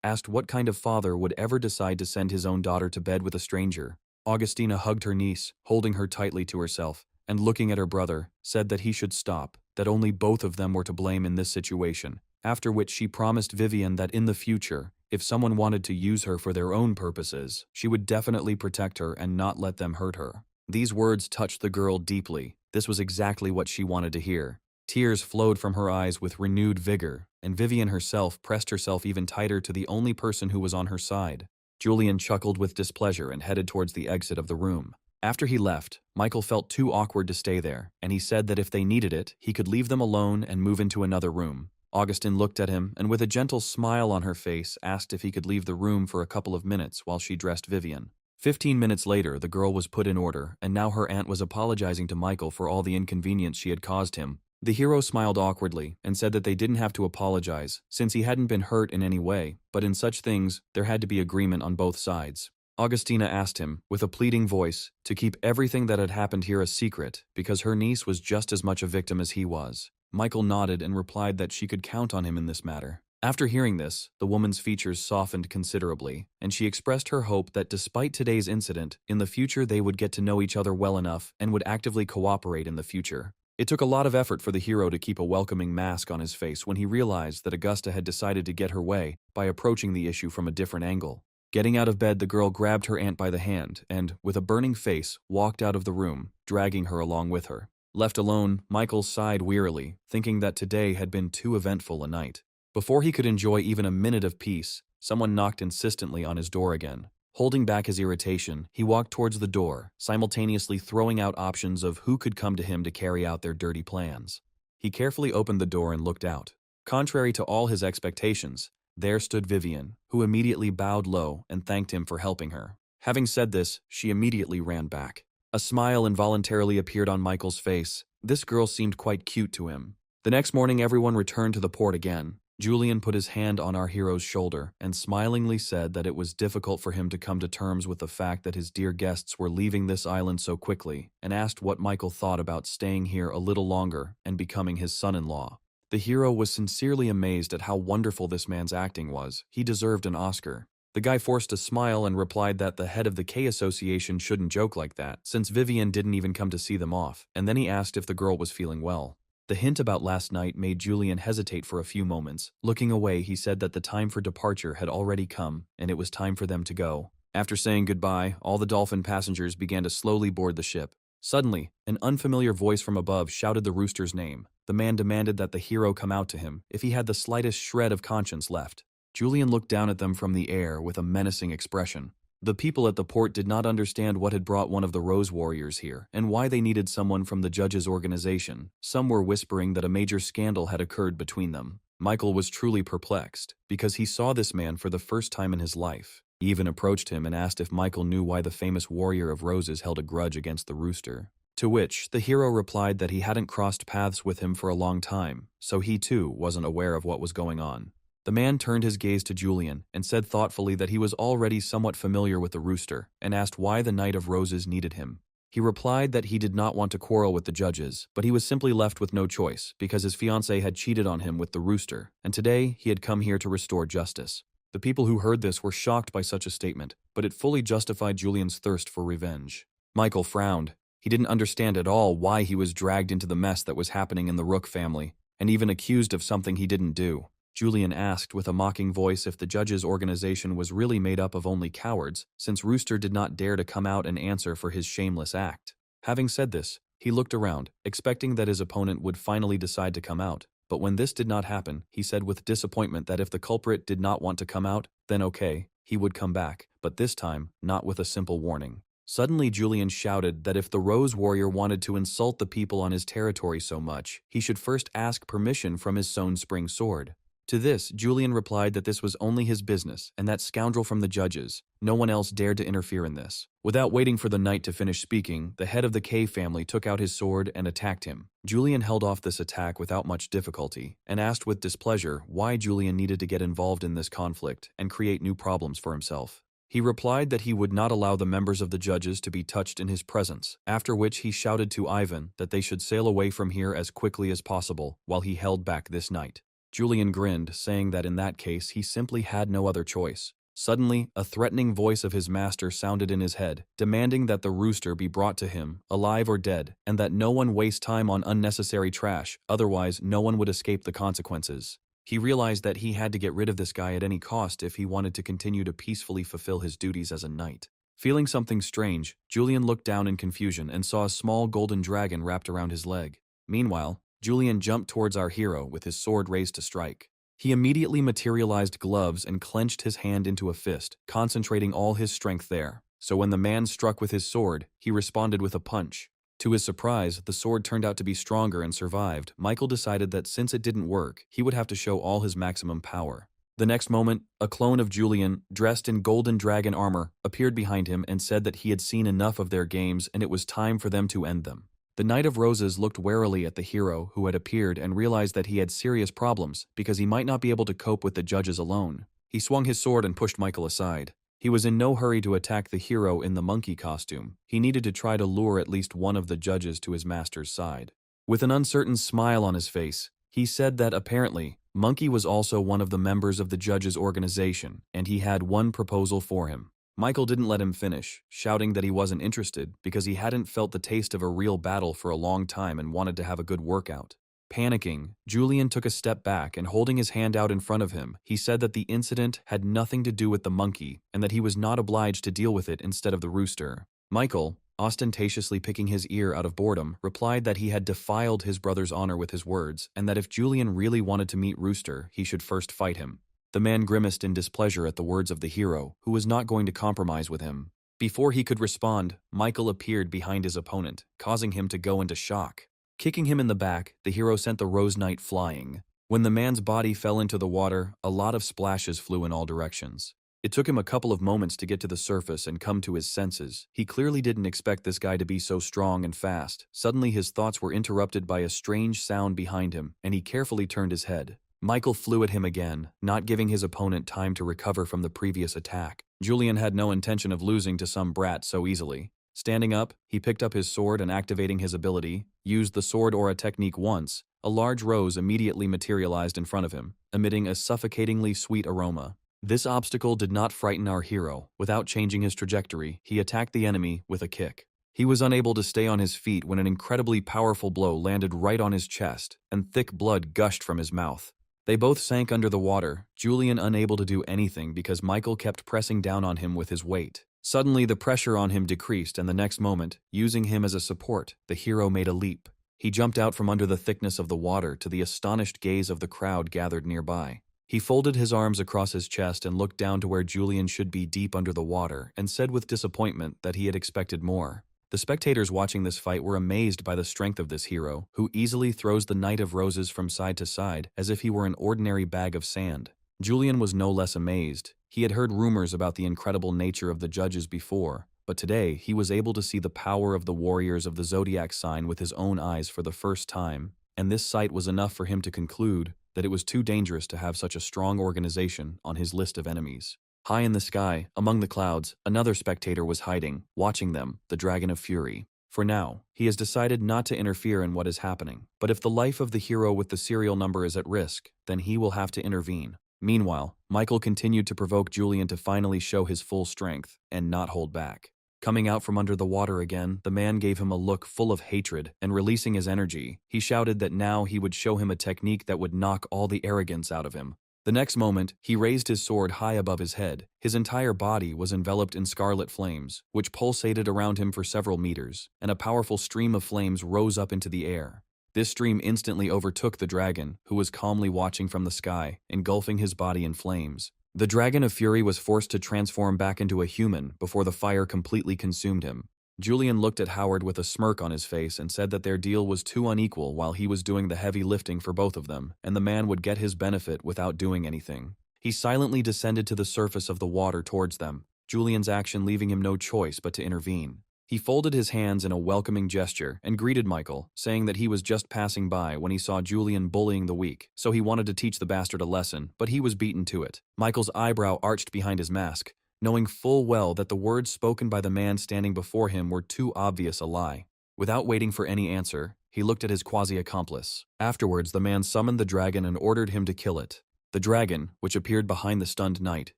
asked what kind of father would ever decide to send his own daughter to bed with a stranger. Augustina hugged her niece, holding her tightly to herself, and looking at her brother, said that he should stop, that only both of them were to blame in this situation, after which she promised Vivian that in the future, if someone wanted to use her for their own purposes, she would definitely protect her and not let them hurt her. These words touched the girl deeply. This was exactly what she wanted to hear. Tears flowed from her eyes with renewed vigor, and Vivian herself pressed herself even tighter to the only person who was on her side. Julian chuckled with displeasure and headed towards the exit of the room. After he left, Michael felt too awkward to stay there, and he said that if they needed it, he could leave them alone and move into another room. Augustine looked at him and with a gentle smile on her face asked if he could leave the room for a couple of minutes while she dressed Vivian. 15 minutes later, the girl was put in order, and now her aunt was apologizing to Michael for all the inconvenience she had caused him. The hero smiled awkwardly and said that they didn't have to apologize, since he hadn't been hurt in any way, but in such things, there had to be agreement on both sides. Augustina asked him, with a pleading voice, to keep everything that had happened here a secret, because her niece was just as much a victim as he was. Michael nodded and replied that she could count on him in this matter. After hearing this, the woman's features softened considerably, and she expressed her hope that despite today's incident, in the future they would get to know each other well enough and would actively cooperate in the future. It took a lot of effort for the hero to keep a welcoming mask on his face when he realized that Augusta had decided to get her way by approaching the issue from a different angle. Getting out of bed, the girl grabbed her aunt by the hand and, with a burning face, walked out of the room, dragging her along with her. Left alone, Michael sighed wearily, thinking that today had been too eventful a night. Before he could enjoy even a minute of peace, someone knocked insistently on his door again. Holding back his irritation, he walked towards the door, simultaneously throwing out options of who could come to him to carry out their dirty plans. He carefully opened the door and looked out. Contrary to all his expectations, there stood Vivian, who immediately bowed low and thanked him for helping her. Having said this, she immediately ran back. A smile involuntarily appeared on Michael's face. This girl seemed quite cute to him. The next morning everyone returned to the port again. Julian put his hand on our hero's shoulder and smilingly said that it was difficult for him to come to terms with the fact that his dear guests were leaving this island so quickly, and asked what Michael thought about staying here a little longer and becoming his son-in-law. The hero was sincerely amazed at how wonderful this man's acting was. He deserved an Oscar. The guy forced a smile and replied that the head of the K Association shouldn't joke like that, since Vivian didn't even come to see them off, and then he asked if the girl was feeling well. The hint about last night made Julian hesitate for a few moments. Looking away, he said that the time for departure had already come, and it was time for them to go. After saying goodbye, all the dolphin passengers began to slowly board the ship. Suddenly, an unfamiliar voice from above shouted the rooster's name. The man demanded that the hero come out to him, if he had the slightest shred of conscience left. Julian looked down at them from the air with a menacing expression. The people at the port did not understand what had brought one of the Rose Warriors here, and why they needed someone from the judges' organization. Some were whispering that a major scandal had occurred between them. Michael was truly perplexed, because he saw this man for the first time in his life. He even approached him and asked if Michael knew why the famous Warrior of Roses held a grudge against the rooster. To which, the hero replied that he hadn't crossed paths with him for a long time, so he too wasn't aware of what was going on. The man turned his gaze to Julian and said thoughtfully that he was already somewhat familiar with the rooster, and asked why the Knight of Roses needed him. He replied that he did not want to quarrel with the judges, but he was simply left with no choice, because his fiancée had cheated on him with the rooster, and today he had come here to restore justice. The people who heard this were shocked by such a statement, but it fully justified Julian's thirst for revenge. Michael frowned. He didn't understand at all why he was dragged into the mess that was happening in the Rook family, and even accused of something he didn't do. Julian asked with a mocking voice if the judges' organization was really made up of only cowards, since Rooster did not dare to come out and answer for his shameless act. Having said this, he looked around, expecting that his opponent would finally decide to come out, but when this did not happen, he said with disappointment that if the culprit did not want to come out, then okay, he would come back, but this time, not with a simple warning. Suddenly Julian shouted that if the Rose Warrior wanted to insult the people on his territory so much, he should first ask permission from his sewn spring sword. To this, Julian replied that this was only his business, and that scoundrel from the judges, no one else dared to interfere in this. Without waiting for the knight to finish speaking, the head of the K family took out his sword and attacked him. Julian held off this attack without much difficulty, and asked with displeasure why Julian needed to get involved in this conflict and create new problems for himself. He replied that he would not allow the members of the judges to be touched in his presence, after which he shouted to Ivan that they should sail away from here as quickly as possible while he held back this knight. Julian grinned, saying that in that case he simply had no other choice. Suddenly, a threatening voice of his master sounded in his head, demanding that the rooster be brought to him, alive or dead, and that no one waste time on unnecessary trash, otherwise no one would escape the consequences. He realized that he had to get rid of this guy at any cost if he wanted to continue to peacefully fulfill his duties as a knight. Feeling something strange, Julian looked down in confusion and saw a small golden dragon wrapped around his leg. Meanwhile, Julian jumped towards our hero with his sword raised to strike. He immediately materialized gloves and clenched his hand into a fist, concentrating all his strength there. So when the man struck with his sword, he responded with a punch. To his surprise, the sword turned out to be stronger and survived. Michael decided that since it didn't work, he would have to show all his maximum power. The next moment, a clone of Julian, dressed in golden dragon armor, appeared behind him and said that he had seen enough of their games and it was time for them to end them. The Knight of Roses looked warily at the hero who had appeared and realized that he had serious problems because he might not be able to cope with the judges alone. He swung his sword and pushed Michael aside. He was in no hurry to attack the hero in the monkey costume. He needed to try to lure at least one of the judges to his master's side. With an uncertain smile on his face, he said that apparently, Monkey was also one of the members of the judges' organization, and he had one proposal for him. Michael didn't let him finish, shouting that he wasn't interested because he hadn't felt the taste of a real battle for a long time and wanted to have a good workout. Panicking, Julian took a step back and holding his hand out in front of him, he said that the incident had nothing to do with the monkey and that he was not obliged to deal with it instead of the rooster. Michael, ostentatiously picking his ear out of boredom, replied that he had defiled his brother's honor with his words and that if Julian really wanted to meet Rooster, he should first fight him. The man grimaced in displeasure at the words of the hero, who was not going to compromise with him. Before he could respond, Michael appeared behind his opponent, causing him to go into shock. Kicking him in the back, the hero sent the Rose Knight flying. When the man's body fell into the water, a lot of splashes flew in all directions. It took him a couple of moments to get to the surface and come to his senses. He clearly didn't expect this guy to be so strong and fast. Suddenly his thoughts were interrupted by a strange sound behind him, and he carefully turned his head. Michael flew at him again, not giving his opponent time to recover from the previous attack. Julian had no intention of losing to some brat so easily. Standing up, he picked up his sword and activating his ability, used the sword aura technique once. A large rose immediately materialized in front of him, emitting a suffocatingly sweet aroma. This obstacle did not frighten our hero. Without changing his trajectory, he attacked the enemy with a kick. He was unable to stay on his feet when an incredibly powerful blow landed right on his chest, and thick blood gushed from his mouth. They both sank under the water, Julian unable to do anything because Michael kept pressing down on him with his weight. Suddenly, the pressure on him decreased, and the next moment, using him as a support, the hero made a leap. He jumped out from under the thickness of the water to the astonished gaze of the crowd gathered nearby. He folded his arms across his chest and looked down to where Julian should be deep under the water and said with disappointment that he had expected more. The spectators watching this fight were amazed by the strength of this hero, who easily throws the Knight of Roses from side to side as if he were an ordinary bag of sand. Julian was no less amazed. He had heard rumors about the incredible nature of the judges before, but today he was able to see the power of the warriors of the zodiac sign with his own eyes for the first time, and this sight was enough for him to conclude that it was too dangerous to have such a strong organization on his list of enemies. High in the sky, among the clouds, another spectator was hiding, watching them, the Dragon of Fury. For now, he has decided not to interfere in what is happening, but if the life of the hero with the serial number is at risk, then he will have to intervene. Meanwhile, Michael continued to provoke Julian to finally show his full strength and not hold back. Coming out from under the water again, the man gave him a look full of hatred, and releasing his energy, he shouted that now he would show him a technique that would knock all the arrogance out of him. The next moment, he raised his sword high above his head. His entire body was enveloped in scarlet flames, which pulsated around him for several meters, and a powerful stream of flames rose up into the air. This stream instantly overtook the dragon, who was calmly watching from the sky, engulfing his body in flames. The Dragon of Fury was forced to transform back into a human before the fire completely consumed him. Julian looked at Howard with a smirk on his face and said that their deal was too unequal while he was doing the heavy lifting for both of them, and the man would get his benefit without doing anything. He silently descended to the surface of the water towards them, Julian's action leaving him no choice but to intervene. He folded his hands in a welcoming gesture and greeted Michael, saying that he was just passing by when he saw Julian bullying the weak, so he wanted to teach the bastard a lesson, but he was beaten to it. Michael's eyebrow arched behind his mask, knowing full well that the words spoken by the man standing before him were too obvious a lie. Without waiting for any answer, he looked at his quasi-accomplice. Afterwards, the man summoned the dragon and ordered him to kill it. The dragon, which appeared behind the stunned knight,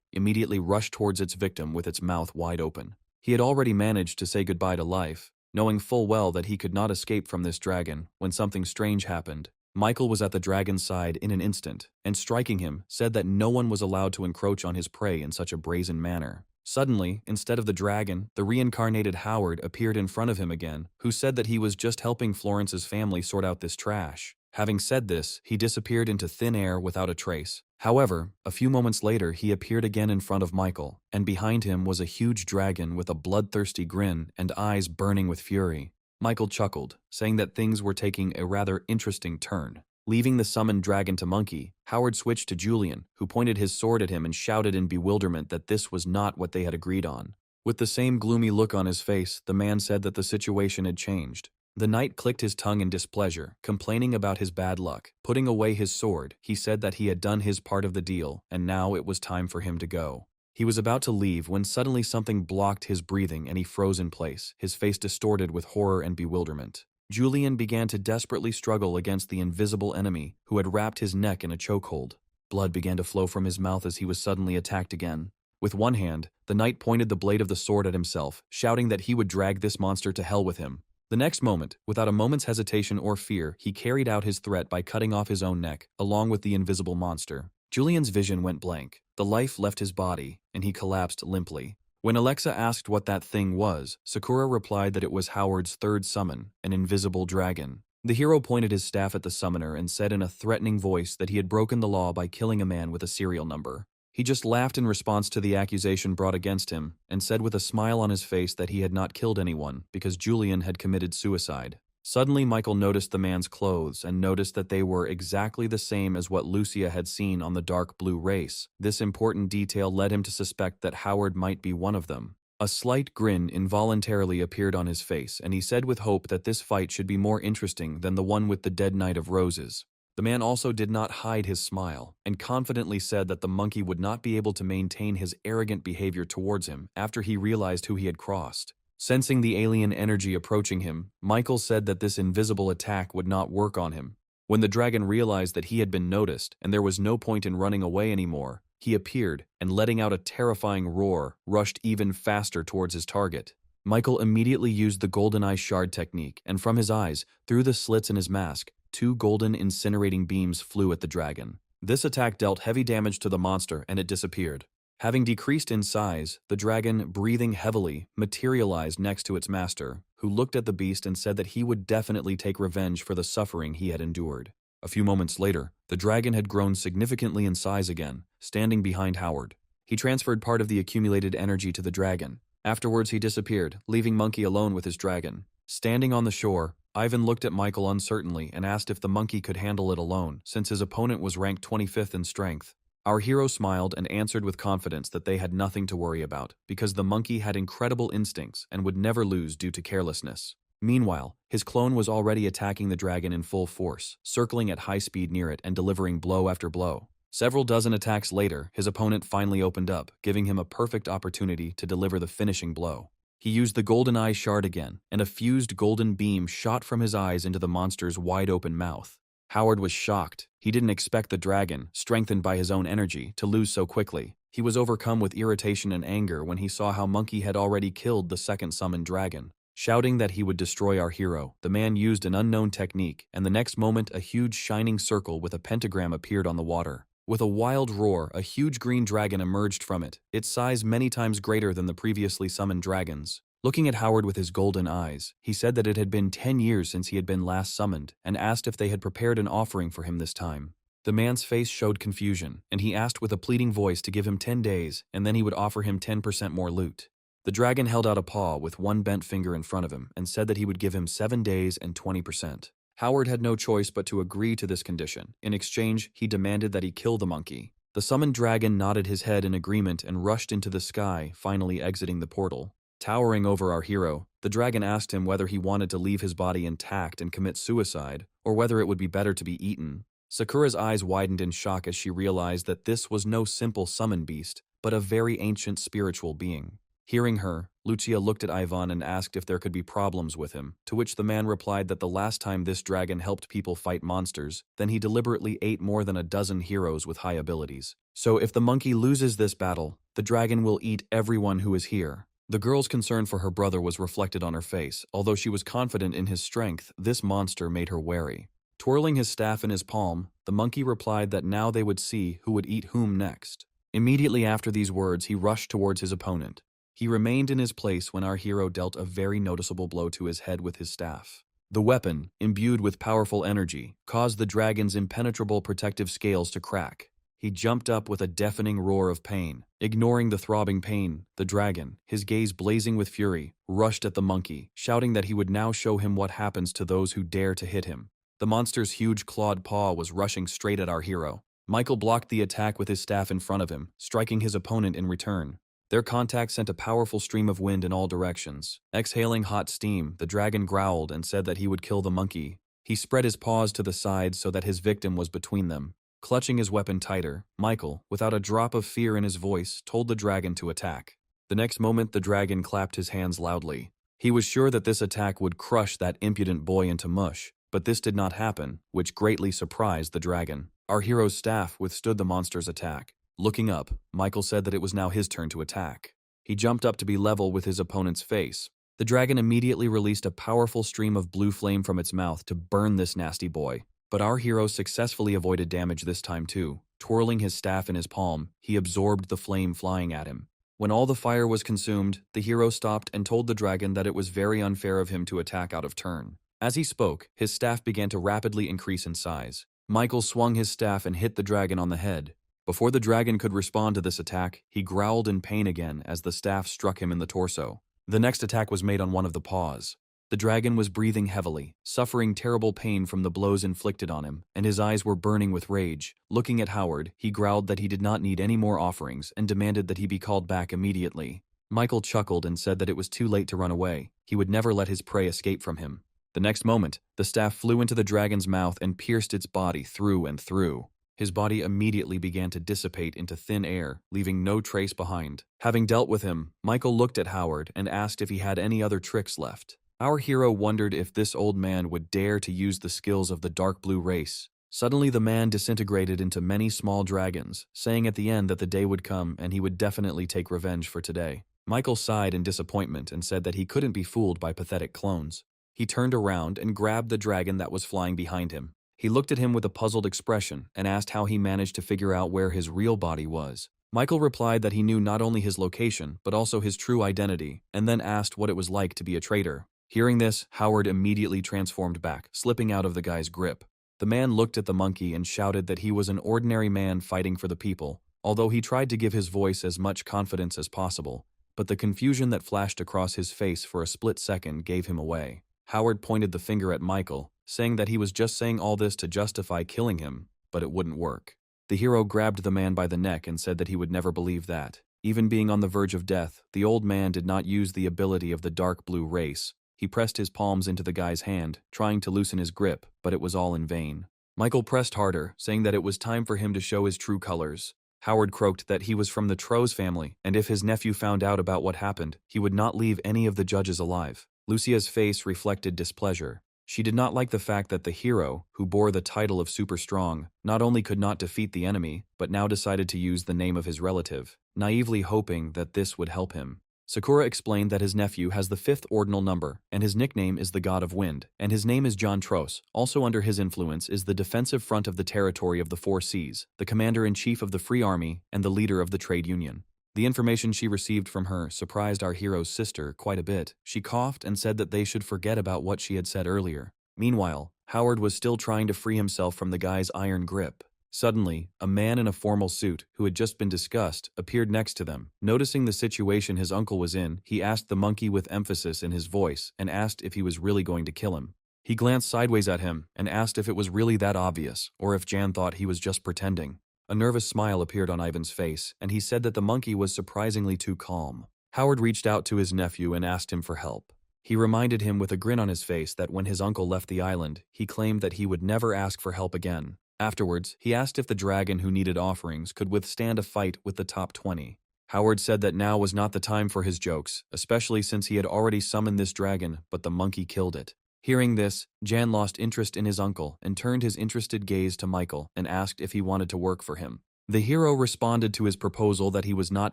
immediately rushed towards its victim with its mouth wide open. He had already managed to say goodbye to life, knowing full well that he could not escape from this dragon when something strange happened. Michael was at the dragon's side in an instant, and striking him, said that no one was allowed to encroach on his prey in such a brazen manner. Suddenly, instead of the dragon, the reincarnated Howard appeared in front of him again, who said that he was just helping Florence's family sort out this trash. Having said this, he disappeared into thin air without a trace. However, a few moments later he appeared again in front of Michael, and behind him was a huge dragon with a bloodthirsty grin and eyes burning with fury. Michael chuckled, saying that things were taking a rather interesting turn. Leaving the summoned dragon to Monkey, Howard switched to Julian, who pointed his sword at him and shouted in bewilderment that this was not what they had agreed on. With the same gloomy look on his face, the man said that the situation had changed. The knight clicked his tongue in displeasure, complaining about his bad luck. Putting away his sword, he said that he had done his part of the deal, and now it was time for him to go. He was about to leave when suddenly something blocked his breathing and he froze in place, his face distorted with horror and bewilderment. Julian began to desperately struggle against the invisible enemy, who had wrapped his neck in a chokehold. Blood began to flow from his mouth as he was suddenly attacked again. With one hand, the knight pointed the blade of the sword at himself, shouting that he would drag this monster to hell with him. The next moment, without a moment's hesitation or fear, he carried out his threat by cutting off his own neck, along with the invisible monster. Julian's vision went blank. The life left his body, and he collapsed limply. When Alexa asked what that thing was, Sakura replied that it was Howard's third summon, an invisible dragon. The hero pointed his staff at the summoner and said in a threatening voice that he had broken the law by killing a man with a serial number. He just laughed in response to the accusation brought against him, and said with a smile on his face that he had not killed anyone because Julian had committed suicide. Suddenly, Michael noticed the man's clothes and noticed that they were exactly the same as what Lucia had seen on the dark blue race. This important detail led him to suspect that Howard might be one of them. A slight grin involuntarily appeared on his face, and he said with hope that this fight should be more interesting than the one with the dead Knight of Roses. The man also did not hide his smile, and confidently said that the monkey would not be able to maintain his arrogant behavior towards him after he realized who he had crossed. Sensing the alien energy approaching him, Michael said that this invisible attack would not work on him. When the dragon realized that he had been noticed and there was no point in running away anymore, he appeared and, letting out a terrifying roar, rushed even faster towards his target. Michael immediately used the golden eye shard technique, and from his eyes, through the slits in his mask, 2 golden incinerating beams flew at the dragon. This attack dealt heavy damage to the monster and it disappeared. Having decreased in size, the dragon, breathing heavily, materialized next to its master, who looked at the beast and said that he would definitely take revenge for the suffering he had endured. A few moments later, the dragon had grown significantly in size again, standing behind Howard. He transferred part of the accumulated energy to the dragon. Afterwards, he disappeared, leaving Monkey alone with his dragon. Standing on the shore, Ivan looked at Michael uncertainly and asked if the monkey could handle it alone, since his opponent was ranked 25th in strength. Our hero smiled and answered with confidence that they had nothing to worry about, because the monkey had incredible instincts and would never lose due to carelessness. Meanwhile, his clone was already attacking the dragon in full force, circling at high speed near it and delivering blow after blow. Several dozen attacks later, his opponent finally opened up, giving him a perfect opportunity to deliver the finishing blow. He used the golden eye shard again, and a fused golden beam shot from his eyes into the monster's wide-open mouth. Howard was shocked. He didn't expect the dragon, strengthened by his own energy, to lose so quickly. He was overcome with irritation and anger when he saw how Monkey had already killed the second summoned dragon. Shouting that he would destroy our hero, the man used an unknown technique, and the next moment a huge shining circle with a pentagram appeared on the water. With a wild roar, a huge green dragon emerged from it, its size many times greater than the previously summoned dragons. Looking at Howard with his golden eyes, he said that it had been 10 years since he had been last summoned, and asked if they had prepared an offering for him this time. The man's face showed confusion, and he asked with a pleading voice to give him 10 days, and then he would offer him 10% more loot. The dragon held out a paw with one bent finger in front of him, and said that he would give him 7 days and 20%. Howard had no choice but to agree to this condition. In exchange, he demanded that he kill the monkey. The summoned dragon nodded his head in agreement and rushed into the sky, finally exiting the portal. Towering over our hero, the dragon asked him whether he wanted to leave his body intact and commit suicide, or whether it would be better to be eaten. Sakura's eyes widened in shock as she realized that this was no simple summon beast, but a very ancient spiritual being. Hearing her, Lucia looked at Ivan and asked if there could be problems with him, to which the man replied that the last time this dragon helped people fight monsters, then he deliberately ate more than a dozen heroes with high abilities. So if the monkey loses this battle, the dragon will eat everyone who is here. The girl's concern for her brother was reflected on her face. Although she was confident in his strength, this monster made her wary. Twirling his staff in his palm, the monkey replied that now they would see who would eat whom next. Immediately after these words, he rushed towards his opponent. He remained in his place when our hero dealt a very noticeable blow to his head with his staff. The weapon, imbued with powerful energy, caused the dragon's impenetrable protective scales to crack. He jumped up with a deafening roar of pain. Ignoring the throbbing pain, the dragon, his gaze blazing with fury, rushed at the monkey, shouting that he would now show him what happens to those who dare to hit him. The monster's huge clawed paw was rushing straight at our hero. Michael blocked the attack with his staff in front of him, striking his opponent in return. Their contact sent a powerful stream of wind in all directions. Exhaling hot steam, the dragon growled and said that he would kill the monkey. He spread his paws to the sides so that his victim was between them. Clutching his weapon tighter, Michael, without a drop of fear in his voice, told the dragon to attack. The next moment, the dragon clapped his hands loudly. He was sure that this attack would crush that impudent boy into mush, but this did not happen, which greatly surprised the dragon. Our hero's staff withstood the monster's attack. Looking up, Michael said that it was now his turn to attack. He jumped up to be level with his opponent's face. The dragon immediately released a powerful stream of blue flame from its mouth to burn this nasty boy. But our hero successfully avoided damage this time too. Twirling his staff in his palm, he absorbed the flame flying at him. When all the fire was consumed, the hero stopped and told the dragon that it was very unfair of him to attack out of turn. As he spoke, his staff began to rapidly increase in size. Michael swung his staff and hit the dragon on the head. Before the dragon could respond to this attack, he growled in pain again as the staff struck him in the torso. The next attack was made on one of the paws. The dragon was breathing heavily, suffering terrible pain from the blows inflicted on him, and his eyes were burning with rage. Looking at Howard, he growled that he did not need any more offerings and demanded that he be called back immediately. Michael chuckled and said that it was too late to run away. He would never let his prey escape from him. The next moment, the staff flew into the dragon's mouth and pierced its body through and through. His body immediately began to dissipate into thin air, leaving no trace behind. Having dealt with him, Michael looked at Howard and asked if he had any other tricks left. Our hero wondered if this old man would dare to use the skills of the dark blue race. Suddenly the man disintegrated into many small dragons, saying at the end that the day would come and he would definitely take revenge for today. Michael sighed in disappointment and said that he couldn't be fooled by pathetic clones. He turned around and grabbed the dragon that was flying behind him. He looked at him with a puzzled expression and asked how he managed to figure out where his real body was. Michael replied that he knew not only his location, but also his true identity, and then asked what it was like to be a traitor. Hearing this, Howard immediately transformed back, slipping out of the guy's grip. The man looked at the monkey and shouted that he was an ordinary man fighting for the people, although he tried to give his voice as much confidence as possible. But the confusion that flashed across his face for a split second gave him away. Howard pointed the finger at Michael, saying that he was just saying all this to justify killing him, but it wouldn't work. The hero grabbed the man by the neck and said that he would never believe that. Even being on the verge of death, the old man did not use the ability of the dark blue race. He pressed his palms into the guy's hand, trying to loosen his grip, but it was all in vain. Michael pressed harder, saying that it was time for him to show his true colors. Howard croaked that he was from the Tro's family, and if his nephew found out about what happened, he would not leave any of the judges alive. Lucia's face reflected displeasure. She did not like the fact that the hero, who bore the title of Super Strong, not only could not defeat the enemy, but now decided to use the name of his relative, naively hoping that this would help him. Sakura explained that his nephew has the 5th ordinal number, and his nickname is the God of Wind, and his name is John Tros. Also under his influence is the defensive front of the territory of the 4 Seas, the commander-in-chief of the Free Army, and the leader of the trade union. The information she received from her surprised our hero's sister quite a bit. She coughed and said that they should forget about what she had said earlier. Meanwhile, Howard was still trying to free himself from the guy's iron grip. Suddenly, a man in a formal suit, who had just been discussed, appeared next to them. Noticing the situation his uncle was in, he asked the monkey with emphasis in his voice and asked if he was really going to kill him. He glanced sideways at him and asked if it was really that obvious, or if Jan thought he was just pretending. A nervous smile appeared on Ivan's face, and he said that the monkey was surprisingly too calm. Howard reached out to his nephew and asked him for help. He reminded him with a grin on his face that when his uncle left the island, he claimed that he would never ask for help again. Afterwards, he asked if the dragon who needed offerings could withstand a fight with the top 20. Howard said that now was not the time for his jokes, especially since he had already summoned this dragon, but the monkey killed it. Hearing this, Jan lost interest in his uncle and turned his interested gaze to Michael and asked if he wanted to work for him. The hero responded to his proposal that he was not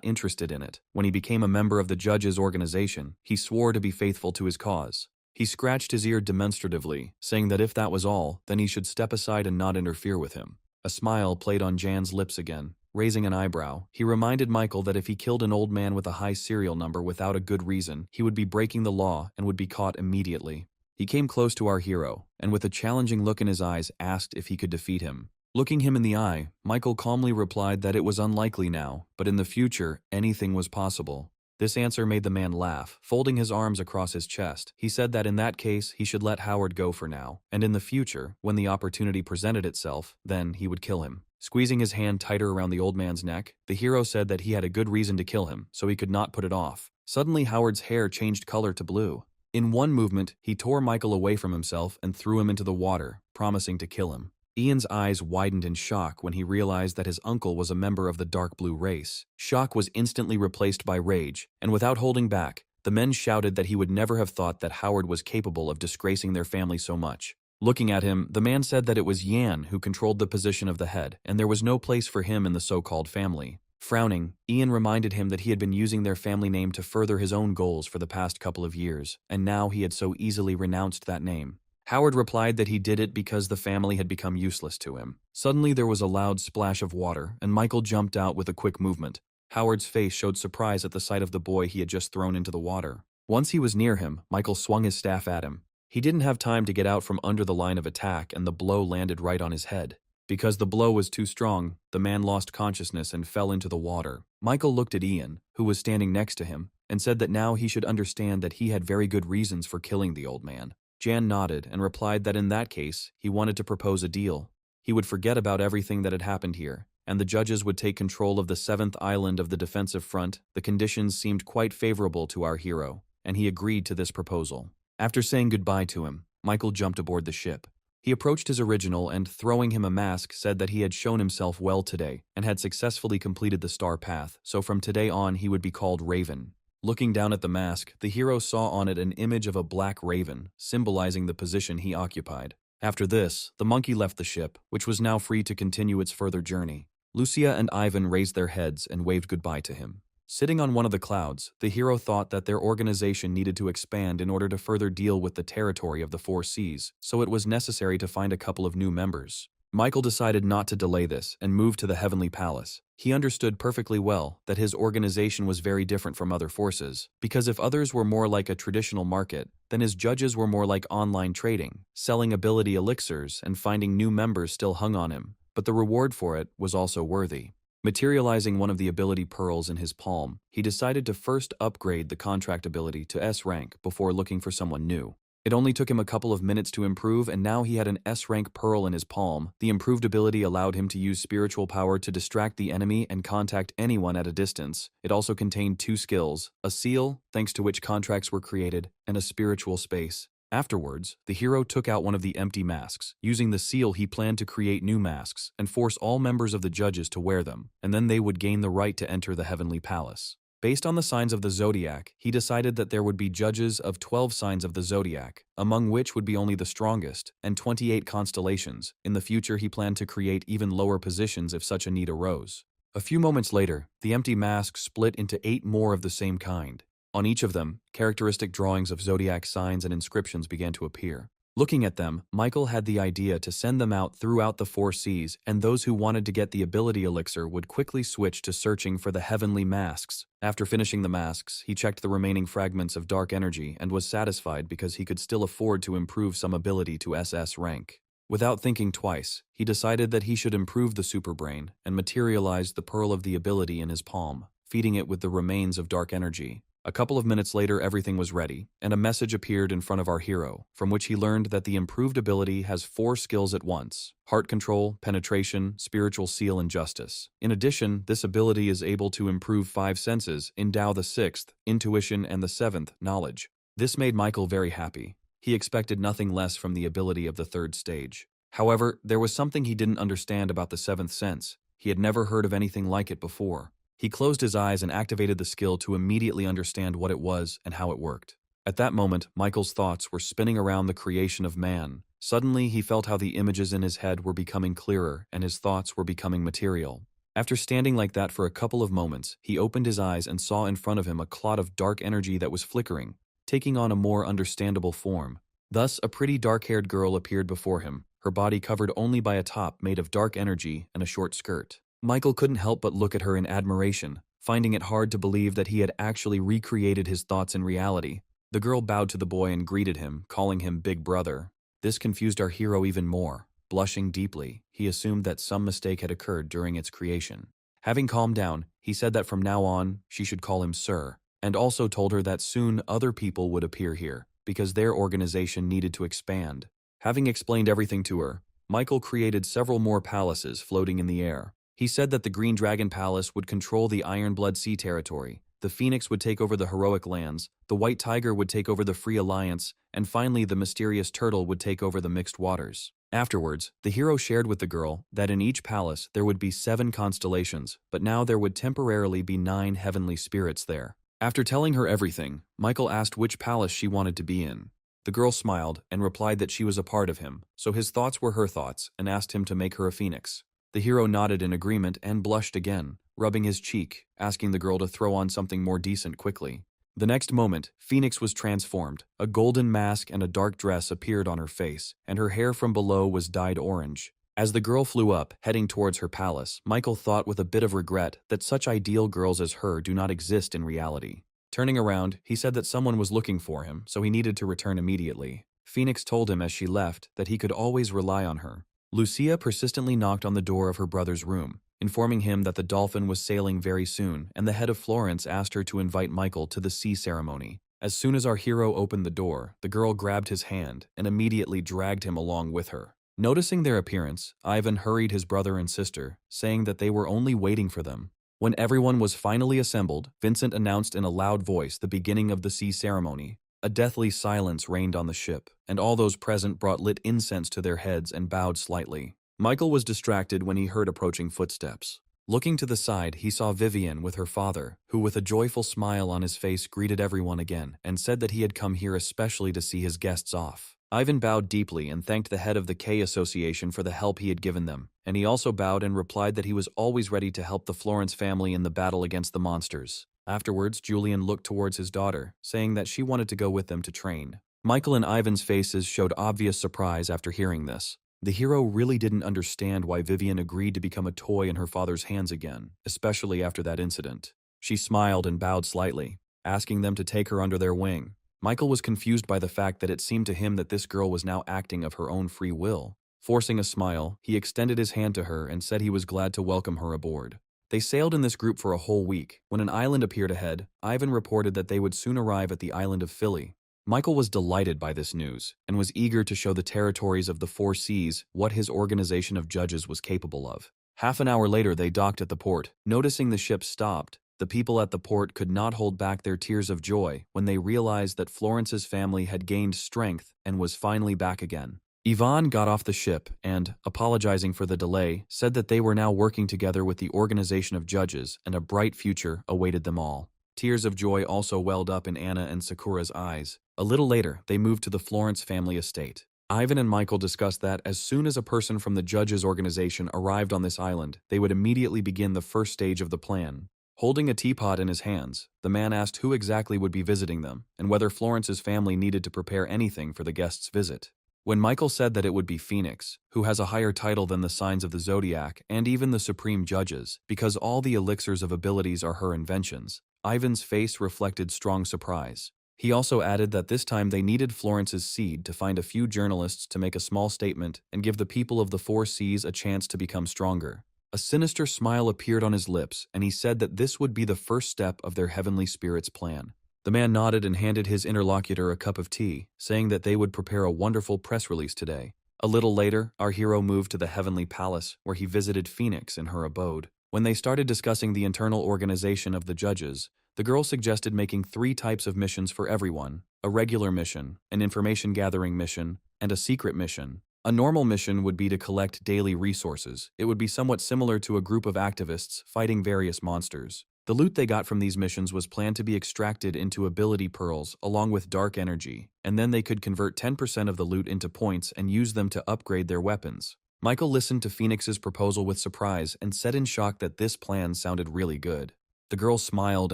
interested in it. When he became a member of the judges' organization, he swore to be faithful to his cause. He scratched his ear demonstratively, saying that if that was all, then he should step aside and not interfere with him. A smile played on Jan's lips again. Raising an eyebrow, he reminded Michael that if he killed an old man with a high serial number without a good reason, he would be breaking the law and would be caught immediately. He came close to our hero, and with a challenging look in his eyes, asked if he could defeat him. Looking him in the eye, Michael calmly replied that it was unlikely now, but in the future, anything was possible. This answer made the man laugh. Folding his arms across his chest, he said that in that case, he should let Howard go for now, and in the future, when the opportunity presented itself, then he would kill him. Squeezing his hand tighter around the old man's neck, the hero said that he had a good reason to kill him, so he could not put it off. Suddenly, Howard's hair changed color to blue. In one movement, he tore Michael away from himself and threw him into the water, promising to kill him. Ian's eyes widened in shock when he realized that his uncle was a member of the dark blue race. Shock was instantly replaced by rage, and without holding back, the men shouted that he would never have thought that Howard was capable of disgracing their family so much. Looking at him, the man said that it was Yan who controlled the position of the head, and there was no place for him in the so-called family. Frowning, Ian reminded him that he had been using their family name to further his own goals for the past couple of years, and now he had so easily renounced that name. Howard replied that he did it because the family had become useless to him. Suddenly there was a loud splash of water, and Michael jumped out with a quick movement. Howard's face showed surprise at the sight of the boy he had just thrown into the water. Once he was near him, Michael swung his staff at him. He didn't have time to get out from under the line of attack, and the blow landed right on his head. Because the blow was too strong, the man lost consciousness and fell into the water. Michael looked at Ian, who was standing next to him, and said that now he should understand that he had very good reasons for killing the old man. Jan nodded and replied that in that case, he wanted to propose a deal. He would forget about everything that had happened here, and the judges would take control of the 7th island of the defensive front. The conditions seemed quite favorable to our hero, and he agreed to this proposal. After saying goodbye to him, Michael jumped aboard the ship. He approached his original and, throwing him a mask, said that he had shown himself well today and had successfully completed the star path, so from today on he would be called Raven. Looking down at the mask, the hero saw on it an image of a black raven, symbolizing the position he occupied. After this, the monkey left the ship, which was now free to continue its further journey. Lucia and Ivan raised their heads and waved goodbye to him. Sitting on one of the clouds, the hero thought that their organization needed to expand in order to further deal with the territory of the 4 seas, so it was necessary to find a couple of new members. Michael decided not to delay this and moved to the Heavenly Palace. He understood perfectly well that his organization was very different from other forces, because if others were more like a traditional market, then his judges were more like online trading, selling ability elixirs and finding new members still hung on him, but the reward for it was also worthy. Materializing one of the ability pearls in his palm, he decided to first upgrade the contract ability to S rank before looking for someone new. It only took him a couple of minutes to improve, and now he had an S rank pearl in his palm. The improved ability allowed him to use spiritual power to distract the enemy and contact anyone at a distance. It also contained 2 skills, a seal, thanks to which contracts were created, and a spiritual space. Afterwards, the hero took out one of the empty masks. Using the seal, he planned to create new masks and force all members of the judges to wear them, and then they would gain the right to enter the Heavenly Palace. Based on the signs of the zodiac, he decided that there would be judges of 12 signs of the zodiac, among which would be only the strongest, and 28 constellations. In the future, he planned to create even lower positions if such a need arose. A few moments later, the empty masks split into 8 more of the same kind. On each of them, characteristic drawings of zodiac signs and inscriptions began to appear. Looking at them, Michael had the idea to send them out throughout the 4 seas, and those who wanted to get the ability elixir would quickly switch to searching for the heavenly masks. After finishing the masks, he checked the remaining fragments of dark energy and was satisfied because he could still afford to improve some ability to SS rank. Without thinking twice, he decided that he should improve the superbrain and materialized the pearl of the ability in his palm, feeding it with the remains of dark energy. A couple of minutes later, everything was ready, and a message appeared in front of our hero, from which he learned that the improved ability has 4 skills at once: heart control, penetration, spiritual seal, and justice. In addition, this ability is able to improve 5 senses, endow the 6th, intuition, and the 7th, knowledge. This made Michael very happy. He expected nothing less from the ability of the 3rd stage. However, there was something he didn't understand about the 7th sense. He had never heard of anything like it before. He closed his eyes and activated the skill to immediately understand what it was and how it worked. At that moment, Michael's thoughts were spinning around the creation of man. Suddenly, he felt how the images in his head were becoming clearer and his thoughts were becoming material. After standing like that for a couple of moments, he opened his eyes and saw in front of him a clot of dark energy that was flickering, taking on a more understandable form. Thus, a pretty dark-haired girl appeared before him, her body covered only by a top made of dark energy and a short skirt. Michael couldn't help but look at her in admiration, finding it hard to believe that he had actually recreated his thoughts in reality. The girl bowed to the boy and greeted him, calling him Big Brother. This confused our hero even more. Blushing deeply, he assumed that some mistake had occurred during its creation. Having calmed down, he said that from now on, she should call him Sir, and also told her that soon other people would appear here, because their organization needed to expand. Having explained everything to her, Michael created several more palaces floating in the air. He said that the Green Dragon Palace would control the Ironblood Sea territory, the Phoenix would take over the Heroic Lands, the White Tiger would take over the Free Alliance, and finally the Mysterious Turtle would take over the Mixed Waters. Afterwards, the hero shared with the girl that in each palace there would be 7 constellations, but now there would temporarily be 9 heavenly spirits there. After telling her everything, Michael asked which palace she wanted to be in. The girl smiled and replied that she was a part of him, so his thoughts were her thoughts, and asked him to make her a phoenix. The hero nodded in agreement and blushed again, rubbing his cheek, asking the girl to throw on something more decent quickly. The next moment, Phoenix was transformed. A golden mask and a dark dress appeared on her face, and her hair from below was dyed orange. As the girl flew up, heading towards her palace, Michael thought with a bit of regret that such ideal girls as her do not exist in reality. Turning around, he said that someone was looking for him, so he needed to return immediately. Phoenix told him as she left that he could always rely on her. Lucia persistently knocked on the door of her brother's room. informing him that the dolphin was sailing very soon, and the head of Florence asked her to invite Michael to the sea ceremony. As soon as our hero opened the door, the girl grabbed his hand and immediately dragged him along with her. Noticing their appearance, Ivan hurried his brother and sister, saying that they were only waiting for them. When everyone was finally assembled, Vincent announced in a loud voice the beginning of the sea ceremony. A deathly silence reigned on the ship, and all those present brought lit incense to their heads and bowed slightly. Michael was distracted when he heard approaching footsteps. Looking to the side, he saw Vivian with her father, who with a joyful smile on his face greeted everyone again and said that he had come here especially to see his guests off. Ivan bowed deeply and thanked the head of the K Association for the help he had given them, and he also bowed and replied that he was always ready to help the Florence family in the battle against the monsters. Afterwards, Julian looked towards his daughter, saying that she wanted to go with them to train. Michael and Ivan's faces showed obvious surprise after hearing this. The hero really didn't understand why Vivian agreed to become a toy in her father's hands again, especially after that incident. She smiled and bowed slightly, asking them to take her under their wing. Michael was confused by the fact that it seemed to him that this girl was now acting of her own free will. Forcing a smile, he extended his hand to her and said he was glad to welcome her aboard. They sailed in this group for a whole week. When an island appeared ahead, Ivan reported that they would soon arrive at the island of Philly. Michael was delighted by this news and was eager to show the territories of the four seas what his organization of judges was capable of. Half an hour later, they docked at the port. Noticing the ship stopped, the people at the port could not hold back their tears of joy when they realized that Florence's family had gained strength and was finally back again. Ivan got off the ship and, apologizing for the delay, said that they were now working together with the organization of judges and a bright future awaited them all. Tears of joy also welled up in Anna and Sakura's eyes. A little later, they moved to the Florence family estate. Ivan and Michael discussed that as soon as a person from the judges' organization arrived on this island, they would immediately begin the first stage of the plan. Holding a teapot in his hands, the man asked who exactly would be visiting them and whether Florence's family needed to prepare anything for the guest's visit. When Michael said that it would be Phoenix, who has a higher title than the signs of the zodiac and even the supreme judges, because all the elixirs of abilities are her inventions, Ivan's face reflected strong surprise. He also added that this time they needed Florence's seed to find a few journalists to make a small statement and give the people of the four seas a chance to become stronger. A sinister smile appeared on his lips, and he said that this would be the first step of their heavenly spirit's plan. The man nodded and handed his interlocutor a cup of tea, saying that they would prepare a wonderful press release today. A little later, our hero moved to the heavenly palace, where he visited Phoenix in her abode. When they started discussing the internal organization of the judges, the girl suggested making 3 types of missions for everyone: a regular mission, an information-gathering mission, and a secret mission. A normal mission would be to collect daily resources. It would be somewhat similar to a group of activists fighting various monsters. The loot they got from these missions was planned to be extracted into ability pearls along with dark energy, and then they could convert 10% of the loot into points and use them to upgrade their weapons. Michael listened to Phoenix's proposal with surprise and said in shock that this plan sounded really good. The girl smiled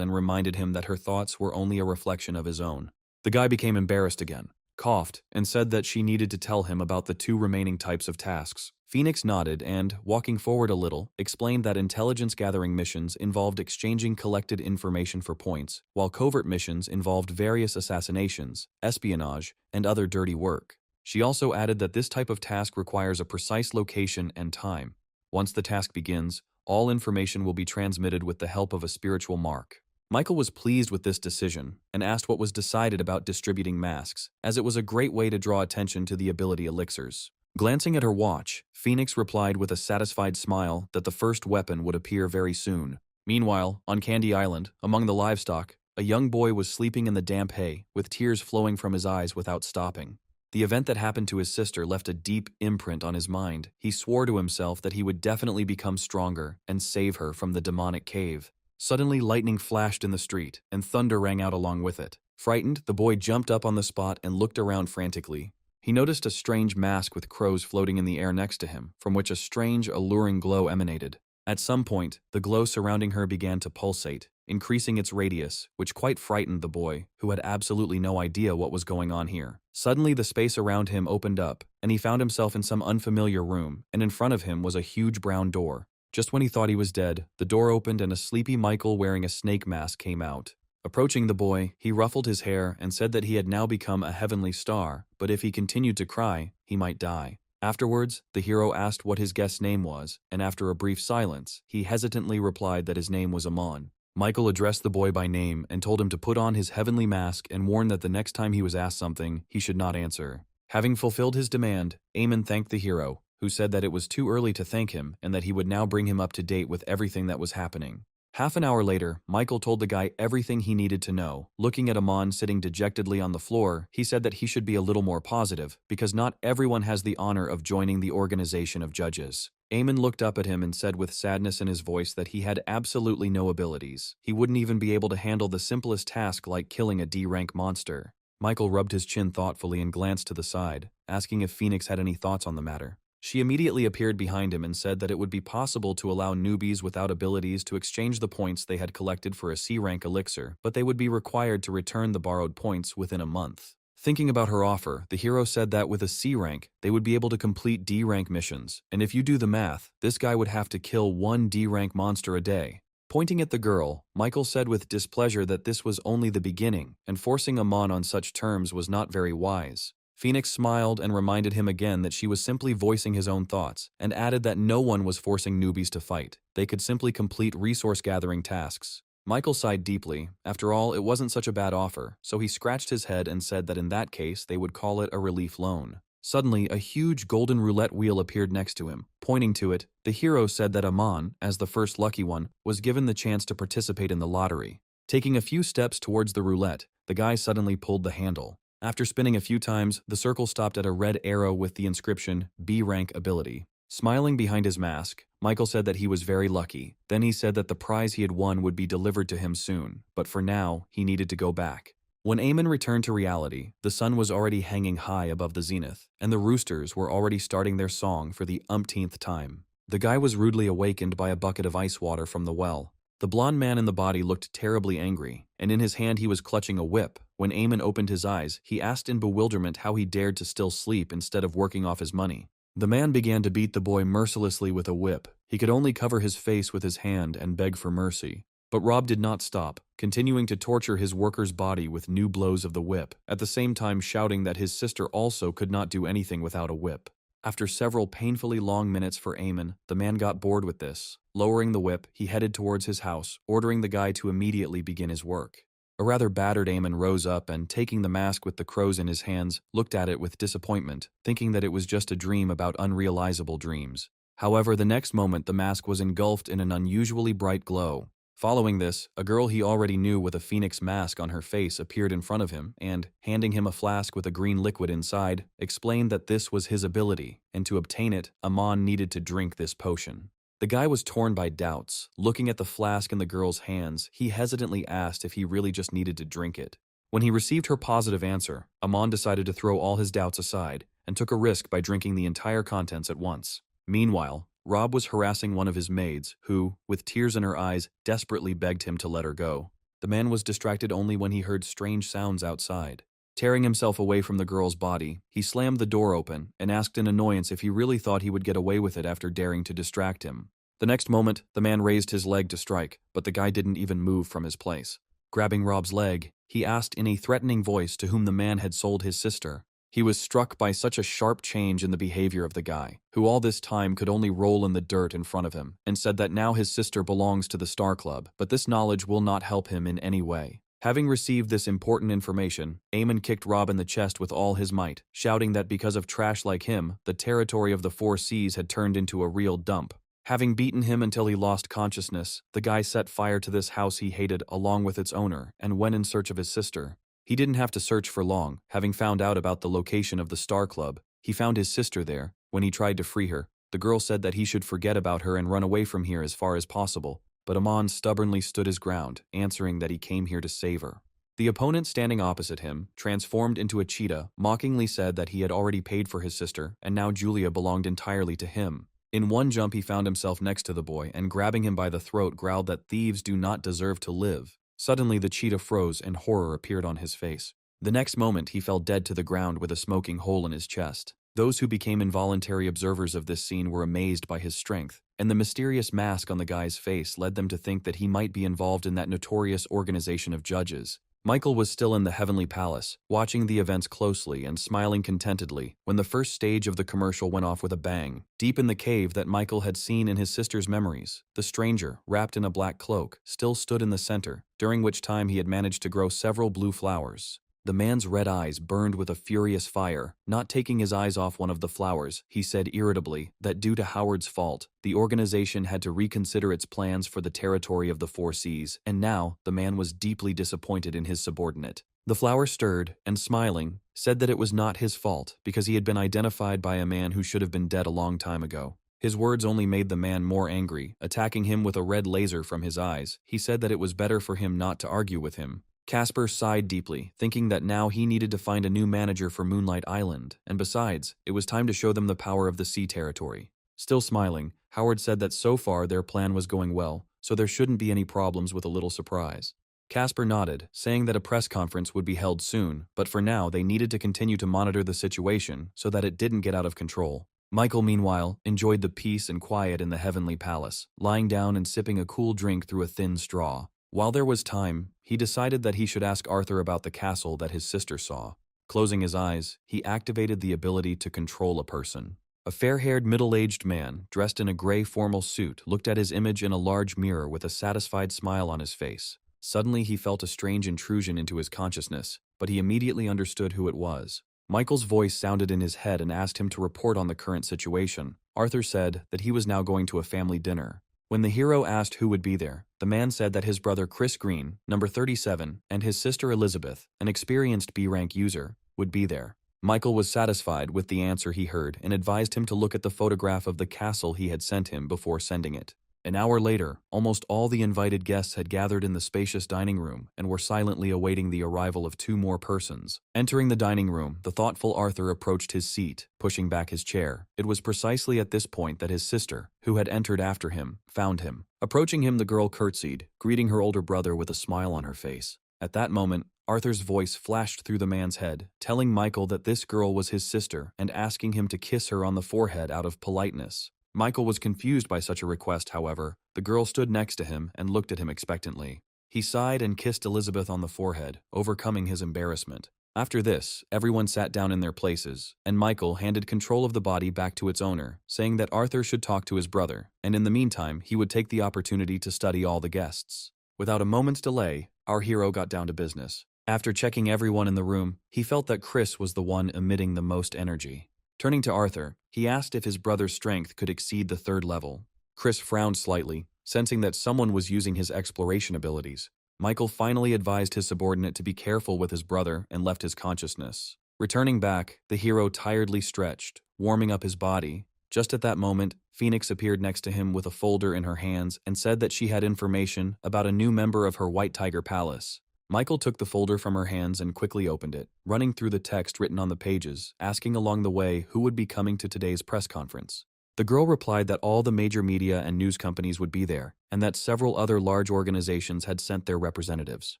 and reminded him that her thoughts were only a reflection of his own. The guy became embarrassed again, coughed, and said that she needed to tell him about the 2 remaining types of tasks. Phoenix nodded and, walking forward a little, explained that intelligence-gathering missions involved exchanging collected information for points, while covert missions involved various assassinations, espionage, and other dirty work. She also added that this type of task requires a precise location and time. Once the task begins, all information will be transmitted with the help of a spiritual mark. Michael was pleased with this decision and asked what was decided about distributing masks, as it was a great way to draw attention to the ability elixirs. Glancing at her watch, Phoenix replied with a satisfied smile that the first weapon would appear very soon. Meanwhile, on Candy Island, among the livestock, a young boy was sleeping in the damp hay, with tears flowing from his eyes without stopping. The event that happened to his sister left a deep imprint on his mind. He swore to himself that he would definitely become stronger and save her from the demonic cave. Suddenly, lightning flashed in the street, and thunder rang out along with it. Frightened, the boy jumped up on the spot and looked around frantically. He noticed a strange mask with crows floating in the air next to him, from which a strange, alluring glow emanated. At some point, the glow surrounding her began to pulsate, increasing its radius, which quite frightened the boy, who had absolutely no idea what was going on here. Suddenly, the space around him opened up, and he found himself in some unfamiliar room, and in front of him was a huge brown door. Just when he thought he was dead, the door opened and a sleepy Michael wearing a snake mask came out. Approaching the boy, he ruffled his hair and said that he had now become a heavenly star, but if he continued to cry, he might die. Afterwards, the hero asked what his guest's name was, and after a brief silence, he hesitantly replied that his name was Amon. Michael addressed the boy by name and told him to put on his heavenly mask and warned that the next time he was asked something, he should not answer. Having fulfilled his demand, Amon thanked the hero, who said that it was too early to thank him and that he would now bring him up to date with everything that was happening. Half an hour later, Michael told the guy everything he needed to know. Looking at Amon sitting dejectedly on the floor, he said that he should be a little more positive, because not everyone has the honor of joining the organization of judges. Amon looked up at him and said with sadness in his voice that he had absolutely no abilities. He wouldn't even be able to handle the simplest task like killing a D-rank monster. Michael rubbed his chin thoughtfully and glanced to the side, asking if Phoenix had any thoughts on the matter. She immediately appeared behind him and said that it would be possible to allow newbies without abilities to exchange the points they had collected for a C-rank elixir, but they would be required to return the borrowed points within a month. Thinking about her offer, the hero said that with a C rank, they would be able to complete D rank missions, and if you do the math, this guy would have to kill one D rank monster a day. Pointing at the girl, Michael said with displeasure that this was only the beginning, and forcing Amon on such terms was not very wise. Phoenix smiled and reminded him again that she was simply voicing his own thoughts, and added that no one was forcing newbies to fight. They could simply complete resource-gathering tasks. Michael sighed deeply. After all, it wasn't such a bad offer, so he scratched his head and said that in that case they would call it a relief loan. Suddenly, a huge golden roulette wheel appeared next to him. Pointing to it, the hero said that Amon, as the first lucky one, was given the chance to participate in the lottery. Taking a few steps towards the roulette, the guy suddenly pulled the handle. After spinning a few times, the circle stopped at a red arrow with the inscription, B-rank ability. Smiling behind his mask, Michael said that he was very lucky. Then he said that the prize he had won would be delivered to him soon, but for now, he needed to go back. When Amon returned to reality, the sun was already hanging high above the zenith, and the roosters were already starting their song for the umpteenth time. The guy was rudely awakened by a bucket of ice water from the well. The blond man in the body looked terribly angry, and in his hand he was clutching a whip. When Amon opened his eyes, he asked in bewilderment how he dared to still sleep instead of working off his money. The man began to beat the boy mercilessly with a whip. He could only cover his face with his hand and beg for mercy. But Rob did not stop, continuing to torture his worker's body with new blows of the whip, at the same time shouting that his sister also could not do anything without a whip. After several painfully long minutes for Amon, the man got bored with this. Lowering the whip, he headed towards his house, ordering the guy to immediately begin his work. A rather battered Amon rose up and, taking the mask with the crows in his hands, looked at it with disappointment, thinking that it was just a dream about unrealizable dreams. However, the next moment the mask was engulfed in an unusually bright glow. Following this, a girl he already knew with a phoenix mask on her face appeared in front of him and, handing him a flask with a green liquid inside, explained that this was his ability, and to obtain it, Amon needed to drink this potion. The guy was torn by doubts. Looking at the flask in the girl's hands, he hesitantly asked if he really just needed to drink it. When he received her positive answer, Amon decided to throw all his doubts aside and took a risk by drinking the entire contents at once. Meanwhile, Rob was harassing one of his maids, who, with tears in her eyes, desperately begged him to let her go. The man was distracted only when he heard strange sounds outside. Tearing himself away from the girl's body, he slammed the door open and asked in annoyance if he really thought he would get away with it after daring to distract him. The next moment, the man raised his leg to strike, but the guy didn't even move from his place. Grabbing Rob's leg, he asked in a threatening voice to whom the man had sold his sister. He was struck by such a sharp change in the behavior of the guy, who all this time could only roll in the dirt in front of him, and said that now his sister belongs to the Star Club, but this knowledge will not help him in any way. Having received this important information, Amon kicked Rob in the chest with all his might, shouting that because of trash like him, the territory of the Four Seas had turned into a real dump. Having beaten him until he lost consciousness, the guy set fire to this house he hated along with its owner and went in search of his sister. He didn't have to search for long. Having found out about the location of the Star Club, he found his sister there. When he tried to free her, the girl said that he should forget about her and run away from here as far as possible. But Amon stubbornly stood his ground, answering that he came here to save her. The opponent standing opposite him, transformed into a cheetah, mockingly said that he had already paid for his sister, and now Julia belonged entirely to him. In one jump he found himself next to the boy, and grabbing him by the throat growled that thieves do not deserve to live. Suddenly the cheetah froze and horror appeared on his face. The next moment he fell dead to the ground with a smoking hole in his chest. Those who became involuntary observers of this scene were amazed by his strength, and the mysterious mask on the guy's face led them to think that he might be involved in that notorious organization of judges. Michael was still in the Heavenly Palace, watching the events closely and smiling contentedly when the first stage of the commercial went off with a bang. Deep in the cave that Michael had seen in his sister's memories, the stranger, wrapped in a black cloak, still stood in the center, during which time he had managed to grow several blue flowers. The man's red eyes burned with a furious fire. Not taking his eyes off one of the flowers, he said irritably that due to Howard's fault, the organization had to reconsider its plans for the territory of the Four Seas, and now the man was deeply disappointed in his subordinate. The flower stirred, and smiling, said that it was not his fault because he had been identified by a man who should have been dead a long time ago. His words only made the man more angry, attacking him with a red laser from his eyes. He said that it was better for him not to argue with him. Casper sighed deeply, thinking that now he needed to find a new manager for Moonlight Island, and besides, it was time to show them the power of the sea territory. Still smiling, Howard said that so far their plan was going well, so there shouldn't be any problems with a little surprise. Casper nodded, saying that a press conference would be held soon, but for now they needed to continue to monitor the situation so that it didn't get out of control. Michael, meanwhile, enjoyed the peace and quiet in the Heavenly Palace, lying down and sipping a cool drink through a thin straw. While there was time, he decided that he should ask Arthur about the castle that his sister saw. Closing his eyes, he activated the ability to control a person. A fair-haired middle-aged man, dressed in a gray formal suit, looked at his image in a large mirror with a satisfied smile on his face. Suddenly he felt a strange intrusion into his consciousness, but he immediately understood who it was. Michael's voice sounded in his head and asked him to report on the current situation. Arthur said that he was now going to a family dinner. When the hero asked who would be there, the man said that his brother Chris Green, number 37, and his sister Elizabeth, an experienced B-rank user, would be there. Michael was satisfied with the answer he heard and advised him to look at the photograph of the castle he had sent him before sending it. An hour later, almost all the invited guests had gathered in the spacious dining room and were silently awaiting the arrival of two more persons. Entering the dining room, the thoughtful Arthur approached his seat, pushing back his chair. It was precisely at this point that his sister, who had entered after him, found him. Approaching him, the girl curtsied, greeting her older brother with a smile on her face. At that moment, Arthur's voice flashed through the man's head, telling Michael that this girl was his sister and asking him to kiss her on the forehead out of politeness. Michael was confused by such a request, however. The girl stood next to him and looked at him expectantly. He sighed and kissed Elizabeth on the forehead, overcoming his embarrassment. After this, everyone sat down in their places, and Michael handed control of the body back to its owner, saying that Arthur should talk to his brother, and in the meantime, he would take the opportunity to study all the guests. Without a moment's delay, our hero got down to business. After checking everyone in the room, he felt that Chris was the one emitting the most energy. Turning to Arthur, he asked if his brother's strength could exceed the 3rd level. Chris frowned slightly, sensing that someone was using his exploration abilities. Michael finally advised his subordinate to be careful with his brother and left his consciousness. Returning back, the hero tiredly stretched, warming up his body. Just at that moment, Phoenix appeared next to him with a folder in her hands and said that she had information about a new member of her White Tiger Palace. Michael took the folder from her hands and quickly opened it, running through the text written on the pages, asking along the way who would be coming to today's press conference. The girl replied that all the major media and news companies would be there, and that several other large organizations had sent their representatives.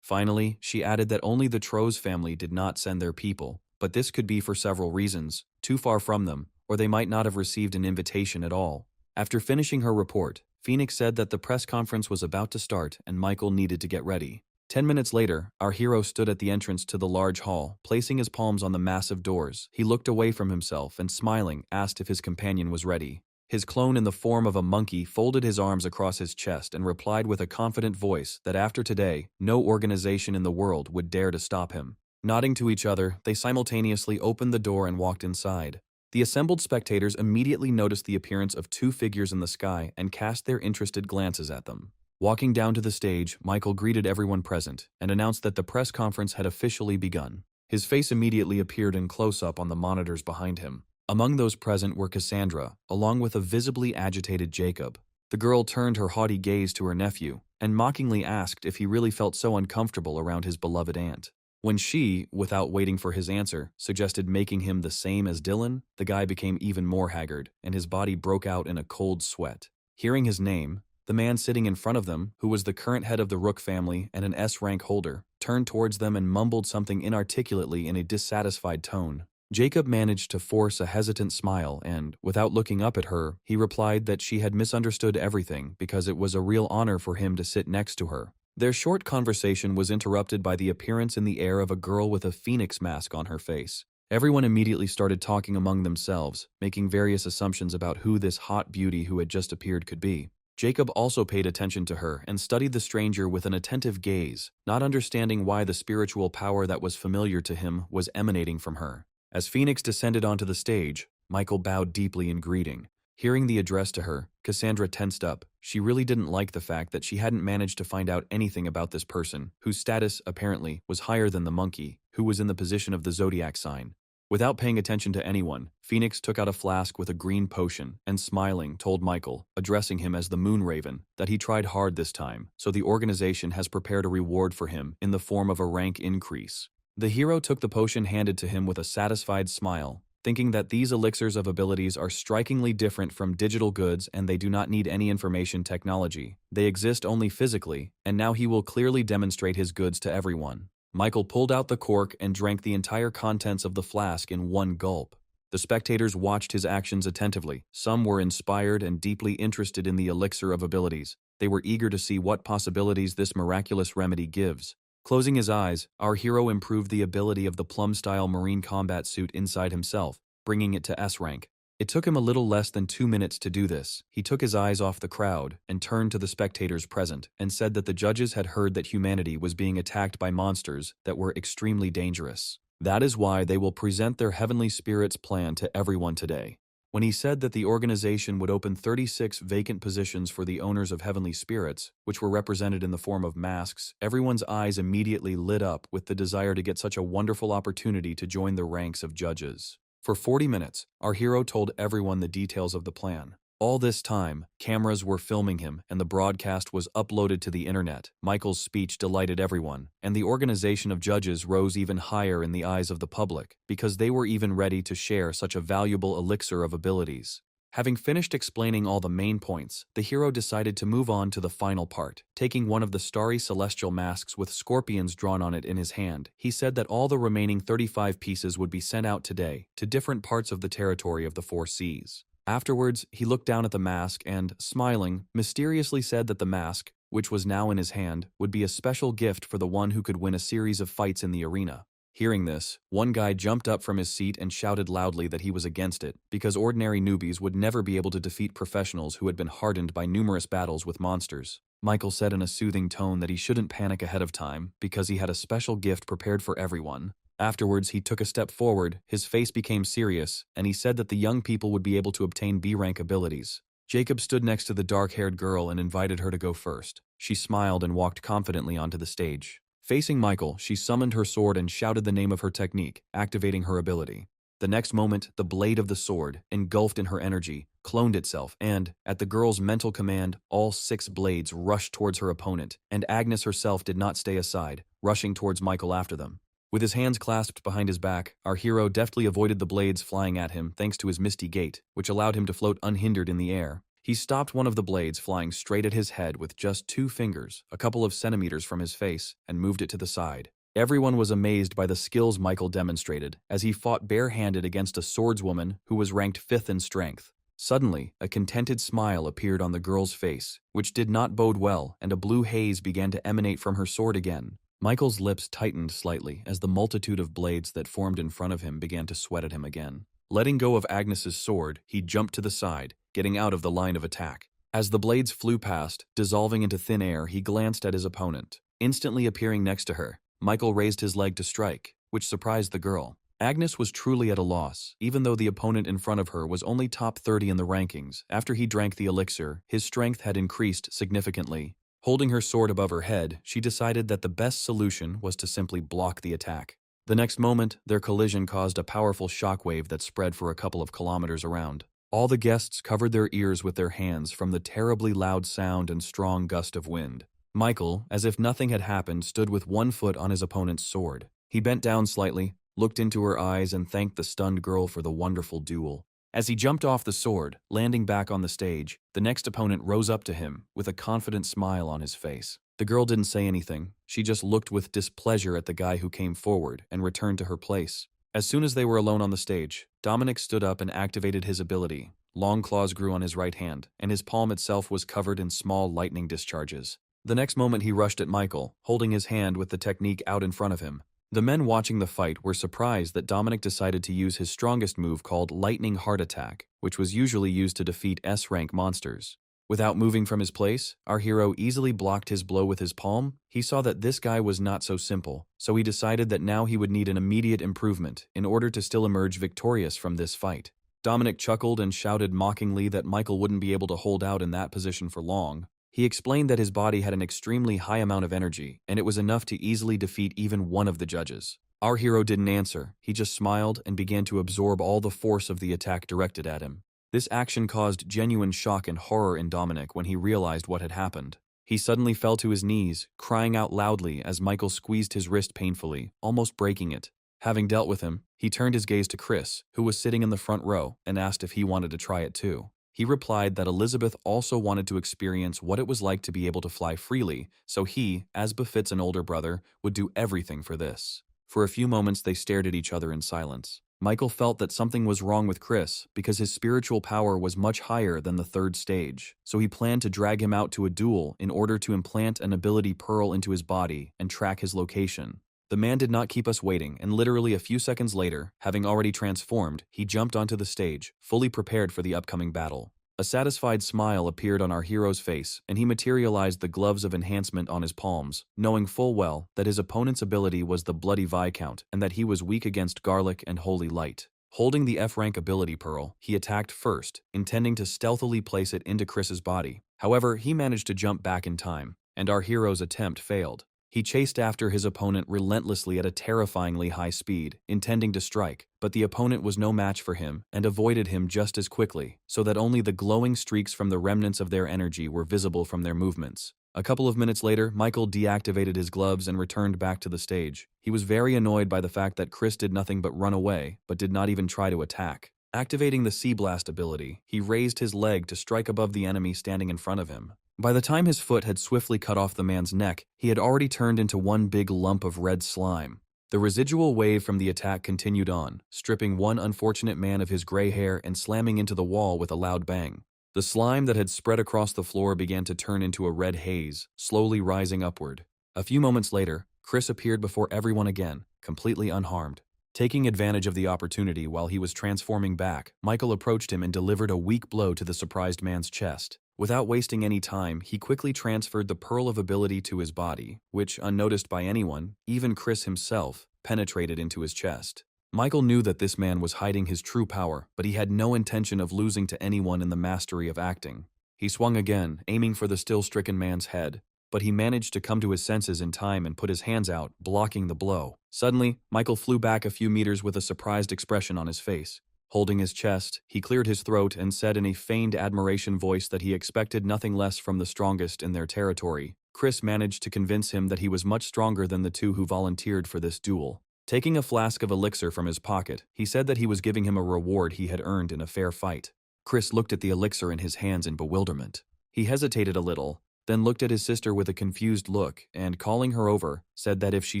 Finally, she added that only the Troz family did not send their people, but this could be for several reasons: too far from them, or they might not have received an invitation at all. After finishing her report, Phoenix said that the press conference was about to start and Michael needed to get ready. 10 minutes later, our hero stood at the entrance to the large hall, placing his palms on the massive doors. He looked away from himself and, smiling, asked if his companion was ready. His clone in the form of a monkey folded his arms across his chest and replied with a confident voice that after today, no organization in the world would dare to stop him. Nodding to each other, they simultaneously opened the door and walked inside. The assembled spectators immediately noticed the appearance of two figures in the sky and cast their interested glances at them. Walking down to the stage, Michael greeted everyone present and announced that the press conference had officially begun. His face immediately appeared in close-up on the monitors behind him. Among those present were Cassandra, along with a visibly agitated Jacob. The girl turned her haughty gaze to her nephew and mockingly asked if he really felt so uncomfortable around his beloved aunt. When she, without waiting for his answer, suggested making him the same as Dylan, the guy became even more haggard, and his body broke out in a cold sweat. Hearing his name, the man sitting in front of them, who was the current head of the Rook family and an S-rank holder, turned towards them and mumbled something inarticulately in a dissatisfied tone. Jacob managed to force a hesitant smile and, without looking up at her, he replied that she had misunderstood everything because it was a real honor for him to sit next to her. Their short conversation was interrupted by the appearance in the air of a girl with a phoenix mask on her face. Everyone immediately started talking among themselves, making various assumptions about who this hot beauty who had just appeared could be. Jacob also paid attention to her and studied the stranger with an attentive gaze, not understanding why the spiritual power that was familiar to him was emanating from her. As Phoenix descended onto the stage, Michael bowed deeply in greeting. Hearing the address to her, Cassandra tensed up. She really didn't like the fact that she hadn't managed to find out anything about this person, whose status, apparently, was higher than the monkey, who was in the position of the zodiac sign. Without paying attention to anyone, Phoenix took out a flask with a green potion and, smiling, told Michael, addressing him as the Moon Raven, that he tried hard this time, so the organization has prepared a reward for him in the form of a rank increase. The hero took the potion handed to him with a satisfied smile, thinking that these elixirs of abilities are strikingly different from digital goods and they do not need any information technology. They exist only physically, and now he will clearly demonstrate his goods to everyone. Michael pulled out the cork and drank the entire contents of the flask in one gulp. The spectators watched his actions attentively. Some were inspired and deeply interested in the elixir of abilities. They were eager to see what possibilities this miraculous remedy gives. Closing his eyes, our hero improved the ability of the plum-style marine combat suit inside himself, bringing it to S rank. It took him a little less than 2 minutes to do this. He took his eyes off the crowd and turned to the spectators present and said that the judges had heard that humanity was being attacked by monsters that were extremely dangerous. That is why they will present their heavenly spirits plan to everyone today. When he said that the organization would open 36 vacant positions for the owners of heavenly spirits, which were represented in the form of masks, everyone's eyes immediately lit up with the desire to get such a wonderful opportunity to join the ranks of judges. For 40 minutes, our hero told everyone the details of the plan. All this time, cameras were filming him and the broadcast was uploaded to the internet. Michael's speech delighted everyone, and the organization of judges rose even higher in the eyes of the public because they were even ready to share such a valuable elixir of abilities. Having finished explaining all the main points, the hero decided to move on to the final part. Taking one of the starry celestial masks with scorpions drawn on it in his hand, he said that all the remaining 35 pieces would be sent out today to different parts of the territory of the four seas. Afterwards, he looked down at the mask and, smiling, mysteriously said that the mask, which was now in his hand, would be a special gift for the one who could win a series of fights in the arena. Hearing this, one guy jumped up from his seat and shouted loudly that he was against it, because ordinary newbies would never be able to defeat professionals who had been hardened by numerous battles with monsters. Michael said in a soothing tone that he shouldn't panic ahead of time, because he had a special gift prepared for everyone. Afterwards, he took a step forward, his face became serious, and he said that the young people would be able to obtain B-rank abilities. Jacob stood next to the dark-haired girl and invited her to go first. She smiled and walked confidently onto the stage. Facing Michael, she summoned her sword and shouted the name of her technique, activating her ability. The next moment, the blade of the sword, engulfed in her energy, cloned itself and, at the girl's mental command, all 6 blades rushed towards her opponent, and Agnes herself did not stay aside, rushing towards Michael after them. With his hands clasped behind his back, our hero deftly avoided the blades flying at him thanks to his misty gait, which allowed him to float unhindered in the air. He stopped one of the blades flying straight at his head with just 2 fingers, a couple of centimeters from his face, and moved it to the side. Everyone was amazed by the skills Michael demonstrated as he fought barehanded against a swordswoman who was ranked 5th in strength. Suddenly, a contented smile appeared on the girl's face, which did not bode well, and a blue haze began to emanate from her sword again. Michael's lips tightened slightly as the multitude of blades that formed in front of him began to sweat at him again. Letting go of Agnes's sword, he jumped to the side, getting out of the line of attack. As the blades flew past, dissolving into thin air, he glanced at his opponent. Instantly appearing next to her, Michael raised his leg to strike, which surprised the girl. Agnes was truly at a loss, even though the opponent in front of her was only top 30 in the rankings. After he drank the elixir, his strength had increased significantly. Holding her sword above her head, she decided that the best solution was to simply block the attack. The next moment, their collision caused a powerful shockwave that spread for a couple of kilometers around. All the guests covered their ears with their hands from the terribly loud sound and strong gust of wind. Michael, as if nothing had happened, stood with one foot on his opponent's sword. He bent down slightly, looked into her eyes, and thanked the stunned girl for the wonderful duel. As he jumped off the sword, landing back on the stage, the next opponent rose up to him with a confident smile on his face. The girl didn't say anything. She just looked with displeasure at the guy who came forward and returned to her place. As soon as they were alone on the stage, Dominic stood up and activated his ability. Long claws grew on his right hand, and his palm itself was covered in small lightning discharges. The next moment he rushed at Michael, holding his hand with the technique out in front of him. The men watching the fight were surprised that Dominic decided to use his strongest move called Lightning Heart Attack, which was usually used to defeat S-rank monsters. Without moving from his place, our hero easily blocked his blow with his palm. He saw that this guy was not so simple, so he decided that now he would need an immediate improvement in order to still emerge victorious from this fight. Dominic chuckled and shouted mockingly that Michael wouldn't be able to hold out in that position for long. He explained that his body had an extremely high amount of energy, and it was enough to easily defeat even one of the judges. Our hero didn't answer. He just smiled and began to absorb all the force of the attack directed at him. This action caused genuine shock and horror in Dominic when he realized what had happened. He suddenly fell to his knees, crying out loudly as Michael squeezed his wrist painfully, almost breaking it. Having dealt with him, he turned his gaze to Chris, who was sitting in the front row, and asked if he wanted to try it too. He replied that Elizabeth also wanted to experience what it was like to be able to fly freely, so he, as befits an older brother, would do everything for this. For a few moments they stared at each other in silence. Michael felt that something was wrong with Chris because his spiritual power was much higher than the third stage, so he planned to drag him out to a duel in order to implant an ability pearl into his body and track his location. The man did not keep us waiting, and literally a few seconds later, having already transformed, he jumped onto the stage, fully prepared for the upcoming battle. A satisfied smile appeared on our hero's face, and he materialized the gloves of enhancement on his palms, knowing full well that his opponent's ability was the Bloody Viscount and that he was weak against Garlic and Holy Light. Holding the F-rank ability pearl, he attacked first, intending to stealthily place it into Chris's body. However, he managed to jump back in time, and our hero's attempt failed. He chased after his opponent relentlessly at a terrifyingly high speed, intending to strike, but the opponent was no match for him and avoided him just as quickly, so that only the glowing streaks from the remnants of their energy were visible from their movements. A couple of minutes later, Michael deactivated his gloves and returned back to the stage. He was very annoyed by the fact that Chris did nothing but run away, but did not even try to attack. Activating the Sea Blast ability, he raised his leg to strike above the enemy standing in front of him. By the time his foot had swiftly cut off the man's neck, he had already turned into one big lump of red slime. The residual wave from the attack continued on, stripping one unfortunate man of his gray hair and slamming into the wall with a loud bang. The slime that had spread across the floor began to turn into a red haze, slowly rising upward. A few moments later, Chris appeared before everyone again, completely unharmed. Taking advantage of the opportunity while he was transforming back, Michael approached him and delivered a weak blow to the surprised man's chest. Without wasting any time, he quickly transferred the Pearl of Ability to his body, which, unnoticed by anyone, even Chris himself, penetrated into his chest. Michael knew that this man was hiding his true power, but he had no intention of losing to anyone in the mastery of acting. He swung again, aiming for the still-stricken man's head, but he managed to come to his senses in time and put his hands out, blocking the blow. Suddenly, Michael flew back a few meters with a surprised expression on his face. Holding his chest, he cleared his throat and said in a feigned admiration voice that he expected nothing less from the strongest in their territory. Chris managed to convince him that he was much stronger than the two who volunteered for this duel. Taking a flask of elixir from his pocket, he said that he was giving him a reward he had earned in a fair fight. Chris looked at the elixir in his hands in bewilderment. He hesitated a little, then looked at his sister with a confused look and, calling her over, said that if she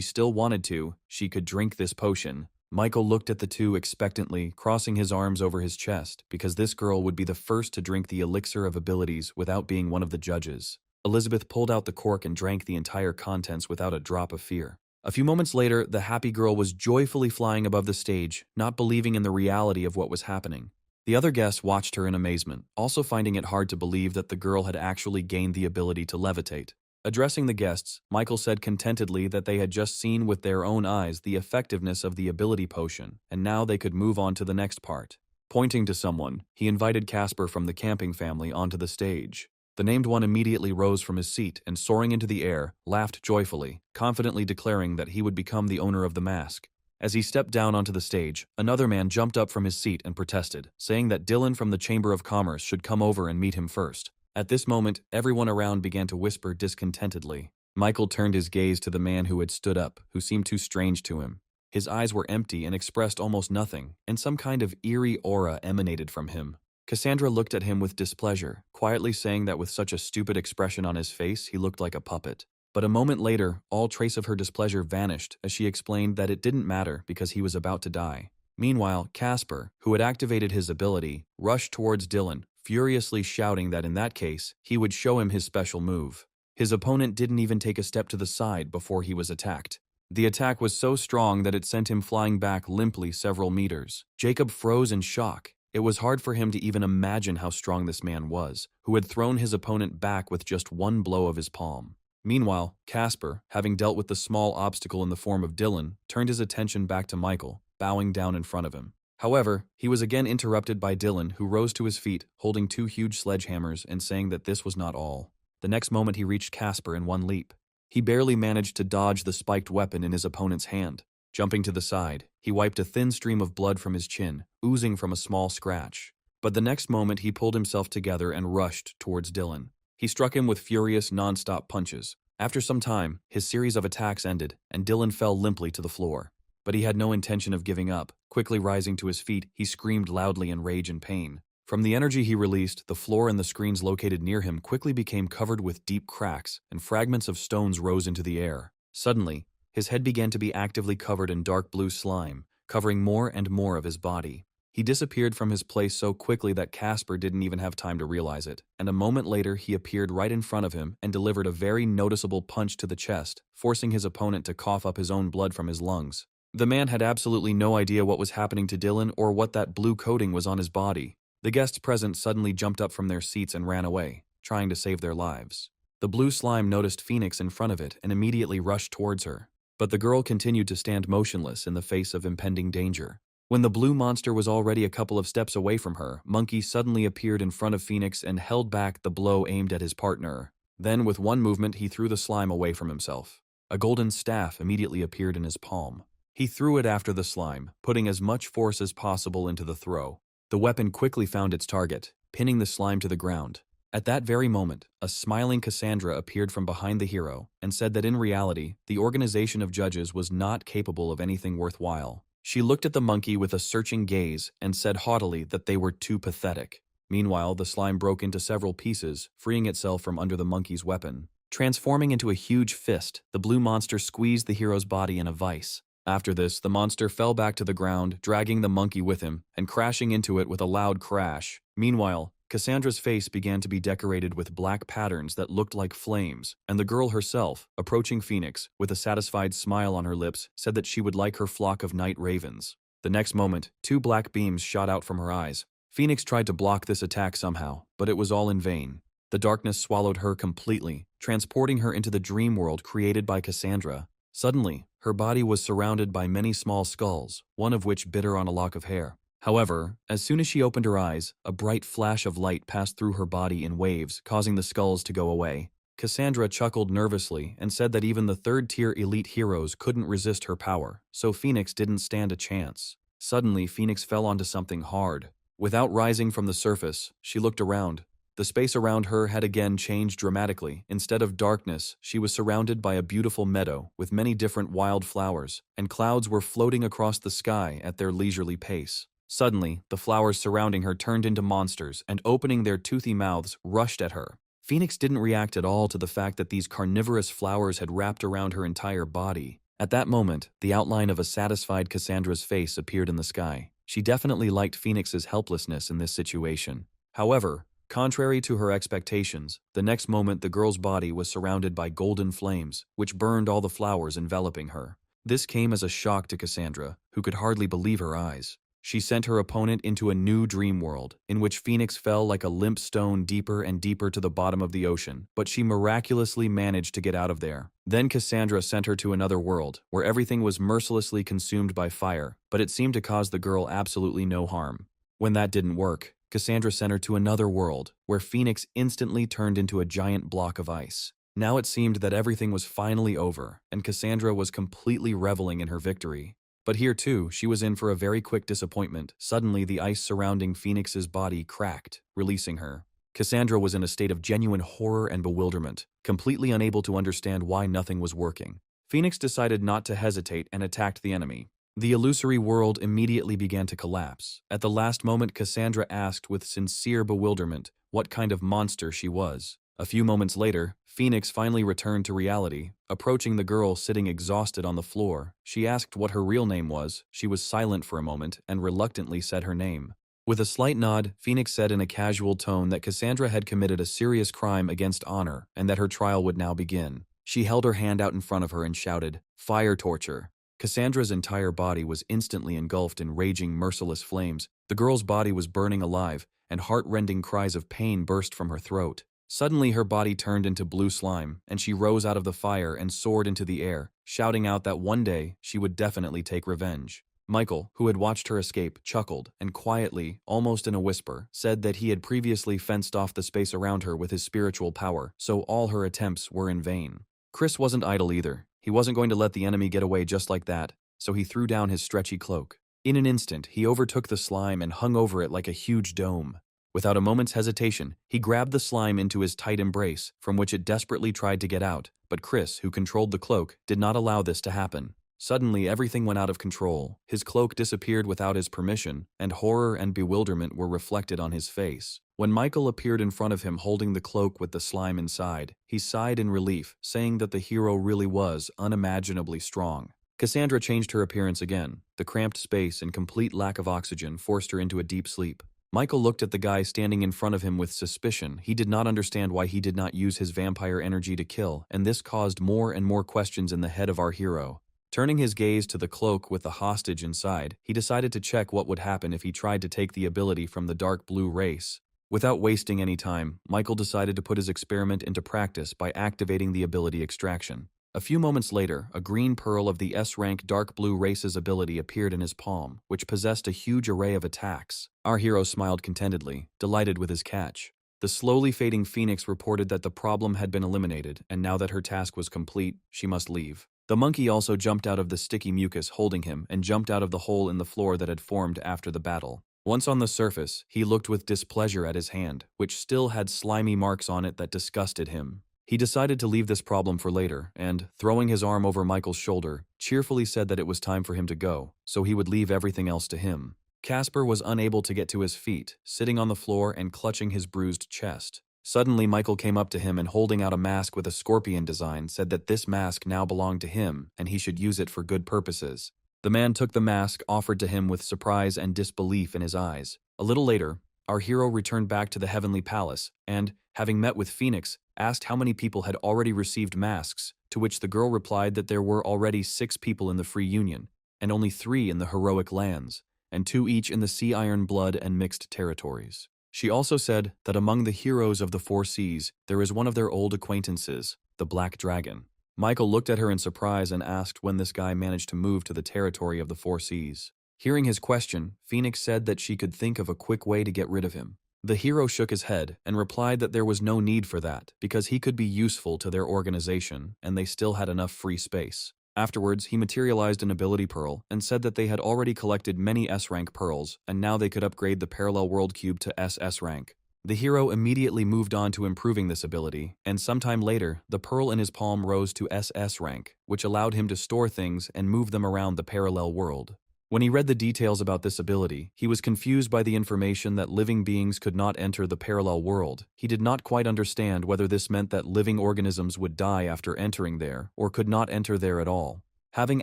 still wanted to, she could drink this potion. Michael looked at the two expectantly, crossing his arms over his chest, because this girl would be the first to drink the elixir of abilities without being one of the judges. Elizabeth pulled out the cork and drank the entire contents without a drop of fear. A few moments later, the happy girl was joyfully flying above the stage, not believing in the reality of what was happening. The other guests watched her in amazement, also finding it hard to believe that the girl had actually gained the ability to levitate. Addressing the guests, Michael said contentedly that they had just seen with their own eyes the effectiveness of the ability potion, and now they could move on to the next part. Pointing to someone, he invited Casper from the camping family onto the stage. The named one immediately rose from his seat and, soaring into the air, laughed joyfully, confidently declaring that he would become the owner of the mask. As he stepped down onto the stage, another man jumped up from his seat and protested, saying that Dylan from the Chamber of Commerce should come over and meet him first. At this moment, everyone around began to whisper discontentedly. Michael turned his gaze to the man who had stood up, who seemed too strange to him. His eyes were empty and expressed almost nothing, and some kind of eerie aura emanated from him. Cassandra looked at him with displeasure, quietly saying that with such a stupid expression on his face, he looked like a puppet. But a moment later, all trace of her displeasure vanished as she explained that it didn't matter because he was about to die. Meanwhile, Casper, who had activated his ability, rushed towards Dylan, furiously shouting that in that case, he would show him his special move. His opponent didn't even take a step to the side before he was attacked. The attack was so strong that it sent him flying back limply several meters. Jacob froze in shock. It was hard for him to even imagine how strong this man was, who had thrown his opponent back with just one blow of his palm. Meanwhile, Casper, having dealt with the small obstacle in the form of Dylan, turned his attention back to Michael, bowing down in front of him. However, he was again interrupted by Dylan, who rose to his feet, holding two huge sledgehammers and saying that this was not all. The next moment he reached Casper in one leap. He barely managed to dodge the spiked weapon in his opponent's hand. Jumping to the side, he wiped a thin stream of blood from his chin, oozing from a small scratch. But the next moment he pulled himself together and rushed towards Dylan. He struck him with furious, non-stop punches. After some time, his series of attacks ended, and Dylan fell limply to the floor. But he had no intention of giving up. Quickly rising to his feet, he screamed loudly in rage and pain. From the energy he released, the floor and the screens located near him quickly became covered with deep cracks, and fragments of stones rose into the air. Suddenly, his head began to be actively covered in dark blue slime, covering more and more of his body. He disappeared from his place so quickly that Casper didn't even have time to realize it, and a moment later he appeared right in front of him and delivered a very noticeable punch to the chest, forcing his opponent to cough up his own blood from his lungs. The man had absolutely no idea what was happening to Dylan or what that blue coating was on his body. The guests present suddenly jumped up from their seats and ran away, trying to save their lives. The blue slime noticed Phoenix in front of it and immediately rushed towards her. But the girl continued to stand motionless in the face of impending danger. When the blue monster was already a couple of steps away from her, Monkey suddenly appeared in front of Phoenix and held back the blow aimed at his partner. Then, with one movement, he threw the slime away from himself. A golden staff immediately appeared in his palm. He threw it after the slime, putting as much force as possible into the throw. The weapon quickly found its target, pinning the slime to the ground. At that very moment, a smiling Cassandra appeared from behind the hero and said that in reality, the organization of judges was not capable of anything worthwhile. She looked at the monkey with a searching gaze and said haughtily that they were too pathetic. Meanwhile, the slime broke into several pieces, freeing itself from under the monkey's weapon. Transforming into a huge fist, the blue monster squeezed the hero's body in a vice. After this, the monster fell back to the ground, dragging the monkey with him, and crashing into it with a loud crash. Meanwhile, Cassandra's face began to be decorated with black patterns that looked like flames, and the girl herself, approaching Phoenix, with a satisfied smile on her lips, said that she would like her flock of night ravens. The next moment, two black beams shot out from her eyes. Phoenix tried to block this attack somehow, but it was all in vain. The darkness swallowed her completely, transporting her into the dream world created by Cassandra. Suddenly, her body was surrounded by many small skulls, one of which bit her on a lock of hair. However, as soon as she opened her eyes, a bright flash of light passed through her body in waves, causing the skulls to go away. Cassandra chuckled nervously and said that even the third-tier elite heroes couldn't resist her power, so Phoenix didn't stand a chance. Suddenly, Phoenix fell onto something hard. Without rising from the surface, she looked around. The space around her had again changed dramatically. Instead of darkness, she was surrounded by a beautiful meadow with many different wild flowers, and clouds were floating across the sky at their leisurely pace. Suddenly, the flowers surrounding her turned into monsters and, opening their toothy mouths, rushed at her. Phoenix didn't react at all to the fact that these carnivorous flowers had wrapped around her entire body. At that moment, the outline of a satisfied Cassandra's face appeared in the sky. She definitely liked Phoenix's helplessness in this situation. However, contrary to her expectations, the next moment the girl's body was surrounded by golden flames, which burned all the flowers enveloping her. This came as a shock to Cassandra, who could hardly believe her eyes. She sent her opponent into a new dream world, in which Phoenix fell like a limp stone deeper and deeper to the bottom of the ocean, but she miraculously managed to get out of there. Then Cassandra sent her to another world, where everything was mercilessly consumed by fire, but it seemed to cause the girl absolutely no harm. When that didn't work, Cassandra sent her to another world, where Phoenix instantly turned into a giant block of ice. Now it seemed that everything was finally over, and Cassandra was completely reveling in her victory. But here too, she was in for a very quick disappointment. Suddenly, the ice surrounding Phoenix's body cracked, releasing her. Cassandra was in a state of genuine horror and bewilderment, completely unable to understand why nothing was working. Phoenix decided not to hesitate and attacked the enemy. The illusory world immediately began to collapse. At the last moment, Cassandra asked with sincere bewilderment what kind of monster she was. A few moments later, Phoenix finally returned to reality. Approaching the girl sitting exhausted on the floor, she asked what her real name was. She was silent for a moment and reluctantly said her name. With a slight nod, Phoenix said in a casual tone that Cassandra had committed a serious crime against honor and that her trial would now begin. She held her hand out in front of her and shouted, "Fire torture." Cassandra's entire body was instantly engulfed in raging, merciless flames. The girl's body was burning alive, and heart-rending cries of pain burst from her throat. Suddenly her body turned into blue slime, and she rose out of the fire and soared into the air, shouting out that one day she would definitely take revenge. Michael, who had watched her escape, chuckled, and quietly, almost in a whisper, said that he had previously fenced off the space around her with his spiritual power, so all her attempts were in vain. Chris wasn't idle either. He wasn't going to let the enemy get away just like that, so he threw down his stretchy cloak. In an instant, he overtook the slime and hung over it like a huge dome. Without a moment's hesitation, he grabbed the slime into his tight embrace, from which it desperately tried to get out, but Chris, who controlled the cloak, did not allow this to happen. Suddenly, everything went out of control. His cloak disappeared without his permission, and horror and bewilderment were reflected on his face. When Michael appeared in front of him holding the cloak with the slime inside, he sighed in relief, saying that the hero really was unimaginably strong. Cassandra changed her appearance again. The cramped space and complete lack of oxygen forced her into a deep sleep. Michael looked at the guy standing in front of him with suspicion. He did not understand why he did not use his vampire energy to kill, and this caused more and more questions in the head of our hero. Turning his gaze to the cloak with the hostage inside, he decided to check what would happen if he tried to take the ability from the dark blue race. Without wasting any time, Michael decided to put his experiment into practice by activating the ability extraction. A few moments later, a green pearl of the S-rank dark blue race's ability appeared in his palm, which possessed a huge array of attacks. Our hero smiled contentedly, delighted with his catch. The slowly fading Phoenix reported that the problem had been eliminated, and now that her task was complete, she must leave. The monkey also jumped out of the sticky mucus holding him and jumped out of the hole in the floor that had formed after the battle. Once on the surface, he looked with displeasure at his hand, which still had slimy marks on it that disgusted him. He decided to leave this problem for later and, throwing his arm over Michael's shoulder, cheerfully said that it was time for him to go, so he would leave everything else to him. Casper was unable to get to his feet, sitting on the floor and clutching his bruised chest. Suddenly, Michael came up to him and holding out a mask with a scorpion design said that this mask now belonged to him and he should use it for good purposes. The man took the mask offered to him with surprise and disbelief in his eyes. A little later, our hero returned back to the Heavenly Palace and, having met with Phoenix, asked how many people had already received masks, to which the girl replied that there were already 6 people in the Free Union, and only 3 in the Heroic Lands, and 2 each in the Sea Iron Blood and Mixed Territories. She also said that among the heroes of the 4 seas, there is one of their old acquaintances, the Black Dragon. Michael looked at her in surprise and asked when this guy managed to move to the territory of the 4 seas. Hearing his question, Phoenix said that she could think of a quick way to get rid of him. The hero shook his head and replied that there was no need for that because he could be useful to their organization and they still had enough free space. Afterwards, he materialized an ability pearl and said that they had already collected many S-rank pearls and now they could upgrade the parallel world cube to SS rank. The hero immediately moved on to improving this ability, and sometime later, the pearl in his palm rose to SS rank, which allowed him to store things and move them around the parallel world. When he read the details about this ability, he was confused by the information that living beings could not enter the parallel world. He did not quite understand whether this meant that living organisms would die after entering there, or could not enter there at all. Having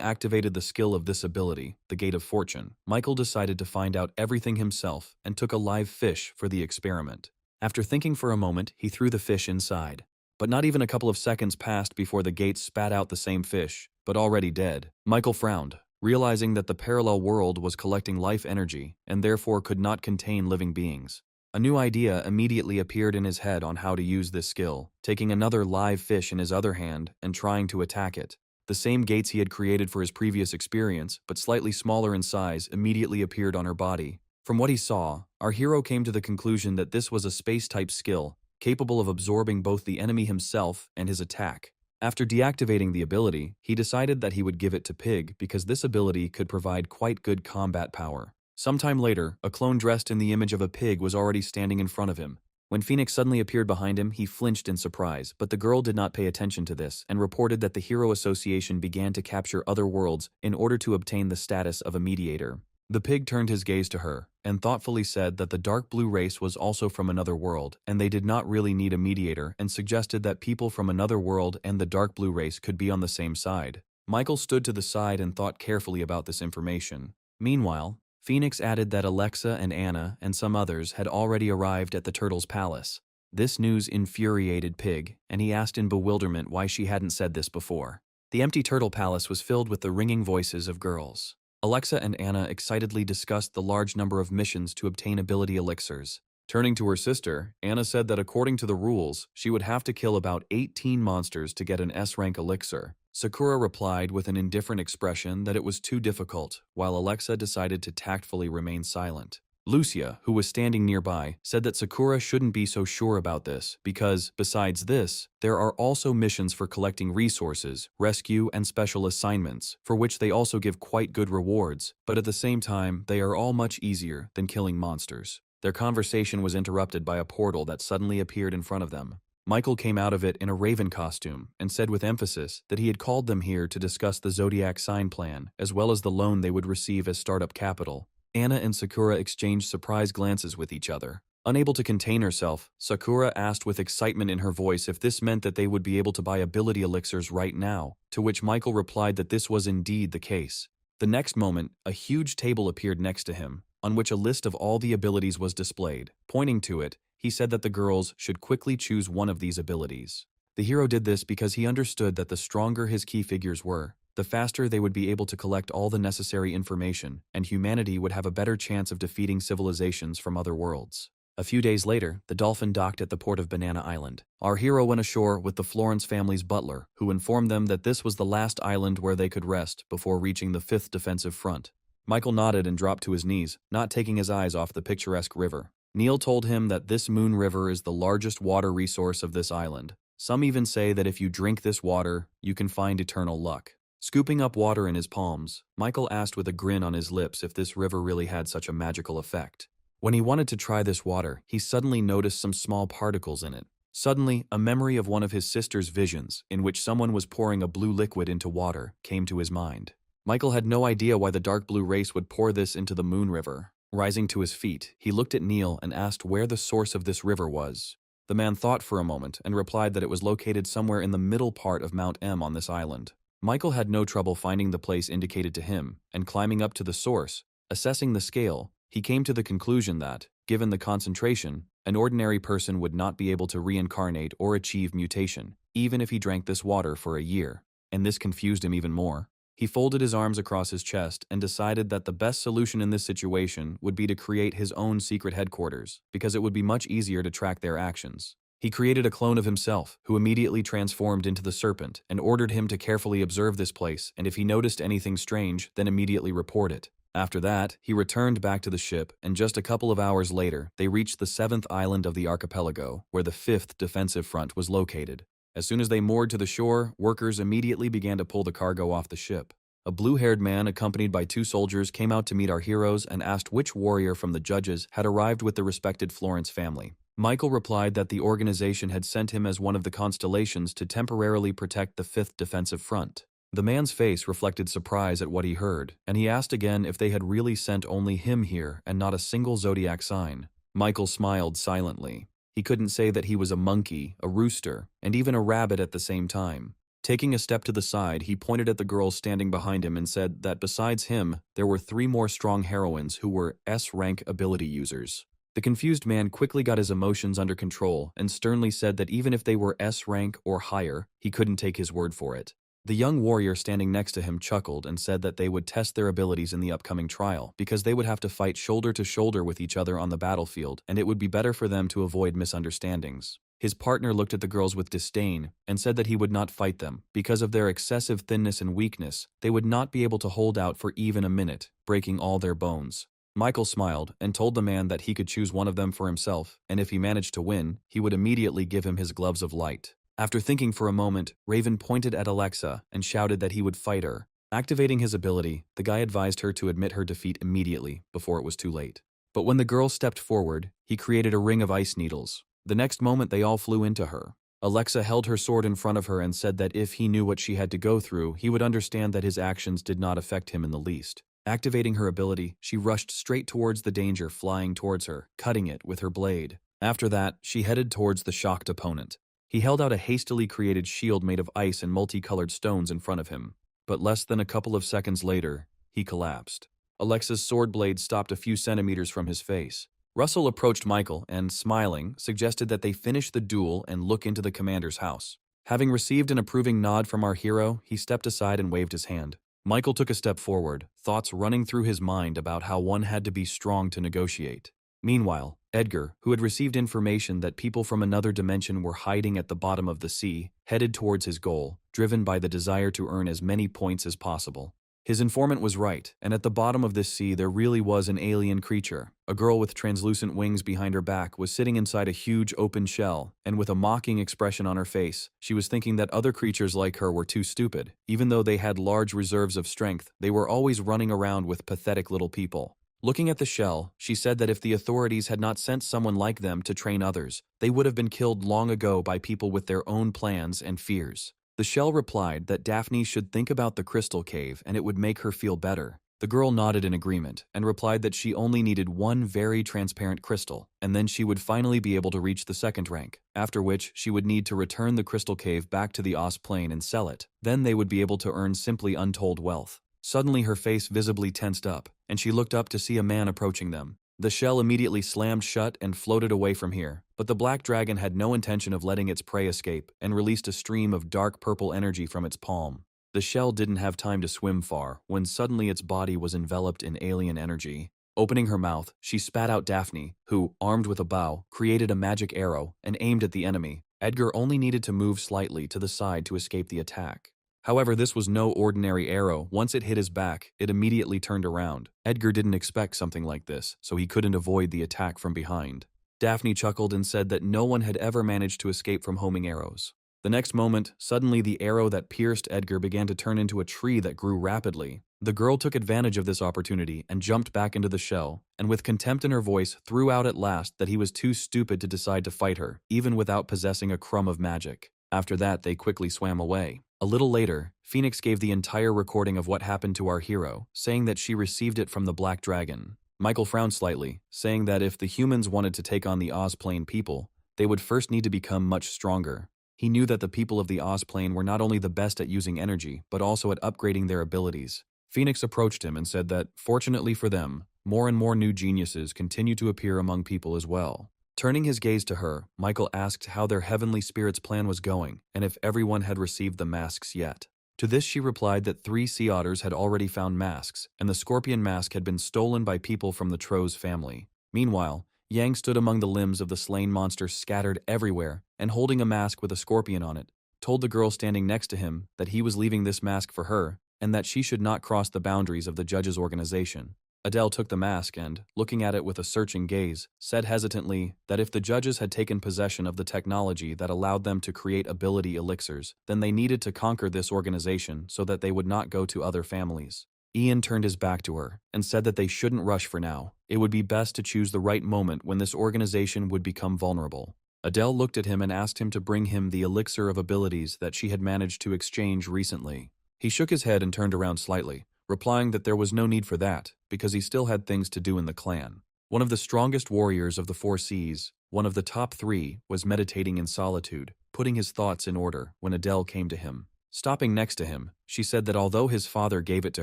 activated the skill of this ability, the Gate of Fortune, Michael decided to find out everything himself and took a live fish for the experiment. After thinking for a moment, he threw the fish inside. But not even a couple of seconds passed before the gate spat out the same fish, but already dead. Michael frowned, realizing that the parallel world was collecting life energy and therefore could not contain living beings. A new idea immediately appeared in his head on how to use this skill, taking another live fish in his other hand and trying to attack it. The same gates he had created for his previous experience, but slightly smaller in size, immediately appeared on her body. From what he saw, our hero came to the conclusion that this was a space-type skill, capable of absorbing both the enemy himself and his attack. After deactivating the ability, he decided that he would give it to Pig because this ability could provide quite good combat power. Sometime later, a clone dressed in the image of a pig was already standing in front of him. When Phoenix suddenly appeared behind him, he flinched in surprise, but the girl did not pay attention to this and reported that the Hero Association began to capture other worlds in order to obtain the status of a mediator. The pig turned his gaze to her and thoughtfully said that the dark blue race was also from another world and they did not really need a mediator and suggested that people from another world and the dark blue race could be on the same side. Michael stood to the side and thought carefully about this information. Meanwhile, Phoenix added that Alexa and Anna and some others had already arrived at the Turtle's palace. This news infuriated Pig, and he asked in bewilderment why she hadn't said this before. The empty Turtle Palace was filled with the ringing voices of girls. Alexa and Anna excitedly discussed the large number of missions to obtain ability elixirs. Turning to her sister, Anna said that according to the rules, she would have to kill about 18 monsters to get an S-rank elixir. Sakura replied with an indifferent expression that it was too difficult, while Alexa decided to tactfully remain silent. Lucia, who was standing nearby, said that Sakura shouldn't be so sure about this because, besides this, there are also missions for collecting resources, rescue, and special assignments, for which they also give quite good rewards, but at the same time, they are all much easier than killing monsters. Their conversation was interrupted by a portal that suddenly appeared in front of them. Michael came out of it in a raven costume and said with emphasis that he had called them here to discuss the zodiac sign plan, as well as the loan they would receive as startup capital. Anna and Sakura exchanged surprised glances with each other. Unable to contain herself, Sakura asked with excitement in her voice if this meant that they would be able to buy ability elixirs right now, to which Michael replied that this was indeed the case. The next moment, a huge table appeared next to him, on which a list of all the abilities was displayed. Pointing to it, he said that the girls should quickly choose one of these abilities. The hero did this because he understood that the stronger his key figures were, the faster they would be able to collect all the necessary information, and humanity would have a better chance of defeating civilizations from other worlds. A few days later, the dolphin docked at the port of Banana Island. Our hero went ashore with the Florence family's butler, who informed them that this was the last island where they could rest before reaching the 5th defensive front. Michael nodded and dropped to his knees, not taking his eyes off the picturesque river. Neil told him that this moon river is the largest water resource of this island. Some even say that if you drink this water, you can find eternal luck. Scooping up water in his palms, Michael asked with a grin on his lips if this river really had such a magical effect. When he wanted to try this water, he suddenly noticed some small particles in it. Suddenly, a memory of one of his sister's visions, in which someone was pouring a blue liquid into water, came to his mind. Michael had no idea why the dark blue race would pour this into the moon river. Rising to his feet, he looked at Neil and asked where the source of this river was. The man thought for a moment and replied that it was located somewhere in the middle part of Mount M on this island. Michael had no trouble finding the place indicated to him, and climbing up to the source, assessing the scale, he came to the conclusion that, given the concentration, an ordinary person would not be able to reincarnate or achieve mutation, even if he drank this water for a year, and this confused him even more. He folded his arms across his chest and decided that the best solution in this situation would be to create his own secret headquarters, because it would be much easier to track their actions. He created a clone of himself, who immediately transformed into the serpent, and ordered him to carefully observe this place, and if he noticed anything strange, then immediately report it. After that, he returned back to the ship, and just a couple of hours later, they reached the 7th island of the archipelago, where the 5th defensive front was located. As soon as they moored to the shore, workers immediately began to pull the cargo off the ship. A blue-haired man accompanied by 2 soldiers came out to meet our heroes and asked which warrior from the judges had arrived with the respected Florence family. Michael replied that the organization had sent him as one of the constellations to temporarily protect the 5th defensive front. The man's face reflected surprise at what he heard, and he asked again if they had really sent only him here and not a single zodiac sign. Michael smiled silently. He couldn't say that he was a monkey, a rooster, and even a rabbit at the same time. Taking a step to the side, he pointed at the girls standing behind him and said that besides him, there were 3 more strong heroines who were S-rank ability users. The confused man quickly got his emotions under control and sternly said that even if they were S-rank or higher, he couldn't take his word for it. The young warrior standing next to him chuckled and said that they would test their abilities in the upcoming trial because they would have to fight shoulder to shoulder with each other on the battlefield, and it would be better for them to avoid misunderstandings. His partner looked at the girls with disdain and said that he would not fight them. Because of their excessive thinness and weakness, they would not be able to hold out for even a minute, breaking all their bones. Michael smiled and told the man that he could choose one of them for himself, and if he managed to win, he would immediately give him his gloves of light. After thinking for a moment, Raven pointed at Alexa and shouted that he would fight her. Activating his ability, the guy advised her to admit her defeat immediately, before it was too late. But when the girl stepped forward, he created a ring of ice needles. The next moment they all flew into her. Alexa held her sword in front of her and said that if he knew what she had to go through, he would understand that his actions did not affect him in the least. Activating her ability, she rushed straight towards the danger flying towards her, cutting it with her blade. After that, she headed towards the shocked opponent. He held out a hastily created shield made of ice and multicolored stones in front of him. But less than a couple of seconds later, he collapsed. Alexa's sword blade stopped a few centimeters from his face. Russell approached Michael and, smiling, suggested that they finish the duel and look into the commander's house. Having received an approving nod from our hero, he stepped aside and waved his hand. Michael took a step forward, thoughts running through his mind about how one had to be strong to negotiate. Meanwhile, Edgar, who had received information that people from another dimension were hiding at the bottom of the sea, headed towards his goal, driven by the desire to earn as many points as possible. His informant was right, and at the bottom of this sea there really was an alien creature. A girl with translucent wings behind her back was sitting inside a huge open shell, and with a mocking expression on her face, she was thinking that other creatures like her were too stupid. Even though they had large reserves of strength, they were always running around with pathetic little people. Looking at the shell, she said that if the authorities had not sent someone like them to train others, they would have been killed long ago by people with their own plans and fears. The shell replied that Daphne should think about the crystal cave and it would make her feel better. The girl nodded in agreement and replied that she only needed one very transparent crystal, and then she would finally be able to reach the second rank, after which she would need to return the crystal cave back to the Oz plane and sell it. Then they would be able to earn simply untold wealth. Suddenly her face visibly tensed up, and she looked up to see a man approaching them. The shell immediately slammed shut and floated away from here, but the black dragon had no intention of letting its prey escape and released a stream of dark purple energy from its palm. The shell didn't have time to swim far when suddenly its body was enveloped in alien energy. Opening her mouth, she spat out Daphne, who, armed with a bow, created a magic arrow and aimed at the enemy. Edgar only needed to move slightly to the side to escape the attack. However, this was no ordinary arrow. Once it hit his back, it immediately turned around. Edgar didn't expect something like this, so he couldn't avoid the attack from behind. Daphne chuckled and said that no one had ever managed to escape from homing arrows. The next moment, suddenly the arrow that pierced Edgar began to turn into a tree that grew rapidly. The girl took advantage of this opportunity and jumped back into the shell, and with contempt in her voice threw out at last that he was too stupid to decide to fight her, even without possessing a crumb of magic. After that, they quickly swam away. A little later, Phoenix gave the entire recording of what happened to our hero, saying that she received it from the Black Dragon. Michael frowned slightly, saying that if the humans wanted to take on the Ozplane people, they would first need to become much stronger. He knew that the people of the Ozplane were not only the best at using energy, but also at upgrading their abilities. Phoenix approached him and said that, fortunately for them, more and more new geniuses continue to appear among people as well. Turning his gaze to her, Michael asked how their heavenly spirit's plan was going and if everyone had received the masks yet. To this she replied that 3 sea otters had already found masks, and the scorpion mask had been stolen by people from the Tro's family. Meanwhile, Yang stood among the limbs of the slain monster scattered everywhere, and holding a mask with a scorpion on it, told the girl standing next to him that he was leaving this mask for her, and that she should not cross the boundaries of the judge's organization. Adele took the mask and, looking at it with a searching gaze, said hesitantly that if the judges had taken possession of the technology that allowed them to create ability elixirs, then they needed to conquer this organization so that they would not go to other families. Ian turned his back to her and said that they shouldn't rush for now. It would be best to choose the right moment when this organization would become vulnerable. Adele looked at him and asked him to bring him the elixir of abilities that she had managed to exchange recently. He shook his head and turned around slightly, replying that there was no need for that, because he still had things to do in the clan. One of the strongest warriors of the 4 seas, one of the top 3, was meditating in solitude, putting his thoughts in order when Adele came to him. Stopping next to him, she said that although his father gave it to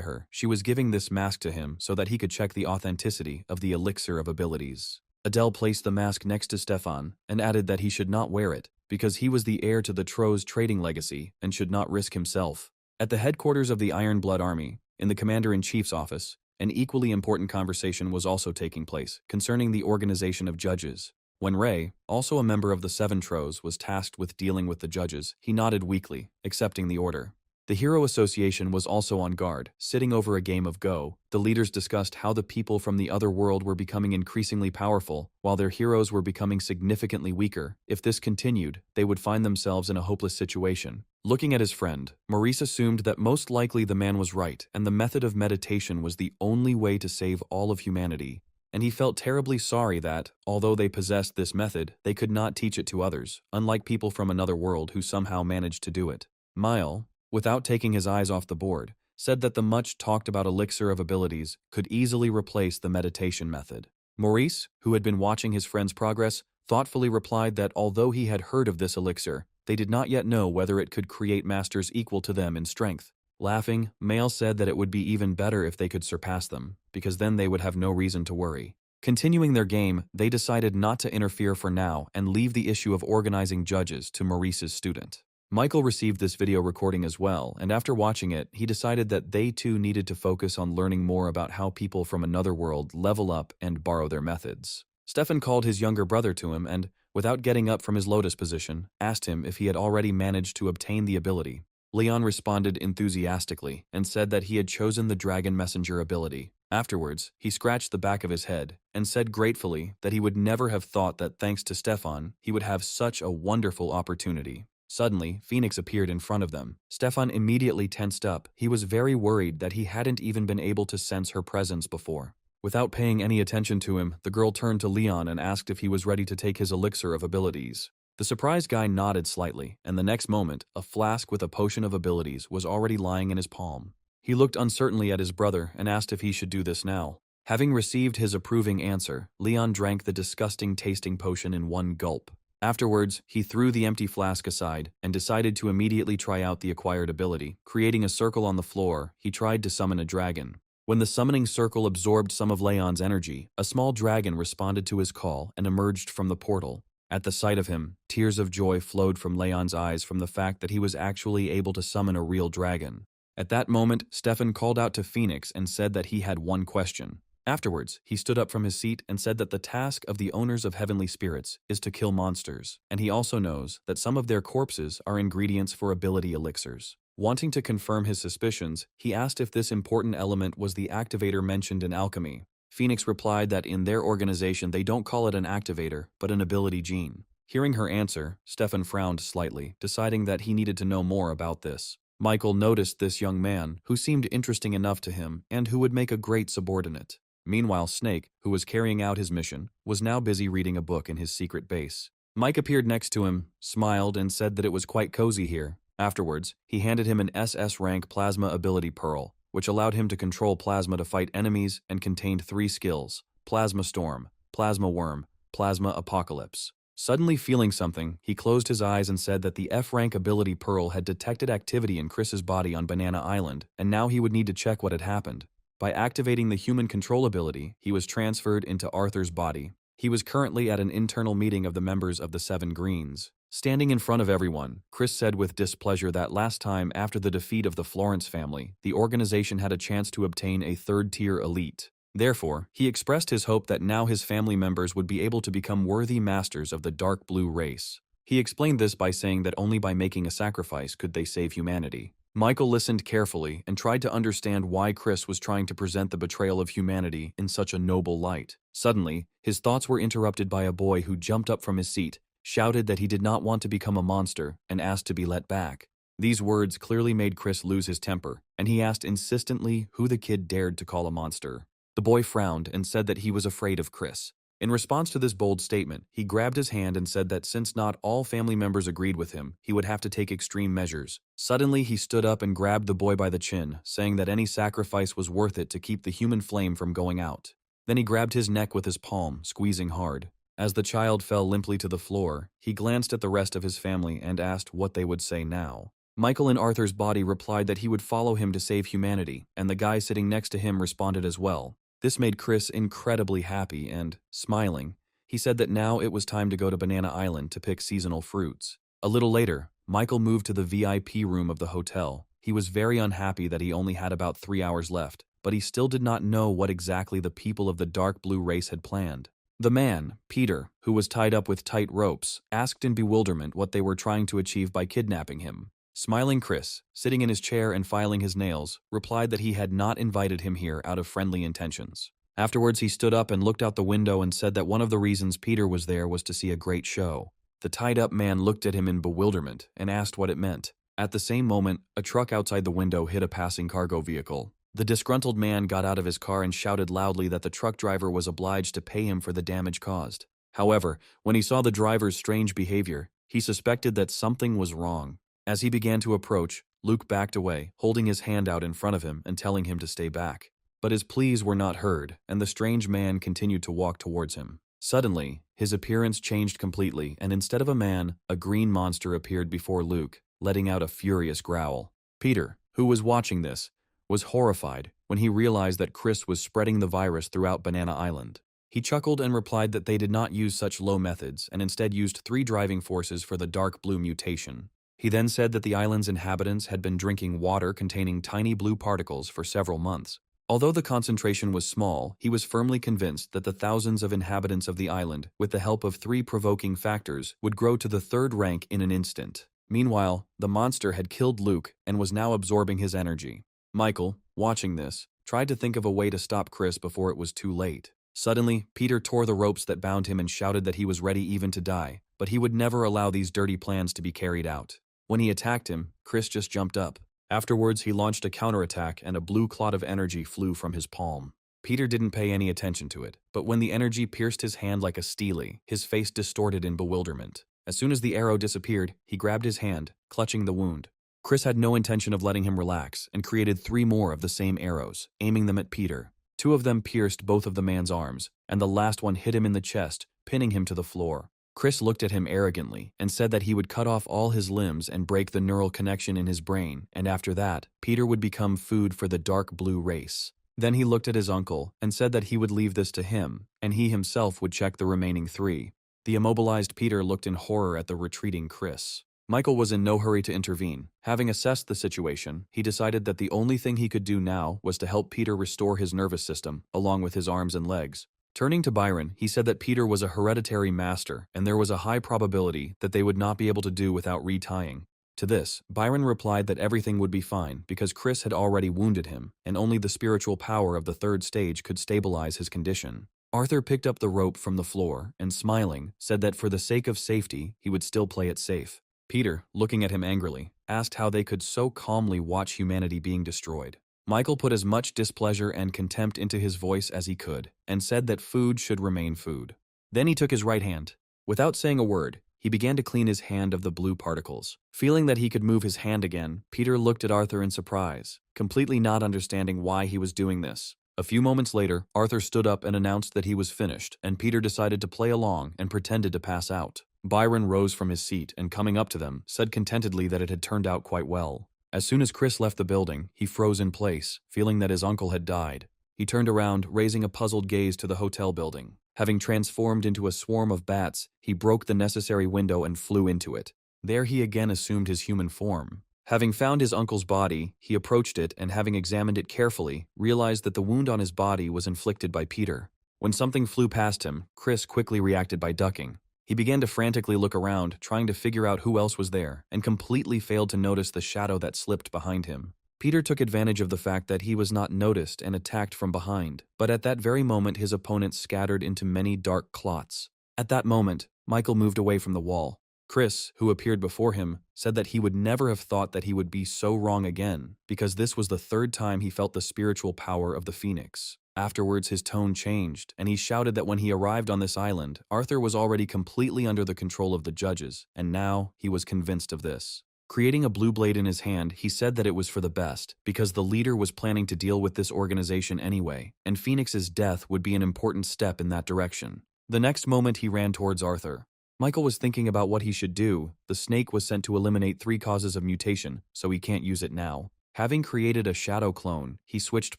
her, she was giving this mask to him so that he could check the authenticity of the elixir of abilities. Adele placed the mask next to Stefan and added that he should not wear it, because he was the heir to the Tro's trading legacy and should not risk himself. At the headquarters of the Iron Blood Army, in the Commander-in-Chief's office, an equally important conversation was also taking place concerning the organization of judges. When Ray, also a member of the 7 Tros, was tasked with dealing with the judges, he nodded weakly, accepting the order. The Hero Association was also on guard, sitting over a game of Go. The leaders discussed how the people from the other world were becoming increasingly powerful, while their heroes were becoming significantly weaker. If this continued, they would find themselves in a hopeless situation. Looking at his friend, Maurice assumed that most likely the man was right, and the method of meditation was the only way to save all of humanity. And he felt terribly sorry that, although they possessed this method, they could not teach it to others, unlike people from another world who somehow managed to do it. Mile, without taking his eyes off the board, said that the much-talked-about elixir of abilities could easily replace the meditation method. Maurice, who had been watching his friend's progress, thoughtfully replied that although he had heard of this elixir, they did not yet know whether it could create masters equal to them in strength. Laughing, Mail said that it would be even better if they could surpass them, because then they would have no reason to worry. Continuing their game, they decided not to interfere for now and leave the issue of organizing judges to Maurice's student. Michael received this video recording as well, and after watching it, he decided that they too needed to focus on learning more about how people from another world level up and borrow their methods. Stefan called his younger brother to him and, without getting up from his lotus position, asked him if he had already managed to obtain the ability. Leon responded enthusiastically and said that he had chosen the Dragon Messenger ability. Afterwards, he scratched the back of his head and said gratefully that he would never have thought that thanks to Stefan, he would have such a wonderful opportunity. Suddenly, Phoenix appeared in front of them. Stefan immediately tensed up. He was very worried that he hadn't even been able to sense her presence before. Without paying any attention to him, the girl turned to Leon and asked if he was ready to take his elixir of abilities. The surprised guy nodded slightly, and the next moment, a flask with a potion of abilities was already lying in his palm. He looked uncertainly at his brother and asked if he should do this now. Having received his approving answer, Leon drank the disgusting tasting potion in one gulp. Afterwards, he threw the empty flask aside and decided to immediately try out the acquired ability. Creating a circle on the floor, he tried to summon a dragon. When the summoning circle absorbed some of Leon's energy, a small dragon responded to his call and emerged from the portal. At the sight of him, tears of joy flowed from Leon's eyes from the fact that he was actually able to summon a real dragon. At that moment, Stefan called out to Phoenix and said that he had one question. Afterwards, he stood up from his seat and said that the task of the owners of heavenly spirits is to kill monsters, and he also knows that some of their corpses are ingredients for ability elixirs. Wanting to confirm his suspicions, he asked if this important element was the activator mentioned in alchemy. Phoenix replied that in their organization they don't call it an activator, but an ability gene. Hearing her answer, Stefan frowned slightly, deciding that he needed to know more about this. Michael noticed this young man, who seemed interesting enough to him and who would make a great subordinate. Meanwhile, Snake, who was carrying out his mission, was now busy reading a book in his secret base. Mike appeared next to him, smiled, and said that it was quite cozy here. Afterwards, he handed him an SS rank plasma ability pearl, which allowed him to control plasma to fight enemies and contained 3 skills: Plasma Storm, Plasma Worm, Plasma Apocalypse. Suddenly feeling something, he closed his eyes and said that the F-rank ability pearl had detected activity in Chris's body on Banana Island, and now he would need to check what had happened. By activating the human control ability, he was transferred into Arthur's body. He was currently at an internal meeting of the members of the 7 Greens. Standing in front of everyone, Chris said with displeasure that last time after the defeat of the Florence family, the organization had a chance to obtain a 3rd-tier elite. Therefore, he expressed his hope that now his family members would be able to become worthy masters of the dark blue race. He explained this by saying that only by making a sacrifice could they save humanity. Michael listened carefully and tried to understand why Chris was trying to present the betrayal of humanity in such a noble light. Suddenly, his thoughts were interrupted by a boy who jumped up from his seat, shouted that he did not want to become a monster, and asked to be let back. These words clearly made Chris lose his temper, and he asked insistently who the kid dared to call a monster. The boy frowned and said that he was afraid of Chris. In response to this bold statement, he grabbed his hand and said that since not all family members agreed with him, he would have to take extreme measures. Suddenly, he stood up and grabbed the boy by the chin, saying that any sacrifice was worth it to keep the human flame from going out. Then he grabbed his neck with his palm, squeezing hard. As the child fell limply to the floor, he glanced at the rest of his family and asked what they would say now. Michael in Arthur's body replied that he would follow him to save humanity, and the guy sitting next to him responded as well. This made Chris incredibly happy and, smiling, he said that now it was time to go to Banana Island to pick seasonal fruits. A little later, Michael moved to the VIP room of the hotel. He was very unhappy that he only had about 3 hours left, but he still did not know what exactly the people of the dark blue race had planned. The man, Peter, who was tied up with tight ropes, asked in bewilderment what they were trying to achieve by kidnapping him. Smiling Chris, sitting in his chair and filing his nails, replied that he had not invited him here out of friendly intentions. Afterwards, he stood up and looked out the window and said that one of the reasons Peter was there was to see a great show. The tied-up man looked at him in bewilderment and asked what it meant. At the same moment, a truck outside the window hit a passing cargo vehicle. The disgruntled man got out of his car and shouted loudly that the truck driver was obliged to pay him for the damage caused. However, when he saw the driver's strange behavior, he suspected that something was wrong. As he began to approach, Luke backed away, holding his hand out in front of him and telling him to stay back. But his pleas were not heard, and the strange man continued to walk towards him. Suddenly, his appearance changed completely, and instead of a man, a green monster appeared before Luke, letting out a furious growl. "Peter, who was watching this, was horrified when he realized that Chris was spreading the virus throughout Banana Island. He chuckled and replied that they did not use such low methods and instead used 3 driving forces for the dark blue mutation. He then said that the island's inhabitants had been drinking water containing tiny blue particles for several months. Although the concentration was small, he was firmly convinced that the thousands of inhabitants of the island, with the help of 3 provoking factors, would grow to the 3rd rank in an instant. Meanwhile, the monster had killed Luke and was now absorbing his energy. Michael, watching this, tried to think of a way to stop Chris before it was too late. Suddenly, Peter tore the ropes that bound him and shouted that he was ready even to die, but he would never allow these dirty plans to be carried out. When he attacked him, Chris just jumped up. Afterwards, he launched a counterattack and a blue clot of energy flew from his palm. Peter didn't pay any attention to it, but when the energy pierced his hand like a steely, his face distorted in bewilderment. As soon as the arrow disappeared, he grabbed his hand, clutching the wound. Chris had no intention of letting him relax and created 3 more of the same arrows, aiming them at Peter. 2 of them pierced both of the man's arms, and the last one hit him in the chest, pinning him to the floor. Chris looked at him arrogantly and said that he would cut off all his limbs and break the neural connection in his brain, and after that, Peter would become food for the dark blue race. Then he looked at his uncle and said that he would leave this to him, and he himself would check the remaining 3. The immobilized Peter looked in horror at the retreating Chris. Michael was in no hurry to intervene. Having assessed the situation, he decided that the only thing he could do now was to help Peter restore his nervous system, along with his arms and legs. Turning to Byron, he said that Peter was a hereditary master, and there was a high probability that they would not be able to do without retying. To this, Byron replied that everything would be fine because Chris had already wounded him, and only the spiritual power of the 3rd stage could stabilize his condition. Arthur picked up the rope from the floor and, smiling, said that for the sake of safety, he would still play it safe. Peter, looking at him angrily, asked how they could so calmly watch humanity being destroyed. Michael put as much displeasure and contempt into his voice as he could, and said that food should remain food. Then he took his right hand. Without saying a word, he began to clean his hand of the blue particles. Feeling that he could move his hand again, Peter looked at Arthur in surprise, completely not understanding why he was doing this. A few moments later, Arthur stood up and announced that he was finished, and Peter decided to play along and pretended to pass out. Byron rose from his seat and, coming up to them, said contentedly that it had turned out quite well. As soon as Chris left the building, he froze in place, feeling that his uncle had died. He turned around, raising a puzzled gaze to the hotel building. Having transformed into a swarm of bats, he broke the necessary window and flew into it. There he again assumed his human form. Having found his uncle's body, he approached it and, having examined it carefully, realized that the wound on his body was inflicted by Peter. When something flew past him, Chris quickly reacted by ducking. He began to frantically look around, trying to figure out who else was there, and completely failed to notice the shadow that slipped behind him. Peter took advantage of the fact that he was not noticed and attacked from behind, but at that very moment his opponent scattered into many dark clots. At that moment, Michael moved away from the wall. Chris, who appeared before him, said that he would never have thought that he would be so wrong again, because this was the 3rd time he felt the spiritual power of the Phoenix. Afterwards, his tone changed, and he shouted that when he arrived on this island, Arthur was already completely under the control of the judges, and now he was convinced of this. Creating a blue blade in his hand, he said that it was for the best, because the leader was planning to deal with this organization anyway, and Phoenix's death would be an important step in that direction. The next moment he ran towards Arthur. Michael was thinking about what he should do. The snake was sent to eliminate 3 causes of mutation, so he can't use it now. Having created a shadow clone, he switched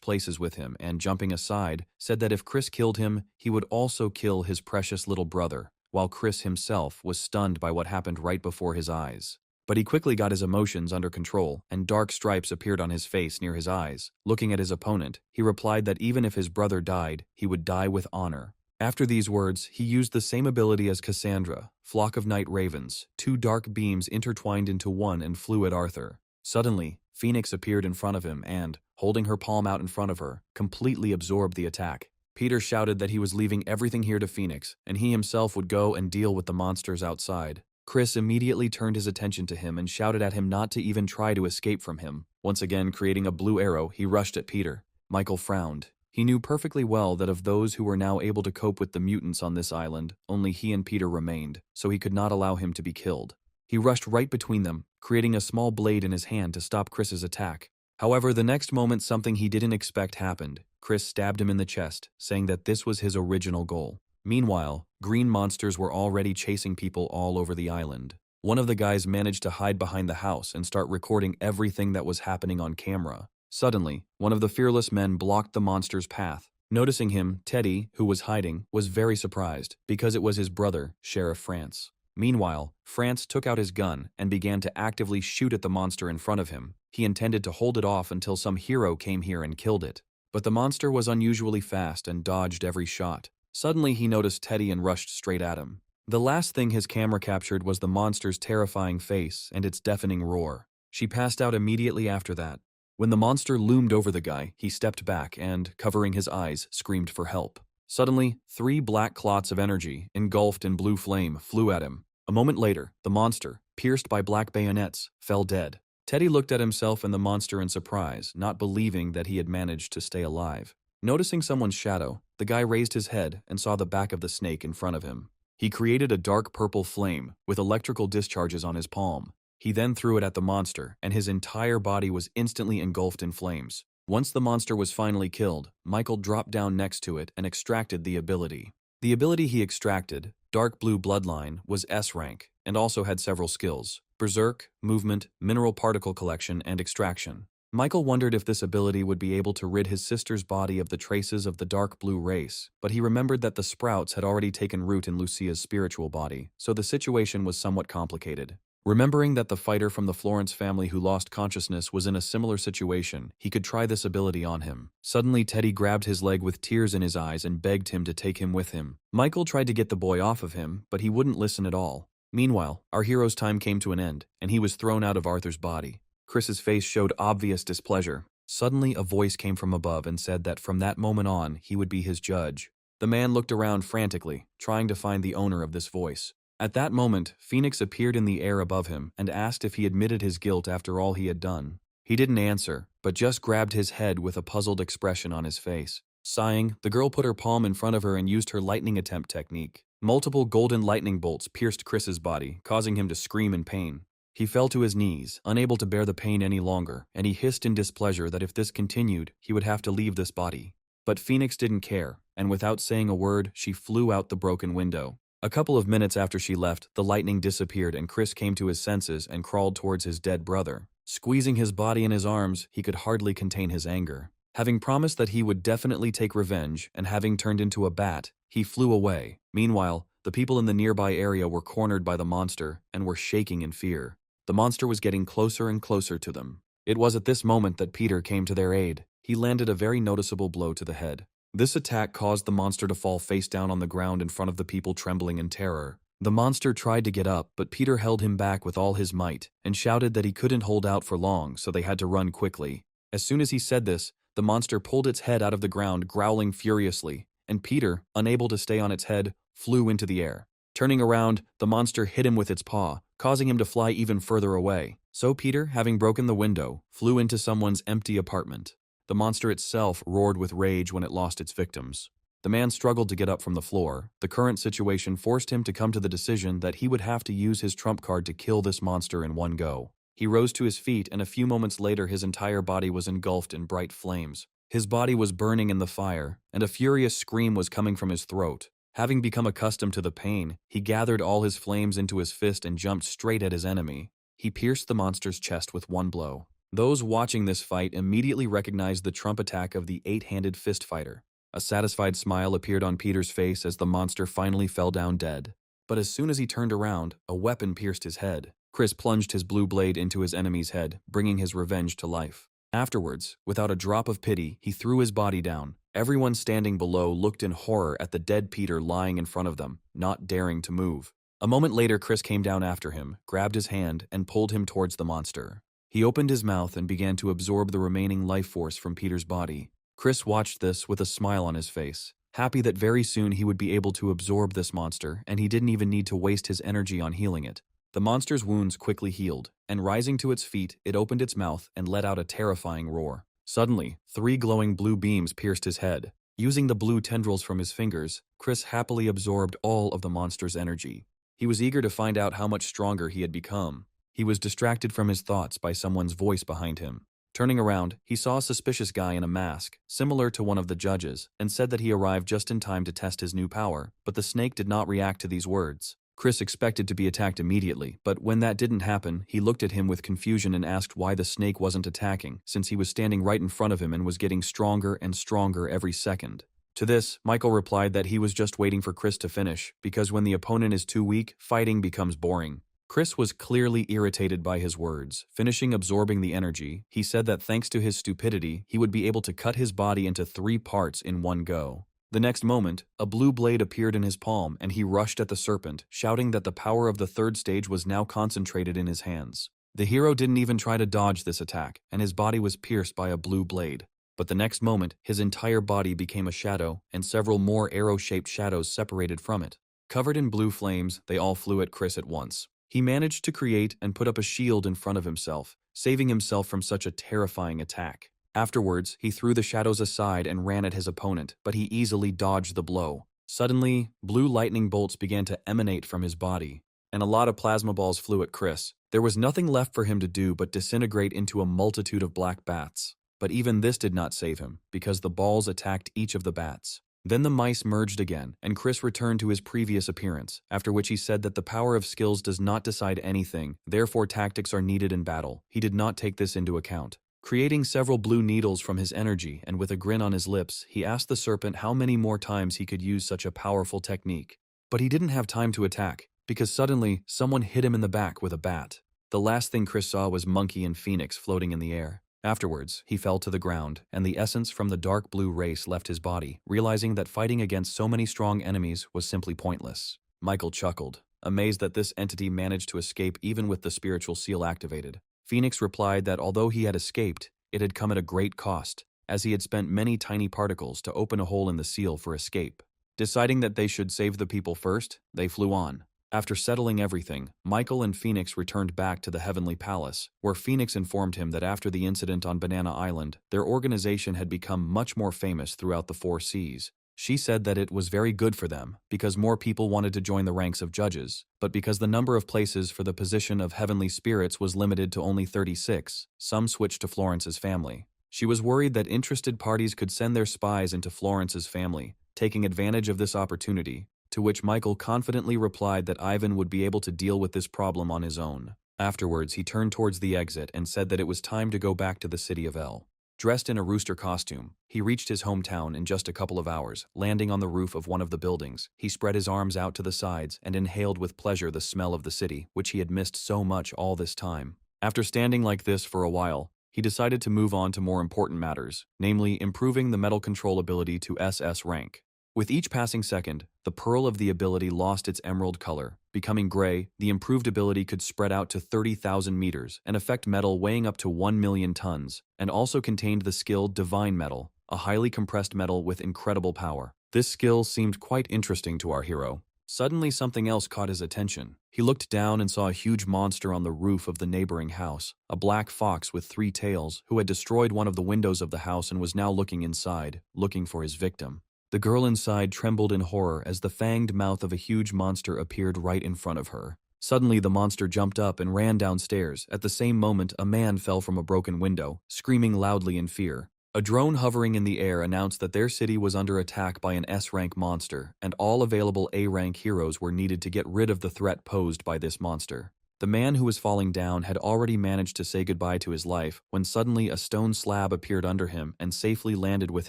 places with him and, jumping aside, said that if Chris killed him, he would also kill his precious little brother, while Chris himself was stunned by what happened right before his eyes. But he quickly got his emotions under control, and dark stripes appeared on his face near his eyes. Looking at his opponent, he replied that even if his brother died, he would die with honor. After these words, he used the same ability as Cassandra, flock of night ravens. 2 dark beams intertwined into one and flew at Arthur. Suddenly, Phoenix appeared in front of him and, holding her palm out in front of her, completely absorbed the attack. Peter shouted that he was leaving everything here to Phoenix, and he himself would go and deal with the monsters outside. Chris immediately turned his attention to him and shouted at him not to even try to escape from him. Once again, creating a blue arrow, he rushed at Peter. Michael frowned. He knew perfectly well that of those who were now able to cope with the mutants on this island, only he and Peter remained, so he could not allow him to be killed. He rushed right between them, creating a small blade in his hand to stop Chris's attack. However, the next moment something he didn't expect happened. Chris stabbed him in the chest, saying that this was his original goal. Meanwhile, green monsters were already chasing people all over the island. one of the guys managed to hide behind the house and start recording everything that was happening on camera. Suddenly, one of the fearless men blocked the monster's path. Noticing him, Teddy, who was hiding, was very surprised because it was his brother, Sheriff France. Meanwhile, France took out his gun and began to actively shoot at the monster in front of him. He intended to hold it off until some hero came here and killed it. But the monster was unusually fast and dodged every shot. Suddenly he noticed Teddy and rushed straight at him. The last thing his camera captured was the monster's terrifying face and its deafening roar. She passed out immediately after that. When the monster loomed over the guy, he stepped back and, covering his eyes, screamed for help. Suddenly, 3 black clots of energy, engulfed in blue flame, flew at him. A moment later, the monster, pierced by black bayonets, fell dead. Teddy looked at himself and the monster in surprise, not believing that he had managed to stay alive. Noticing someone's shadow, the guy raised his head and saw the back of the snake in front of him. He created a dark purple flame with electrical discharges on his palm. He then threw it at the monster, and his entire body was instantly engulfed in flames. Once the monster was finally killed, Michael dropped down next to it and extracted the ability. The ability he extracted, Dark Blue Bloodline, was S rank, and also had several skills: Berserk, Movement, Mineral Particle Collection, and Extraction. Michael wondered if this ability would be able to rid his sister's body of the traces of the dark blue race, but he remembered that the sprouts had already taken root in Lucia's spiritual body, so the situation was somewhat complicated. Remembering that the fighter from the Florence family who lost consciousness was in a similar situation, he could try this ability on him. Suddenly, Teddy grabbed his leg with tears in his eyes and begged him to take him with him. Michael tried to get the boy off of him, but he wouldn't listen at all. Meanwhile, our hero's time came to an end, and he was thrown out of Arthur's body. Chris's face showed obvious displeasure. Suddenly, a voice came from above and said that from that moment on, he would be his judge. The man looked around frantically, trying to find the owner of this voice. At that moment, Phoenix appeared in the air above him and asked if he admitted his guilt after all he had done. He didn't answer, but just grabbed his head with a puzzled expression on his face. Sighing, the girl put her palm in front of her and used her lightning attempt technique. Multiple golden lightning bolts pierced Chris's body, causing him to scream in pain. He fell to his knees, unable to bear the pain any longer, and he hissed in displeasure that if this continued, he would have to leave this body. But Phoenix didn't care, and without saying a word, she flew out the broken window. A couple of minutes after she left, the lightning disappeared and Chris came to his senses and crawled towards his dead brother. Squeezing his body in his arms, he could hardly contain his anger. Having promised that he would definitely take revenge, and having turned into a bat, he flew away. Meanwhile, the people in the nearby area were cornered by the monster and were shaking in fear. The monster was getting closer and closer to them. It was at this moment that Peter came to their aid. He landed a very noticeable blow to the head. This attack caused the monster to fall face down on the ground in front of the people, trembling in terror. The monster tried to get up, but Peter held him back with all his might and shouted that he couldn't hold out for long, so they had to run quickly. As soon as he said this, the monster pulled its head out of the ground, growling furiously, and Peter, unable to stay on its head, flew into the air. Turning around, the monster hit him with its paw, causing him to fly even further away. So Peter, having broken the window, flew into someone's empty apartment. The monster itself roared with rage when it lost its victims. The man struggled to get up from the floor. The current situation forced him to come to the decision that he would have to use his trump card to kill this monster in one go. He rose to his feet, and a few moments later his entire body was engulfed in bright flames. His body was burning in the fire, and a furious scream was coming from his throat. Having become accustomed to the pain, he gathered all his flames into his fist and jumped straight at his enemy. He pierced the monster's chest with one blow. Those watching this fight immediately recognized the trump attack of the 8-handed fist fighter. A satisfied smile appeared on Peter's face as the monster finally fell down dead. But as soon as he turned around, a weapon pierced his head. Chris plunged his blue blade into his enemy's head, bringing his revenge to life. Afterwards, without a drop of pity, he threw his body down. Everyone standing below looked in horror at the dead Peter lying in front of them, not daring to move. A moment later, Chris came down after him, grabbed his hand, and pulled him towards the monster. He opened his mouth and began to absorb the remaining life force from Peter's body. Chris watched this with a smile on his face, happy that very soon he would be able to absorb this monster, and he didn't even need to waste his energy on healing it. The monster's wounds quickly healed, and rising to its feet, it opened its mouth and let out a terrifying roar. Suddenly, 3 glowing blue beams pierced his head. Using the blue tendrils from his fingers, Chris happily absorbed all of the monster's energy. He was eager to find out how much stronger he had become. He was distracted from his thoughts by someone's voice behind him. Turning around, he saw a suspicious guy in a mask, similar to one of the judges, and said that he arrived just in time to test his new power, but the snake did not react to these words. Chris expected to be attacked immediately, but when that didn't happen, he looked at him with confusion and asked why the snake wasn't attacking, since he was standing right in front of him and was getting stronger and stronger every second. To this, Michael replied that he was just waiting for Chris to finish, because when the opponent is too weak, fighting becomes boring. Chris was clearly irritated by his words. Finishing absorbing the energy, he said that thanks to his stupidity, he would be able to cut his body into 3 parts in one go. The next moment, a blue blade appeared in his palm and he rushed at the serpent, shouting that the power of the 3rd stage was now concentrated in his hands. The hero didn't even try to dodge this attack, and his body was pierced by a blue blade. But the next moment, his entire body became a shadow, and several more arrow-shaped shadows separated from it. Covered in blue flames, they all flew at Chris at once. He managed to create and put up a shield in front of himself, saving himself from such a terrifying attack. Afterwards, he threw the shadows aside and ran at his opponent, but he easily dodged the blow. Suddenly, blue lightning bolts began to emanate from his body, and a lot of plasma balls flew at Chris. There was nothing left for him to do but disintegrate into a multitude of black bats. But even this did not save him, because the balls attacked each of the bats. Then the mice merged again, and Chris returned to his previous appearance, after which he said that the power of skills does not decide anything, therefore tactics are needed in battle. He did not take this into account. Creating several blue needles from his energy and with a grin on his lips, he asked the serpent how many more times he could use such a powerful technique. But he didn't have time to attack, because suddenly someone hit him in the back with a bat. The last thing Chris saw was Monkey and Phoenix floating in the air. Afterwards, he fell to the ground, and the essence from the dark blue race left his body, realizing that fighting against so many strong enemies was simply pointless. Michael chuckled, amazed that this entity managed to escape even with the spiritual seal activated. Phoenix replied that although he had escaped, it had come at a great cost, as he had spent many tiny particles to open a hole in the seal for escape. Deciding that they should save the people first, they flew on. After settling everything, Michael and Phoenix returned back to the Heavenly Palace, where Phoenix informed him that after the incident on Banana Island, their organization had become much more famous throughout the 4 seas. She said that it was very good for them, because more people wanted to join the ranks of judges, but because the number of places for the position of heavenly spirits was limited to only 36, some switched to Florence's family. She was worried that interested parties could send their spies into Florence's family, taking advantage of this opportunity, to which Michael confidently replied that Ivan would be able to deal with this problem on his own. Afterwards, he turned towards the exit and said that it was time to go back to the city of L. Dressed in a rooster costume, he reached his hometown in just a couple of hours, landing on the roof of one of the buildings. He spread his arms out to the sides and inhaled with pleasure the smell of the city, which he had missed so much all this time. After standing like this for a while, he decided to move on to more important matters, namely improving the metal control ability to SS rank. With each passing second, the pearl of the ability lost its emerald color. Becoming gray, the improved ability could spread out to 30,000 meters and affect metal weighing up to 1 million tons, and also contained the skill Divine Metal, a highly compressed metal with incredible power. This skill seemed quite interesting to our hero. Suddenly something else caught his attention. He looked down and saw a huge monster on the roof of the neighboring house, a black fox with 3 tails, who had destroyed one of the windows of the house and was now looking inside, looking for his victim. The girl inside trembled in horror as the fanged mouth of a huge monster appeared right in front of her. Suddenly, the monster jumped up and ran downstairs. At the same moment, a man fell from a broken window, screaming loudly in fear. A drone hovering in the air announced that their city was under attack by an S-rank monster, and all available A-rank heroes were needed to get rid of the threat posed by this monster. The man who was falling down had already managed to say goodbye to his life when suddenly a stone slab appeared under him and safely landed with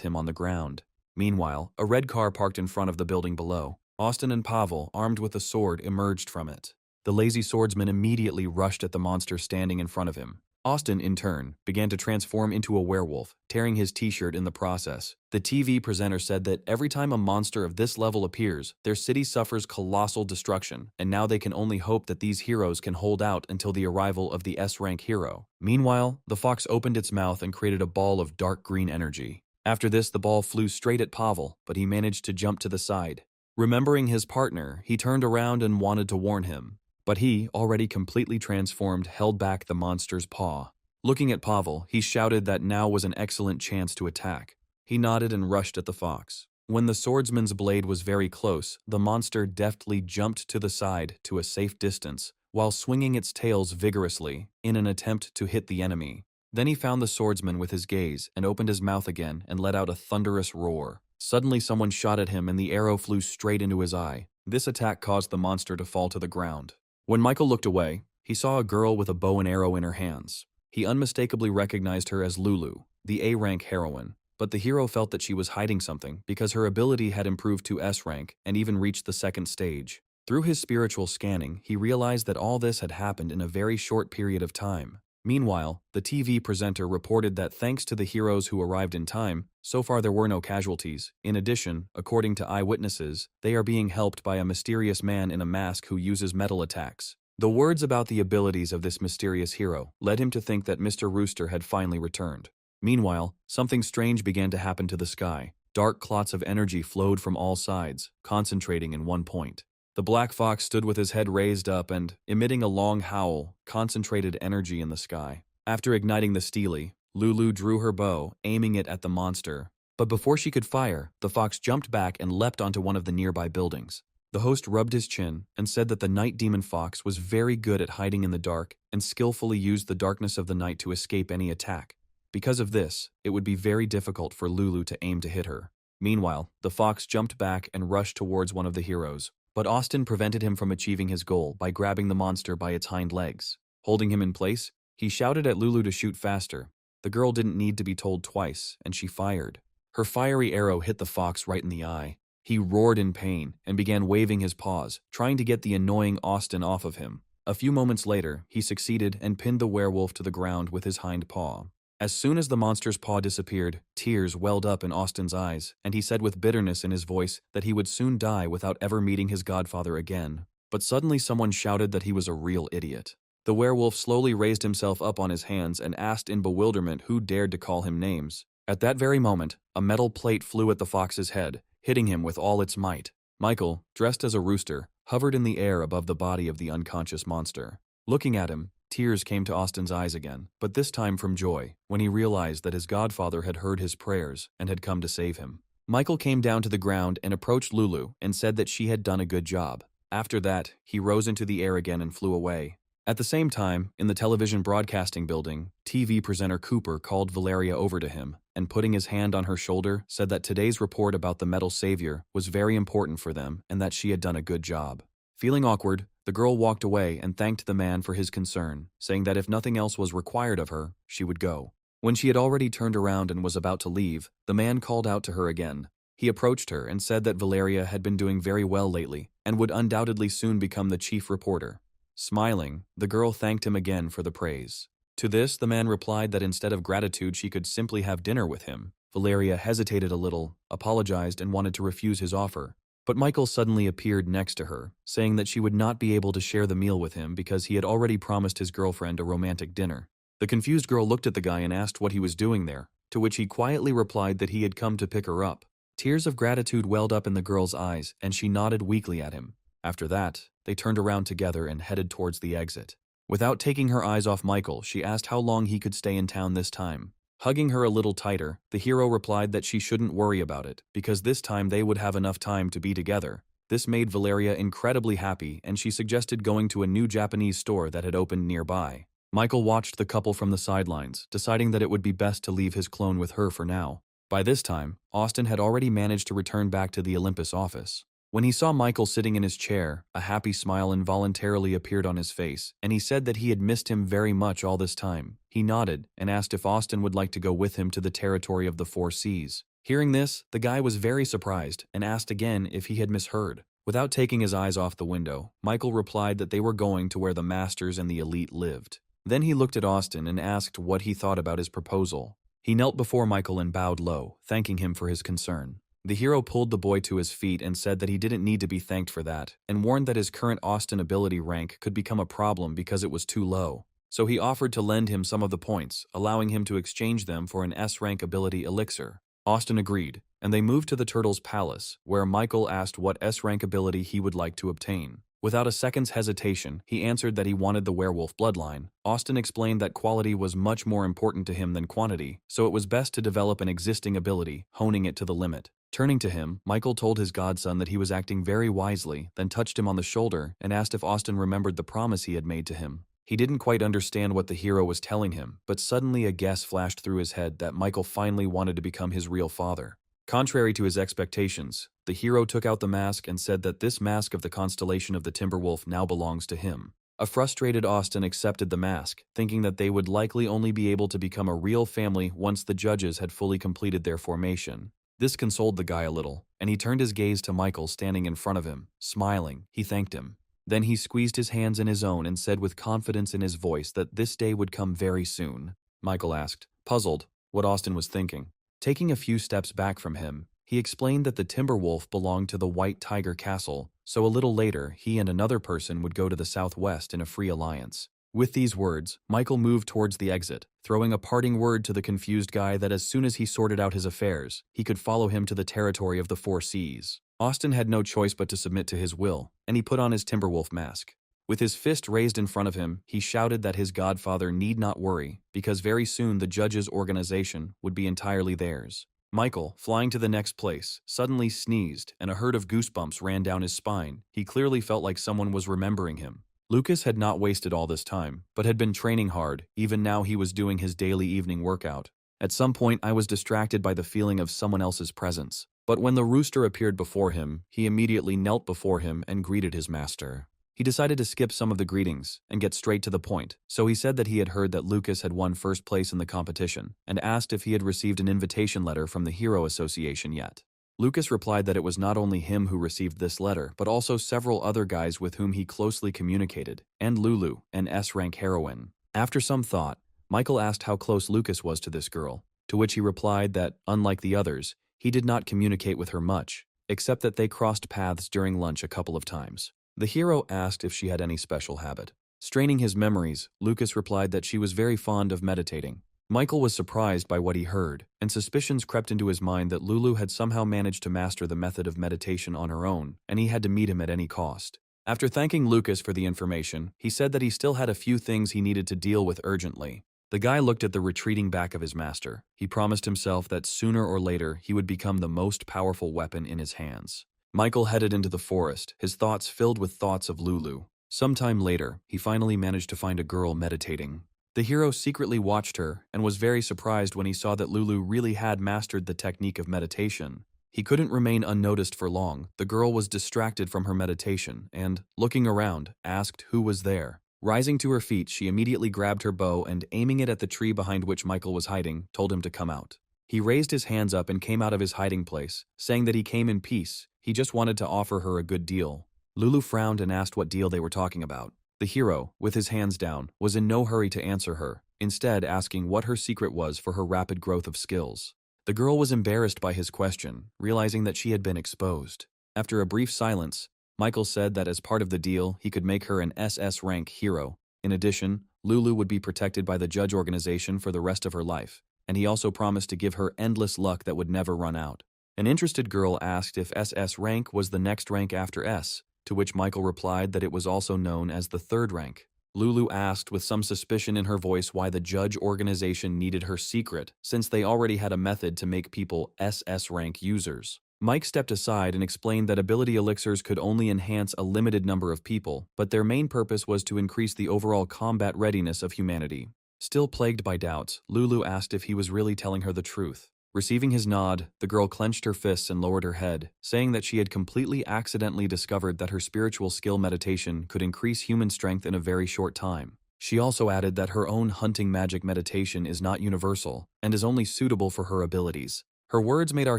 him on the ground. Meanwhile, a red car parked in front of the building below. Austin and Pavel, armed with a sword, emerged from it. The lazy swordsman immediately rushed at the monster standing in front of him. Austin, in turn, began to transform into a werewolf, tearing his t-shirt in the process. The TV presenter said that every time a monster of this level appears, their city suffers colossal destruction, and now they can only hope that these heroes can hold out until the arrival of the S-rank hero. Meanwhile, the fox opened its mouth and created a ball of dark green energy. After this, the ball flew straight at Pavel, but he managed to jump to the side. Remembering his partner, he turned around and wanted to warn him. But he, already completely transformed, held back the monster's paw. Looking at Pavel, he shouted that now was an excellent chance to attack. He nodded and rushed at the fox. When the swordsman's blade was very close, the monster deftly jumped to the side to a safe distance, while swinging its tails vigorously, in an attempt to hit the enemy. Then he found the swordsman with his gaze and opened his mouth again and let out a thunderous roar. Suddenly someone shot at him and the arrow flew straight into his eye. This attack caused the monster to fall to the ground. When Michael looked away, he saw a girl with a bow and arrow in her hands. He unmistakably recognized her as Lulu, the A-rank heroine, but the hero felt that she was hiding something because her ability had improved to S-rank and even reached the second stage. Through his spiritual scanning, he realized that all this had happened in a very short period of time. Meanwhile, the TV presenter reported that thanks to the heroes who arrived in time, so far there were no casualties. In addition, according to eyewitnesses, they are being helped by a mysterious man in a mask who uses metal attacks. The words about the abilities of this mysterious hero led him to think that Mr. Rooster had finally returned. Meanwhile, something strange began to happen to the sky. Dark clots of energy flowed from all sides, concentrating in one point. The black fox stood with his head raised up and, emitting a long howl, concentrated energy in the sky. After igniting the stele, Lulu drew her bow, aiming it at the monster. But before she could fire, the fox jumped back and leapt onto one of the nearby buildings. The host rubbed his chin and said that the night demon fox was very good at hiding in the dark and skillfully used the darkness of the night to escape any attack. Because of this, it would be very difficult for Lulu to aim to hit her. Meanwhile, the fox jumped back and rushed towards one of the heroes. But Austin prevented him from achieving his goal by grabbing the monster by its hind legs. Holding him in place, he shouted at Lulu to shoot faster. The girl didn't need to be told twice, and she fired. Her fiery arrow hit the fox right in the eye. He roared in pain and began waving his paws, trying to get the annoying Austin off of him. A few moments later, he succeeded and pinned the werewolf to the ground with his hind paw. As soon as the monster's paw disappeared, tears welled up in Austin's eyes, and he said with bitterness in his voice that he would soon die without ever meeting his godfather again. But suddenly someone shouted that he was a real idiot. The werewolf slowly raised himself up on his hands and asked in bewilderment who dared to call him names. At that very moment, a metal plate flew at the fox's head, hitting him with all its might. Michael, dressed as a rooster, hovered in the air above the body of the unconscious monster. Looking at him, tears came to Austin's eyes again, but this time from joy, when he realized that his godfather had heard his prayers and had come to save him. Michael came down to the ground and approached Lulu and said that she had done a good job. After that, he rose into the air again and flew away. At the same time, in the television broadcasting building, TV presenter Cooper called Valeria over to him and, putting his hand on her shoulder, said that today's report about the metal savior was very important for them and that she had done a good job. Feeling awkward, the girl walked away and thanked the man for his concern, saying that if nothing else was required of her, she would go. When she had already turned around and was about to leave, the man called out to her again. He approached her and said that Valeria had been doing very well lately and would undoubtedly soon become the chief reporter. Smiling, the girl thanked him again for the praise. To this, the man replied that instead of gratitude she could simply have dinner with him. Valeria hesitated a little, apologized and wanted to refuse his offer. But Michael suddenly appeared next to her, saying that she would not be able to share the meal with him because he had already promised his girlfriend a romantic dinner. The confused girl looked at the guy and asked what he was doing there, to which he quietly replied that he had come to pick her up. Tears of gratitude welled up in the girl's eyes, and she nodded weakly at him. After that, they turned around together and headed towards the exit. Without taking her eyes off Michael, she asked how long he could stay in town this time. Hugging her a little tighter, the hero replied that she shouldn't worry about it, because this time they would have enough time to be together. This made Valeria incredibly happy, and she suggested going to a new Japanese store that had opened nearby. Michael watched the couple from the sidelines, deciding that it would be best to leave his clone with her for now. By this time, Austin had already managed to return back to the Olympus office. When he saw Michael sitting in his chair, a happy smile involuntarily appeared on his face, and he said that he had missed him very much all this time. He nodded and asked if Austin would like to go with him to the territory of the Four Seas. Hearing this, the guy was very surprised and asked again if he had misheard. Without taking his eyes off the window, Michael replied that they were going to where the masters and the elite lived. Then he looked at Austin and asked what he thought about his proposal. He knelt before Michael and bowed low, thanking him for his concern. The hero pulled the boy to his feet and said that he didn't need to be thanked for that, and warned that his current Austin ability rank could become a problem because it was too low. So he offered to lend him some of the points, allowing him to exchange them for an S-rank ability elixir. Austin agreed, and they moved to the Turtle's Palace, where Michael asked what S-rank ability he would like to obtain. Without a second's hesitation, he answered that he wanted the werewolf bloodline. Austin explained that quality was much more important to him than quantity, so it was best to develop an existing ability, honing it to the limit. Turning to him, Michael told his godson that he was acting very wisely, then touched him on the shoulder and asked if Austin remembered the promise he had made to him. He didn't quite understand what the hero was telling him, but suddenly a guess flashed through his head that Michael finally wanted to become his real father. Contrary to his expectations, the hero took out the mask and said that this mask of the constellation of the Timberwolf now belongs to him. A frustrated Austin accepted the mask, thinking that they would likely only be able to become a real family once the judges had fully completed their formation. This consoled the guy a little, and he turned his gaze to Michael standing in front of him. Smiling, he thanked him. Then he squeezed his hands in his own and said with confidence in his voice that this day would come very soon. Michael asked, puzzled, what Austin was thinking. Taking a few steps back from him, he explained that the Timberwolf belonged to the White Tiger Castle, so a little later he and another person would go to the southwest in a free alliance. With these words, Michael moved towards the exit, throwing a parting word to the confused guy that as soon as he sorted out his affairs, he could follow him to the territory of the Four Seas. Austin had no choice but to submit to his will, and he put on his Timberwolf mask. With his fist raised in front of him, he shouted that his godfather need not worry, because very soon the judges' organization would be entirely theirs. Michael, flying to the next place, suddenly sneezed, and a herd of goosebumps ran down his spine. He clearly felt like someone was remembering him. Lucas had not wasted all this time, but had been training hard. Even now he was doing his daily evening workout. At some point I was distracted by the feeling of someone else's presence. But when the rooster appeared before him, he immediately knelt before him and greeted his master. He decided to skip some of the greetings and get straight to the point, so he said that he had heard that Lucas had won first place in the competition and asked if he had received an invitation letter from the Hero Association yet. Lucas replied that it was not only him who received this letter, but also several other guys with whom he closely communicated, and Lulu, an S-rank heroine. After some thought, Michael asked how close Lucas was to this girl, to which he replied that, unlike the others, he did not communicate with her much, except that they crossed paths during lunch a couple of times. The hero asked if she had any special habit. Straining his memories, Lucas replied that she was very fond of meditating. Michael was surprised by what he heard, and suspicions crept into his mind that Lulu had somehow managed to master the method of meditation on her own, and he had to meet him at any cost. After thanking Lucas for the information, he said that he still had a few things he needed to deal with urgently. The guy looked at the retreating back of his master. He promised himself that sooner or later he would become the most powerful weapon in his hands. Michael headed into the forest, his thoughts filled with thoughts of Lulu. Sometime later, he finally managed to find a girl meditating. The hero secretly watched her and was very surprised when he saw that Lulu really had mastered the technique of meditation. He couldn't remain unnoticed for long. The girl was distracted from her meditation and, looking around, asked who was there. Rising to her feet, she immediately grabbed her bow and, aiming it at the tree behind which Michael was hiding, told him to come out. He raised his hands up and came out of his hiding place, saying that he came in peace. He just wanted to offer her a good deal. Lulu frowned and asked what deal they were talking about. The hero, with his hands down, was in no hurry to answer her, instead asking what her secret was for her rapid growth of skills. The girl was embarrassed by his question, realizing that she had been exposed. After a brief silence, Michael said that as part of the deal, he could make her an SS rank hero. In addition, Lulu would be protected by the judge organization for the rest of her life, and he also promised to give her endless luck that would never run out. An interested girl asked if SS rank was the next rank after S, to which Michael replied that it was also known as the third rank. Lulu asked with some suspicion in her voice why the judge organization needed her secret, since they already had a method to make people SS rank users. Mike stepped aside and explained that ability elixirs could only enhance a limited number of people, but their main purpose was to increase the overall combat readiness of humanity. Still plagued by doubts, Lulu asked if he was really telling her the truth. Receiving his nod, the girl clenched her fists and lowered her head, saying that she had completely accidentally discovered that her spiritual skill meditation could increase human strength in a very short time. She also added that her own hunting magic meditation is not universal and is only suitable for her abilities. Her words made our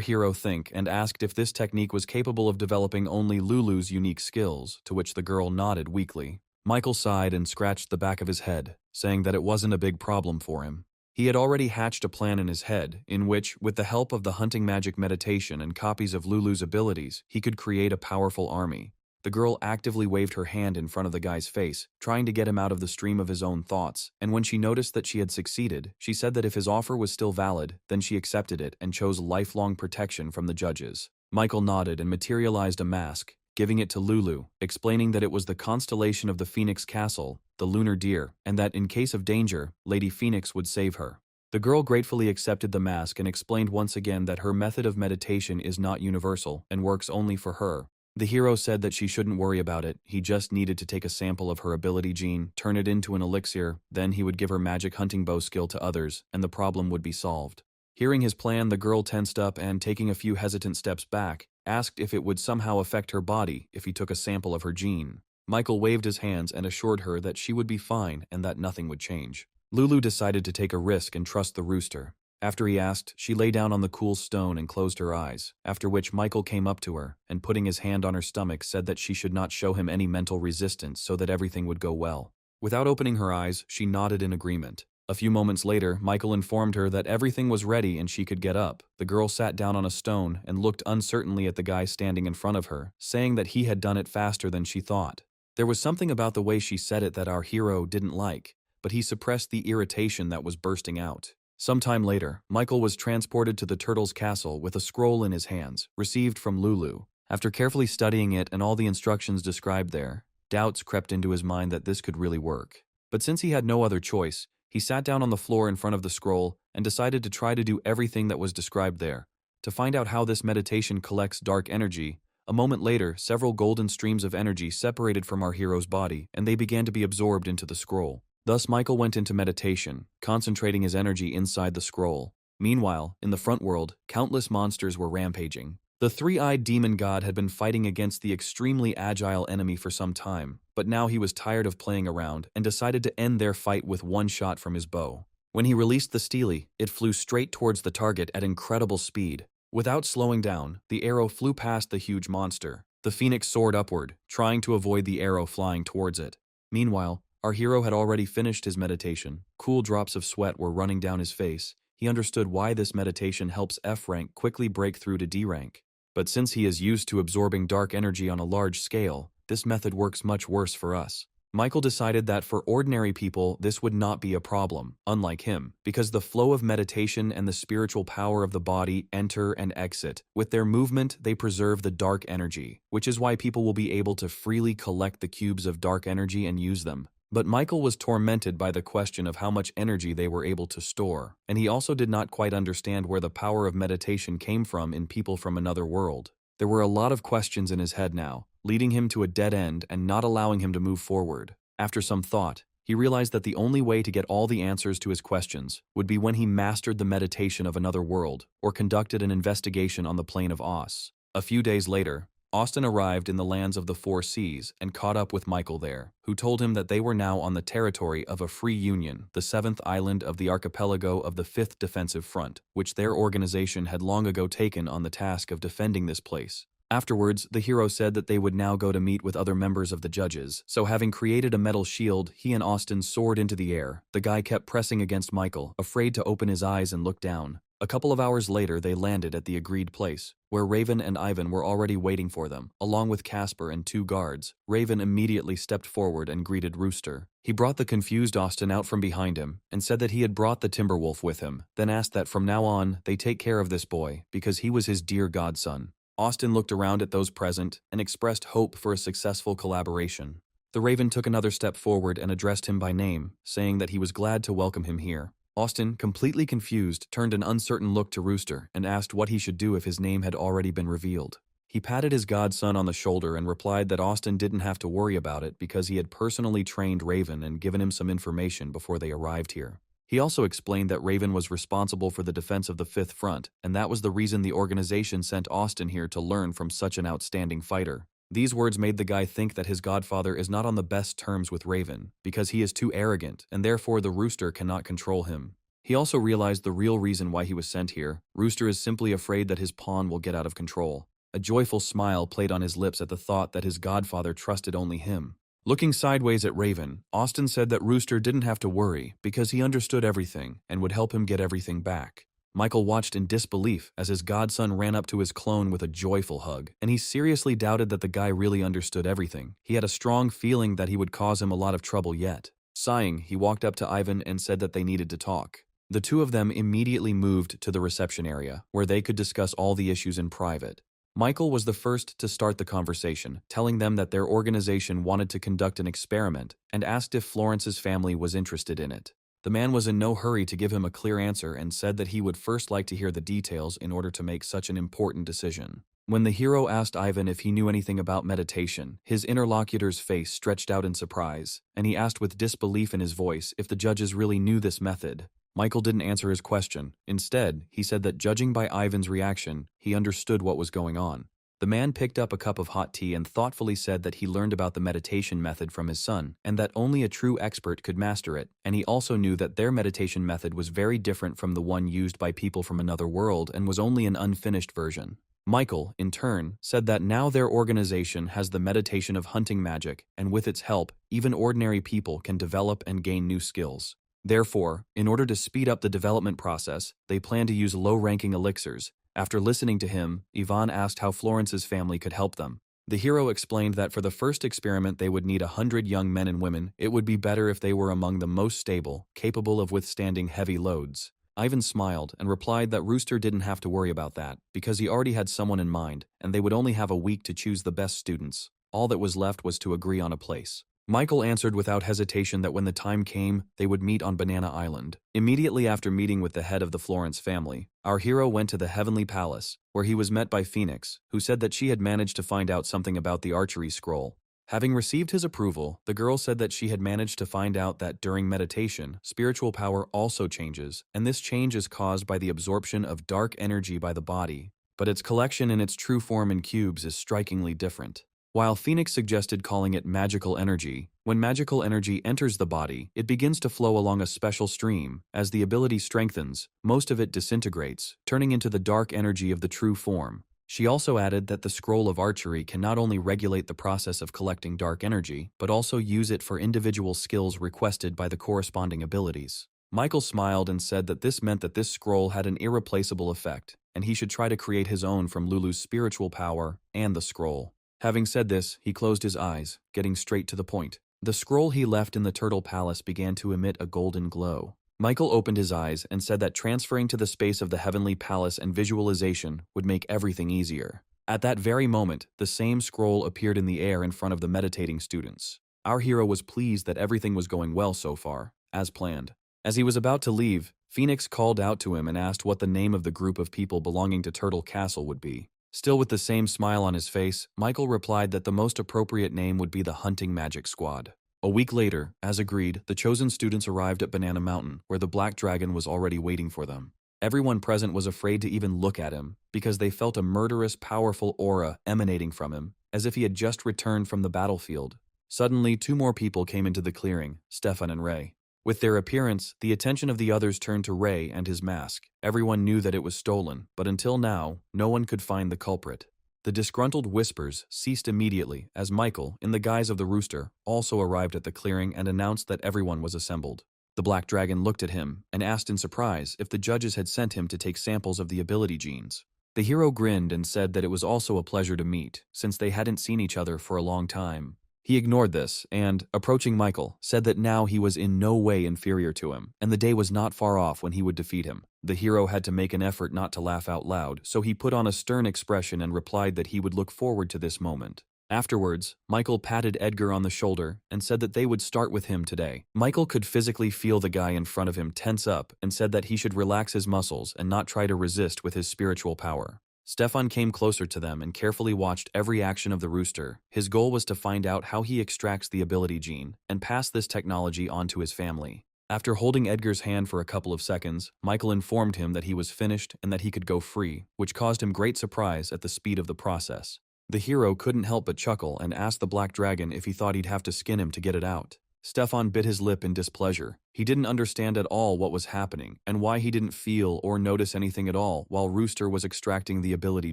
hero think and asked if this technique was capable of developing only Lulu's unique skills, to which the girl nodded weakly. Michael sighed and scratched the back of his head, saying that it wasn't a big problem for him. He had already hatched a plan in his head, in which, with the help of the hunting magic meditation and copies of Lulu's abilities, he could create a powerful army. The girl actively waved her hand in front of the guy's face, trying to get him out of the stream of his own thoughts, and when she noticed that she had succeeded, she said that if his offer was still valid, then she accepted it and chose lifelong protection from the judges. Michael nodded and materialized a mask, giving it to Lulu, explaining that it was the constellation of the Phoenix Castle, the lunar deer, and that in case of danger, Lady Phoenix would save her. The girl gratefully accepted the mask and explained once again that her method of meditation is not universal and works only for her. The hero said that she shouldn't worry about it, he just needed to take a sample of her ability gene, turn it into an elixir, then he would give her magic hunting bow skill to others, and the problem would be solved. Hearing his plan, the girl tensed up and, taking a few hesitant steps back, asked if it would somehow affect her body if he took a sample of her gene. Michael waved his hands and assured her that she would be fine and that nothing would change. Lulu decided to take a risk and trust the rooster. After he asked, she lay down on the cool stone and closed her eyes, after which Michael came up to her and, putting his hand on her stomach, said that she should not show him any mental resistance so that everything would go well. Without opening her eyes, she nodded in agreement. A few moments later, Michael informed her that everything was ready and she could get up. The girl sat down on a stone and looked uncertainly at the guy standing in front of her, saying that he had done it faster than she thought. There was something about the way she said it that our hero didn't like, but he suppressed the irritation that was bursting out. Sometime later, Michael was transported to the turtle's castle with a scroll in his hands, received from Lulu. After carefully studying it and all the instructions described there, doubts crept into his mind that this could really work. But since he had no other choice, he sat down on the floor in front of the scroll and decided to try to do everything that was described there. To find out how this meditation collects dark energy, a moment later, several golden streams of energy separated from our hero's body, and they began to be absorbed into the scroll. Thus, Michael went into meditation, concentrating his energy inside the scroll. Meanwhile, in the front world, countless monsters were rampaging. The three-eyed demon god had been fighting against the extremely agile enemy for some time, but now he was tired of playing around and decided to end their fight with one shot from his bow. When he released the stele, it flew straight towards the target at incredible speed. Without slowing down, the arrow flew past the huge monster. The phoenix soared upward, trying to avoid the arrow flying towards it. Meanwhile, our hero had already finished his meditation. Cool drops of sweat were running down his face. He understood why this meditation helps F rank quickly break through to D rank. But since he is used to absorbing dark energy on a large scale, this method works much worse for us. Michael decided that for ordinary people, this would not be a problem, unlike him, because the flow of meditation and the spiritual power of the body enter and exit. With their movement, they preserve the dark energy, which is why people will be able to freely collect the cubes of dark energy and use them. But Michael was tormented by the question of how much energy they were able to store, and he also did not quite understand where the power of meditation came from in people from another world. There were a lot of questions in his head now, leading him to a dead end and not allowing him to move forward. After some thought, he realized that the only way to get all the answers to his questions would be when he mastered the meditation of another world or conducted an investigation on the plane of Oz. A few days later, Austin arrived in the lands of the Four Seas and caught up with Michael there, who told him that they were now on the territory of a free union, the seventh island of the archipelago of the Fifth Defensive Front, which their organization had long ago taken on the task of defending this place. Afterwards, the hero said that they would now go to meet with other members of the judges, so having created a metal shield, he and Austin soared into the air. The guy kept pressing against Michael, afraid to open his eyes and look down. A couple of hours later, they landed at the agreed place, where Raven and Ivan were already waiting for them, along with Casper and two guards. Raven immediately stepped forward and greeted Rooster. He brought the confused Austin out from behind him and said that he had brought the Timberwolf with him, then asked that from now on, they take care of this boy, because he was his dear godson. Austin looked around at those present and expressed hope for a successful collaboration. The Raven took another step forward and addressed him by name, saying that he was glad to welcome him here. Austin, completely confused, turned an uncertain look to Rooster and asked what he should do if his name had already been revealed. He patted his godson on the shoulder and replied that Austin didn't have to worry about it because he had personally trained Raven and given him some information before they arrived here. He also explained that Raven was responsible for the defense of the Fifth Front, and that was the reason the organization sent Austin here to learn from such an outstanding fighter. These words made the guy think that his godfather is not on the best terms with Raven, because he is too arrogant, and therefore the Rooster cannot control him. He also realized the real reason why he was sent here. Rooster is simply afraid that his pawn will get out of control. A joyful smile played on his lips at the thought that his godfather trusted only him. Looking sideways at Raven, Austin said that Rooster didn't have to worry because he understood everything and would help him get everything back. Michael watched in disbelief as his godson ran up to his clone with a joyful hug, and he seriously doubted that the guy really understood everything. He had a strong feeling that he would cause him a lot of trouble yet. Sighing, he walked up to Ivan and said that they needed to talk. The two of them immediately moved to the reception area, where they could discuss all the issues in private. Michael was the first to start the conversation, telling them that their organization wanted to conduct an experiment and asked if Florence's family was interested in it. The man was in no hurry to give him a clear answer and said that he would first like to hear the details in order to make such an important decision. When the hero asked Ivan if he knew anything about meditation, his interlocutor's face stretched out in surprise, and he asked with disbelief in his voice if the judges really knew this method. Michael didn't answer his question. Instead, he said that judging by Ivan's reaction, he understood what was going on. The man picked up a cup of hot tea and thoughtfully said that he learned about the meditation method from his son, and that only a true expert could master it, and he also knew that their meditation method was very different from the one used by people from another world and was only an unfinished version. Michael, in turn, said that now their organization has the meditation of hunting magic, and with its help, even ordinary people can develop and gain new skills. Therefore, in order to speed up the development process, they plan to use low-ranking elixirs. After listening to him, Ivan asked how Florence's family could help them. The hero explained that for the first experiment they would need 100 young men and women. It would be better if they were among the most stable, capable of withstanding heavy loads. Ivan smiled and replied that Rooster didn't have to worry about that, because he already had someone in mind, and they would only have a week to choose the best students. All that was left was to agree on a place. Michael answered without hesitation that when the time came, they would meet on Banana Island. Immediately after meeting with the head of the Florence family, our hero went to the Heavenly Palace, where he was met by Phoenix, who said that she had managed to find out something about the archery scroll. Having received his approval, the girl said that she had managed to find out that during meditation, spiritual power also changes, and this change is caused by the absorption of dark energy by the body, but its collection in its true form in cubes is strikingly different. While Phoenix suggested calling it magical energy, when magical energy enters the body, it begins to flow along a special stream. As the ability strengthens, most of it disintegrates, turning into the dark energy of the true form. She also added that the scroll of archery can not only regulate the process of collecting dark energy, but also use it for individual skills requested by the corresponding abilities. Michael smiled and said that this meant that this scroll had an irreplaceable effect, and he should try to create his own from Lulu's spiritual power and the scroll. Having said this, he closed his eyes, getting straight to the point. The scroll he left in the Turtle Palace began to emit a golden glow. Michael opened his eyes and said that transferring to the space of the Heavenly Palace and visualization would make everything easier. At that very moment, the same scroll appeared in the air in front of the meditating students. Our hero was pleased that everything was going well so far, as planned. As he was about to leave, Phoenix called out to him and asked what the name of the group of people belonging to Turtle Castle would be. Still with the same smile on his face, Michael replied that the most appropriate name would be the Hunting Magic Squad. A week later, as agreed, the chosen students arrived at Banana Mountain, where the Black Dragon was already waiting for them. Everyone present was afraid to even look at him, because they felt a murderous, powerful aura emanating from him, as if he had just returned from the battlefield. Suddenly, two more people came into the clearing, Stefan and Ray. With their appearance, the attention of the others turned to Ray and his mask. Everyone knew that it was stolen, but until now, no one could find the culprit. The disgruntled whispers ceased immediately as Michael, in the guise of the rooster, also arrived at the clearing and announced that everyone was assembled. The Black Dragon looked at him and asked in surprise if the judges had sent him to take samples of the ability genes. The hero grinned and said that it was also a pleasure to meet, since they hadn't seen each other for a long time. He ignored this and, approaching Michael, said that now he was in no way inferior to him, and the day was not far off when he would defeat him. The hero had to make an effort not to laugh out loud, so he put on a stern expression and replied that he would look forward to this moment. Afterwards, Michael patted Edgar on the shoulder and said that they would start with him today. Michael could physically feel the guy in front of him tense up and said that he should relax his muscles and not try to resist with his spiritual power. Stefan came closer to them and carefully watched every action of the rooster. His goal was to find out how he extracts the ability gene and pass this technology on to his family. After holding Edgar's hand for a couple of seconds, Michael informed him that he was finished and that he could go free, which caused him great surprise at the speed of the process. The hero couldn't help but chuckle and asked the Black Dragon if he thought he'd have to skin him to get it out. Stefan bit his lip in displeasure. He didn't understand at all what was happening and why he didn't feel or notice anything at all while Rooster was extracting the ability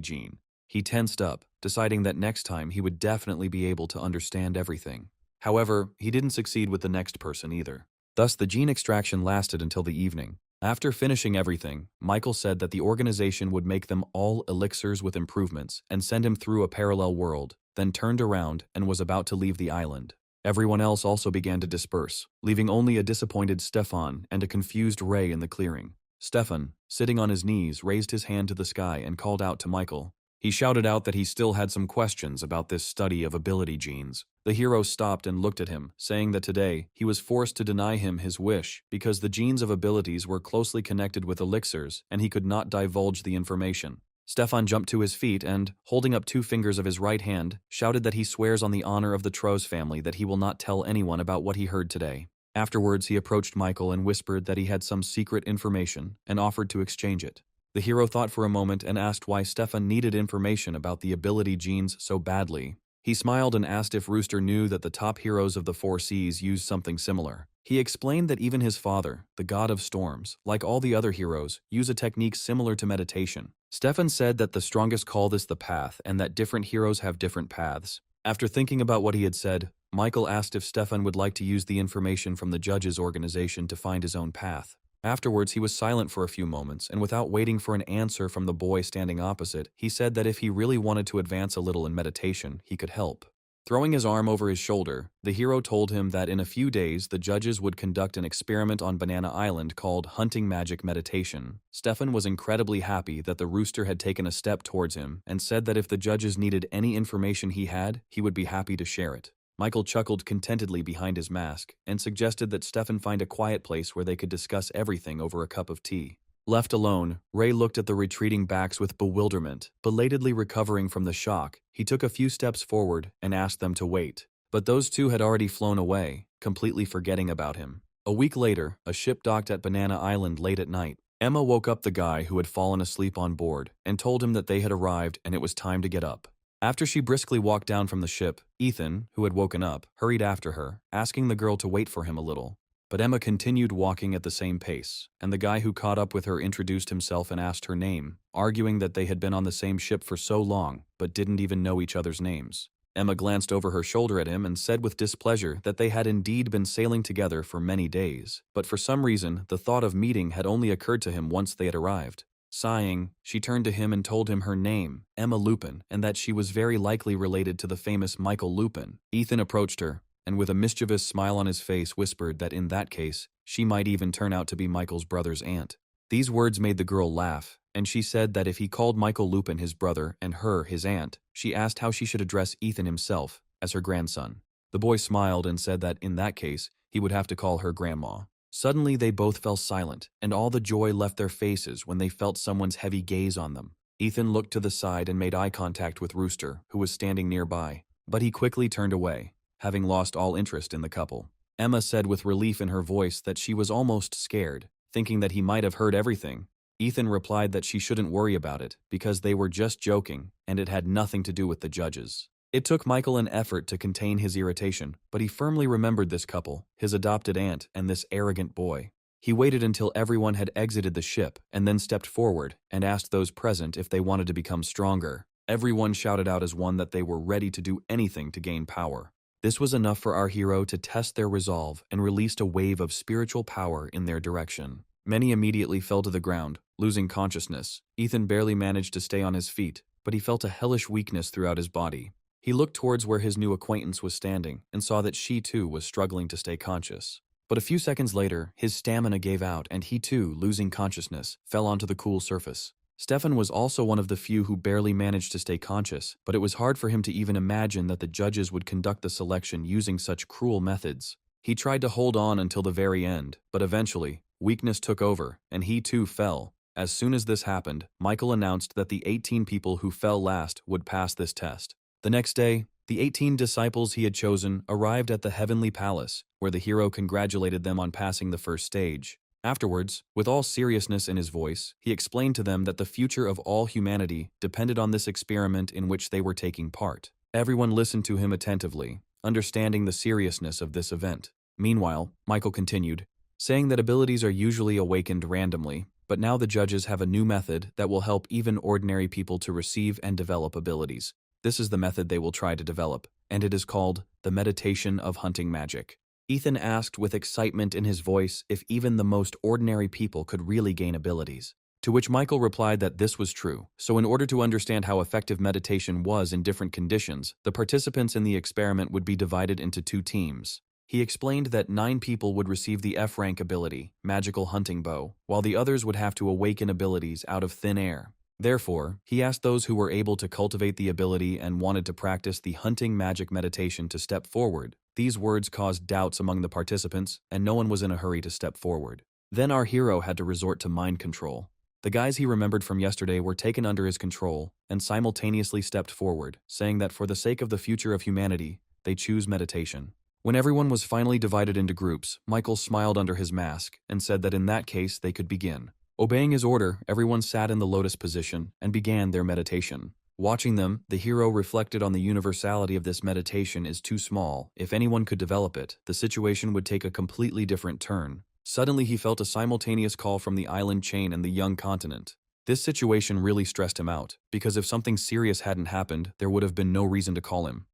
gene. He tensed up, deciding that next time he would definitely be able to understand everything. However, he didn't succeed with the next person either. Thus, the gene extraction lasted until the evening. After finishing everything, Michael said that the organization would make them all elixirs with improvements and send him through a parallel world, then turned around and was about to leave the island. Everyone else also began to disperse, leaving only a disappointed Stefan and a confused Ray in the clearing. Stefan, sitting on his knees, raised his hand to the sky and called out to Michael. He shouted out that he still had some questions about this study of ability genes. The hero stopped and looked at him, saying that today he was forced to deny him his wish because the genes of abilities were closely connected with elixirs and he could not divulge the information. Stefan jumped to his feet and, holding up 2 fingers of his right hand, shouted that he swears on the honor of the Troz family that he will not tell anyone about what he heard today. Afterwards, he approached Michael and whispered that he had some secret information and offered to exchange it. The hero thought for a moment and asked why Stefan needed information about the ability genes so badly. He smiled and asked if Rooster knew that the top heroes of the 4 Cs used something similar. He explained that even his father, the god of storms, like all the other heroes, use a technique similar to meditation. Stefan said that the strongest call this the path and that different heroes have different paths. After thinking about what he had said, Michael asked if Stefan would like to use the information from the judges' organization to find his own path. Afterwards, he was silent for a few moments, and without waiting for an answer from the boy standing opposite, he said that if he really wanted to advance a little in meditation, he could help. Throwing his arm over his shoulder, the hero told him that in a few days the judges would conduct an experiment on Banana Island called Hunting Magic Meditation. Stefan was incredibly happy that the rooster had taken a step towards him and said that if the judges needed any information he had, he would be happy to share it. Michael chuckled contentedly behind his mask and suggested that Stefan find a quiet place where they could discuss everything over a cup of tea. Left alone, Ray looked at the retreating backs with bewilderment. Belatedly recovering from the shock, he took a few steps forward and asked them to wait. But those two had already flown away, completely forgetting about him. A week later, a ship docked at Banana Island late at night. Emma woke up the guy who had fallen asleep on board and told him that they had arrived and it was time to get up. After she briskly walked down from the ship, Ethan, who had woken up, hurried after her, asking the girl to wait for him a little. But Emma continued walking at the same pace, and the guy who caught up with her introduced himself and asked her name, arguing that they had been on the same ship for so long, but didn't even know each other's names. Emma glanced over her shoulder at him and said with displeasure that they had indeed been sailing together for many days, but for some reason the thought of meeting had only occurred to him once they had arrived. Sighing, she turned to him and told him her name, Emma Lupin, and that she was very likely related to the famous Michael Lupin. Ethan approached her, and with a mischievous smile on his face whispered that in that case, she might even turn out to be Michael's brother's aunt. These words made the girl laugh, and she said that if he called Michael Lupin his brother and her his aunt, she asked how she should address Ethan himself as her grandson. The boy smiled and said that in that case, he would have to call her grandma. Suddenly they both fell silent, and all the joy left their faces when they felt someone's heavy gaze on them. Ethan looked to the side and made eye contact with Rooster, who was standing nearby, but he quickly turned away, having lost all interest in the couple. Emma said with relief in her voice that she was almost scared, thinking that he might have heard everything. Ethan replied that she shouldn't worry about it, because they were just joking, and it had nothing to do with the judges. It took Michael an effort to contain his irritation, but he firmly remembered this couple, his adopted aunt, and this arrogant boy. He waited until everyone had exited the ship, and then stepped forward and asked those present if they wanted to become stronger. Everyone shouted out as one that they were ready to do anything to gain power. This was enough for our hero to test their resolve and released a wave of spiritual power in their direction. Many immediately fell to the ground, losing consciousness. Ethan barely managed to stay on his feet, but he felt a hellish weakness throughout his body. He looked towards where his new acquaintance was standing and saw that she too was struggling to stay conscious. But a few seconds later, his stamina gave out and he too, losing consciousness, fell onto the cool surface. Stefan was also one of the few who barely managed to stay conscious, but it was hard for him to even imagine that the judges would conduct the selection using such cruel methods. He tried to hold on until the very end, but eventually, weakness took over and he too fell. As soon as this happened, Michael announced that the 18 people who fell last would pass this test. The next day, the 18 disciples he had chosen arrived at the Heavenly Palace, where the hero congratulated them on passing the first stage. Afterwards, with all seriousness in his voice, he explained to them that the future of all humanity depended on this experiment in which they were taking part. Everyone listened to him attentively, understanding the seriousness of this event. Meanwhile, Michael continued, saying that abilities are usually awakened randomly, but now the judges have a new method that will help even ordinary people to receive and develop abilities. This is the method they will try to develop, and it is called the meditation of hunting magic. Ethan asked with excitement in his voice if even the most ordinary people could really gain abilities. To which Michael replied that this was true. So in order to understand how effective meditation was in different conditions, the participants in the experiment would be divided into 2 teams. He explained that 9 people would receive the F-rank ability, Magical Hunting Bow, while the others would have to awaken abilities out of thin air. Therefore, he asked those who were able to cultivate the ability and wanted to practice the hunting magic meditation to step forward. These words caused doubts among the participants, and no one was in a hurry to step forward. Then our hero had to resort to mind control. The guys he remembered from yesterday were taken under his control and simultaneously stepped forward, saying that for the sake of the future of humanity, they choose meditation. When everyone was finally divided into groups, Michael smiled under his mask and said that in that case they could begin. Obeying his order, everyone sat in the lotus position and began their meditation. Watching them, the hero reflected on the universality of this meditation is too small. If anyone could develop it, the situation would take a completely different turn. Suddenly he felt a simultaneous call from the island chain and the young continent. This situation really stressed him out, because if something serious hadn't happened, there would have been no reason to call him.